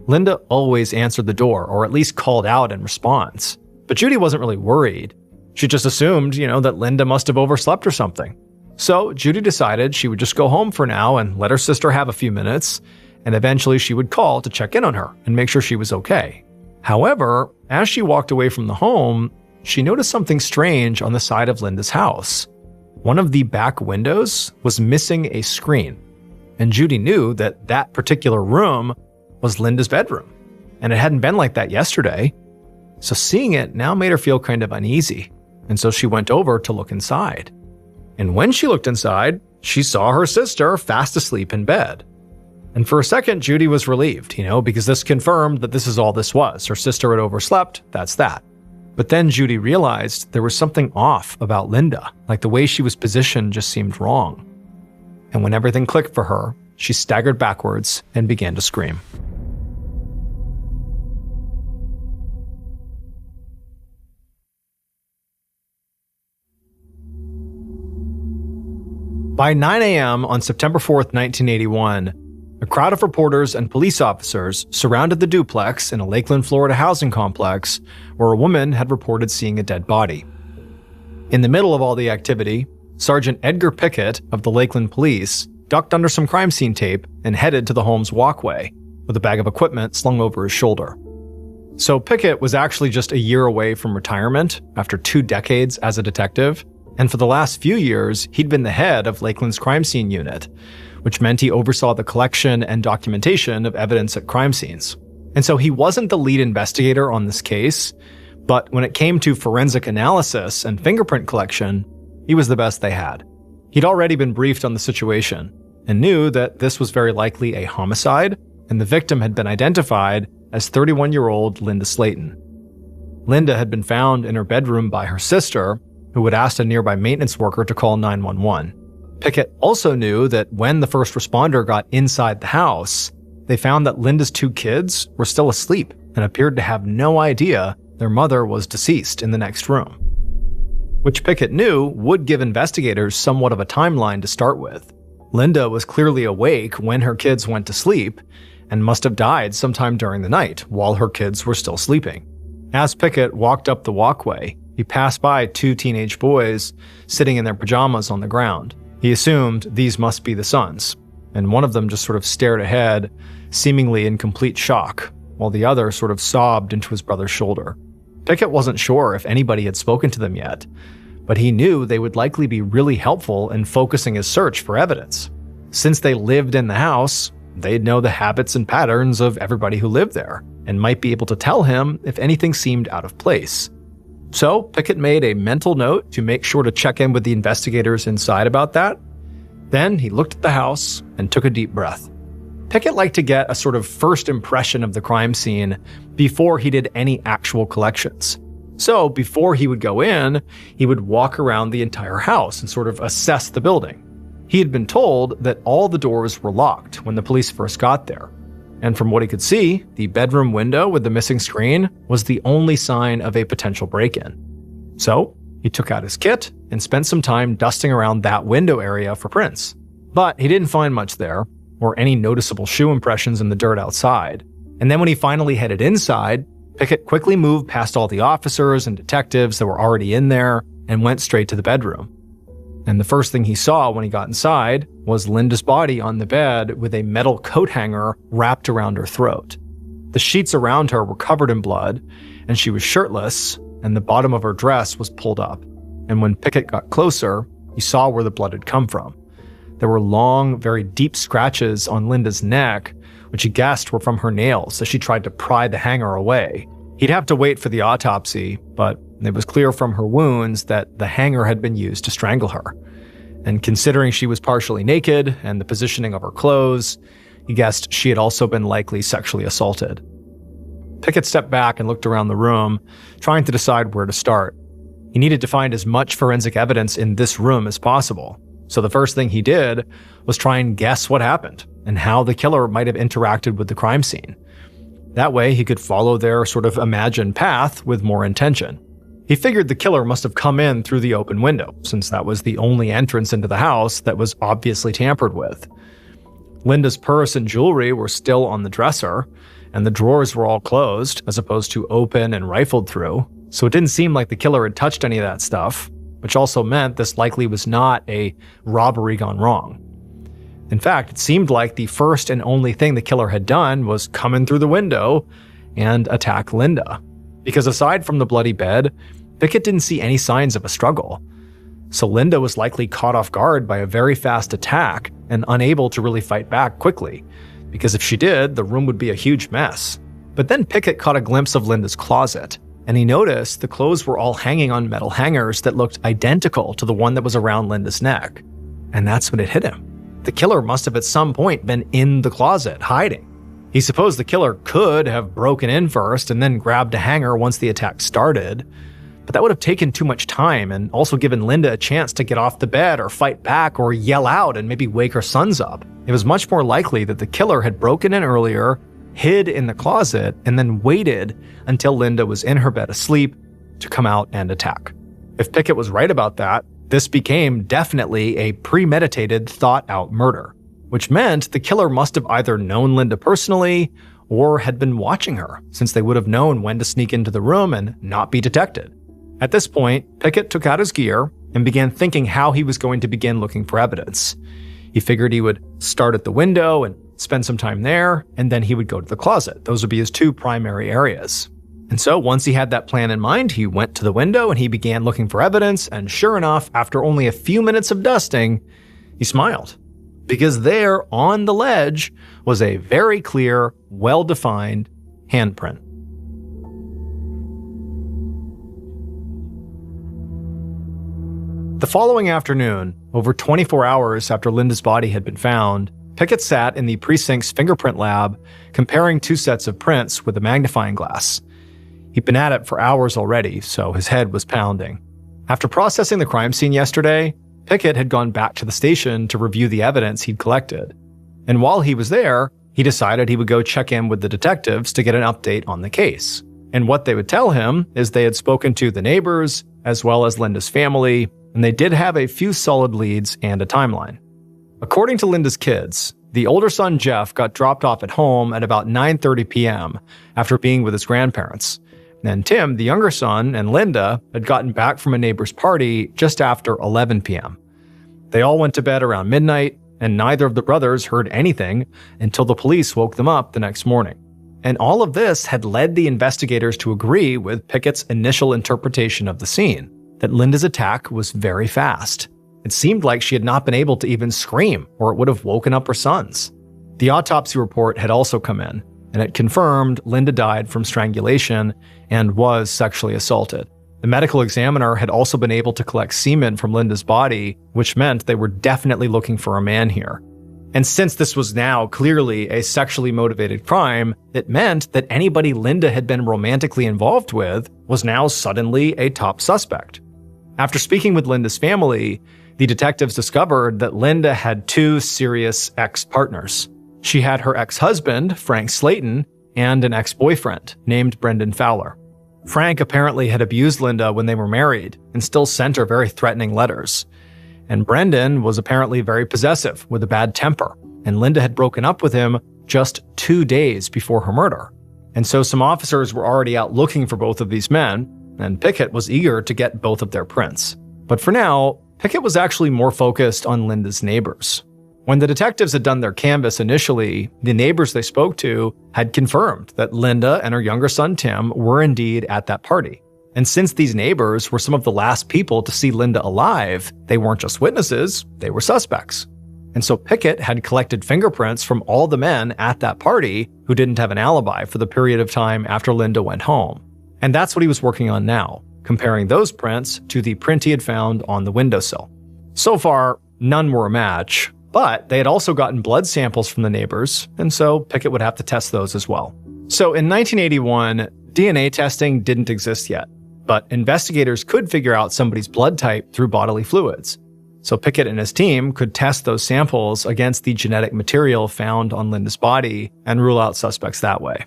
Linda always answered the door, or at least called out in response. But Judy wasn't really worried. She just assumed, that Linda must have overslept or something. So Judy decided she would just go home for now and let her sister have a few minutes, and eventually she would call to check in on her and make sure she was okay. However, as she walked away from the home, she noticed something strange on the side of Linda's house. One of the back windows was missing a screen, and Judy knew that that particular room was Linda's bedroom, and it hadn't been like that yesterday. So seeing it now made her feel kind of uneasy, and so she went over to look inside. And when she looked inside, she saw her sister fast asleep in bed. And for a second, Judy was relieved, because this confirmed that this is all this was. Her sister had overslept, that's that. But then Judy realized there was something off about Linda, like the way she was positioned just seemed wrong. And when everything clicked for her, she staggered backwards and began to scream. By 9 a.m. on September 4th, 1981, a crowd of reporters and police officers surrounded the duplex in a Lakeland, Florida housing complex where a woman had reported seeing a dead body. In the middle of all the activity, Sergeant Edgar Pickett of the Lakeland Police ducked under some crime scene tape and headed to the home's walkway with a bag of equipment slung over his shoulder. So Pickett was actually just a year away from retirement after 2 decades as a detective, and for the last few years, he'd been the head of Lakeland's crime scene unit, which meant he oversaw the collection and documentation of evidence at crime scenes. And so he wasn't the lead investigator on this case, but when it came to forensic analysis and fingerprint collection, he was the best they had. He'd already been briefed on the situation and knew that this was very likely a homicide, and the victim had been identified as 31-year-old Linda Slayton. Linda had been found in her bedroom by her sister, who had asked a nearby maintenance worker to call 911. Pickett also knew that when the first responder got inside the house, they found that Linda's 2 kids were still asleep and appeared to have no idea their mother was deceased in the next room, which Pickett knew would give investigators somewhat of a timeline to start with. Linda was clearly awake when her kids went to sleep and must have died sometime during the night while her kids were still sleeping. As Pickett walked up the walkway, he passed by 2 teenage boys sitting in their pajamas on the ground. He assumed these must be the sons, and one of them just sort of stared ahead, seemingly in complete shock, while the other sort of sobbed into his brother's shoulder. Pickett wasn't sure if anybody had spoken to them yet, but he knew they would likely be really helpful in focusing his search for evidence. Since they lived in the house, they'd know the habits and patterns of everybody who lived there, and might be able to tell him if anything seemed out of place. So Pickett made a mental note to make sure to check in with the investigators inside about that. Then he looked at the house and took a deep breath. Pickett liked to get a sort of first impression of the crime scene before he did any actual collections. So before he would go in, he would walk around the entire house and sort of assess the building. He had been told that all the doors were locked when the police first got there. And from what he could see, the bedroom window with the missing screen was the only sign of a potential break-in. So he took out his kit and spent some time dusting around that window area for prints. But he didn't find much there, or any noticeable shoe impressions in the dirt outside. And then when he finally headed inside, Pickett quickly moved past all the officers and detectives that were already in there and went straight to the bedroom. And the first thing he saw when he got inside was Linda's body on the bed with a metal coat hanger wrapped around her throat. The sheets around her were covered in blood, and she was shirtless, and the bottom of her dress was pulled up. And when Pickett got closer, he saw where the blood had come from. There were long, very deep scratches on Linda's neck, which he guessed were from her nails as she tried to pry the hanger away. He'd have to wait for the autopsy, but it was clear from her wounds that the hanger had been used to strangle her. And considering she was partially naked and the positioning of her clothes, he guessed she had also been likely sexually assaulted. Pickett stepped back and looked around the room, trying to decide where to start. He needed to find as much forensic evidence in this room as possible. So the first thing he did was try and guess what happened and how the killer might have interacted with the crime scene. That way he could follow their sort of imagined path with more intention. He figured the killer must have come in through the open window, since that was the only entrance into the house that was obviously tampered with. Linda's purse and jewelry were still on the dresser, and the drawers were all closed, as opposed to open and rifled through, so it didn't seem like the killer had touched any of that stuff, which also meant this likely was not a robbery gone wrong. In fact, it seemed like the first and only thing the killer had done was come in through the window and attack Linda. Because aside from the bloody bed, Pickett didn't see any signs of a struggle. So Linda was likely caught off guard by a very fast attack and unable to really fight back quickly, because if she did, the room would be a huge mess. But then Pickett caught a glimpse of Linda's closet, and he noticed the clothes were all hanging on metal hangers that looked identical to the one that was around Linda's neck. And that's when it hit him. The killer must have at some point been in the closet, hiding. He supposed the killer could have broken in first and then grabbed a hanger once the attack started, but that would have taken too much time and also given Linda a chance to get off the bed or fight back or yell out and maybe wake her sons up. It was much more likely that the killer had broken in earlier, hid in the closet, and then waited until Linda was in her bed asleep to come out and attack. If Pickett was right about that, this became definitely a premeditated, thought-out murder, which meant the killer must have either known Linda personally or had been watching her, since they would have known when to sneak into the room and not be detected. At this point, Pickett took out his gear and began thinking how he was going to begin looking for evidence. He figured he would start at the window and spend some time there, and then he would go to the closet. Those would be his two primary areas. And so once he had that plan in mind, he went to the window and he began looking for evidence, and sure enough, after only a few minutes of dusting, he smiled. Because there, on the ledge, was a very clear, well-defined handprint. The following afternoon, over 24 hours after Linda's body had been found, Pickett sat in the precinct's fingerprint lab, comparing two sets of prints with a magnifying glass. He'd been at it for hours already, so his head was pounding. After processing the crime scene yesterday, Pickett had gone back to the station to review the evidence he'd collected. And while he was there, he decided he would go check in with the detectives to get an update on the case. And what they would tell him is they had spoken to the neighbors, as well as Linda's family, and they did have a few solid leads and a timeline. According to Linda's kids, the older son Jeff got dropped off at home at about 9:30 p.m. after being with his grandparents. And Tim, the younger son, and Linda had gotten back from a neighbor's party just after 11 p.m. They all went to bed around midnight, and neither of the brothers heard anything until the police woke them up the next morning. And all of this had led the investigators to agree with Pickett's initial interpretation of the scene, that Linda's attack was very fast. It seemed like she had not been able to even scream, or it would have woken up her sons. The autopsy report had also come in, and it confirmed Linda died from strangulation and was sexually assaulted. The medical examiner had also been able to collect semen from Linda's body, which meant they were definitely looking for a man here. And since this was now clearly a sexually motivated crime, it meant that anybody Linda had been romantically involved with was now suddenly a top suspect. After speaking with Linda's family, the detectives discovered that Linda had two serious ex-partners. She had her ex-husband, Frank Slayton, and an ex-boyfriend named Brendan Fowler. Frank apparently had abused Linda when they were married and still sent her very threatening letters. And Brendan was apparently very possessive with a bad temper, and Linda had broken up with him just 2 days before her murder. And so some officers were already out looking for both of these men, and Pickett was eager to get both of their prints. But for now, Pickett was actually more focused on Linda's neighbors. When the detectives had done their canvass initially, the neighbors they spoke to had confirmed that Linda and her younger son Tim were indeed at that party. And since these neighbors were some of the last people to see Linda alive, they weren't just witnesses, they were suspects. And so Pickett had collected fingerprints from all the men at that party who didn't have an alibi for the period of time after Linda went home. And that's what he was working on now, comparing those prints to the print he had found on the windowsill. So far, none were a match, but they had also gotten blood samples from the neighbors, and so Pickett would have to test those as well. So in 1981, DNA testing didn't exist yet, but investigators could figure out somebody's blood type through bodily fluids. So Pickett and his team could test those samples against the genetic material found on Linda's body and rule out suspects that way.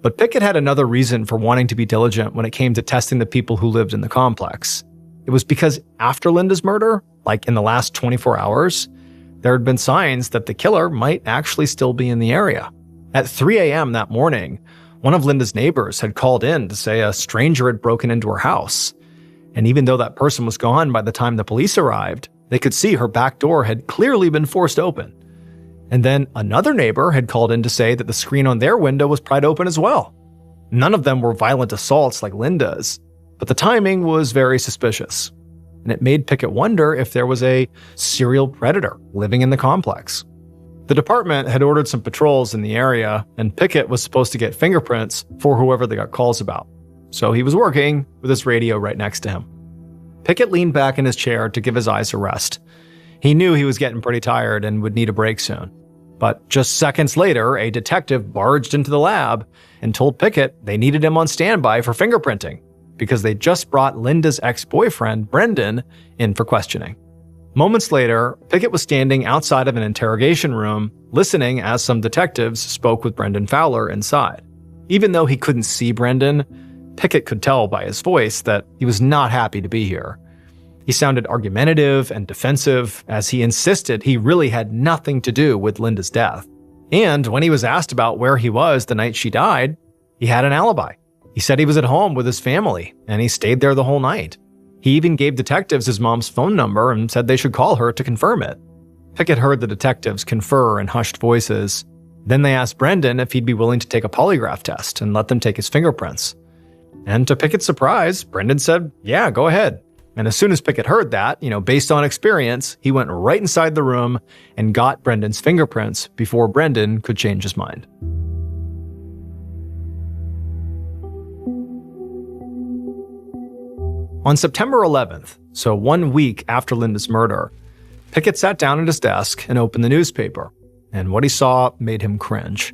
But Pickett had another reason for wanting to be diligent when it came to testing the people who lived in the complex. It was because after Linda's murder, like in the last 24 hours, there had been signs that the killer might actually still be in the area. At 3 a.m. that morning, one of Linda's neighbors had called in to say a stranger had broken into her house. And even though that person was gone by the time the police arrived, they could see her back door had clearly been forced open. And then another neighbor had called in to say that the screen on their window was pried open as well. None of them were violent assaults like Linda's, but the timing was very suspicious. And it made Pickett wonder if there was a serial predator living in the complex. The department had ordered some patrols in the area, and Pickett was supposed to get fingerprints for whoever they got calls about. So he was working with his radio right next to him. Pickett leaned back in his chair to give his eyes a rest. He knew he was getting pretty tired and would need a break soon. But just seconds later, a detective barged into the lab and told Pickett they needed him on standby for fingerprinting because they just brought Linda's ex-boyfriend, Brendan, in for questioning. Moments later, Pickett was standing outside of an interrogation room, listening as some detectives spoke with Brendan Fowler inside. Even though he couldn't see Brendan, Pickett could tell by his voice that he was not happy to be here. He sounded argumentative and defensive as he insisted he really had nothing to do with Linda's death. And when he was asked about where he was the night she died, he had an alibi. He said he was at home with his family, and he stayed there the whole night. He even gave detectives his mom's phone number and said they should call her to confirm it. Pickett heard the detectives confer in hushed voices. Then they asked Brendan if he'd be willing to take a polygraph test and let them take his fingerprints. And to Pickett's surprise, Brendan said, yeah, go ahead. And as soon as Pickett heard that, based on experience, he went right inside the room and got Brendan's fingerprints before Brendan could change his mind. On September 11th, so 1 week after Linda's murder, Pickett sat down at his desk and opened the newspaper, and what he saw made him cringe.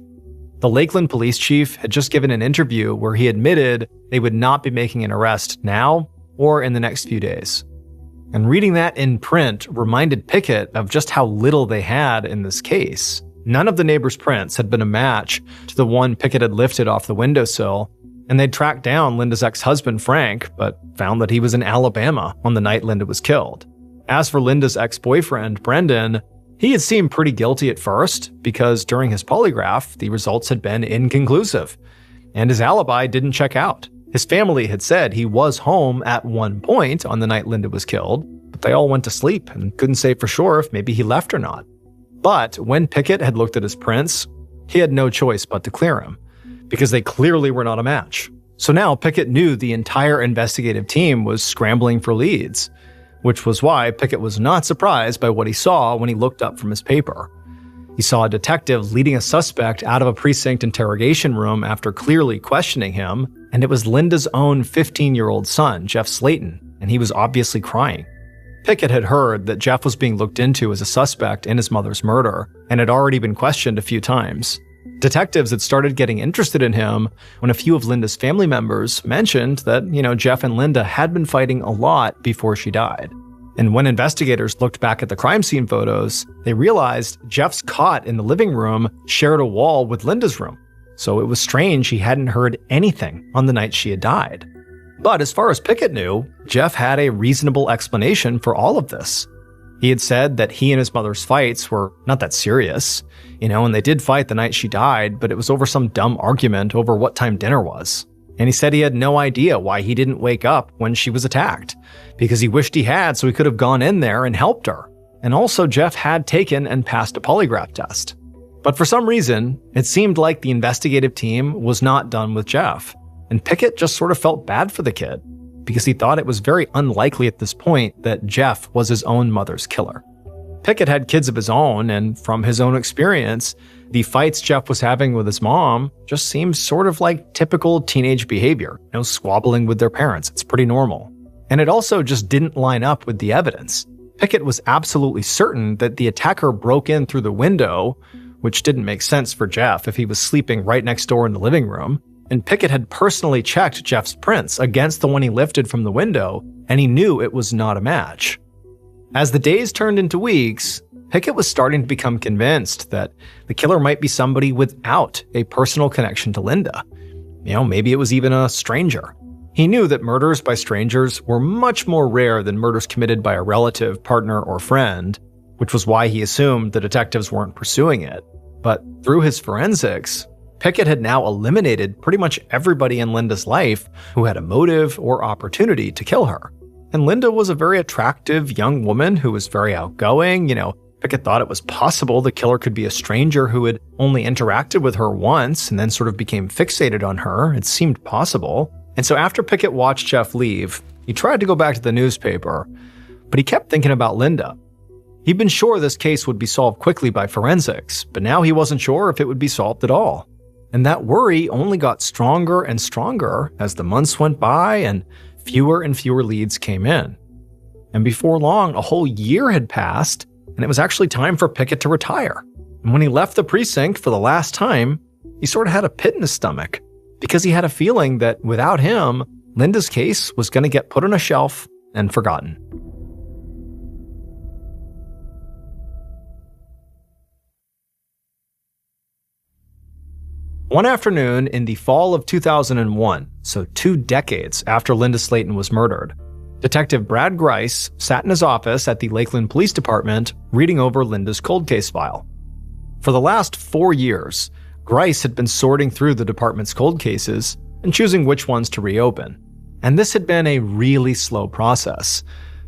The Lakeland police chief had just given an interview where he admitted they would not be making an arrest now or in the next few days. And reading that in print reminded Pickett of just how little they had in this case. None of the neighbors' prints had been a match to the one Pickett had lifted off the windowsill, and they'd tracked down Linda's ex-husband, Frank, but found that he was in Alabama on the night Linda was killed. As for Linda's ex-boyfriend, Brendan, he had seemed pretty guilty at first because during his polygraph, the results had been inconclusive, and his alibi didn't check out. His family had said he was home at one point on the night Linda was killed, but they all went to sleep and couldn't say for sure if maybe he left or not. But when Pickett had looked at his prints, he had no choice but to clear him, because they clearly were not a match. So now Pickett knew the entire investigative team was scrambling for leads, which was why Pickett was not surprised by what he saw when he looked up from his paper. He saw a detective leading a suspect out of a precinct interrogation room after clearly questioning him, and it was Linda's own 15-year-old son, Jeff Slayton, and he was obviously crying. Pickett had heard that Jeff was being looked into as a suspect in his mother's murder, and had already been questioned a few times. Detectives had started getting interested in him when a few of Linda's family members mentioned that, Jeff and Linda had been fighting a lot before she died. And when investigators looked back at the crime scene photos, they realized Jeff's cot in the living room shared a wall with Linda's room. So it was strange he hadn't heard anything on the night she had died. But as far as Pickett knew, Jeff had a reasonable explanation for all of this. He had said that he and his mother's fights were not that serious, and they did fight the night she died, but it was over some dumb argument over what time dinner was. And he said he had no idea why he didn't wake up when she was attacked, because he wished he had so he could have gone in there and helped her. And also Jeff had taken and passed a polygraph test. But for some reason, it seemed like the investigative team was not done with Jeff. And Pickett just sort of felt bad for the kid, because he thought it was very unlikely at this point that Jeff was his own mother's killer. Pickett had kids of his own, and from his own experience, the fights Jeff was having with his mom just seemed sort of like typical teenage behavior, squabbling with their parents. It's pretty normal. And it also just didn't line up with the evidence. Pickett was absolutely certain that the attacker broke in through the window, which didn't make sense for Jeff if he was sleeping right next door in the living room. And Pickett had personally checked Jeff's prints against the one he lifted from the window, and he knew it was not a match. As the days turned into weeks, Pickett was starting to become convinced that the killer might be somebody without a personal connection to Linda. Maybe it was even a stranger. He knew that murders by strangers were much more rare than murders committed by a relative, partner, or friend, which was why he assumed the detectives weren't pursuing it. But through his forensics, Pickett had now eliminated pretty much everybody in Linda's life who had a motive or opportunity to kill her. and Linda was a very attractive young woman who was very outgoing. Pickett thought it was possible the killer could be a stranger who had only interacted with her once and then sort of became fixated on her. It seemed possible. And so after Pickett watched Jeff leave, he tried to go back to the newspaper, but he kept thinking about Linda. He'd been sure this case would be solved quickly by forensics, but now he wasn't sure if it would be solved at all. And that worry only got stronger and stronger as the months went by and fewer leads came in. And before long, a whole year had passed, and it was actually time for Pickett to retire. And when he left the precinct for the last time, he sort of had a pit in his stomach because he had a feeling that without him, Linda's case was going to get put on a shelf and forgotten. One afternoon in the fall of 2001, so 2 decades after Linda Slayton was murdered, Detective Brad Grice sat in his office at the Lakeland Police Department reading over Linda's cold case file. For the last 4 years, Grice had been sorting through the department's cold cases and choosing which ones to reopen. And this had been a really slow process,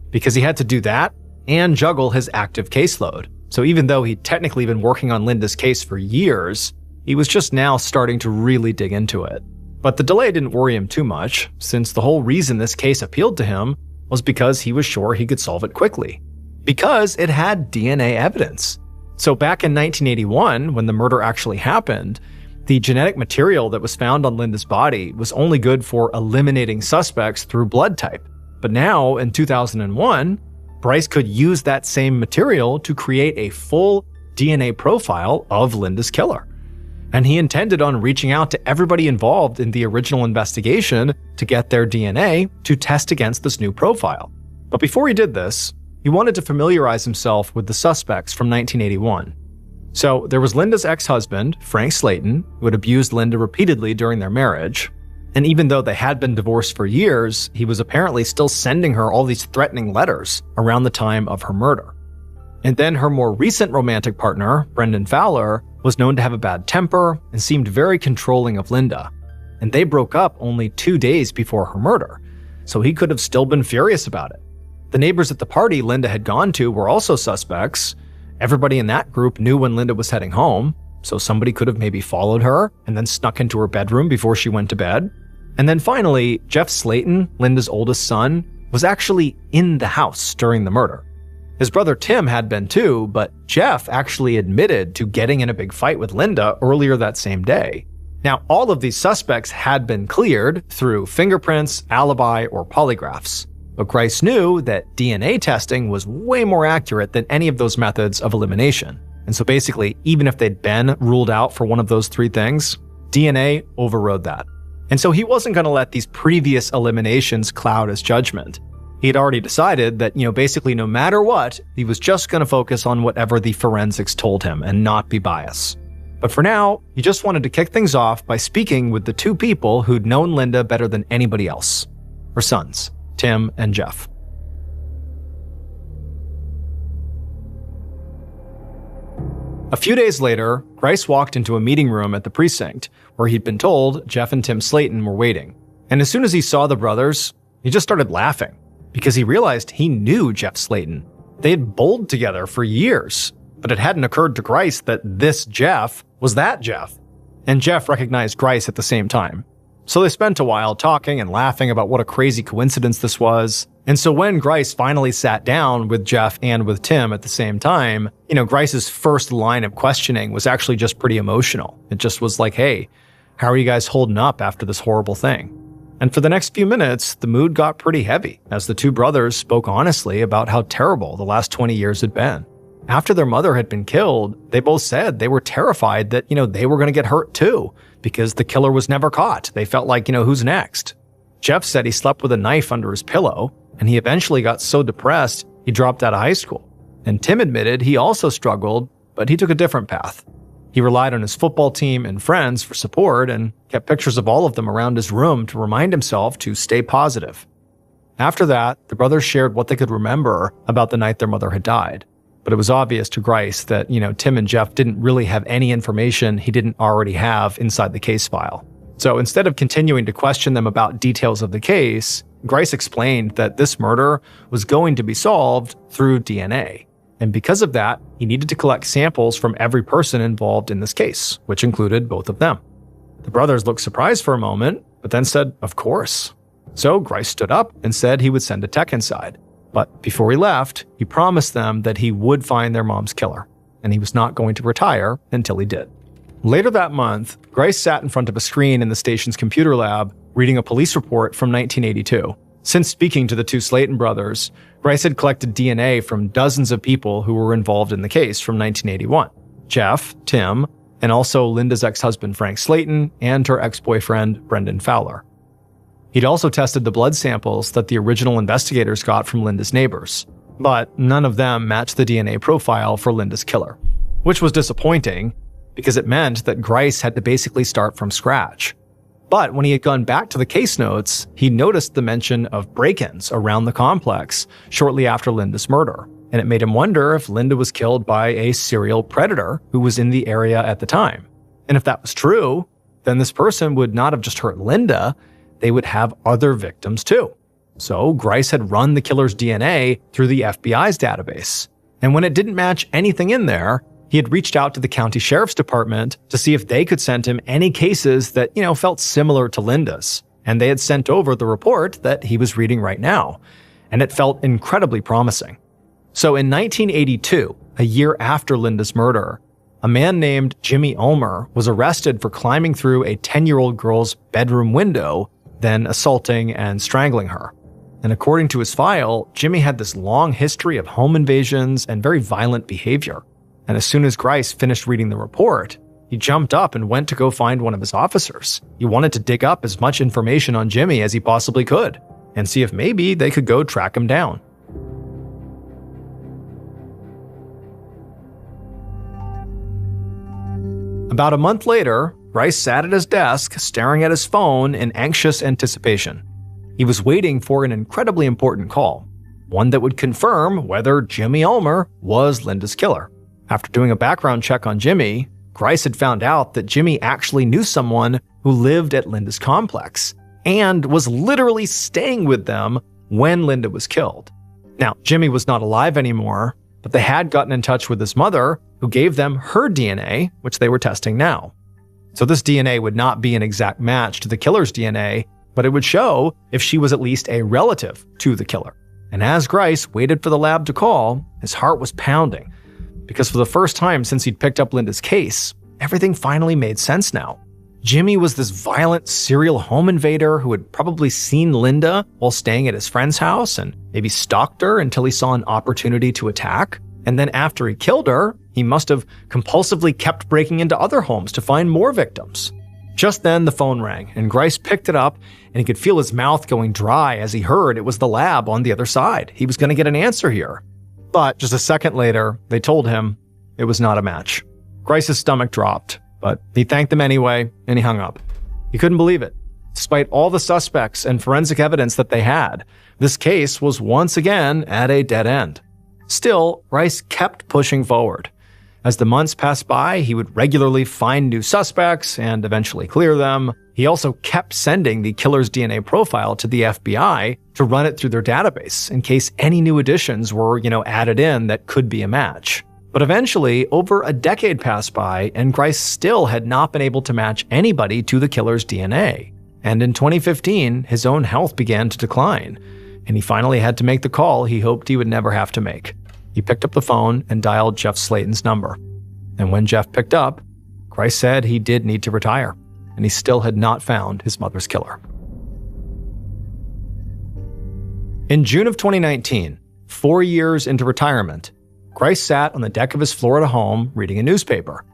because he had to do that and juggle his active caseload. So even though he'd technically been working on Linda's case for years, he was just now starting to really dig into it. But the delay didn't worry him too much, since the whole reason this case appealed to him was because he was sure he could solve it quickly. Because it had DNA evidence. So back in 1981, when the murder actually happened, the genetic material that was found on Linda's body was only good for eliminating suspects through blood type. But now, in 2001, Bryce could use that same material to create a full DNA profile of Linda's killer. And he intended on reaching out to everybody involved in the original investigation to get their DNA to test against this new profile. But before he did this, he wanted to familiarize himself with the suspects from 1981. So there was Linda's ex-husband, Frank Slayton, who had abused Linda repeatedly during their marriage. And even though they had been divorced for years, he was apparently still sending her all these threatening letters around the time of her murder. And then her more recent romantic partner, Brendan Fowler, was known to have a bad temper and seemed very controlling of Linda. And they broke up only 2 days before her murder, so he could have still been furious about it. The neighbors at the party Linda had gone to were also suspects. Everybody in that group knew when Linda was heading home, so somebody could have maybe followed her and then snuck into her bedroom before she went to bed. And then finally, Jeff Slayton, Linda's oldest son, was actually in the house during the murder. His brother Tim had been too, but Jeff actually admitted to getting in a big fight with Linda earlier that same day. Now, all of these suspects had been cleared through fingerprints, alibi, or polygraphs. But Grice knew that DNA testing was way more accurate than any of those methods of elimination. And so basically, even if they'd been ruled out for one of those 3 things, DNA overrode that. And so he wasn't going to let these previous eliminations cloud his judgment. He had already decided that, basically no matter what, he was just going to focus on whatever the forensics told him and not be biased. But for now, he just wanted to kick things off by speaking with the 2 people who'd known Linda better than anybody else. Her sons, Tim and Jeff. A few days later, Grice walked into a meeting room at the precinct where he'd been told Jeff and Tim Slayton were waiting. And as soon as he saw the brothers, he just started laughing because he realized he knew Jeff Slayton. They had bowled together for years, but it hadn't occurred to Grice that this Jeff was that Jeff. And Jeff recognized Grice at the same time. So they spent a while talking and laughing about what a crazy coincidence this was. And so when Grice finally sat down with Jeff and with Tim at the same time, Grice's first line of questioning was actually just pretty emotional. It just was like, hey, how are you guys holding up after this horrible thing? And for the next few minutes, the mood got pretty heavy as the 2 brothers spoke honestly about how terrible the last 20 years had been. After their mother had been killed, they both said they were terrified that, they were going to get hurt too, because the killer was never caught. They felt like, who's next? Jeff said he slept with a knife under his pillow, and he eventually got so depressed, he dropped out of high school. And Tim admitted he also struggled, but he took a different path. He relied on his football team and friends for support and kept pictures of all of them around his room to remind himself to stay positive. After that, the brothers shared what they could remember about the night their mother had died. But it was obvious to Grice that, Tim and Jeff didn't really have any information he didn't already have inside the case file. So instead of continuing to question them about details of the case, Grice explained that this murder was going to be solved through DNA. And because of that, he needed to collect samples from every person involved in this case, which included both of them. The brothers looked surprised for a moment, but then said, of course. So Grice stood up and said he would send a tech inside. But before he left, he promised them that he would find their mom's killer, and he was not going to retire until he did. Later that month, Grice sat in front of a screen in the station's computer lab, reading a police report from 1982. Since speaking to the two Slayton brothers, Grice had collected DNA from dozens of people who were involved in the case from 1981. Jeff, Tim, and also Linda's ex-husband Frank Slayton and her ex-boyfriend Brendan Fowler. He'd also tested the blood samples that the original investigators got from Linda's neighbors, but none of them matched the DNA profile for Linda's killer, which was disappointing because it meant that Grice had to basically start from scratch. But when he had gone back to the case notes, he noticed the mention of break-ins around the complex shortly after Linda's murder, and it made him wonder if Linda was killed by a serial predator who was in the area at the time. And if that was true, then this person would not have just hurt Linda, they would have other victims too. So Grice had run the killer's DNA through the FBI's database. And when it didn't match anything in there, he had reached out to the county sheriff's department to see if they could send him any cases that, felt similar to Linda's. And they had sent over the report that he was reading right now. And it felt incredibly promising. So in 1982, a year after Linda's murder, a man named Jimmy Ulmer was arrested for climbing through a 10-year-old girl's bedroom window, then assaulting and strangling her. And according to his file, Jimmy had this long history of home invasions and very violent behavior. And as soon as Grice finished reading the report, he jumped up and went to go find one of his officers. He wanted to dig up as much information on Jimmy as he possibly could, and see if maybe they could go track him down. About a month later, Grice sat at his desk, staring at his phone in anxious anticipation. He was waiting for an incredibly important call, one that would confirm whether Jimmy Ulmer was Linda's killer. After doing a background check on Jimmy, Grice had found out that Jimmy actually knew someone who lived at Linda's complex and was literally staying with them when Linda was killed. Now, Jimmy was not alive anymore, but they had gotten in touch with his mother, who gave them her DNA, which they were testing now. So this DNA would not be an exact match to the killer's DNA, but it would show if she was at least a relative to the killer. And as Grice waited for the lab to call, his heart was pounding, because for the first time since he'd picked up Linda's case, everything finally made sense now. Jimmy was this violent serial home invader who had probably seen Linda while staying at his friend's house and maybe stalked her until he saw an opportunity to attack. And then after he killed her, he must have compulsively kept breaking into other homes to find more victims. Just then the phone rang, and Grice picked it up, and he could feel his mouth going dry as he heard it was the lab on the other side. He was going to get an answer here. But just a second later, they told him it was not a match. Grice's stomach dropped, but he thanked them anyway, and he hung up. He couldn't believe it. Despite all the suspects and forensic evidence that they had, this case was once again at a dead end. Still, Grice kept pushing forward. As the months passed by, he would regularly find new suspects and eventually clear them. He also kept sending the killer's DNA profile to the FBI to run it through their database in case any new additions were, added in that could be a match. But eventually, over a decade passed by, and Grice still had not been able to match anybody to the killer's DNA. And in 2015, his own health began to decline, and he finally had to make the call he hoped he would never have to make. He picked up the phone and dialed Jeff Slayton's number. And when Jeff picked up, Grice said he did need to retire, and he still had not found his mother's killer. In June of 2019, 4 years into retirement, Grice sat on the deck of his Florida home reading a newspaper.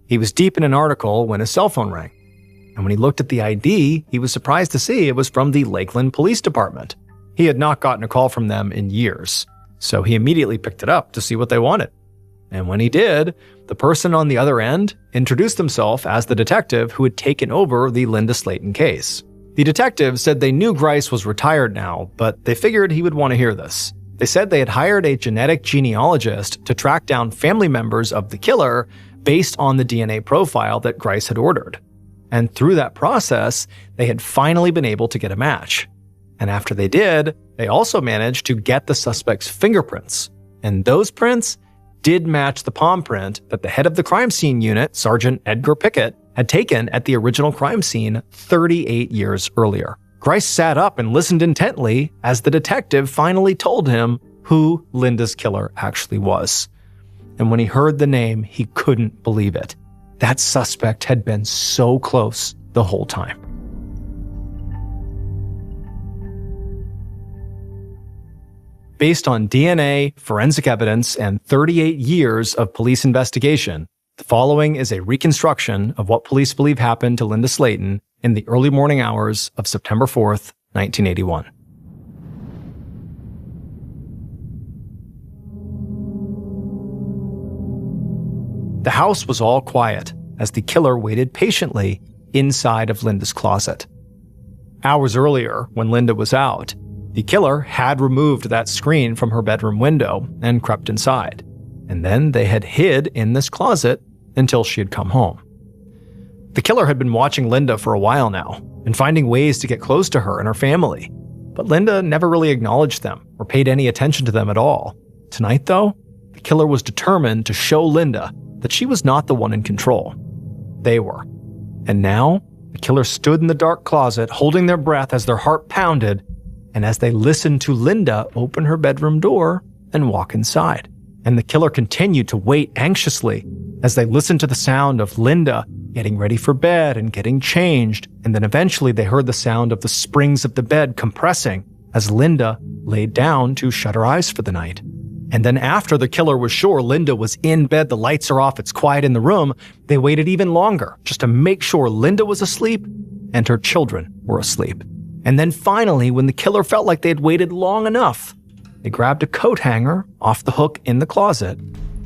He was deep in an article when his cell phone rang. And when he looked at the ID, he was surprised to see it was from the Lakeland Police Department. He had not gotten a call from them in years, so he immediately picked it up to see what they wanted. And when he did, the person on the other end introduced himself as the detective who had taken over the Linda Slayton case. The detective said they knew Grice was retired now, but they figured he would want to hear this. They said they had hired a genetic genealogist to track down family members of the killer based on the DNA profile that Grice had ordered. And through that process, they had finally been able to get a match. And after they did, they also managed to get the suspect's fingerprints. And those prints did match the palm print that the head of the crime scene unit, Sergeant Edgar Pickett, had taken at the original crime scene 38 years earlier. Grice sat up and listened intently as the detective finally told him who Linda's killer actually was. And when he heard the name, he couldn't believe it. That suspect had been so close the whole time. Based on DNA, forensic evidence, and 38 years of police investigation, the following is a reconstruction of what police believe happened to Linda Slayton in the early morning hours of September 4th, 1981. The house was all quiet as the killer waited patiently inside of Linda's closet. Hours earlier, when Linda was out, the killer had removed that screen from her bedroom window and crept inside. And then they had hid in this closet until she had come home. The killer had been watching Linda for a while now and finding ways to get close to her and her family. But Linda never really acknowledged them or paid any attention to them at all. Tonight, though, the killer was determined to show Linda that she was not the one in control. They were. And now, the killer stood in the dark closet, holding their breath as their heart pounded, and as they listened to Linda open her bedroom door and walk inside. And the killer continued to wait anxiously as they listened to the sound of Linda getting ready for bed and getting changed, and then eventually they heard the sound of the springs of the bed compressing as Linda laid down to shut her eyes for the night. And then after the killer was sure Linda was in bed, the lights are off, it's quiet in the room, they waited even longer just to make sure Linda was asleep and her children were asleep. And then finally, when the killer felt like they had waited long enough, they grabbed a coat hanger off the hook in the closet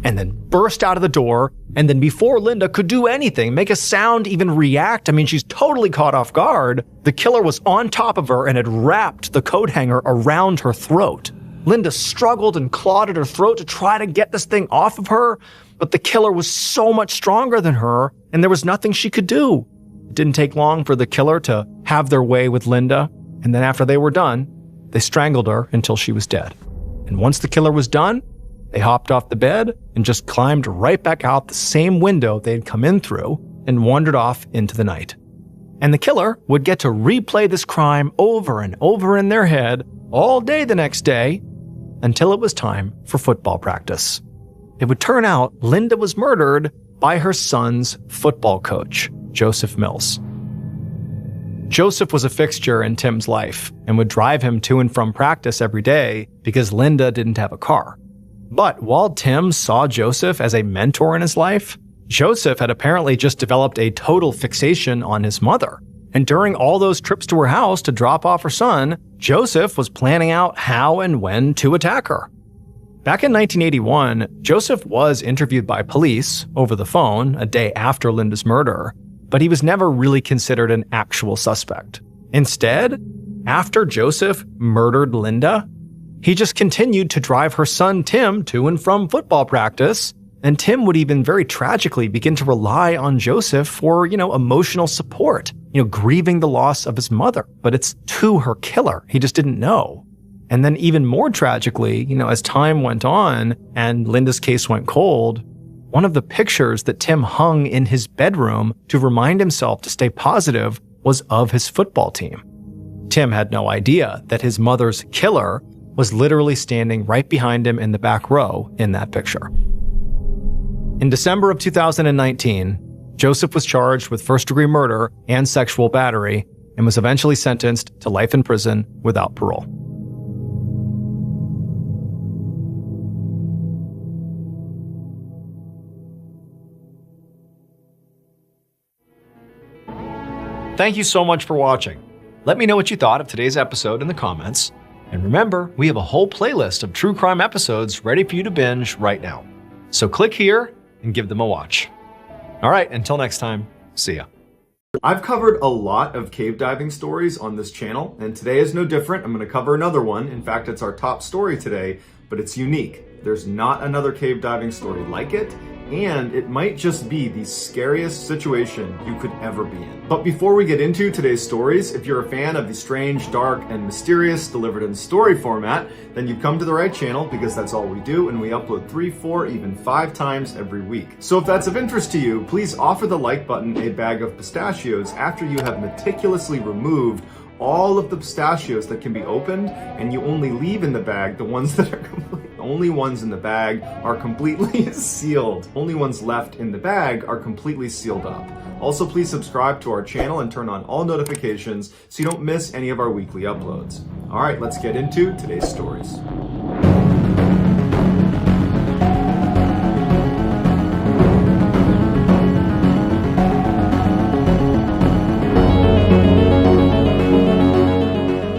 and then burst out of the door. And then before Linda could do anything, make a sound, even react, she's totally caught off guard, the killer was on top of her and had wrapped the coat hanger around her throat. Linda struggled and clawed at her throat to try to get this thing off of her, but the killer was so much stronger than her, and there was nothing she could do. It didn't take long for the killer to have their way with Linda, and then after they were done, they strangled her until she was dead. And once the killer was done, they hopped off the bed and just climbed right back out the same window they had come in through and wandered off into the night. And the killer would get to replay this crime over and over in their head all day the next day until it was time for football practice. It would turn out Linda was murdered by her son's football coach, Joseph Mills. Joseph was a fixture in Tim's life and would drive him to and from practice every day because Linda didn't have a car. But while Tim saw Joseph as a mentor in his life, Joseph had apparently just developed a total fixation on his mother. And during all those trips to her house to drop off her son, Joseph was planning out how and when to attack her. Back in 1981, Joseph was interviewed by police over the phone a day after Linda's murder, but he was never really considered an actual suspect. Instead, after Joseph murdered Linda, he just continued to drive her son Tim to and from football practice, and Tim would even very tragically begin to rely on Joseph for, emotional support, grieving the loss of his mother. But it's to her killer. He just didn't know. And then even more tragically, as time went on and Linda's case went cold, one of the pictures that Tim hung in his bedroom to remind himself to stay positive was of his football team. Tim had no idea that his mother's killer was literally standing right behind him in the back row in that picture. In December of 2019, Joseph was charged with first-degree murder and sexual battery and was eventually sentenced to life in prison without parole. Thank you so much for watching. Let me know what you thought of today's episode in the comments. And remember, we have a whole playlist of true crime episodes ready for you to binge right now. So click here and give them a watch. All right, until next time, see ya. I've covered a lot of cave diving stories on this channel, and today is no different. I'm going to cover another one. In fact, it's our top story today, but it's unique. There's not another cave diving story like it, and it might just be the scariest situation you could ever be in. But before we get into today's stories, if you're a fan of the strange, dark, and mysterious delivered in story format, then you've come to the right channel, because that's all we do, and we upload 3, 4, even 5 times every week. So if that's of interest to you, please offer the like button a bag of pistachios after you have meticulously removed all of the pistachios that can be opened, and you only leave in the bag the ones that are only ones in the bag are completely sealed. Only ones left in the bag are completely sealed up. Also, please subscribe to our channel and turn on all notifications so you don't miss any of our weekly uploads. All right, let's get into today's stories.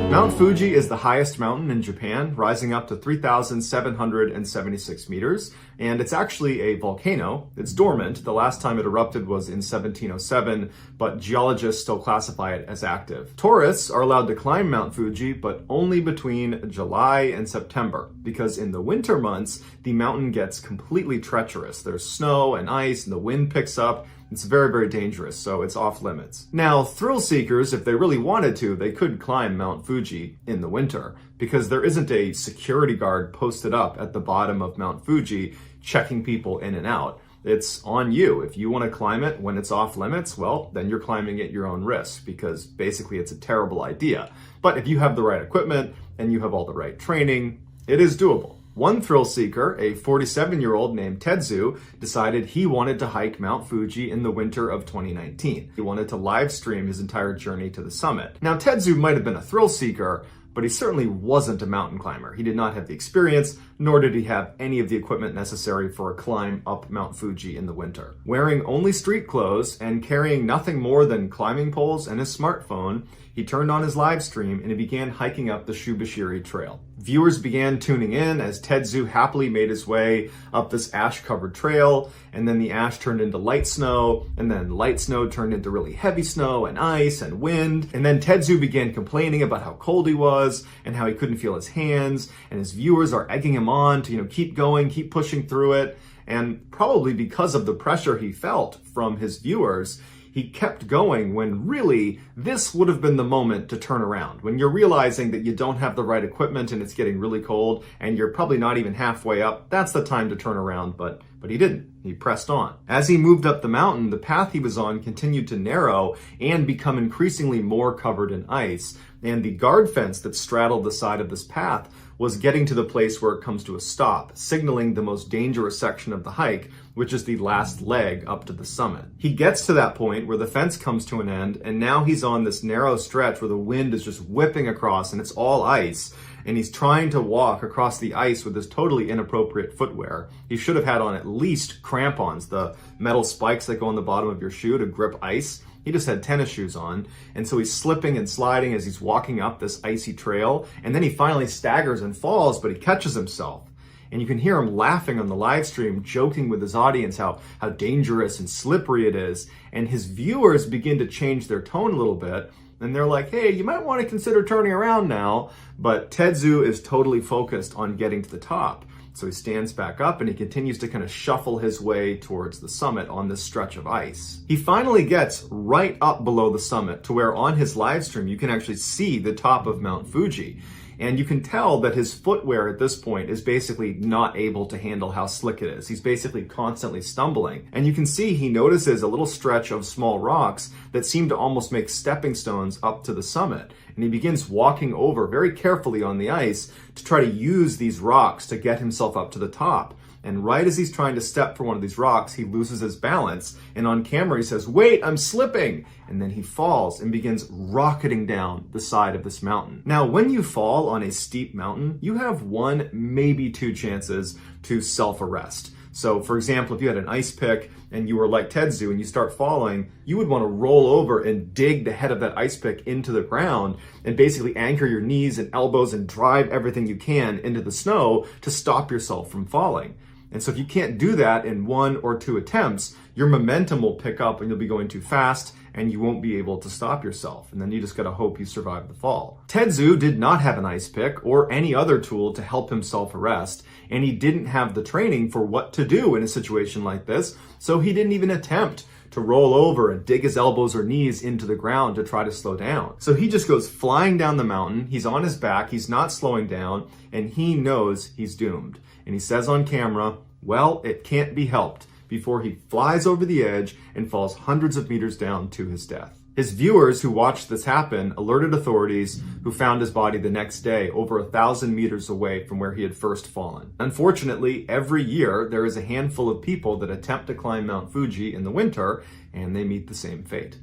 Mount Fuji is the highest mountain in Japan, rising up to 3,776 meters, and it's actually a volcano. It's dormant. The last time it erupted was in 1707, but geologists still classify it as active. Tourists are allowed to climb Mount Fuji, but only between July and September, because in the winter months, the mountain gets completely treacherous. There's snow and ice, and the wind picks up. It's very, very dangerous, so it's off limits. Now, thrill seekers, if they really wanted to, they could climb Mount Fuji in the winter, because there isn't a security guard posted up at the bottom of Mount Fuji checking people in and out. It's on you. If you want to climb it when it's off limits, well, then you're climbing at your own risk, because basically it's a terrible idea. But if you have the right equipment and you have all the right training, it is doable. One thrill seeker, a 47-year-old named Tetsu, decided he wanted to hike Mount Fuji in the winter of 2019. He wanted to live stream his entire journey to the summit. Now, Tetsu might have been a thrill seeker, but he certainly wasn't a mountain climber. He did not have the experience, nor did he have any of the equipment necessary for a climb up Mount Fuji in the winter. Wearing only street clothes and carrying nothing more than climbing poles and his smartphone, he turned on his live stream and he began hiking up the Shubashiri Trail. Viewers began tuning in as Tetsu happily made his way up this ash-covered trail, and then the ash turned into light snow, and then light snow turned into really heavy snow and ice and wind, and then Tetsu began complaining about how cold he was and how he couldn't feel his hands, and his viewers are egging him on to, keep going, keep pushing through it, and probably because of the pressure he felt from his viewers, he kept going when really this would have been the moment to turn around. When you're realizing that you don't have the right equipment and it's getting really cold and you're probably not even halfway up, that's the time to turn around, but he didn't. He pressed on. As he moved up the mountain, the path he was on continued to narrow and become increasingly more covered in ice, and the guard fence that straddled the side of this path was getting to the place where it comes to a stop, signaling the most dangerous section of the hike, which is the last leg up to the summit. He gets to that point where the fence comes to an end, and now he's on this narrow stretch where the wind is just whipping across and it's all ice, and he's trying to walk across the ice with this totally inappropriate footwear. He should have had on at least crampons, the metal spikes that go on the bottom of your shoe to grip ice. He just had tennis shoes on, and so he's slipping and sliding as he's walking up this icy trail, and then he finally staggers and falls, but he catches himself. And you can hear him laughing on the live stream, joking with his audience how dangerous and slippery it is, and his viewers begin to change their tone a little bit, and they're like, hey, you might want to consider turning around now, but Tetsu is totally focused on getting to the top. So he stands back up and he continues to kind of shuffle his way towards the summit on this stretch of ice. He finally gets right up below the summit to where on his live stream you can actually see the top of Mount Fuji. And you can tell that his footwear at this point is basically not able to handle how slick it is. He's basically constantly stumbling. And you can see he notices a little stretch of small rocks that seem to almost make stepping stones up to the summit. And he begins walking over very carefully on the ice to try to use these rocks to get himself up to the top. And right as he's trying to step for one of these rocks, he loses his balance. And on camera, he says, wait, I'm slipping. And then he falls and begins rocketing down the side of this mountain. Now, when you fall on a steep mountain, you have 1, maybe 2 chances to self-arrest. So for example, if you had an ice pick and you were like Tetsu and you start falling, you would want to roll over and dig the head of that ice pick into the ground and basically anchor your knees and elbows and drive everything you can into the snow to stop yourself from falling. And so if you can't do that in 1 or 2 attempts, your momentum will pick up and you'll be going too fast and you won't be able to stop yourself. And then you just gotta hope you survive the fall. Tetsu did not have an ice pick or any other tool to help himself arrest, and he didn't have the training for what to do in a situation like this, so he didn't even attempt to roll over and dig his elbows or knees into the ground to try to slow down. So he just goes flying down the mountain, he's on his back, he's not slowing down, and he knows he's doomed. And he says on camera, well, it can't be helped, before he flies over the edge and falls hundreds of meters down to his death. His viewers who watched this happen alerted authorities, who found his body the next day over 1,000 meters away from where he had first fallen. Unfortunately, every year there is a handful of people that attempt to climb Mount Fuji in the winter, and they meet the same fate.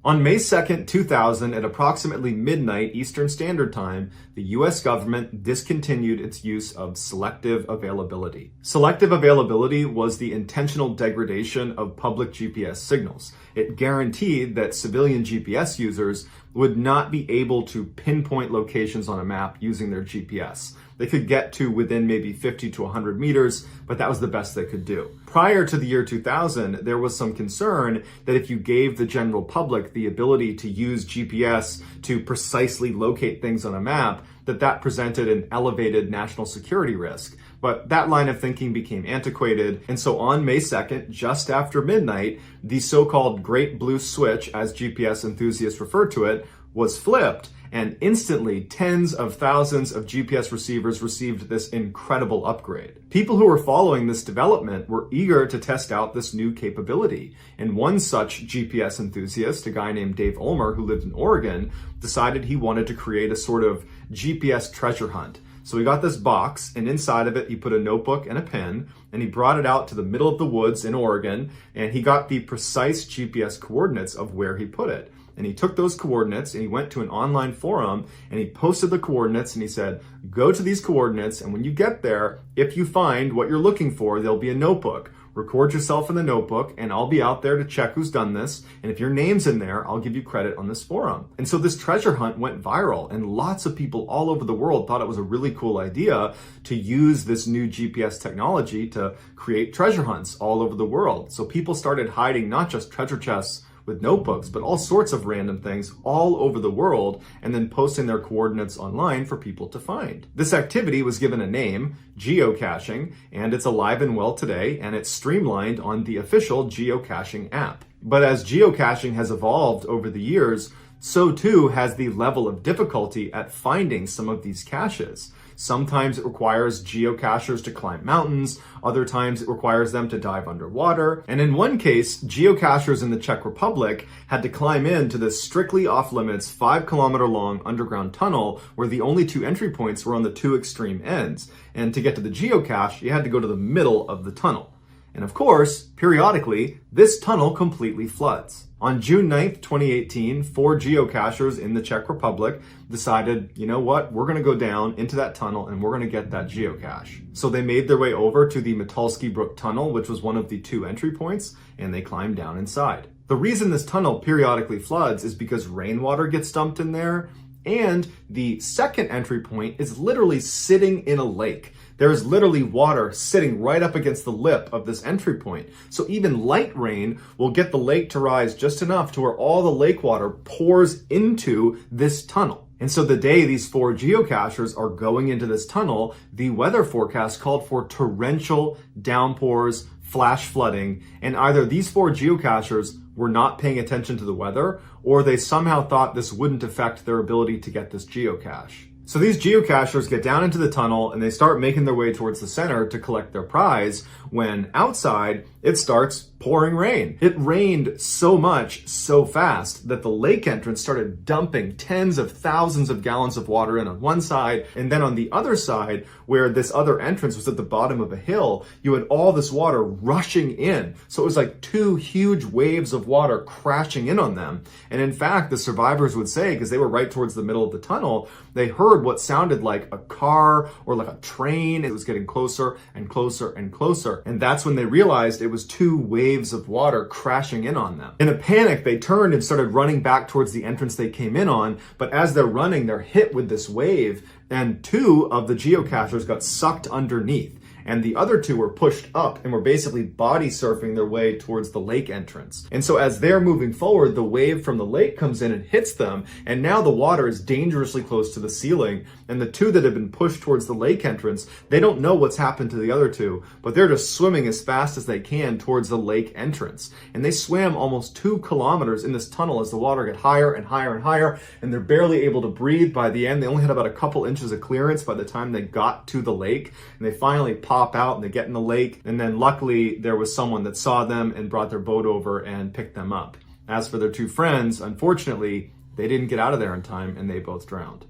On May 2nd, 2000, at approximately midnight Eastern Standard Time, the US government discontinued its use of selective availability. Selective availability was the intentional degradation of public GPS signals. It guaranteed that civilian GPS users would not be able to pinpoint locations on a map using their GPS. They could get to within maybe 50 to 100 meters, but that was the best they could do. Prior to the year 2000, there was some concern that if you gave the general public the ability to use GPS to precisely locate things on a map, that presented an elevated national security risk. But that line of thinking became antiquated, and so on May 2nd, just after midnight, the so-called Great Blue Switch, as GPS enthusiasts refer to it, was flipped, and instantly tens of thousands of GPS receivers received this incredible upgrade. People who were following this development were eager to test out this new capability, and one such GPS enthusiast, a guy named Dave Ulmer who lived in Oregon, decided he wanted to create a sort of GPS treasure hunt. So he got this box, and inside of it he put a notebook and a pen, and he brought it out to the middle of the woods in Oregon, and he got the precise GPS coordinates of where he put it. And he took those coordinates and he went to an online forum and he posted the coordinates and he said, go to these coordinates, and when you get there, if you find what you're looking for, there'll be a notebook. Record yourself in the notebook and I'll be out there to check who's done this. And if your name's in there, I'll give you credit on this forum. And so this treasure hunt went viral, and lots of people all over the world thought it was a really cool idea to use this new GPS technology to create treasure hunts all over the world. So people started hiding not just treasure chests with notebooks, but all sorts of random things all over the world, and then posting their coordinates online for people to find. This activity was given a name, geocaching, and it's alive and well today, and it's streamlined on the official geocaching app. But as geocaching has evolved over the years, so too has the level of difficulty at finding some of these caches. Sometimes it requires geocachers to climb mountains, other times it requires them to dive underwater, and in one case, geocachers in the Czech Republic had to climb into this strictly off-limits 5-kilometer long underground tunnel where the only 2 entry points were on the 2 extreme ends, and to get to the geocache, you had to go to the middle of the tunnel. And of course, periodically, this tunnel completely floods. On June 9th, 2018, 4 geocachers in the Czech Republic decided, you know what, we're going to go down into that tunnel and we're going to get that geocache. So they made their way over to the Metalski Brook Tunnel, which was one of the 2 entry points, and they climbed down inside. The reason this tunnel periodically floods is because rainwater gets dumped in there, and the second entry point is literally sitting in a lake. There is literally water sitting right up against the lip of this entry point. So even light rain will get the lake to rise just enough to where all the lake water pours into this tunnel. And so the day these 4 geocachers are going into this tunnel, the weather forecast called for torrential downpours, flash flooding, and either these 4 geocachers were not paying attention to the weather, or they somehow thought this wouldn't affect their ability to get this geocache. So these geocachers get down into the tunnel and they start making their way towards the center to collect their prize, when outside it starts pouring rain. It rained so much, so fast, that the lake entrance started dumping tens of thousands of gallons of water in on one side, and then on the other side, where this other entrance was at the bottom of a hill, you had all this water rushing in. So it was like 2 huge waves of water crashing in on them. And in fact, the survivors would say, because they were right towards the middle of the tunnel, they heard what sounded like a car or like a train. It was getting closer and closer and closer. And that's when they realized it it was two waves of water crashing in on them. In a panic, they turned and started running back towards the entrance they came in on, but as they're running, they're hit with this wave, and two of the geocachers got sucked underneath. And the other two were pushed up and were basically body surfing their way towards the lake entrance. And so as they're moving forward, the wave from the lake comes in and hits them, and now the water is dangerously close to the ceiling, and the two that have been pushed towards the lake entrance, they don't know what's happened to the other two, but they're just swimming as fast as they can towards the lake entrance. And they swam almost 2 kilometers in this tunnel as the water got higher and higher and higher, and they're barely able to breathe by the end. They only had about a couple inches of clearance by the time they got to the lake, and they finally pop out and they get in the lake, and then luckily there was someone that saw them and brought their boat over and picked them up. As for their two friends, unfortunately, they didn't get out of there in time and they both drowned.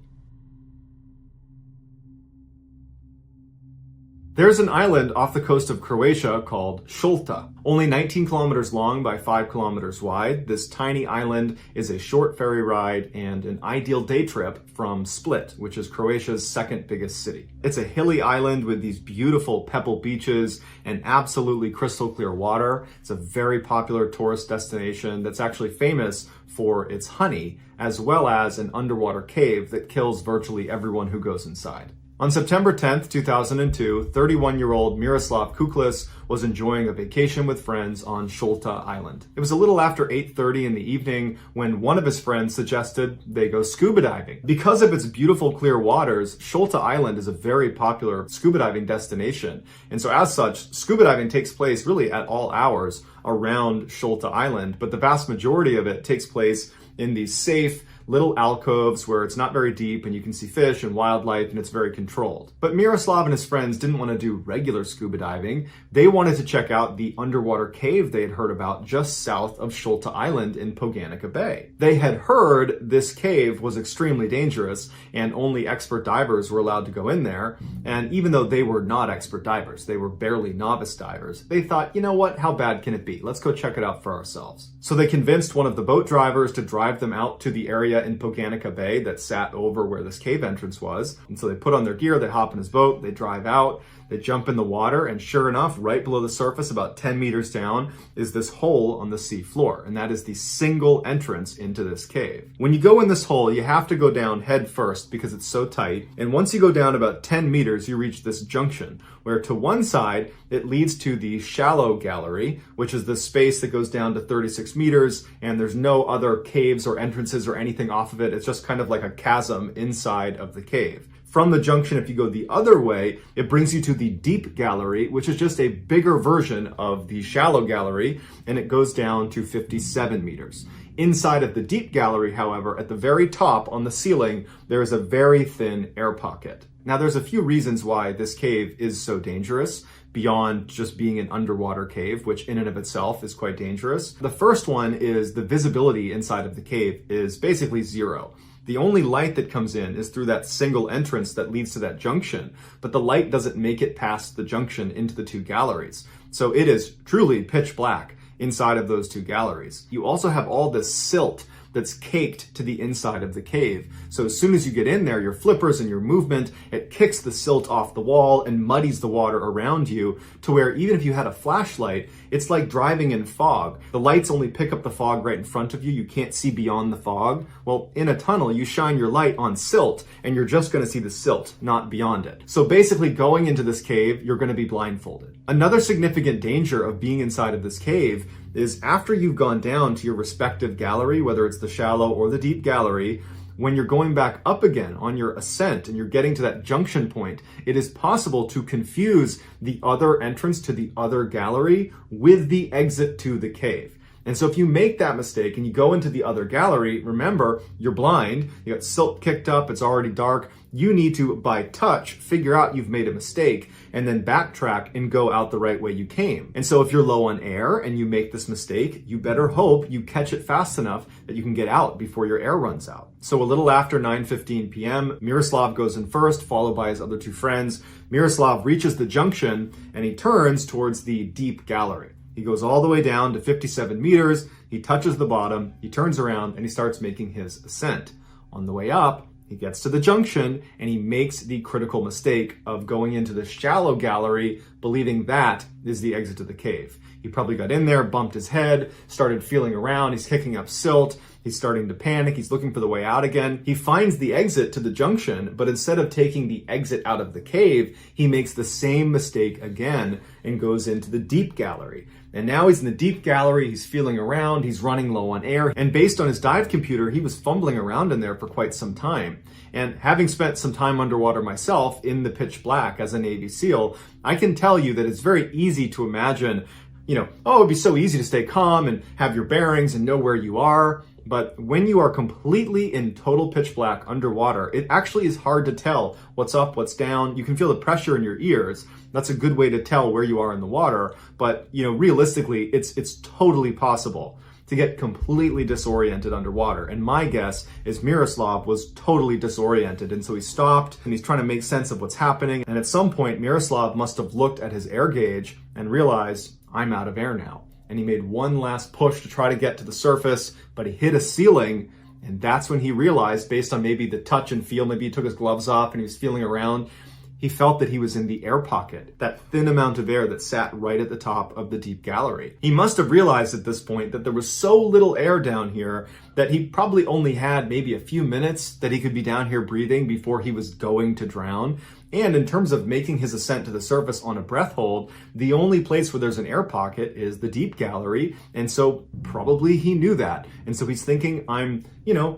There's an island off the coast of Croatia called Šolta. Only 19 kilometers long by 5 kilometers wide, this tiny island is a short ferry ride and an ideal day trip from Split, which is Croatia's second biggest city. It's a hilly island with these beautiful pebble beaches and absolutely crystal clear water. It's a very popular tourist destination that's actually famous for its honey, as well as an underwater cave that kills virtually everyone who goes inside. On September 10th, 2002, 31-year-old Miroslav Kuklis was enjoying a vacation with friends on Šolta Island. It was a little after 8:30 in the evening when one of his friends suggested they go scuba diving. Because of its beautiful clear waters, Šolta Island is a very popular scuba diving destination. And so as such, scuba diving takes place really at all hours around Šolta Island, but the vast majority of it takes place in these safe, little alcoves where it's not very deep and you can see fish and wildlife and it's very controlled. But Miroslav and his friends didn't want to do regular scuba diving. They wanted to check out the underwater cave they had heard about just south of Šolta Island in Poganica Bay. They had heard this cave was extremely dangerous and only expert divers were allowed to go in there. And even though they were not expert divers, they were barely novice divers, they thought, you know what, how bad can it be? Let's go check it out for ourselves. So they convinced one of the boat drivers to drive them out to the area in Poganica Bay that sat over where this cave entrance was. And so they put on their gear, they hop in his boat, they drive out, they jump in the water, and sure enough, right below the surface, about 10 meters down, is this hole on the sea floor. And that is the single entrance into this cave. When you go in this hole, you have to go down head first because it's so tight. And once you go down about 10 meters, you reach this junction where to one side, it leads to the shallow gallery, which is the space that goes down to 36 meters, and there's no other caves or entrances or anything off of it. It's just kind of like a chasm inside of the cave. From the junction, if you go the other way, it brings you to the deep gallery, which is just a bigger version of the shallow gallery, and it goes down to 57 meters. Inside of the deep gallery, however, at the very top on the ceiling, there is a very thin air pocket. Now, there's a few reasons why this cave is so dangerous, beyond just being an underwater cave, which in and of itself is quite dangerous. The first one is the visibility inside of the cave is basically zero. The only light that comes in is through that single entrance that leads to that junction, but the light doesn't make it past the junction into the two galleries. So it is truly pitch black inside of those two galleries. You also have all this silt that's caked to the inside of the cave. So as soon as you get in there, your flippers and your movement, it kicks the silt off the wall and muddies the water around you to where even if you had a flashlight, it's like driving in fog. The lights only pick up the fog right in front of you. You can't see beyond the fog. Well, in a tunnel, you shine your light on silt and you're just going to see the silt, not beyond it. So basically going into this cave, you're going to be blindfolded. Another significant danger of being inside of this cave is after you've gone down to your respective gallery, whether it's the shallow or the deep gallery, when you're going back up again on your ascent and you're getting to that junction point, it is possible to confuse the other entrance to the other gallery with the exit to the cave. And so if you make that mistake and you go into the other gallery, remember, you're blind, you got silt kicked up, it's already dark. You need to, by touch, figure out you've made a mistake and then backtrack and go out the right way you came. And so if you're low on air and you make this mistake, you better hope you catch it fast enough that you can get out before your air runs out. So a little after 9:15 p.m., Miroslav goes in first, followed by his other two friends. Miroslav reaches the junction and he turns towards the deep gallery. He goes all the way down to 57 meters, he touches the bottom, he turns around, and he starts making his ascent. On the way up, he gets to the junction, and he makes the critical mistake of going into the shallow gallery, believing that is the exit to the cave. He probably got in there, bumped his head, started feeling around, he's kicking up silt, he's starting to panic, he's looking for the way out again. He finds the exit to the junction, but instead of taking the exit out of the cave, he makes the same mistake again and goes into the deep gallery. And now he's in the deep gallery, he's feeling around, he's running low on air, and based on his dive computer, he was fumbling around in there for quite some time. And having spent some time underwater myself in the pitch black as a Navy SEAL, I can tell you that it's very easy to imagine, it'd be so easy to stay calm and have your bearings and know where you are. But when you are completely in total pitch black underwater, it actually is hard to tell what's up, what's down. You can feel the pressure in your ears. That's a good way to tell where you are in the water. But, realistically, it's totally possible to get completely disoriented underwater. And my guess is Miroslav was totally disoriented. And so he stopped and he's trying to make sense of what's happening. And at some point, Miroslav must have looked at his air gauge and realized, I'm out of air now. And he made one last push to try to get to the surface, but he hit a ceiling. And that's when he realized, based on maybe the touch and feel, maybe he took his gloves off and he was feeling around, he felt that he was in the air pocket, that thin amount of air that sat right at the top of the deep gallery. He must have realized at this point that there was so little air down here that he probably only had maybe a few minutes that he could be down here breathing before he was going to drown. And in terms of making his ascent to the surface on a breath hold, the only place where there's an air pocket is the deep gallery. And so probably he knew that. And so he's thinking, I'm,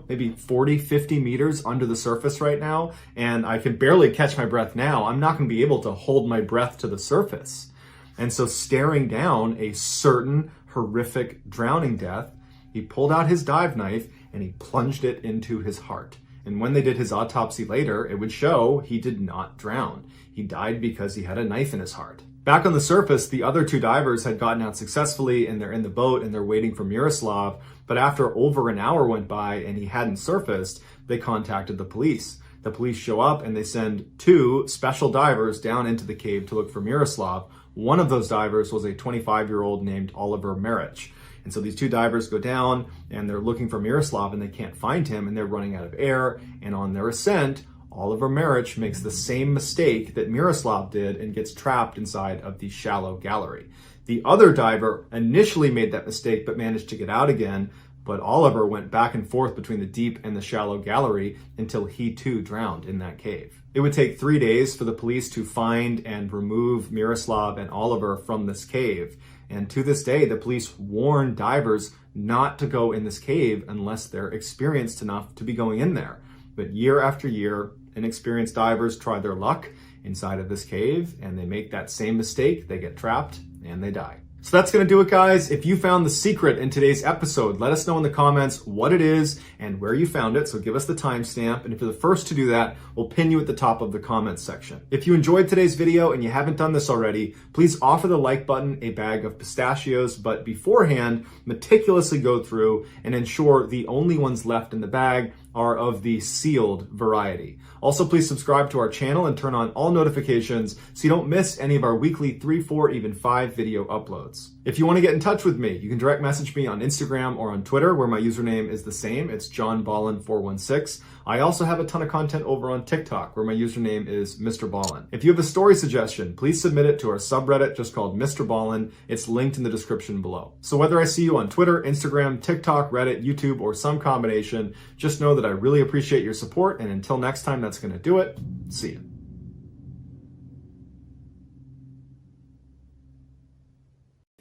maybe 40, 50 meters under the surface right now, and I can barely catch my breath now. I'm not going to be able to hold my breath to the surface. And so staring down a certain horrific drowning death, he pulled out his dive knife and he plunged it into his heart. And when they did his autopsy later, it would show he did not drown. He died because he had a knife in his heart. Back on the surface, the other two divers had gotten out successfully and they're in the boat and they're waiting for Miroslav. But after over an hour went by and he hadn't surfaced, they contacted the police. The police show up and they send two special divers down into the cave to look for Miroslav. One of those divers was a 25-year-old named Oliver Marich. And so these two divers go down and they're looking for Miroslav and they can't find him and they're running out of air. And on their ascent, Oliver Marich makes the same mistake that Miroslav did and gets trapped inside of the shallow gallery. The other diver initially made that mistake but managed to get out again, but Oliver went back and forth between the deep and the shallow gallery until he too drowned in that cave. It would take 3 days for the police to find and remove Miroslav and Oliver from this cave. And to this day, the police warn divers not to go in this cave unless they're experienced enough to be going in there. But year after year, inexperienced divers try their luck inside of this cave and they make that same mistake. They get trapped and they die. So that's going to do it, guys. If you found the secret in today's episode, let us know in the comments what it is and where you found it. So give us the timestamp. And if you're the first to do that, we'll pin you at the top of the comments section. If you enjoyed today's video and you haven't done this already, please offer the like button a bag of pistachios, but beforehand, meticulously go through and ensure the only ones left in the bag are of the sealed variety. Also, please subscribe to our channel and turn on all notifications so you don't miss any of our weekly 3, 4, even 5 video uploads. If you want to get in touch with me, you can direct message me on Instagram or on Twitter, where my username is the same. It's JohnBallen416. I also have a ton of content over on TikTok, where my username is MrBallen. If you have a story suggestion, please submit it to our subreddit just called MrBallen. It's linked in the description below. So whether I see you on Twitter, Instagram, TikTok, Reddit, YouTube, or some combination, just know that I really appreciate your support. And until next time, that's going to do it. See you.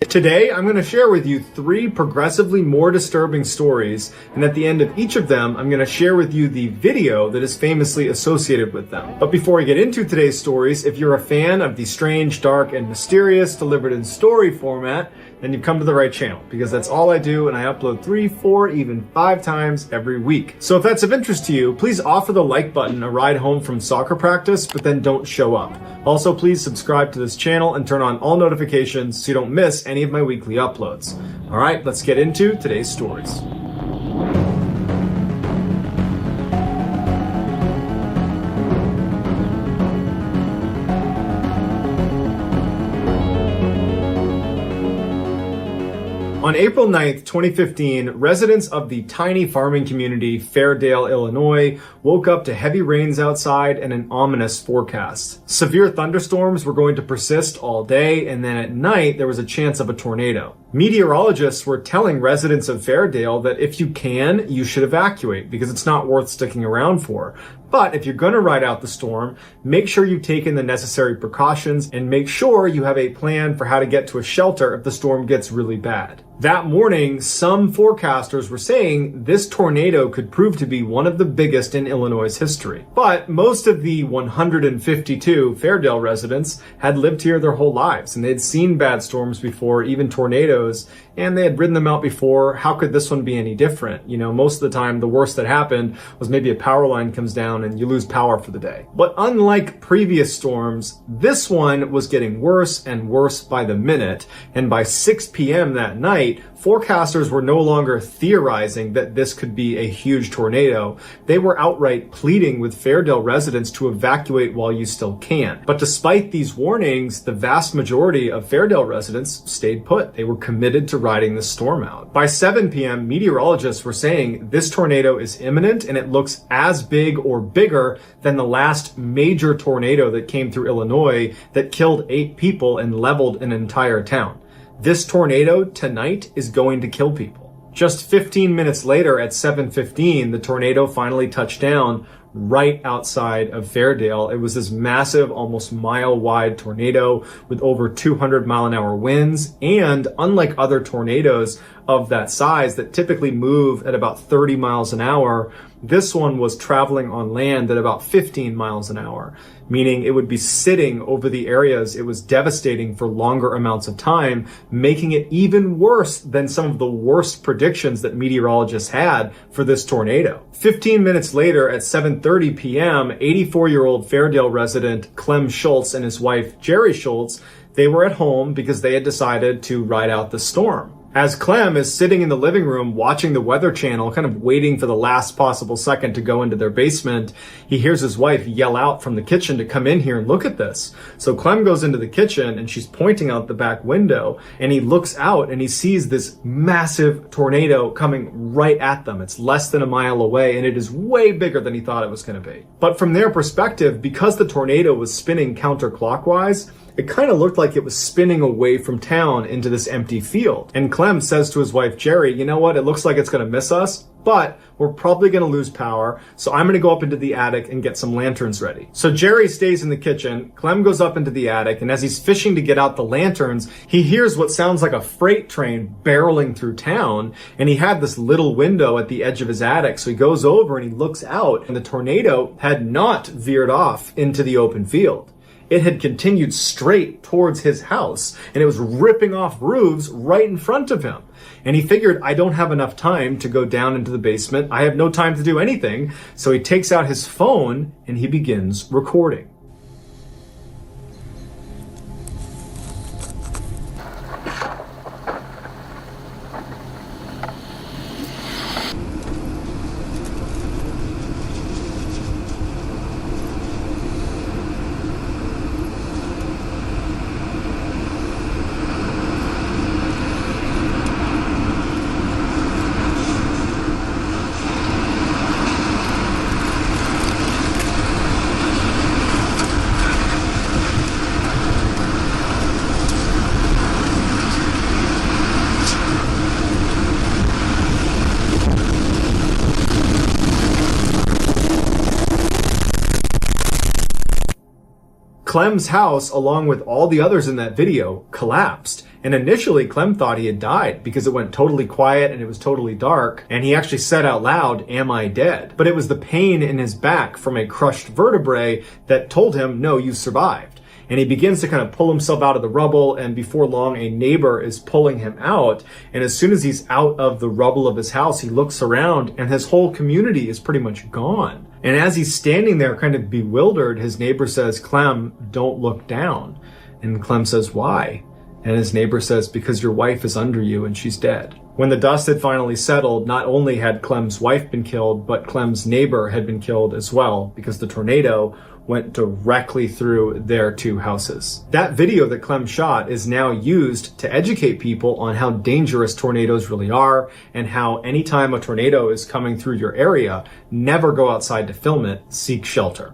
Today, I'm going to share with you 3 progressively more disturbing stories, and at the end of each of them, I'm going to share with you the video that is famously associated with them. But before I get into today's stories, if you're a fan of the strange, dark, and mysterious delivered in story format, then you've come to the right channel, because that's all I do, and I upload 3, 4, even 5 times every week. So if that's of interest to you, please offer the like button a ride home from soccer practice, but then don't show up. Also, please subscribe to this channel and turn on all notifications so you don't miss any of my weekly uploads. All right, let's get into today's stories. On On April 9th, 2015, residents of the tiny farming community Fairdale, Illinois, woke up to heavy rains outside and an ominous forecast. Severe thunderstorms were going to persist all day, and then at night there was a chance of a tornado. Meteorologists were telling residents of Fairdale that if you can, you should evacuate because it's not worth sticking around for. But if you're going to ride out the storm, make sure you've taken the necessary precautions and make sure you have a plan for how to get to a shelter if the storm gets really bad. That morning, some forecasters were saying this tornado could prove to be one of the biggest in Illinois' history. But most of the 152 Fairdale residents had lived here their whole lives, and they'd seen bad storms before, even tornadoes, and they had ridden them out before. How could this one be any different? You know, most of the time, the worst that happened was maybe a power line comes down and you lose power for the day. But unlike previous storms, this one was getting worse and worse by the minute, and by 6 p.m. that night, forecasters were no longer theorizing that this could be a huge tornado. They were outright pleading with Fairdale residents to evacuate while you still can. But despite these warnings, the vast majority of Fairdale residents stayed put. They were committed to riding the storm out. By 7 p.m., meteorologists were saying this tornado is imminent and it looks as big or bigger than the last major tornado that came through Illinois that killed 8 people and leveled an entire town. This tornado tonight is going to kill people. Just 15 minutes later at 7:15, the tornado finally touched down right outside of Fairdale. It was this massive, almost mile-wide tornado with over 200-mile-an-hour winds, and unlike other tornadoes of that size that typically move at about 30 miles an hour, this one was traveling on land at about 15 miles an hour, meaning it would be sitting over the areas it was devastating for longer amounts of time, making it even worse than some of the worst predictions that meteorologists had for this tornado. 15 minutes later at 7:30 p.m., 84-year-old Fairdale resident Clem Schultz and his wife Jerry Schultz, they were at home because they had decided to ride out the storm. As Clem is sitting in the living room watching the Weather Channel, kind of waiting for the last possible second to go into their basement, he hears his wife yell out from the kitchen to come in here and look at this. So Clem goes into the kitchen and she's pointing out the back window, and he looks out and he sees this massive tornado coming right at them. It's less than a mile away and it is way bigger than he thought it was going to be. But from their perspective, because the tornado was spinning counterclockwise, it kind of looked like it was spinning away from town into this empty field. And Clem says to his wife, Jerry, you know what? It looks like it's going to miss us, but we're probably going to lose power. So I'm going to go up into the attic and get some lanterns ready. So Jerry stays in the kitchen. Clem goes up into the attic. And as he's fishing to get out the lanterns, he hears what sounds like a freight train barreling through town. And he had this little window at the edge of his attic. So he goes over and he looks out, and the tornado had not veered off into the open field. It had continued straight towards his house, and it was ripping off roofs right in front of him. And he figured, I don't have enough time to go down into the basement. I have no time to do anything. So he takes out his phone and he begins recording. Clem's house, along with all the others in that video, collapsed. And initially, Clem thought he had died because it went totally quiet and it was totally dark. And he actually said out loud, "Am I dead?" But it was the pain in his back from a crushed vertebrae that told him, no, you survived. And he begins to kind of pull himself out of the rubble, and before long, a neighbor is pulling him out. And as soon as he's out of the rubble of his house, he looks around and his whole community is pretty much gone. And as he's standing there kind of bewildered, his neighbor says, "Clem, don't look down." And Clem says, "Why?" And his neighbor says, "Because your wife is under you and she's dead." When the dust had finally settled, not only had Clem's wife been killed, but Clem's neighbor had been killed as well, because the tornado went directly through their two houses. That video that Clem shot is now used to educate people on how dangerous tornadoes really are, and how anytime a tornado is coming through your area, never go outside to film it, seek shelter.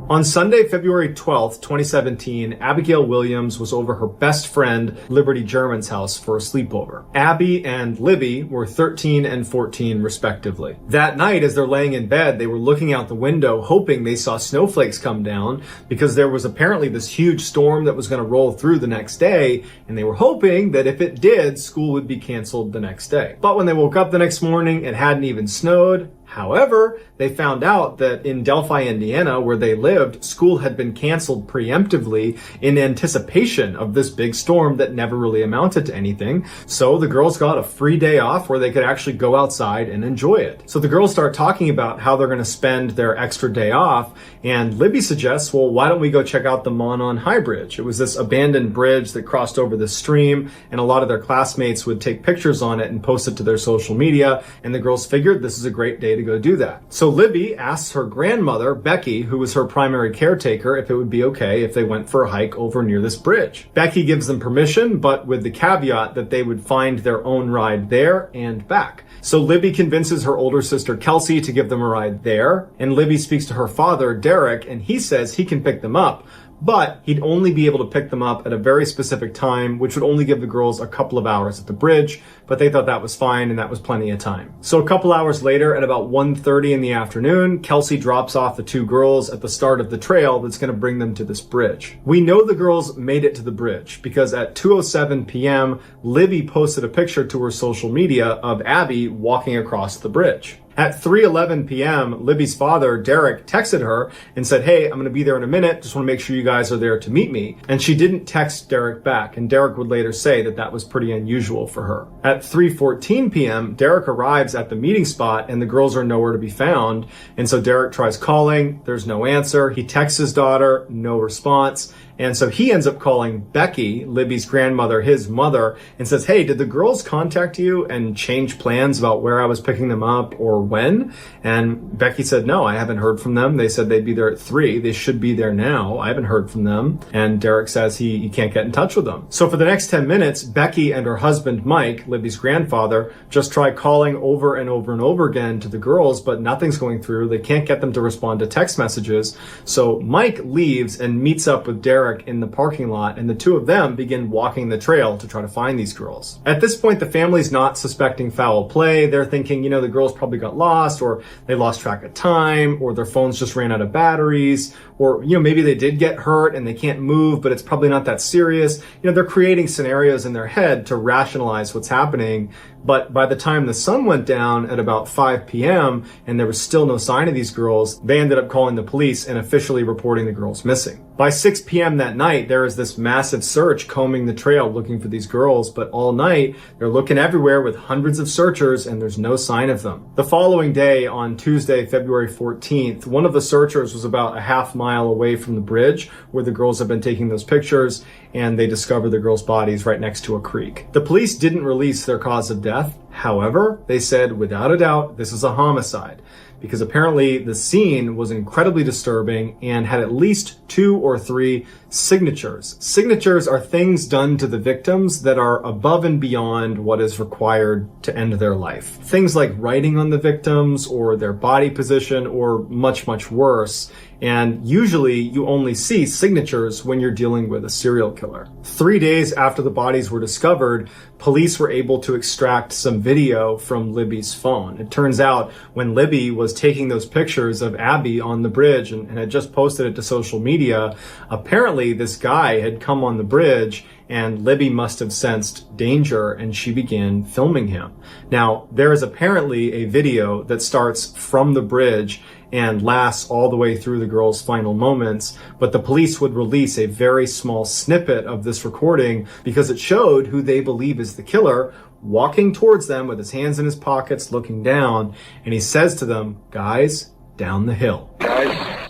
On Sunday, February 12th, 2017, Abigail Williams was over her best friend, Liberty German's house for a sleepover. Abby and Libby were 13 and 14 respectively. That night, as they're laying in bed, they were looking out the window hoping they saw snowflakes come down, because there was apparently this huge storm that was going to roll through the next day, and they were hoping that if it did, school would be canceled the next day. But when they woke up the next morning, it hadn't even snowed. However, they found out that in Delphi, Indiana, where they lived, school had been canceled preemptively in anticipation of this big storm that never really amounted to anything. So the girls got a free day off where they could actually go outside and enjoy it. So the girls start talking about how they're going to spend their extra day off, and Libby suggests, well, why don't we go check out the Monon High Bridge? It was this abandoned bridge that crossed over the stream, and a lot of their classmates would take pictures on it and post it to their social media, and the girls figured this is a great day to go do that. So Libby asks her grandmother, Becky, who was her primary caretaker, if it would be okay if they went for a hike over near this bridge. Becky gives them permission, but with the caveat that they would find their own ride there and back. So Libby convinces her older sister, Kelsey, to give them a ride there, and Libby speaks to her father, Derek, and he says he can pick them up, but he'd only be able to pick them up at a very specific time, which would only give the girls a couple of hours at the bridge, but they thought that was fine and that was plenty of time. So a couple hours later, at about 1:30 in the afternoon, Kelsey drops off the two girls at the start of the trail that's going to bring them to this bridge. We know the girls made it to the bridge because at 2:07 p.m., Libby posted a picture to her social media of Abby walking across the bridge. At 3:11 p.m., Libby's father, Derek, texted her and said, hey, I'm going to be there in a minute. Just want to make sure you guys are there to meet me. And she didn't text Derek back, and Derek would later say that that was pretty unusual for her. At 3:14 p.m., Derek arrives at the meeting spot, and the girls are nowhere to be found. And so Derek tries calling. There's no answer. He texts his daughter, no response. And so he ends up calling Becky, Libby's grandmother, his mother, and says, hey, did the girls contact you and change plans about where I was picking them up or when? And Becky said, no, I haven't heard from them. They said they'd be there at 3. They should be there now. I haven't heard from them. And Derek says he can't get in touch with them. So for the next 10 minutes, Becky and her husband, Mike, Libby's grandfather, just try calling over and over and over again to the girls, but nothing's going through. They can't get them to respond to text messages. So Mike leaves and meets up with Derek in the parking lot, and the two of them begin walking the trail to try to find these girls. At this point, the family's not suspecting foul play. They're thinking, the girls probably got lost, or they lost track of time, or their phones just ran out of batteries, or, maybe they did get hurt and they can't move, but it's probably not that serious. They're creating scenarios in their head to rationalize what's happening. But by the time the sun went down at about 5 p.m. and there was still no sign of these girls, they ended up calling the police and officially reporting the girls missing. By 6 p.m. that night, there is this massive search combing the trail looking for these girls, but all night they're looking everywhere with hundreds of searchers and there's no sign of them. The following day, on Tuesday, February 14th, one of the searchers was about a half mile away from the bridge where the girls had been taking those pictures, and they discovered the girls' bodies right next to a creek. The police didn't release their cause of death. However, they said without a doubt this is a homicide, because apparently the scene was incredibly disturbing and had at least 2 or 3 signatures. Signatures are things done to the victims that are above and beyond what is required to end their life. Things like writing on the victims or their body position, or much, much worse. And usually you only see signatures when you're dealing with a serial killer. 3 days after the bodies were discovered, police were able to extract some video from Libby's phone. It turns out when Libby was taking those pictures of Abby on the bridge and had just posted it to social media, apparently this guy had come on the bridge and Libby must have sensed danger and she began filming him. Now, there is apparently a video that starts from the bridge and lasts all the way through the girls' final moments, but the police would release a very small snippet of this recording because it showed who they believe is the killer walking towards them with his hands in his pockets looking down, and he says to them, guys, down the hill. Guys,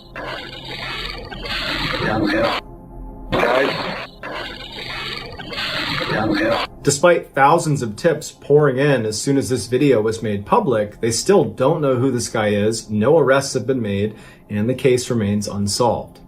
down the hill. Guys, Despite thousands of tips pouring in as soon as this video was made public, they still don't know who this guy is, no arrests have been made, and the case remains unsolved.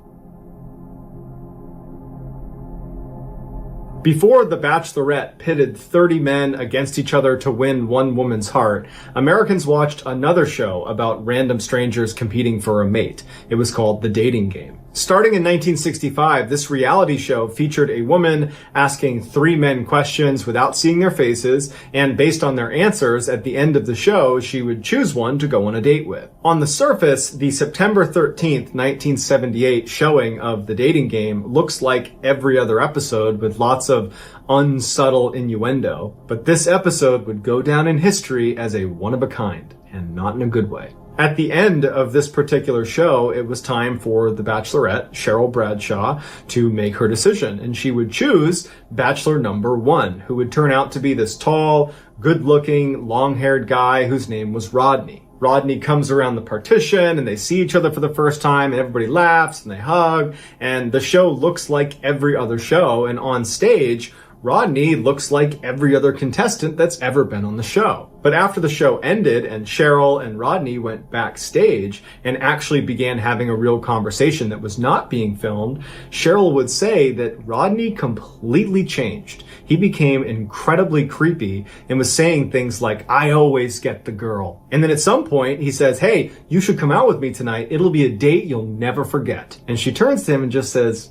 Before The Bachelorette pitted 30 men against each other to win one woman's heart, Americans watched another show about random strangers competing for a mate. It was called The Dating Game. Starting in 1965, this reality show featured a woman asking 3 men questions without seeing their faces, and based on their answers, at the end of the show, she would choose one to go on a date with. On the surface, the September 13th, 1978 showing of The Dating Game looks like every other episode with lots of unsubtle innuendo, but this episode would go down in history as a one-of-a-kind, and not in a good way. At the end of this particular show, it was time for the Bachelorette, Cheryl Bradshaw, to make her decision, and she would choose Bachelor number 1, who would turn out to be this tall, good-looking, long-haired guy whose name was Rodney. Rodney comes around the partition and they see each other for the first time and everybody laughs and they hug, and the show looks like every other show, and on stage, Rodney looks like every other contestant that's ever been on the show. But after the show ended and Cheryl and Rodney went backstage and actually began having a real conversation that was not being filmed, Cheryl would say that Rodney completely changed. He became incredibly creepy and was saying things like, "I always get the girl." And then at some point he says, "Hey, you should come out with me tonight. It'll be a date you'll never forget." And she turns to him and just says,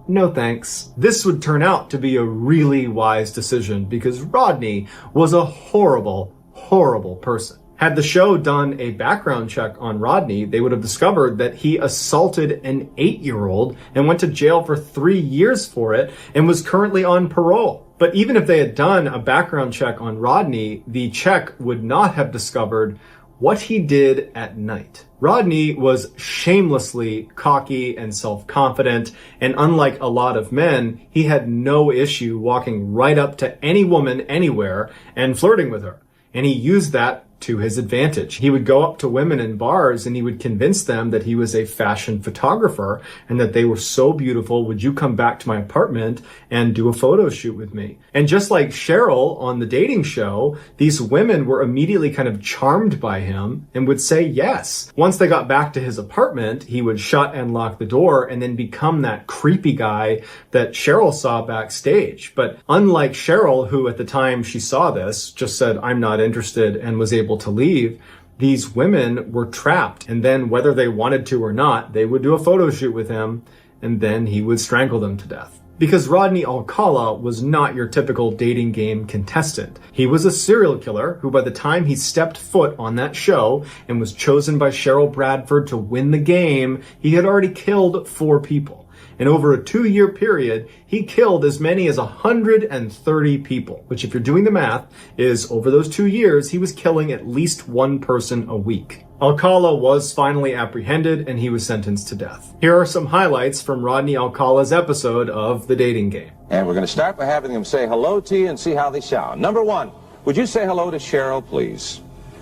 "No thanks." This would turn out to be a really wise decision because Rodney was a horrible, horrible person. Had the show done a background check on Rodney, they would have discovered that he assaulted an 8-year-old and went to jail for 3 years for it and was currently on parole. But even if they had done a background check on Rodney, the check would not have discovered what he did at night. Rodney was shamelessly cocky and self-confident, and unlike a lot of men, he had no issue walking right up to any woman anywhere and flirting with her. And he used that to his advantage. He would go up to women in bars and he would convince them that he was a fashion photographer and that they were so beautiful, would you come back to my apartment and do a photo shoot with me? And just like Cheryl on the dating show, these women were immediately kind of charmed by him and would say yes. Once they got back to his apartment, he would shut and lock the door and then become that creepy guy that Cheryl saw backstage. But unlike Cheryl, who at the time she saw this just said, "I'm not interested," and was able to leave, these women were trapped. And then whether they wanted to or not, they would do a photo shoot with him and then he would strangle them to death. Because Rodney Alcala was not your typical dating game contestant. He was a serial killer who by the time he stepped foot on that show and was chosen by Cheryl Bradford to win the game, he had already killed 4 people. And over a 2-year period, he killed as many as 130 people, which if you're doing the math, is over those 2 years, he was killing at least 1 person a week. Alcala was finally apprehended and he was sentenced to death. Here are some highlights from Rodney Alcala's episode of The Dating Game. And we're going to start by having them say hello to you and see how they sound. Number 1, would you say hello to Cheryl, please?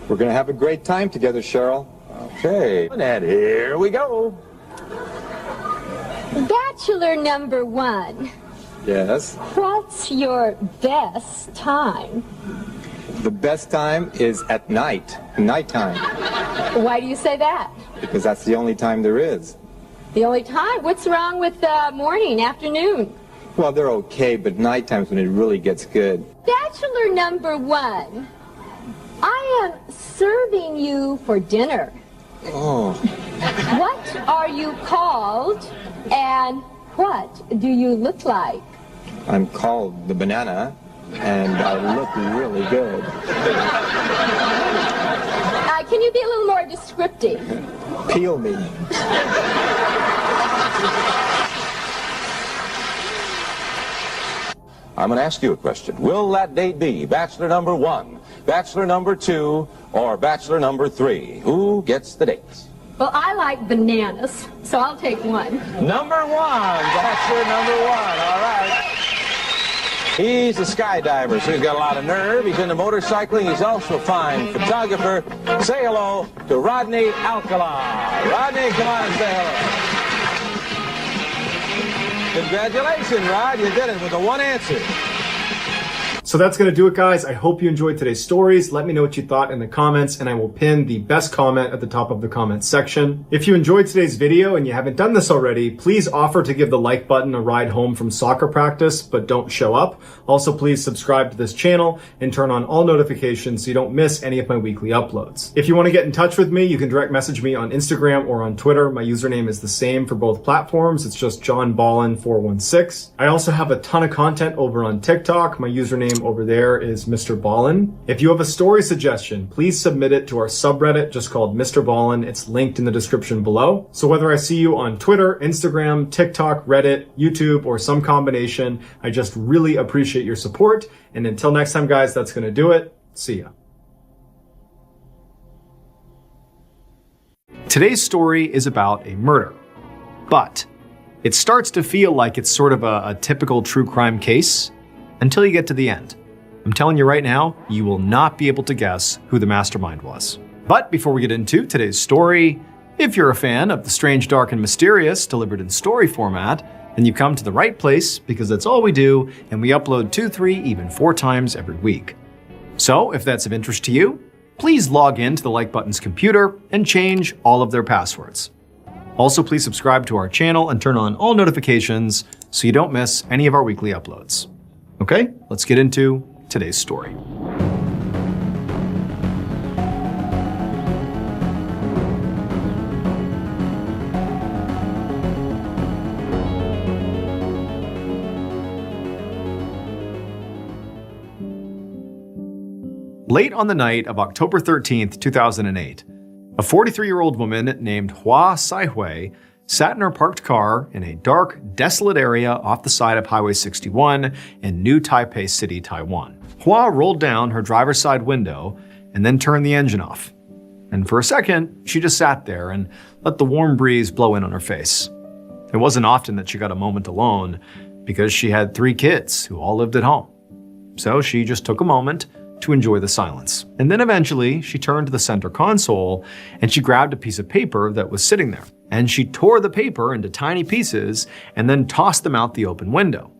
We're going to have a great time together, Cheryl. Okay, and here we go. Bachelor number 1. Yes? What's your best time? The best time is at night, nighttime. Why do you say that? Because that's the only time there is. The only time? What's wrong with morning, afternoon? Well, they're okay, but nighttime's when it really gets good. Bachelor number 1. I am serving you for dinner. Oh. What are you called and what do you look like? I'm called the banana and I look really good. Can you be a little more descriptive? Peel me. I'm going to ask you a question. Will that date be Bachelor number 1, Bachelor number 2, or Bachelor number 3? Who gets the date? Well, I like bananas, so I'll take 1. Number 1, Bachelor number 1, all right. He's a skydiver, so he's got a lot of nerve. He's into motorcycling. He's also a fine photographer. Say hello to Rodney Alcala. Rodney, come on and say hello. Congratulations, Rod. You did it with the 1 answer. So that's going to do it, guys. I hope you enjoyed today's stories. Let me know what you thought in the comments, and I will pin the best comment at the top of the comments section. If you enjoyed today's video and you haven't done this already, please offer to give the like button a ride home from soccer practice, but don't show up. Also, please subscribe to this channel and turn on all notifications so you don't miss any of my weekly uploads. If you want to get in touch with me, you can direct message me on Instagram or on Twitter. My username is the same for both platforms. It's just JohnBallen416. I also have a ton of content over on TikTok. My username over there is MrBallen. If you have a story suggestion, please submit it to our subreddit just called MrBallen. It's linked in the description below. So whether I see you on Twitter, Instagram, TikTok, Reddit, YouTube, or some combination, I just really appreciate your support. And until next time, guys, that's going to do it. See ya. Today's story is about a murder, but it starts to feel like it's sort of a typical true crime case until you get to the end. I'm telling you right now, you will not be able to guess who the mastermind was. But before we get into today's story, if you're a fan of the strange, dark, and mysterious delivered in story format, then you've come to the right place because that's all we do, and we upload 2, 3, even 4 times every week. So if that's of interest to you, please log in to the Like Button's computer and change all of their passwords. Also, please subscribe to our channel and turn on all notifications so you don't miss any of our weekly uploads. Okay, let's get into today's story. Late on the night of October 13th, 2008, a 43-year-old woman named Hua Sai-hui sat in her parked car in a dark, desolate area off the side of Highway 61 in New Taipei City, Taiwan. Hua rolled down her driver's side window and then turned the engine off. And for a second, she just sat there and let the warm breeze blow in on her face. It wasn't often that she got a moment alone because she had 3 kids who all lived at home. So she just took a moment to enjoy the silence. And then eventually, she turned to the center console and she grabbed a piece of paper that was sitting there. And she tore the paper into tiny pieces and then tossed them out the open window.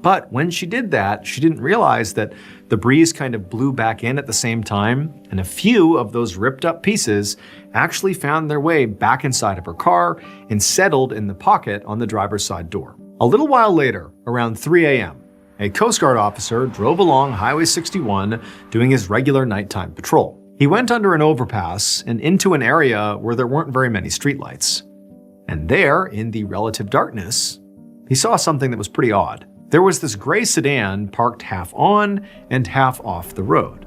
But when she did that, she didn't realize that the breeze kind of blew back in at the same time, and a few of those ripped up pieces actually found their way back inside of her car and settled in the pocket on the driver's side door. A little while later, around 3 a.m., a Coast Guard officer drove along Highway 61 doing his regular nighttime patrol. He went under an overpass and into an area where there weren't very many streetlights. And there, in the relative darkness, he saw something that was pretty odd. There was this gray sedan parked half on and half off the road.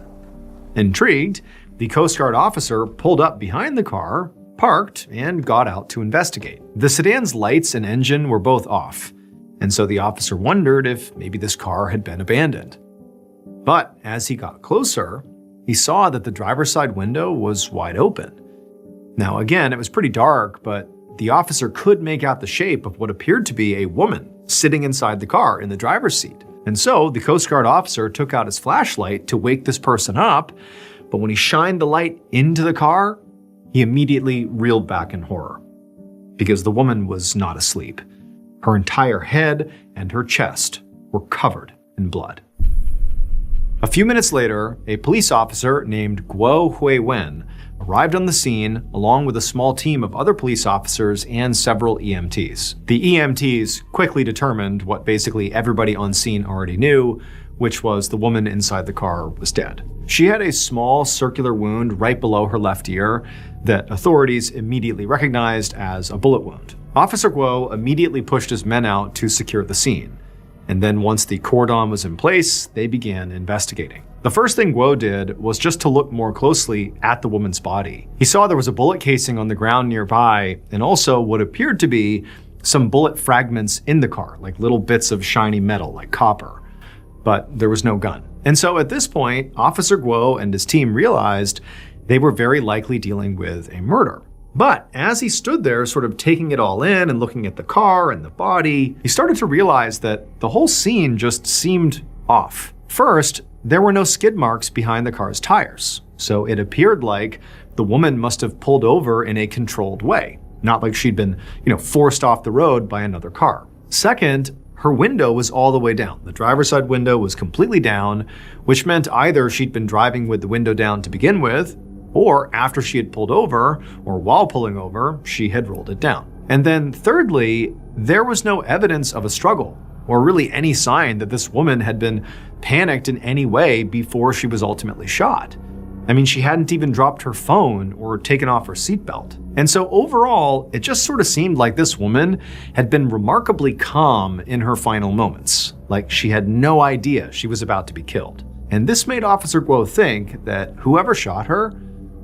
Intrigued, the Coast Guard officer pulled up behind the car, parked, and got out to investigate. The sedan's lights and engine were both off, and so the officer wondered if maybe this car had been abandoned. But as he got closer, he saw that the driver's side window was wide open. Now again, it was pretty dark, but the officer could make out the shape of what appeared to be a woman sitting inside the car in the driver's seat. And so the Coast Guard officer took out his flashlight to wake this person up, but when he shined the light into the car, he immediately reeled back in horror, because the woman was not asleep. Her entire head and her chest were covered in blood. A few minutes later, a police officer named Guo Hui-wen arrived on the scene along with a small team of other police officers and several EMTs. The EMTs quickly determined what basically everybody on scene already knew, which was the woman inside the car was dead. She had a small circular wound right below her left ear that authorities immediately recognized as a bullet wound. Officer Guo immediately pushed his men out to secure the scene. And then once the cordon was in place, they began investigating. The first thing Guo did was just to look more closely at the woman's body. He saw there was a bullet casing on the ground nearby, and also what appeared to be some bullet fragments in the car, like little bits of shiny metal, like copper. But there was no gun. And so at this point, Officer Guo and his team realized they were very likely dealing with a murder. But as he stood there sort of taking it all in and looking at the car and the body, he started to realize that the whole scene just seemed off. First, there were no skid marks behind the car's tires, so it appeared like the woman must have pulled over in a controlled way, not like she'd been, forced off the road by another car. Second, her window was all the way down. The driver's side window was completely down, which meant either she'd been driving with the window down to begin with, or after she had pulled over, or while pulling over, she had rolled it down. And then thirdly, there was no evidence of a struggle, or really any sign that this woman had been panicked in any way before she was ultimately shot. I mean, she hadn't even dropped her phone or taken off her seatbelt. And so overall, it just sort of seemed like this woman had been remarkably calm in her final moments, like she had no idea she was about to be killed. And this made Officer Guo think that whoever shot her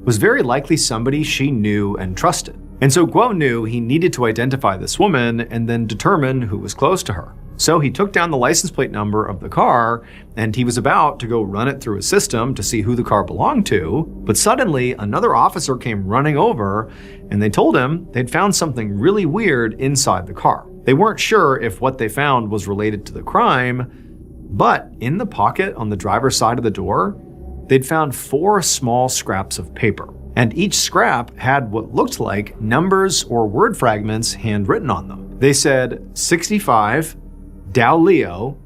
was very likely somebody she knew and trusted. And so Guo knew he needed to identify this woman and then determine who was close to her. So he took down the license plate number of the car, and he was about to go run it through a system to see who the car belonged to, but suddenly another officer came running over, and they told him they'd found something really weird inside the car. They weren't sure if what they found was related to the crime, but in the pocket on the driver's side of the door, they'd found 4 small scraps of paper. And each scrap had what looked like numbers or word fragments handwritten on them. They said 65, Dao Leo,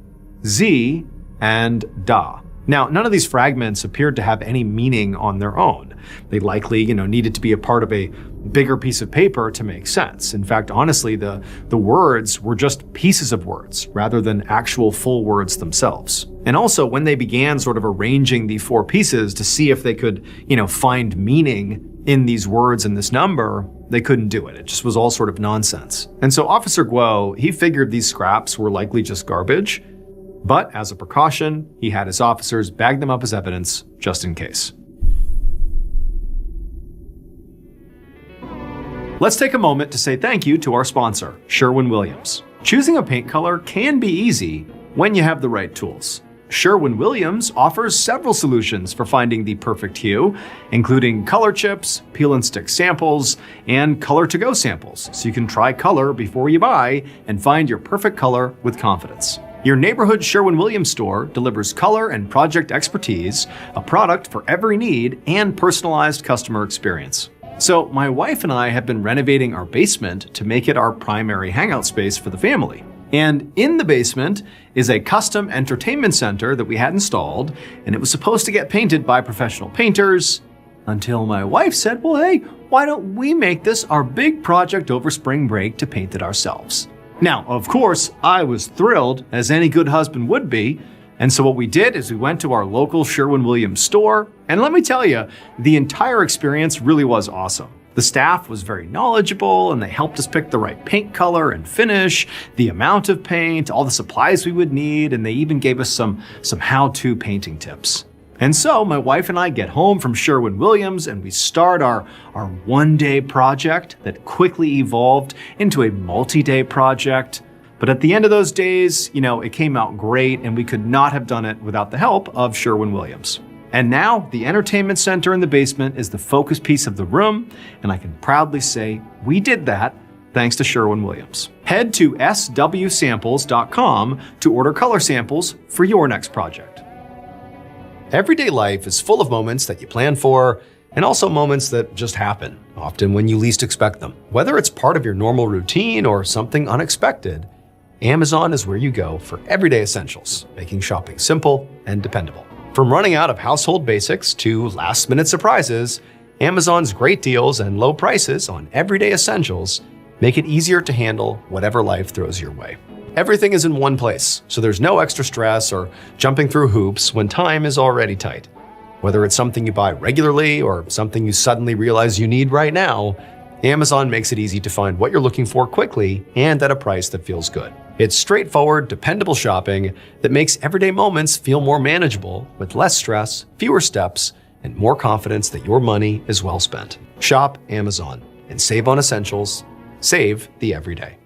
Z, and Da. Now, none of these fragments appeared to have any meaning on their own. They likely, needed to be a part of a bigger piece of paper to make sense. In fact, honestly, the words were just pieces of words rather than actual full words themselves. And also, when they began sort of arranging the 4 pieces to see if they could, find meaning in these words and this number, they couldn't do it. It just was all sort of nonsense. And so Officer Guo, he figured these scraps were likely just garbage, but as a precaution, he had his officers bag them up as evidence just in case. Let's take a moment to say thank you to our sponsor, Sherwin-Williams. Choosing a paint color can be easy when you have the right tools. Sherwin-Williams offers several solutions for finding the perfect hue, including color chips, peel and stick samples, and color to go samples, so you can try color before you buy and find your perfect color with confidence. Your neighborhood Sherwin-Williams store delivers color and project expertise, a product for every need, and personalized customer experience. So my wife and I have been renovating our basement to make it our primary hangout space for the family. And in the basement is a custom entertainment center that we had installed, and it was supposed to get painted by professional painters, until my wife said, well, hey, why don't we make this our big project over spring break to paint it ourselves? Now, of course, I was thrilled, as any good husband would be, and so what we did is we went to our local Sherwin-Williams store, and let me tell you, the entire experience really was awesome. The staff was very knowledgeable, and they helped us pick the right paint color and finish, the amount of paint, all the supplies we would need, and they even gave us some how-to painting tips. And so my wife and I get home from Sherwin-Williams, and we start our one-day project that quickly evolved into a multi-day project. But at the end of those days, it came out great, and we could not have done it without the help of Sherwin-Williams. And now the entertainment center in the basement is the focus piece of the room, and I can proudly say we did that thanks to Sherwin-Williams. Head to swsamples.com to order color samples for your next project. Everyday life is full of moments that you plan for, and also moments that just happen, often when you least expect them. Whether it's part of your normal routine or something unexpected, Amazon is where you go for everyday essentials, making shopping simple and dependable. From running out of household basics to last-minute surprises, Amazon's great deals and low prices on everyday essentials make it easier to handle whatever life throws your way. Everything is in one place, so there's no extra stress or jumping through hoops when time is already tight. Whether it's something you buy regularly or something you suddenly realize you need right now, Amazon makes it easy to find what you're looking for quickly and at a price that feels good. It's straightforward, dependable shopping that makes everyday moments feel more manageable with less stress, fewer steps, and more confidence that your money is well spent. Shop Amazon and save on essentials. Save the everyday.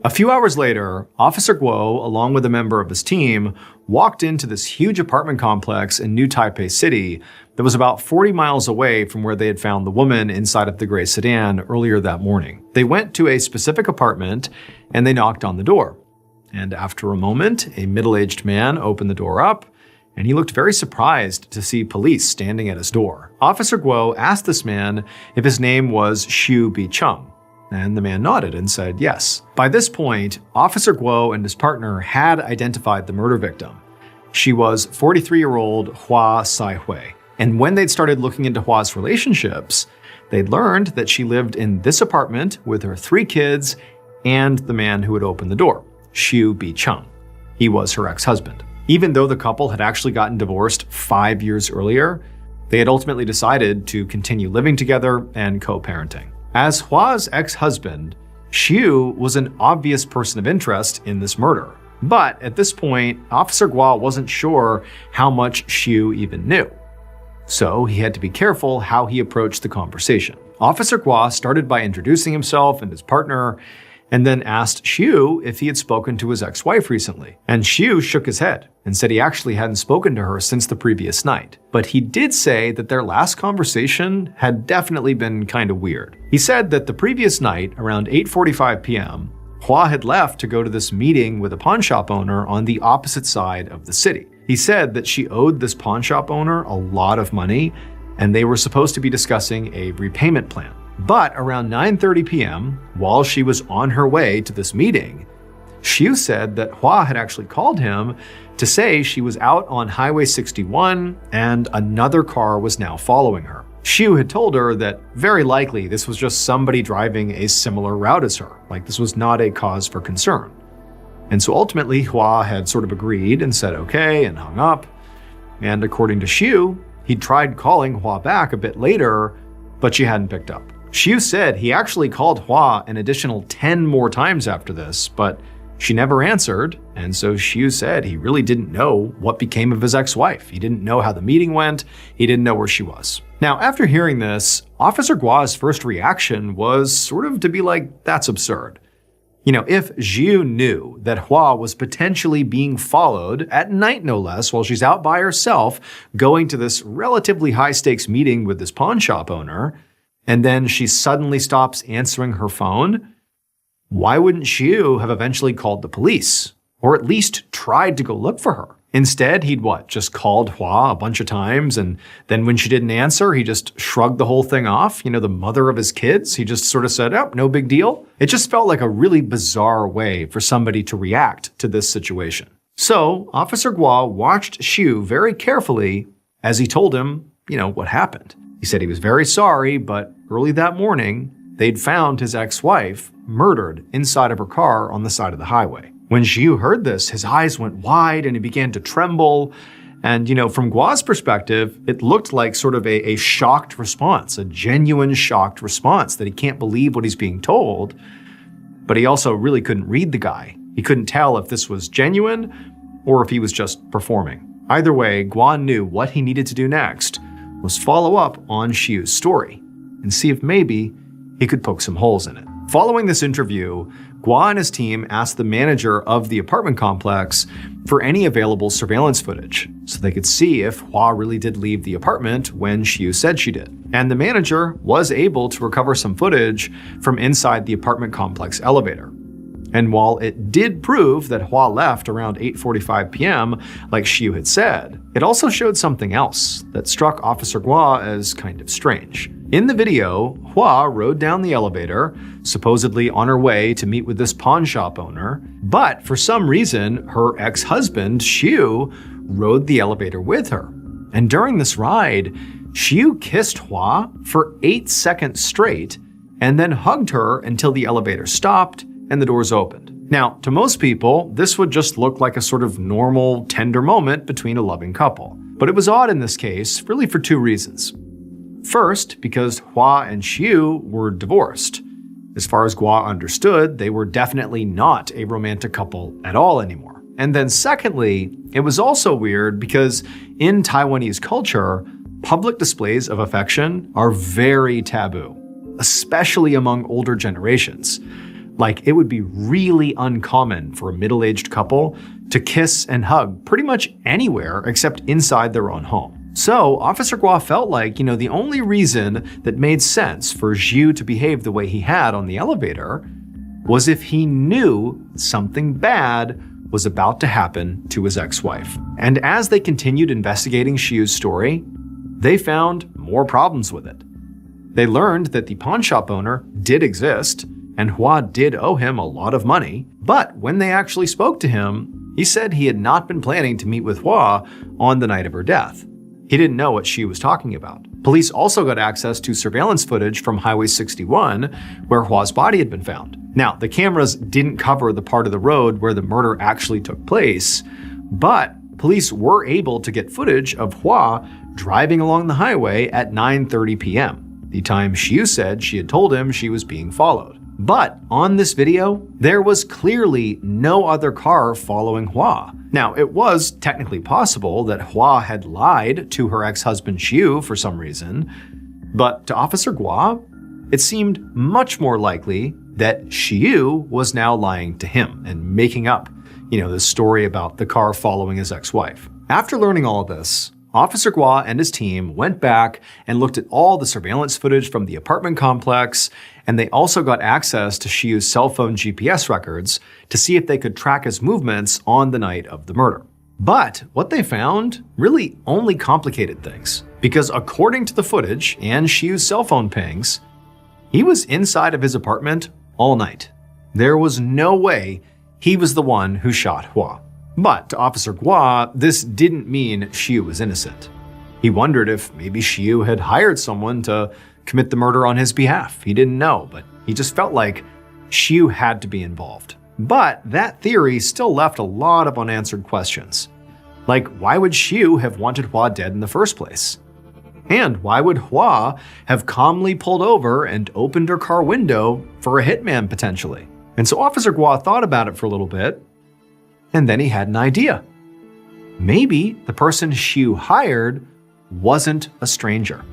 A few hours later, Officer Guo, along with a member of his team, walked into this huge apartment complex in New Taipei City that was about 40 miles away from where they had found the woman inside of the gray sedan earlier that morning. They went to a specific apartment and they knocked on the door. And after a moment, a middle-aged man opened the door up, and he looked very surprised to see police standing at his door. Officer Guo asked this man if his name was Xu Bicheng. And the man nodded and said yes. By this point, Officer Guo and his partner had identified the murder victim. She was 43-year-old Hua Sai-hui. And when they'd started looking into Hua's relationships, they'd learned that she lived in this apartment with her 3 kids and the man who had opened the door, Xiu Bi-chung. He was her ex-husband. Even though the couple had actually gotten divorced 5 years earlier, they had ultimately decided to continue living together and co-parenting. As Hua's ex-husband, Xiu was an obvious person of interest in this murder. But at this point, Officer Guo wasn't sure how much Xiu even knew. So he had to be careful how he approached the conversation. Officer Guo started by introducing himself and his partner, and then asked Xiu if he had spoken to his ex-wife recently. And Xiu shook his head and said he actually hadn't spoken to her since the previous night. But he did say that their last conversation had definitely been kind of weird. He said that the previous night, around 8:45 p.m., Hua had left to go to this meeting with a pawn shop owner on the opposite side of the city. He said that she owed this pawn shop owner a lot of money, and they were supposed to be discussing a repayment plan. But around 9:30 p.m., while she was on her way to this meeting, Xiu said that Hua had actually called him to say she was out on Highway 61 and another car was now following her. Xiu had told her that very likely this was just somebody driving a similar route as her, like this was not a cause for concern. And so ultimately, Hua had sort of agreed and said okay and hung up. And according to Xiu, he'd tried calling Hua back a bit later, but she hadn't picked up. Xiu said he actually called Hua an additional 10 more times after this, but she never answered, and so Xiu said he really didn't know what became of his ex-wife. He didn't know how the meeting went, he didn't know where she was. Now, after hearing this, Officer Guo's first reaction was sort of to be like, that's absurd. You know, if Xiu knew that Hua was potentially being followed, at night no less, while she's out by herself, going to this relatively high-stakes meeting with this pawn shop owner, and then she suddenly stops answering her phone, why wouldn't Xiu have eventually called the police? Or at least tried to go look for her? Instead, he'd just called Hua a bunch of times, and then when she didn't answer, he just shrugged the whole thing off. You know, the mother of his kids, he just sort of said, oh, no big deal. It just felt like a really bizarre way for somebody to react to this situation. So, Officer Guo watched Xiu very carefully as he told him, what happened. He said he was very sorry, but early that morning, they'd found his ex-wife murdered inside of her car on the side of the highway. When Xiu heard this, his eyes went wide and he began to tremble. And, from Guo's perspective, it looked like sort of a shocked response, a genuine shocked response that he can't believe what he's being told. But he also really couldn't read the guy. He couldn't tell if this was genuine or if he was just performing. Either way, Guo knew what he needed to do next was follow up on Xiu's story and see if maybe he could poke some holes in it. Following this interview, Guo and his team asked the manager of the apartment complex for any available surveillance footage so they could see if Hua really did leave the apartment when Xiu said she did. And the manager was able to recover some footage from inside the apartment complex elevator. And while it did prove that Hua left around 8:45 p.m., like Xiu had said, it also showed something else that struck Officer Guo as kind of strange. In the video, Hua rode down the elevator, supposedly on her way to meet with this pawn shop owner, but for some reason, her ex-husband, Xiu, rode the elevator with her. And during this ride, Xiu kissed Hua for 8 seconds straight, and then hugged her until the elevator stopped and the doors opened. Now, to most people, this would just look like a sort of normal, tender moment between a loving couple. But it was odd in this case, really for 2 reasons. First, because Hua and Xiu were divorced. As far as Guo understood, they were definitely not a romantic couple at all anymore. And then secondly, it was also weird because in Taiwanese culture, public displays of affection are very taboo, especially among older generations. Like, it would be really uncommon for a middle-aged couple to kiss and hug pretty much anywhere except inside their own home. So, Officer Guo felt like, the only reason that made sense for Xiu to behave the way he had on the elevator was if he knew something bad was about to happen to his ex-wife. And as they continued investigating Xiu's story, they found more problems with it. They learned that the pawn shop owner did exist, and Hua did owe him a lot of money. But when they actually spoke to him, he said he had not been planning to meet with Hua on the night of her death. He didn't know what she was talking about. Police also got access to surveillance footage from Highway 61, where Hua's body had been found. Now, the cameras didn't cover the part of the road where the murder actually took place, but police were able to get footage of Hua driving along the highway at 9:30 p.m., the time Xiu said she had told him she was being followed. But on this video, there was clearly no other car following Hua. Now, it was technically possible that Hua had lied to her ex-husband Xiu for some reason, but to Officer Gua, it seemed much more likely that Xiu was now lying to him and making up, this story about the car following his ex-wife. After learning all of this, Officer Gua and his team went back and looked at all the surveillance footage from the apartment complex, and they also got access to Xiu's cell phone GPS records to see if they could track his movements on the night of the murder. But what they found really only complicated things, because according to the footage and Xiu's cell phone pings, he was inside of his apartment all night. There was no way he was the one who shot Hua. But to Officer Gua, this didn't mean Xiu was innocent. He wondered if maybe Xiu had hired someone to commit the murder on his behalf. He didn't know, but he just felt like Xiu had to be involved. But that theory still left a lot of unanswered questions. Like, why would Xiu have wanted Hua dead in the first place? And why would Hua have calmly pulled over and opened her car window for a hitman potentially? And so Officer Gua thought about it for a little bit, and then he had an idea. Maybe the person Xiu hired wasn't a stranger.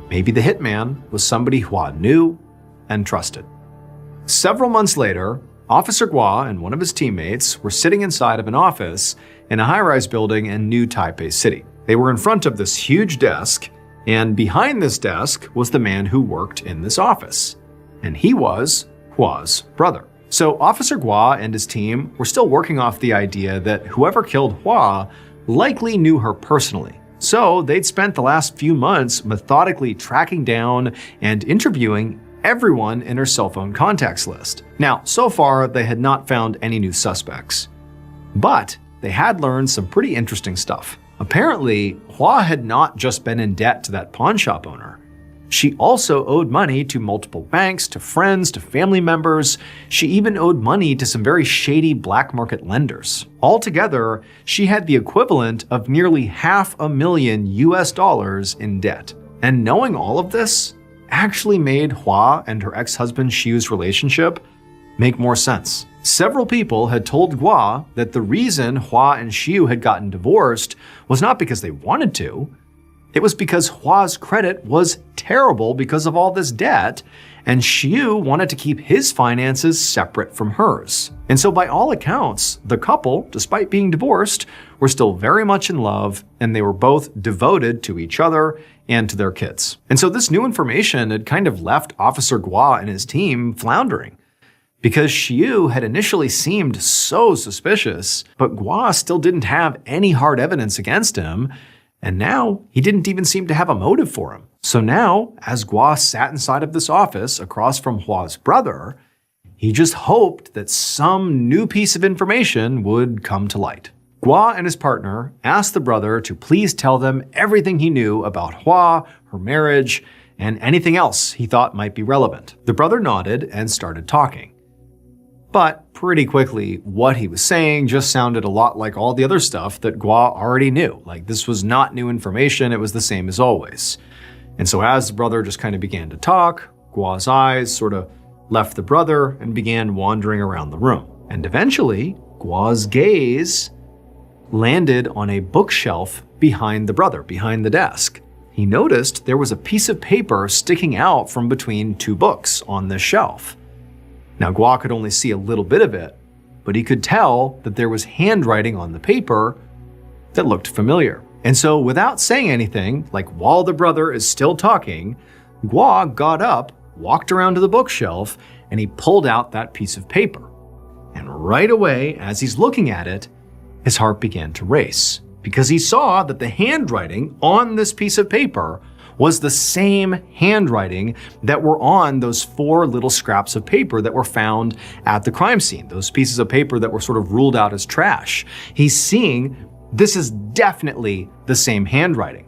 Maybe the hitman was somebody Hua knew and trusted. Several months later, Officer Gua and one of his teammates were sitting inside of an office in a high-rise building in New Taipei City. They were in front of this huge desk, and behind this desk was the man who worked in this office. And he was Hua's brother. So Officer Gua and his team were still working off the idea that whoever killed Hua likely knew her personally. So they'd spent the last few months methodically tracking down and interviewing everyone in her cell phone contacts list. Now, so far, they had not found any new suspects. But they had learned some pretty interesting stuff. Apparently, Hua had not just been in debt to that pawn shop owner. She also owed money to multiple banks, to friends, to family members. She even owed money to some very shady black market lenders. Altogether, she had the equivalent of nearly $500,000 in debt. And knowing all of this actually made Hua and her ex-husband Xiu's relationship make more sense. Several people had told Gua that the reason Hua and Xiu had gotten divorced was not because they wanted to. It was because Hua's credit was terrible because of all this debt, and Xiu wanted to keep his finances separate from hers. And so by all accounts, the couple, despite being divorced, were still very much in love, and they were both devoted to each other and to their kids. And so this new information had kind of left Officer Gua and his team floundering, because Xiu had initially seemed so suspicious, but Gua still didn't have any hard evidence against him, and now he didn't even seem to have a motive for him. So now, as Gua sat inside of this office across from Hua's brother, he just hoped that some new piece of information would come to light. Gua and his partner asked the brother to please tell them everything he knew about Hua, her marriage, and anything else he thought might be relevant. The brother nodded and started talking. But pretty quickly, what he was saying just sounded a lot like all the other stuff that Gua already knew. Like, this was not new information, it was the same as always. And so as the brother just kind of began to talk, Gua's eyes sort of left the brother and began wandering around the room. And eventually, Gua's gaze landed on a bookshelf behind the brother, behind the desk. He noticed there was a piece of paper sticking out from between two books on this shelf. Now, Gua could only see a little bit of it, but he could tell that there was handwriting on the paper that looked familiar. And so without saying anything, like while the brother is still talking, Gua got up, walked around to the bookshelf, and he pulled out that piece of paper. And right away, as he's looking at it, his heart began to race, because he saw that the handwriting on this piece of paper was the same handwriting that were on those 4 little scraps of paper that were found at the crime scene, those pieces of paper that were sort of ruled out as trash. He's seeing this is definitely the same handwriting.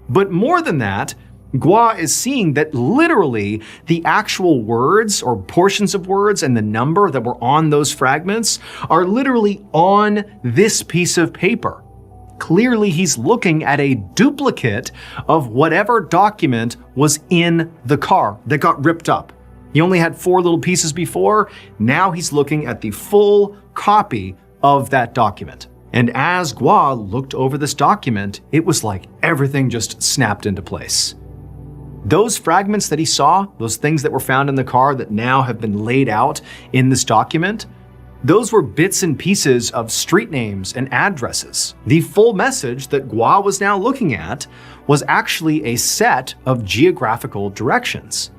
But more than that, Gua is seeing that literally the actual words or portions of words and the number that were on those fragments are literally on this piece of paper. Clearly, he's looking at a duplicate of whatever document was in the car that got ripped up. He only had 4 little pieces before. Now he's looking at the full copy of that document. And as Gua looked over this document, it was like everything just snapped into place. Those fragments that he saw, those things that were found in the car that now have been laid out in this document, those were bits and pieces of street names and addresses. The full message that Gua was now looking at was actually a set of geographical directions.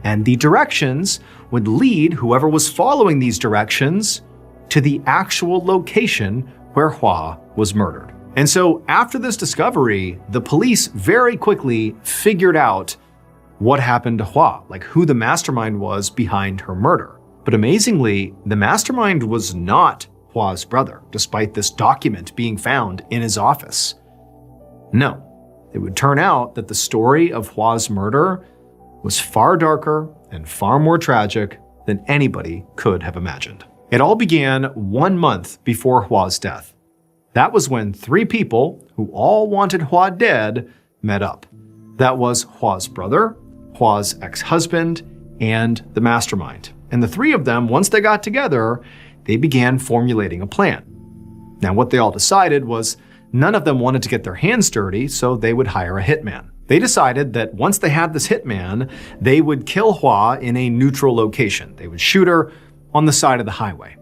And the directions would lead whoever was following these directions to the actual location where Hua was murdered. And so after this discovery, the police very quickly figured out what happened to Hua, like who the mastermind was behind her murder. But amazingly, the mastermind was not Hua's brother, despite this document being found in his office. No, it would turn out that the story of Hua's murder was far darker and far more tragic than anybody could have imagined. It all began 1 month before Hua's death. That was when 3 people who all wanted Hua dead met up. That was Hua's brother, Hua's ex-husband, and the mastermind. And the 3 of them, once they got together, they began formulating a plan. Now, what they all decided was none of them wanted to get their hands dirty, so they would hire a hitman. They decided that once they had this hitman, they would kill Hua in a neutral location. They would shoot her on the side of the highway.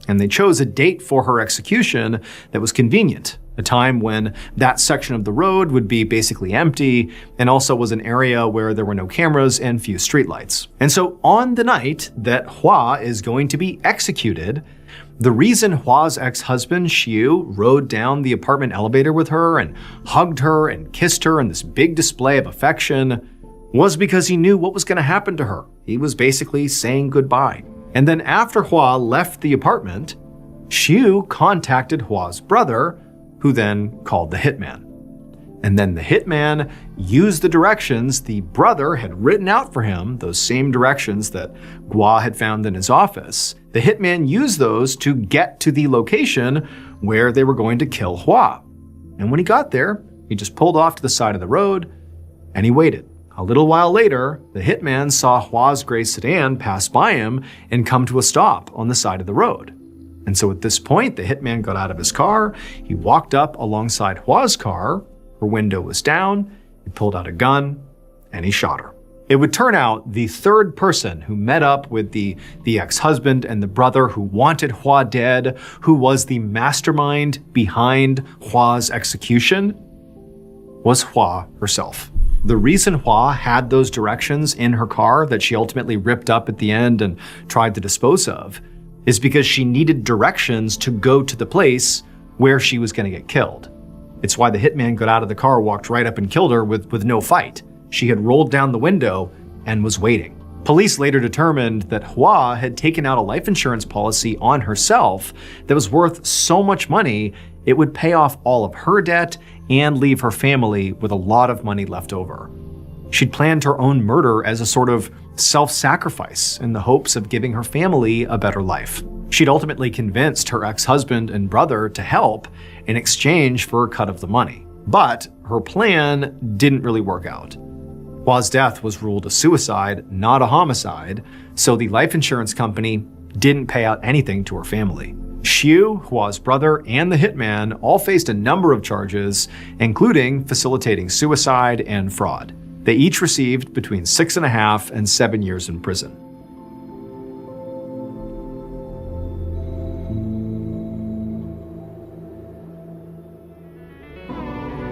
And they chose a date for her execution that was convenient, a time when that section of the road would be basically empty and also was an area where there were no cameras and few streetlights. And so on the night that Hua is going to be executed, the reason Hua's ex-husband, Xiu, rode down the apartment elevator with her and hugged her and kissed her in this big display of affection was because he knew what was going to happen to her. He was basically saying goodbye. And then after Hua left the apartment, Xiu contacted Hua's brother, who then called the hitman. And then the hitman used the directions the brother had written out for him, those same directions that Gua had found in his office. The hitman used those to get to the location where they were going to kill Hua. And when he got there, he just pulled off to the side of the road and he waited. A little while later, the hitman saw Hua's gray sedan pass by him and come to a stop on the side of the road. And so at this point, the hitman got out of his car, he walked up alongside Hua's car, her window was down, he pulled out a gun, and he shot her. It would turn out the 3rd person who met up with the ex-husband and the brother who wanted Hua dead, who was the mastermind behind Hua's execution, was Hua herself. The reason Hua had those directions in her car that she ultimately ripped up at the end and tried to dispose of is because she needed directions to go to the place where she was going to get killed. It's why the hitman got out of the car, walked right up and killed her with no fight. She had rolled down the window and was waiting. Police later determined that Hua had taken out a life insurance policy on herself that was worth so much money it would pay off all of her debt and leave her family with a lot of money left over. She'd planned her own murder as a sort of self-sacrifice in the hopes of giving her family a better life. She'd ultimately convinced her ex-husband and brother to help in exchange for a cut of the money. But her plan didn't really work out. Hua's death was ruled a suicide, not a homicide, so the life insurance company didn't pay out anything to her family. Xiu, Hua's brother, and the hitman all faced a number of charges, including facilitating suicide and fraud. They each received between 6.5 and 7 years in prison.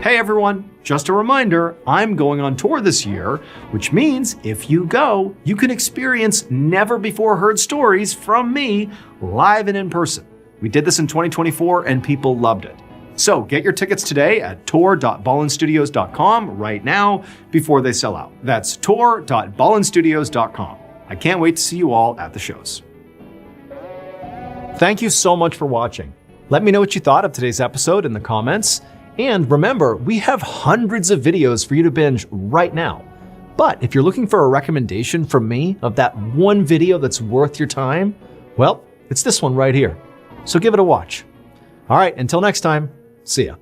Hey everyone, just a reminder, I'm going on tour this year, which means if you go, you can experience never before heard stories from me live and in person. We did this in 2024 and people loved it. So get your tickets today at tour.ballenstudios.com right now before they sell out. That's tour.ballenstudios.com. I can't wait to see you all at the shows. Thank you so much for watching. Let me know what you thought of today's episode in the comments. And remember, we have hundreds of videos for you to binge right now. But if you're looking for a recommendation from me of that one video that's worth your time, well, it's this one right here. So give it a watch. All right, until next time, see ya.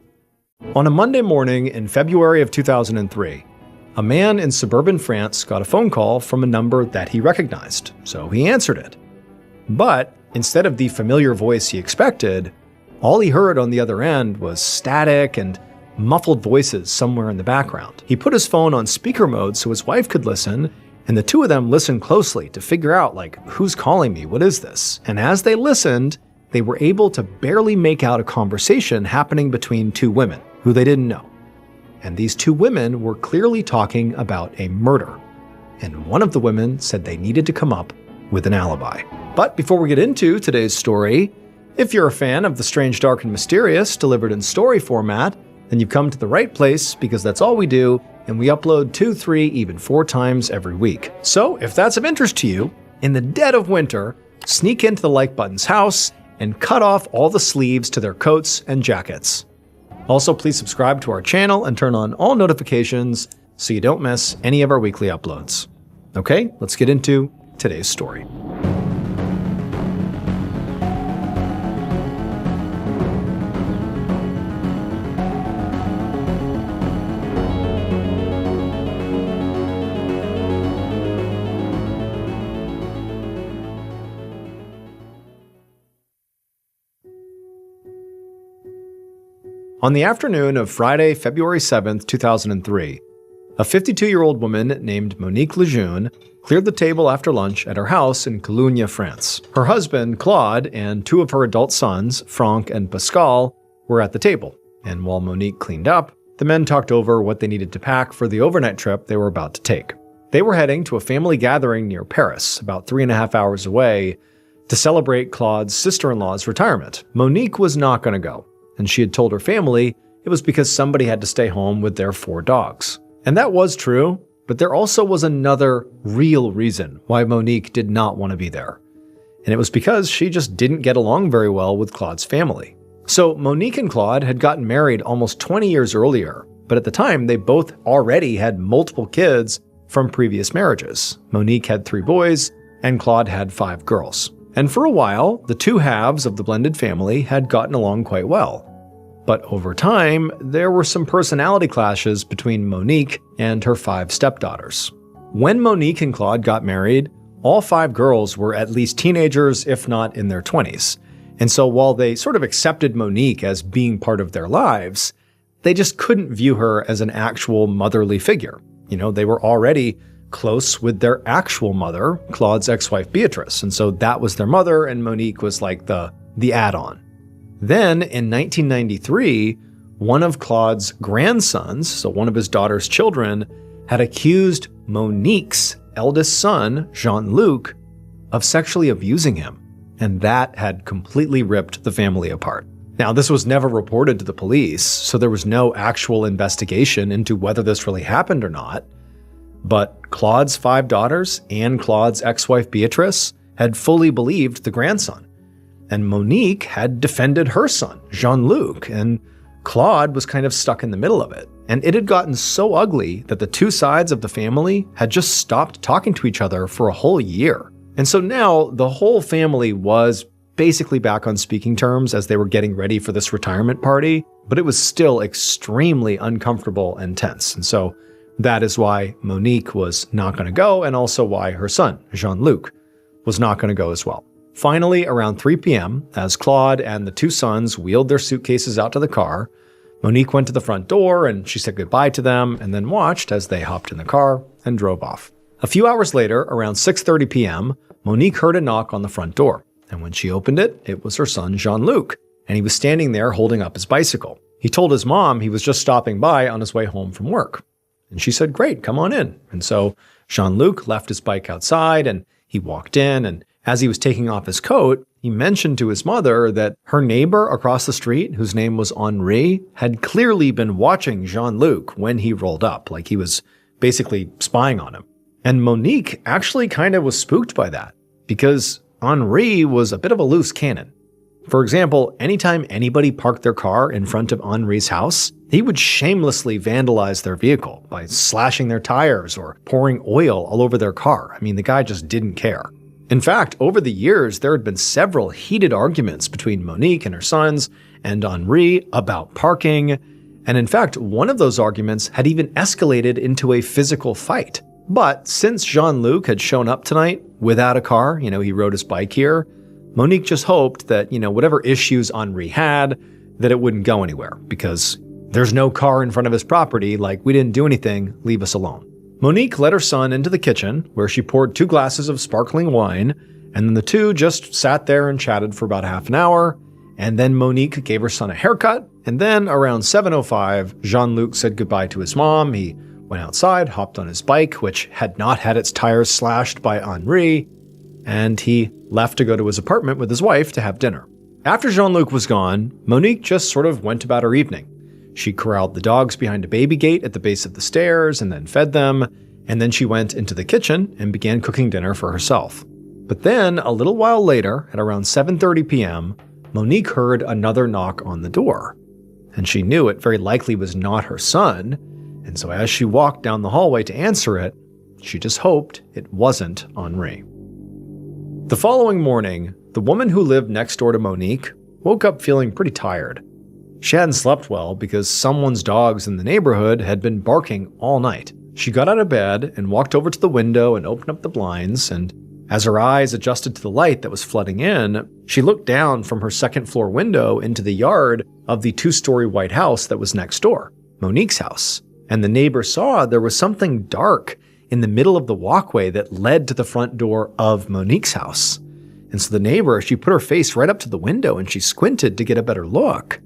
On a Monday morning in February of 2003, a man in suburban France got a phone call from a number that he recognized, so he answered it. But instead of the familiar voice he expected, all he heard on the other end was static and muffled voices somewhere in the background. He put his phone on speaker mode so his wife could listen, and the two of them listened closely to figure out, who's calling me? What is this? And as they listened, they were able to barely make out a conversation happening between two women who they didn't know. And these two women were clearly talking about a murder. And one of the women said they needed to come up with an alibi. But before we get into today's story, if you're a fan of the strange, dark, and mysterious delivered in story format, then you've come to the right place because that's all we do, and we upload 2, 3, even 4 times every week. So if that's of interest to you, in the dead of winter, sneak into the Like Button's house and cut off all the sleeves to their coats and jackets. Also, please subscribe to our channel and turn on all notifications so you don't miss any of our weekly uploads. Okay, let's get into today's story. On the afternoon of Friday, February 7th, 2003, a 52-year-old woman named Monique Lejeune cleared the table after lunch at her house in Cologne, France. Her husband, Claude, and 2 of her adult sons, Franck and Pascal, were at the table. And while Monique cleaned up, the men talked over what they needed to pack for the overnight trip they were about to take. They were heading to a family gathering near Paris, about 3.5 hours away, to celebrate Claude's sister-in-law's retirement. Monique was not going to go, and she had told her family it was because somebody had to stay home with their 4 dogs. And that was true, but there also was another real reason why Monique did not want to be there. And it was because she just didn't get along very well with Claude's family. So Monique and Claude had gotten married almost 20 years earlier, but at the time they both already had multiple kids from previous marriages. Monique had 3 boys, and Claude had 5 girls. And for a while, the two halves of the blended family had gotten along quite well. But over time, there were some personality clashes between Monique and her 5 stepdaughters. When Monique and Claude got married, all 5 girls were at least teenagers, if not in their 20s. And so while they sort of accepted Monique as being part of their lives, they just couldn't view her as an actual motherly figure. You know, they were already close with their actual mother, Claude's ex-wife Beatrice, and so that was their mother, and Monique was like the add-on. Then, in 1993, one of Claude's grandsons, so one of his daughter's children, had accused Monique's eldest son, Jean-Luc, of sexually abusing him, and that had completely ripped the family apart. Now, this was never reported to the police, so there was no actual investigation into whether this really happened or not. But Claude's 5 daughters and Claude's ex-wife Beatrice had fully believed the grandson. And Monique had defended her son, Jean-Luc, and Claude was kind of stuck in the middle of it. And it had gotten so ugly that the two sides of the family had just stopped talking to each other for a whole year. And so now the whole family was basically back on speaking terms as they were getting ready for this retirement party, but it was still extremely uncomfortable and tense. And so that is why Monique was not going to go, and also why her son, Jean-Luc, was not going to go as well. Finally, around 3 p.m., as Claude and the 2 sons wheeled their suitcases out to the car, Monique went to the front door and she said goodbye to them and then watched as they hopped in the car and drove off. A few hours later, around 6:30 p.m., Monique heard a knock on the front door, and when she opened it, it was her son Jean-Luc, and he was standing there holding up his bicycle. He told his mom he was just stopping by on his way home from work. And she said, "Great, come on in." And so Jean-Luc left his bike outside and he walked in, and as he was taking off his coat, he mentioned to his mother that her neighbor across the street, whose name was Henri, had clearly been watching Jean-Luc when he rolled up, like he was basically spying on him. And Monique actually kind of was spooked by that, because Henri was a bit of a loose cannon. For example, anytime anybody parked their car in front of Henri's house, he would shamelessly vandalize their vehicle by slashing their tires or pouring oil all over their car. I mean, the guy just didn't care. In fact, over the years, there had been several heated arguments between Monique and her sons and Henri about parking. And in fact, one of those arguments had even escalated into a physical fight. But since Jean-Luc had shown up tonight without a car, he rode his bike here, Monique just hoped that, whatever issues Henri had, that it wouldn't go anywhere, because there's no car in front of his property, like we didn't do anything, leave us alone. Monique led her son into the kitchen, where she poured 2 glasses of sparkling wine, and then the two just sat there and chatted for about half an hour, and then Monique gave her son a haircut, and then around 7:05, Jean-Luc said goodbye to his mom. He went outside, hopped on his bike, which had not had its tires slashed by Henri, and he left to go to his apartment with his wife to have dinner. After Jean-Luc was gone, Monique just sort of went about her evening. She corralled the dogs behind a baby gate at the base of the stairs and then fed them, and then she went into the kitchen and began cooking dinner for herself. But then, a little while later, at around 7:30 p.m., Monique heard another knock on the door, and she knew it very likely was not her son, and so as she walked down the hallway to answer it, she just hoped it wasn't Henri. The following morning, the woman who lived next door to Monique woke up feeling pretty tired. She hadn't slept well because someone's dogs in the neighborhood had been barking all night. She got out of bed and walked over to the window and opened up the blinds, and as her eyes adjusted to the light that was flooding in, she looked down from her second-floor window into the yard of the 2-story white house that was next door, Monique's house. And the neighbor saw there was something dark in the middle of the walkway that led to the front door of Monique's house. And so the neighbor, she put her face right up to the window and she squinted to get a better look.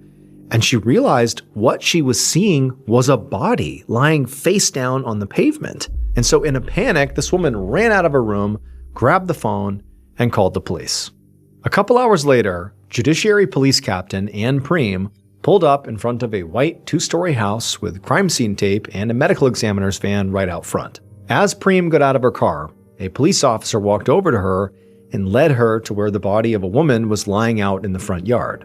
And she realized what she was seeing was a body lying face down on the pavement. And so in a panic, this woman ran out of her room, grabbed the phone, and called the police. A couple hours later, Judiciary Police Captain Anne Preem pulled up in front of a white 2-story house with crime scene tape and a medical examiner's van right out front. As Preem got out of her car, a police officer walked over to her and led her to where the body of a woman was lying out in the front yard.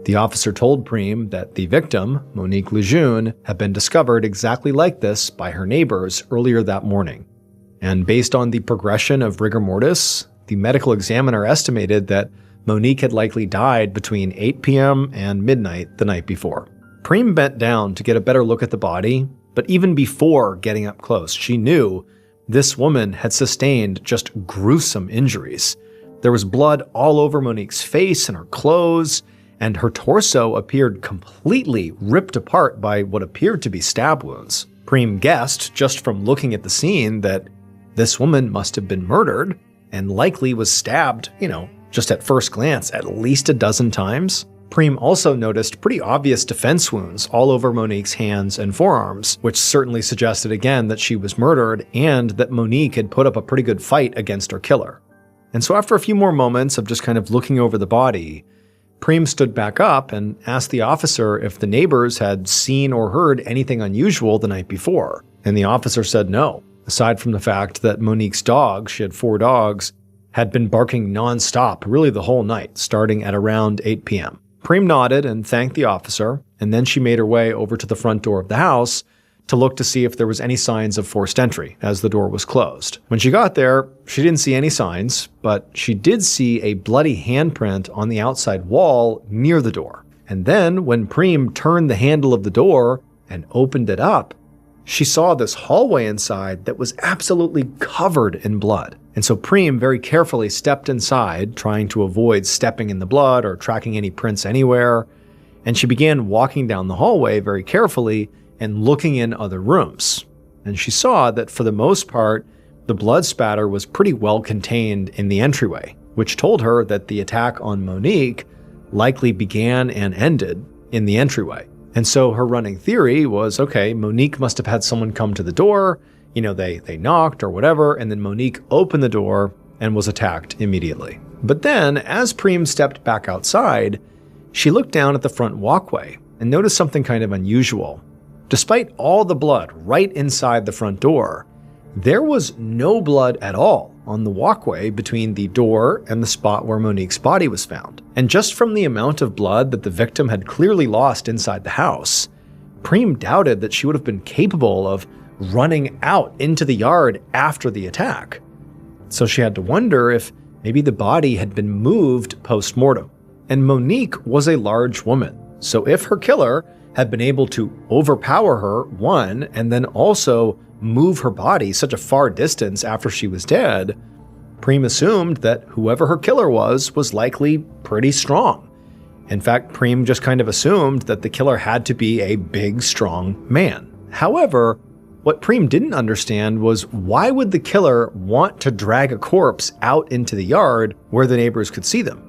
The officer told Preem that the victim, Monique Lejeune, had been discovered exactly like this by her neighbors earlier that morning. And based on the progression of rigor mortis, the medical examiner estimated that Monique had likely died between 8 p.m. and midnight the night before. Preem bent down to get a better look at the body, but even before getting up close, she knew this woman had sustained just gruesome injuries. There was blood all over Monique's face and her clothes, and her torso appeared completely ripped apart by what appeared to be stab wounds. Preem guessed, just from looking at the scene, that this woman must have been murdered and likely was stabbed, just at first glance, at least a dozen times. Preem also noticed pretty obvious defense wounds all over Monique's hands and forearms, which certainly suggested again that she was murdered and that Monique had put up a pretty good fight against her killer. And so after a few more moments of just kind of looking over the body, Preem stood back up and asked the officer if the neighbors had seen or heard anything unusual the night before. And the officer said no, aside from the fact that Monique's dogs, she had 4 dogs, had been barking nonstop really the whole night, starting at around 8 p.m. Preem nodded and thanked the officer, and then she made her way over to the front door of the house to look to see if there was any signs of forced entry as the door was closed. When she got there, she didn't see any signs, but she did see a bloody handprint on the outside wall near the door. And then when Preem turned the handle of the door and opened it up, she saw this hallway inside that was absolutely covered in blood. And so Preem very carefully stepped inside, trying to avoid stepping in the blood or tracking any prints anywhere. And she began walking down the hallway very carefully and looking in other rooms. And she saw that for the most part, the blood spatter was pretty well contained in the entryway, which told her that the attack on Monique likely began and ended in the entryway. And so her running theory was, okay, Monique must have had someone come to the door, they knocked or whatever, and then Monique opened the door and was attacked immediately. But then, as Prem stepped back outside, she looked down at the front walkway and noticed something kind of unusual. Despite all the blood right inside the front door, there was no blood at all on the walkway between the door and the spot where Monique's body was found. And just from the amount of blood that the victim had clearly lost inside the house, Prem doubted that she would have been capable of running out into the yard after the attack. So she had to wonder if maybe the body had been moved post-mortem. And Monique was a large woman, so if her killer had been able to overpower her, one, and then also move her body such a far distance after she was dead, Prem assumed that whoever her killer was likely pretty strong. In fact, Prem just kind of assumed that the killer had to be a big, strong man. However, what Prem didn't understand was why would the killer want to drag a corpse out into the yard where the neighbors could see them?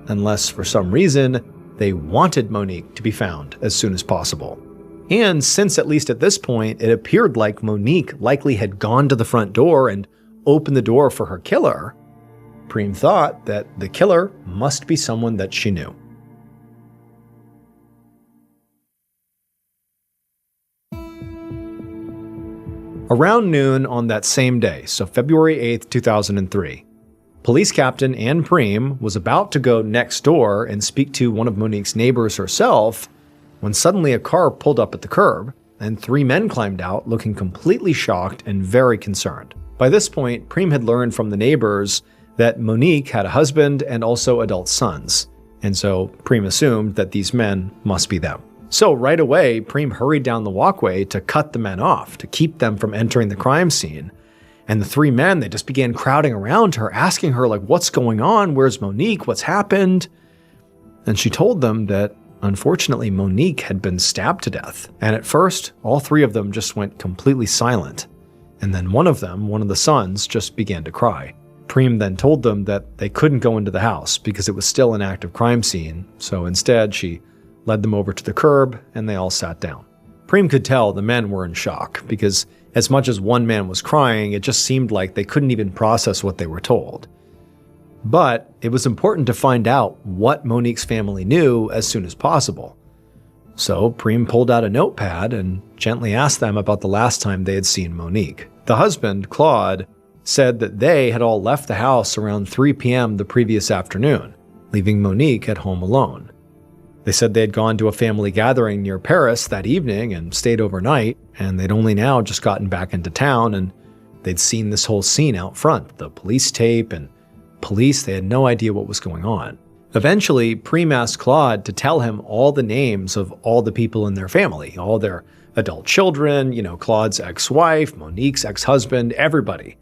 Unless for some reason, they wanted Monique to be found as soon as possible. And since at least at this point, it appeared like Monique likely had gone to the front door and opened the door for her killer, Prem thought that the killer must be someone that she knew. Around noon on that same day, so February 8th, 2003, Police Captain Anne Prem was about to go next door and speak to one of Monique's neighbors herself when suddenly a car pulled up at the curb and 3 men climbed out looking completely shocked and very concerned. By this point, Prem had learned from the neighbors that Monique had a husband and also adult sons, and so Prem assumed that these men must be them. So right away, Prem hurried down the walkway to cut the men off, to keep them from entering the crime scene. And the 3 men, they just began crowding around her, asking her, like, what's going on? Where's Monique? What's happened? And she told them that, unfortunately, Monique had been stabbed to death. And at first, all 3 of them just went completely silent. And then one of them, one of the sons, just began to cry. Prem then told them that they couldn't go into the house because it was still an active crime scene. So instead, she led them over to the curb, and they all sat down. Prem could tell the men were in shock, because as much as one man was crying, it just seemed like they couldn't even process what they were told. But it was important to find out what Monique's family knew as soon as possible. So Prem pulled out a notepad and gently asked them about the last time they had seen Monique. The husband, Claude, said that they had all left the house around 3 p.m. the previous afternoon, leaving Monique at home alone. They said they had gone to a family gathering near Paris that evening and stayed overnight, and they'd only now just gotten back into town, and they'd seen this whole scene out front, the police tape, and police, they had no idea what was going on. Eventually, Prem asked Claude to tell him all the names of all the people in their family, all their adult children, Claude's ex-wife, Monique's ex-husband, everybody.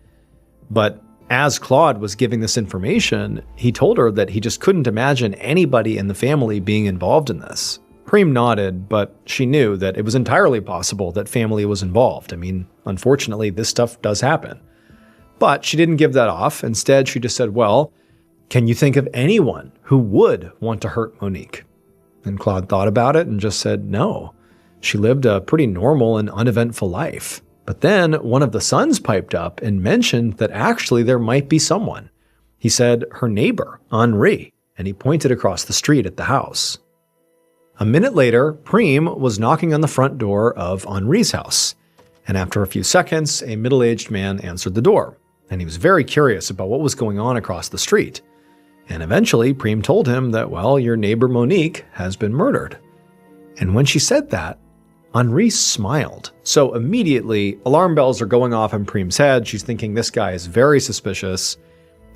But as Claude was giving this information, he told her that he just couldn't imagine anybody in the family being involved in this. Prem nodded, but she knew that it was entirely possible that family was involved. I mean, unfortunately, this stuff does happen. But she didn't give that off. Instead, she just said, well, can you think of anyone who would want to hurt Monique? And Claude thought about it and just said no. She lived a pretty normal and uneventful life. But then one of the sons piped up and mentioned that actually there might be someone. He said her neighbor, Henri, and he pointed across the street at the house. A minute later, Prem was knocking on the front door of Henri's house. And after a few seconds, a middle-aged man answered the door. And he was very curious about what was going on across the street. And eventually, Prem told him that, well, your neighbor Monique has been murdered. And when she said that, Henri smiled. So immediately, alarm bells are going off in Prem's head. She's thinking this guy is very suspicious.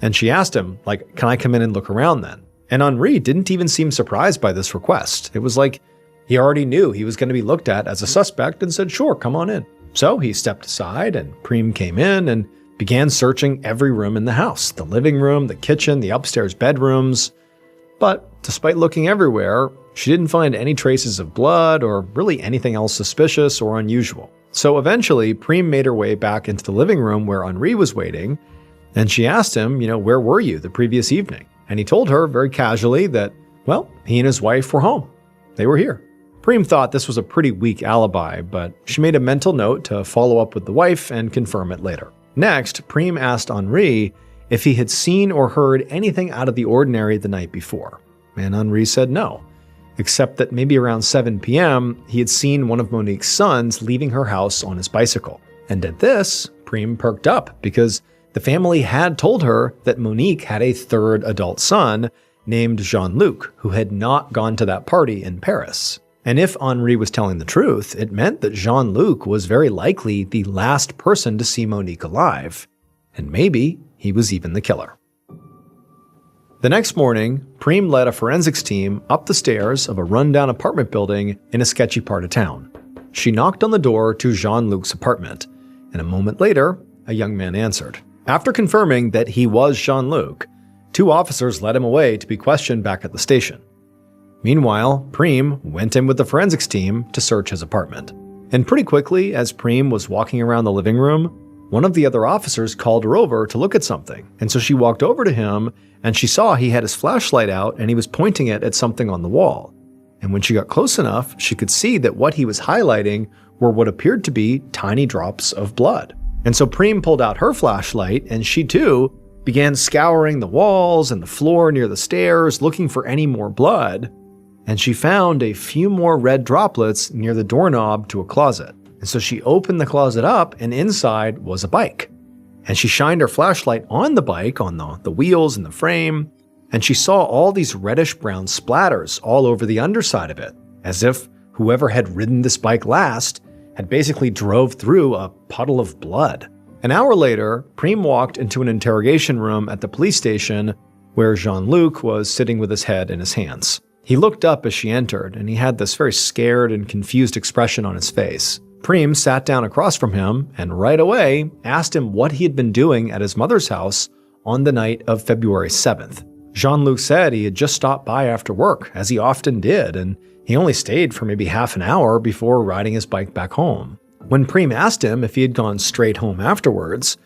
And she asked him, can I come in and look around then? And Henri didn't even seem surprised by this request. It was like he already knew he was going to be looked at as a suspect and said, sure, come on in. So he stepped aside and Prem came in and began searching every room in the house, the living room, the kitchen, the upstairs bedrooms. But despite looking everywhere, she didn't find any traces of blood or really anything else suspicious or unusual. So eventually, Prem made her way back into the living room where Henri was waiting, and she asked him, where were you the previous evening? And he told her very casually that, well, he and his wife were home. They were here. Prem thought this was a pretty weak alibi, but she made a mental note to follow up with the wife and confirm it later. Next, Prem asked Henri if he had seen or heard anything out of the ordinary the night before. And Henri said no, except that maybe around 7 p.m., he had seen one of Monique's sons leaving her house on his bicycle. And at this, Prime perked up because the family had told her that Monique had a third adult son named Jean-Luc, who had not gone to that party in Paris. And if Henri was telling the truth, it meant that Jean-Luc was very likely the last person to see Monique alive. And maybe he was even the killer. The next morning, Prime led a forensics team up the stairs of a rundown apartment building in a sketchy part of town. She knocked on the door to Jean-Luc's apartment, and a moment later, a young man answered. After confirming that he was Jean-Luc, 2 officers led him away to be questioned back at the station. Meanwhile, Prime went in with the forensics team to search his apartment. And pretty quickly, as Prime was walking around the living room, one of the other officers called her over to look at something. And so she walked over to him, and she saw he had his flashlight out and he was pointing it at something on the wall. And when she got close enough, she could see that what he was highlighting were what appeared to be tiny drops of blood. And so Prime pulled out her flashlight, and she too began scouring the walls and the floor near the stairs, looking for any more blood. And she found a few more red droplets near the doorknob to a closet. And so she opened the closet up, and inside was a bike. And she shined her flashlight on the bike, on the wheels and the frame, and she saw all these reddish-brown splatters all over the underside of it, as if whoever had ridden this bike last had basically drove through a puddle of blood. An hour later, Prime walked into an interrogation room at the police station where Jean-Luc was sitting with his head in his hands. He looked up as she entered, and he had this very scared and confused expression on his face. Prime sat down across from him and right away asked him what he had been doing at his mother's house on the night of February 7th. Jean-Luc said he had just stopped by after work, as he often did, and he only stayed for maybe half an hour before riding his bike back home. When Prime asked him if he had gone straight home afterwards,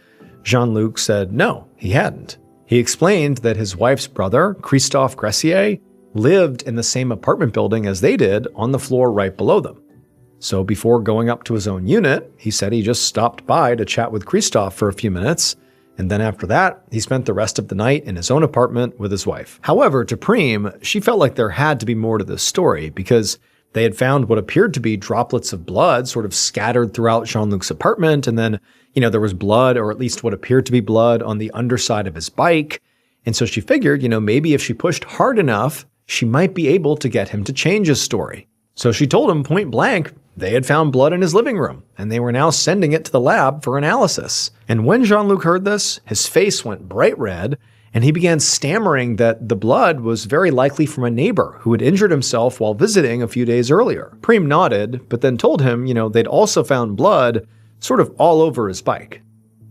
Jean-Luc said no, he hadn't. He explained that his wife's brother, Christophe Gressier, lived in the same apartment building as they did on the floor right below them. So before going up to his own unit, he said he just stopped by to chat with Christophe for a few minutes, and then after that, he spent the rest of the night in his own apartment with his wife. However, to Prime, she felt like there had to be more to this story because they had found what appeared to be droplets of blood sort of scattered throughout Jean-Luc's apartment, and then, there was blood, or at least what appeared to be blood, on the underside of his bike. And so she figured, maybe if she pushed hard enough, she might be able to get him to change his story. So she told him point blank they had found blood in his living room, and they were now sending it to the lab for analysis. And when Jean-Luc heard this, his face went bright red, and he began stammering that the blood was very likely from a neighbor who had injured himself while visiting a few days earlier. Prime nodded, but then told him, they'd also found blood sort of all over his bike.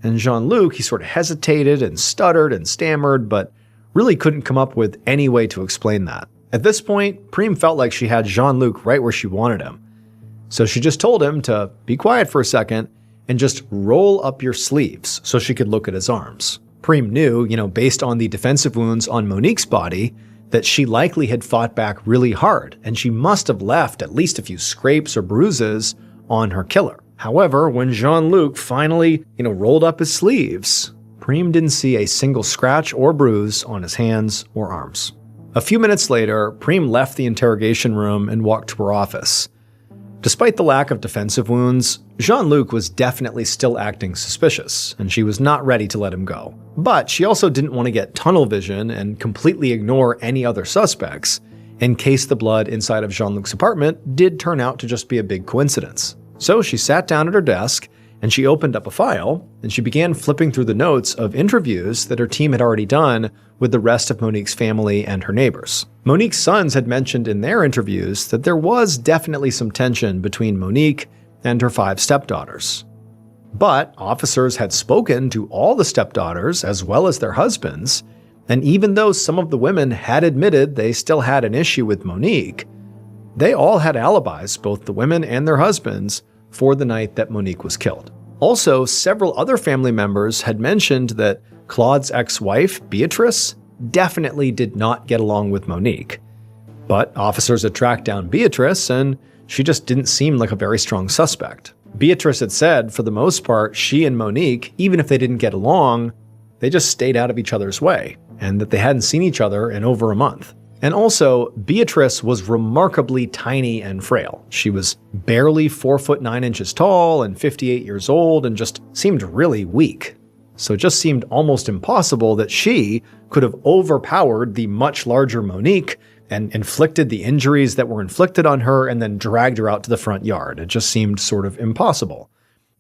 And Jean-Luc, he sort of hesitated and stuttered and stammered, but really couldn't come up with any way to explain that. At this point, Prime felt like she had Jean-Luc right where she wanted him. So she just told him to be quiet for a second and just roll up your sleeves so she could look at his arms. Prime knew, based on the defensive wounds on Monique's body, that she likely had fought back really hard, and she must have left at least a few scrapes or bruises on her killer. However, when Jean-Luc finally, rolled up his sleeves, Prime didn't see a single scratch or bruise on his hands or arms. A few minutes later, Prime left the interrogation room and walked to her office. Despite the lack of defensive wounds, Jean-Luc was definitely still acting suspicious, and she was not ready to let him go. But she also didn't want to get tunnel vision and completely ignore any other suspects, in case the blood inside of Jean-Luc's apartment did turn out to just be a big coincidence. So she sat down at her desk, and she opened up a file, and she began flipping through the notes of interviews that her team had already done with the rest of Monique's family and her neighbors. Monique's sons had mentioned in their interviews that there was definitely some tension between Monique and her 5 stepdaughters. But officers had spoken to all the stepdaughters as well as their husbands, and even though some of the women had admitted they still had an issue with Monique, they all had alibis, both the women and their husbands, for the night that Monique was killed. Also, several other family members had mentioned that Claude's ex-wife, Beatrice, definitely did not get along with Monique. But officers had tracked down Beatrice, and she just didn't seem like a very strong suspect. Beatrice had said, for the most part, she and Monique, even if they didn't get along, they just stayed out of each other's way, and that they hadn't seen each other in over a month. And also, Beatrice was remarkably tiny and frail. She was barely 4 foot 9 inches tall and 58 years old and just seemed really weak. So it just seemed almost impossible that she could have overpowered the much larger Monique and inflicted the injuries that were inflicted on her and then dragged her out to the front yard. It just seemed sort of impossible.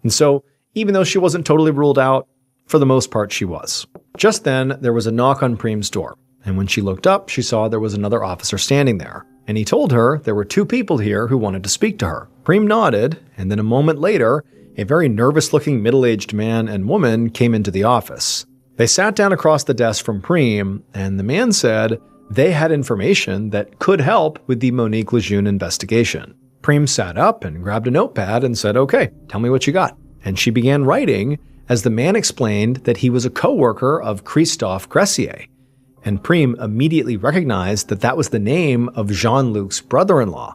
And so, even though she wasn't totally ruled out, for the most part she was. Just then, there was a knock on Preem's door. And when she looked up, she saw there was another officer standing there. And he told her there were 2 people here who wanted to speak to her. Preem nodded, and then a moment later, a very nervous-looking middle-aged man and woman came into the office. They sat down across the desk from Preem, and the man said they had information that could help with the Monique Lejeune investigation. Preem sat up and grabbed a notepad and said, "Okay, tell me what you got." And she began writing as the man explained that he was a co-worker of Christophe Gressier. And Preem immediately recognized that that was the name of Jean-Luc's brother-in-law,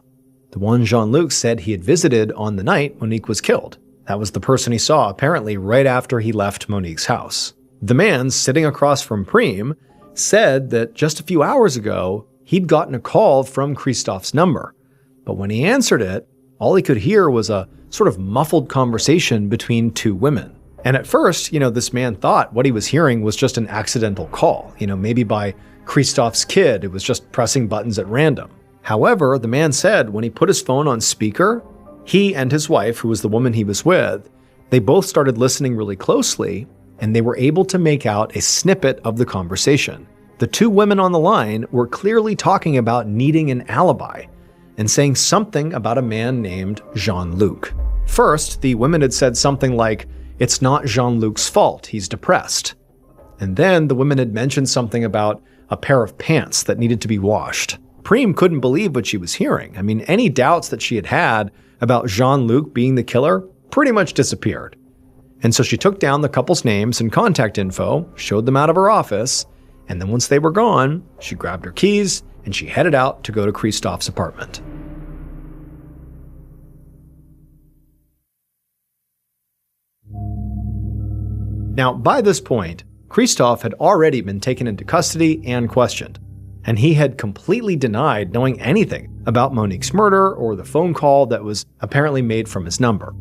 the one Jean-Luc said he had visited on the night Monique was killed. That was the person he saw apparently right after he left Monique's house. The man sitting across from Preem said that just a few hours ago, he'd gotten a call from Christophe's number. But when he answered it, all he could hear was a sort of muffled conversation between 2 women. And at first, this man thought what he was hearing was just an accidental call, maybe by Christophe's kid who was just pressing buttons at random. However, the man said when he put his phone on speaker, he and his wife, who was the woman he was with, they both started listening really closely, and they were able to make out a snippet of the conversation. The 2 women on the line were clearly talking about needing an alibi and saying something about a man named Jean-Luc. First, the women had said something like, "It's not Jean-Luc's fault, he's depressed." And then the women had mentioned something about a pair of pants that needed to be washed. Preem couldn't believe what she was hearing. I mean, any doubts that she had had about Jean-Luc being the killer pretty much disappeared. And so she took down the couple's names and contact info, showed them out of her office, and then once they were gone, she grabbed her keys and she headed out to go to Christophe's apartment. Now, by this point, Christophe had already been taken into custody and questioned, and he had completely denied knowing anything about Monique's murder or the phone call that was apparently made from his number.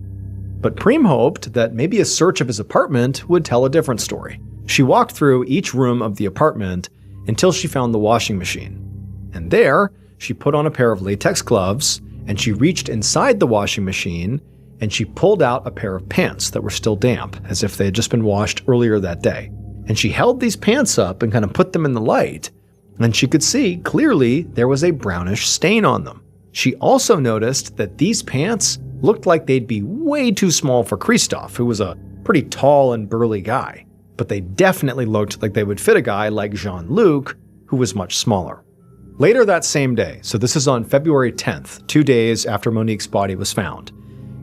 But Preem hoped that maybe a search of his apartment would tell a different story. She walked through each room of the apartment until she found the washing machine. And there, she put on a pair of latex gloves, and she reached inside the washing machine and she pulled out a pair of pants that were still damp, as if they had just been washed earlier that day. And she held these pants up and kind of put them in the light, and she could see clearly there was a brownish stain on them. She also noticed that these pants looked like they'd be way too small for Christophe, who was a pretty tall and burly guy. But they definitely looked like they would fit a guy like Jean-Luc, who was much smaller. Later that same day, so this is on February 10th, 2 days after Monique's body was found,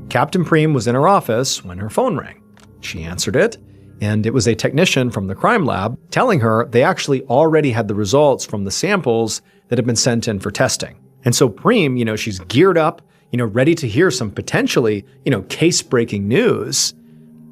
Captain Preem was in her office when her phone rang. She answered it, and it was a technician from the crime lab telling her they actually already had the results from the samples that had been sent in for testing. And so Preem, she's geared up, ready to hear some potentially, case-breaking news.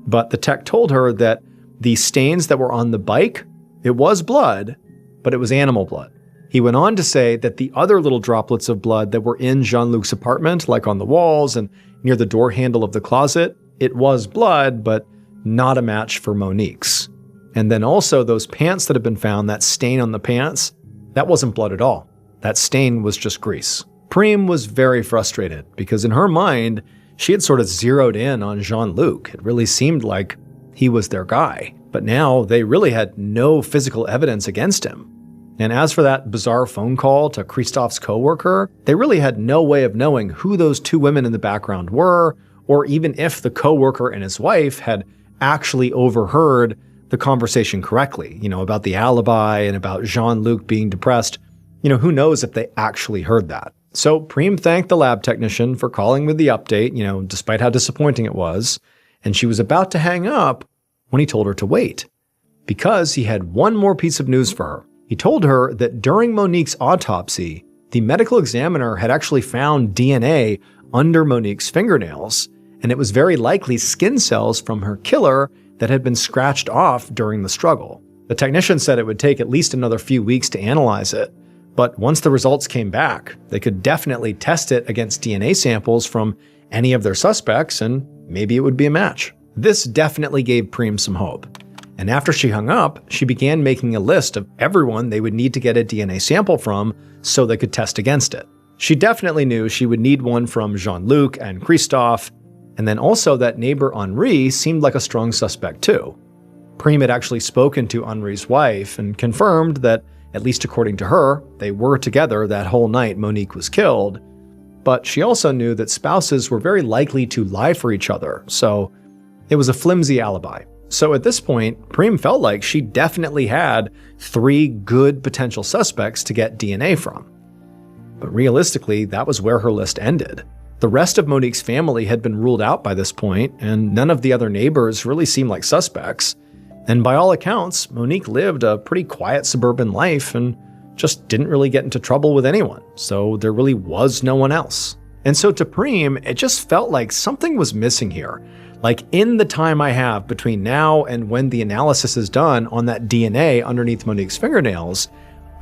But the tech told her that the stains that were on the bike, it was blood, but it was animal blood. He went on to say that the other little droplets of blood that were in Jean-Luc's apartment, like on the walls and near the door handle of the closet, it was blood, but not a match for Monique's. And then also those pants that had been found, that stain on the pants, that wasn't blood at all. That stain was just grease. Preem was very frustrated because in her mind, she had sort of zeroed in on Jean-Luc. It really seemed like he was their guy. But now they really had no physical evidence against him. And as for that bizarre phone call to Christophe's coworker, they really had no way of knowing who those 2 women in the background were, or even if the coworker and his wife had actually overheard the conversation correctly, about the alibi and about Jean-Luc being depressed. Who knows if they actually heard that. So Preem thanked the lab technician for calling with the update, despite how disappointing it was, and she was about to hang up when he told her to wait, because he had one more piece of news for her. He told her that during Monique's autopsy, the medical examiner had actually found DNA under Monique's fingernails, and it was very likely skin cells from her killer that had been scratched off during the struggle. The technician said it would take at least another few weeks to analyze it, but once the results came back, they could definitely test it against DNA samples from any of their suspects, and maybe it would be a match. This definitely gave Preem some hope. And after she hung up, she began making a list of everyone they would need to get a DNA sample from so they could test against it. She definitely knew she would need one from Jean-Luc and Christophe, and then also that neighbor Henri seemed like a strong suspect too. Preem had actually spoken to Henri's wife and confirmed that, at least according to her, they were together that whole night Monique was killed. But she also knew that spouses were very likely to lie for each other, so it was a flimsy alibi. So at this point, Preem felt like she definitely had 3 good potential suspects to get DNA from. But realistically, that was where her list ended. The rest of Monique's family had been ruled out by this point, and none of the other neighbors really seemed like suspects. And by all accounts, Monique lived a pretty quiet suburban life and just didn't really get into trouble with anyone, so there really was no one else. And so to Preem, it just felt like something was missing here. Like, in the time I have between now and when the analysis is done on that DNA underneath Monique's fingernails,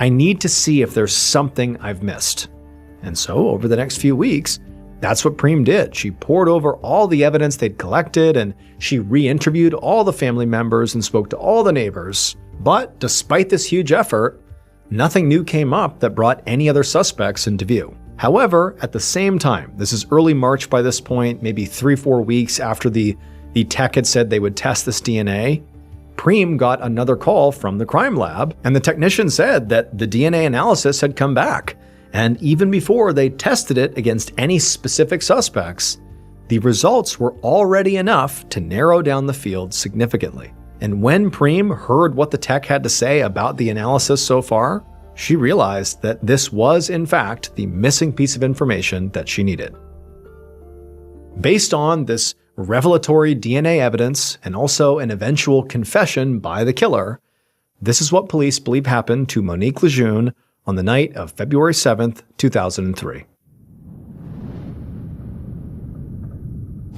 I need to see if there's something I've missed. And so over the next few weeks, that's what Preem did. She pored over all the evidence they'd collected, and she re-interviewed all the family members and spoke to all the neighbors. But despite this huge effort, nothing new came up that brought any other suspects into view. However, at the same time, this is early March by this point, maybe 3-4 weeks after the tech had said they would test this DNA, Preem got another call from the crime lab, and the technician said that the DNA analysis had come back. And even before they tested it against any specific suspects, the results were already enough to narrow down the field significantly. And when Preem heard what the tech had to say about the analysis so far, she realized that this was, in fact, the missing piece of information that she needed. Based on this revelatory DNA evidence and also an eventual confession by the killer, this is what police believe happened to Monique Lejeune on the night of February 7th, 2003.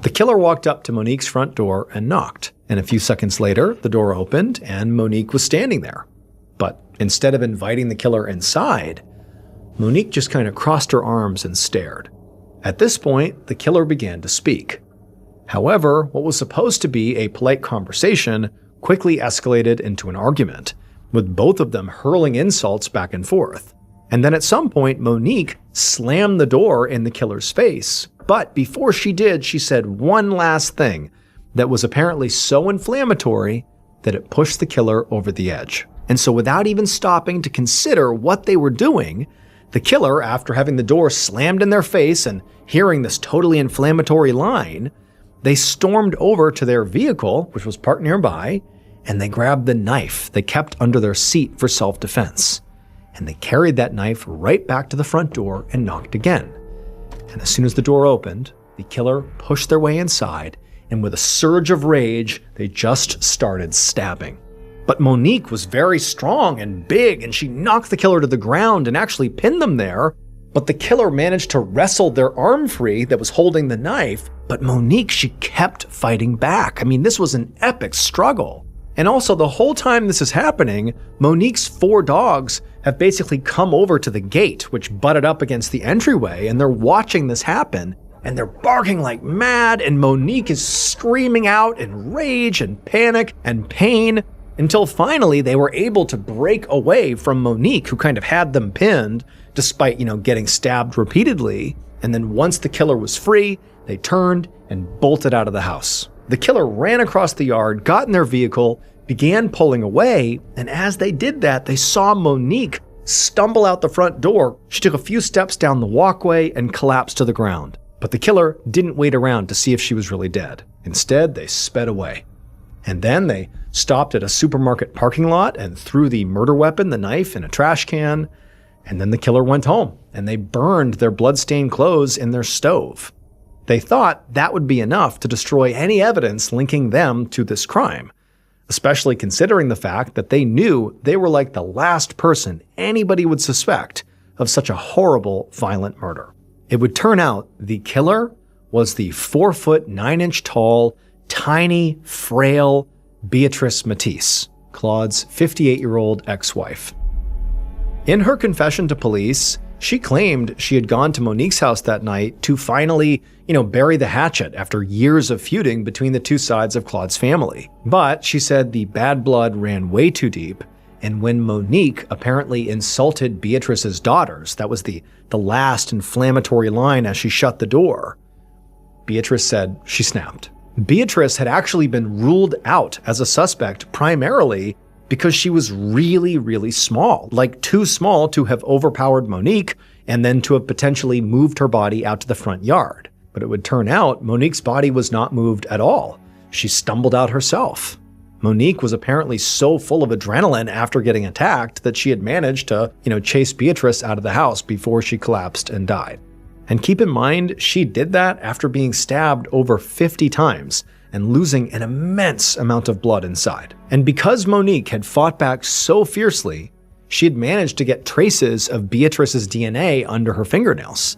The killer walked up to Monique's front door and knocked, and a few seconds later, the door opened and Monique was standing there. But instead of inviting the killer inside, Monique just kind of crossed her arms and stared. At this point, the killer began to speak. However, what was supposed to be a polite conversation quickly escalated into an argument, with both of them hurling insults back and forth. And then at some point, Monique slammed the door in the killer's face, but before she did, she said one last thing that was apparently so inflammatory that it pushed the killer over the edge. And so without even stopping to consider what they were doing, the killer, after having the door slammed in their face and hearing this totally inflammatory line, they stormed over to their vehicle, which was parked nearby, and they grabbed the knife they kept under their seat for self-defense. And they carried that knife right back to the front door and knocked again. And as soon as the door opened, the killer pushed their way inside, and with a surge of rage, they just started stabbing. But Monique was very strong and big, and she knocked the killer to the ground and actually pinned them there. But the killer managed to wrestle their arm free that was holding the knife. But Monique, she kept fighting back. I mean, this was an epic struggle. And also, the whole time this is happening, Monique's 4 dogs have basically come over to the gate, which butted up against the entryway, and they're watching this happen. And they're barking like mad, and Monique is screaming out in rage and panic and pain, until finally they were able to break away from Monique, who kind of had them pinned, despite, getting stabbed repeatedly. And then once the killer was free, they turned and bolted out of the house. The killer ran across the yard, got in their vehicle, began pulling away, and as they did that, they saw Monique stumble out the front door. She took a few steps down the walkway and collapsed to the ground. But the killer didn't wait around to see if she was really dead. Instead, they sped away. And then they stopped at a supermarket parking lot and threw the murder weapon, the knife, in a trash can. And then the killer went home, and they burned their blood-stained clothes in their stove. They thought that would be enough to destroy any evidence linking them to this crime, especially considering the fact that they knew they were like the last person anybody would suspect of such a horrible, violent murder. It would turn out the killer was the 4 foot 9 inch tall, tiny, frail, Beatrice Matisse, Claude's 58-year-old ex-wife. In her confession to police, she claimed she had gone to Monique's house that night to finally, bury the hatchet after years of feuding between the two sides of Claude's family. But she said the bad blood ran way too deep, and when Monique apparently insulted Beatrice's daughters, that was the last inflammatory line as she shut the door, Beatrice said she snapped. Beatrice had actually been ruled out as a suspect primarily because she was really, really small, like too small to have overpowered Monique and then to have potentially moved her body out to the front yard. But it would turn out Monique's body was not moved at all. She stumbled out herself. Monique was apparently so full of adrenaline after getting attacked that she had managed to, chase Beatrice out of the house before she collapsed and died. And keep in mind, she did that after being stabbed over 50 times and losing an immense amount of blood inside. And because Monique had fought back so fiercely, she had managed to get traces of Beatrice's DNA under her fingernails.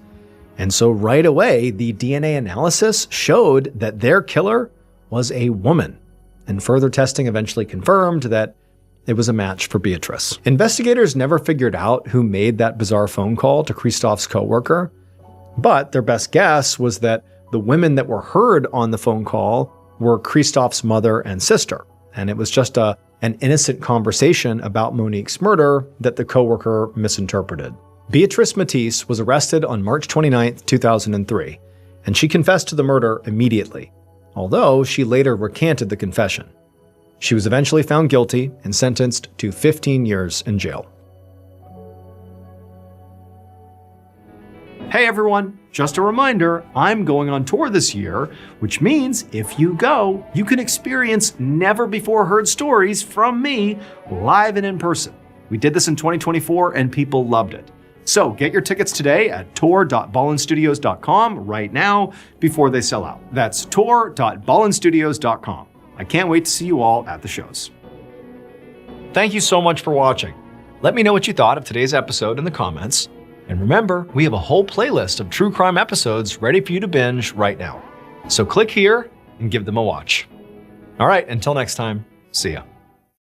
And so right away, the DNA analysis showed that their killer was a woman. And further testing eventually confirmed that it was a match for Beatrice. Investigators never figured out who made that bizarre phone call to Christophe's coworker, but their best guess was that the women that were heard on the phone call were Christophe's mother and sister. And it was just an innocent conversation about Monique's murder that the coworker misinterpreted. Beatrice Matisse was arrested on March 29, 2003, and she confessed to the murder immediately, although she later recanted the confession. She was eventually found guilty and sentenced to 15 years in jail. Hey everyone, just a reminder, I'm going on tour this year, which means if you go, you can experience never before heard stories from me live and in person. We did this in 2024 and people loved it. So get your tickets today at tour.ballenstudios.com right now before they sell out. That's tour.ballenstudios.com. I can't wait to see you all at the shows. Thank you so much for watching. Let me know what you thought of today's episode in the comments. And remember, we have a whole playlist of true crime episodes ready for you to binge right now. So click here and give them a watch. All right, until next time, see ya.